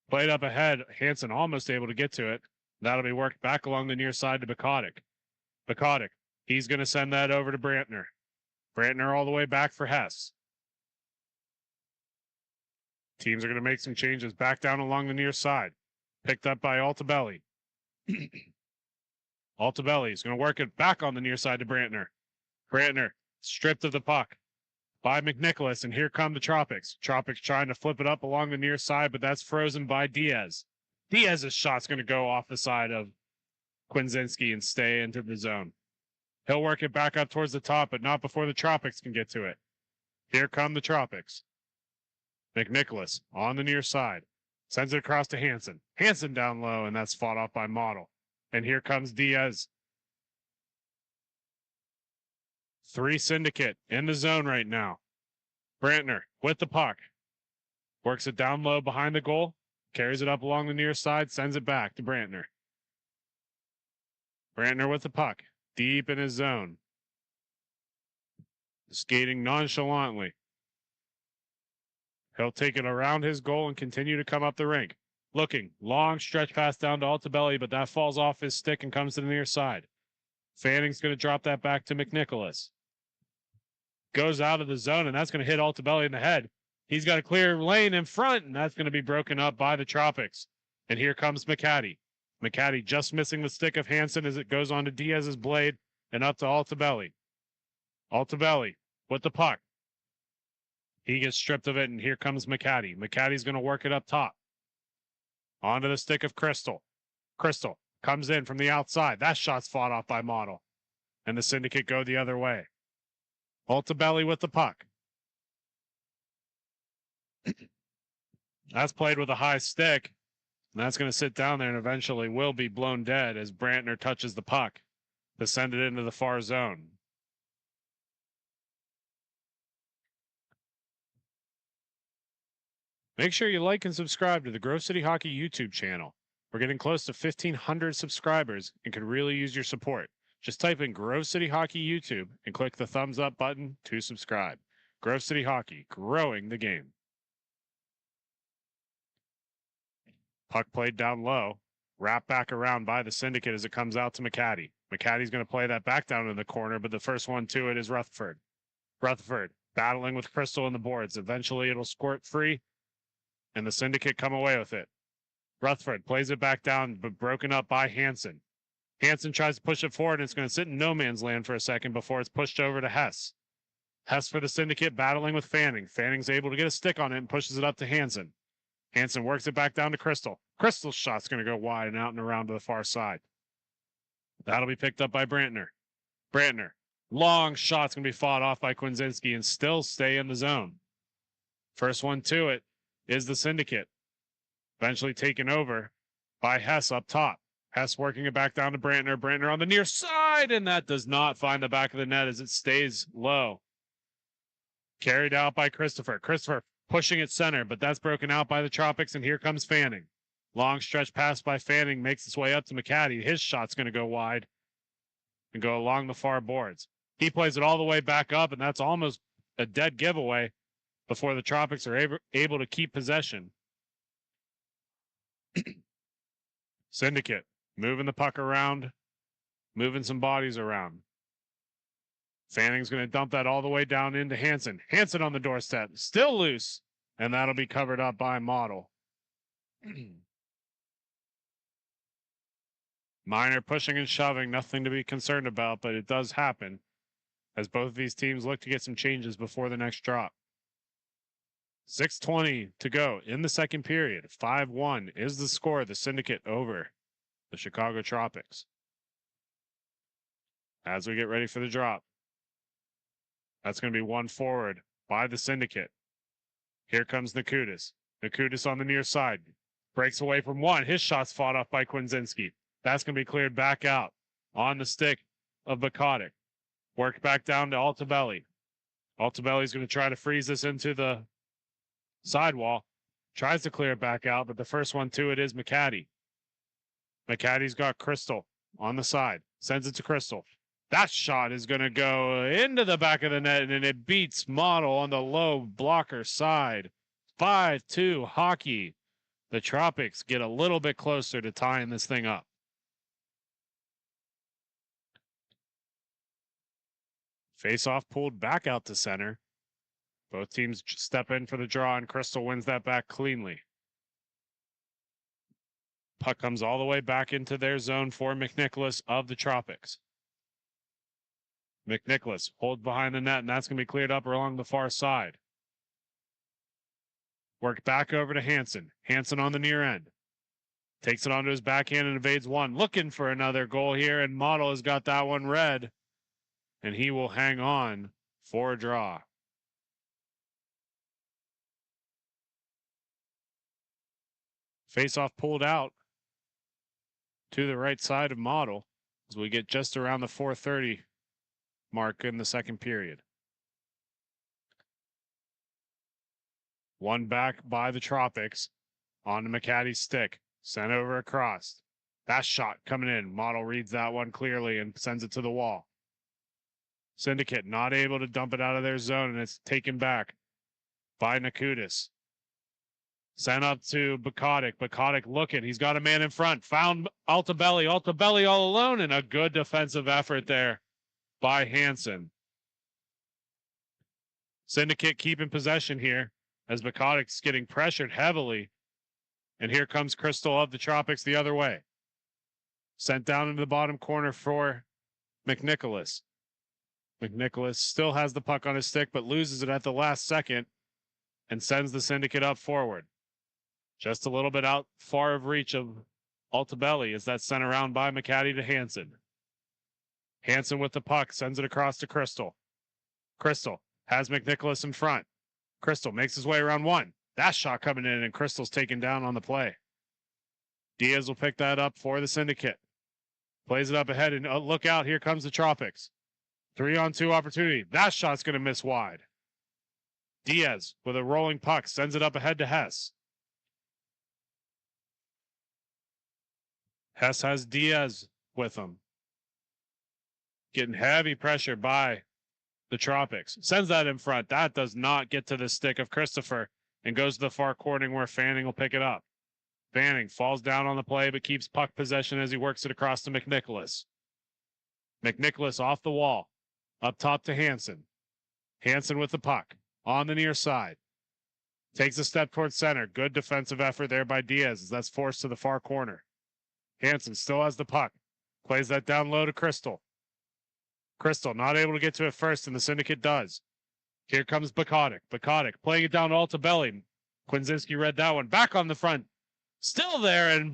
Played up ahead, Hansen almost able to get to it. That'll be worked back along the near side to Bukodic. Bukodic, he's going to send that over to Brantner. Brantner all the way back for Hess. Teams are going to make some changes back down along the near side. Picked up by Altabelli. Altabelli is going to work it back on the near side to Brantner. Brantner stripped of the puck by McNicholas, and here come the Tropics. Tropics trying to flip it up along the near side, but that's frozen by Diaz. Diaz's shot's going to go off the side of Kwinzinski and stay into the zone. He'll work it back up towards the top, but not before the Tropics can get to it. Here come the Tropics. McNicholas on the near side. Sends it across to Hansen. Hansen down low, and that's fought off by Model. And here comes Diaz. 3 Syndicate in the zone right now. Brantner with the puck. Works it down low behind the goal. Carries it up along the near side. Sends it back to Brantner. Brantner with the puck. Deep in his zone. Skating nonchalantly. He'll take it around his goal and continue to come up the rink. Looking. Long stretch pass down to Altabelli, but that falls off his stick and comes to the near side. Fanning's going to drop that back to McNicholas. Goes out of the zone, and that's going to hit Altabelli in the head. He's got a clear lane in front, and that's going to be broken up by the Tropics. And here comes McCaddy. McCaddy just missing the stick of Hansen as it goes on to Diaz's blade and up to Altabelli. Altabelli with the puck. He gets stripped of it, and here comes McCaddy. McCaddy's going to work it up top. Onto the stick of Crystal. Crystal comes in from the outside. That shot's fought off by Model. And the Syndicate go the other way. Altabelli with the puck. That's played with a high stick. And that's going to sit down there and eventually will be blown dead as Brantner touches the puck to send it into the far zone. Make sure you like and subscribe to the Grove City Hockey YouTube channel. We're getting close to 1,500 subscribers and could really use your support. Just type in Grove City Hockey YouTube and click the thumbs up button to subscribe. Grove City Hockey, growing the game. Puck played down low, wrapped back around by the Syndicate as it comes out to McCaddy. McCaddy's going to play that back down in the corner, but the first one to it is Rutherford. Rutherford battling with Crystal in the boards. Eventually it'll squirt free, and the Syndicate come away with it. Rutherford plays it back down, but broken up by Hansen. Hansen tries to push it forward, and it's going to sit in no man's land for a second before it's pushed over to Hess. Hess for the Syndicate battling with Fanning. Fanning's able to get a stick on it and pushes it up to Hansen. Hansen works it back down to Crystal. Crystal's shot's going to go wide and out and around to the far side. That'll be picked up by Brantner. Brantner. Long shot's going to be fought off by Kwinzinski and still stay in the zone. First one to it is the Syndicate. Eventually taken over by Hess up top. Hess working it back down to Brantner. Brantner on the near side, and that does not find the back of the net as it stays low. Carried out by Christopher. Christopher pushing it center, but that's broken out by the Tropics, and here comes Fanning. Long stretch pass by Fanning makes its way up to McCaddy. His shot's going to go wide and go along the far boards. He plays it all the way back up, and that's almost a dead giveaway before the Tropics are able to keep possession. Syndicate moving the puck around, moving some bodies around. Fanning's going to dump that all the way down into Hansen. Hansen on the doorstep, still loose, and that'll be covered up by Model. Minor pushing and shoving, nothing to be concerned about, but it does happen as both of these teams look to get some changes before the next drop. 6:20 to go in the second period. 5-1 is the score. The Syndicate over the Chicago Tropics. As we get ready for the drop, that's going to be one forward by the Syndicate. Here comes Nakutis. Nakutis on the near side. Breaks away from one. His shot's fought off by Kwinzinski. That's going to be cleared back out on the stick of Bakotic. Worked back down to Altabelli. Altabelli's going to try to freeze this into the sidewall. Tries to clear it back out, but the first one to it is McCaddy. McCaddy's got Crystal on the side. Sends it to Crystal. That shot is going to go into the back of the net, and it beats Model on the low blocker side. 5-2 hockey. The Tropics get a little bit closer to tying this thing up. Face-off pulled back out to center. Both teams step in for the draw, and Crystal wins that back cleanly. Puck comes all the way back into their zone for McNicholas of the Tropics. McNicholas holds behind the net, and that's going to be cleared up along the far side. Work back over to Hansen. Hansen on the near end. Takes it onto his backhand and evades one. Looking for another goal here, and Model has got that one red. And he will hang on for a draw. Face-off pulled out to the right side of Model as we get just around the 4:30 mark in the second period. One back by the Tropics on McCaddy's stick. Sent over across. That shot coming in. Model reads that one clearly and sends it to the wall. Syndicate not able to dump it out of their zone, and it's taken back by Nakutis. Sent up to Bakotic. Bakotic looking. He's got a man in front. Found Altabelli. Altabelli all alone, and a good defensive effort there by Hansen. Syndicate keeping possession here as Bakotic's getting pressured heavily. And here comes Crystal of the Tropics the other way. Sent down into the bottom corner for McNicholas. McNicholas still has the puck on his stick, but loses it at the last second and sends the Syndicate up forward. Just a little bit out far of reach of Altabelli as that's sent around by McCaddy to Hansen. Hansen with the puck, sends it across to Crystal. Crystal has McNicholas in front. Crystal makes his way around one. That shot coming in, and Crystal's taken down on the play. Diaz will pick that up for the Syndicate. Plays it up ahead, and look out, here comes the Tropics. 3-on-2 opportunity. That shot's going to miss wide. Diaz with a rolling puck sends it up ahead to Hess. Hess has Diaz with him. Getting heavy pressure by the Tropics. Sends that in front. That does not get to the stick of Christopher and goes to the far corner where Fanning will pick it up. Fanning falls down on the play but keeps puck possession as he works it across to McNicholas. McNicholas off the wall. Up top to Hansen. Hansen with the puck on the near side. Takes a step towards center. Good defensive effort there by Diaz as that's forced to the far corner. Hansen still has the puck. Plays that down low to Crystal. Crystal not able to get to it first, and the Syndicate does. Here comes Bakotic. Bakotic playing it down to Altabelli. Kwinzinski read that one. Back on the front. Still there, and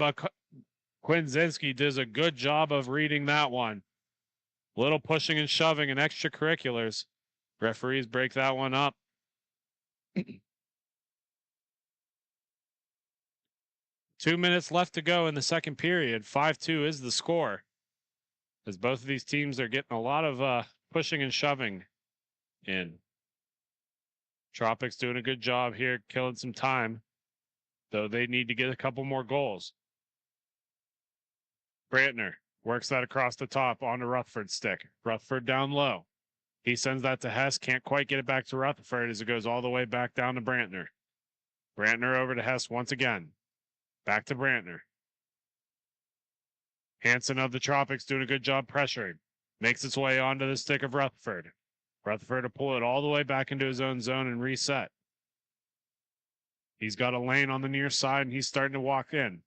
Kwinzinski does a good job of reading that one. Little pushing and shoving and extracurriculars. Referees break that one up. 2 minutes left to go in the second period. 5-2 is the score. As both of these teams are getting a lot of pushing and shoving in. Tropics doing a good job here, killing some time. though they need to get a couple more goals. Brantner works that across the top onto Rutherford's stick. Rutherford down low. He sends that to Hess. Can't quite get it back to Rutherford as it goes all the way back down to Brantner. Brantner over to Hess once again. Back to Brantner. Hansen of the Tropics doing a good job pressuring. Makes its way onto the stick of Rutherford. Rutherford to pull it all the way back into his own zone and reset. He's got a lane on the near side and he's starting to walk in.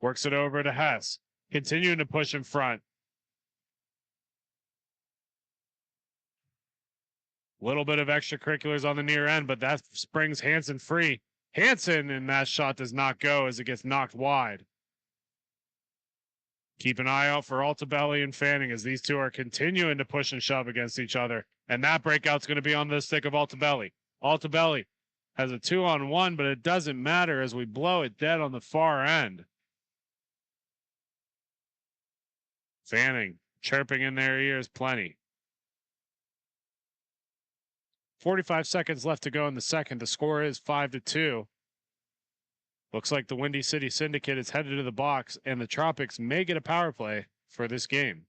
Works it over to Hess. Continuing to push in front. Little bit of extracurriculars on the near end, but that springs Hansen free. Hansen, and that shot does not go as it gets knocked wide. Keep an eye out for Altabelli and Fanning as these two are continuing to push and shove against each other. And that breakout's going to be on the stick of Altabelli. Altabelli has a 2-on-1, but it doesn't matter as we blow it dead on the far end. Fanning chirping in their ears plenty. 45 seconds left to go in the second. The score is 5-2. Looks like the Windy City Syndicate is headed to the box, and the Tropics may get a power play for this game.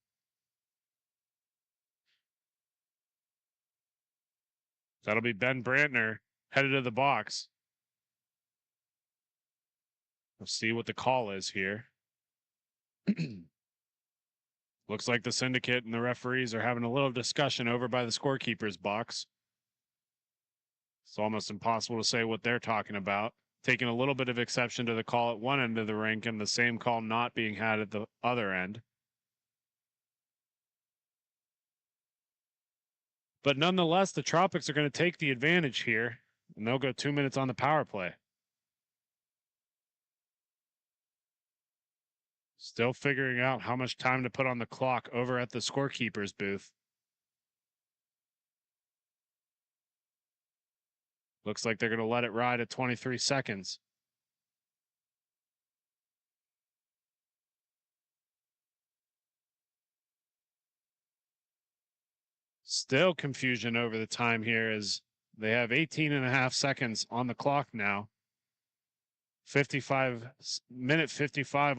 That'll be Ben Brantner headed to the box. We'll see what the call is here. Looks like the Syndicate and the referees are having a little discussion over by the scorekeeper's box. It's almost impossible to say what they're talking about. Taking a little bit of exception to the call at one end of the rink and the same call not being had at the other end. But nonetheless, the Tropics are going to take the advantage here, and they'll go 2 minutes on the power play. Still figuring out how much time to put on the clock over at the scorekeeper's booth. Looks like they're going to let it ride at 23 seconds. Still confusion over the time here as they have 18.5 seconds on the clock now. 55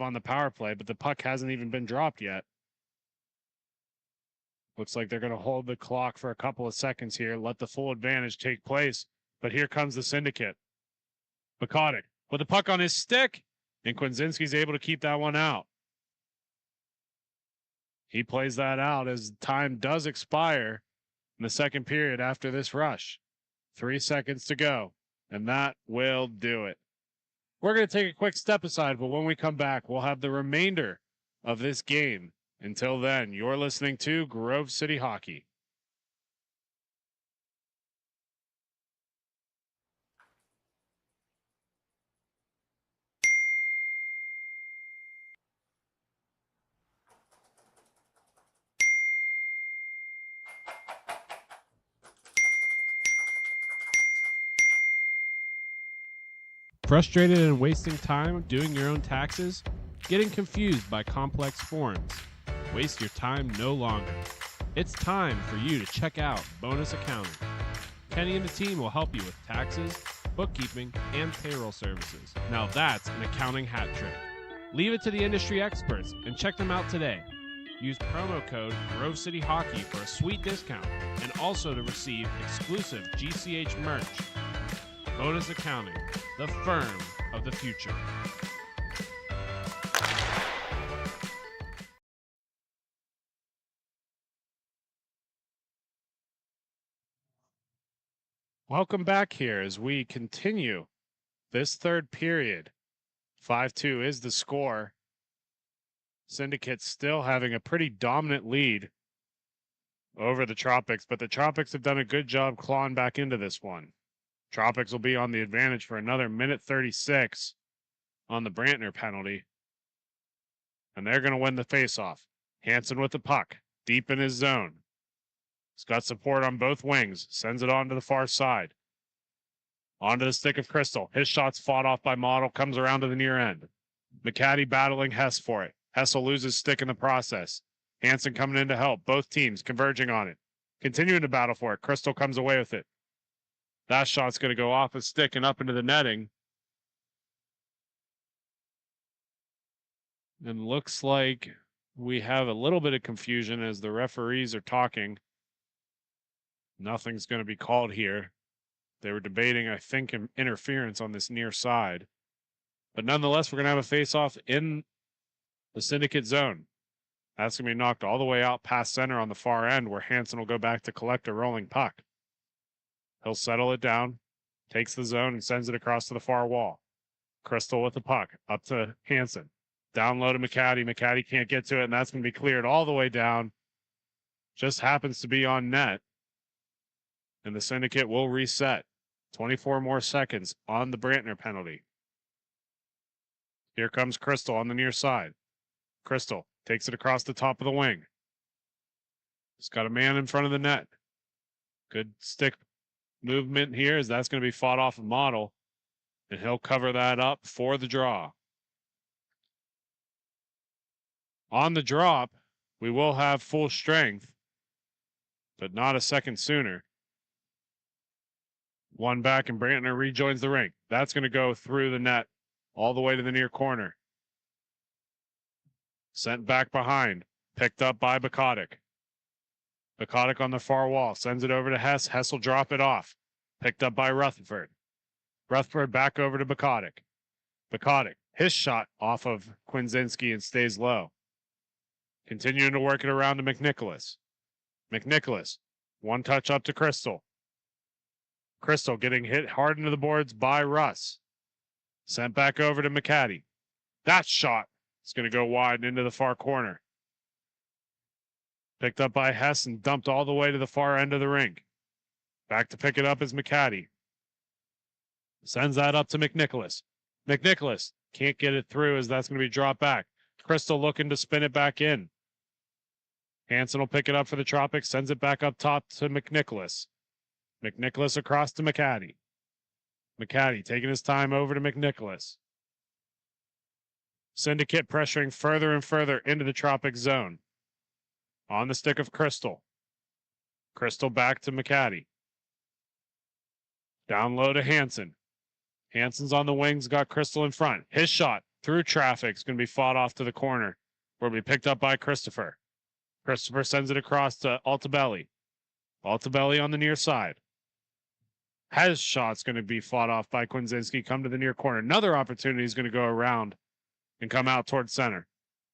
on the power play, but the puck hasn't even been dropped yet. Looks like they're going to hold the clock for a couple of seconds here, let the full advantage take place. But here comes the Syndicate. Bukodic with the puck on his stick, and Kwinzinski's able to keep that one out. He plays that out as time does expire in the second period after this rush. 3 seconds to go, and that will do it. We're going to take a quick step aside, but when we come back, we'll have the remainder of this game. Until then, you're listening to Grove City Hockey. Frustrated and wasting time doing your own taxes? Getting confused by complex forms? Waste your time no longer. It's time for you to check out Bonus Accounting. Kenny and the team will help you with taxes, bookkeeping, and payroll services. Now that's an accounting hat trick. Leave it to the industry experts and check them out today. Use promo code Grove City Hockey for a sweet discount and also to receive exclusive GCH merch. Bonus Accounting, the firm of the future. Welcome back here as we continue this third period. 5-2 is the score. Syndicate still having a pretty dominant lead over the Tropics, but the Tropics have done a good job clawing back into this one. Tropics will be on the advantage for another minute 36 on the Brantner penalty. And they're going to win the faceoff. Hansen with the puck, deep in his zone. He's got support on both wings, sends it on to the far side. Onto the stick of Crystal. His shot's fought off by Model, comes around to the near end. McCaddy battling Hess for it. Hess will lose his stick in the process. Hansen coming in to help. Both teams converging on it. Continuing to battle for it. Crystal comes away with it. That shot's going to go off his stick and up into the netting. And looks like we have a little bit of confusion as the referees are talking. Nothing's going to be called here. They were debating, I think, interference on this near side. But nonetheless, we're going to have a face-off in the Syndicate zone. That's going to be knocked all the way out past center on the far end, where Hansen will go back to collect a rolling puck. He'll settle it down, takes the zone, and sends it across to the far wall. Crystal with the puck, up to Hansen. Down low to McCaddy. McCaddy can't get to it, and that's going to be cleared all the way down. Just happens to be on net. And the Syndicate will reset. 24 more seconds on the Brantner penalty. Here comes Crystal on the near side. Crystal takes it across the top of the wing. He's got a man in front of the net. Good stick movement here, as that's going to be fought off of Model. And he'll cover that up for the draw. On the drop, we will have full strength, but not a second sooner. One back, and Brantner rejoins the rink. That's going to go through the net all the way to the near corner. Sent back behind. Picked up by Bukotic. Bukotic on the far wall. Sends it over to Hess. Hess will drop it off. Picked up by Rutherford. Rutherford back over to Bukotic. Bukotic, his shot off of Kwinzinski and stays low. Continuing to work it around to McNicholas. McNicholas, one touch up to Crystal. Crystal getting hit hard into the boards by Russ. Sent back over to McCaddy. That shot is going to go wide and into the far corner. Picked up by Hess and dumped all the way to the far end of the rink. Back to pick it up is McCaddy. Sends that up to McNicholas. McNicholas can't get it through, as that's going to be dropped back. Crystal looking to spin it back in. Hansen will pick it up for the Tropics, sends it back up top to McNicholas. McNicholas across to McCaddy. McCaddy taking his time over to McNicholas. Syndicate pressuring further and further into the Tropics zone. On the stick of Crystal. Crystal back to McCaddy. Down low to Hansen. Hansen's on the wings, got Crystal in front. His shot through traffic is going to be fought off to the corner, where it'll be picked up by Christopher. Christopher sends it across to Altabelli. Altabelli on the near side. His shot's going to be fought off by Kwinzinski. Come to the near corner. Another opportunity is going to go around and come out towards center.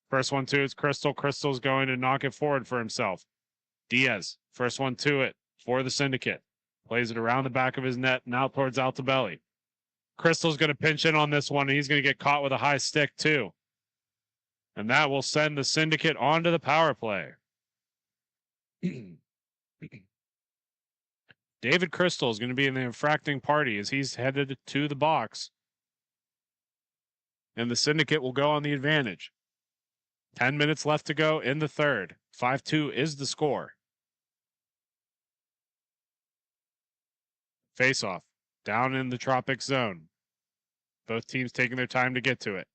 First one to it's Crystal. Crystal's going to knock it forward for himself. Diaz, first one to it for the Syndicate. Plays it around the back of his net and out towards Altabelli. Crystal's going to pinch in on this one, and he's going to get caught with a high stick too. And that will send the Syndicate onto the power play. David Crystal is going to be in the infracting party as he's headed to the box. And the Syndicate will go on the advantage. 10 minutes left to go in the third. 5-2 is the score. Face-off. Down in the Tropics zone. Both teams taking their time to get to it.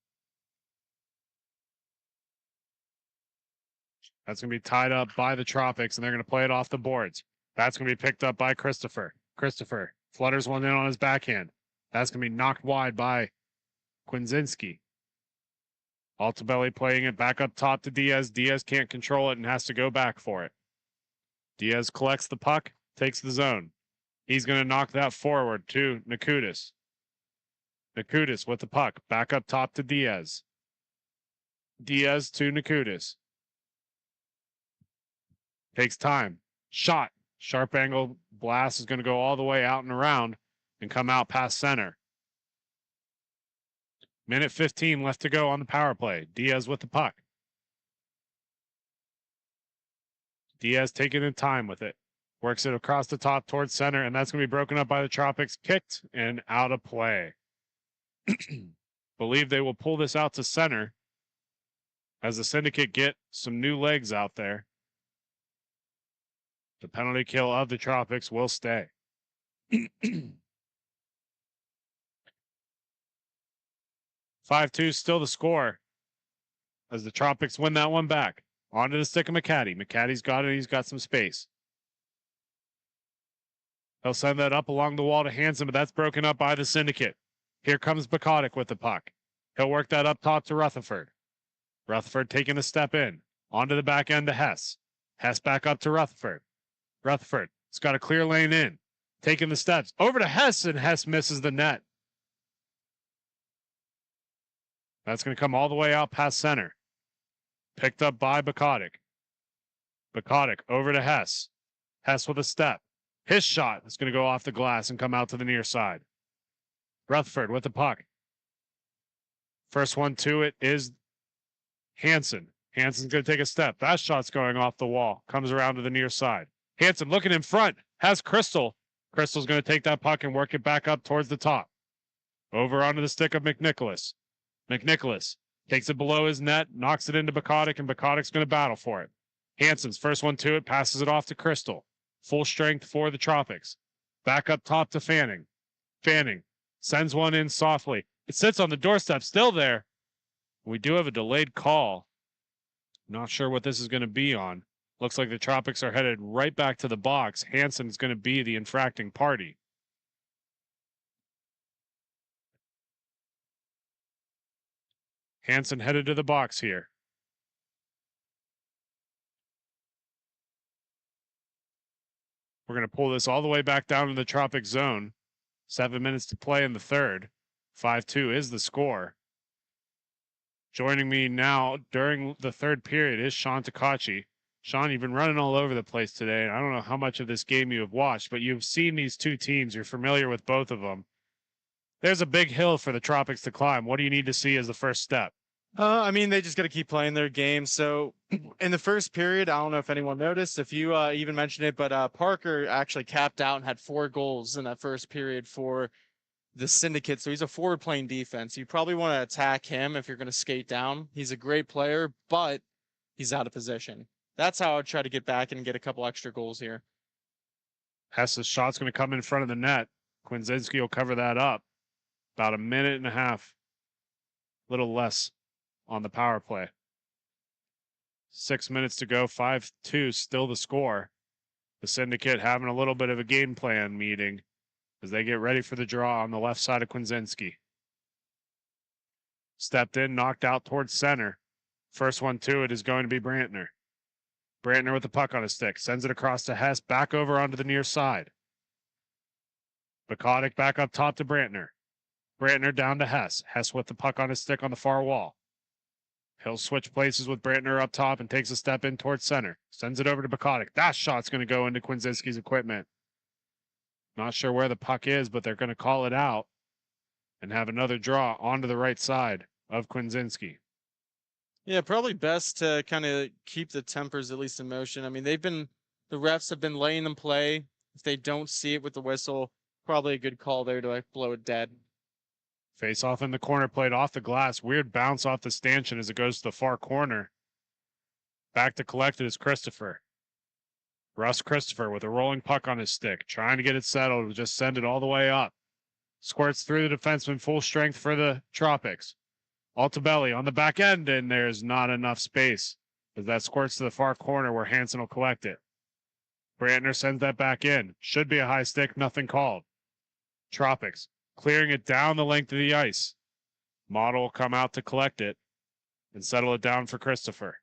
That's going to be tied up by the Tropics, and they're going to play it off the boards. That's going to be picked up by Christopher. Christopher flutters one in on his backhand. That's going to be knocked wide by Kwinzinski. Altabelli playing it back up top to Diaz. Diaz can't control it and has to go back for it. Diaz collects the puck, takes the zone. He's going to knock that forward to Nakutis. Nakutis with the puck, back up top to Diaz. Diaz to Nakutis. Takes time. Shot. Sharp angle blast is going to go all the way out and around and come out past center. Minute 15 left to go on the power play. Diaz with the puck. Diaz taking in time with it. Works it across the top towards center, and that's going to be broken up by the Tropics. Kicked and out of play. Believe they will pull this out to center as the Syndicate get some new legs out there. The penalty kill of the Tropics will stay. 5-2 still the score as the Tropics win that one back. Onto the stick of McCaddy. McCaddy's got it. He's got some space. He'll send that up along the wall to Hansen, but that's broken up by the Syndicate. Here comes Bukotic with the puck. He'll work that up top to Rutherford. Rutherford taking a step in. Onto the back end to Hess. Hess back up to Rutherford. Rutherford, it's got a clear lane in. Taking the steps. Over to Hess, and Hess misses the net. That's going to come all the way out past center. Picked up by Bukotic. Bukotic over to Hess. Hess with a step. His shot is going to go off the glass and come out to the near side. Rutherford with the puck. First one to it is Hansen. Hansen's going to take a step. That shot's going off the wall. Comes around to the near side. Hansen looking in front. Has Crystal. Crystal's going to take that puck and work it back up towards the top. Over onto the stick of McNicholas. McNicholas takes it below his net, knocks it into Bukotic, and Bukotic's going to battle for it. Hansen's first one to it, passes it off to Crystal. Full strength for the Tropics. Back up top to Fanning. Fanning sends one in softly. It sits on the doorstep, still there. We do have a delayed call. Not sure what this is going to be on. Looks like the Tropics are headed right back to the box. Hansen's going to be the infracting party. Hansen headed to the box here. We're going to pull this all the way back down to the Tropic zone. 7 minutes to play in the third. 5-2 is the score. Joining me now during the third period is Sean Takachi. Sean, you've been running all over the place today. I don't know how much of this game you have watched, but you've seen these two teams. You're familiar with both of them. There's a big hill for the Tropics to climb. What do you need to see as the first step? I mean, they just got to keep playing their game. So in the first period, I don't know if anyone noticed, if you even mentioned it, but Parker actually capped out and had 4 goals in that first period for the Syndicate. So he's a forward playing defense. You probably want to attack him if you're going to skate down. He's a great player, but he's out of position. That's how I'd try to get back and get a couple extra goals here. Hess's shot's going to come in front of the net. Kwinzinski will cover that up. About a minute and a half. Little less on the power play. 6 minutes to go. 5-2, still the score. The Syndicate having a little bit of a game plan meeting as they get ready for the draw on the left side of Kwinzinski. Stepped in, knocked out towards center. First one to it is going to be Brantner. Brantner with the puck on his stick. Sends it across to Hess, back over onto the near side. Bukotic back up top to Brantner. Brantner down to Hess. Hess with the puck on his stick on the far wall. He'll switch places with Brantner up top and takes a step in towards center. Sends it over to Bukotic. That shot's going to go into Kwinzinski's equipment. Not sure where the puck is, but they're going to call it out and have another draw onto the right side of Kwinzinski. Yeah, probably best to kind of keep the tempers at least in motion. I mean, the refs have been letting them play. If they don't see it with the whistle, probably a good call there to like blow it dead. Face off in the corner, played off the glass. Weird bounce off the stanchion as it goes to the far corner. Back to collect it is Christopher. Russ Christopher with a rolling puck on his stick, trying to get it settled, just send it all the way up. Squirts through the defenseman, full strength for the Tropics. Altabelli on the back end, and there's not enough space as that squirts to the far corner where Hansen will collect it. Brantner sends that back in. Should be a high stick, nothing called. Tropics clearing it down the length of the ice. Model will come out to collect it and settle it down for Christopher.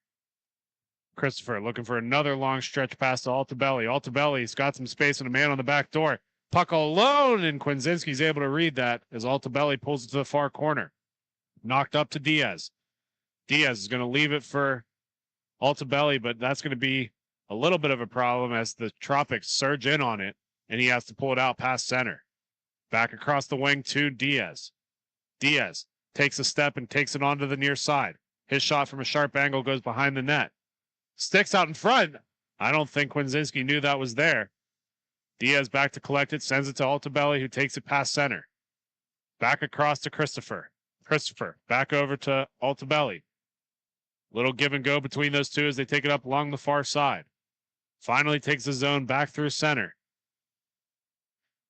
Christopher looking for another long stretch pass to Altabelli. Altabelli's got some space and a man on the back door. Puck alone, and Kwinzinski's able to read that as Altabelli pulls it to the far corner. Knocked up to Diaz. Diaz is going to leave it for Altabelli, but that's going to be a little bit of a problem as the Tropics surge in on it, and he has to pull it out past center. Back across the wing to Diaz. Diaz takes a step and takes it onto the near side. His shot from a sharp angle goes behind the net. Sticks out in front. I don't think Kwinzinski knew that was there. Diaz back to collect it, sends it to Altabelli, who takes it past center. Back across to Christopher. Christopher back over to Altabelli. Little give and go between those two as they take it up along the far side. Finally takes the zone back through center.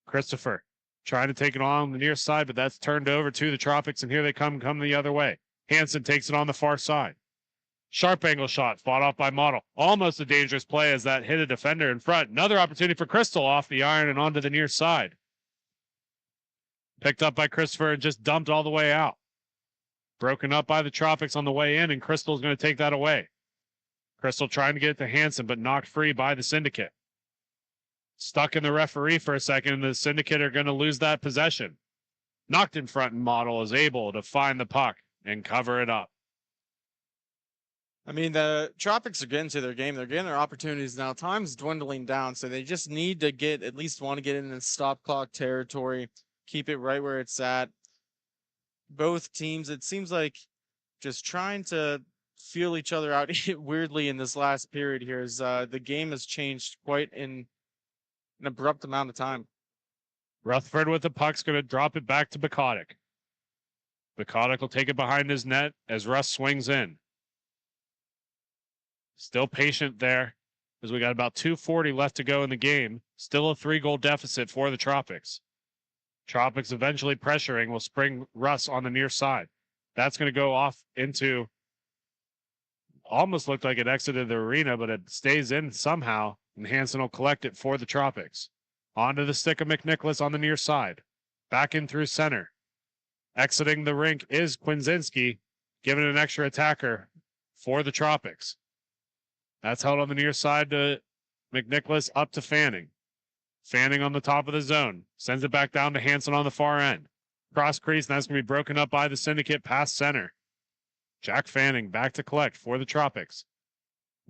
Christopher trying to take it on the near side, but that's turned over to the Tropics, and here they come the other way. Hansen takes it on the far side. Sharp angle shot, fought off by Model. Almost a dangerous play as that hit a defender in front. Another opportunity for Crystal off the iron and onto the near side. Picked up by Christopher and just dumped all the way out. Broken up by the Tropics on the way in, and Crystal's going to take that away. Crystal trying to get it to Hansen, but knocked free by the Syndicate. Stuck in the referee for a second, and the Syndicate are going to lose that possession. Knocked in front, and Model is able to find the puck and cover it up. I mean, the Tropics are getting to their game. They're getting their opportunities now. Time's dwindling down, so they just need to want to get in the stop clock territory, keep it right where it's at. Both teams, it seems like, just trying to feel each other out weirdly in this last period here as the game has changed quite in an abrupt amount of time. Rutherford with the puck's going to drop it back to Bukotic. Bukotic will take it behind his net as Russ swings in. Still patient there as we got about 2:40 left to go in the game. Still a 3-goal deficit for the Tropics. Tropics eventually pressuring will spring Russ on the near side. That's going to go off into, almost looked like it exited the arena, but it stays in somehow, and Hansen will collect it for the Tropics. Onto the stick of McNicholas on the near side. Back in through center. Exiting the rink is Kwinzinski, giving an extra attacker for the Tropics. That's held on the near side to McNicholas, up to Fanning. Fanning on the top of the zone. Sends it back down to Hansen on the far end. Cross crease, and that's going to be broken up by the Syndicate past center. Jack Fanning back to collect for the Tropics.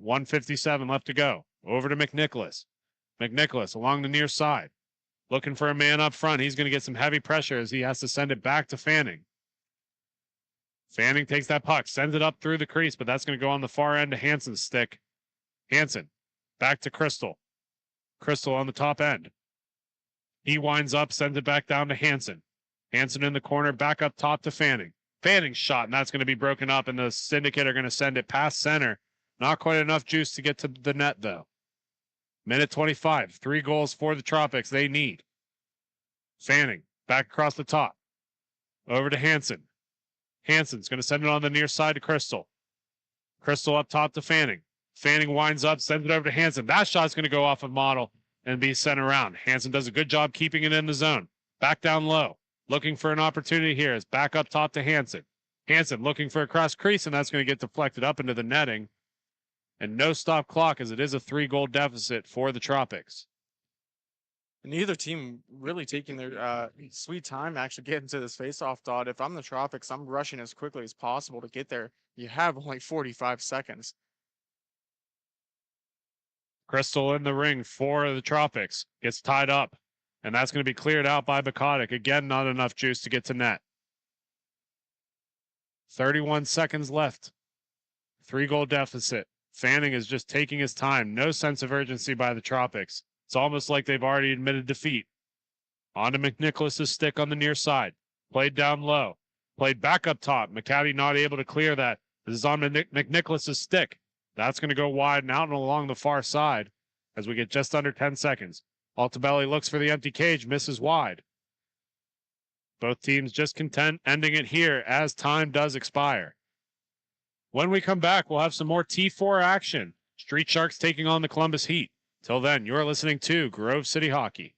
1:57 left to go. Over to McNicholas. McNicholas along the near side. Looking for a man up front. He's going to get some heavy pressure as he has to send it back to Fanning. Fanning takes that puck, sends it up through the crease, but that's going to go on the far end to Hansen's stick. Hansen back to Crystal. Crystal on the top end. He winds up, sends it back down to Hansen. Hansen in the corner, back up top to Fanning. Fanning's shot, and that's going to be broken up, and the Syndicate are going to send it past center. Not quite enough juice to get to the net, though. Minute 25, 3 goals for the Tropics they need. Fanning back across the top. Over to Hansen. Hansen's going to send it on the near side to Crystal. Crystal up top to Fanning. Fanning winds up, sends it over to Hansen. That shot's going to go off of Model and be sent around. Hansen does a good job keeping it in the zone. Back down low. Looking for an opportunity here. It's back up top to Hansen. Hansen looking for a cross crease, and that's going to get deflected up into the netting. And no stop clock as it is a 3-goal deficit for the Tropics. Neither team really taking their sweet time actually getting to this face-off dot. If I'm the Tropics, I'm rushing as quickly as possible to get there. You have only 45 seconds. Crystal in the ring for the Tropics. Gets tied up. And that's going to be cleared out by Bukotic. Again, not enough juice to get to net. 31 seconds left. 3-goal deficit. Fanning is just taking his time. No sense of urgency by the Tropics. It's almost like they've already admitted defeat. On to McNicholas's stick on the near side. Played down low. Played back up top. McCaddy not able to clear that. This is on McNicholas's stick. That's going to go wide and out and along the far side as we get just under 10 seconds. Altabelli looks for the empty cage, misses wide. Both teams just content ending it here as time does expire. When we come back, we'll have some more T4 action. Street Sharks taking on the Columbus Heat. Till then, you're listening to Grove City Hockey.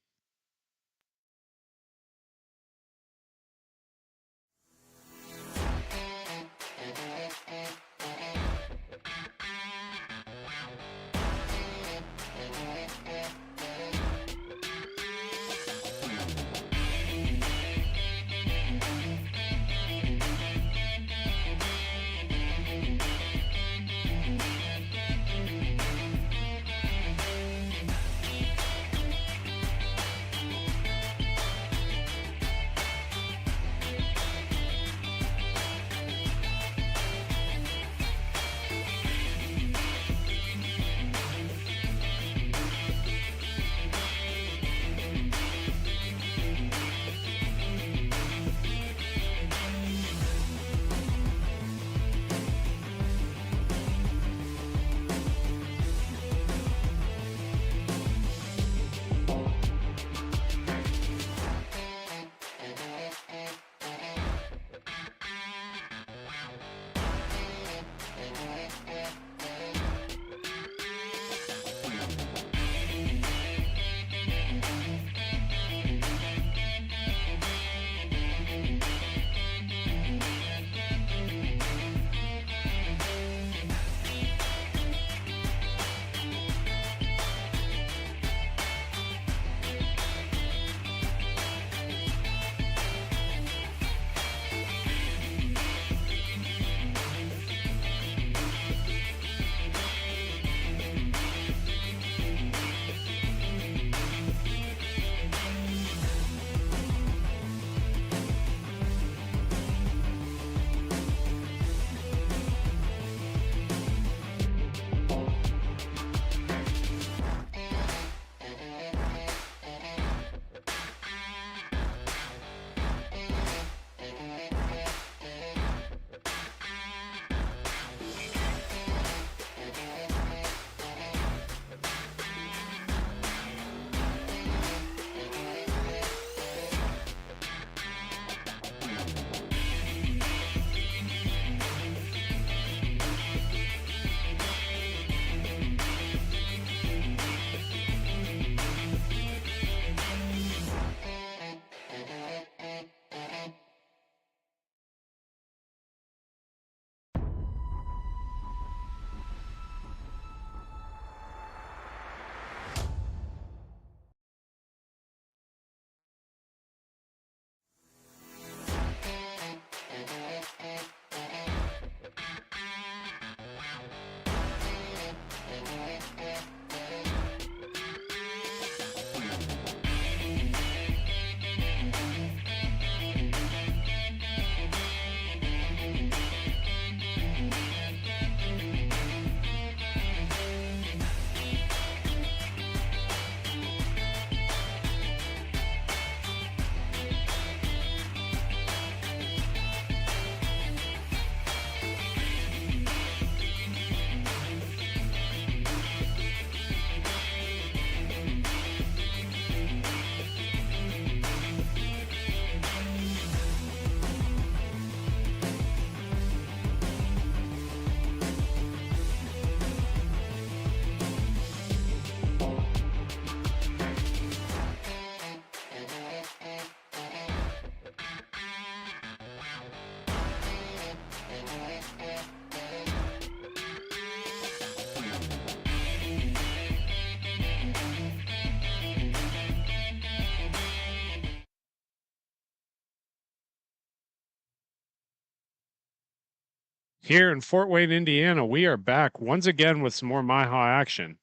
Here in Fort Wayne, Indiana, we are back once again with some more MIHA action.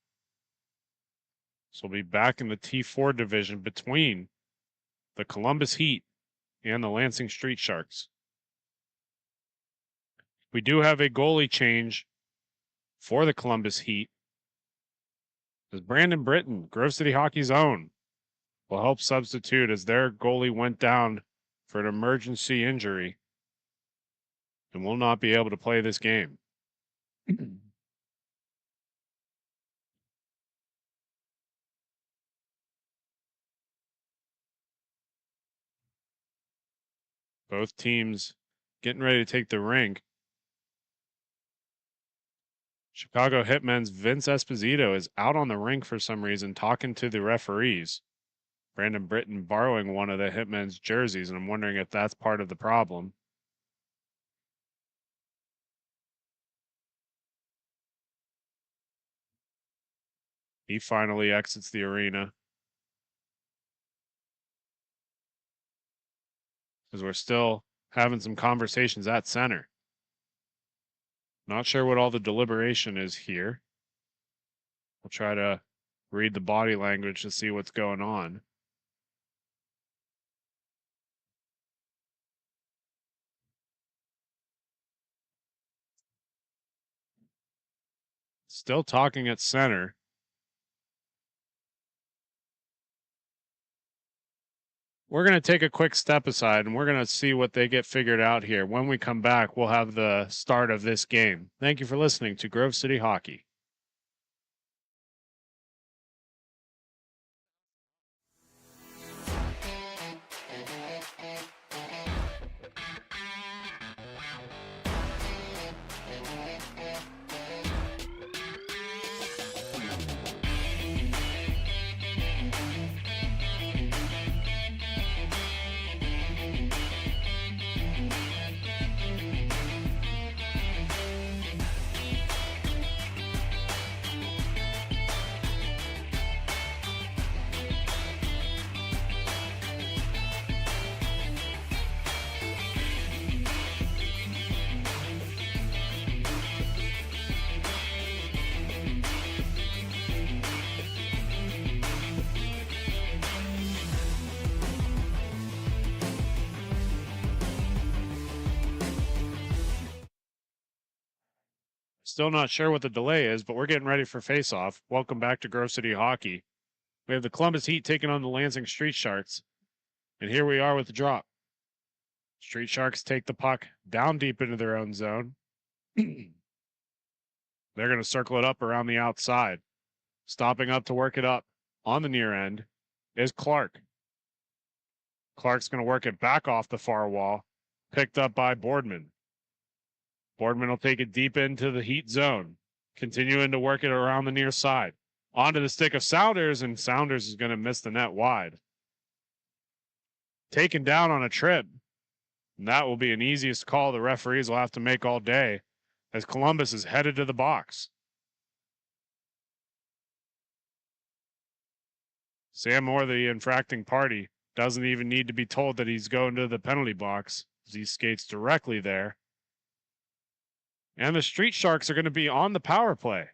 So we'll be back in the T4 division between the Columbus Heat and the Lansing Street Sharks. We do have a goalie change for the Columbus Heat, as Brandon Britton, Grove City Hockey's own, will help substitute as their goalie went down for an emergency injury and will not be able to play this game. Both teams getting ready to take the rink. Chicago Hitmen's Vince Esposito is out on the rink for some reason talking to the referees. Brandon Britton borrowing one of the Hitmen's jerseys, and I'm wondering if that's part of the problem. He finally exits the arena. Because we're still having some conversations at center. Not sure what all the deliberation is here. We'll try to read the body language to see what's going on. Still talking at center. We're going to take a quick step aside and we're going to see what they get figured out here. When we come back, we'll have the start of this game. Thank you for listening to Grove City Hockey. Still not sure what the delay is, but we're getting ready for face-off. Welcome back to Grove City Hockey. We have the Columbus Heat taking on the Lansing Street Sharks. And here we are with the drop. Street Sharks take the puck down deep into their own zone. They're going to circle it up around the outside. Stopping up to work it up on the near end is Clark. Clark's going to work it back off the far wall. Picked up by Boardman. Boardman will take it deep into the Heat zone, continuing to work it around the near side. Onto the stick of Sounders, and Sounders is going to miss the net wide. Taken down on a trip. And that will be an easiest call the referees will have to make all day as Columbus is headed to the box. Sam Moore, the infracting party, doesn't even need to be told that he's going to the penalty box as he skates directly there. And the Street Sharks are going to be on the power play.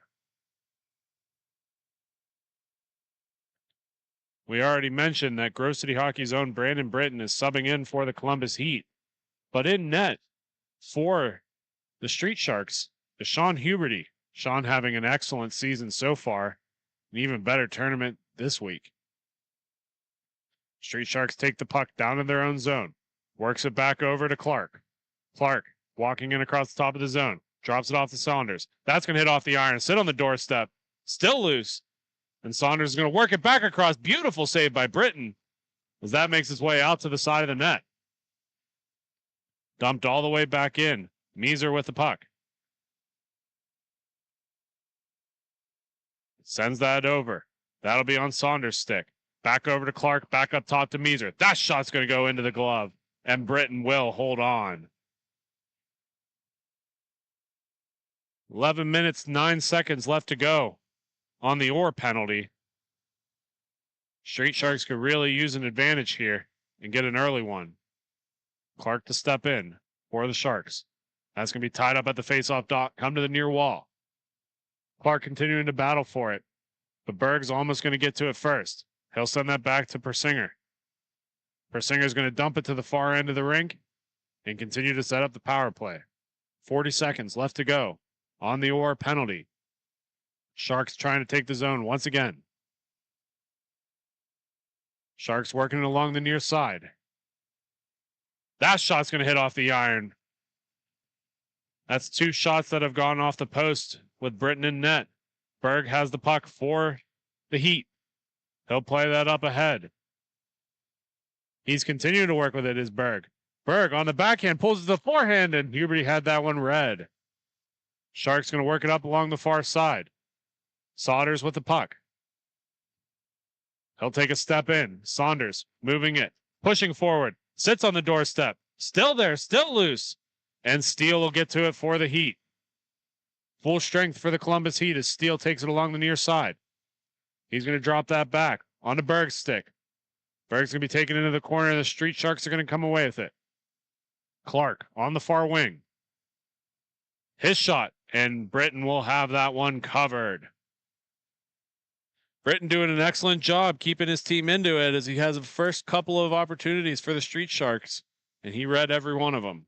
We already mentioned that Grove City Hockey's own Brandon Britton is subbing in for the Columbus Heat. But in net for the Street Sharks is Sean Huberty. Sean having an excellent season so far. An even better tournament this week. Street Sharks take the puck down in their own zone. Works it back over to Clark. Clark walking in across the top of the zone. Drops it off to Saunders. That's going to hit off the iron. Sit on the doorstep. Still loose. And Saunders is going to work it back across. Beautiful save by Britton as that makes its way out to the side of the net. Dumped all the way back in. Meeser with the puck. Sends that over. That'll be on Saunders' stick. Back over to Clark. Back up top to Meeser. That shot's going to go into the glove. And Britton will hold on. 11 minutes, 9 seconds left to go on the Orr penalty. Street Sharks could really use an advantage here and get an early one. Clark to step in for the Sharks. That's going to be tied up at the face-off dot. Come to the near wall. Clark continuing to battle for it. But Berg's almost going to get to it first. He'll send that back to Persinger. Persinger's going to dump it to the far end of the rink and continue to set up the power play. 40 seconds left to go on the or penalty. Sharks trying to take the zone once again. Sharks working it along the near side. That shot's going to hit off the iron. That's 2 shots that have gone off the post with Britton in net. Berg has the puck for the Heat. He'll play that up ahead. He's continuing to work with it, is Berg. Berg on the backhand pulls to the forehand, and Huberty had that one red. Sharks going to work it up along the far side. Saunders with the puck. He'll take a step in. Saunders moving it, pushing forward, sits on the doorstep. Still there, still loose. And Steele will get to it for the Heat. Full strength for the Columbus Heat as Steele takes it along the near side. He's going to drop that back onto Berg's stick. Berg's going to be taken into the corner. The Street Sharks are going to come away with it. Clark on the far wing. His shot, and Britton will have that one covered. Britton doing an excellent job keeping his team into it as he has the first couple of opportunities for the Street Sharks, and he read every one of them.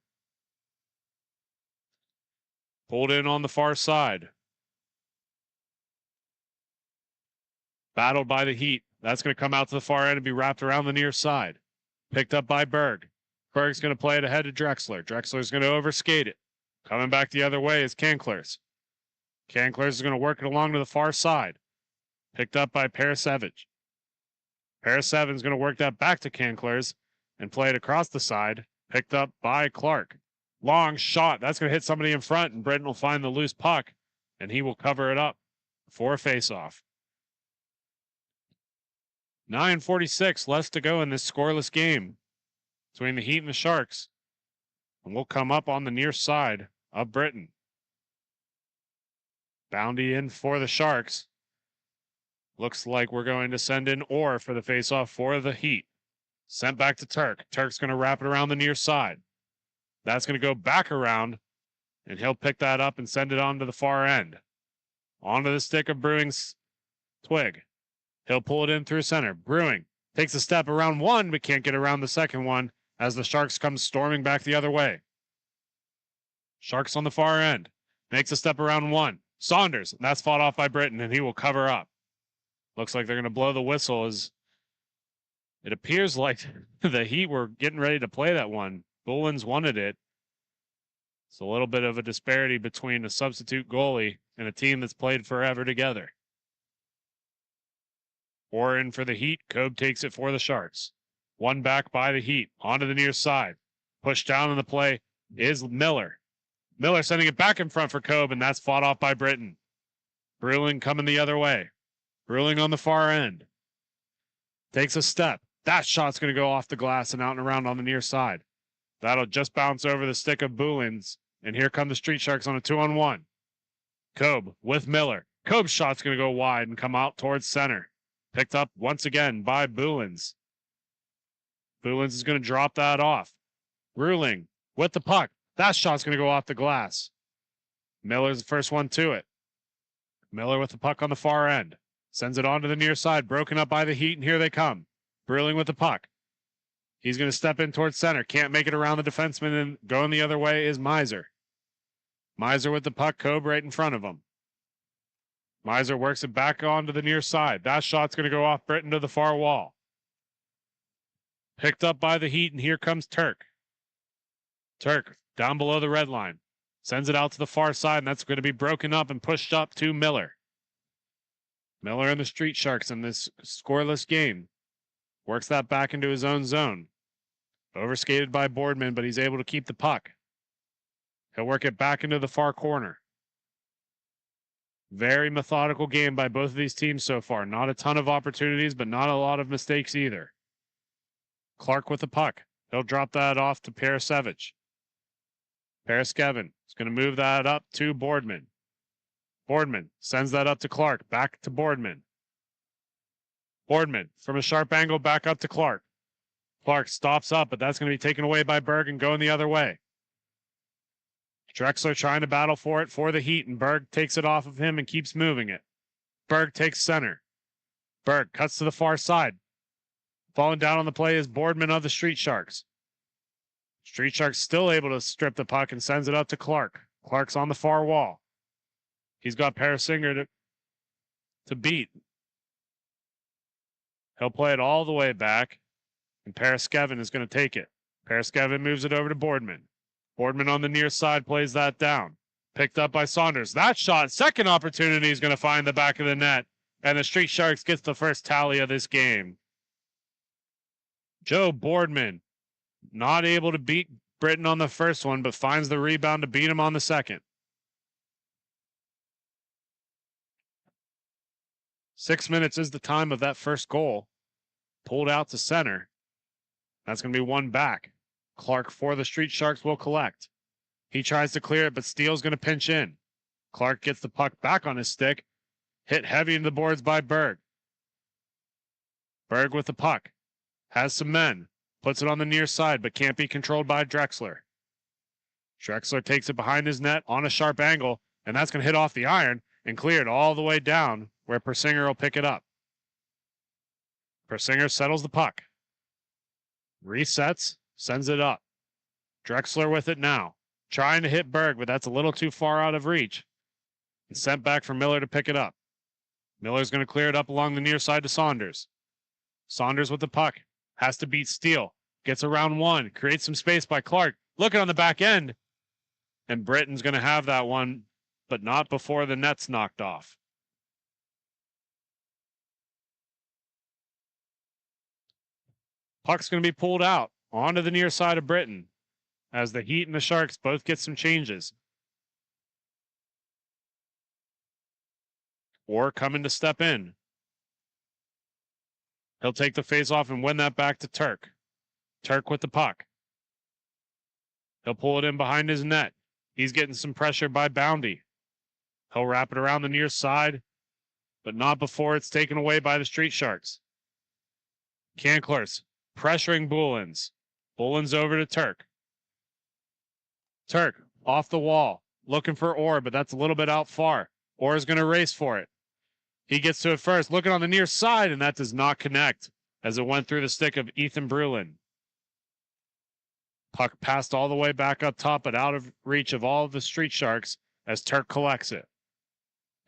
Pulled in on the far side. Battled by the Heat. That's going to come out to the far end and be wrapped around the near side. Picked up by Berg. Berg's going to play it ahead to Drexler. Drexler's going to overskate it. Coming back the other way is Kanklers. Kanklers is going to work it along to the far side. Picked up by Parasevich. Parasevin's going to work that back to Kanklers and play it across the side. Picked up by Clark. Long shot. That's going to hit somebody in front, and Britton will find the loose puck, and he will cover it up for a face-off. 9:46 left to go in this scoreless game between the Heat and the Sharks. And we'll come up on the near side of Britton. Bounty in for the Sharks. Looks like we're going to send in Orr for the faceoff for the Heat. Sent back to Turk. Turk's going to wrap it around the near side. That's going to go back around, and he'll pick that up and send it on to the far end. Onto the stick of Brewing's Twig. He'll pull it in through center. Brewing takes a step around one, but can't get around the second one as the Sharks come storming back the other way. Sharks on the far end. Makes a step around one. Saunders, that's fought off by Britton, and he will cover up. Looks like they're going to blow the whistle as it appears like the Heat were getting ready to play that one. Bullens wanted it. It's a little bit of a disparity between a substitute goalie and a team that's played forever together. Orr in for the Heat. Cobe takes it for the Sharks. One back by the Heat. Onto the near side. Pushed down in the play is Miller. Miller sending it back in front for Cobe, and that's fought off by Britton. Brewing coming the other way. Brewing on the far end. Takes a step. That shot's going to go off the glass and out and around on the near side. That'll just bounce over the stick of Bullens. And here come the Street Sharks on a 2-on-1. Cobe with Miller. Cobe's shot's going to go wide and come out towards center. Picked up once again by Bullens. Bullens is going to drop that off. Ruling with the puck. That shot's going to go off the glass. Miller's the first one to it. Miller with the puck on the far end. Sends it on to the near side. Broken up by the Heat, and here they come. Brewing with the puck. He's going to step in towards center. Can't make it around the defenseman, and going the other way is Miser. Miser with the puck. Cobe right in front of him. Miser works it back onto the near side. That shot's going to go off Britton to the far wall. Picked up by the Heat, and here comes Turk. Turk down below the red line. Sends it out to the far side, and that's going to be broken up and pushed up to Miller. Miller and the Street Sharks in this scoreless game. Works that back into his own zone. Overskated by Boardman, but he's able to keep the puck. He'll work it back into the far corner. Very methodical game by both of these teams so far. Not a ton of opportunities, but not a lot of mistakes either. Clark with the puck. He'll drop that off to Parasevich. Paraskevin is going to move that up to Boardman. Boardman sends that up to Clark. Back to Boardman. Boardman from a sharp angle back up to Clark. Clark stops up, but that's going to be taken away by Berg and going the other way. Drexler trying to battle for it for the Heat, and Berg takes it off of him and keeps moving it. Berg takes center. Berg cuts to the far side. Falling down on the play is Boardman of the Street Sharks. Street Sharks still able to strip the puck and sends it up to Clark. Clark's on the far wall. He's got Parasinger to beat. He'll play it all the way back, and Paraskevin is going to take it. Paraskevin moves it over to Boardman. Boardman on the near side plays that down. Picked up by Saunders. That shot, second opportunity, is going to find the back of the net, and the Street Sharks gets the first tally of this game. Joe Boardman not able to beat Britain on the first one, but finds the rebound to beat him on the second. 6 minutes is the time of that first goal. Pulled out to center. That's going to be one back. Clark for the Street Sharks will collect. He tries to clear it, but Steele's going to pinch in. Clark gets the puck back on his stick. Hit heavy into the boards by Berg. Berg with the puck. Has some men. Puts it on the near side, but can't be controlled by Drexler. Drexler takes it behind his net on a sharp angle, and that's going to hit off the iron and clear it all the way down where Persinger will pick it up. Persinger settles the puck. Resets, sends it up. Drexler with it now. Trying to hit Berg, but that's a little too far out of reach. And sent back for Miller to pick it up. Miller's going to clear it up along the near side to Saunders. Saunders with the puck. Has to beat Steele. Gets around one. Creates some space by Clark. Looking on the back end. And Britton's going to have that one, but not before the net's knocked off. Puck's going to be pulled out onto the near side of Britton as the Heat and the Sharks both get some changes. Or coming to step in. He'll take the face-off and win that back to Turk. Turk with the puck. He'll pull it in behind his net. He's getting some pressure by Boundy. He'll wrap it around the near side, but not before it's taken away by the Street Sharks. Kanklers pressuring Boulins. Boulins over to Turk. Turk off the wall, looking for Orr, but that's a little bit out far. Orr is going to race for it. He gets to it first, looking on the near side, and that does not connect as it went through the stick of Ethan Brulin. Puck passed all the way back up top, but out of reach of all of the Street Sharks as Turk collects it.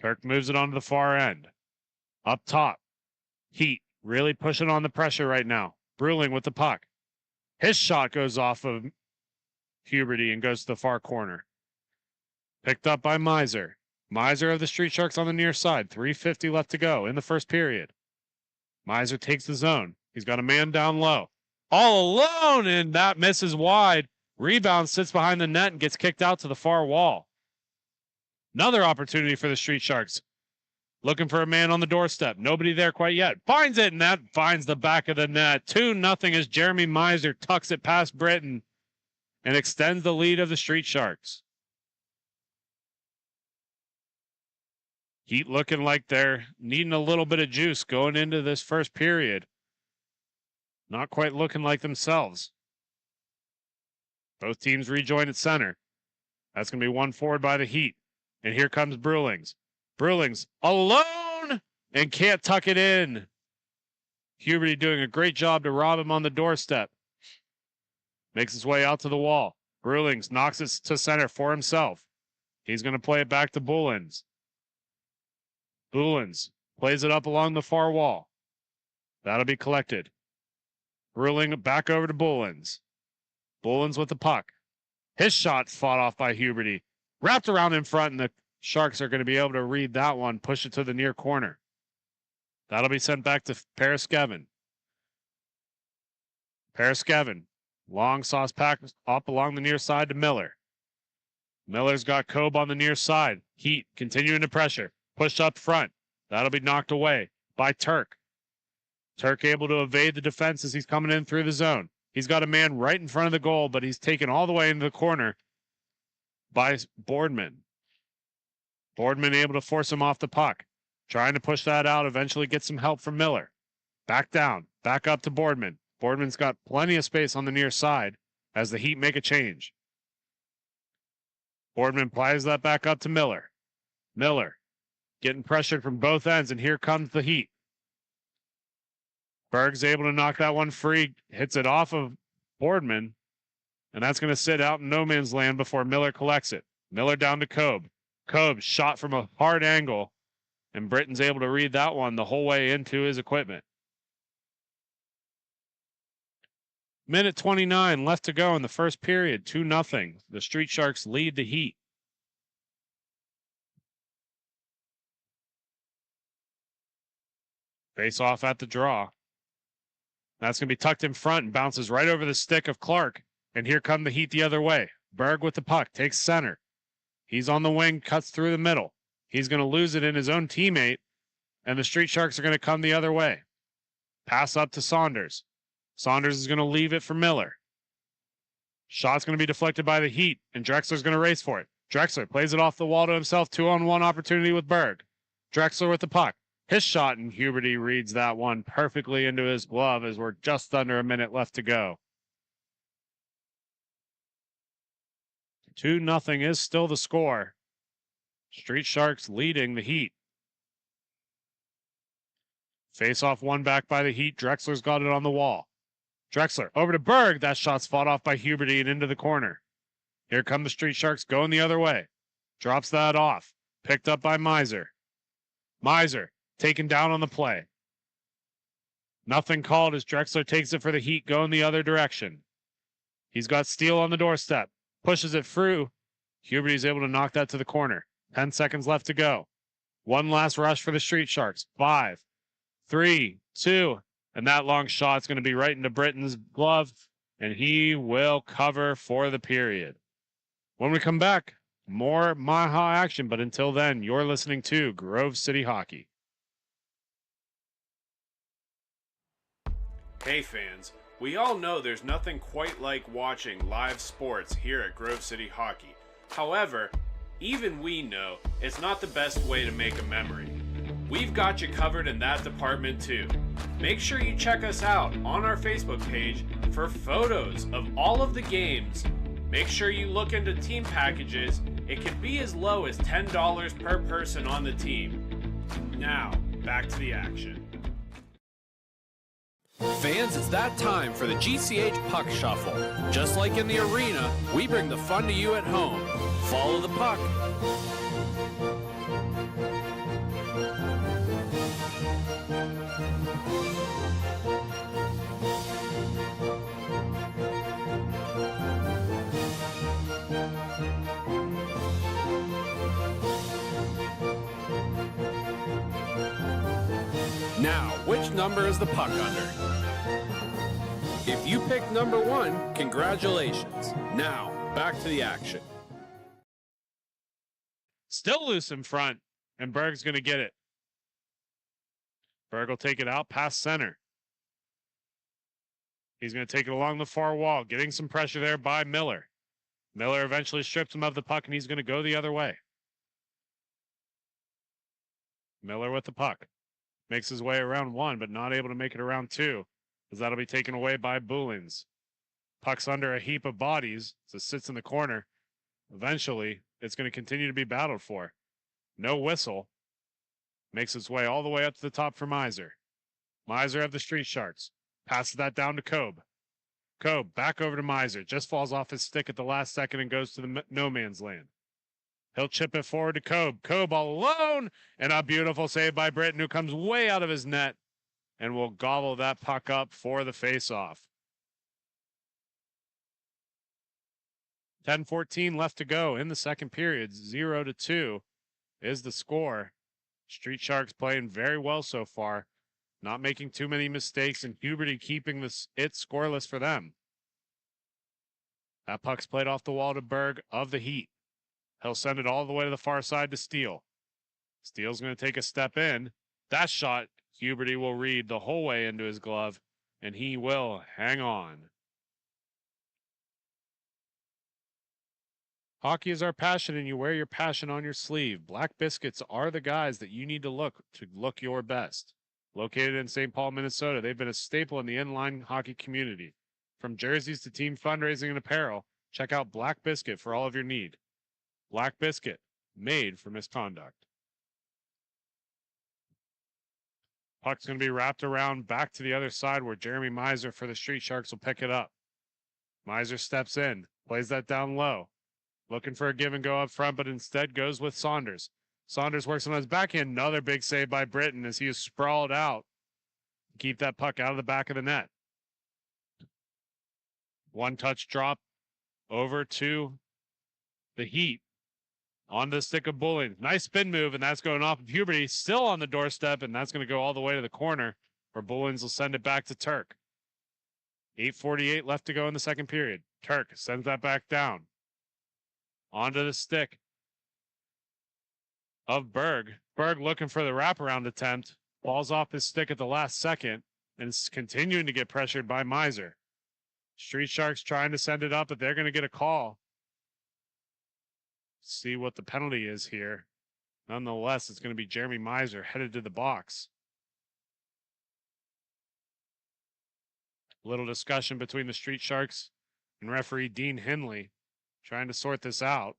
Turk moves it onto the far end. Up top, Heat really pushing on the pressure right now. Brulin with the puck. His shot goes off of Huberty and goes to the far corner. Picked up by Miser. Miser of the Street Sharks on the near side. 3:50 left to go in the first period. Miser takes the zone. He's got a man down low. All alone, and that misses wide. Rebound sits behind the net and gets kicked out to the far wall. Another opportunity for the Street Sharks. Looking for a man on the doorstep. Nobody there quite yet. Finds it, and that finds the back of the net. 2-0 as Jeremy Miser tucks it past Britton and extends the lead of the Street Sharks. Heat looking like they're needing a little bit of juice going into this first period. Not quite looking like themselves. Both teams rejoin at center. That's going to be one forward by the Heat. And here comes Brulings. Brulings alone and can't tuck it in. Huberty doing a great job to rob him on the doorstep. Makes his way out to the wall. Brulings knocks it to center for himself. He's going to play it back to Boulins. Boulins plays it up along the far wall. That'll be collected. Brulin back over to Boulins. Boulins with the puck. His shot fought off by Huberty. Wrapped around in front, and the Sharks are going to be able to read that one, push it to the near corner. That'll be sent back to Paraskevin. Paraskevin. Long sauce pack up along the near side to Miller. Miller's got Kobe on the near side. Heat continuing to pressure. Push up front. That'll be knocked away by Turk. Turk able to evade the defense as he's coming in through the zone. He's got a man right in front of the goal, but he's taken all the way into the corner by Boardman. Boardman able to force him off the puck. Trying to push that out, eventually get some help from Miller. Back down, back up to Boardman. Boardman's got plenty of space on the near side as the Heat make a change. Boardman plies that back up to Miller. Miller getting pressured from both ends, and here comes the heat. Berg's able to knock that one free, hits it off of Boardman, and that's going to sit out in no man's land before Miller collects it. Miller down to Kobe. Kobe shot from a hard angle, and Britton's able to read that one the whole way into his equipment. Minute 29 left to go in the first period, 2-0. The Street Sharks lead the Heat. Face off at the draw. That's going to be tucked in front and bounces right over the stick of Clark. And here come the Heat the other way. Berg with the puck, takes center. He's on the wing, cuts through the middle. He's going to lose it in his own teammate, and the Street Sharks are going to come the other way. Pass up to Saunders. Saunders is going to leave it for Miller. Shot's going to be deflected by the Heat, and Drexler's going to race for it. Drexler plays it off the wall to himself, 2-on-1 opportunity with Berg. Drexler with the puck. His shot, and Huberty reads that one perfectly into his glove as we're just under a minute left to go. 2-0 is still the score. Street Sharks leading the Heat. Face off one back by the Heat. Drexler's got it on the wall. Drexler over to Berg. That shot's fought off by Huberty and into the corner. Here come the Street Sharks going the other way. Drops that off. Picked up by Miser. Miser taken down on the play. Nothing called as Drexler takes it for the Heat going the other direction. He's got Steele on the doorstep. Pushes it through. Huberty's able to knock that to the corner. 10 seconds left to go. One last rush for the Street Sharks. 5, 3, 2, and that long shot's going to be right into Britton's glove, and he will cover for the period. When we come back, more MIHA action, but until then, you're listening to Grove City Hockey. Hey fans, we all know there's nothing quite like watching live sports here at Grove City Hockey. However, even we know it's not the best way to make a memory. We've got you covered in that department too. Make sure you check us out on our Facebook page for photos of all of the games. Make sure you look into team packages. It can be as low as $10 per person on the team. Now, back to the action. Fans, it's that time for the GCH Puck Shuffle. Just like in the arena, we bring the fun to you at home. Follow the puck. Now, which number is the puck under? If you picked number 1, congratulations. Now, back to the action. Still loose in front, and Berg's going to get it. Berg will take it out past center. He's going to take it along the far wall, getting some pressure there by Miller. Miller eventually strips him of the puck, and he's going to go the other way. Miller with the puck. Makes his way around 1, but not able to make it around 2, as that'll be taken away by Boolins. Puck's under a heap of bodies, so it sits in the corner. Eventually, it's going to continue to be battled for. No whistle. Makes its way all the way up to the top for Miser. Miser of the Street Sharks. Passes that down to Kobe. Kobe back over to Miser. Just falls off his stick at the last second and goes to the no man's land. He'll chip it forward to Kobe. Kobe all alone, and a beautiful save by Britton, who comes way out of his net and will gobble that puck up for the faceoff. 10:14 left to go in the second period. 0-2 is the score. Street Sharks playing very well so far, not making too many mistakes, and Huberty keeping it scoreless for them. That puck's played off the wall to Berg of the Heat. He'll send it all the way to the far side to Steele. Steele's going to take a step in. That shot, Huberty will read the whole way into his glove, and he will hang on. Hockey is our passion, and you wear your passion on your sleeve. Black Biscuits are the guys that you need to look your best. Located in St. Paul, Minnesota, they've been a staple in the inline hockey community. From jerseys to team fundraising and apparel, check out Black Biscuit for all of your need. Black Biscuit, made for misconduct. Puck's going to be wrapped around back to the other side where Jeremy Miser for the Street Sharks will pick it up. Miser steps in, plays that down low. Looking for a give and go up front, but instead goes with Saunders. Saunders works on his backhand. Another big save by Britton as he is sprawled out to keep that puck out of the back of the net. One touch drop over to the Heat. On the stick of Bulling. Nice spin move, and that's going off of Huberty. Still on the doorstep, and that's going to go all the way to the corner where Bullins will send it back to Turk. 8:48 left to go in the second period. Turk sends that back down. Onto the stick of Berg. Berg looking for the wraparound attempt. Falls off his stick at the last second and is continuing to get pressured by Miser. Street Sharks trying to send it up, but they're going to get a call. See what the penalty is here. Nonetheless, it's going to be Jeremy Miser headed to the box. A little discussion between the Street Sharks and referee Dean Henley trying to sort this out.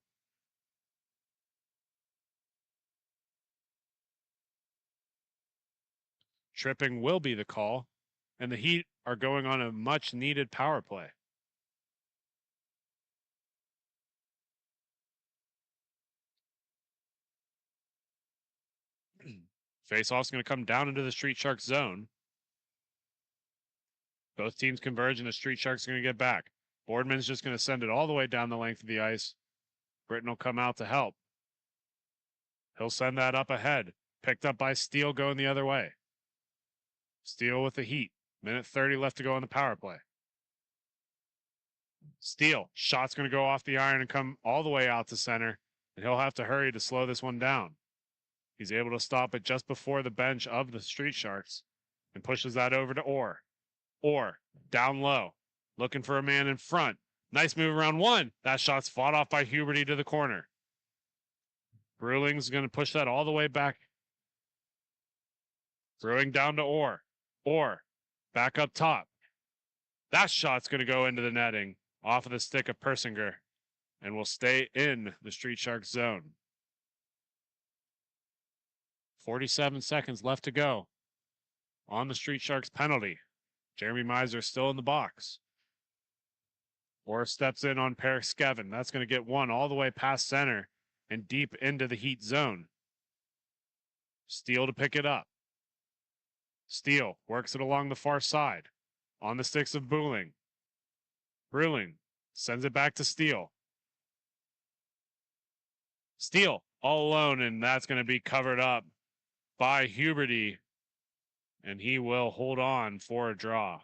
Tripping will be the call, and the Heat are going on a much needed power play. Face-off's going to come down into the Street Sharks zone. Both teams converge, and the Street Sharks are going to get back. Boardman's just going to send it all the way down the length of the ice. Britton will come out to help. He'll send that up ahead. Picked up by Steele going the other way. Steele with the Heat. Minute 30 left to go on the power play. Steele. Shot's going to go off the iron and come all the way out to center, and he'll have to hurry to slow this one down. He's able to stop it just before the bench of the Street Sharks and pushes that over to Orr. Orr, down low, looking for a man in front. Nice move around one. That shot's fought off by Huberty to the corner. Brewling's going to push that all the way back. Brewing down to Orr. Orr, back up top. That shot's going to go into the netting off of the stick of Persinger and will stay in the Street Sharks zone. 47 seconds left to go on the Street Sharks penalty. Jeremy Miser still in the box. Orr steps in on Per Skevin. That's going to get one all the way past center and deep into the Heat zone. Steele to pick it up. Steele works it along the far side on the sticks of Brewling. Brewling sends it back to Steele. Steele all alone, and that's going to be covered up by Huberty, and he will hold on for a draw.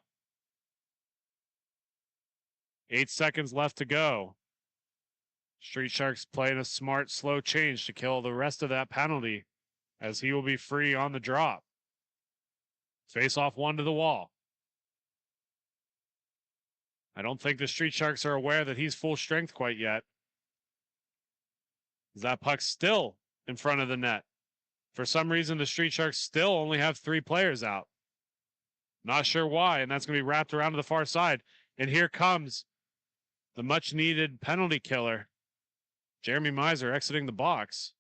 8 seconds left to go. Street Sharks playing a smart, slow change to kill the rest of that penalty as he will be free on the drop. Face off one to the wall. I don't think the Street Sharks are aware that he's full strength quite yet. That puck's still in front of the net. For some reason, the Street Sharks still only have 3 players out. Not sure why, and that's going to be wrapped around to the far side. And here comes the much-needed penalty killer, Jeremy Miser, exiting the box.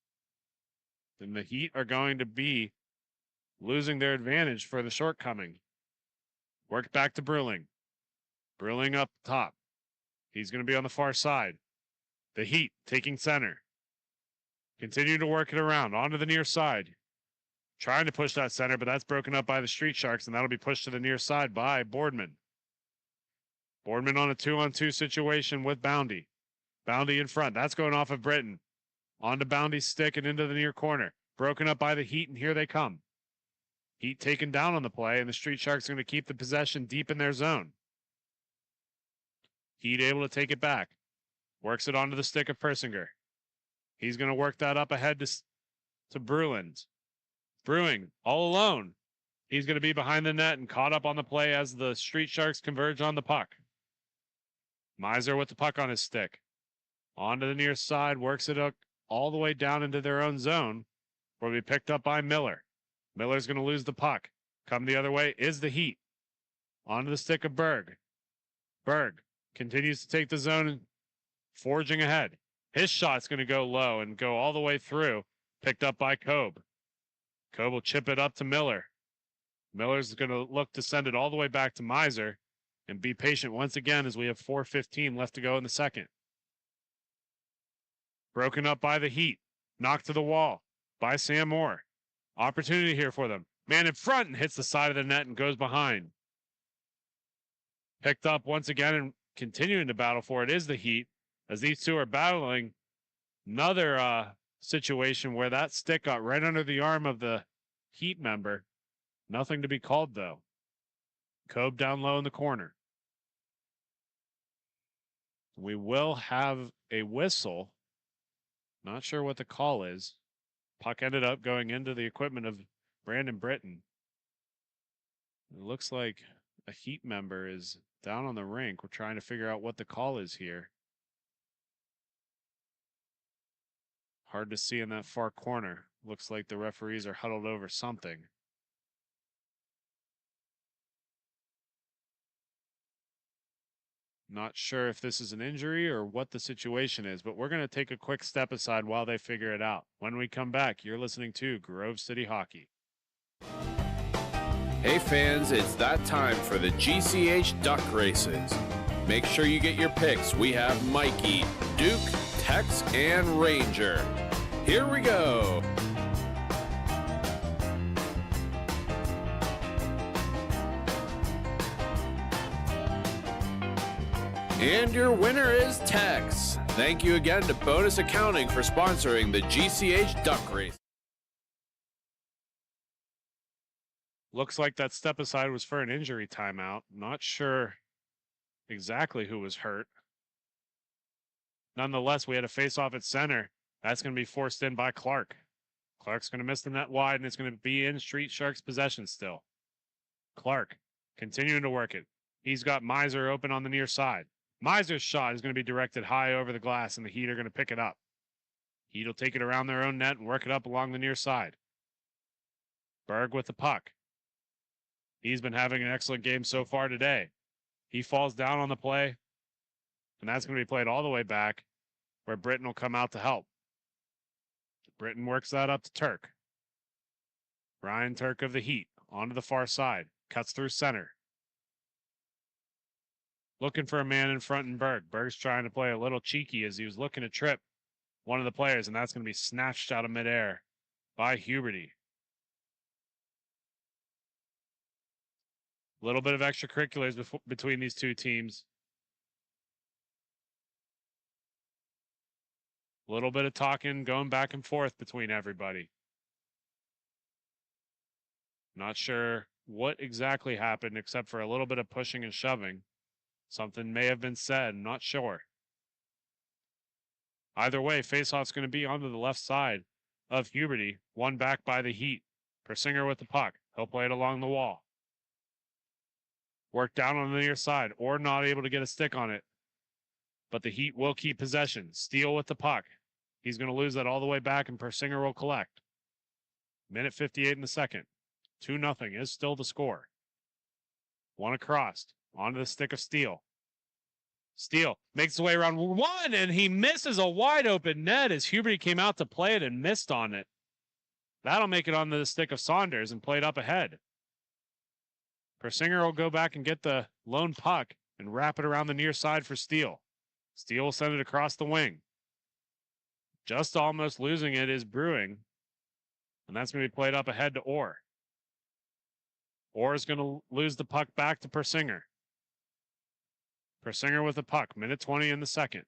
And the Heat are going to be losing their advantage for the shortcoming. Work back to Brewling. Brewling up top. He's going to be on the far side. The Heat taking center. Continue to work it around onto the near side. Trying to push that center, but that's broken up by the Street Sharks, and that'll be pushed to the near side by Boardman. Boardman on a 2-on-2 situation with Boundy. Boundy in front. That's going off of Britton. Onto Boundy's stick and into the near corner. Broken up by the Heat, and here they come. Heat taken down on the play, and the Street Sharks are going to keep the possession deep in their zone. Heat able to take it back. Works it onto the stick of Persinger. He's going to work that up ahead to Brewland. Brewing all alone. He's going to be behind the net and caught up on the play as the Street Sharks converge on the puck. Miser with the puck on his stick. Onto the near side, works it up all the way down into their own zone, where will be picked up by Miller. Miller's going to lose the puck. Come the other way is the Heat. Onto the stick of Berg. Berg continues to take the zone, forging ahead. His shot's going to go low and go all the way through. Picked up by Kobe. Kobe will chip it up to Miller. Miller's going to look to send it all the way back to Miser and be patient once again as we have 4:15 left to go in the second. Broken up by the Heat. Knocked to the wall by Sam Moore. Opportunity here for them. Man in front and hits the side of the net and goes behind. Picked up once again and continuing to battle for it is the Heat as these two are battling. Another situation where that stick got right under the arm of the Heat member. Nothing to be called, though. Kobe down low in the corner. We will have a whistle. Not sure what the call is. Puck ended up going into the equipment of Brandon Britton. It looks like a Heat member is down on the rink. We're trying to figure out what the call is here. Hard to see in that far corner. Looks like the referees are huddled over something. Not sure if this is an injury or what the situation is, but we're going to take a quick step aside while they figure it out. When we come back, you're listening to Grove City Hockey. Hey fans, it's that time for the GCH Duck Races. Make sure you get your picks. We have Mikey, Duke, Tex, and Ranger. Here we go. And your winner is Tex. Thank you again to Bonus Accounting for sponsoring the GCH Duck Race. Looks like that step aside was for an injury timeout. Not sure exactly who was hurt. Nonetheless, we had a face-off at center. That's going to be forced in by Clark. Clark's going to miss the net wide, and it's going to be in Street Sharks' possession still. Clark continuing to work it. He's got Miser open on the near side. Miser's shot is going to be directed high over the glass, and the Heat are going to pick it up. Heat will take it around their own net and work it up along the near side. Berg with the puck. He's been having an excellent game so far today. He falls down on the play, and that's going to be played all the way back where Britton will come out to help. Britton works that up to Turk. Ryan Turk of the Heat onto the far side. Cuts through center. Looking for a man in front in Berg. Berg's trying to play a little cheeky as he was looking to trip one of the players, and that's going to be snatched out of midair by Huberty. A little bit of extracurriculars between these two teams. A little bit of talking, going back and forth between everybody. Not sure what exactly happened except for a little bit of pushing and shoving. Something may have been said, not sure. Either way, faceoff's going to be onto the left side of Huberty, one back by the Heat. Persinger with the puck. He'll play it along the wall. Work down on the near side, or not able to get a stick on it. But the Heat will keep possession. Steele with the puck. He's going to lose that all the way back, and Persinger will collect. Minute 58 in the second. 2-0 is still the score. One across. Onto the stick of Steele. Steele makes his way around one, and he misses a wide open net as Huberty came out to play it and missed on it. That'll make it onto the stick of Saunders and play it up ahead. Persinger will go back and get the lone puck and wrap it around the near side for Steele. Steele will send it across the wing. Just almost losing it is Brewing, and that's going to be played up ahead to Orr. Orr is going to lose the puck back to Persinger. Persinger with the puck, minute 20 in the second.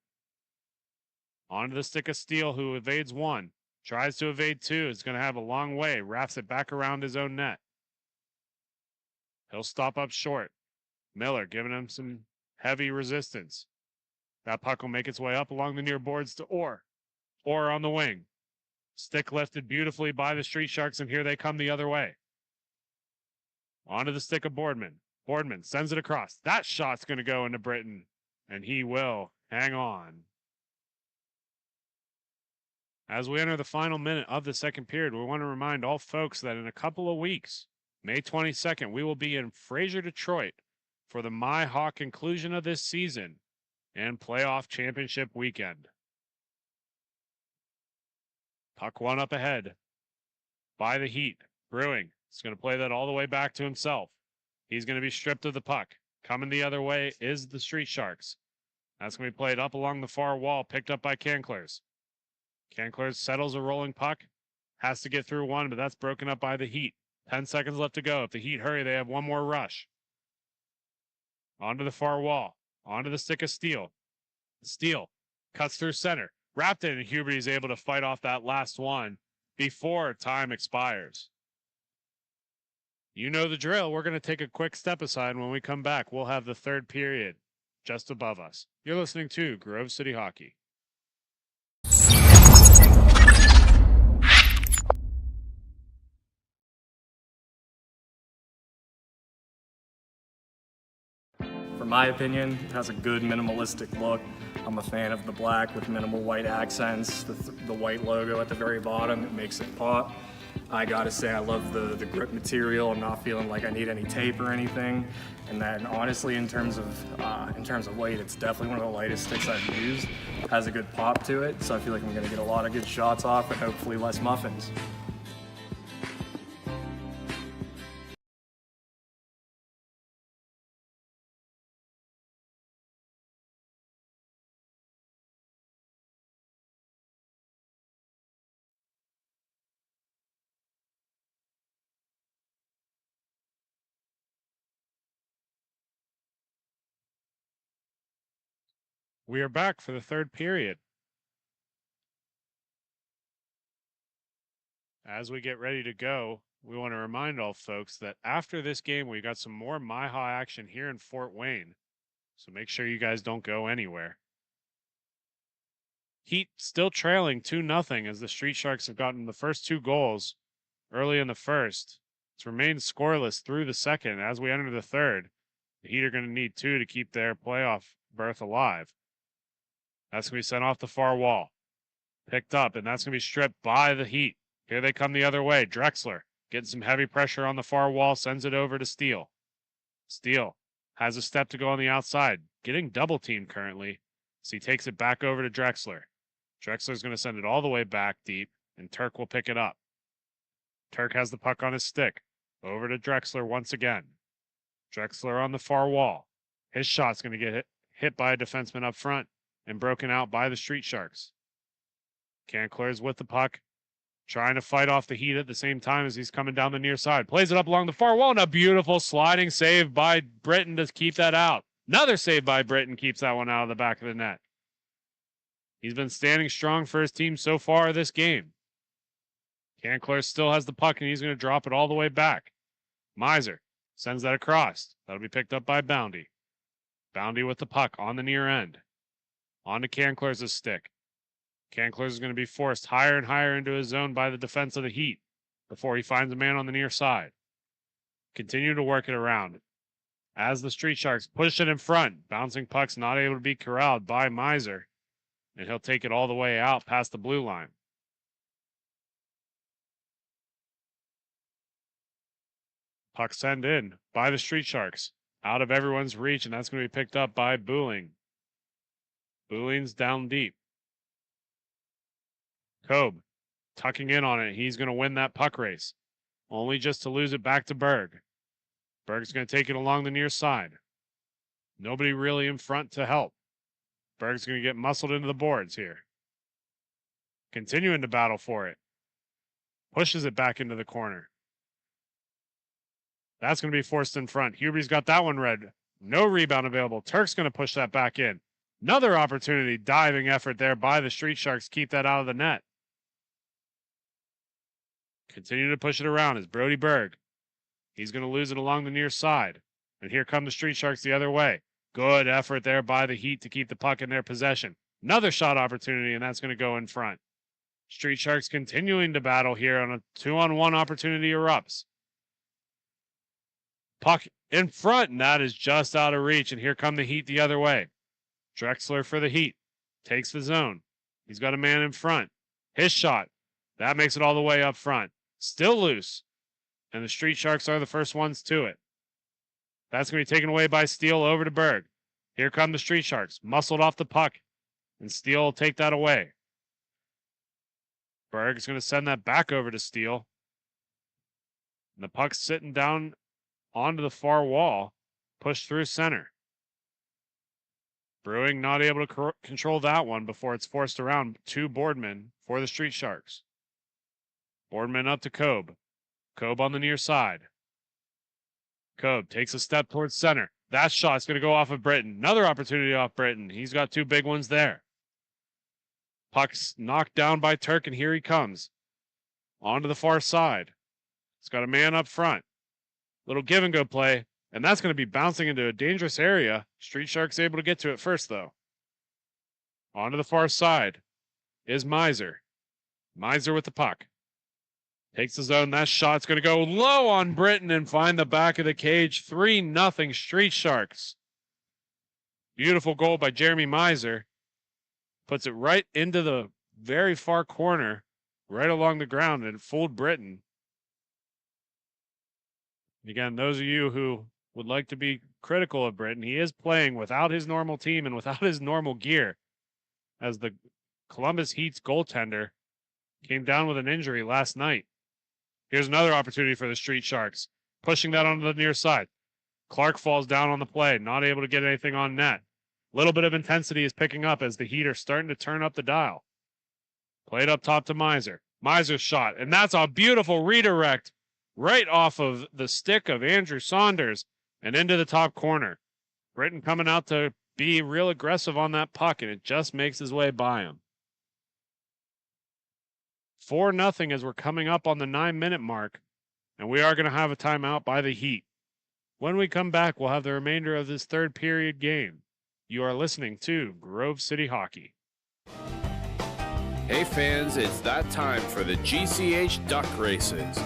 Onto the stick of Steele, who evades one. Tries to evade two. Is going to have a long way. Wraps it back around his own net. He'll stop up short. Miller giving him some heavy resistance. That puck will make its way up along the near boards to Orr. Orr on the wing. Stick lifted beautifully by the Street Sharks, and here they come the other way. Onto the stick of Boardman. Boardman sends it across. That shot's going to go into Britton, and he will hang on. As we enter the final minute of the second period, we want to remind all folks that in a couple of weeks, May 22nd, we will be in Fraser, Detroit for the MIHA conclusion of this season and playoff championship weekend. Puck one up ahead by the Heat. Brewing is going to play that all the way back to himself. He's going to be stripped of the puck. Coming the other way is the Street Sharks. That's going to be played up along the far wall, picked up by Canklers. Canklers settles a rolling puck. Has to get through one, but that's broken up by the Heat. 10 seconds left to go. If the Heat hurry, they have one more rush. Onto the far wall. Onto the stick of Steele. Steele cuts through center. Wrapped in, and Huberty's able to fight off that last one before time expires. You know the drill. We're going to take a quick step aside. When we come back, we'll have the third period just above us. You're listening to Grove City Hockey. For my opinion, it has a good minimalistic look. I'm a fan of the black with minimal white accents, the white logo at the very bottom, it makes it pop. I gotta say I love the grip material. I'm not feeling like I need any tape or anything. And then honestly, in terms of weight, it's definitely one of the lightest sticks I've used. It has a good pop to it, so I feel like I'm gonna get a lot of good shots off and hopefully less muffins. We are back for the third period. As we get ready to go, we want to remind all folks that after this game, we got some more MIHA action here in Fort Wayne. So make sure you guys don't go anywhere. Heat still trailing 2-0 as the Street Sharks have gotten the first 2 goals early in the first. It's remained scoreless through the second. As we enter the third, the Heat are going to need 2 to keep their playoff berth alive. That's going to be sent off the far wall. Picked up, and that's going to be stripped by the Heat. Here they come the other way. Drexler getting some heavy pressure on the far wall, sends it over to Steele. Steele has a step to go on the outside, getting double teamed currently, so he takes it back over to Drexler. Drexler's going to send it all the way back deep, and Turk will pick it up. Turk has the puck on his stick. Over to Drexler once again. Drexler on the far wall. His shot's going to get hit by a defenseman up front and broken out by the Street Sharks. Canklers with the puck, trying to fight off the Heat at the same time as he's coming down the near side. Plays it up along the far wall, and a beautiful sliding save by Britton to keep that out. Another save by Britton keeps that one out of the back of the net. He's been standing strong for his team so far this game. Canklers still has the puck, and he's going to drop it all the way back. Miser sends that across. That'll be picked up by Boundy. Boundy with the puck on the near end. On to Canklers' stick. Canklers is going to be forced higher and higher into his zone by the defense of the Heat before he finds a man on the near side. Continue to work it around. As the Street Sharks push it in front, bouncing puck's not able to be corralled by Miser, and he'll take it all the way out past the blue line. Puck sent in by the Street Sharks, out of everyone's reach, and that's going to be picked up by Booling. Booling's down deep. Kobe tucking in on it. He's going to win that puck race, only just to lose it back to Berg. Berg's going to take it along the near side. Nobody really in front to help. Berg's going to get muscled into the boards here. Continuing to battle for it. Pushes it back into the corner. That's going to be forced in front. Huberty's got that one red. No rebound available. Turk's going to push that back in. Another opportunity, diving effort there by the Street Sharks. Keep that out of the net. Continue to push it around is Brody Berg. He's going to lose it along the near side. And here come the Street Sharks the other way. Good effort there by the Heat to keep the puck in their possession. Another shot opportunity, and that's going to go in front. Street Sharks continuing to battle here on a 2-on-1 opportunity erupts. Puck in front, and that is just out of reach. And here come the Heat the other way. Drexler for the Heat. Takes the zone. He's got a man in front. His shot. That makes it all the way up front. Still loose. And the Street Sharks are the first ones to it. That's going to be taken away by Steele over to Berg. Here come the Street Sharks. Muscled off the puck. And Steele will take that away. Berg's going to send that back over to Steele. And the puck's sitting down onto the far wall, pushed through center. Brewing not able to control that one before it's forced around to Boardman for the Street Sharks. Boardman up to Kobe. Kobe on the near side. Kobe takes a step towards center. That shot's going to go off of Britton. Another opportunity off Britton. He's got two big ones there. Puck's knocked down by Turk, and here he comes. Onto the far side. He's got a man up front. Little give and go play. And that's going to be bouncing into a dangerous area. Street Sharks able to get to it first, though. Onto the far side is Miser. Miser with the puck. Takes the zone. That shot's going to go low on Britton and find the back of the cage. 3-0 Street Sharks. Beautiful goal by Jeremy Miser. Puts it right into the very far corner, right along the ground, and fooled Britton. Again, those of you who would like to be critical of Britton, he is playing without his normal team and without his normal gear, as the Columbus Heat's goaltender came down with an injury last night. Here's another opportunity for the Street Sharks, pushing that onto the near side. Clark falls down on the play, not able to get anything on net. A little bit of intensity is picking up as the Heat are starting to turn up the dial. Played up top to Miser. Miser's shot, and that's a beautiful redirect right off of the stick of Andrew Saunders and into the top corner. Britton coming out to be real aggressive on that puck, and it just makes his way by him. 4-0 as we're coming up on the 9-minute mark, and we are going to have a timeout by the Heat. When we come back, we'll have the remainder of this third period game. You are listening to Grove City Hockey. Hey fans, it's that time for the GCH Duck Races.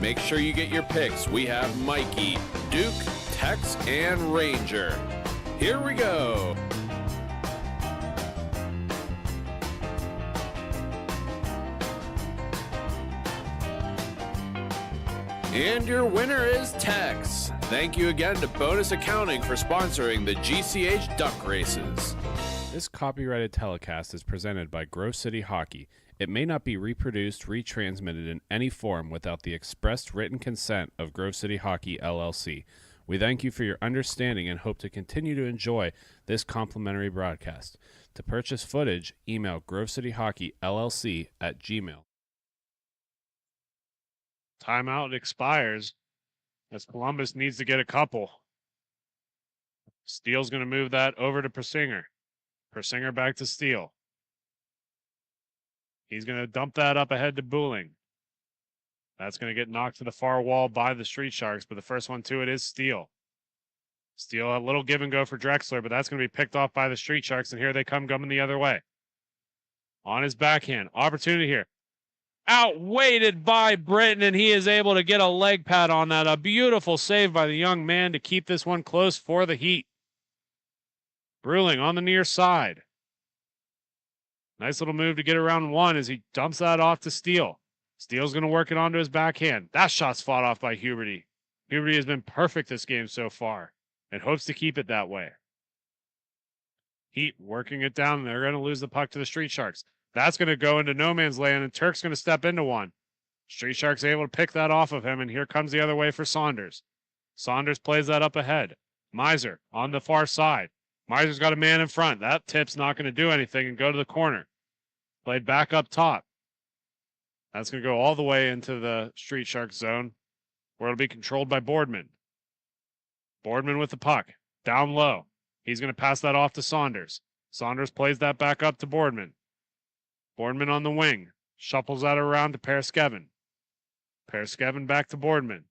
Make sure you get your picks. We have Mikey, Duke, Tex, and Ranger. Here we go. And your winner is Tex. Thank you again to Bonus Accounting for sponsoring the GCH Duck Races. This copyrighted telecast is presented by Grove City Hockey. It may not be reproduced, retransmitted in any form without the expressed written consent of Grove City Hockey, LLC. We thank you for your understanding and hope to continue to enjoy this complimentary broadcast. To purchase footage, email grovecityhockeyllc@gmail.com. Timeout expires as Columbus needs to get a couple. Steele's going to move that over to Persinger. Persinger back to Steele. He's going to dump that up ahead to Booling. That's going to get knocked to the far wall by the Street Sharks, but the first one to it is Steele. Steele, a little give and go for Drexler, but that's going to be picked off by the Street Sharks, and here they come coming the other way. On his backhand. Opportunity here. Outweighted by Britton, and he is able to get a leg pad on that. A beautiful save by the young man to keep this one close for the Heat. Bruling on the near side. Nice little move to get around one as he dumps that off to Steele. Steele's going to work it onto his backhand. That shot's fought off by Huberty. Huberty has been perfect this game so far and hopes to keep it that way. Heat working it down. They're going to lose the puck to the Street Sharks. That's going to go into no man's land, and Turk's going to step into one. Street Sharks able to pick that off of him, and here comes the other way for Saunders. Saunders plays that up ahead. Miser on the far side. Miser's got a man in front. That tip's not going to do anything and go to the corner. Played back up top. That's going to go all the way into the Street Sharks zone, where it'll be controlled by Boardman. Boardman with the puck. Down low. He's going to pass that off to Saunders. Saunders plays that back up to Boardman. Boardman on the wing. Shuffles that around to Paraskevin. Paraskevin back to Boardman.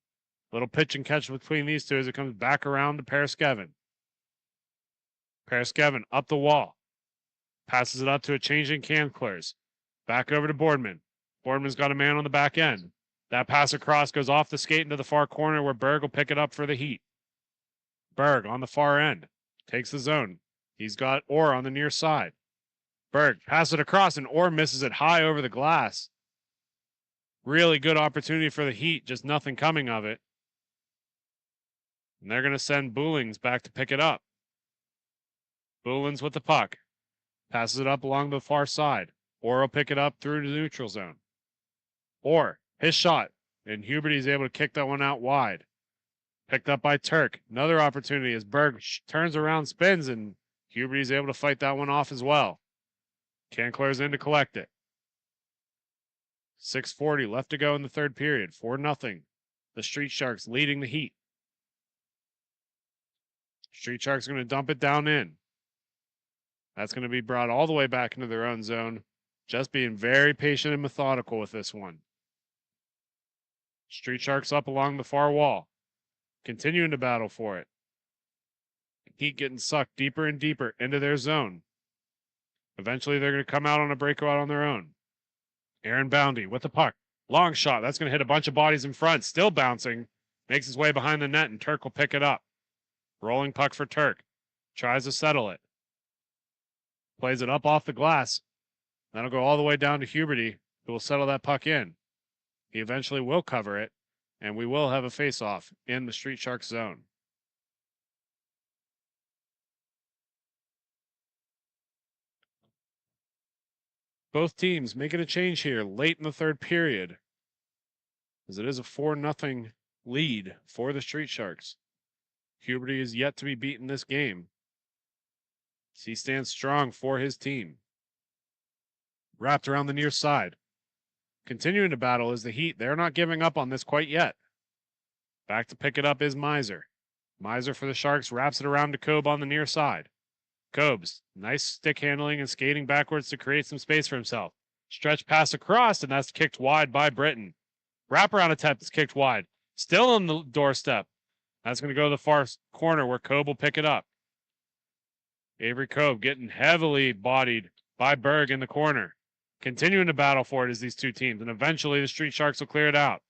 Little pitch and catch between these two as it comes back around to Paraskevin. Paraskevin up the wall. Passes it up to a changing Canclers. Back over to Boardman. Boardman's got a man on the back end. That pass across goes off the skate into the far corner where Berg will pick it up for the Heat. Berg on the far end. Takes the zone. He's got Orr on the near side. Berg passes it across and Orr misses it high over the glass. Really good opportunity for the Heat, just nothing coming of it. And they're going to send Boolings back to pick it up. Boolings with the puck. Passes it up along the far side. Orr will pick it up through to the neutral zone. Or his shot, and Huberty's able to kick that one out wide. Picked up by Turk. Another opportunity as Berg turns around, spins, and Huberty's able to fight that one off as well. Cancler's in to collect it. 6:40 left to go in the third period. 4-0. The Street Sharks leading the Heat. Street Sharks are going to dump it down in. That's going to be brought all the way back into their own zone. Just being very patient and methodical with this one. Street Sharks up along the far wall. Continuing to battle for it. Heat getting sucked deeper and deeper into their zone. Eventually, they're going to come out on a breakout on their own. Aaron Boundy with the puck. Long shot. That's going to hit a bunch of bodies in front. Still bouncing. Makes his way behind the net, and Turk will pick it up. Rolling puck for Turk. Tries to settle it. Plays it up off the glass. That'll go all the way down to Huberty, who will settle that puck in. He eventually will cover it, and we will have a face-off in the Street Sharks zone. Both teams making a change here late in the third period, as it is a 4-0 lead for the Street Sharks. Huberty is yet to be beaten this game. He stands strong for his team. Wrapped around the near side. Continuing to battle is the Heat. They're not giving up on this quite yet. Back to pick it up is Miser. Miser for the Sharks wraps it around to Kobe on the near side. Cobes, nice stick handling and skating backwards to create some space for himself. Stretch pass across, and that's kicked wide by Britton. Wraparound attempt is kicked wide. Still on the doorstep. That's going to go to the far corner where Kobe will pick it up. Avery Kobe getting heavily bodied by Berg in the corner. Continuing to battle for it as these two teams, and eventually the Street Sharks will clear it out.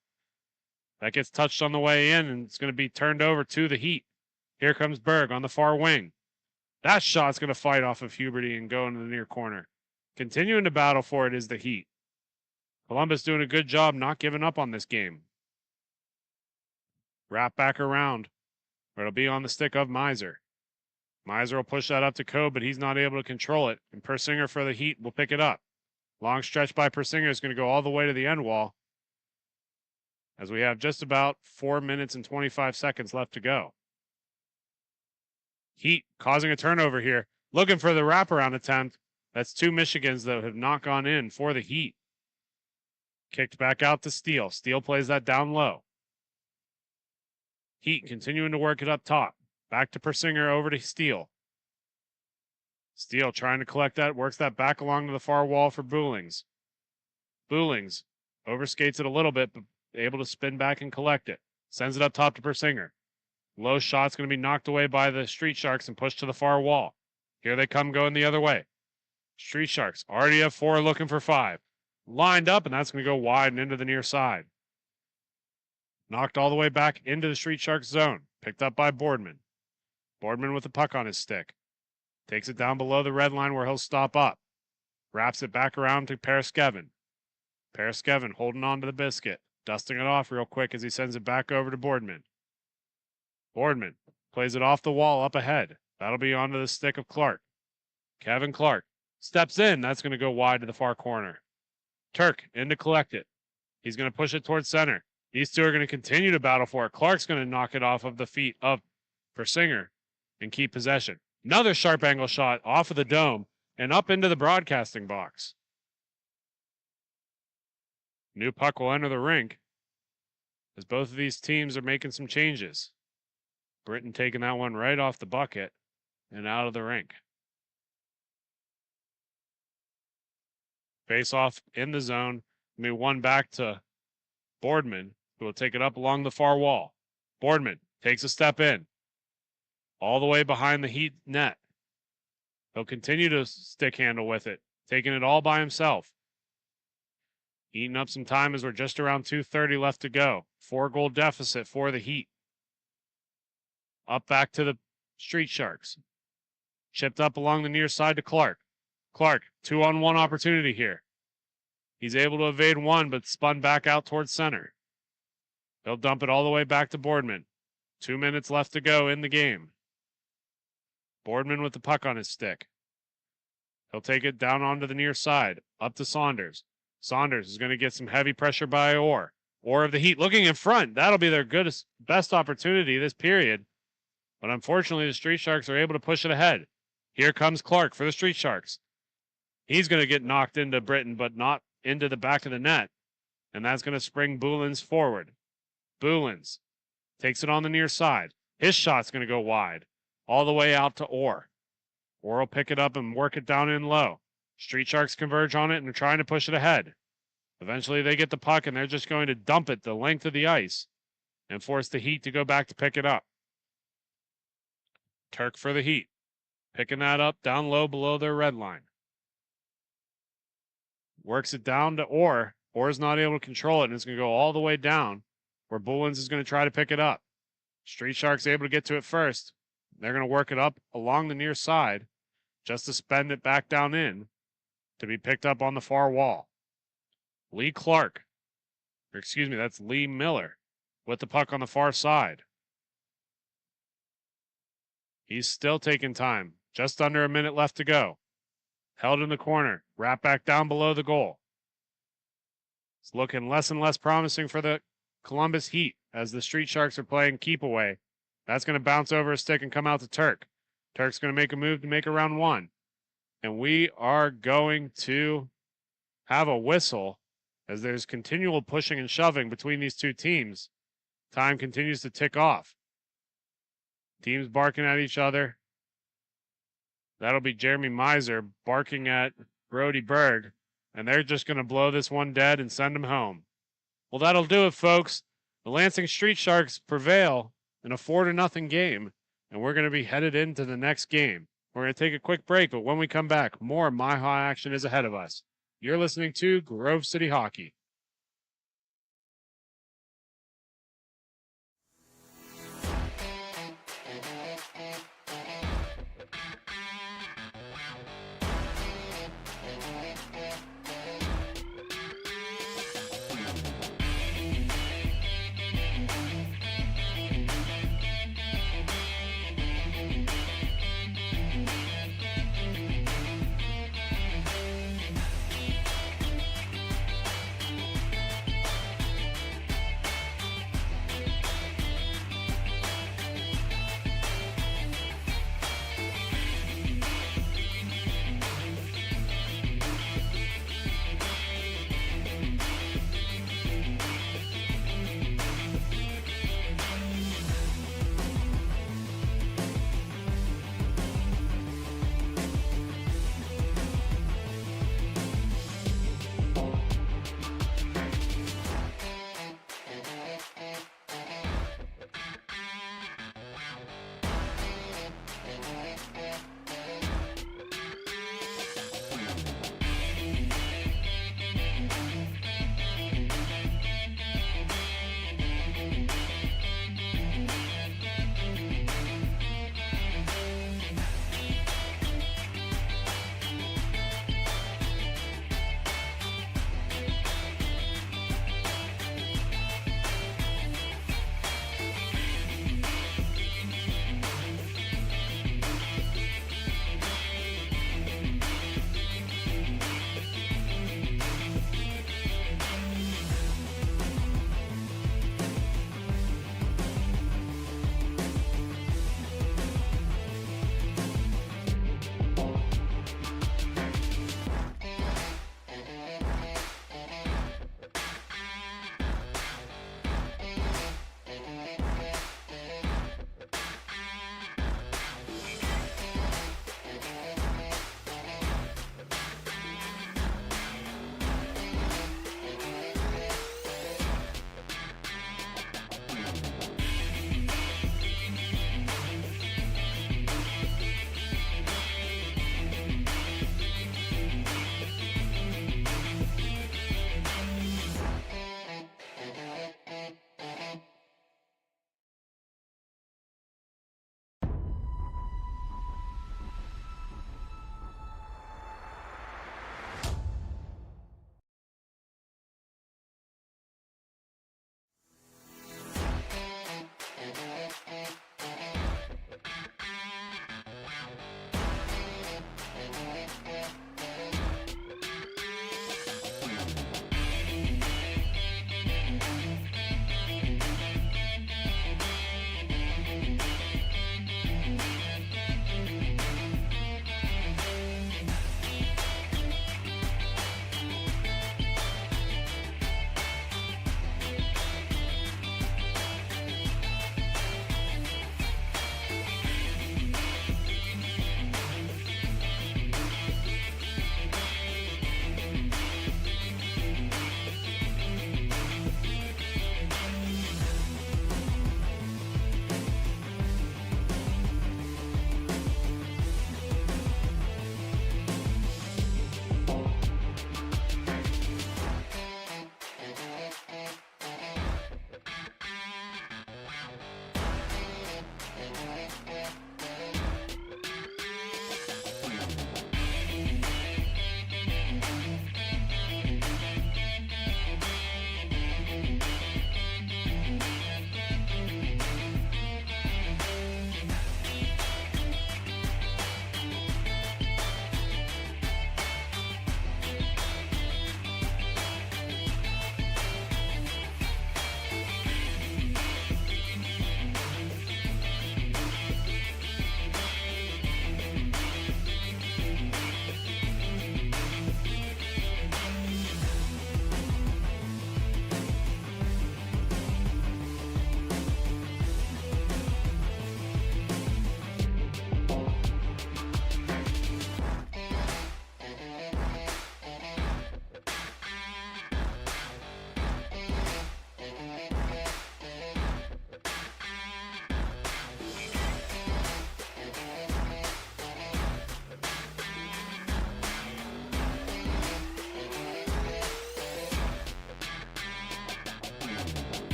That gets touched on the way in, and it's going to be turned over to the Heat. Here comes Berg on the far wing. That shot's going to fight off of Huberty and go into the near corner. Continuing to battle for it is the Heat. Columbus doing a good job not giving up on this game. Wrap back around. It'll be on the stick of Miser. Miser will push that up to Kobe, but he's not able to control it. And Persinger for the Heat will pick it up. Long stretch by Persinger is going to go all the way to the end wall. As we have just about 4 minutes and 25 seconds left to go. Heat causing a turnover here. Looking for the wraparound attempt. That's two Michigans that have not gone in for the Heat. Kicked back out to Steele. Steele plays that down low. Heat continuing to work it up top. Back to Persinger, over to Steele. Steele trying to collect that, works that back along to the far wall for Boolings. Boolings overskates it a little bit, but able to spin back and collect it. Sends it up top to Persinger. Low shot's going to be knocked away by the Street Sharks and pushed to the far wall. Here they come going the other way. Street Sharks already have 4 looking for 5. Lined up, and that's going to go wide and into the near side. Knocked all the way back into the Street Sharks zone. Picked up by Boardman. Boardman with the puck on his stick. Takes it down below the red line where he'll stop up. Wraps it back around to Paraskevin. Paraskevin holding on to the biscuit. Dusting it off real quick as he sends it back over to Boardman. Boardman plays it off the wall up ahead. That'll be onto the stick of Clark. Kevin Clark steps in. That's going to go wide to the far corner. Turk in to collect it. He's going to push it towards center. These two are going to continue to battle for it. Clark's going to knock it off of the feet of Persinger and keep possession. Another sharp angle shot off of the dome and up into the broadcasting box. New puck will enter the rink as both of these teams are making some changes. Britton taking that one right off the bucket and out of the rink. Face off in the zone. Maybe one back to Boardman, who will take it up along the far wall. Boardman takes a step in. All the way behind the Heat net. He'll continue to stick handle with it, taking it all by himself. Eating up some time as we're just around 2:30 left to go. 4-goal deficit for the Heat. Up back to the Street Sharks. Chipped up along the near side to Clark. Clark, 2-on-1 opportunity here. He's able to evade one, but spun back out towards center. They'll dump it all the way back to Boardman. 2 minutes left to go in the game. Boardman with the puck on his stick. He'll take it down onto the near side, up to Saunders. Saunders is going to get some heavy pressure by Orr. Orr of the Heat looking in front. That'll be their best opportunity this period. But unfortunately, the Street Sharks are able to push it ahead. Here comes Clark for the Street Sharks. He's going to get knocked into Britton, but not into the back of the net. And that's going to spring Boulins forward. Boulins takes it on the near side. His shot's going to go wide, all the way out to Orr. Orr will pick it up and work it down in low. Street Sharks converge on it and are trying to push it ahead. Eventually, they get the puck, and they're just going to dump it the length of the ice and force the Heat to go back to pick it up. Turk for the Heat. Picking that up down low below their red line. Works it down to Orr. Orr's not able to control it, and it's going to go all the way down where Boulins is going to try to pick it up. Street Sharks able to get to it first. They're going to work it up along the near side just to spend it back down in to be picked up on the far wall. Lee Clark, or excuse me, that's Lee Miller with the puck on the far side. He's still taking time. Just under a minute left to go. Held in the corner. Wrapped back down below the goal. It's looking less and less promising for the Columbus Heat as the Street Sharks are playing keep away. That's going to bounce over a stick and come out to Turk. Turk's going to make a move to make a round one. And we are going to have a whistle as there's continual pushing and shoving between these two teams. Time continues to tick off. Teams barking at each other. That'll be Jeremy Miser barking at Brody Berg, and they're just going to blow this one dead and send him home. Well, that'll do it, folks. The Lansing Street Sharks prevail in a 4-0 game, and we're going to be headed into the next game. We're going to take a quick break, but when we come back, more MIHA action is ahead of us. You're listening to Grove City Hockey.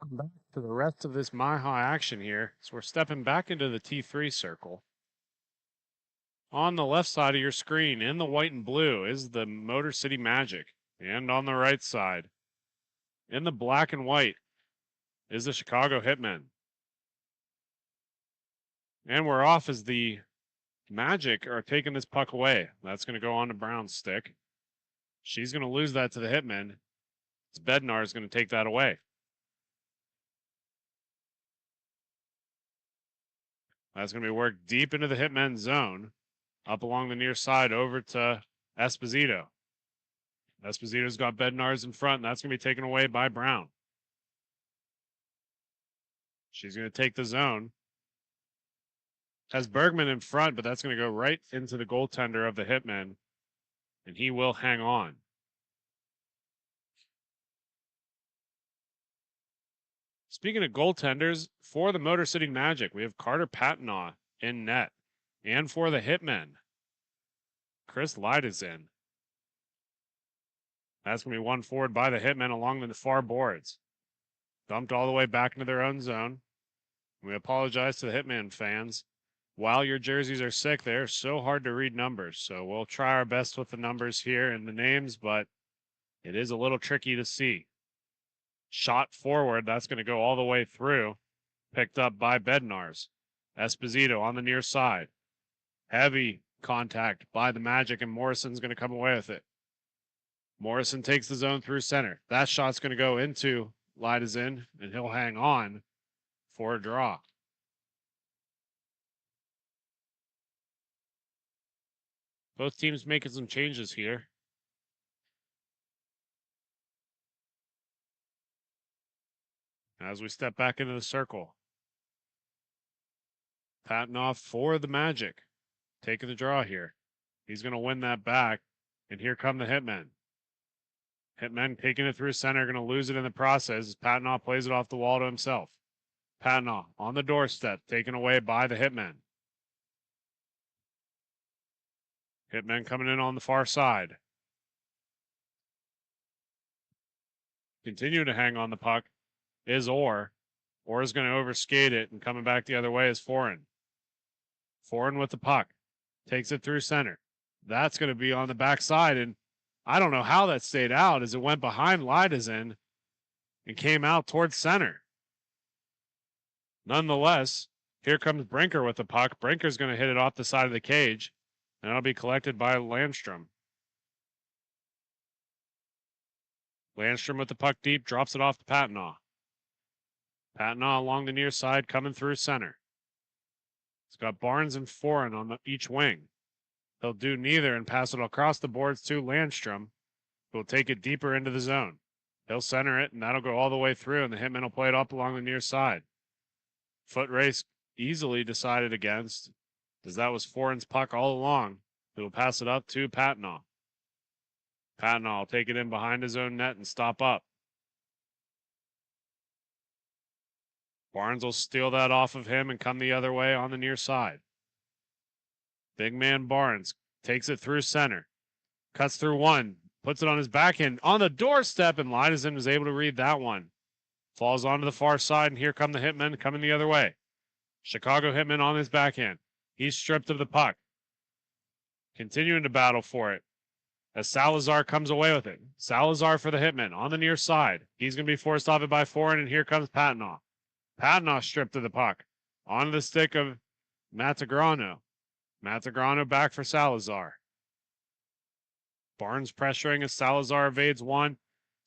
Welcome back to the rest of this MIHA action here. So we're stepping back into the T3 circle. On the left side of your screen, in the white and blue, is the Motor City Magic. And on the right side, in the black and white, is the Chicago Hitmen. And we're off as the Magic are taking this puck away. That's going to go on to Brown's stick. She's going to lose that to the Hitmen. Bednar is going to take that away. That's going to be worked deep into the Hitmen zone, up along the near side over to Esposito. Esposito's got Bednar's in front, and that's going to be taken away by Brown. She's going to take the zone. Has Bergman in front, but that's going to go right into the goaltender of the Hitmen, and he will hang on. Speaking of goaltenders, for the Motor City Magic, we have Carter Patnaugh in net. And for the Hitmen, Chris Light is in. That's going to be won forward by the Hitmen along the far boards. Dumped all the way back into their own zone. We apologize to the Hitman fans. While your jerseys are sick, they're so hard to read numbers. So we'll try our best with the numbers here and the names, but it is a little tricky to see. Shot forward, that's going to go all the way through. Picked up by Bednar's. Esposito on the near side. Heavy contact by the Magic, and Morrison's going to come away with it. Morrison takes the zone through center. That shot's going to go into Lidazin, and he'll hang on for a draw. Both teams making some changes here. As we step back into the circle. Patnaugh for the Magic. Taking the draw here. He's going to win that back. And here come the Hitmen. Hitmen taking it through center. Going to lose it in the process as Patnaugh plays it off the wall to himself. Patnaugh on the doorstep. Taken away by the Hitmen. Hitmen coming in on the far side. Continue to hang on the puck is Orr. Orr is going to overskate it, and coming back the other way is Foreign. Foreign with the puck. Takes it through center. That's going to be on the backside, and I don't know how that stayed out as it went behind Lidazin and came out towards center. Nonetheless, here comes Brinker with the puck. Brinker's going to hit it off the side of the cage, and that'll be collected by Landstrom. Landstrom with the puck deep, drops it off to Patnaugh. Patnaugh along the near side, coming through center. It's got Barnes and Foreign on each wing. He'll do neither and pass it across the boards to Landstrom, who will take it deeper into the zone. He'll center it, and that'll go all the way through, and the Hitmen will play it up along the near side. Foot race easily decided against, as that was Foreign's puck all along. He'll pass it up to Patnaugh. Patnaugh will take it in behind his own net and stop up. Barnes will steal that off of him and come the other way on the near side. Big man Barnes takes it through center. Cuts through one. Puts it on his backhand on the doorstep, and Lidazin was able to read that one. Falls onto the far side, and here come the Hitmen coming the other way. Chicago Hitmen on his backhand. He's stripped of the puck. Continuing to battle for it. As Salazar comes away with it. Salazar for the Hitmen on the near side. He's going to be forced off it by Foreign, and here comes Patnaugh. Patnaugh stripped of the puck. Onto the stick of Matagrano. Matagrano back for Salazar. Barnes pressuring as Salazar evades one.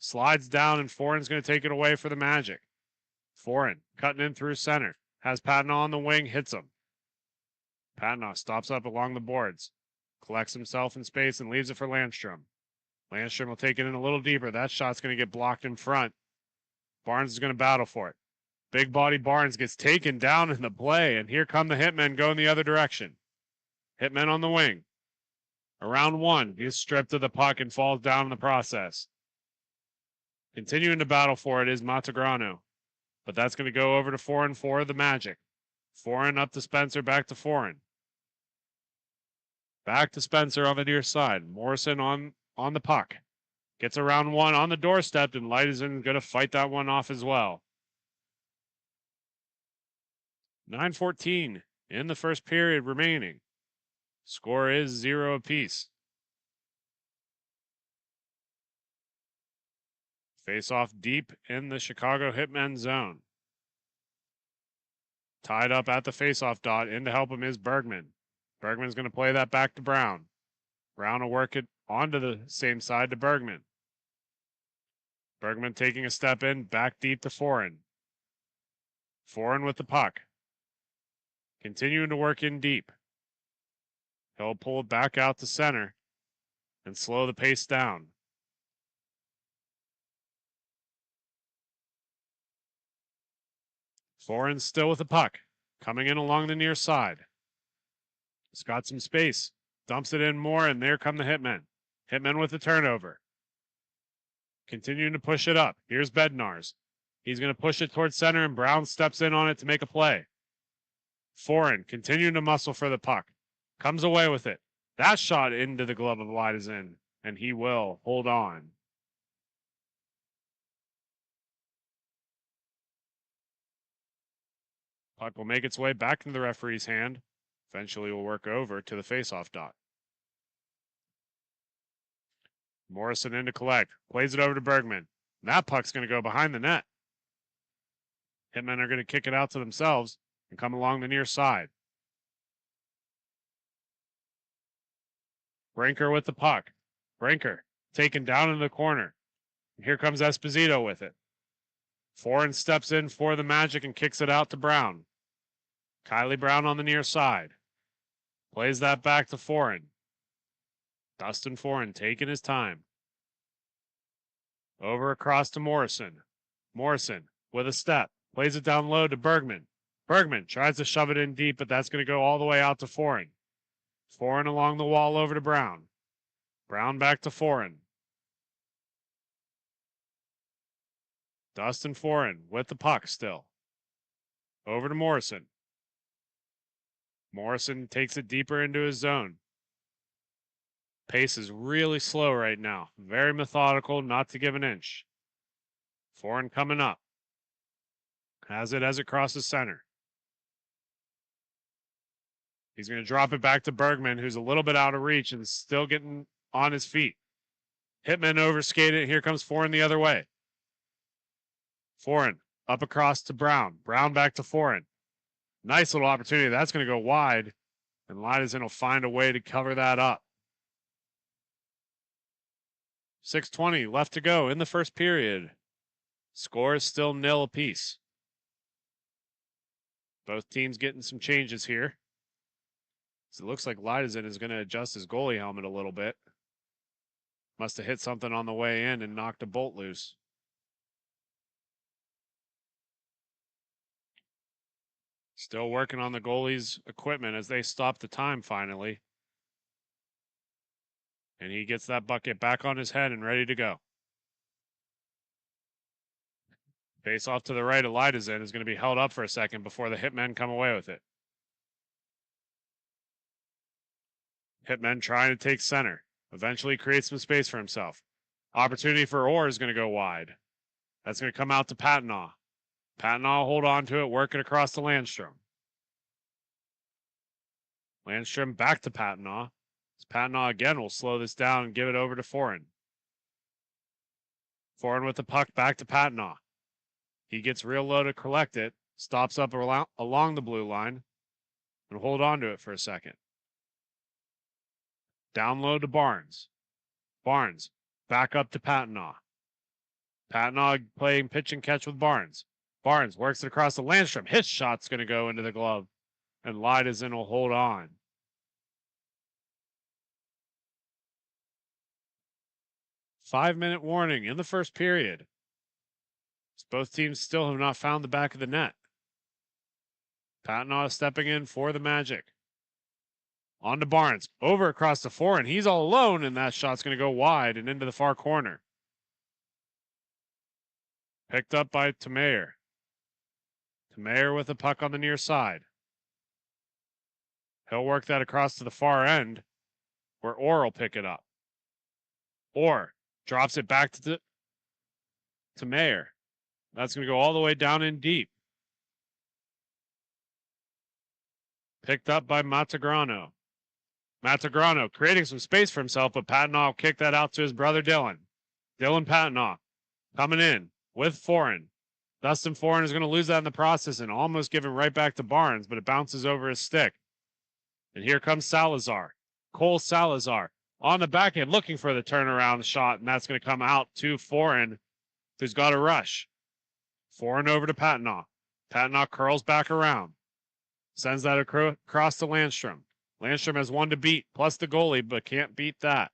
Slides down, and Foreign's going to take it away for the Magic. Foreign cutting in through center. Has Patnaugh on the wing, hits him. Patnaugh stops up along the boards. Collects himself in space and leaves it for Landstrom. Landstrom will take it in a little deeper. That shot's going to get blocked in front. Barnes is going to battle for it. Big body Barnes gets taken down in the play, and here come the Hitmen going the other direction. Hitmen on the wing. Around one, he's stripped of the puck and falls down in the process. Continuing to battle for it is Matagrano, but that's going to go over to Foreign for the Magic. Foreign up to Spencer, back to Foreign. Back to Spencer on the near side. Morrison on the puck. Gets around one on the doorstep, and Lightison is going to fight that one off as well. 9:14 in the first period remaining. Score is 0 apiece. Face off deep in the Chicago Hitmen zone. Tied up at the face-off dot. In to help him is Bergman. Bergman's going to play that back to Brown. Brown will work it onto the same side to Bergman. Bergman taking a step in, back deep to Foreign. Foreign with the puck. Continuing to work in deep. He'll pull it back out to center and slow the pace down. Foreign still with the puck. Coming in along the near side. He's got some space. Dumps it in more, and there come the Hitmen. Hitmen with the turnover. Continuing to push it up. Here's Bednarz. He's going to push it towards center, and Brown steps in on it to make a play. Foreign continuing to muscle for the puck. Comes away with it. That shot into the glove of Lidazen, and he will hold on. Puck will make its way back into the referee's hand. Eventually will work over to the faceoff dot. Morrison in to collect. Plays it over to Bergman. That puck's going to go behind the net. Hitmen are going to kick it out to themselves and come along the near side. Brinker with the puck. Brinker taken down in the corner. And here comes Esposito with it. Foreign steps in for the Magic and kicks it out to Brown. Kylie Brown on the near side. Plays that back to Foreign. Dustin Foreign taking his time. Over across to Morrison. Morrison with a step. Plays it down low to Bergman. Bergman tries to shove it in deep, but that's going to go all the way out to Foreign. Foreign along the wall over to Brown. Brown back to Foreign. Dustin Foreign with the puck still. Over to Morrison. Morrison takes it deeper into his zone. Pace is really slow right now. Very methodical, not to give an inch. Foreign coming up. Has it as it crosses center. He's going to drop it back to Bergman, who's a little bit out of reach and still getting on his feet. Hitman overskated. Here comes Foreign the other way. Foreign up across to Brown. Brown back to Foreign. Nice little opportunity. That's going to go wide. And Lidazen will find a way to cover that up. 6:20 left to go in the first period. Score is still 0 apiece. Both teams getting some changes here. So it looks like Lidazen is going to adjust his goalie helmet a little bit. Must have hit something on the way in and knocked a bolt loose. Still working on the goalie's equipment as they stop the time finally. And he gets that bucket back on his head and ready to go. Face off to the right of Lidazen is going to be held up for a second before the Hitmen come away with it. Hitmen trying to take center. Eventually create some space for himself. Opportunity for Orr is going to go wide. That's going to come out to Patnaugh. Patnaugh will hold on to it, work it across to Landstrom. Landstrom back to Patnaugh. Patnaugh again will slow this down and give it over to Foreign. Foreign with the puck back to Patnaugh. He gets real low to collect it, stops up along the blue line, and hold on to it for a second. Down low to Barnes. Barnes back up to Patnaugh. Patnaugh playing pitch and catch with Barnes. Barnes works it across the Landstrom. His shot's going to go into the glove, and Lidazen will hold on. Five-minute warning in the first period. Both teams still have not found the back of the net. Patnaugh stepping in for the Magic. On to Barnes. Over across the Foreign. He's all alone, and that shot's going to go wide and into the far corner. Picked up by Tamayer. Tamayer with the puck on the near side. He'll work that across to the far end, where Orr will pick it up. Orr drops it back to Mayer. That's going to go all the way down in deep. Picked up by Matagrano. Matagrano creating some space for himself, but Patnaugh will kick that out to his brother Dylan. Dylan Patnaugh coming in with Foreign. Dustin Foreign is going to lose that in the process and almost give him right back to Barnes, but it bounces over his stick. And here comes Salazar. Cole Salazar on the backhand looking for the turnaround shot, and that's going to come out to Foreign, who's got a rush. Foreign over to Patnaugh. Patnaugh curls back around. Sends that across to Landstrom. Landstrom has one to beat, plus the goalie, but can't beat that.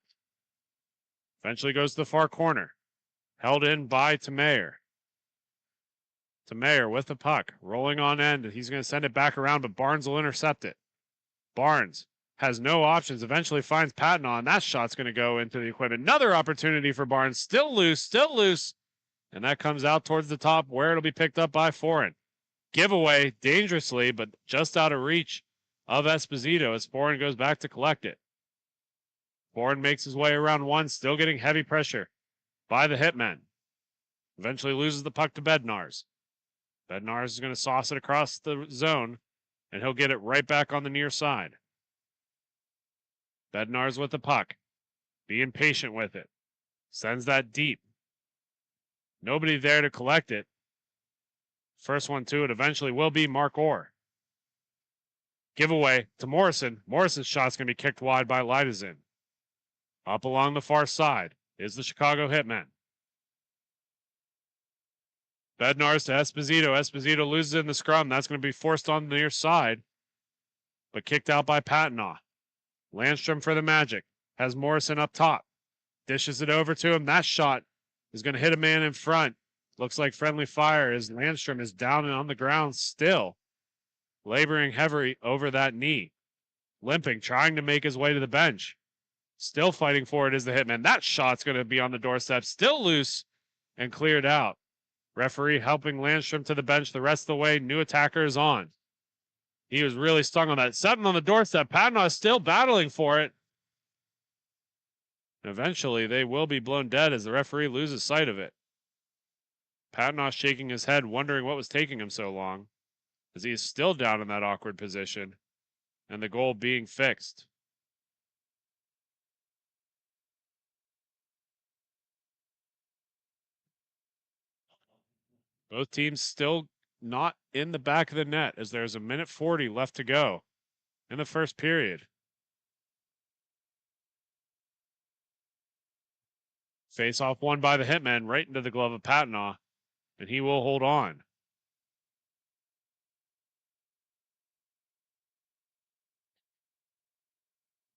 Eventually goes to the far corner. Held in by Tamayer. Tamayer with the puck, rolling on end. He's going to send it back around, but Barnes will intercept it. Barnes has no options, eventually finds Patnaugh, and that shot's going to go into the equipment. Another opportunity for Barnes, still loose. And that comes out towards the top where it'll be picked up by Foreign. Giveaway dangerously, but just out of reach of Esposito as Foreign goes back to collect it. Foreign makes his way around one, still getting heavy pressure by the Hitmen. Eventually loses the puck to Bednars. Bednars is going to sauce it across the zone, and he'll get it right back on the near side. Bednars with the puck, being patient with it. Sends that deep. Nobody there to collect it. First one to it eventually will be Mark Orr. Giveaway to Morrison. Morrison's shot's going to be kicked wide by Lidazin. Up along the far side is the Chicago Hitmen. Bednars to Esposito. Esposito loses in the scrum. That's going to be forced on the near side, but kicked out by Patnaugh. Landstrom for the Magic. Has Morrison up top. Dishes it over to him. That shot is going to hit a man in front. Looks like friendly fire as Landstrom is down and on the ground still. Laboring heavy over that knee. Limping, trying to make his way to the bench. Still fighting for it is the Hitman. That shot's going to be on the doorstep. Still loose and cleared out. Referee helping Landstrom to the bench the rest of the way. New attacker is on. He was really stung on that. 7 on the doorstep. Patnaugh is still battling for it. Eventually, they will be blown dead as the referee loses sight of it. Patnaugh shaking his head, wondering what was taking him so long, as he is still down in that awkward position, and the goal being fixed. Both teams still not in the back of the net as there's 1:40 left to go in the first period. Face-off won by the Hitmen right into the glove of Patnaugh, and he will hold on.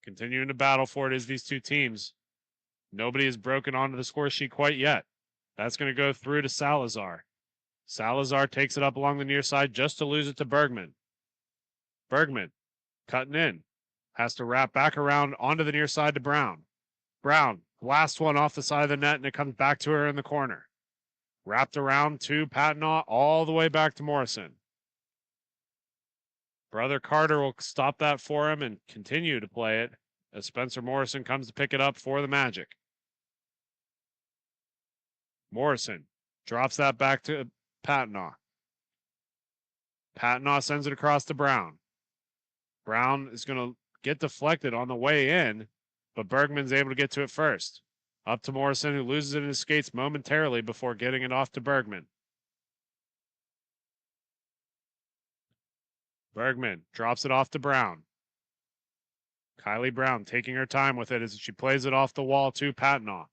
Continuing to battle for it is these two teams. Nobody has broken onto the score sheet quite yet. That's going to go through to Salazar. Salazar takes it up along the near side just to lose it to Bergman. Bergman cutting in. Has to wrap back around onto the near side to Brown. Brown, last one off the side of the net, and it comes back to her in the corner. Wrapped around to Patnaugh all the way back to Morrison. Brother Carter will stop that for him and continue to play it as Spencer Morrison comes to pick it up for the Magic. Morrison drops that back to Patnaugh. Patnaugh sends it across to Brown. Brown is going to get deflected on the way in, but Bergman's able to get to it first. Up to Morrison, who loses it in his skates momentarily before getting it off to Bergman. Bergman drops it off to Brown. Kylie Brown taking her time with it as she plays it off the wall to Patnaugh.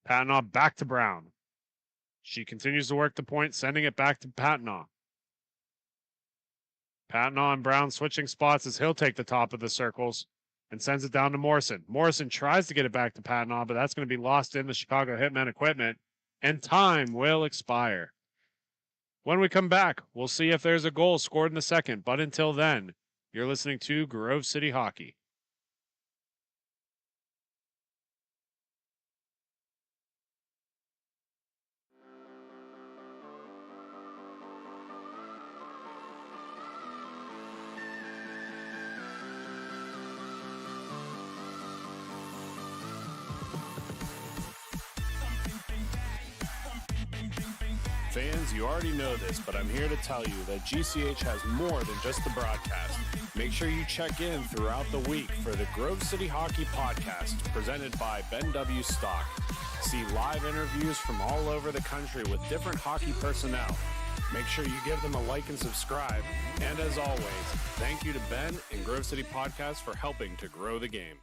Patnaugh back to Brown. She continues to work the point, sending it back to Patnaugh. Patnaugh and Brown switching spots as he'll take the top of the circles and sends it down to Morrison. Morrison tries to get it back to Patnaugh, but that's going to be lost in the Chicago Hitmen equipment, and time will expire. When we come back, we'll see if there's a goal scored in the second, but until then, you're listening to Grove City Hockey. Fans, you already know this, but I'm here to tell you that GCH has more than just the broadcast. Make sure you check in throughout the week for the Grove City Hockey Podcast, presented by Ben W. Stock. See live interviews from all over the country with different hockey personnel. Make sure you give them a like and subscribe. And as always, thank you to Ben and Grove City Podcast for helping to grow the game.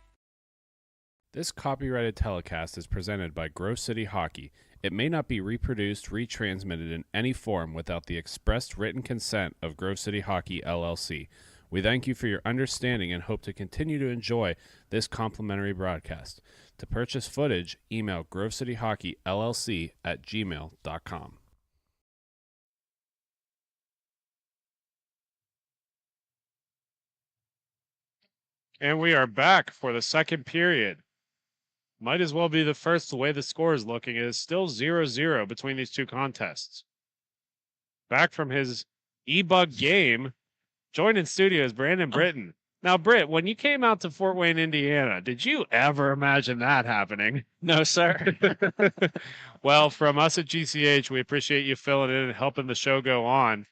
This copyrighted telecast is presented by Grove City Hockey. It may not be reproduced, retransmitted in any form without the expressed written consent of Grove City Hockey, LLC. We thank you for your understanding and hope to continue to enjoy this complimentary broadcast. To purchase footage, email grovecityhockeyllc@gmail.com. And we are back for the second period. Might as well be the first the way the score is looking. It is still 0-0 between these two contests. Back from his e-bug game, joined in studio is Brandon Britton. Now, Britt, when you came out to Fort Wayne, Indiana, did you ever imagine that happening? No, sir. Well, from us at GCH, we appreciate you filling in and helping the show go on.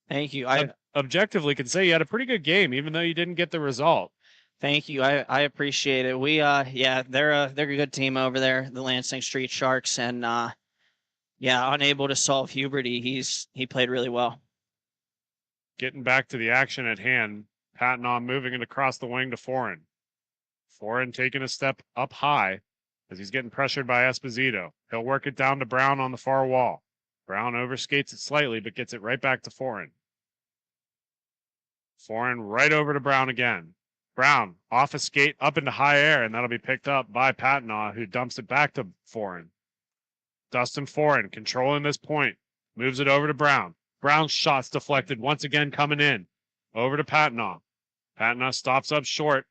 Thank you. Objectively can say you had a pretty good game, even though you didn't get the result. Thank you. I appreciate it. We they're a good team over there, the Lansing Street Sharks, and unable to solve Huberty. He played really well. Getting back to the action at hand, Patton moving it across the wing to Foreign. Foreign taking a step up high as he's getting pressured by Esposito. He'll work it down to Brown on the far wall. Brown overskates it slightly, but gets it right back to Foreign. Foreign right over to Brown again. Brown off a skate up into high air, and that'll be picked up by Patton, who dumps it back to Foreign. Dustin Foreign controlling this point, moves it over to Brown. Brown's shot's deflected once again coming in. Over to Patton. Patton stops up short.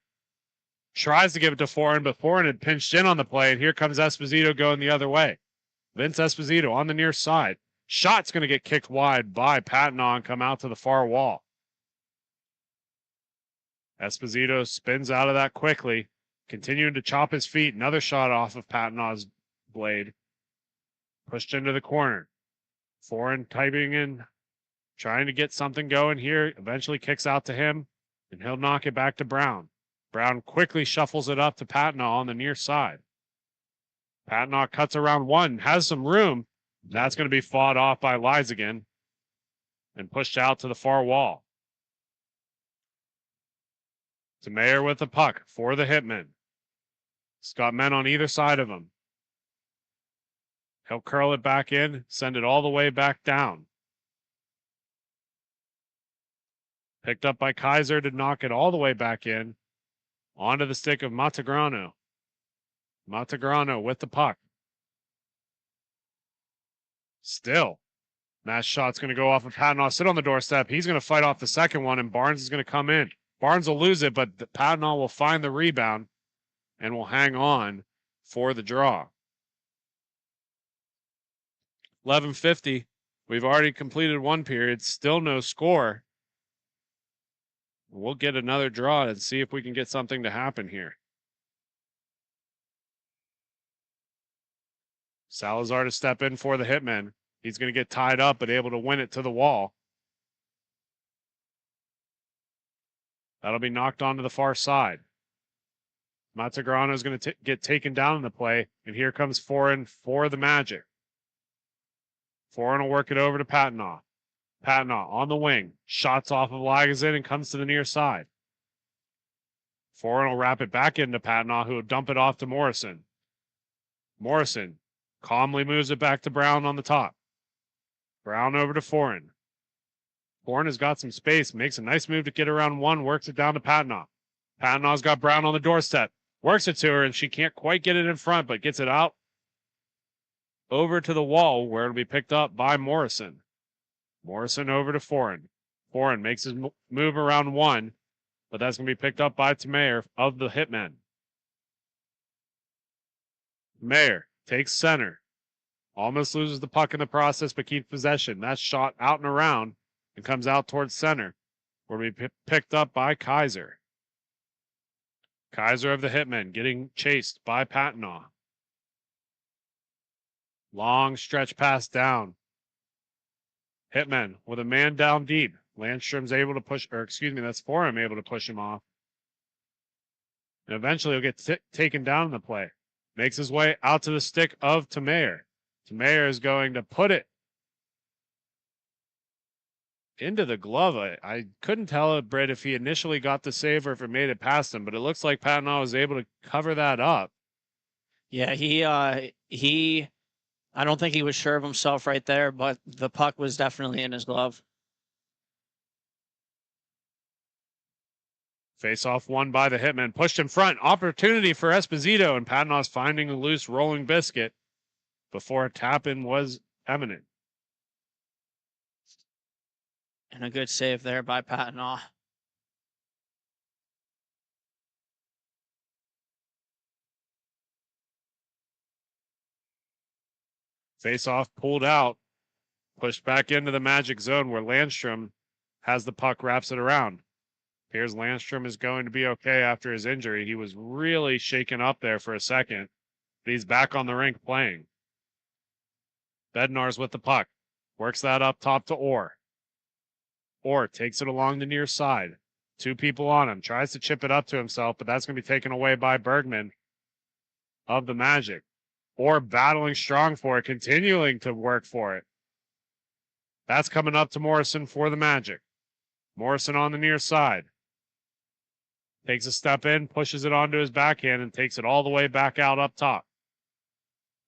Tries to give it to Foreign, but Foreign had pinched in on the play, and here comes Esposito going the other way. Vince Esposito on the near side. Shot's going to get kicked wide by Patton and come out to the far wall. Esposito spins out of that quickly, continuing to chop his feet. Another shot off of Patton's blade. Pushed into the corner. Foreign typing in, trying to get something going here. Eventually kicks out to him, and he'll knock it back to Brown. Brown quickly shuffles it up to Patton on the near side. Patton cuts around one, has some room. That's going to be fought off by Lysigan and pushed out to the far wall. To Mayer with the puck for the Hitmen. He's got men on either side of him. He'll curl it back in, send it all the way back down. Picked up by Kaiser to knock it all the way back in. Onto the stick of Matagrano. Matagrano with the puck. Still. That shot's going to go off of Patton. Sit on the doorstep. He's going to fight off the second one, and Barnes is going to come in. Barnes will lose it, but Patton will find the rebound and will hang on for the draw. 11:50. We've already completed one period. Still no score. We'll get another draw and see if we can get something to happen here. Salazar to step in for the Hitmen. He's going to get tied up, but able to win it to the wall. That'll be knocked onto the far side. Matagrano is going to get taken down in the play, and here comes Foreign for the Magic. Foreign will work it over to Patton. Patton on the wing. Shots off of Lagazin and comes to the near side. Foreign will wrap it back into Patton, who will dump it off to Morrison. Morrison calmly moves it back to Brown on the top. Brown over to Foreign. Foreign has got some space, makes a nice move to get around one, works it down to Patton. Patton's got Brown on the doorstep. Works it to her, and she can't quite get it in front, but gets it out over to the wall where it'll be picked up by Morrison. Morrison over to Foreign. Foreign makes his move around one, but that's going to be picked up by Mayer of the Hitmen. Mayer takes center. Almost loses the puck in the process, but keeps possession. That shot out and around and comes out towards center, where we picked up by Kaiser. Kaiser of the Hitmen getting chased by Patton. Long stretch pass down. Hitman with a man down deep. Landstrom's able to push, or excuse me, that's Forum able to push him off. And eventually he'll get taken down in the play. Makes his way out to the stick of Tamayer. Tamayer is going to put it into the glove. I couldn't tell, Britt, if he initially got the save or if it made it past him, but it looks like Patnaud was able to cover that up. Yeah, I don't think he was sure of himself right there, but the puck was definitely in his glove. Face-off won by the Hitman. Pushed in front. Opportunity for Esposito, and Patnaud's finding a loose rolling biscuit before a tap-in was imminent. And a good save there by Patnaud. Face-off pulled out. Pushed back into the Magic zone where Landstrom has the puck, wraps it around. Here's Landstrom is going to be okay after his injury. He was really shaken up there for a second, but he's back on the rink playing. Bednar's with the puck. Works that up top to Orr. Orr takes it along the near side. 2 people on him. Tries to chip it up to himself, but that's going to be taken away by Bergman of the Magic. Orr battling strong for it, continuing to work for it. That's coming up to Morrison for the Magic. Morrison on the near side. Takes a step in, pushes it onto his backhand, and takes it all the way back out up top.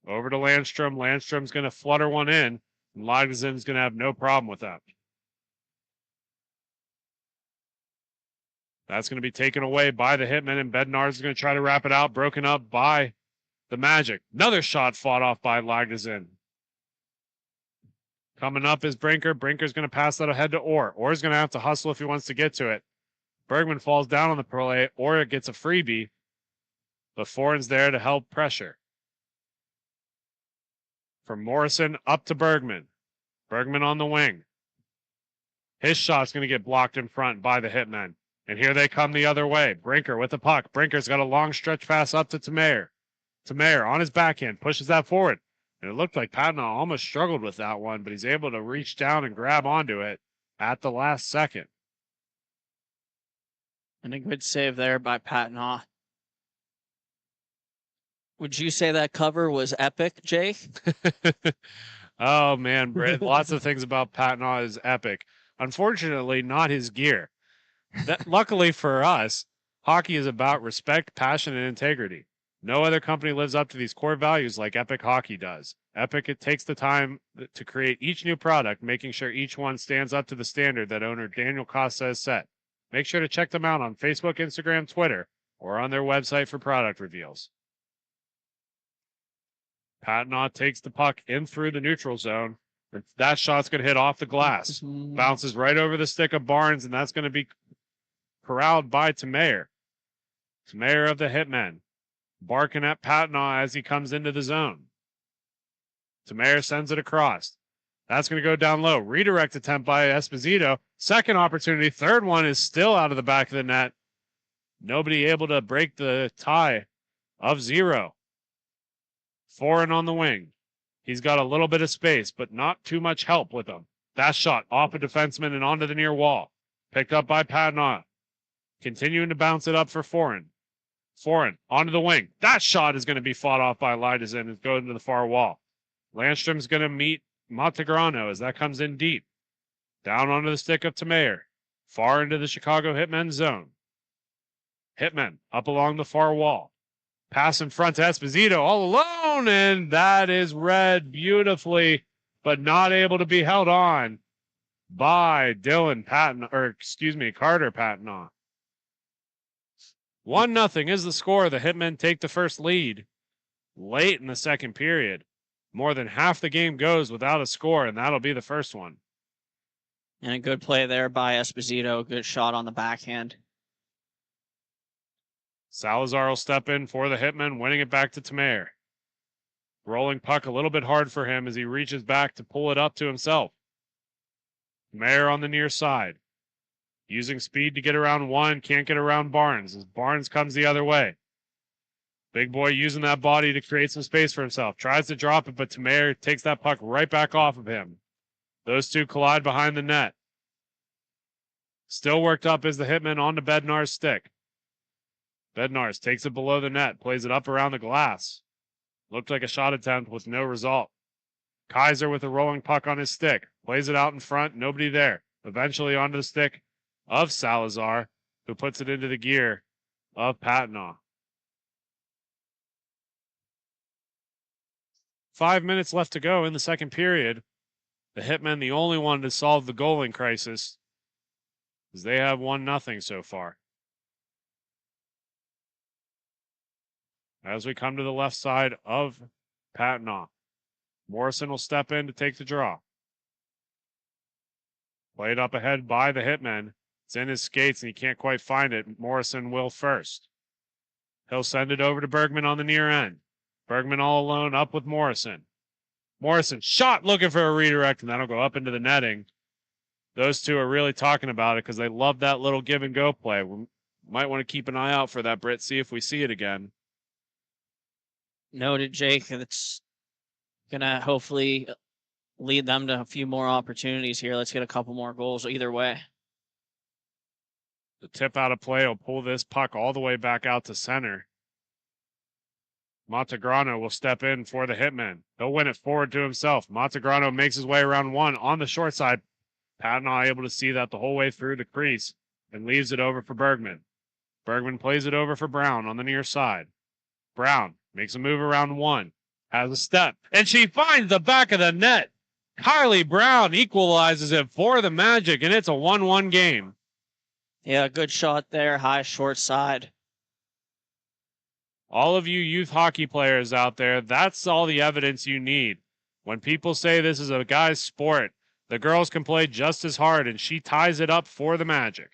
Over to Landstrom. Landstrom's going to flutter one in, and Lagdzen's going to have no problem with that. That's going to be taken away by the Hitman, and Bednar's going to try to wrap it out, broken up by the Magic. Another shot fought off by Lagdzen. Coming up is Brinker. Brinker's going to pass that ahead to Orr. Orr's going to have to hustle if he wants to get to it. Bergman falls down on the play. Orr gets a freebie, but Foreign's there to help pressure. From Morrison up to Bergman. Bergman on the wing. His shot's going to get blocked in front by the Hitmen. And here they come the other way. Brinker with the puck. Brinker's got a long stretch pass up to Tamayer. Tamayer on his backhand pushes that forward. And it looked like Patnaud almost struggled with that one, but he's able to reach down and grab onto it at the last second. And a good save there by Patnaud. Would you say that cover was epic, Jake? Oh, man, Britt. Lots of things about Patnaud is epic. Unfortunately, not his gear. Luckily for us, hockey is about respect, passion, and integrity. No other company lives up to these core values like Epic Hockey does. Epic, it takes the time to create each new product, making sure each one stands up to the standard that owner Daniel Costa has set. Make sure to check them out on Facebook, Instagram, Twitter, or on their website for product reveals. Patnaud takes the puck in through the neutral zone. That shot's going to hit off the glass. Bounces right over the stick of Barnes, and that's going to be corralled by Tamayer. Tamayer of the Hitmen. Barking at Patnaud as he comes into the zone. Tamayer sends it across. That's going to go down low. Redirect attempt by Esposito. Second opportunity. Third one is still out of the back of the net. Nobody able to break the tie of 0. Foreign on the wing. He's got a little bit of space, but not too much help with him. That shot off a defenseman and onto the near wall. Picked up by Patnaud. Continuing to bounce it up for Foreign. Foreign onto the wing. That shot is going to be fought off by Lagdzen and go into the far wall. Landstrom's going to meet Montegrano as that comes in deep. Down onto the stick of Tamayer. Far into the Chicago Hitmen zone. Hitmen up along the far wall. Pass in front to Esposito all alone, and that is read beautifully, but not able to be held on by Carter Patnaud. 1-0 is the score. The Hitmen take the first lead late in the second period. More than half the game goes without a score, and that'll be the first one. And a good play there by Esposito. Good shot on the backhand. Salazar will step in for the Hitmen, winning it back to Tamayer. Rolling puck a little bit hard for him as he reaches back to pull it up to himself. Tamayer on the near side. Using speed to get around one, can't get around Barnes as Barnes comes the other way. Big boy using that body to create some space for himself. Tries to drop it, but Tamayer takes that puck right back off of him. Those two collide behind the net. Still worked up is the Hitman onto Bednar's stick. Bednar's takes it below the net, plays it up around the glass. Looked like a shot attempt with no result. Kaiser with a rolling puck on his stick. Plays it out in front, nobody there. Eventually onto the stick of Salazar, who puts it into the gear of Patnaugh. 5 minutes left to go in the second period. The Hitmen the only one to solve the goaling crisis, as they have 1-0 so far. As we come to the left side of Patnaugh, Morrison will step in to take the draw. Played up ahead by the Hitmen. It's in his skates and he can't quite find it. Morrison will first. He'll send it over to Bergman on the near end. Bergman all alone up with Morrison. Morrison shot looking for a redirect, and that'll go up into the netting. Those two are really talking about it because they love that little give and go play. We might want to keep an eye out for that, Britt, see if we see it again. Noted, Jake. It's going to hopefully lead them to a few more opportunities here. Let's get a couple more goals either way. The tip out of play will pull this puck all the way back out to center. Montegrano will step in for the Hitmen. He'll win it forward to himself. Montegrano makes his way around one on the short side. Patnaugh able to see that the whole way through the crease and leaves it over for Bergman. Bergman plays it over for Brown on the near side. Brown makes a move around one, has a step, and she finds the back of the net. Kylie Brown equalizes it for the Magic, and it's a 1-1 game. Yeah, good shot there, high short side. All of you youth hockey players out there, that's all the evidence you need. When people say this is a guy's sport, the girls can play just as hard, and she ties it up for the Magic.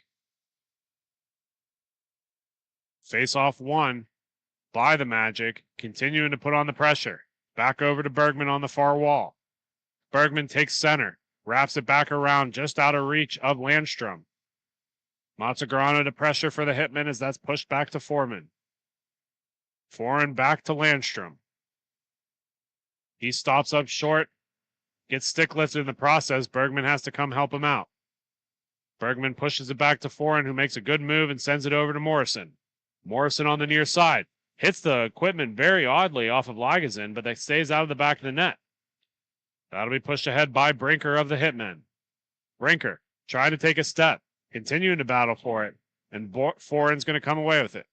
Face-off won by the Magic, continuing to put on the pressure. Back over to Bergman on the far wall. Bergman takes center, wraps it back around just out of reach of Landstrom. Montegrano to pressure for the Hitmen as that's pushed back to Foreman. Foreign back to Landstrom. He stops up short, gets stick lifted in the process. Bergman has to come help him out. Bergman pushes it back to Foreign, who makes a good move and sends it over to Morrison. Morrison on the near side. Hits the equipment very oddly off of Lagazin, but that stays out of the back of the net. That'll be pushed ahead by Brinker of the Hitmen. Brinker trying to take a step, continuing to battle for it, and Foreign's going to come away with it.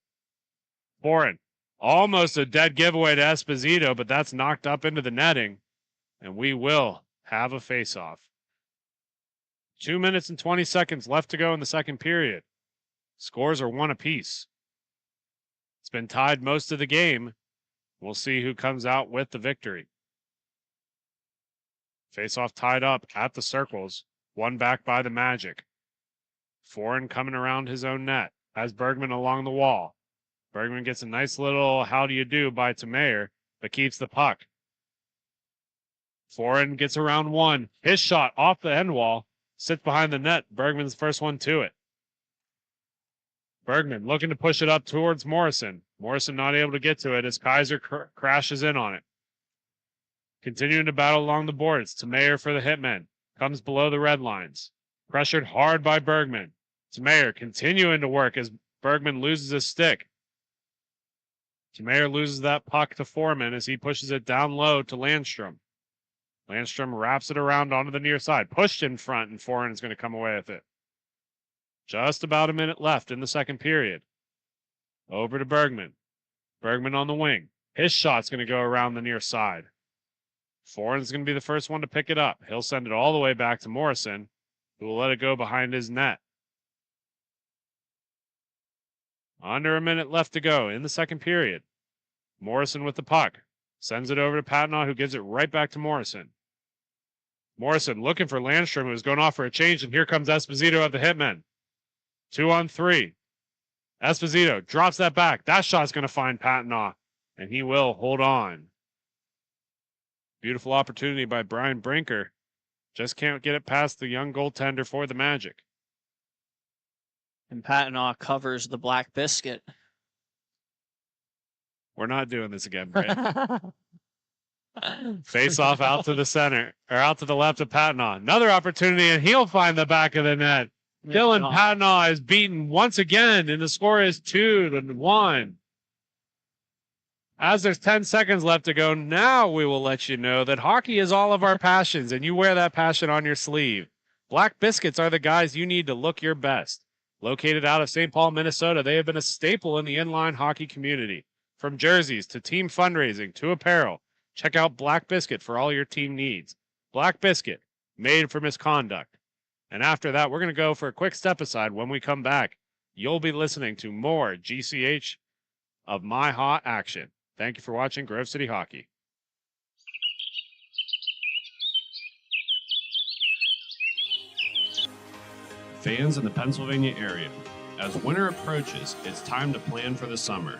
Foreign. Almost a dead giveaway to Esposito, but that's knocked up into the netting, and we will have a face-off. 2 minutes and 20 seconds left to go in the second period. Scores are 1 apiece. It's been tied most of the game. We'll see who comes out with the victory. Face-off tied up at the circles, won back by the Magic. Foreign coming around his own net, has Bergman along the wall. Bergman gets a nice little how do you do by Tamayer, but keeps the puck. Foreign gets around one. His shot off the end wall, sits behind the net. Bergman's first one to it. Bergman looking to push it up towards Morrison. Morrison not able to get to it as Kaiser crashes in on it. Continuing to battle along the boards. Tamayer for the Hitmen. Comes below the red lines. Pressured hard by Bergman. Tamayer continuing to work as Bergman loses his stick. Tamayer loses that puck to Foreman as he pushes it down low to Landstrom. Landstrom wraps it around onto the near side. Pushed in front, and Foreman is going to come away with it. Just about a minute left in the second period. Over to Bergman. Bergman on the wing. His shot's going to go around the near side. Foreign's going to be the first one to pick it up. He'll send it all the way back to Morrison, who will let it go behind his net. Under a minute left to go in the second period. Morrison with the puck. Sends it over to Patnaugh, who gives it right back to Morrison. Morrison looking for Landstrom, who's going off for a change, and here comes Esposito of the Hitmen. 2-on-3. Esposito drops that back. That shot's going to find Patnaugh, and he will hold on. Beautiful opportunity by Brian Brinker. Just can't get it past the young goaltender for the Magic. And Patnaugh covers the Black Biscuit. We're not doing this again, Brett. Face off out to the center, or out to the left of Patnaugh. Another opportunity, and he'll find the back of the net. Dylan Patnaugh is beaten once again, and the score is 2-1. As there's 10 seconds left to go, now we will let you know that hockey is all of our passions, and you wear that passion on your sleeve. Black Biscuits are the guys you need to look your best. Located out of St. Paul, Minnesota, they have been a staple in the inline hockey community. From jerseys to team fundraising to apparel, check out Black Biscuit for all your team needs. Black Biscuit, made for misconduct. And after that, we're going to go for a quick step aside. When we come back, you'll be listening to more GCH of MIHA action. Thank you for watching Grove City Hockey. Fans in the Pennsylvania area, as winter approaches, it's time to plan for the summer.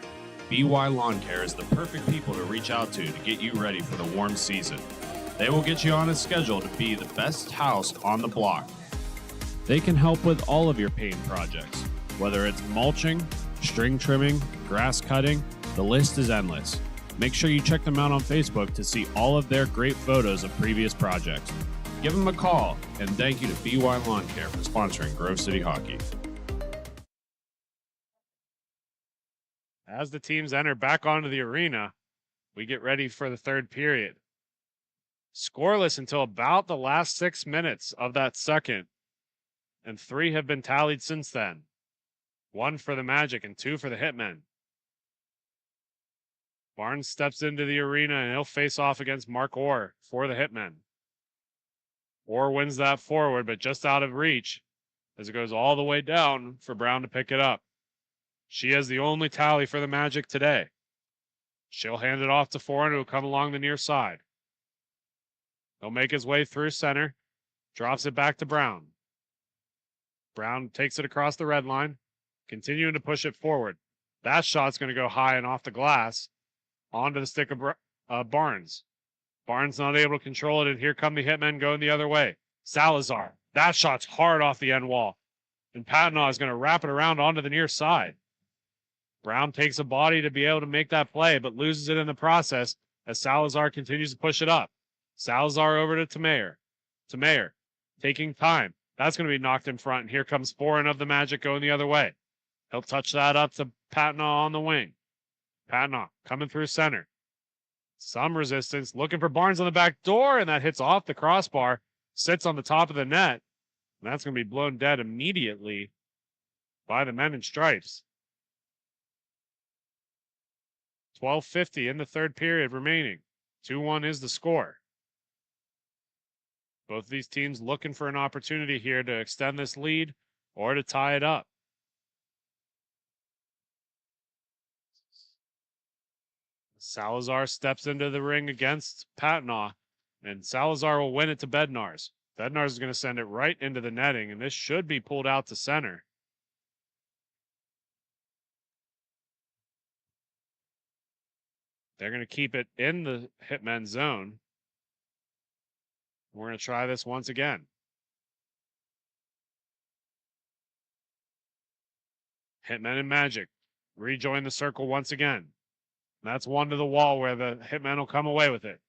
BY Lawn Care is the perfect people to reach out to get you ready for the warm season. They will get you on a schedule to be the best house on the block. They can help with all of your paint projects, whether it's mulching, string trimming, grass cutting, the list is endless. Make sure you check them out on Facebook to see all of their great photos of previous projects. Give them a call, and thank you to BY Lawn Care for sponsoring Grove City Hockey. As the teams enter back onto the arena, we get ready for the third period. Scoreless until about the last 6 minutes of that second, and 3 have been tallied since then. 1 for the Magic and 2 for the Hitmen. Barnes steps into the arena and he'll face off against Mark Orr for the Hitmen. Orr wins that forward, but just out of reach as it goes all the way down for Brown to pick it up. She has the only tally for the Magic today. She'll hand it off to Foreign, who will come along the near side. He'll make his way through center, drops it back to Brown. Brown takes it across the red line, continuing to push it forward. That shot's going to go high and off the glass onto the stick of Barnes. Barnes not able to control it, and here come the Hitmen going the other way. Salazar. That shot's hard off the end wall. And Patnaugh is going to wrap it around onto the near side. Brown takes a body to be able to make that play, but loses it in the process as Salazar continues to push it up. Salazar over to Tamayer. Tamayer taking time. That's going to be knocked in front, and here comes Foreign of the Magic going the other way. He'll touch that up to Patnaugh on the wing. Patnaugh coming through center. Some resistance, looking for Barnes on the back door, and that hits off the crossbar, sits on the top of the net, and that's going to be blown dead immediately by the men in stripes. 12:50 in the third period remaining. 2-1 is the score. Both of these teams looking for an opportunity here to extend this lead or to tie it up. Salazar steps into the ring against Patnaugh, and Salazar will win it to Bednarz. Bednarz is going to send it right into the netting, and this should be pulled out to center. They're going to keep it in the Hitmen zone. We're going to try this once again. Hitmen and Magic rejoin the circle once again. That's one to the wall where the Hitmen will come away with it.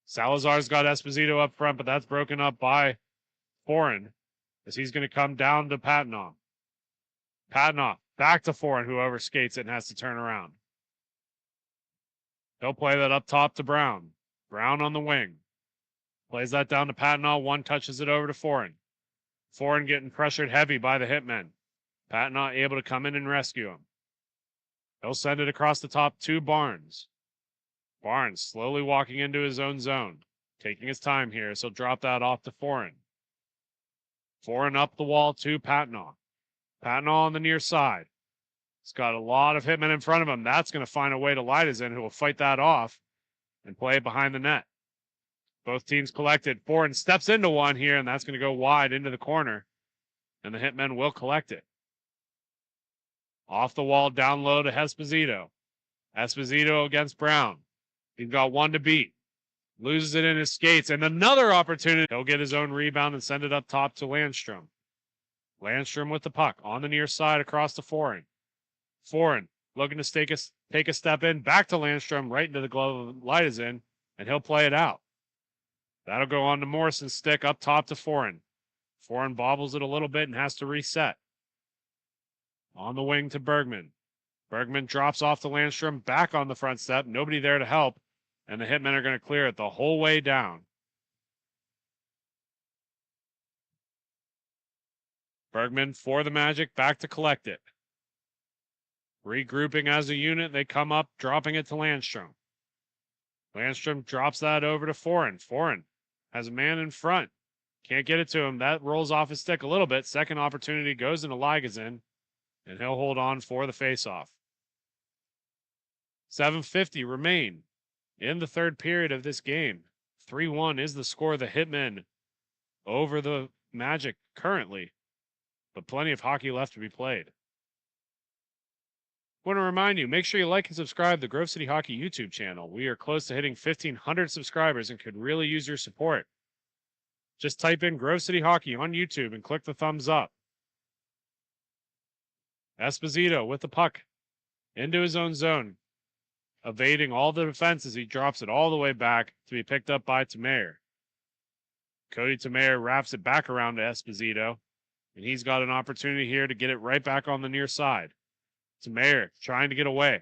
Salazar's got Esposito up front, but that's broken up by Foreign as he's going to come down to Patnaugh. Patnaugh back to Foreign, who overskates it and has to turn around. He'll play that up top to Brown. Brown on the wing. Plays that down to Patnaugh. One touches it over to Foreign. Foreign getting pressured heavy by the Hitmen. Patnaugh able to come in and rescue him. He'll send it across the top to Barnes. Barnes slowly walking into his own zone. Taking his time here, so he'll drop that off to Foreign. Foreign up the wall to Patnaugh. Patnaugh on the near side. He's got a lot of Hitmen in front of him. That's going to find a way to Lightazen, who will fight that off and play it behind the net. Both teams collected. Foreign steps into one here, and that's going to go wide into the corner. And the Hitmen will collect it. Off the wall, down low to Esposito. Esposito against Brown. He's got one to beat. Loses it in his skates, and another opportunity. He'll get his own rebound and send it up top to Landstrom. Landstrom with the puck on the near side across to Foreign. Foreign looking to take a step in, back to Landstrom, right into the glove of Lightazen, and he'll play it out. That'll go on to Morrison's stick up top to Foreign. Foreign bobbles it a little bit and has to reset. On the wing to Bergman. Bergman drops off to Landstrom, back on the front step. Nobody there to help, and the Hitmen are going to clear it the whole way down. Bergman for the Magic, back to collect it. Regrouping as a unit, they come up, dropping it to Landstrom. Landstrom drops that over to Foreign. Foreign has a man in front. Can't get it to him. That rolls off his stick a little bit. Second opportunity goes into Ligazin, and he'll hold on for the faceoff. 7:50 remain in the third period of this game. 3-1 is the score of the Hitmen over the Magic currently, but plenty of hockey left to be played. I want to remind you, make sure you like and subscribe to the Grove City Hockey YouTube channel. We are close to hitting 1,500 subscribers and could really use your support. Just type in Grove City Hockey on YouTube and click the thumbs up. Esposito with the puck into his own zone, evading all the defenses. He drops it all the way back to be picked up by Tamayer. Cody Tamayer wraps it back around to Esposito, and he's got an opportunity here to get it right back on the near side. Tamayer trying to get away.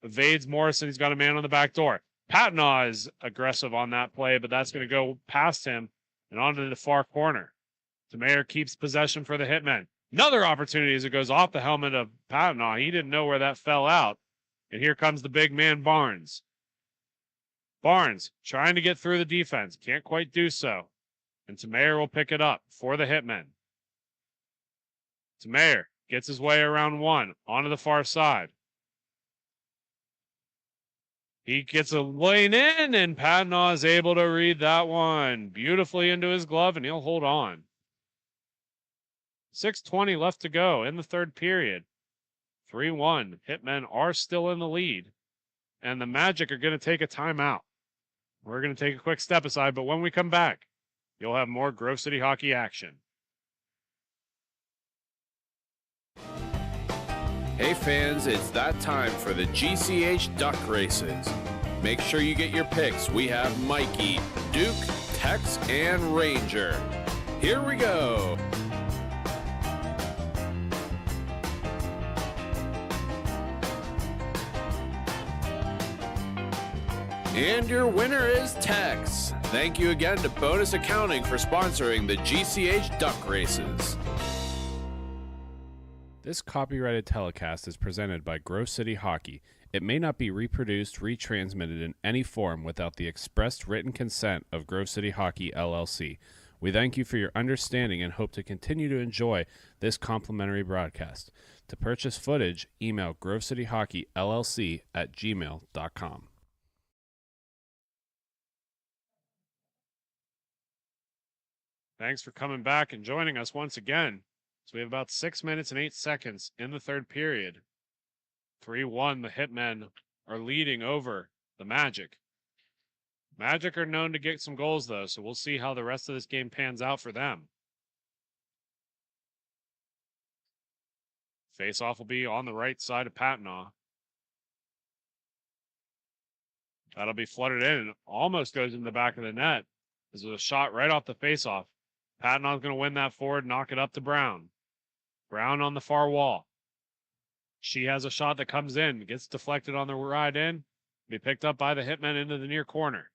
Evades Morrison. He's got a man on the back door. Patnaugh is aggressive on that play, but that's going to go past him and onto the far corner. Tamayer keeps possession for the Hitmen. Another opportunity as it goes off the helmet of Patnaugh. He didn't know where that fell out. And here comes the big man, Barnes. Barnes trying to get through the defense. Can't quite do so. And Tamayer will pick it up for the Hitmen. Tamayer gets his way around one, onto the far side. He gets a lane in, and Patnaugh is able to read that one beautifully into his glove, and he'll hold on. 6:20 left to go in the third period. 3-1. Hitmen are still in the lead, and the Magic are going to take a timeout. We're going to take a quick step aside, but when we come back, you'll have more Grove City Hockey action. Hey fans, it's that time for the GCH Duck Races. Make sure you get your picks. We have Mikey, Duke, Tex, and Ranger. Here we go. And your winner is Tex. Thank you again to Bonus Accounting for sponsoring the GCH Duck Races. This copyrighted telecast is presented by Grove City Hockey. It may not be reproduced, retransmitted in any form without the expressed written consent of Grove City Hockey, LLC. We thank you for your understanding and hope to continue to enjoy this complimentary broadcast. To purchase footage, email grovecityhockeyllc@gmail.com. Thanks for coming back and joining us once again. So we have about 6 minutes and 8 seconds in the third period. 3-1, the Hitmen are leading over the Magic. Magic are known to get some goals, though, so we'll see how the rest of this game pans out for them. Face-off will be on the right side of Patnaugh. That'll be flooded in and almost goes in the back of the net. This is a shot right off the face-off. Patnaugh's going to win that forward, knock it up to Brown. Brown on the far wall. She has a shot that comes in, gets deflected on the ride in, be picked up by the Hitmen into the near corner.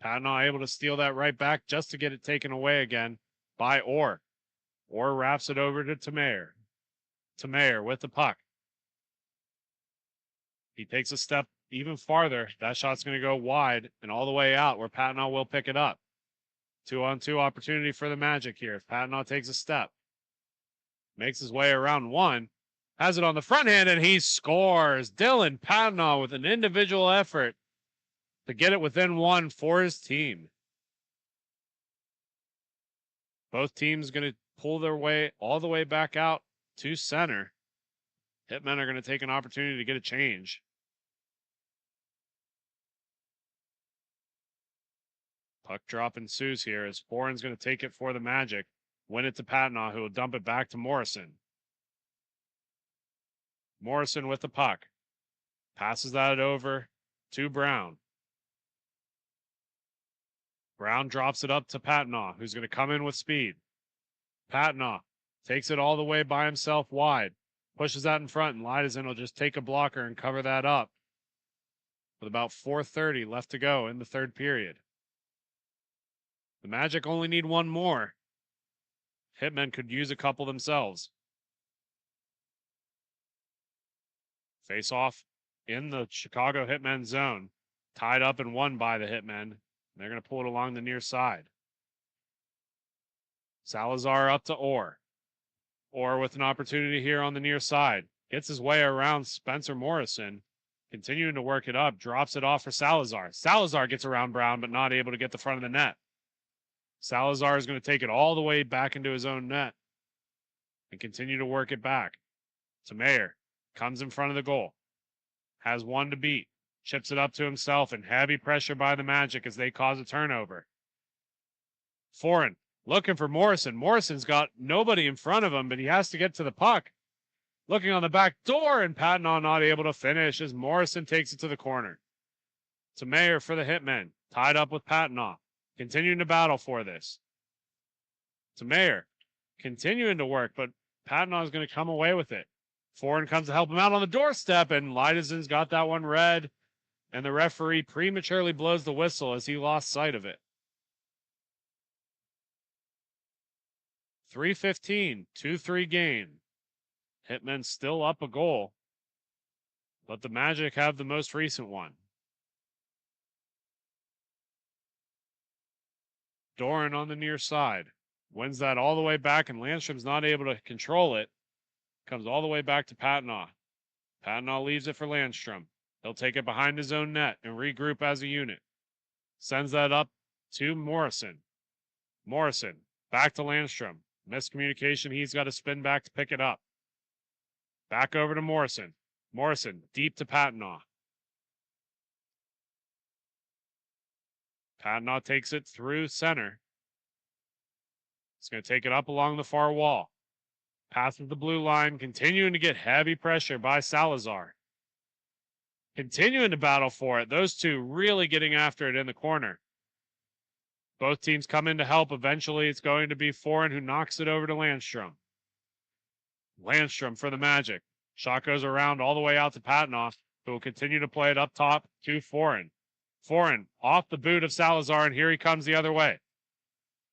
Patnaugh able to steal that right back just to get it taken away again by Orr. Orr wraps it over to Tamayer. Tamayer with the puck. He takes a step even farther. That shot's going to go wide and all the way out where Patnaugh will pick it up. 2-on-2 opportunity for the Magic here. If Patnaugh takes a step. Makes his way around one. Has it on the front hand, and he scores. Dylan Patnaugh with an individual effort to get it within one for his team. Both teams going to pull their way all the way back out to center. Hitmen are going to take an opportunity to get a change. Puck drop ensues here as Foreign's going to take it for the Magic. Win it to Patnaugh, who will dump it back to Morrison. Morrison with the puck. Passes that over to Brown. Brown drops it up to Patnaugh, who's going to come in with speed. Patnaugh takes it all the way by himself wide, pushes that in front, and Lidezen will just take a blocker and cover that up. With about 4:30 left to go in the third period. The Magic only need one more. Hitmen could use a couple themselves. Face off in the Chicago Hitmen zone. Tied up and won by the Hitmen. They're going to pull it along the near side. Salazar up to Orr. Orr with an opportunity here on the near side. Gets his way around Spencer Morrison. Continuing to work it up. Drops it off for Salazar. Salazar gets around Brown, but not able to get the front of the net. Salazar is going to take it all the way back into his own net. And continue to work it back. To Mayer. Comes in front of the goal. Has one to beat. Chips it up to himself, and heavy pressure by the Magic as they cause a turnover. Foreign looking for Morrison. Morrison's got nobody in front of him, but he has to get to the puck. Looking on the back door, and Patnaugh not able to finish as Morrison takes it to the corner. To Mayer for the Hitmen. Tied up with Patnaugh. Continuing to battle for this. To Mayer. Continuing to work, but Patnaugh is going to come away with it. Foreign comes to help him out on the doorstep, and Lidezen's got that one red. And the referee prematurely blows the whistle as he lost sight of it. 3:15, 2-3 game. Hitmen still up a goal, but the Magic have the most recent one. Doran on the near side. Wins that all the way back, and Landstrom's not able to control it. Comes all the way back to Patnaugh. Patnaugh leaves it for Landstrom. He'll take it behind his own net and regroup as a unit. Sends that up to Morrison. Morrison, back to Landstrom. Miscommunication, he's got to spin back to pick it up. Back over to Morrison. Morrison, deep to Patnaugh. Patnaugh takes it through center. He's going to take it up along the far wall. Passes the blue line, continuing to get heavy pressure by Salazar. Continuing to battle for it. Those two really getting after it in the corner. Both teams come in to help. Eventually, it's going to be Foreign who knocks it over to Landstrom. Landstrom for the Magic. Shot goes around all the way out to Patnaugh, who will continue to play it up top to Foreign. Foreign off the boot of Salazar, and here he comes the other way.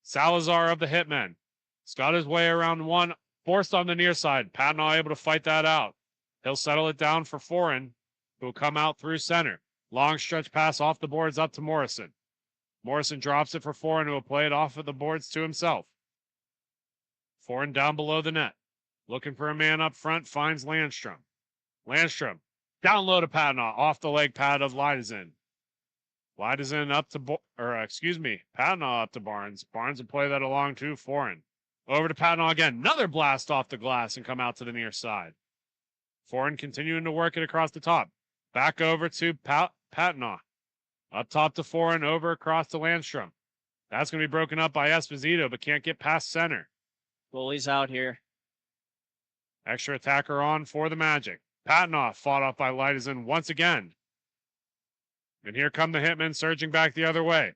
Salazar of the Hitmen. He's got his way around one, forced on the near side. Patnaugh able to fight that out. He'll settle it down for Foreign, who will come out through center. Long stretch pass off the boards up to Morrison. Morrison drops it for Foreign, who will play it off of the boards to himself. Foreign down below the net. Looking for a man up front, finds Landstrom. Landstrom, down low to Patnaugh, off the leg pad of Lidezen. Lidezen up to, Patnaugh up to Barnes. Barnes will play that along to Foreign. Over to Patnaugh again. Another blast off the glass and come out to the near side. Foreign continuing to work it across the top. Back over to Patnaugh. Up top to Foreign, over across to Landstrom. That's going to be broken up by Esposito, but can't get past center. Goalie's out here. Extra attacker on for the Magic. Patnaugh fought off by Lidezen once again. And here come the Hitmen surging back the other way.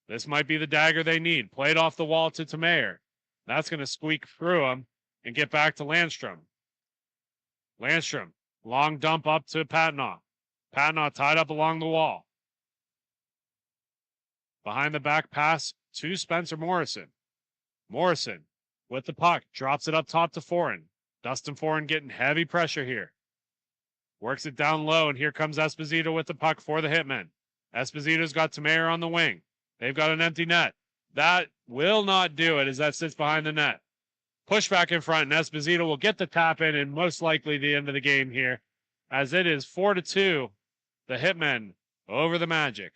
This might be the dagger they need. Played off the wall to Tamayer. That's going to squeak through him and get back to Landstrom. Landstrom, long dump up to Patnaugh. Patnaugh tied up along the wall. Behind the back pass to Spencer Morrison. Morrison with the puck, drops it up top to Foreign. Dustin Foreign getting heavy pressure here. Works it down low, and here comes Esposito with the puck for the Hitmen. Esposito's got Tamayer on the wing. They've got an empty net. That will not do it as that sits behind the net. Push back in front, and Esposito will get the tap in, and most likely the end of the game here, as it is 4-2, the Hitmen over the Magic.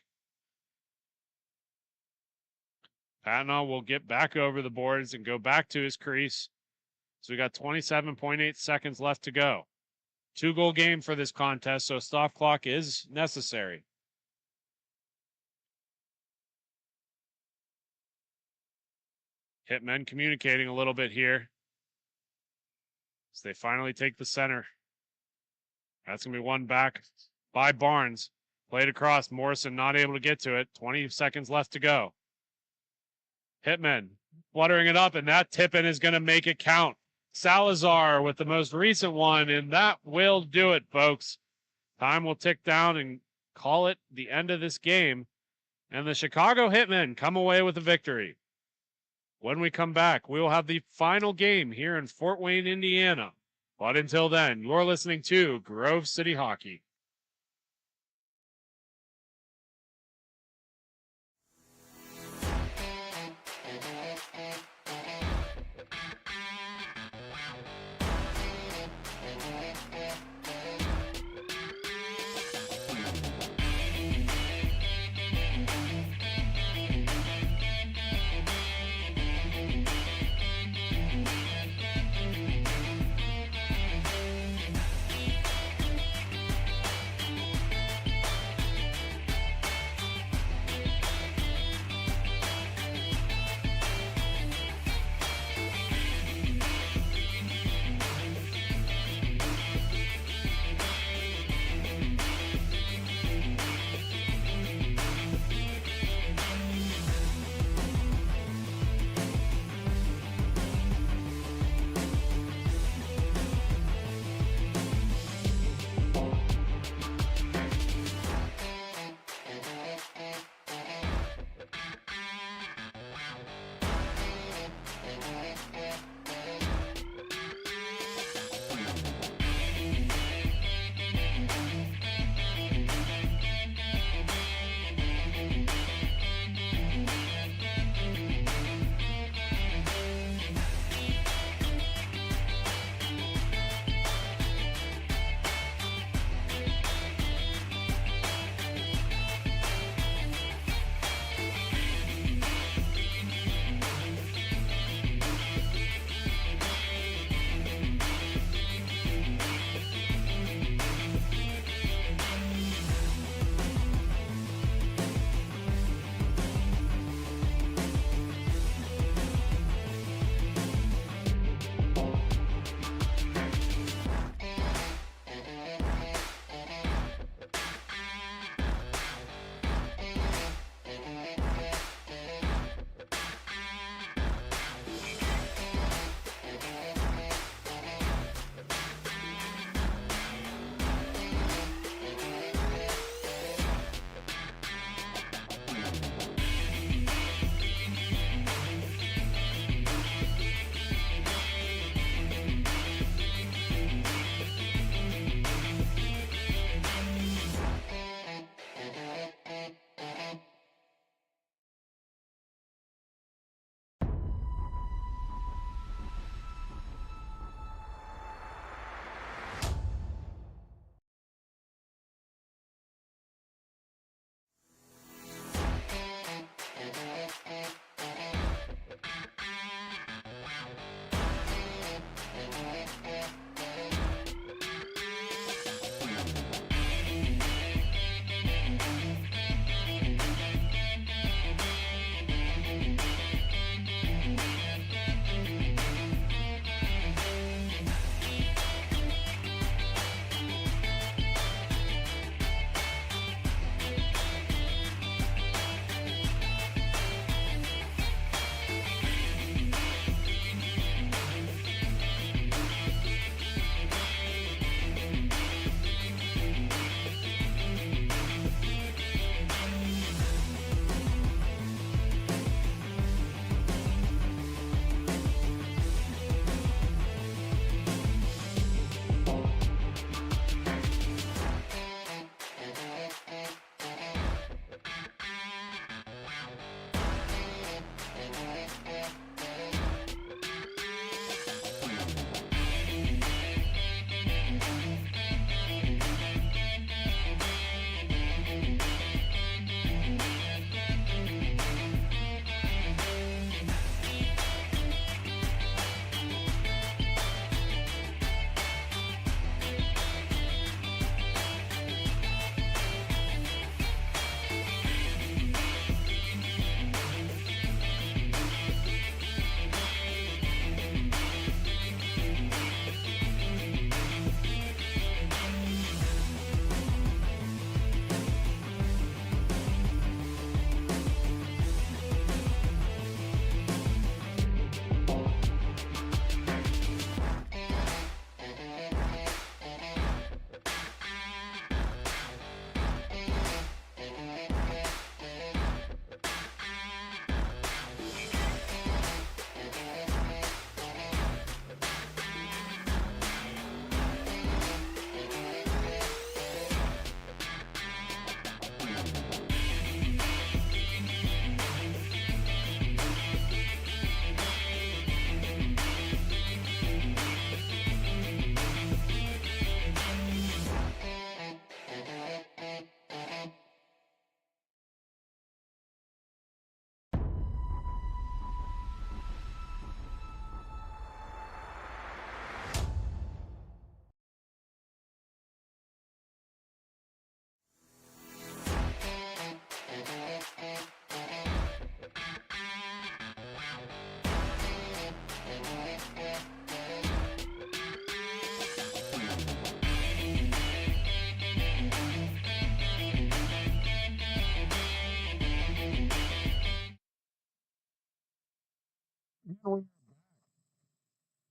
Patnaugh will get back over the boards and go back to his crease. So we got 27.8 seconds left to go. 2-goal game for this contest, so a stop clock is necessary. Hitmen communicating a little bit here. So they finally take the center. That's going to be one back by Barnes. Played across. Morrison not able to get to it. 20 seconds left to go. Hitman fluttering it up, and that tip-in is going to make it count. Salazar with the most recent one, and that will do it, folks. Time will tick down and call it the end of this game, and the Chicago Hitmen come away with a victory. When we come back, we will have the final game here in Fort Wayne, Indiana. But until then, you're listening to Grove City Hockey.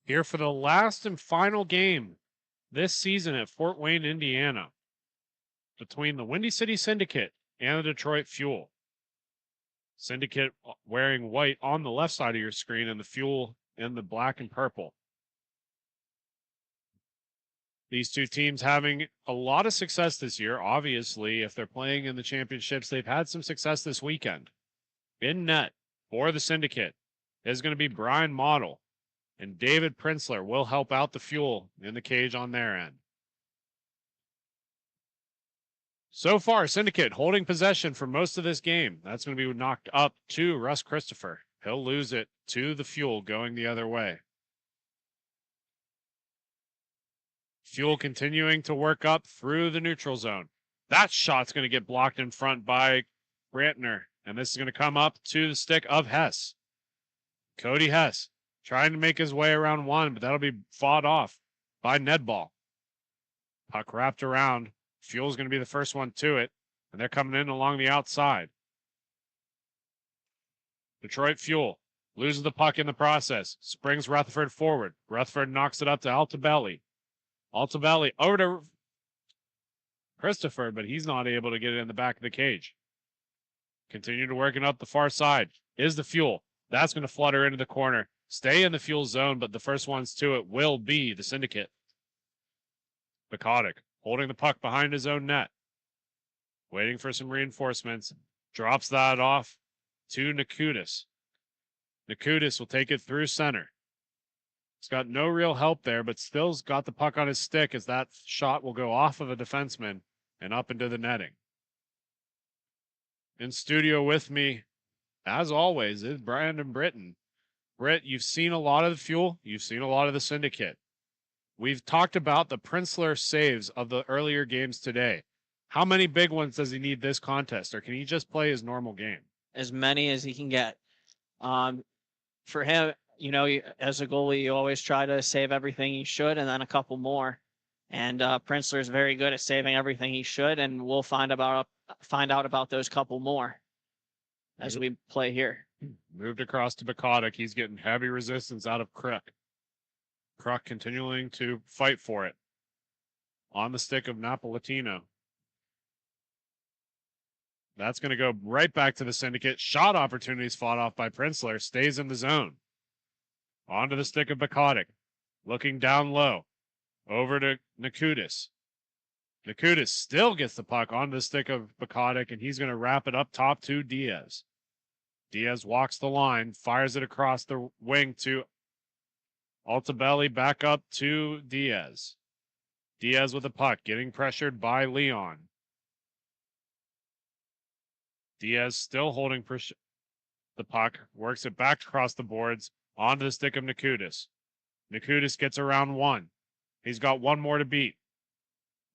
Here for the last and final game this season at Fort Wayne, Indiana, between the Windy City Syndicate and the Detroit Fuel. Syndicate wearing white on the left side of your screen and the Fuel in the black and purple. These two teams having a lot of success this year. Obviously, if they're playing in the championships, they've had some success this weekend. In net for the Syndicate is going to be Brian Model, and David Prinzler will help out the Fuel in the cage on their end. So far, Syndicate holding possession for most of this game. That's going to be knocked up to Russ Christopher. He'll lose it to the Fuel going the other way. Fuel continuing to work up through the neutral zone. That shot's going to get blocked in front by Brantner, and this is going to come up to the stick of Hess. Cody Hess trying to make his way around one, but that'll be fought off by Nedball. Puck wrapped around. Fuel's going to be the first one to it, and they're coming in along the outside. Detroit Fuel loses the puck in the process, springs Rutherford forward. Rutherford knocks it up to Altabelli. Altabelli over to Christopher, but he's not able to get it in the back of the cage. Continue to working up the far side is the Fuel. That's going to flutter into the corner. Stay in the Fuel zone, but the first ones to it will be the Syndicate. Bikotic holding the puck behind his own net. Waiting for some reinforcements. Drops that off to Nakutis. Nakutis will take it through center. He's got no real help there, but still's got the puck on his stick as that shot will go off of a defenseman and up into the netting. In studio with me, as always, is Brandon Britton. Britt, you've seen a lot of the Fuel. You've seen a lot of the Syndicate. We've talked about the Prinzler saves of the earlier games today. How many big ones does he need this contest, or can he just play his normal game? As many as he can get. For him, you know, as a goalie, you always try to save everything you should and then a couple more. And Prinzler is very good at saving everything he should, and we'll find out about those couple more as we play here. Moved across to Bikotic. He's getting heavy resistance out of Kruk. Kruk continuing to fight for it. On the stick of Napolitano. That's going to go right back to the Syndicate. Shot opportunities fought off by Prinzler. Stays in the zone. Onto the stick of Bikotic. Looking down low. Over to Nakutis. Nakutis still gets the puck onto the stick of Bikotic, and he's going to wrap it up top to Diaz. Diaz walks the line, fires it across the wing to Altabelli, back up to Diaz. Diaz with the puck, getting pressured by Leon. Diaz still holding the puck, works it back across the boards, onto the stick of Nakutis. Nakutis gets around one. He's got one more to beat.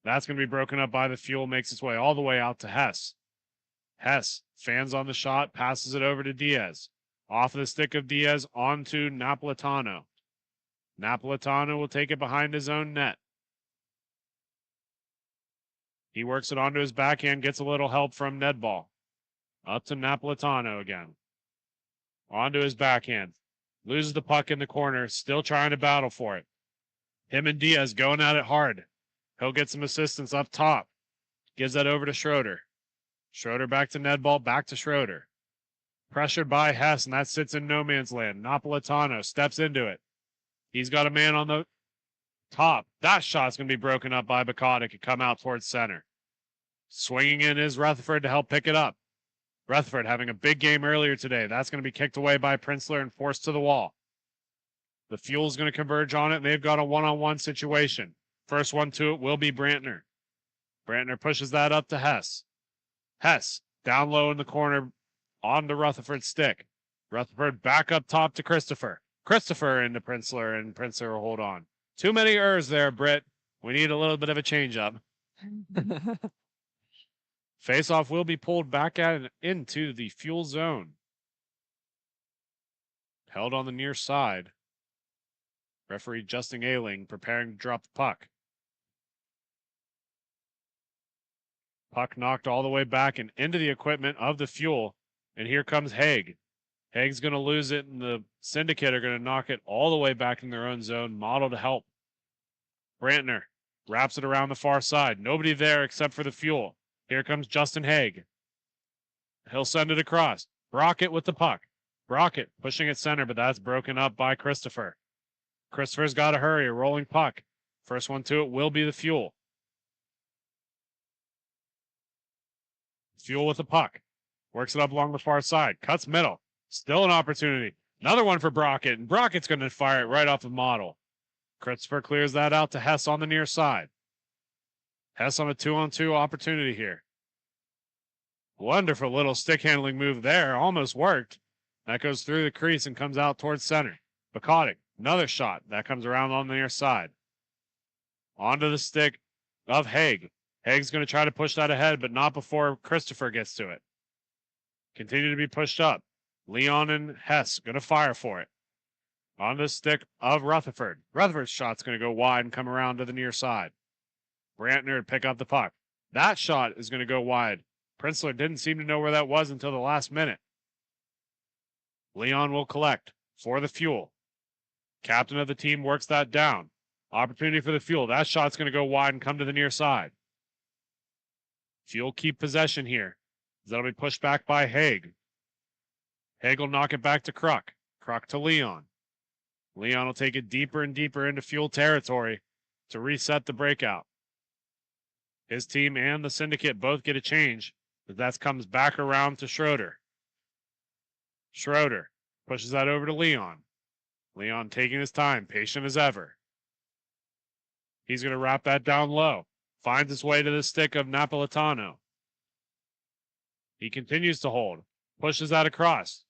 That's going to be broken up by the Fuel, makes its way all the way out to Hess. Hess fans on the shot, passes it over to Diaz. Off of the stick of Diaz, onto Napolitano. Napolitano will take it behind his own net. He works it onto his backhand, gets a little help from Nedball. Up to Napolitano again. Onto his backhand. Loses the puck in the corner, still trying to battle for it. Him and Diaz going at it hard. He'll get some assistance up top. Gives that over to Schroeder. Schroeder back to Nedball, back to Schroeder. Pressured by Hess, and that sits in no man's land. Napolitano steps into it. He's got a man on the top. That shot's going to be broken up by Bikotic and come out towards center. Swinging in is Rutherford to help pick it up. Rutherford having a big game earlier today. That's going to be kicked away by Prinzler and forced to the wall. The Fuel's going to converge on it, and they've got a one-on-one situation. First one to it will be Brantner. Brantner pushes that up to Hess. Hess down low in the corner onto Rutherford's stick. Rutherford back up top to Christopher. Christopher into Prinzler, and Prinzler will hold on. Too many errs there, Britt. We need a little bit of a change-up. Face-off will be pulled back into the Fuel zone. Held on the near side. Referee Justin Ailing preparing to drop the puck. Puck knocked all the way back and into the equipment of the Fuel. And here comes Haig. Haig's going to lose it, and the Syndicate are going to knock it all the way back in their own zone. Model to help. Brantner wraps it around the far side. Nobody there except for the fuel. Here comes Justin Haig. He'll send it across. Brockett with the puck. Brockett pushing it center, but that's broken up by Christopher. Christopher's got to hurry. A rolling puck. First one to it will be the fuel. Fuel with the puck. Works it up along the far side. Cuts middle. Still an opportunity. Another one for Brockett, and Brockett's going to fire it right off the model. Christopher clears that out to Hess on the near side. Hess on a 2-on-2 opportunity here. Wonderful little stick handling move there. Almost worked. That goes through the crease and comes out towards center. Bacaudic, another shot. That comes around on the near side. Onto the stick of Haig. Haig's going to try to push that ahead, but not before Christopher gets to it. Continue to be pushed up. Leon and Hess going to fire for it. On the stick of Rutherford. Rutherford's shot's going to go wide and come around to the near side. Brantner to pick up the puck. That shot is going to go wide. Princeler didn't seem to know where that was until the last minute. Leon will collect for the fuel. Captain of the team works that down. Opportunity for the fuel. That shot's going to go wide and come to the near side. Fuel keep possession here. That'll be pushed back by Haig. Haig will knock it back to Kruk. Kruk to Leon. Leon will take it deeper and deeper into Fuel territory to reset the breakout. His team and the Syndicate both get a change, but that comes back around to Schroeder. Schroeder pushes that over to Leon. Leon taking his time, patient as ever. He's going to wrap that down low. Finds his way to the stick of Napolitano. He continues to hold. Pushes that across.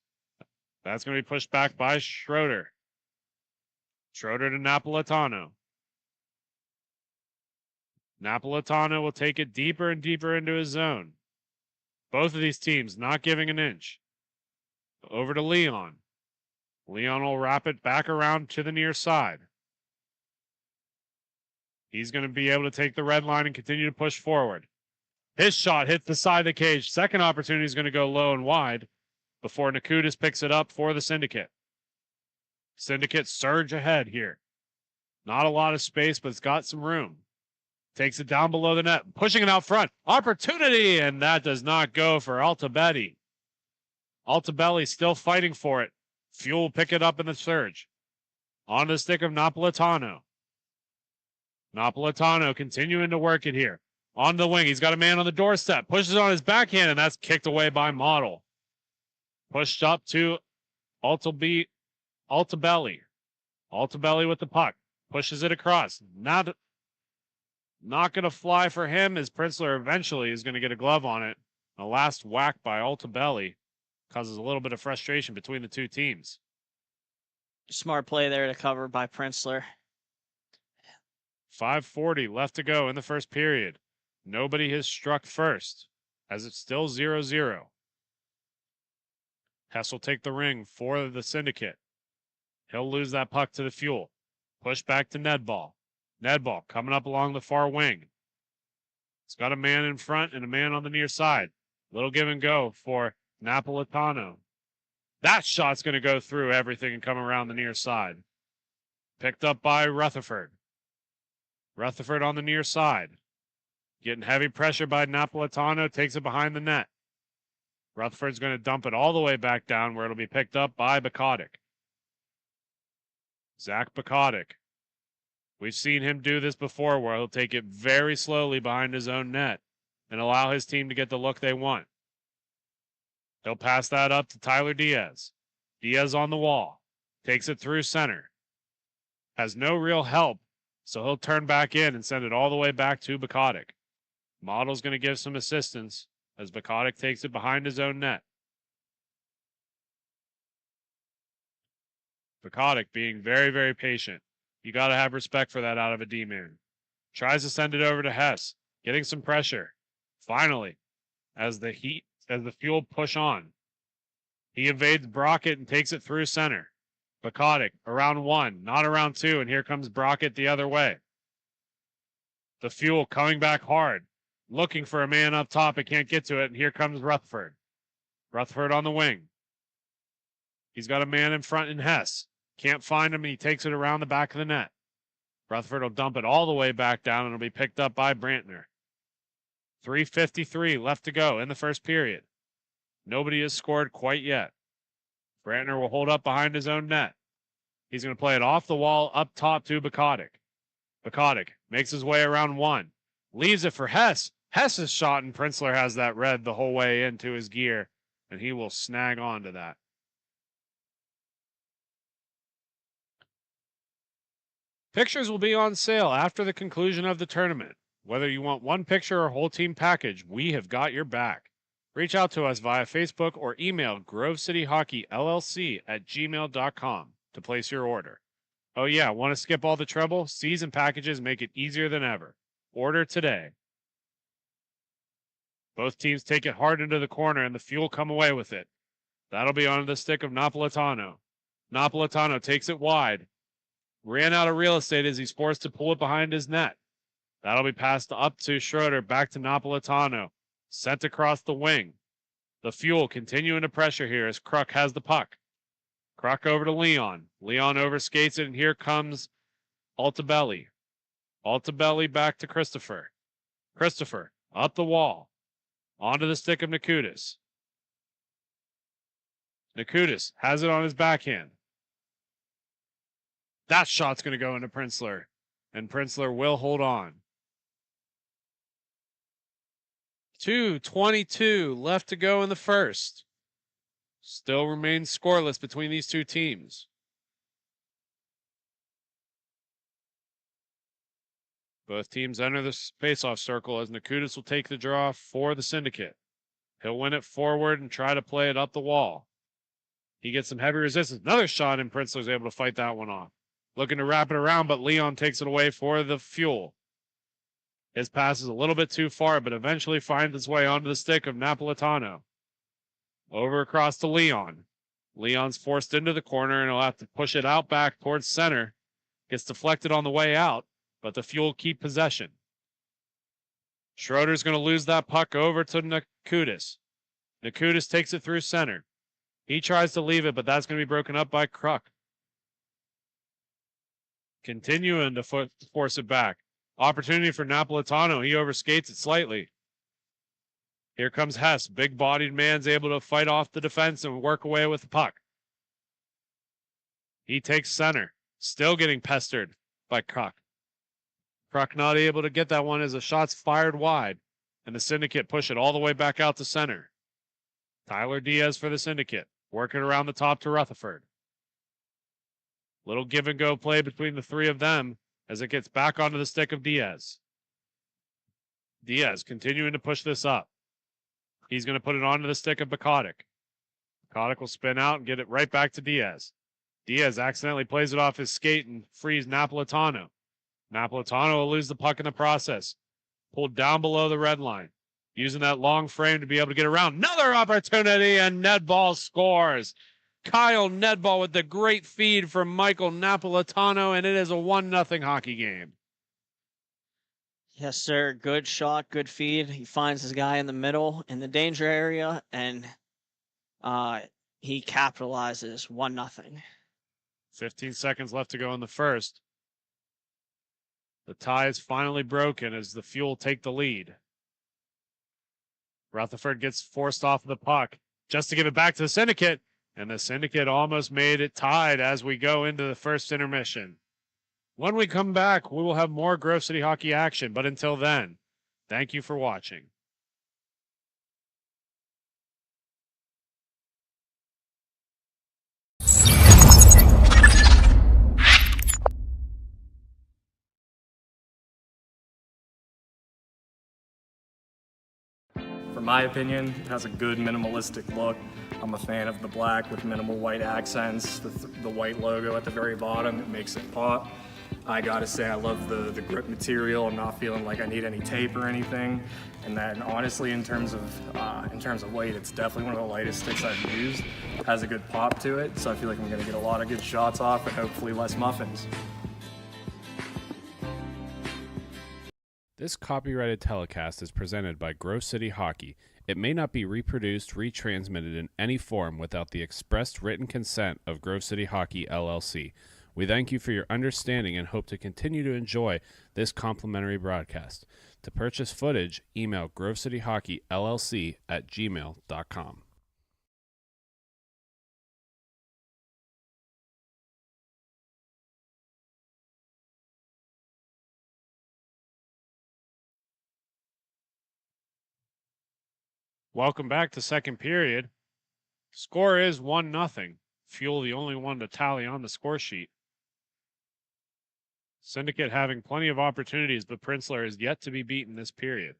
That's going to be pushed back by Schroeder. Schroeder to Napolitano. Napolitano will take it deeper and deeper into his zone. Both of these teams not giving an inch. Over to Leon. Leon will wrap it back around to the near side. He's going to be able to take the red line and continue to push forward. His shot hits the side of the cage. Second opportunity is going to go low and wide before Nakutis picks it up for the Syndicate. Syndicate surge ahead here. Not a lot of space, but it's got some room. Takes it down below the net, pushing it out front. Opportunity, and that does not go for Altabelli. Altabelli still fighting for it. Fuel pick it up in the surge. On the stick of Napolitano. Napolitano continuing to work it here. On the wing, he's got a man on the doorstep. Pushes on his backhand, and that's kicked away by Model. Pushed up to Altabelli. Altabelli with the puck. Pushes it across. Not going to fly for him, as Princeler eventually is going to get a glove on it. The last whack by Altabelli causes a little bit of frustration between the two teams. Smart play there to cover by Princeler. 5:40 left to go in the first period. Nobody has struck first, as it's still 0-0. Hess will take the ring for the Syndicate. He'll lose that puck to the Fuel. Push back to Nedball. Nedball coming up along the far wing. It's got a man in front and a man on the near side. Little give and go for Napolitano. That shot's going to go through everything and come around the near side. Picked up by Rutherford. Rutherford on the near side. Getting heavy pressure by Napolitano. Takes it behind the net. Rutherford's going to dump it all the way back down where it'll be picked up by Bacaudic. Zach Bacaudic. We've seen him do this before where he'll take it very slowly behind his own net and allow his team to get the look they want. He'll pass that up to Tyler Diaz. Diaz on the wall. Takes it through center. Has no real help, so he'll turn back in and send it all the way back to Bacaudic. Model's going to give some assistance as Bacaudic takes it behind his own net. Bacaudic being very, very patient. You got to have respect for that out of a D-man. Tries to send it over to Hess, getting some pressure. Finally, as the Fuel push on, he evades Brockett and takes it through center. Bacaudic around one, not around two, and here comes Brockett the other way. The Fuel coming back hard, looking for a man up top, but can't get to it, and here comes Rutherford. Rutherford on the wing. He's got a man in front in Hess. Can't find him, and he takes it around the back of the net. Rutherford will dump it all the way back down, and it'll be picked up by Brantner. 3:53 left to go in the first period. Nobody has scored quite yet. Brantner will hold up behind his own net. He's going to play it off the wall up top to Bakatic. Bakatic makes his way around one. Leaves it for Hess. Hess's shot, and Prinzler has that red the whole way into his gear, and he will snag onto that. Pictures will be on sale after the conclusion of the tournament. Whether you want one picture or whole team package, we have got your back. Reach out to us via Facebook or email grovecityhockeyllc@gmail.com to place your order. Oh yeah, want to skip all the trouble? Season packages make it easier than ever. Order today. Both teams take it hard into the corner, and the Fuel come away with it. That'll be on the stick of Napolitano. Napolitano takes it wide. Ran out of real estate as he's forced to pull it behind his net. That'll be passed up to Schroeder, back to Napolitano. Sent across the wing. The Fuel continuing to pressure here as Kruk has the puck. Kruk over to Leon. Leon overskates it, and here comes Altabelli. Altabelli back to Christopher. Christopher up the wall. Onto the stick of Nakutis. Nakutis has it on his backhand. That shot's going to go into Prinzler, and Prinzler will hold on. 2:22 left to go in the first. Still remains scoreless between these two teams. Both teams enter the faceoff circle as Nakutis will take the draw for the Syndicate. He'll win it forward and try to play it up the wall. He gets some heavy resistance. Another shot, and Prinzler's able to fight that one off. Looking to wrap it around, but Leon takes it away for the Fuel. His pass is a little bit too far, but eventually finds its way onto the stick of Napolitano. Over across to Leon. Leon's forced into the corner, and he'll have to push it out back towards center. Gets deflected on the way out, but the Fuel keep possession. Schroeder's going to lose that puck over to Nakutis. Nakutis takes it through center. He tries to leave it, but that's going to be broken up by Kruk. Continuing to force it back. Opportunity for Napolitano. He overskates it slightly. Here comes Hess. Big-bodied man's able to fight off the defense and work away with the puck. He takes center. Still getting pestered by Kruk. Kruk not able to get that one as the shot's fired wide, and the Syndicate push it all the way back out to center. Tyler Diaz for the Syndicate, working around the top to Rutherford. Little give and go play between the three of them as it gets back onto the stick of Diaz. Diaz continuing to push this up. He's going to put it onto the stick of Bakatic. Bakatic will spin out and get it right back to Diaz. Diaz accidentally plays it off his skate and frees Napolitano. Napolitano will lose the puck in the process. Pulled down below the red line. Using that long frame to be able to get around. Another opportunity, and Nedball scores. Kyle Nedball with the great feed from Michael Napolitano, and it is a 1-0 hockey game. Yes, sir. Good shot, good feed. He finds his guy in the middle in the danger area, and he capitalizes 1-0. 15 seconds left to go in the first. The tie is finally broken as the Fuel take the lead. Rutherford gets forced off of the puck just to give it back to the Syndicate, and the Syndicate almost made it tied as we go into the first intermission. When we come back, we will have more Grove City hockey action, but until then, thank you for watching. For my opinion, it has a good minimalistic look. I'm a fan of the black with minimal white accents, the white logo at the very bottom, it makes it pop. I gotta say I love the grip material. I'm not feeling like I need any tape or anything. And then honestly, in terms of weight, it's definitely one of the lightest sticks I've used. It has a good pop to it, so I feel like I'm gonna get a lot of good shots off and hopefully less muffins. This copyrighted telecast is presented by Grove City Hockey. It may not be reproduced, retransmitted in any form without the expressed written consent of Grove City Hockey, LLC. We thank you for your understanding and hope to continue to enjoy this complimentary broadcast. To purchase footage, email grovecityhockeyllc@gmail.com. Welcome back to second period. Score is 1-0. Fuel the only one to tally on the score sheet. Syndicate having plenty of opportunities, but Princeler is yet to be beaten this period.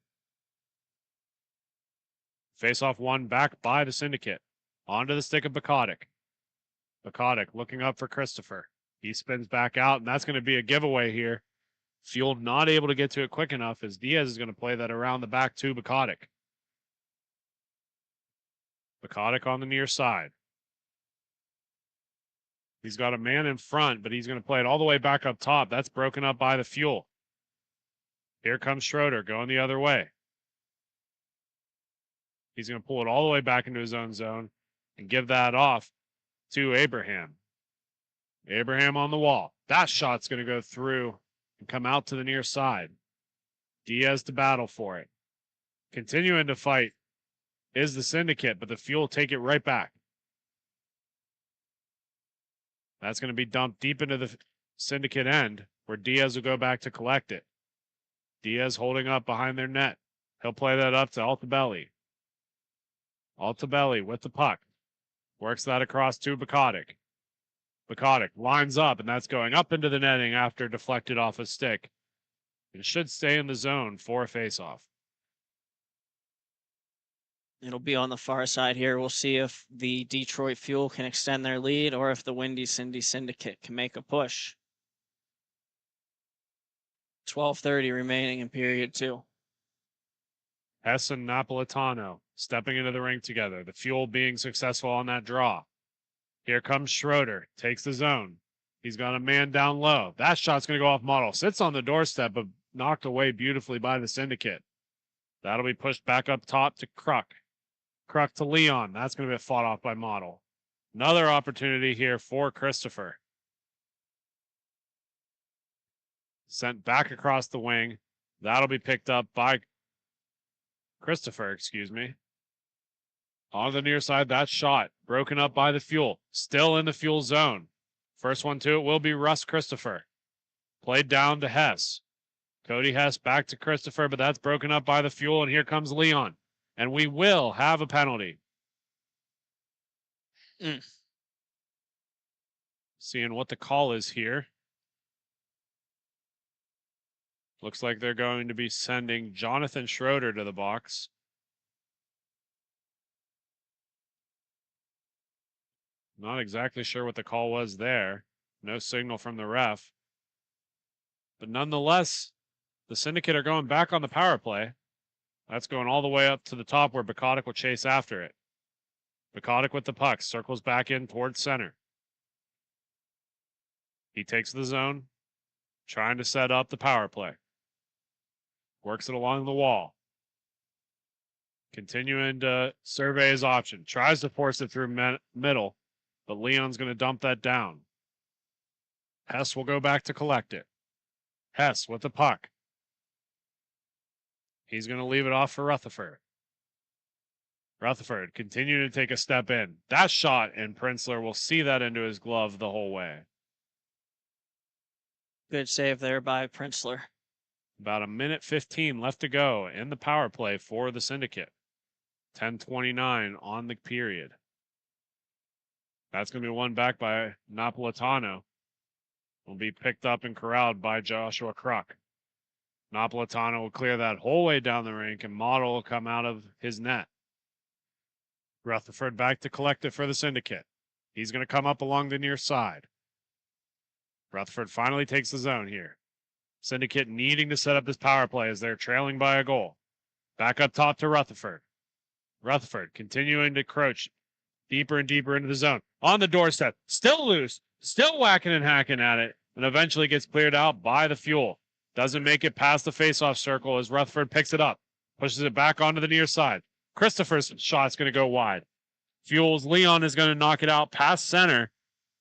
Face-off one back by the Syndicate. Onto the stick of Bakatic. Bakatic looking up for Christopher. He spins back out, and that's going to be a giveaway here. Fuel not able to get to it quick enough as Diaz is going to play that around the back to Bakatic. Bakatic on the near side. He's got a man in front, but he's going to play it all the way back up top. That's broken up by the Fuel. Here comes Schroeder going the other way. He's going to pull it all the way back into his own zone and give that off to Abraham. Abraham on the wall. That shot's going to go through and come out to the near side. Diaz to battle for it. Continuing to fight is the Syndicate, but the Fuel take it right back. That's going to be dumped deep into the Syndicate end, where Diaz will go back to collect it. Diaz holding up behind their net. He'll play that up to Altabelli. Altabelli with the puck. Works that across to Bakatic. Bakatic lines up, and that's going up into the netting after deflected off a stick. It should stay in the zone for a faceoff. It'll be on the far side here. We'll see if the Detroit Fuel can extend their lead or if the Windy Cindy Syndicate can make a push. 12:30 remaining in period 2. Hess and Napolitano stepping into the rink together. The Fuel being successful on that draw. Here comes Schroeder. Takes the zone. He's got a man down low. That shot's going to go off model. Sits on the doorstep, but knocked away beautifully by the Syndicate. That'll be pushed back up top to Kruk. Kruk to Leon. That's going to be fought off by Model. Another opportunity here for Christopher. Sent back across the wing. That'll be picked up by Christopher, On the near side, that shot. Broken up by the Fuel. Still in the Fuel zone. First one to it will be Russ Christopher. Played down to Hess. Cody Hess back to Christopher, but that's broken up by the Fuel, and here comes Leon. And we will have a penalty. Seeing what the call is here. Looks like they're going to be sending Jonathan Schroeder to the box. Not exactly sure what the call was there. No signal from the ref. But nonetheless, the Syndicate are going back on the power play. That's going all the way up to the top where Bakatic will chase after it. Bakatic with the puck. Circles back in towards center. He takes the zone. Trying to set up the power play. Works it along the wall. Continuing to survey his option. Tries to force it through middle. But Leon's going to dump that down. Hess will go back to collect it. Hess with the puck. He's going to leave it off for Rutherford. Rutherford continuing to take a step in. That shot, and Princeler will see that into his glove the whole way. Good save there by Princeler. About 1:15 left to go in the power play for the Syndicate. 10:29 on the period. That's going to be won back by Napolitano. Will be picked up and corralled by Joshua Kruk. Napolitano will clear that whole way down the rink, and Model will come out of his net. Rutherford back to collect it for the Syndicate. He's going to come up along the near side. Rutherford finally takes the zone here. Syndicate needing to set up this power play as they're trailing by a goal. Back up top to Rutherford. Rutherford continuing to crouch deeper and deeper into the zone. On the doorstep. Still loose. Still whacking and hacking at it. And eventually gets cleared out by the Fuel. Doesn't make it past the faceoff circle as Rutherford picks it up. Pushes it back onto the near side. Christopher's shot's going to go wide. Fuels Leon is going to knock it out past center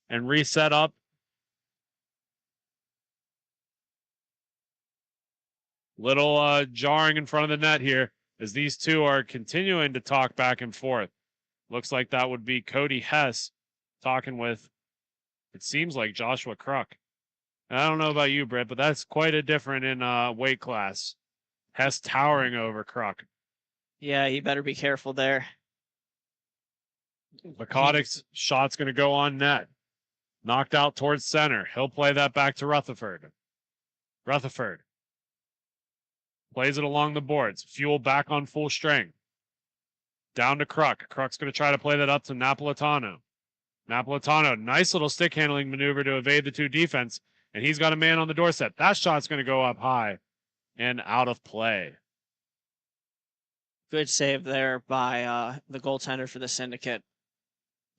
and reset up. Little jarring in front of the net here as these two are continuing to talk back and forth. Looks like that would be Cody Hess talking with, it seems like Joshua Kruk. I don't know about you, Britt, but that's quite a different in weight class. Hess towering over Kruk. Yeah, you better be careful there. Lakotic's shot's going to go on net. Knocked out towards center. He'll play that back to Rutherford. Rutherford plays it along the boards. Fuel back on full strength. Down to Kruk. Kruk's going to try to play that up to Napolitano. Napolitano, nice little stick handling maneuver to evade the two defense, and he's got a man on the doorstep. That shot's going to go up high and out of play. Good save there by the goaltender for the Syndicate.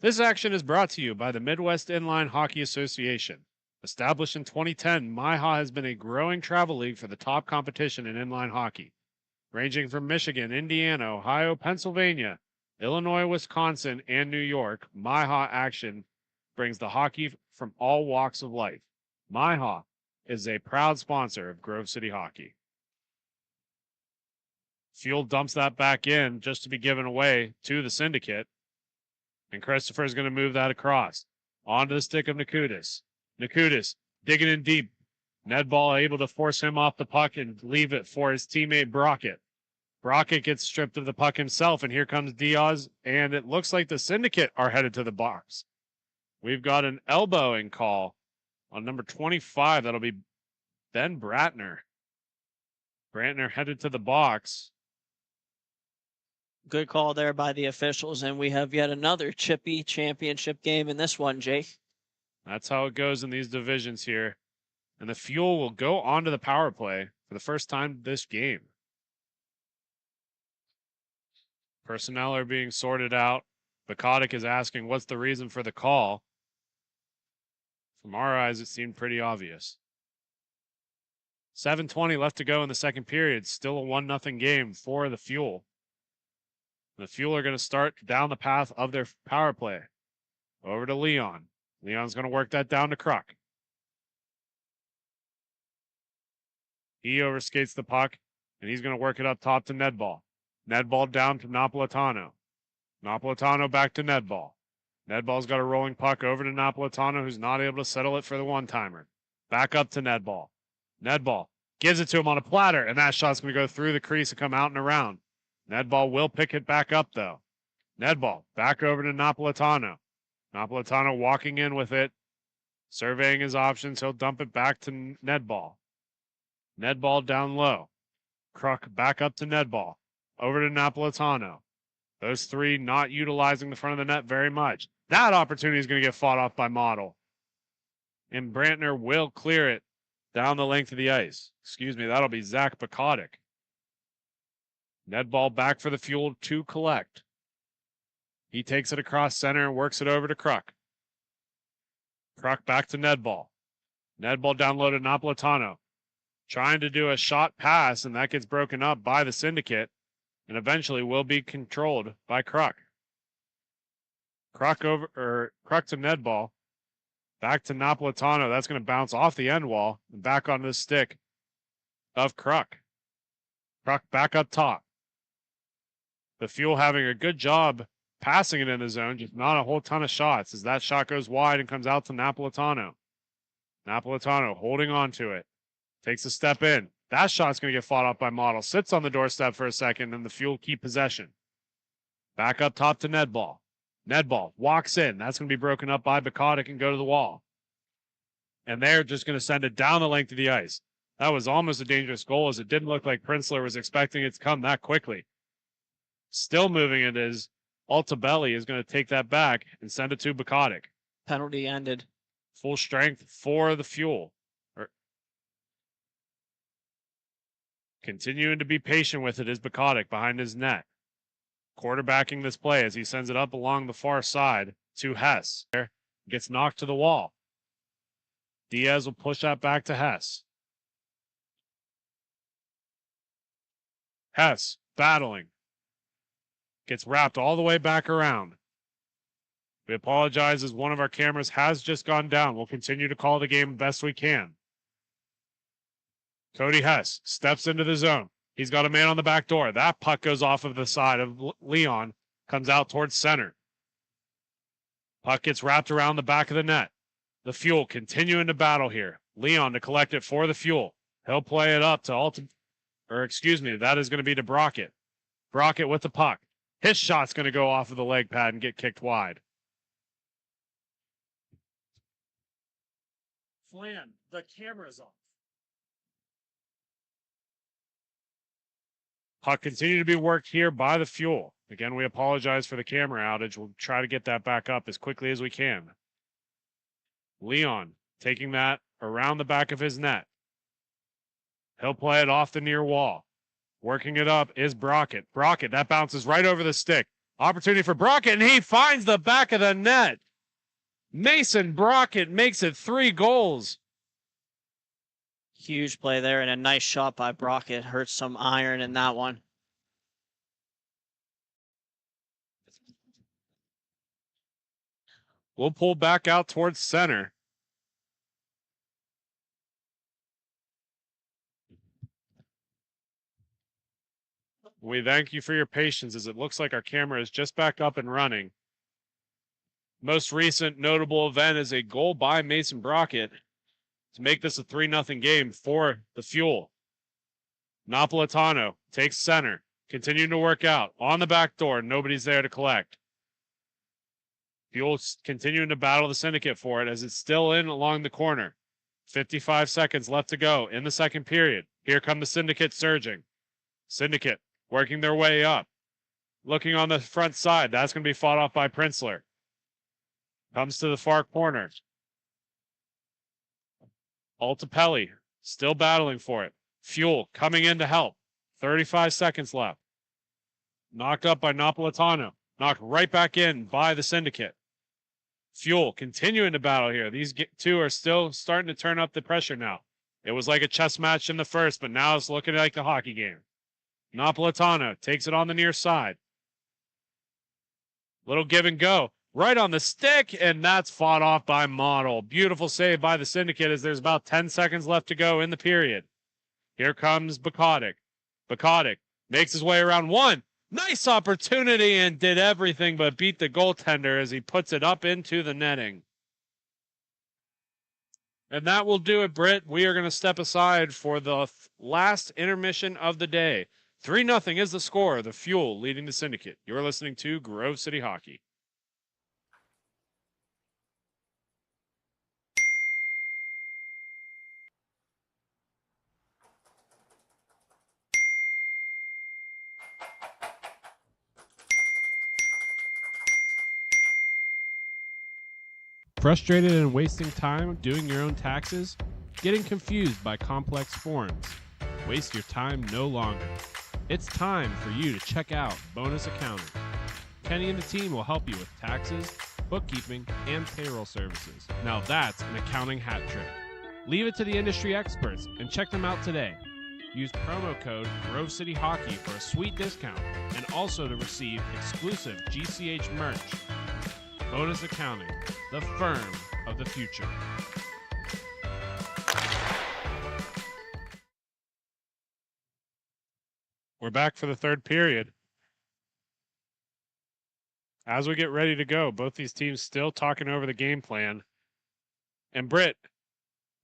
This action is brought to you by the Midwest Inline Hockey Association. Established in 2010, MIHA has been a growing travel league for the top competition in inline hockey. Ranging from Michigan, Indiana, Ohio, Pennsylvania, Illinois, Wisconsin, and New York, MIHA action brings the hockey from all walks of life. MIHA is a proud sponsor of Grove City Hockey. Fuel dumps that back in just to be given away to the Syndicate. And Christopher is going to move that across. Onto the stick of Nakutis. Nakutis digging in deep. Nedball able to force him off the puck and leave it for his teammate Brockett. Brockett gets stripped of the puck himself, and here comes Diaz, and it looks like the Syndicate are headed to the box. We've got an elbowing call on number 25. That'll be Ben Bratner. Bratner headed to the box. Good call there by the officials, and we have yet another Chippy championship game in this one, Jake. That's how it goes in these divisions here. And the Fuel will go onto the power play for the first time this game. Personnel are being sorted out. Bakotic is asking what's the reason for the call. From our eyes, it seemed pretty obvious. 7:20 left to go in the second period. Still a 1-0 game for the Fuel. The Fuel are going to start down the path of their power play. Over to Leon. Leon's going to work that down to Kruk. He overskates the puck, and he's going to work it up top to Nedball. Nedball down to Napolitano. Napolitano back to Nedball. Nedball's got a rolling puck over to Napolitano, who's not able to settle it for the one-timer. Back up to Nedball. Nedball gives it to him on a platter, and that shot's going to go through the crease and come out and around. Nedball will pick it back up, though. Nedball back over to Napolitano. Napolitano walking in with it, surveying his options. He'll dump it back to Nedball. Nedball down low. Kruk back up to Nedball. Over to Napolitano. Those three not utilizing the front of the net very much. That opportunity is going to get fought off by Model. And Brantner will clear it down the length of the ice. Excuse me, that'll be Zach Bakotic. Nedball back for the Fuel to collect. He takes it across center and works it over to Kruk. Kruk back to Nedball. Nedball down low to Napolitano. Trying to do a shot pass, and that gets broken up by the Syndicate, and eventually will be controlled by Kruk. Kruk to Nedball. Back to Napolitano. That's going to bounce off the end wall and back onto the stick of Kruk. Kruk back up top. The Fuel having a good job passing it in the zone, just not a whole ton of shots as that shot goes wide and comes out to Napolitano. Napolitano holding on to it. Takes a step in. That shot's going to get fought off by Model. Sits on the doorstep for a second, and the Fuel keep possession. Back up top to Nedball. Nedball walks in. That's going to be broken up by Bakotic and go to the wall. And they're just going to send it down the length of the ice. That was almost a dangerous goal, as it didn't look like Prinzler was expecting it to come that quickly. Still moving it is Altabelli is going to take that back and send it to Bakotic. Penalty ended. Full strength for the Fuel. Continuing to be patient with it is Bakotic behind his net. Quarterbacking this play as he sends it up along the far side to Hess. Gets knocked to the wall. Diaz will push that back to Hess. Hess battling. Gets wrapped all the way back around. We apologize as one of our cameras has just gone down. We'll continue to call the game best we can. Cody Hess steps into the zone. He's got a man on the back door. That puck goes off of the side of Leon, comes out towards center. Puck gets wrapped around the back of the net. The Fuel continuing to battle here. Leon to collect it for the Fuel. He'll play it up to that is going to be to Brockett. Brockett with the puck. His shot's going to go off of the leg pad and get kicked wide. Flan, the camera's off. Puck continue to be worked here by the Fuel. Again, we apologize for the camera outage. We'll try to get that back up as quickly as we can. Leon taking that around the back of his net. He'll play it off the near wall. Working it up is Brockett. Brockett, that bounces right over the stick. Opportunity for Brockett, and he finds the back of the net. Mason Brockett makes it 3 goals. Huge play there and a nice shot by Brockett. Hurts some iron in that one. We'll pull back out towards center. We thank you for your patience as it looks like our camera is just back up and running. Most recent notable event is a goal by Mason Brockett to make this a 3-0 game for the Fuel. Napolitano takes center, continuing to work out. On the back door, nobody's there to collect. Fuel's continuing to battle the Syndicate for it as it's still in along the corner. 55 seconds left to go in the second period. Here come the Syndicate surging. Syndicate working their way up. Looking on the front side. That's going to be fought off by Prinzler. Comes to the far corner. Altapelli still battling for it. Fuel coming in to help. 35 seconds left. Knocked up by Napolitano. Knocked right back in by the Syndicate. Fuel continuing to battle here. These two are still starting to turn up the pressure now. It was like a chess match in the first, but now it's looking like a hockey game. Napolitano takes it on the near side. Little give and go. Right on the stick, and that's fought off by Model. Beautiful save by the Syndicate as there's about 10 seconds left to go in the period. Here comes Bukotic. Bukotic makes his way around one. Nice opportunity and did everything but beat the goaltender as he puts it up into the netting. And that will do it, Britt. We are going to step aside for the last intermission of the day. 3-0 is the score. The Fuel leading the Syndicate. You're listening to Grove City Hockey. Frustrated and wasting time doing your own taxes? Getting confused by complex forms? Waste your time no longer. It's time for you to check out Bonus Accounting. Kenny and the team will help you with taxes, bookkeeping, and payroll services. Now that's an accounting hat trick. Leave it to the industry experts and check them out today. Use promo code Grove City Hockey for a sweet discount and also to receive exclusive GCH merch. Bonus Accounting, the firm of the future. We're back for the third period. As we get ready to go, both these teams still talking over the game plan. And Britt,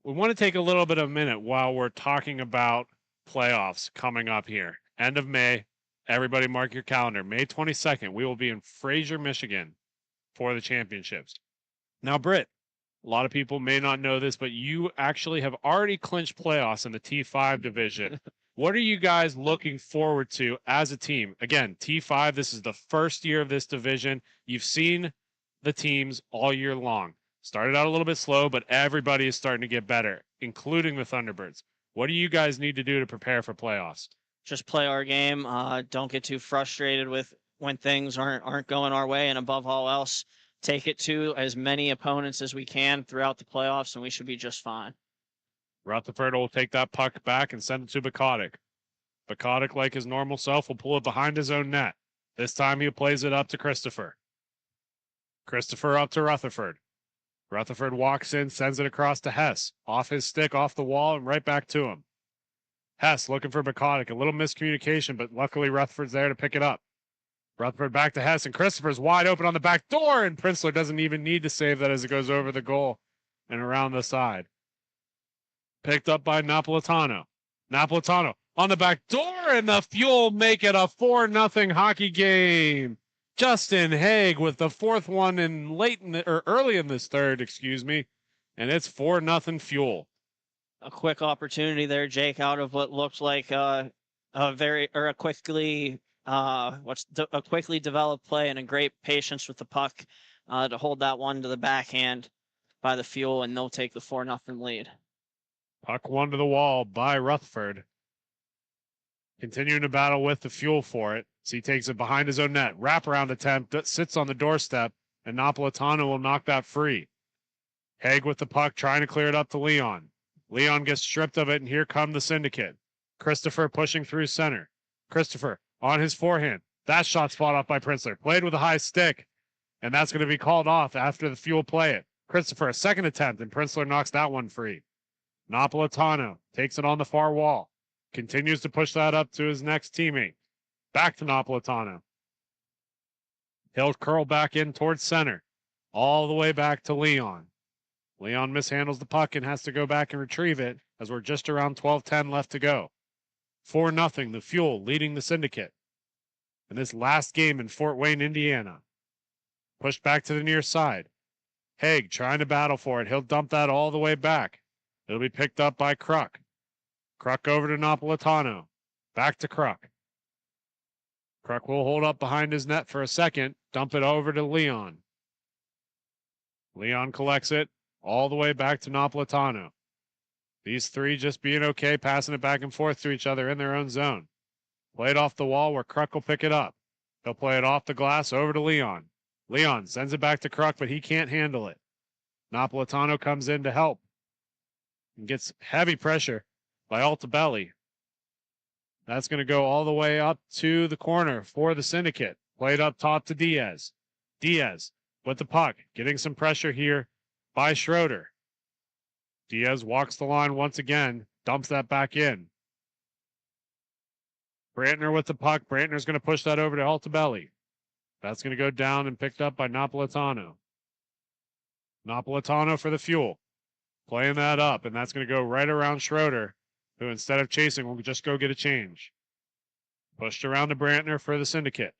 we want to take a little bit of a minute while we're talking about playoffs coming up here. End of May. Everybody mark your calendar. May 22nd, we will be in Fraser, Michigan for the championships. Now, Britt, a lot of people may not know this, but you actually have already clinched playoffs in the T5 division. What are you guys looking forward to as a team? Again, T5, this is the first year of this division. You've seen the teams all year long. Started out a little bit slow, but everybody is starting to get better, including the Thunderbirds. What do you guys need to do to prepare for playoffs? Just play our game. Don't get too frustrated with when things aren't going our way, and above all else, take it to as many opponents as we can throughout the playoffs, and we should be just fine. Rutherford will take that puck back and send it to Bukotic. Bukotic, like his normal self, will pull it behind his own net. This time he plays it up to Christopher. Christopher up to Rutherford. Rutherford walks in, sends it across to Hess. Off his stick, off the wall, and right back to him. Hess looking for Bukotic. A little miscommunication, but luckily Rutherford's there to pick it up. Rutherford back to Hess, and Christopher's wide open on the back door, and Princeler doesn't even need to save that as it goes over the goal and around the side. Picked up by Napolitano. Napolitano on the back door, and the Fuel make it a 4-0 hockey game. Justin Haig with the fourth one in early in this third, and it's 4-0 Fuel. A quick opportunity there, Jake, out of what looked like a quickly developed play and a great patience with the puck to hold that one to the backhand by the Fuel, and they'll take the 4-0 lead. Puck one to the wall by Rutherford. Continuing to battle with the Fuel for it. So he takes it behind his own net. Wraparound attempt that sits on the doorstep, and Napolitano will knock that free. Haig with the puck, trying to clear it up to Leon. Leon gets stripped of it, and here come the Syndicate. Christopher pushing through center. Christopher on his forehand. That shot's fought off by Princeler. Played with a high stick, and that's going to be called off after the Fuel play it. Christopher, a second attempt, and Princeler knocks that one free. Napolitano takes it on the far wall. Continues to push that up to his next teammate. Back to Napolitano. He'll curl back in towards center. All the way back to Leon. Leon mishandles the puck and has to go back and retrieve it as we're just around 12:10 left to go. 4-0, the Fuel leading the Syndicate. In this last game in Fort Wayne, Indiana. Pushed back to the near side. Haig trying to battle for it. He'll dump that all the way back. It'll be picked up by Kruk. Kruk over to Napolitano. Back to Kruk. Kruk will hold up behind his net for a second. Dump it over to Leon. Leon collects it all the way back to Napolitano. These three just being okay, passing it back and forth to each other in their own zone. Play it off the wall where Kruk will pick it up. He'll play it off the glass over to Leon. Leon sends it back to Kruk, but he can't handle it. Napolitano comes in to help and gets heavy pressure by Altabelli. That's going to go all the way up to the corner for the Syndicate. Played up top to Diaz. Diaz with the puck, getting some pressure here by Schroeder. Diaz walks the line once again, dumps that back in. Brantner with the puck. Brantner's going to push that over to Altabelli. That's going to go down and picked up by Napolitano. Napolitano for the Fuel. Playing that up, and that's going to go right around Schroeder, who instead of chasing will just go get a change. Pushed around to Brantner for the Syndicate.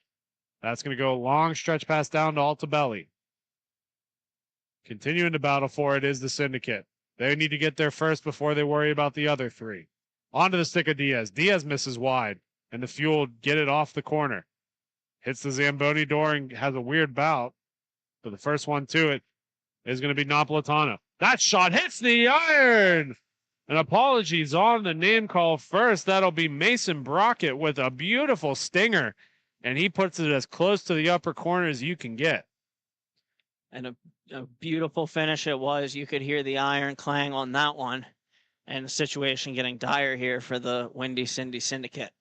That's going to go a long stretch pass down to Altabelli. Continuing to battle for it is the Syndicate. They need to get there first before they worry about the other three. Onto the stick of Diaz. Diaz misses wide, and the Fuel get it off the corner. Hits the Zamboni door and has a weird bout. But the first one to it is going to be Napolitano. That shot hits the iron! And apologies on the name call first. That'll be Mason Brockett with a beautiful stinger. And he puts it as close to the upper corner as you can get. And a beautiful finish it was. You could hear the iron clang on that one. And the situation getting dire here for the Windy Cindy Syndicate.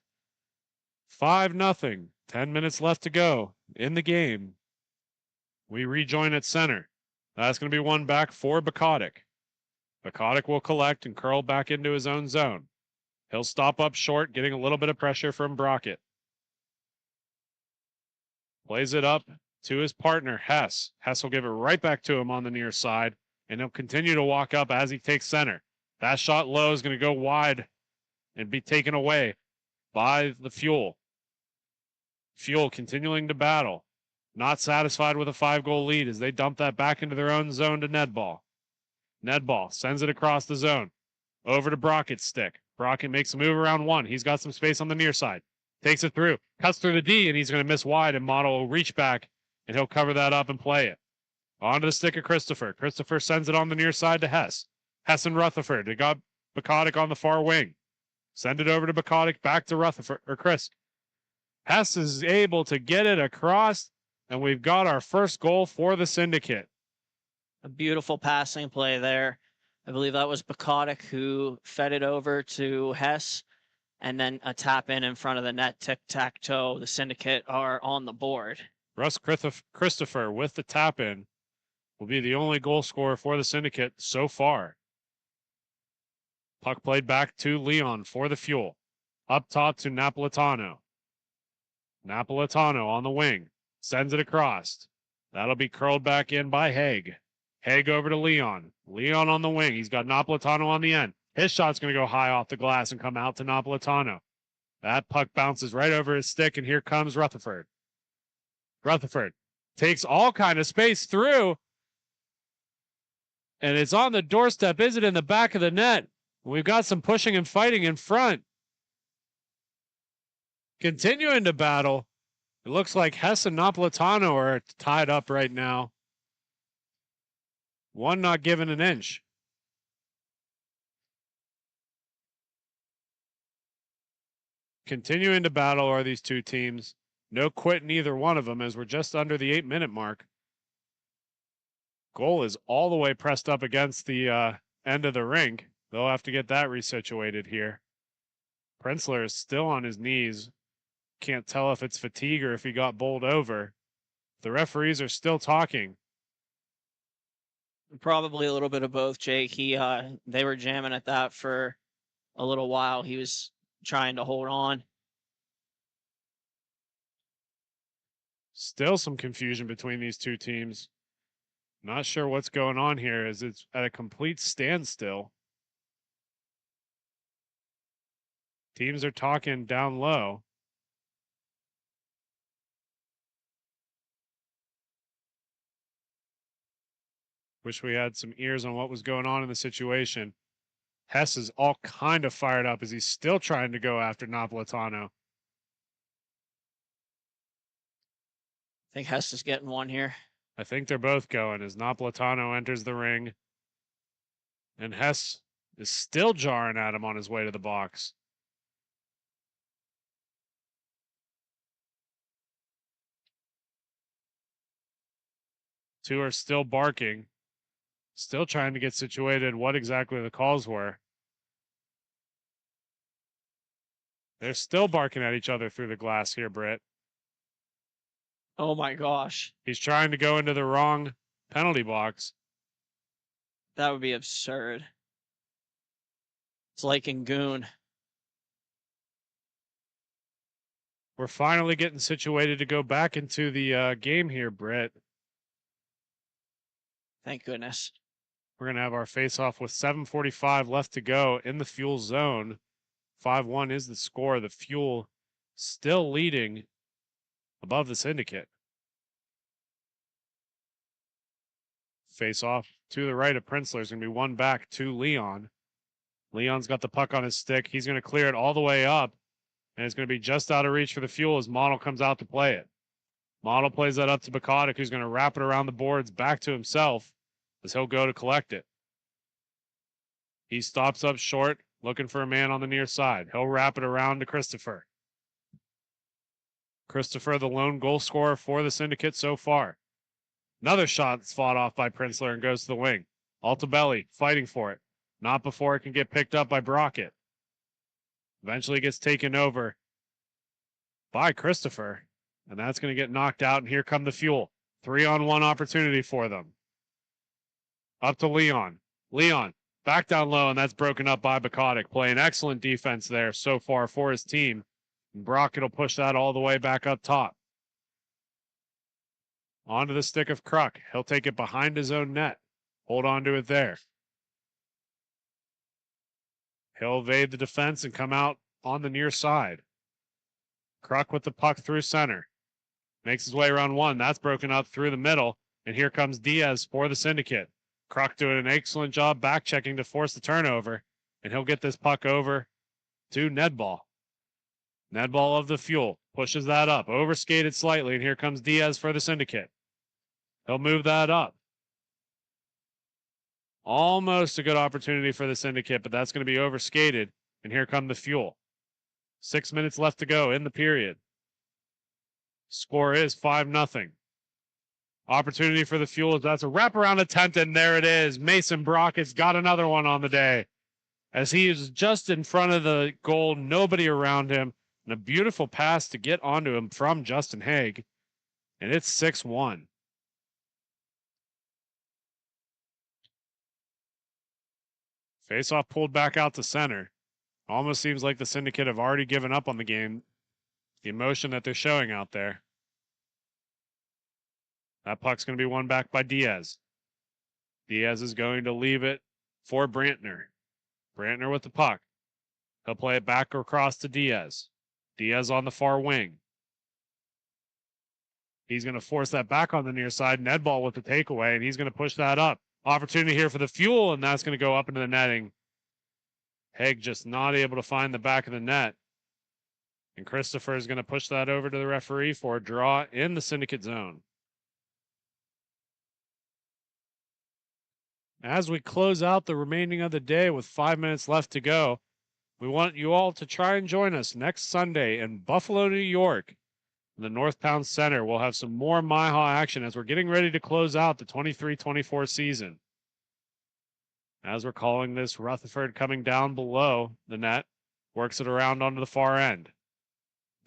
5-0. 10 minutes left to go in the game. We rejoin at center. That's going to be one back for Bukotic. Bukotic will collect and curl back into his own zone. He'll stop up short, getting a little bit of pressure from Brockett. Plays it up to his partner, Hess. Hess will give it right back to him on the near side, and he'll continue to walk up as he takes center. That shot low is going to go wide and be taken away by the Fuel. Fuel continuing to battle. Not satisfied with a 5-goal lead as they dump that back into their own zone to Nedball. Nedball sends it across the zone. Over to Brockett's stick. Brockett makes a move around one. He's got some space on the near side. Takes it through. Cuts through the D, and he's going to miss wide, and Motto will reach back, and he'll cover that up and play it. Onto the stick of Christopher. Christopher sends it on the near side to Hess. Hess and Rutherford. They got Bukotic on the far wing. Send it over to Bukotic, back to Rutherford, or Chris. Hess is able to get it across, and we've got our first goal for the Syndicate. A beautiful passing play there. I believe that was Bukotic who fed it over to Hess, and then a tap in front of the net, tic-tac-toe. The Syndicate are on the board. Russ Christopher with the tap in will be the only goal scorer for the Syndicate so far. Puck played back to Leon for the Fuel. Up top to Napolitano. Napolitano on the wing. Sends it across. That'll be curled back in by Haig. Haig over to Leon. Leon on the wing. He's got Napolitano on the end. His shot's going to go high off the glass and come out to Napolitano. That puck bounces right over his stick, and here comes Rutherford. Rutherford takes all kind of space through, and it's on the doorstep. Is it in the back of the net? We've got some pushing and fighting in front. Continuing to battle. It looks like Hess and Napolitano are tied up right now. One not given an inch. Continuing to battle are these two teams. No quit in either one of them as we're just under the 8-minute mark. Goal is all the way pressed up against the end of the rink. They'll have to get that resituated here. Prenzler is still on his knees. Can't tell if it's fatigue or if he got bowled over. The referees are still talking. Probably a little bit of both, Jake. They were jamming at that for a little while. He was trying to hold on. Still some confusion between these two teams. Not sure what's going on here as it's at a complete standstill. Teams are talking down low. Wish we had some ears on what was going on in the situation. Hess is all kind of fired up as he's still trying to go after Napolitano. I think Hess is getting one here. I think they're both going as Napolitano enters the ring. And Hess is still jarring at him on his way to the box. Two are still barking. Still trying to get situated what exactly the calls were. They're still barking at each other through the glass here, Britt. Oh my gosh. He's trying to go into the wrong penalty box. That would be absurd. It's like in Goon. We're finally getting situated to go back into the game here, Britt. Thank goodness. We're going to have our face-off with 7:45 left to go in the Fuel zone. 5-1 is the score. The Fuel still leading above the Syndicate. Face-off to the right of Prenzler is going to be one back to Leon. Leon's got the puck on his stick. He's going to clear it all the way up, and it's going to be just out of reach for the Fuel as Model comes out to play it. Model plays that up to Bacodic, who's going to wrap it around the boards back to himself as he'll go to collect it. He stops up short, looking for a man on the near side. He'll wrap it around to Christopher. Christopher, the lone goal scorer for the Syndicate so far. Another shot that's fought off by Prenzler and goes to the wing. Altabelli fighting for it. Not before it can get picked up by Brockett. Eventually gets taken over by Christopher. And that's going to get knocked out, and here come the Fuel. 3-on-1 opportunity for them. Up to Leon. Leon, back down low, and that's broken up by Bacodic. Playing excellent defense there so far for his team. And Brockett will push that all the way back up top. Onto the stick of Kruk. He'll take it behind his own net. Hold on to it there. He'll evade the defense and come out on the near side. Kruk with the puck through center. Makes his way around one. That's broken up through the middle. And here comes Diaz for the Syndicate. Kruk doing an excellent job back checking to force the turnover. And he'll get this puck over to Nedball. Nedball of the Fuel pushes that up. Overskated slightly. And here comes Diaz for the Syndicate. He'll move that up. Almost a good opportunity for the Syndicate, but that's going to be overskated. And here come the Fuel. 6 minutes left to go in the period. Score is 5-0. Opportunity for the Fuel. That's a wraparound attempt, and there it is. Mason Brockett's got another one on the day. as he is just in front of the goal, nobody around him, and a beautiful pass to get onto him from Justin Haig, and it's 6-1. Face-off pulled back out to center. Almost seems like the Syndicate have already given up on the game. The emotion that they're showing out there. That puck's going to be won back by Diaz. Diaz is going to leave it for Brantner. Brantner with the puck. He'll play it back across to Diaz. Diaz on the far wing. He's going to force that back on the near side. Nedball with the takeaway, and he's going to push that up. Opportunity here for the Fuel, and that's going to go up into the netting. Haig just not able to find the back of the net. And Christopher is going to push that over to the referee for a draw in the Syndicate zone. As we close out the remaining of the day with 5 minutes left to go, we want you all to try and join us next Sunday in Buffalo, New York. In the Northtown Center, we'll have some more MIHA action as we're getting ready to close out the 23-24 season. As we're calling this, Rutherford coming down below the net, works it around onto the far end.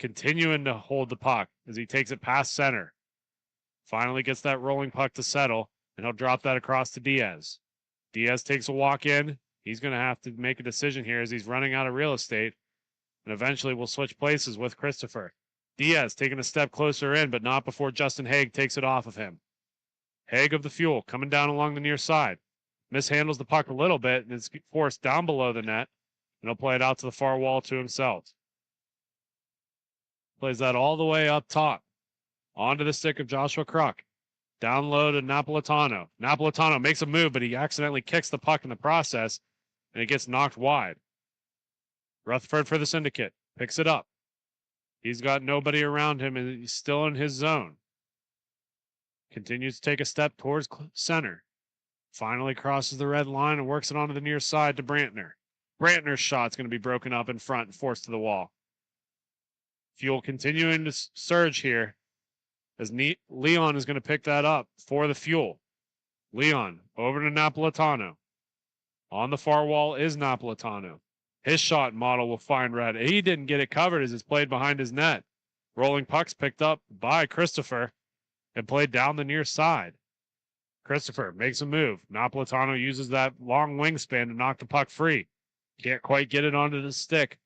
Continuing to hold the puck as he takes it past center. Finally gets that rolling puck to settle, and he'll drop that across to Diaz. Diaz takes a walk in. He's going to have to make a decision here as he's running out of real estate, and eventually we'll switch places with Christopher. Diaz taking a step closer in, but not before Justin Haig takes it off of him. Haig of the Fuel coming down along the near side. Mishandles the puck a little bit and is forced down below the net, and he'll play it out to the far wall to himself. Plays that all the way up top. Onto the stick of Joshua Kruk. Down low to Napolitano. Napolitano makes a move, but he accidentally kicks the puck in the process, and it gets knocked wide. Rutherford for the Syndicate. Picks it up. He's got nobody around him, and he's still in his zone. Continues to take a step towards center. Finally crosses the red line and works it onto the near side to Brantner. Brantner's shot's going to be broken up in front and forced to the wall. Fuel continuing to surge here as Leon is going to pick that up for the Fuel. Leon over to Napolitano. On the far wall is Napolitano. His shot model will find red. He didn't get it covered as it's played behind his net. Rolling puck's picked up by Christopher and played down the near side. Christopher makes a move. Napolitano uses that long wingspan to knock the puck free. Can't quite get it onto the stick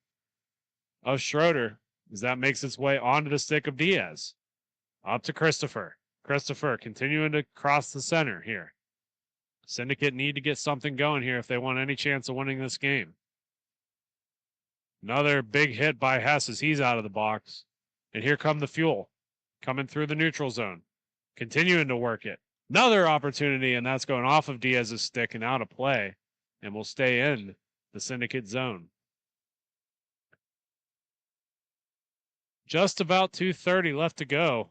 of Schroeder as that makes its way onto the stick of Diaz. Up to Christopher. Christopher continuing to cross the center here. Syndicate need to get something going here if they want any chance of winning this game. Another big hit by Hess as he's out of the box. And here come the Fuel. Coming through the neutral zone. Continuing to work it. Another opportunity, and that's going off of Diaz's stick and out of play. And will stay in the Syndicate zone. Just about 2:30 left to go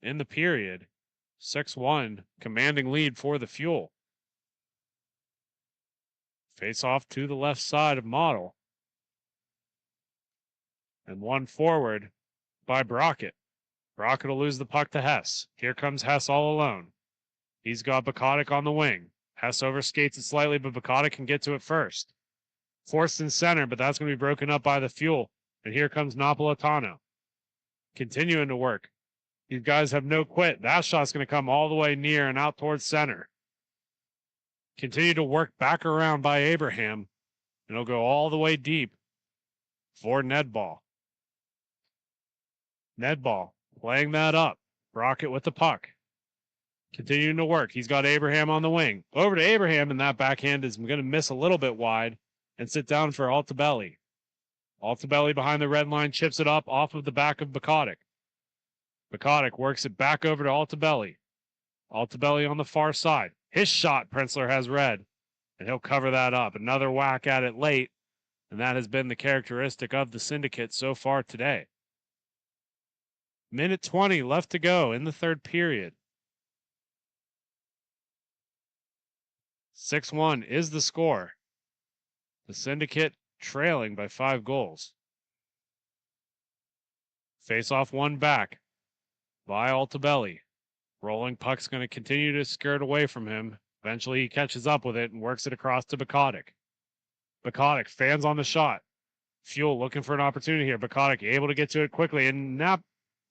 in the period. 6-1, commanding lead for the Fuel. Face off to the left side of Model. And one forward by Brockett. Brockett will lose the puck to Hess. Here comes Hess all alone. He's got Bukotic on the wing. Hess overskates it slightly, but Bukotic can get to it first. Forced in center, but that's going to be broken up by the Fuel. And here comes Napolitano. Continuing to work. These guys have no quit. That shot's going to come all the way near and out towards center. Continue to work back around by Abraham. And it'll go all the way deep for Nedball. Nedball playing that up. Brockett with the puck. Continuing to work. He's got Abraham on the wing. Over to Abraham, and that backhand is going to miss a little bit wide and sit down for Altabelli. Altabelli behind the red line chips it up off of the back of Bukotic. Bukotic works it back over to Altabelli. Altabelli on the far side. His shot, Prenzler has red, and he'll cover that up. Another whack at it late, and that has been the characteristic of the Syndicate so far today. Minute 20 left to go in the third period. 6-1 is the score. The Syndicate trailing by 5 goals. Face off one back by Altabelli. Rolling puck's going to continue to skirt away from him. Eventually he catches up with it and works it across to Bukotic. Baconic fans on the shot. Fuel looking for an opportunity here. Baconic able to get to it quickly, and now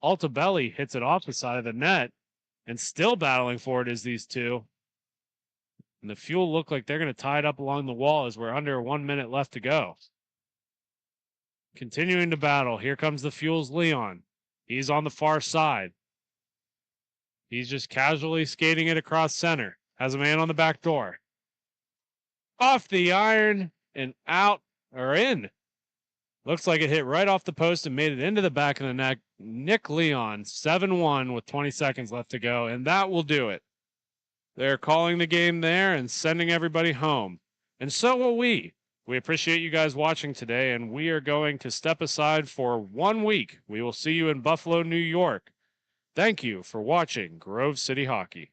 Altabelli hits it off the side of the net, and still battling for it is these two. And the Fuel look like they're going to tie it up along the wall as we're under 1 minute left to go. Continuing to battle. Here comes the Fuel's Leon. He's on the far side. He's just casually skating it across center. Has a man on the back door. Off the iron and out or in. Looks like it hit right off the post and made it into the back of the net. Nick Leon, 7-1 with 20 seconds left to go, and that will do it. They're calling the game there and sending everybody home. And so will we. We appreciate you guys watching today, and we are going to step aside for 1 week. We will see you in Buffalo, New York. Thank you for watching Grove City Hockey.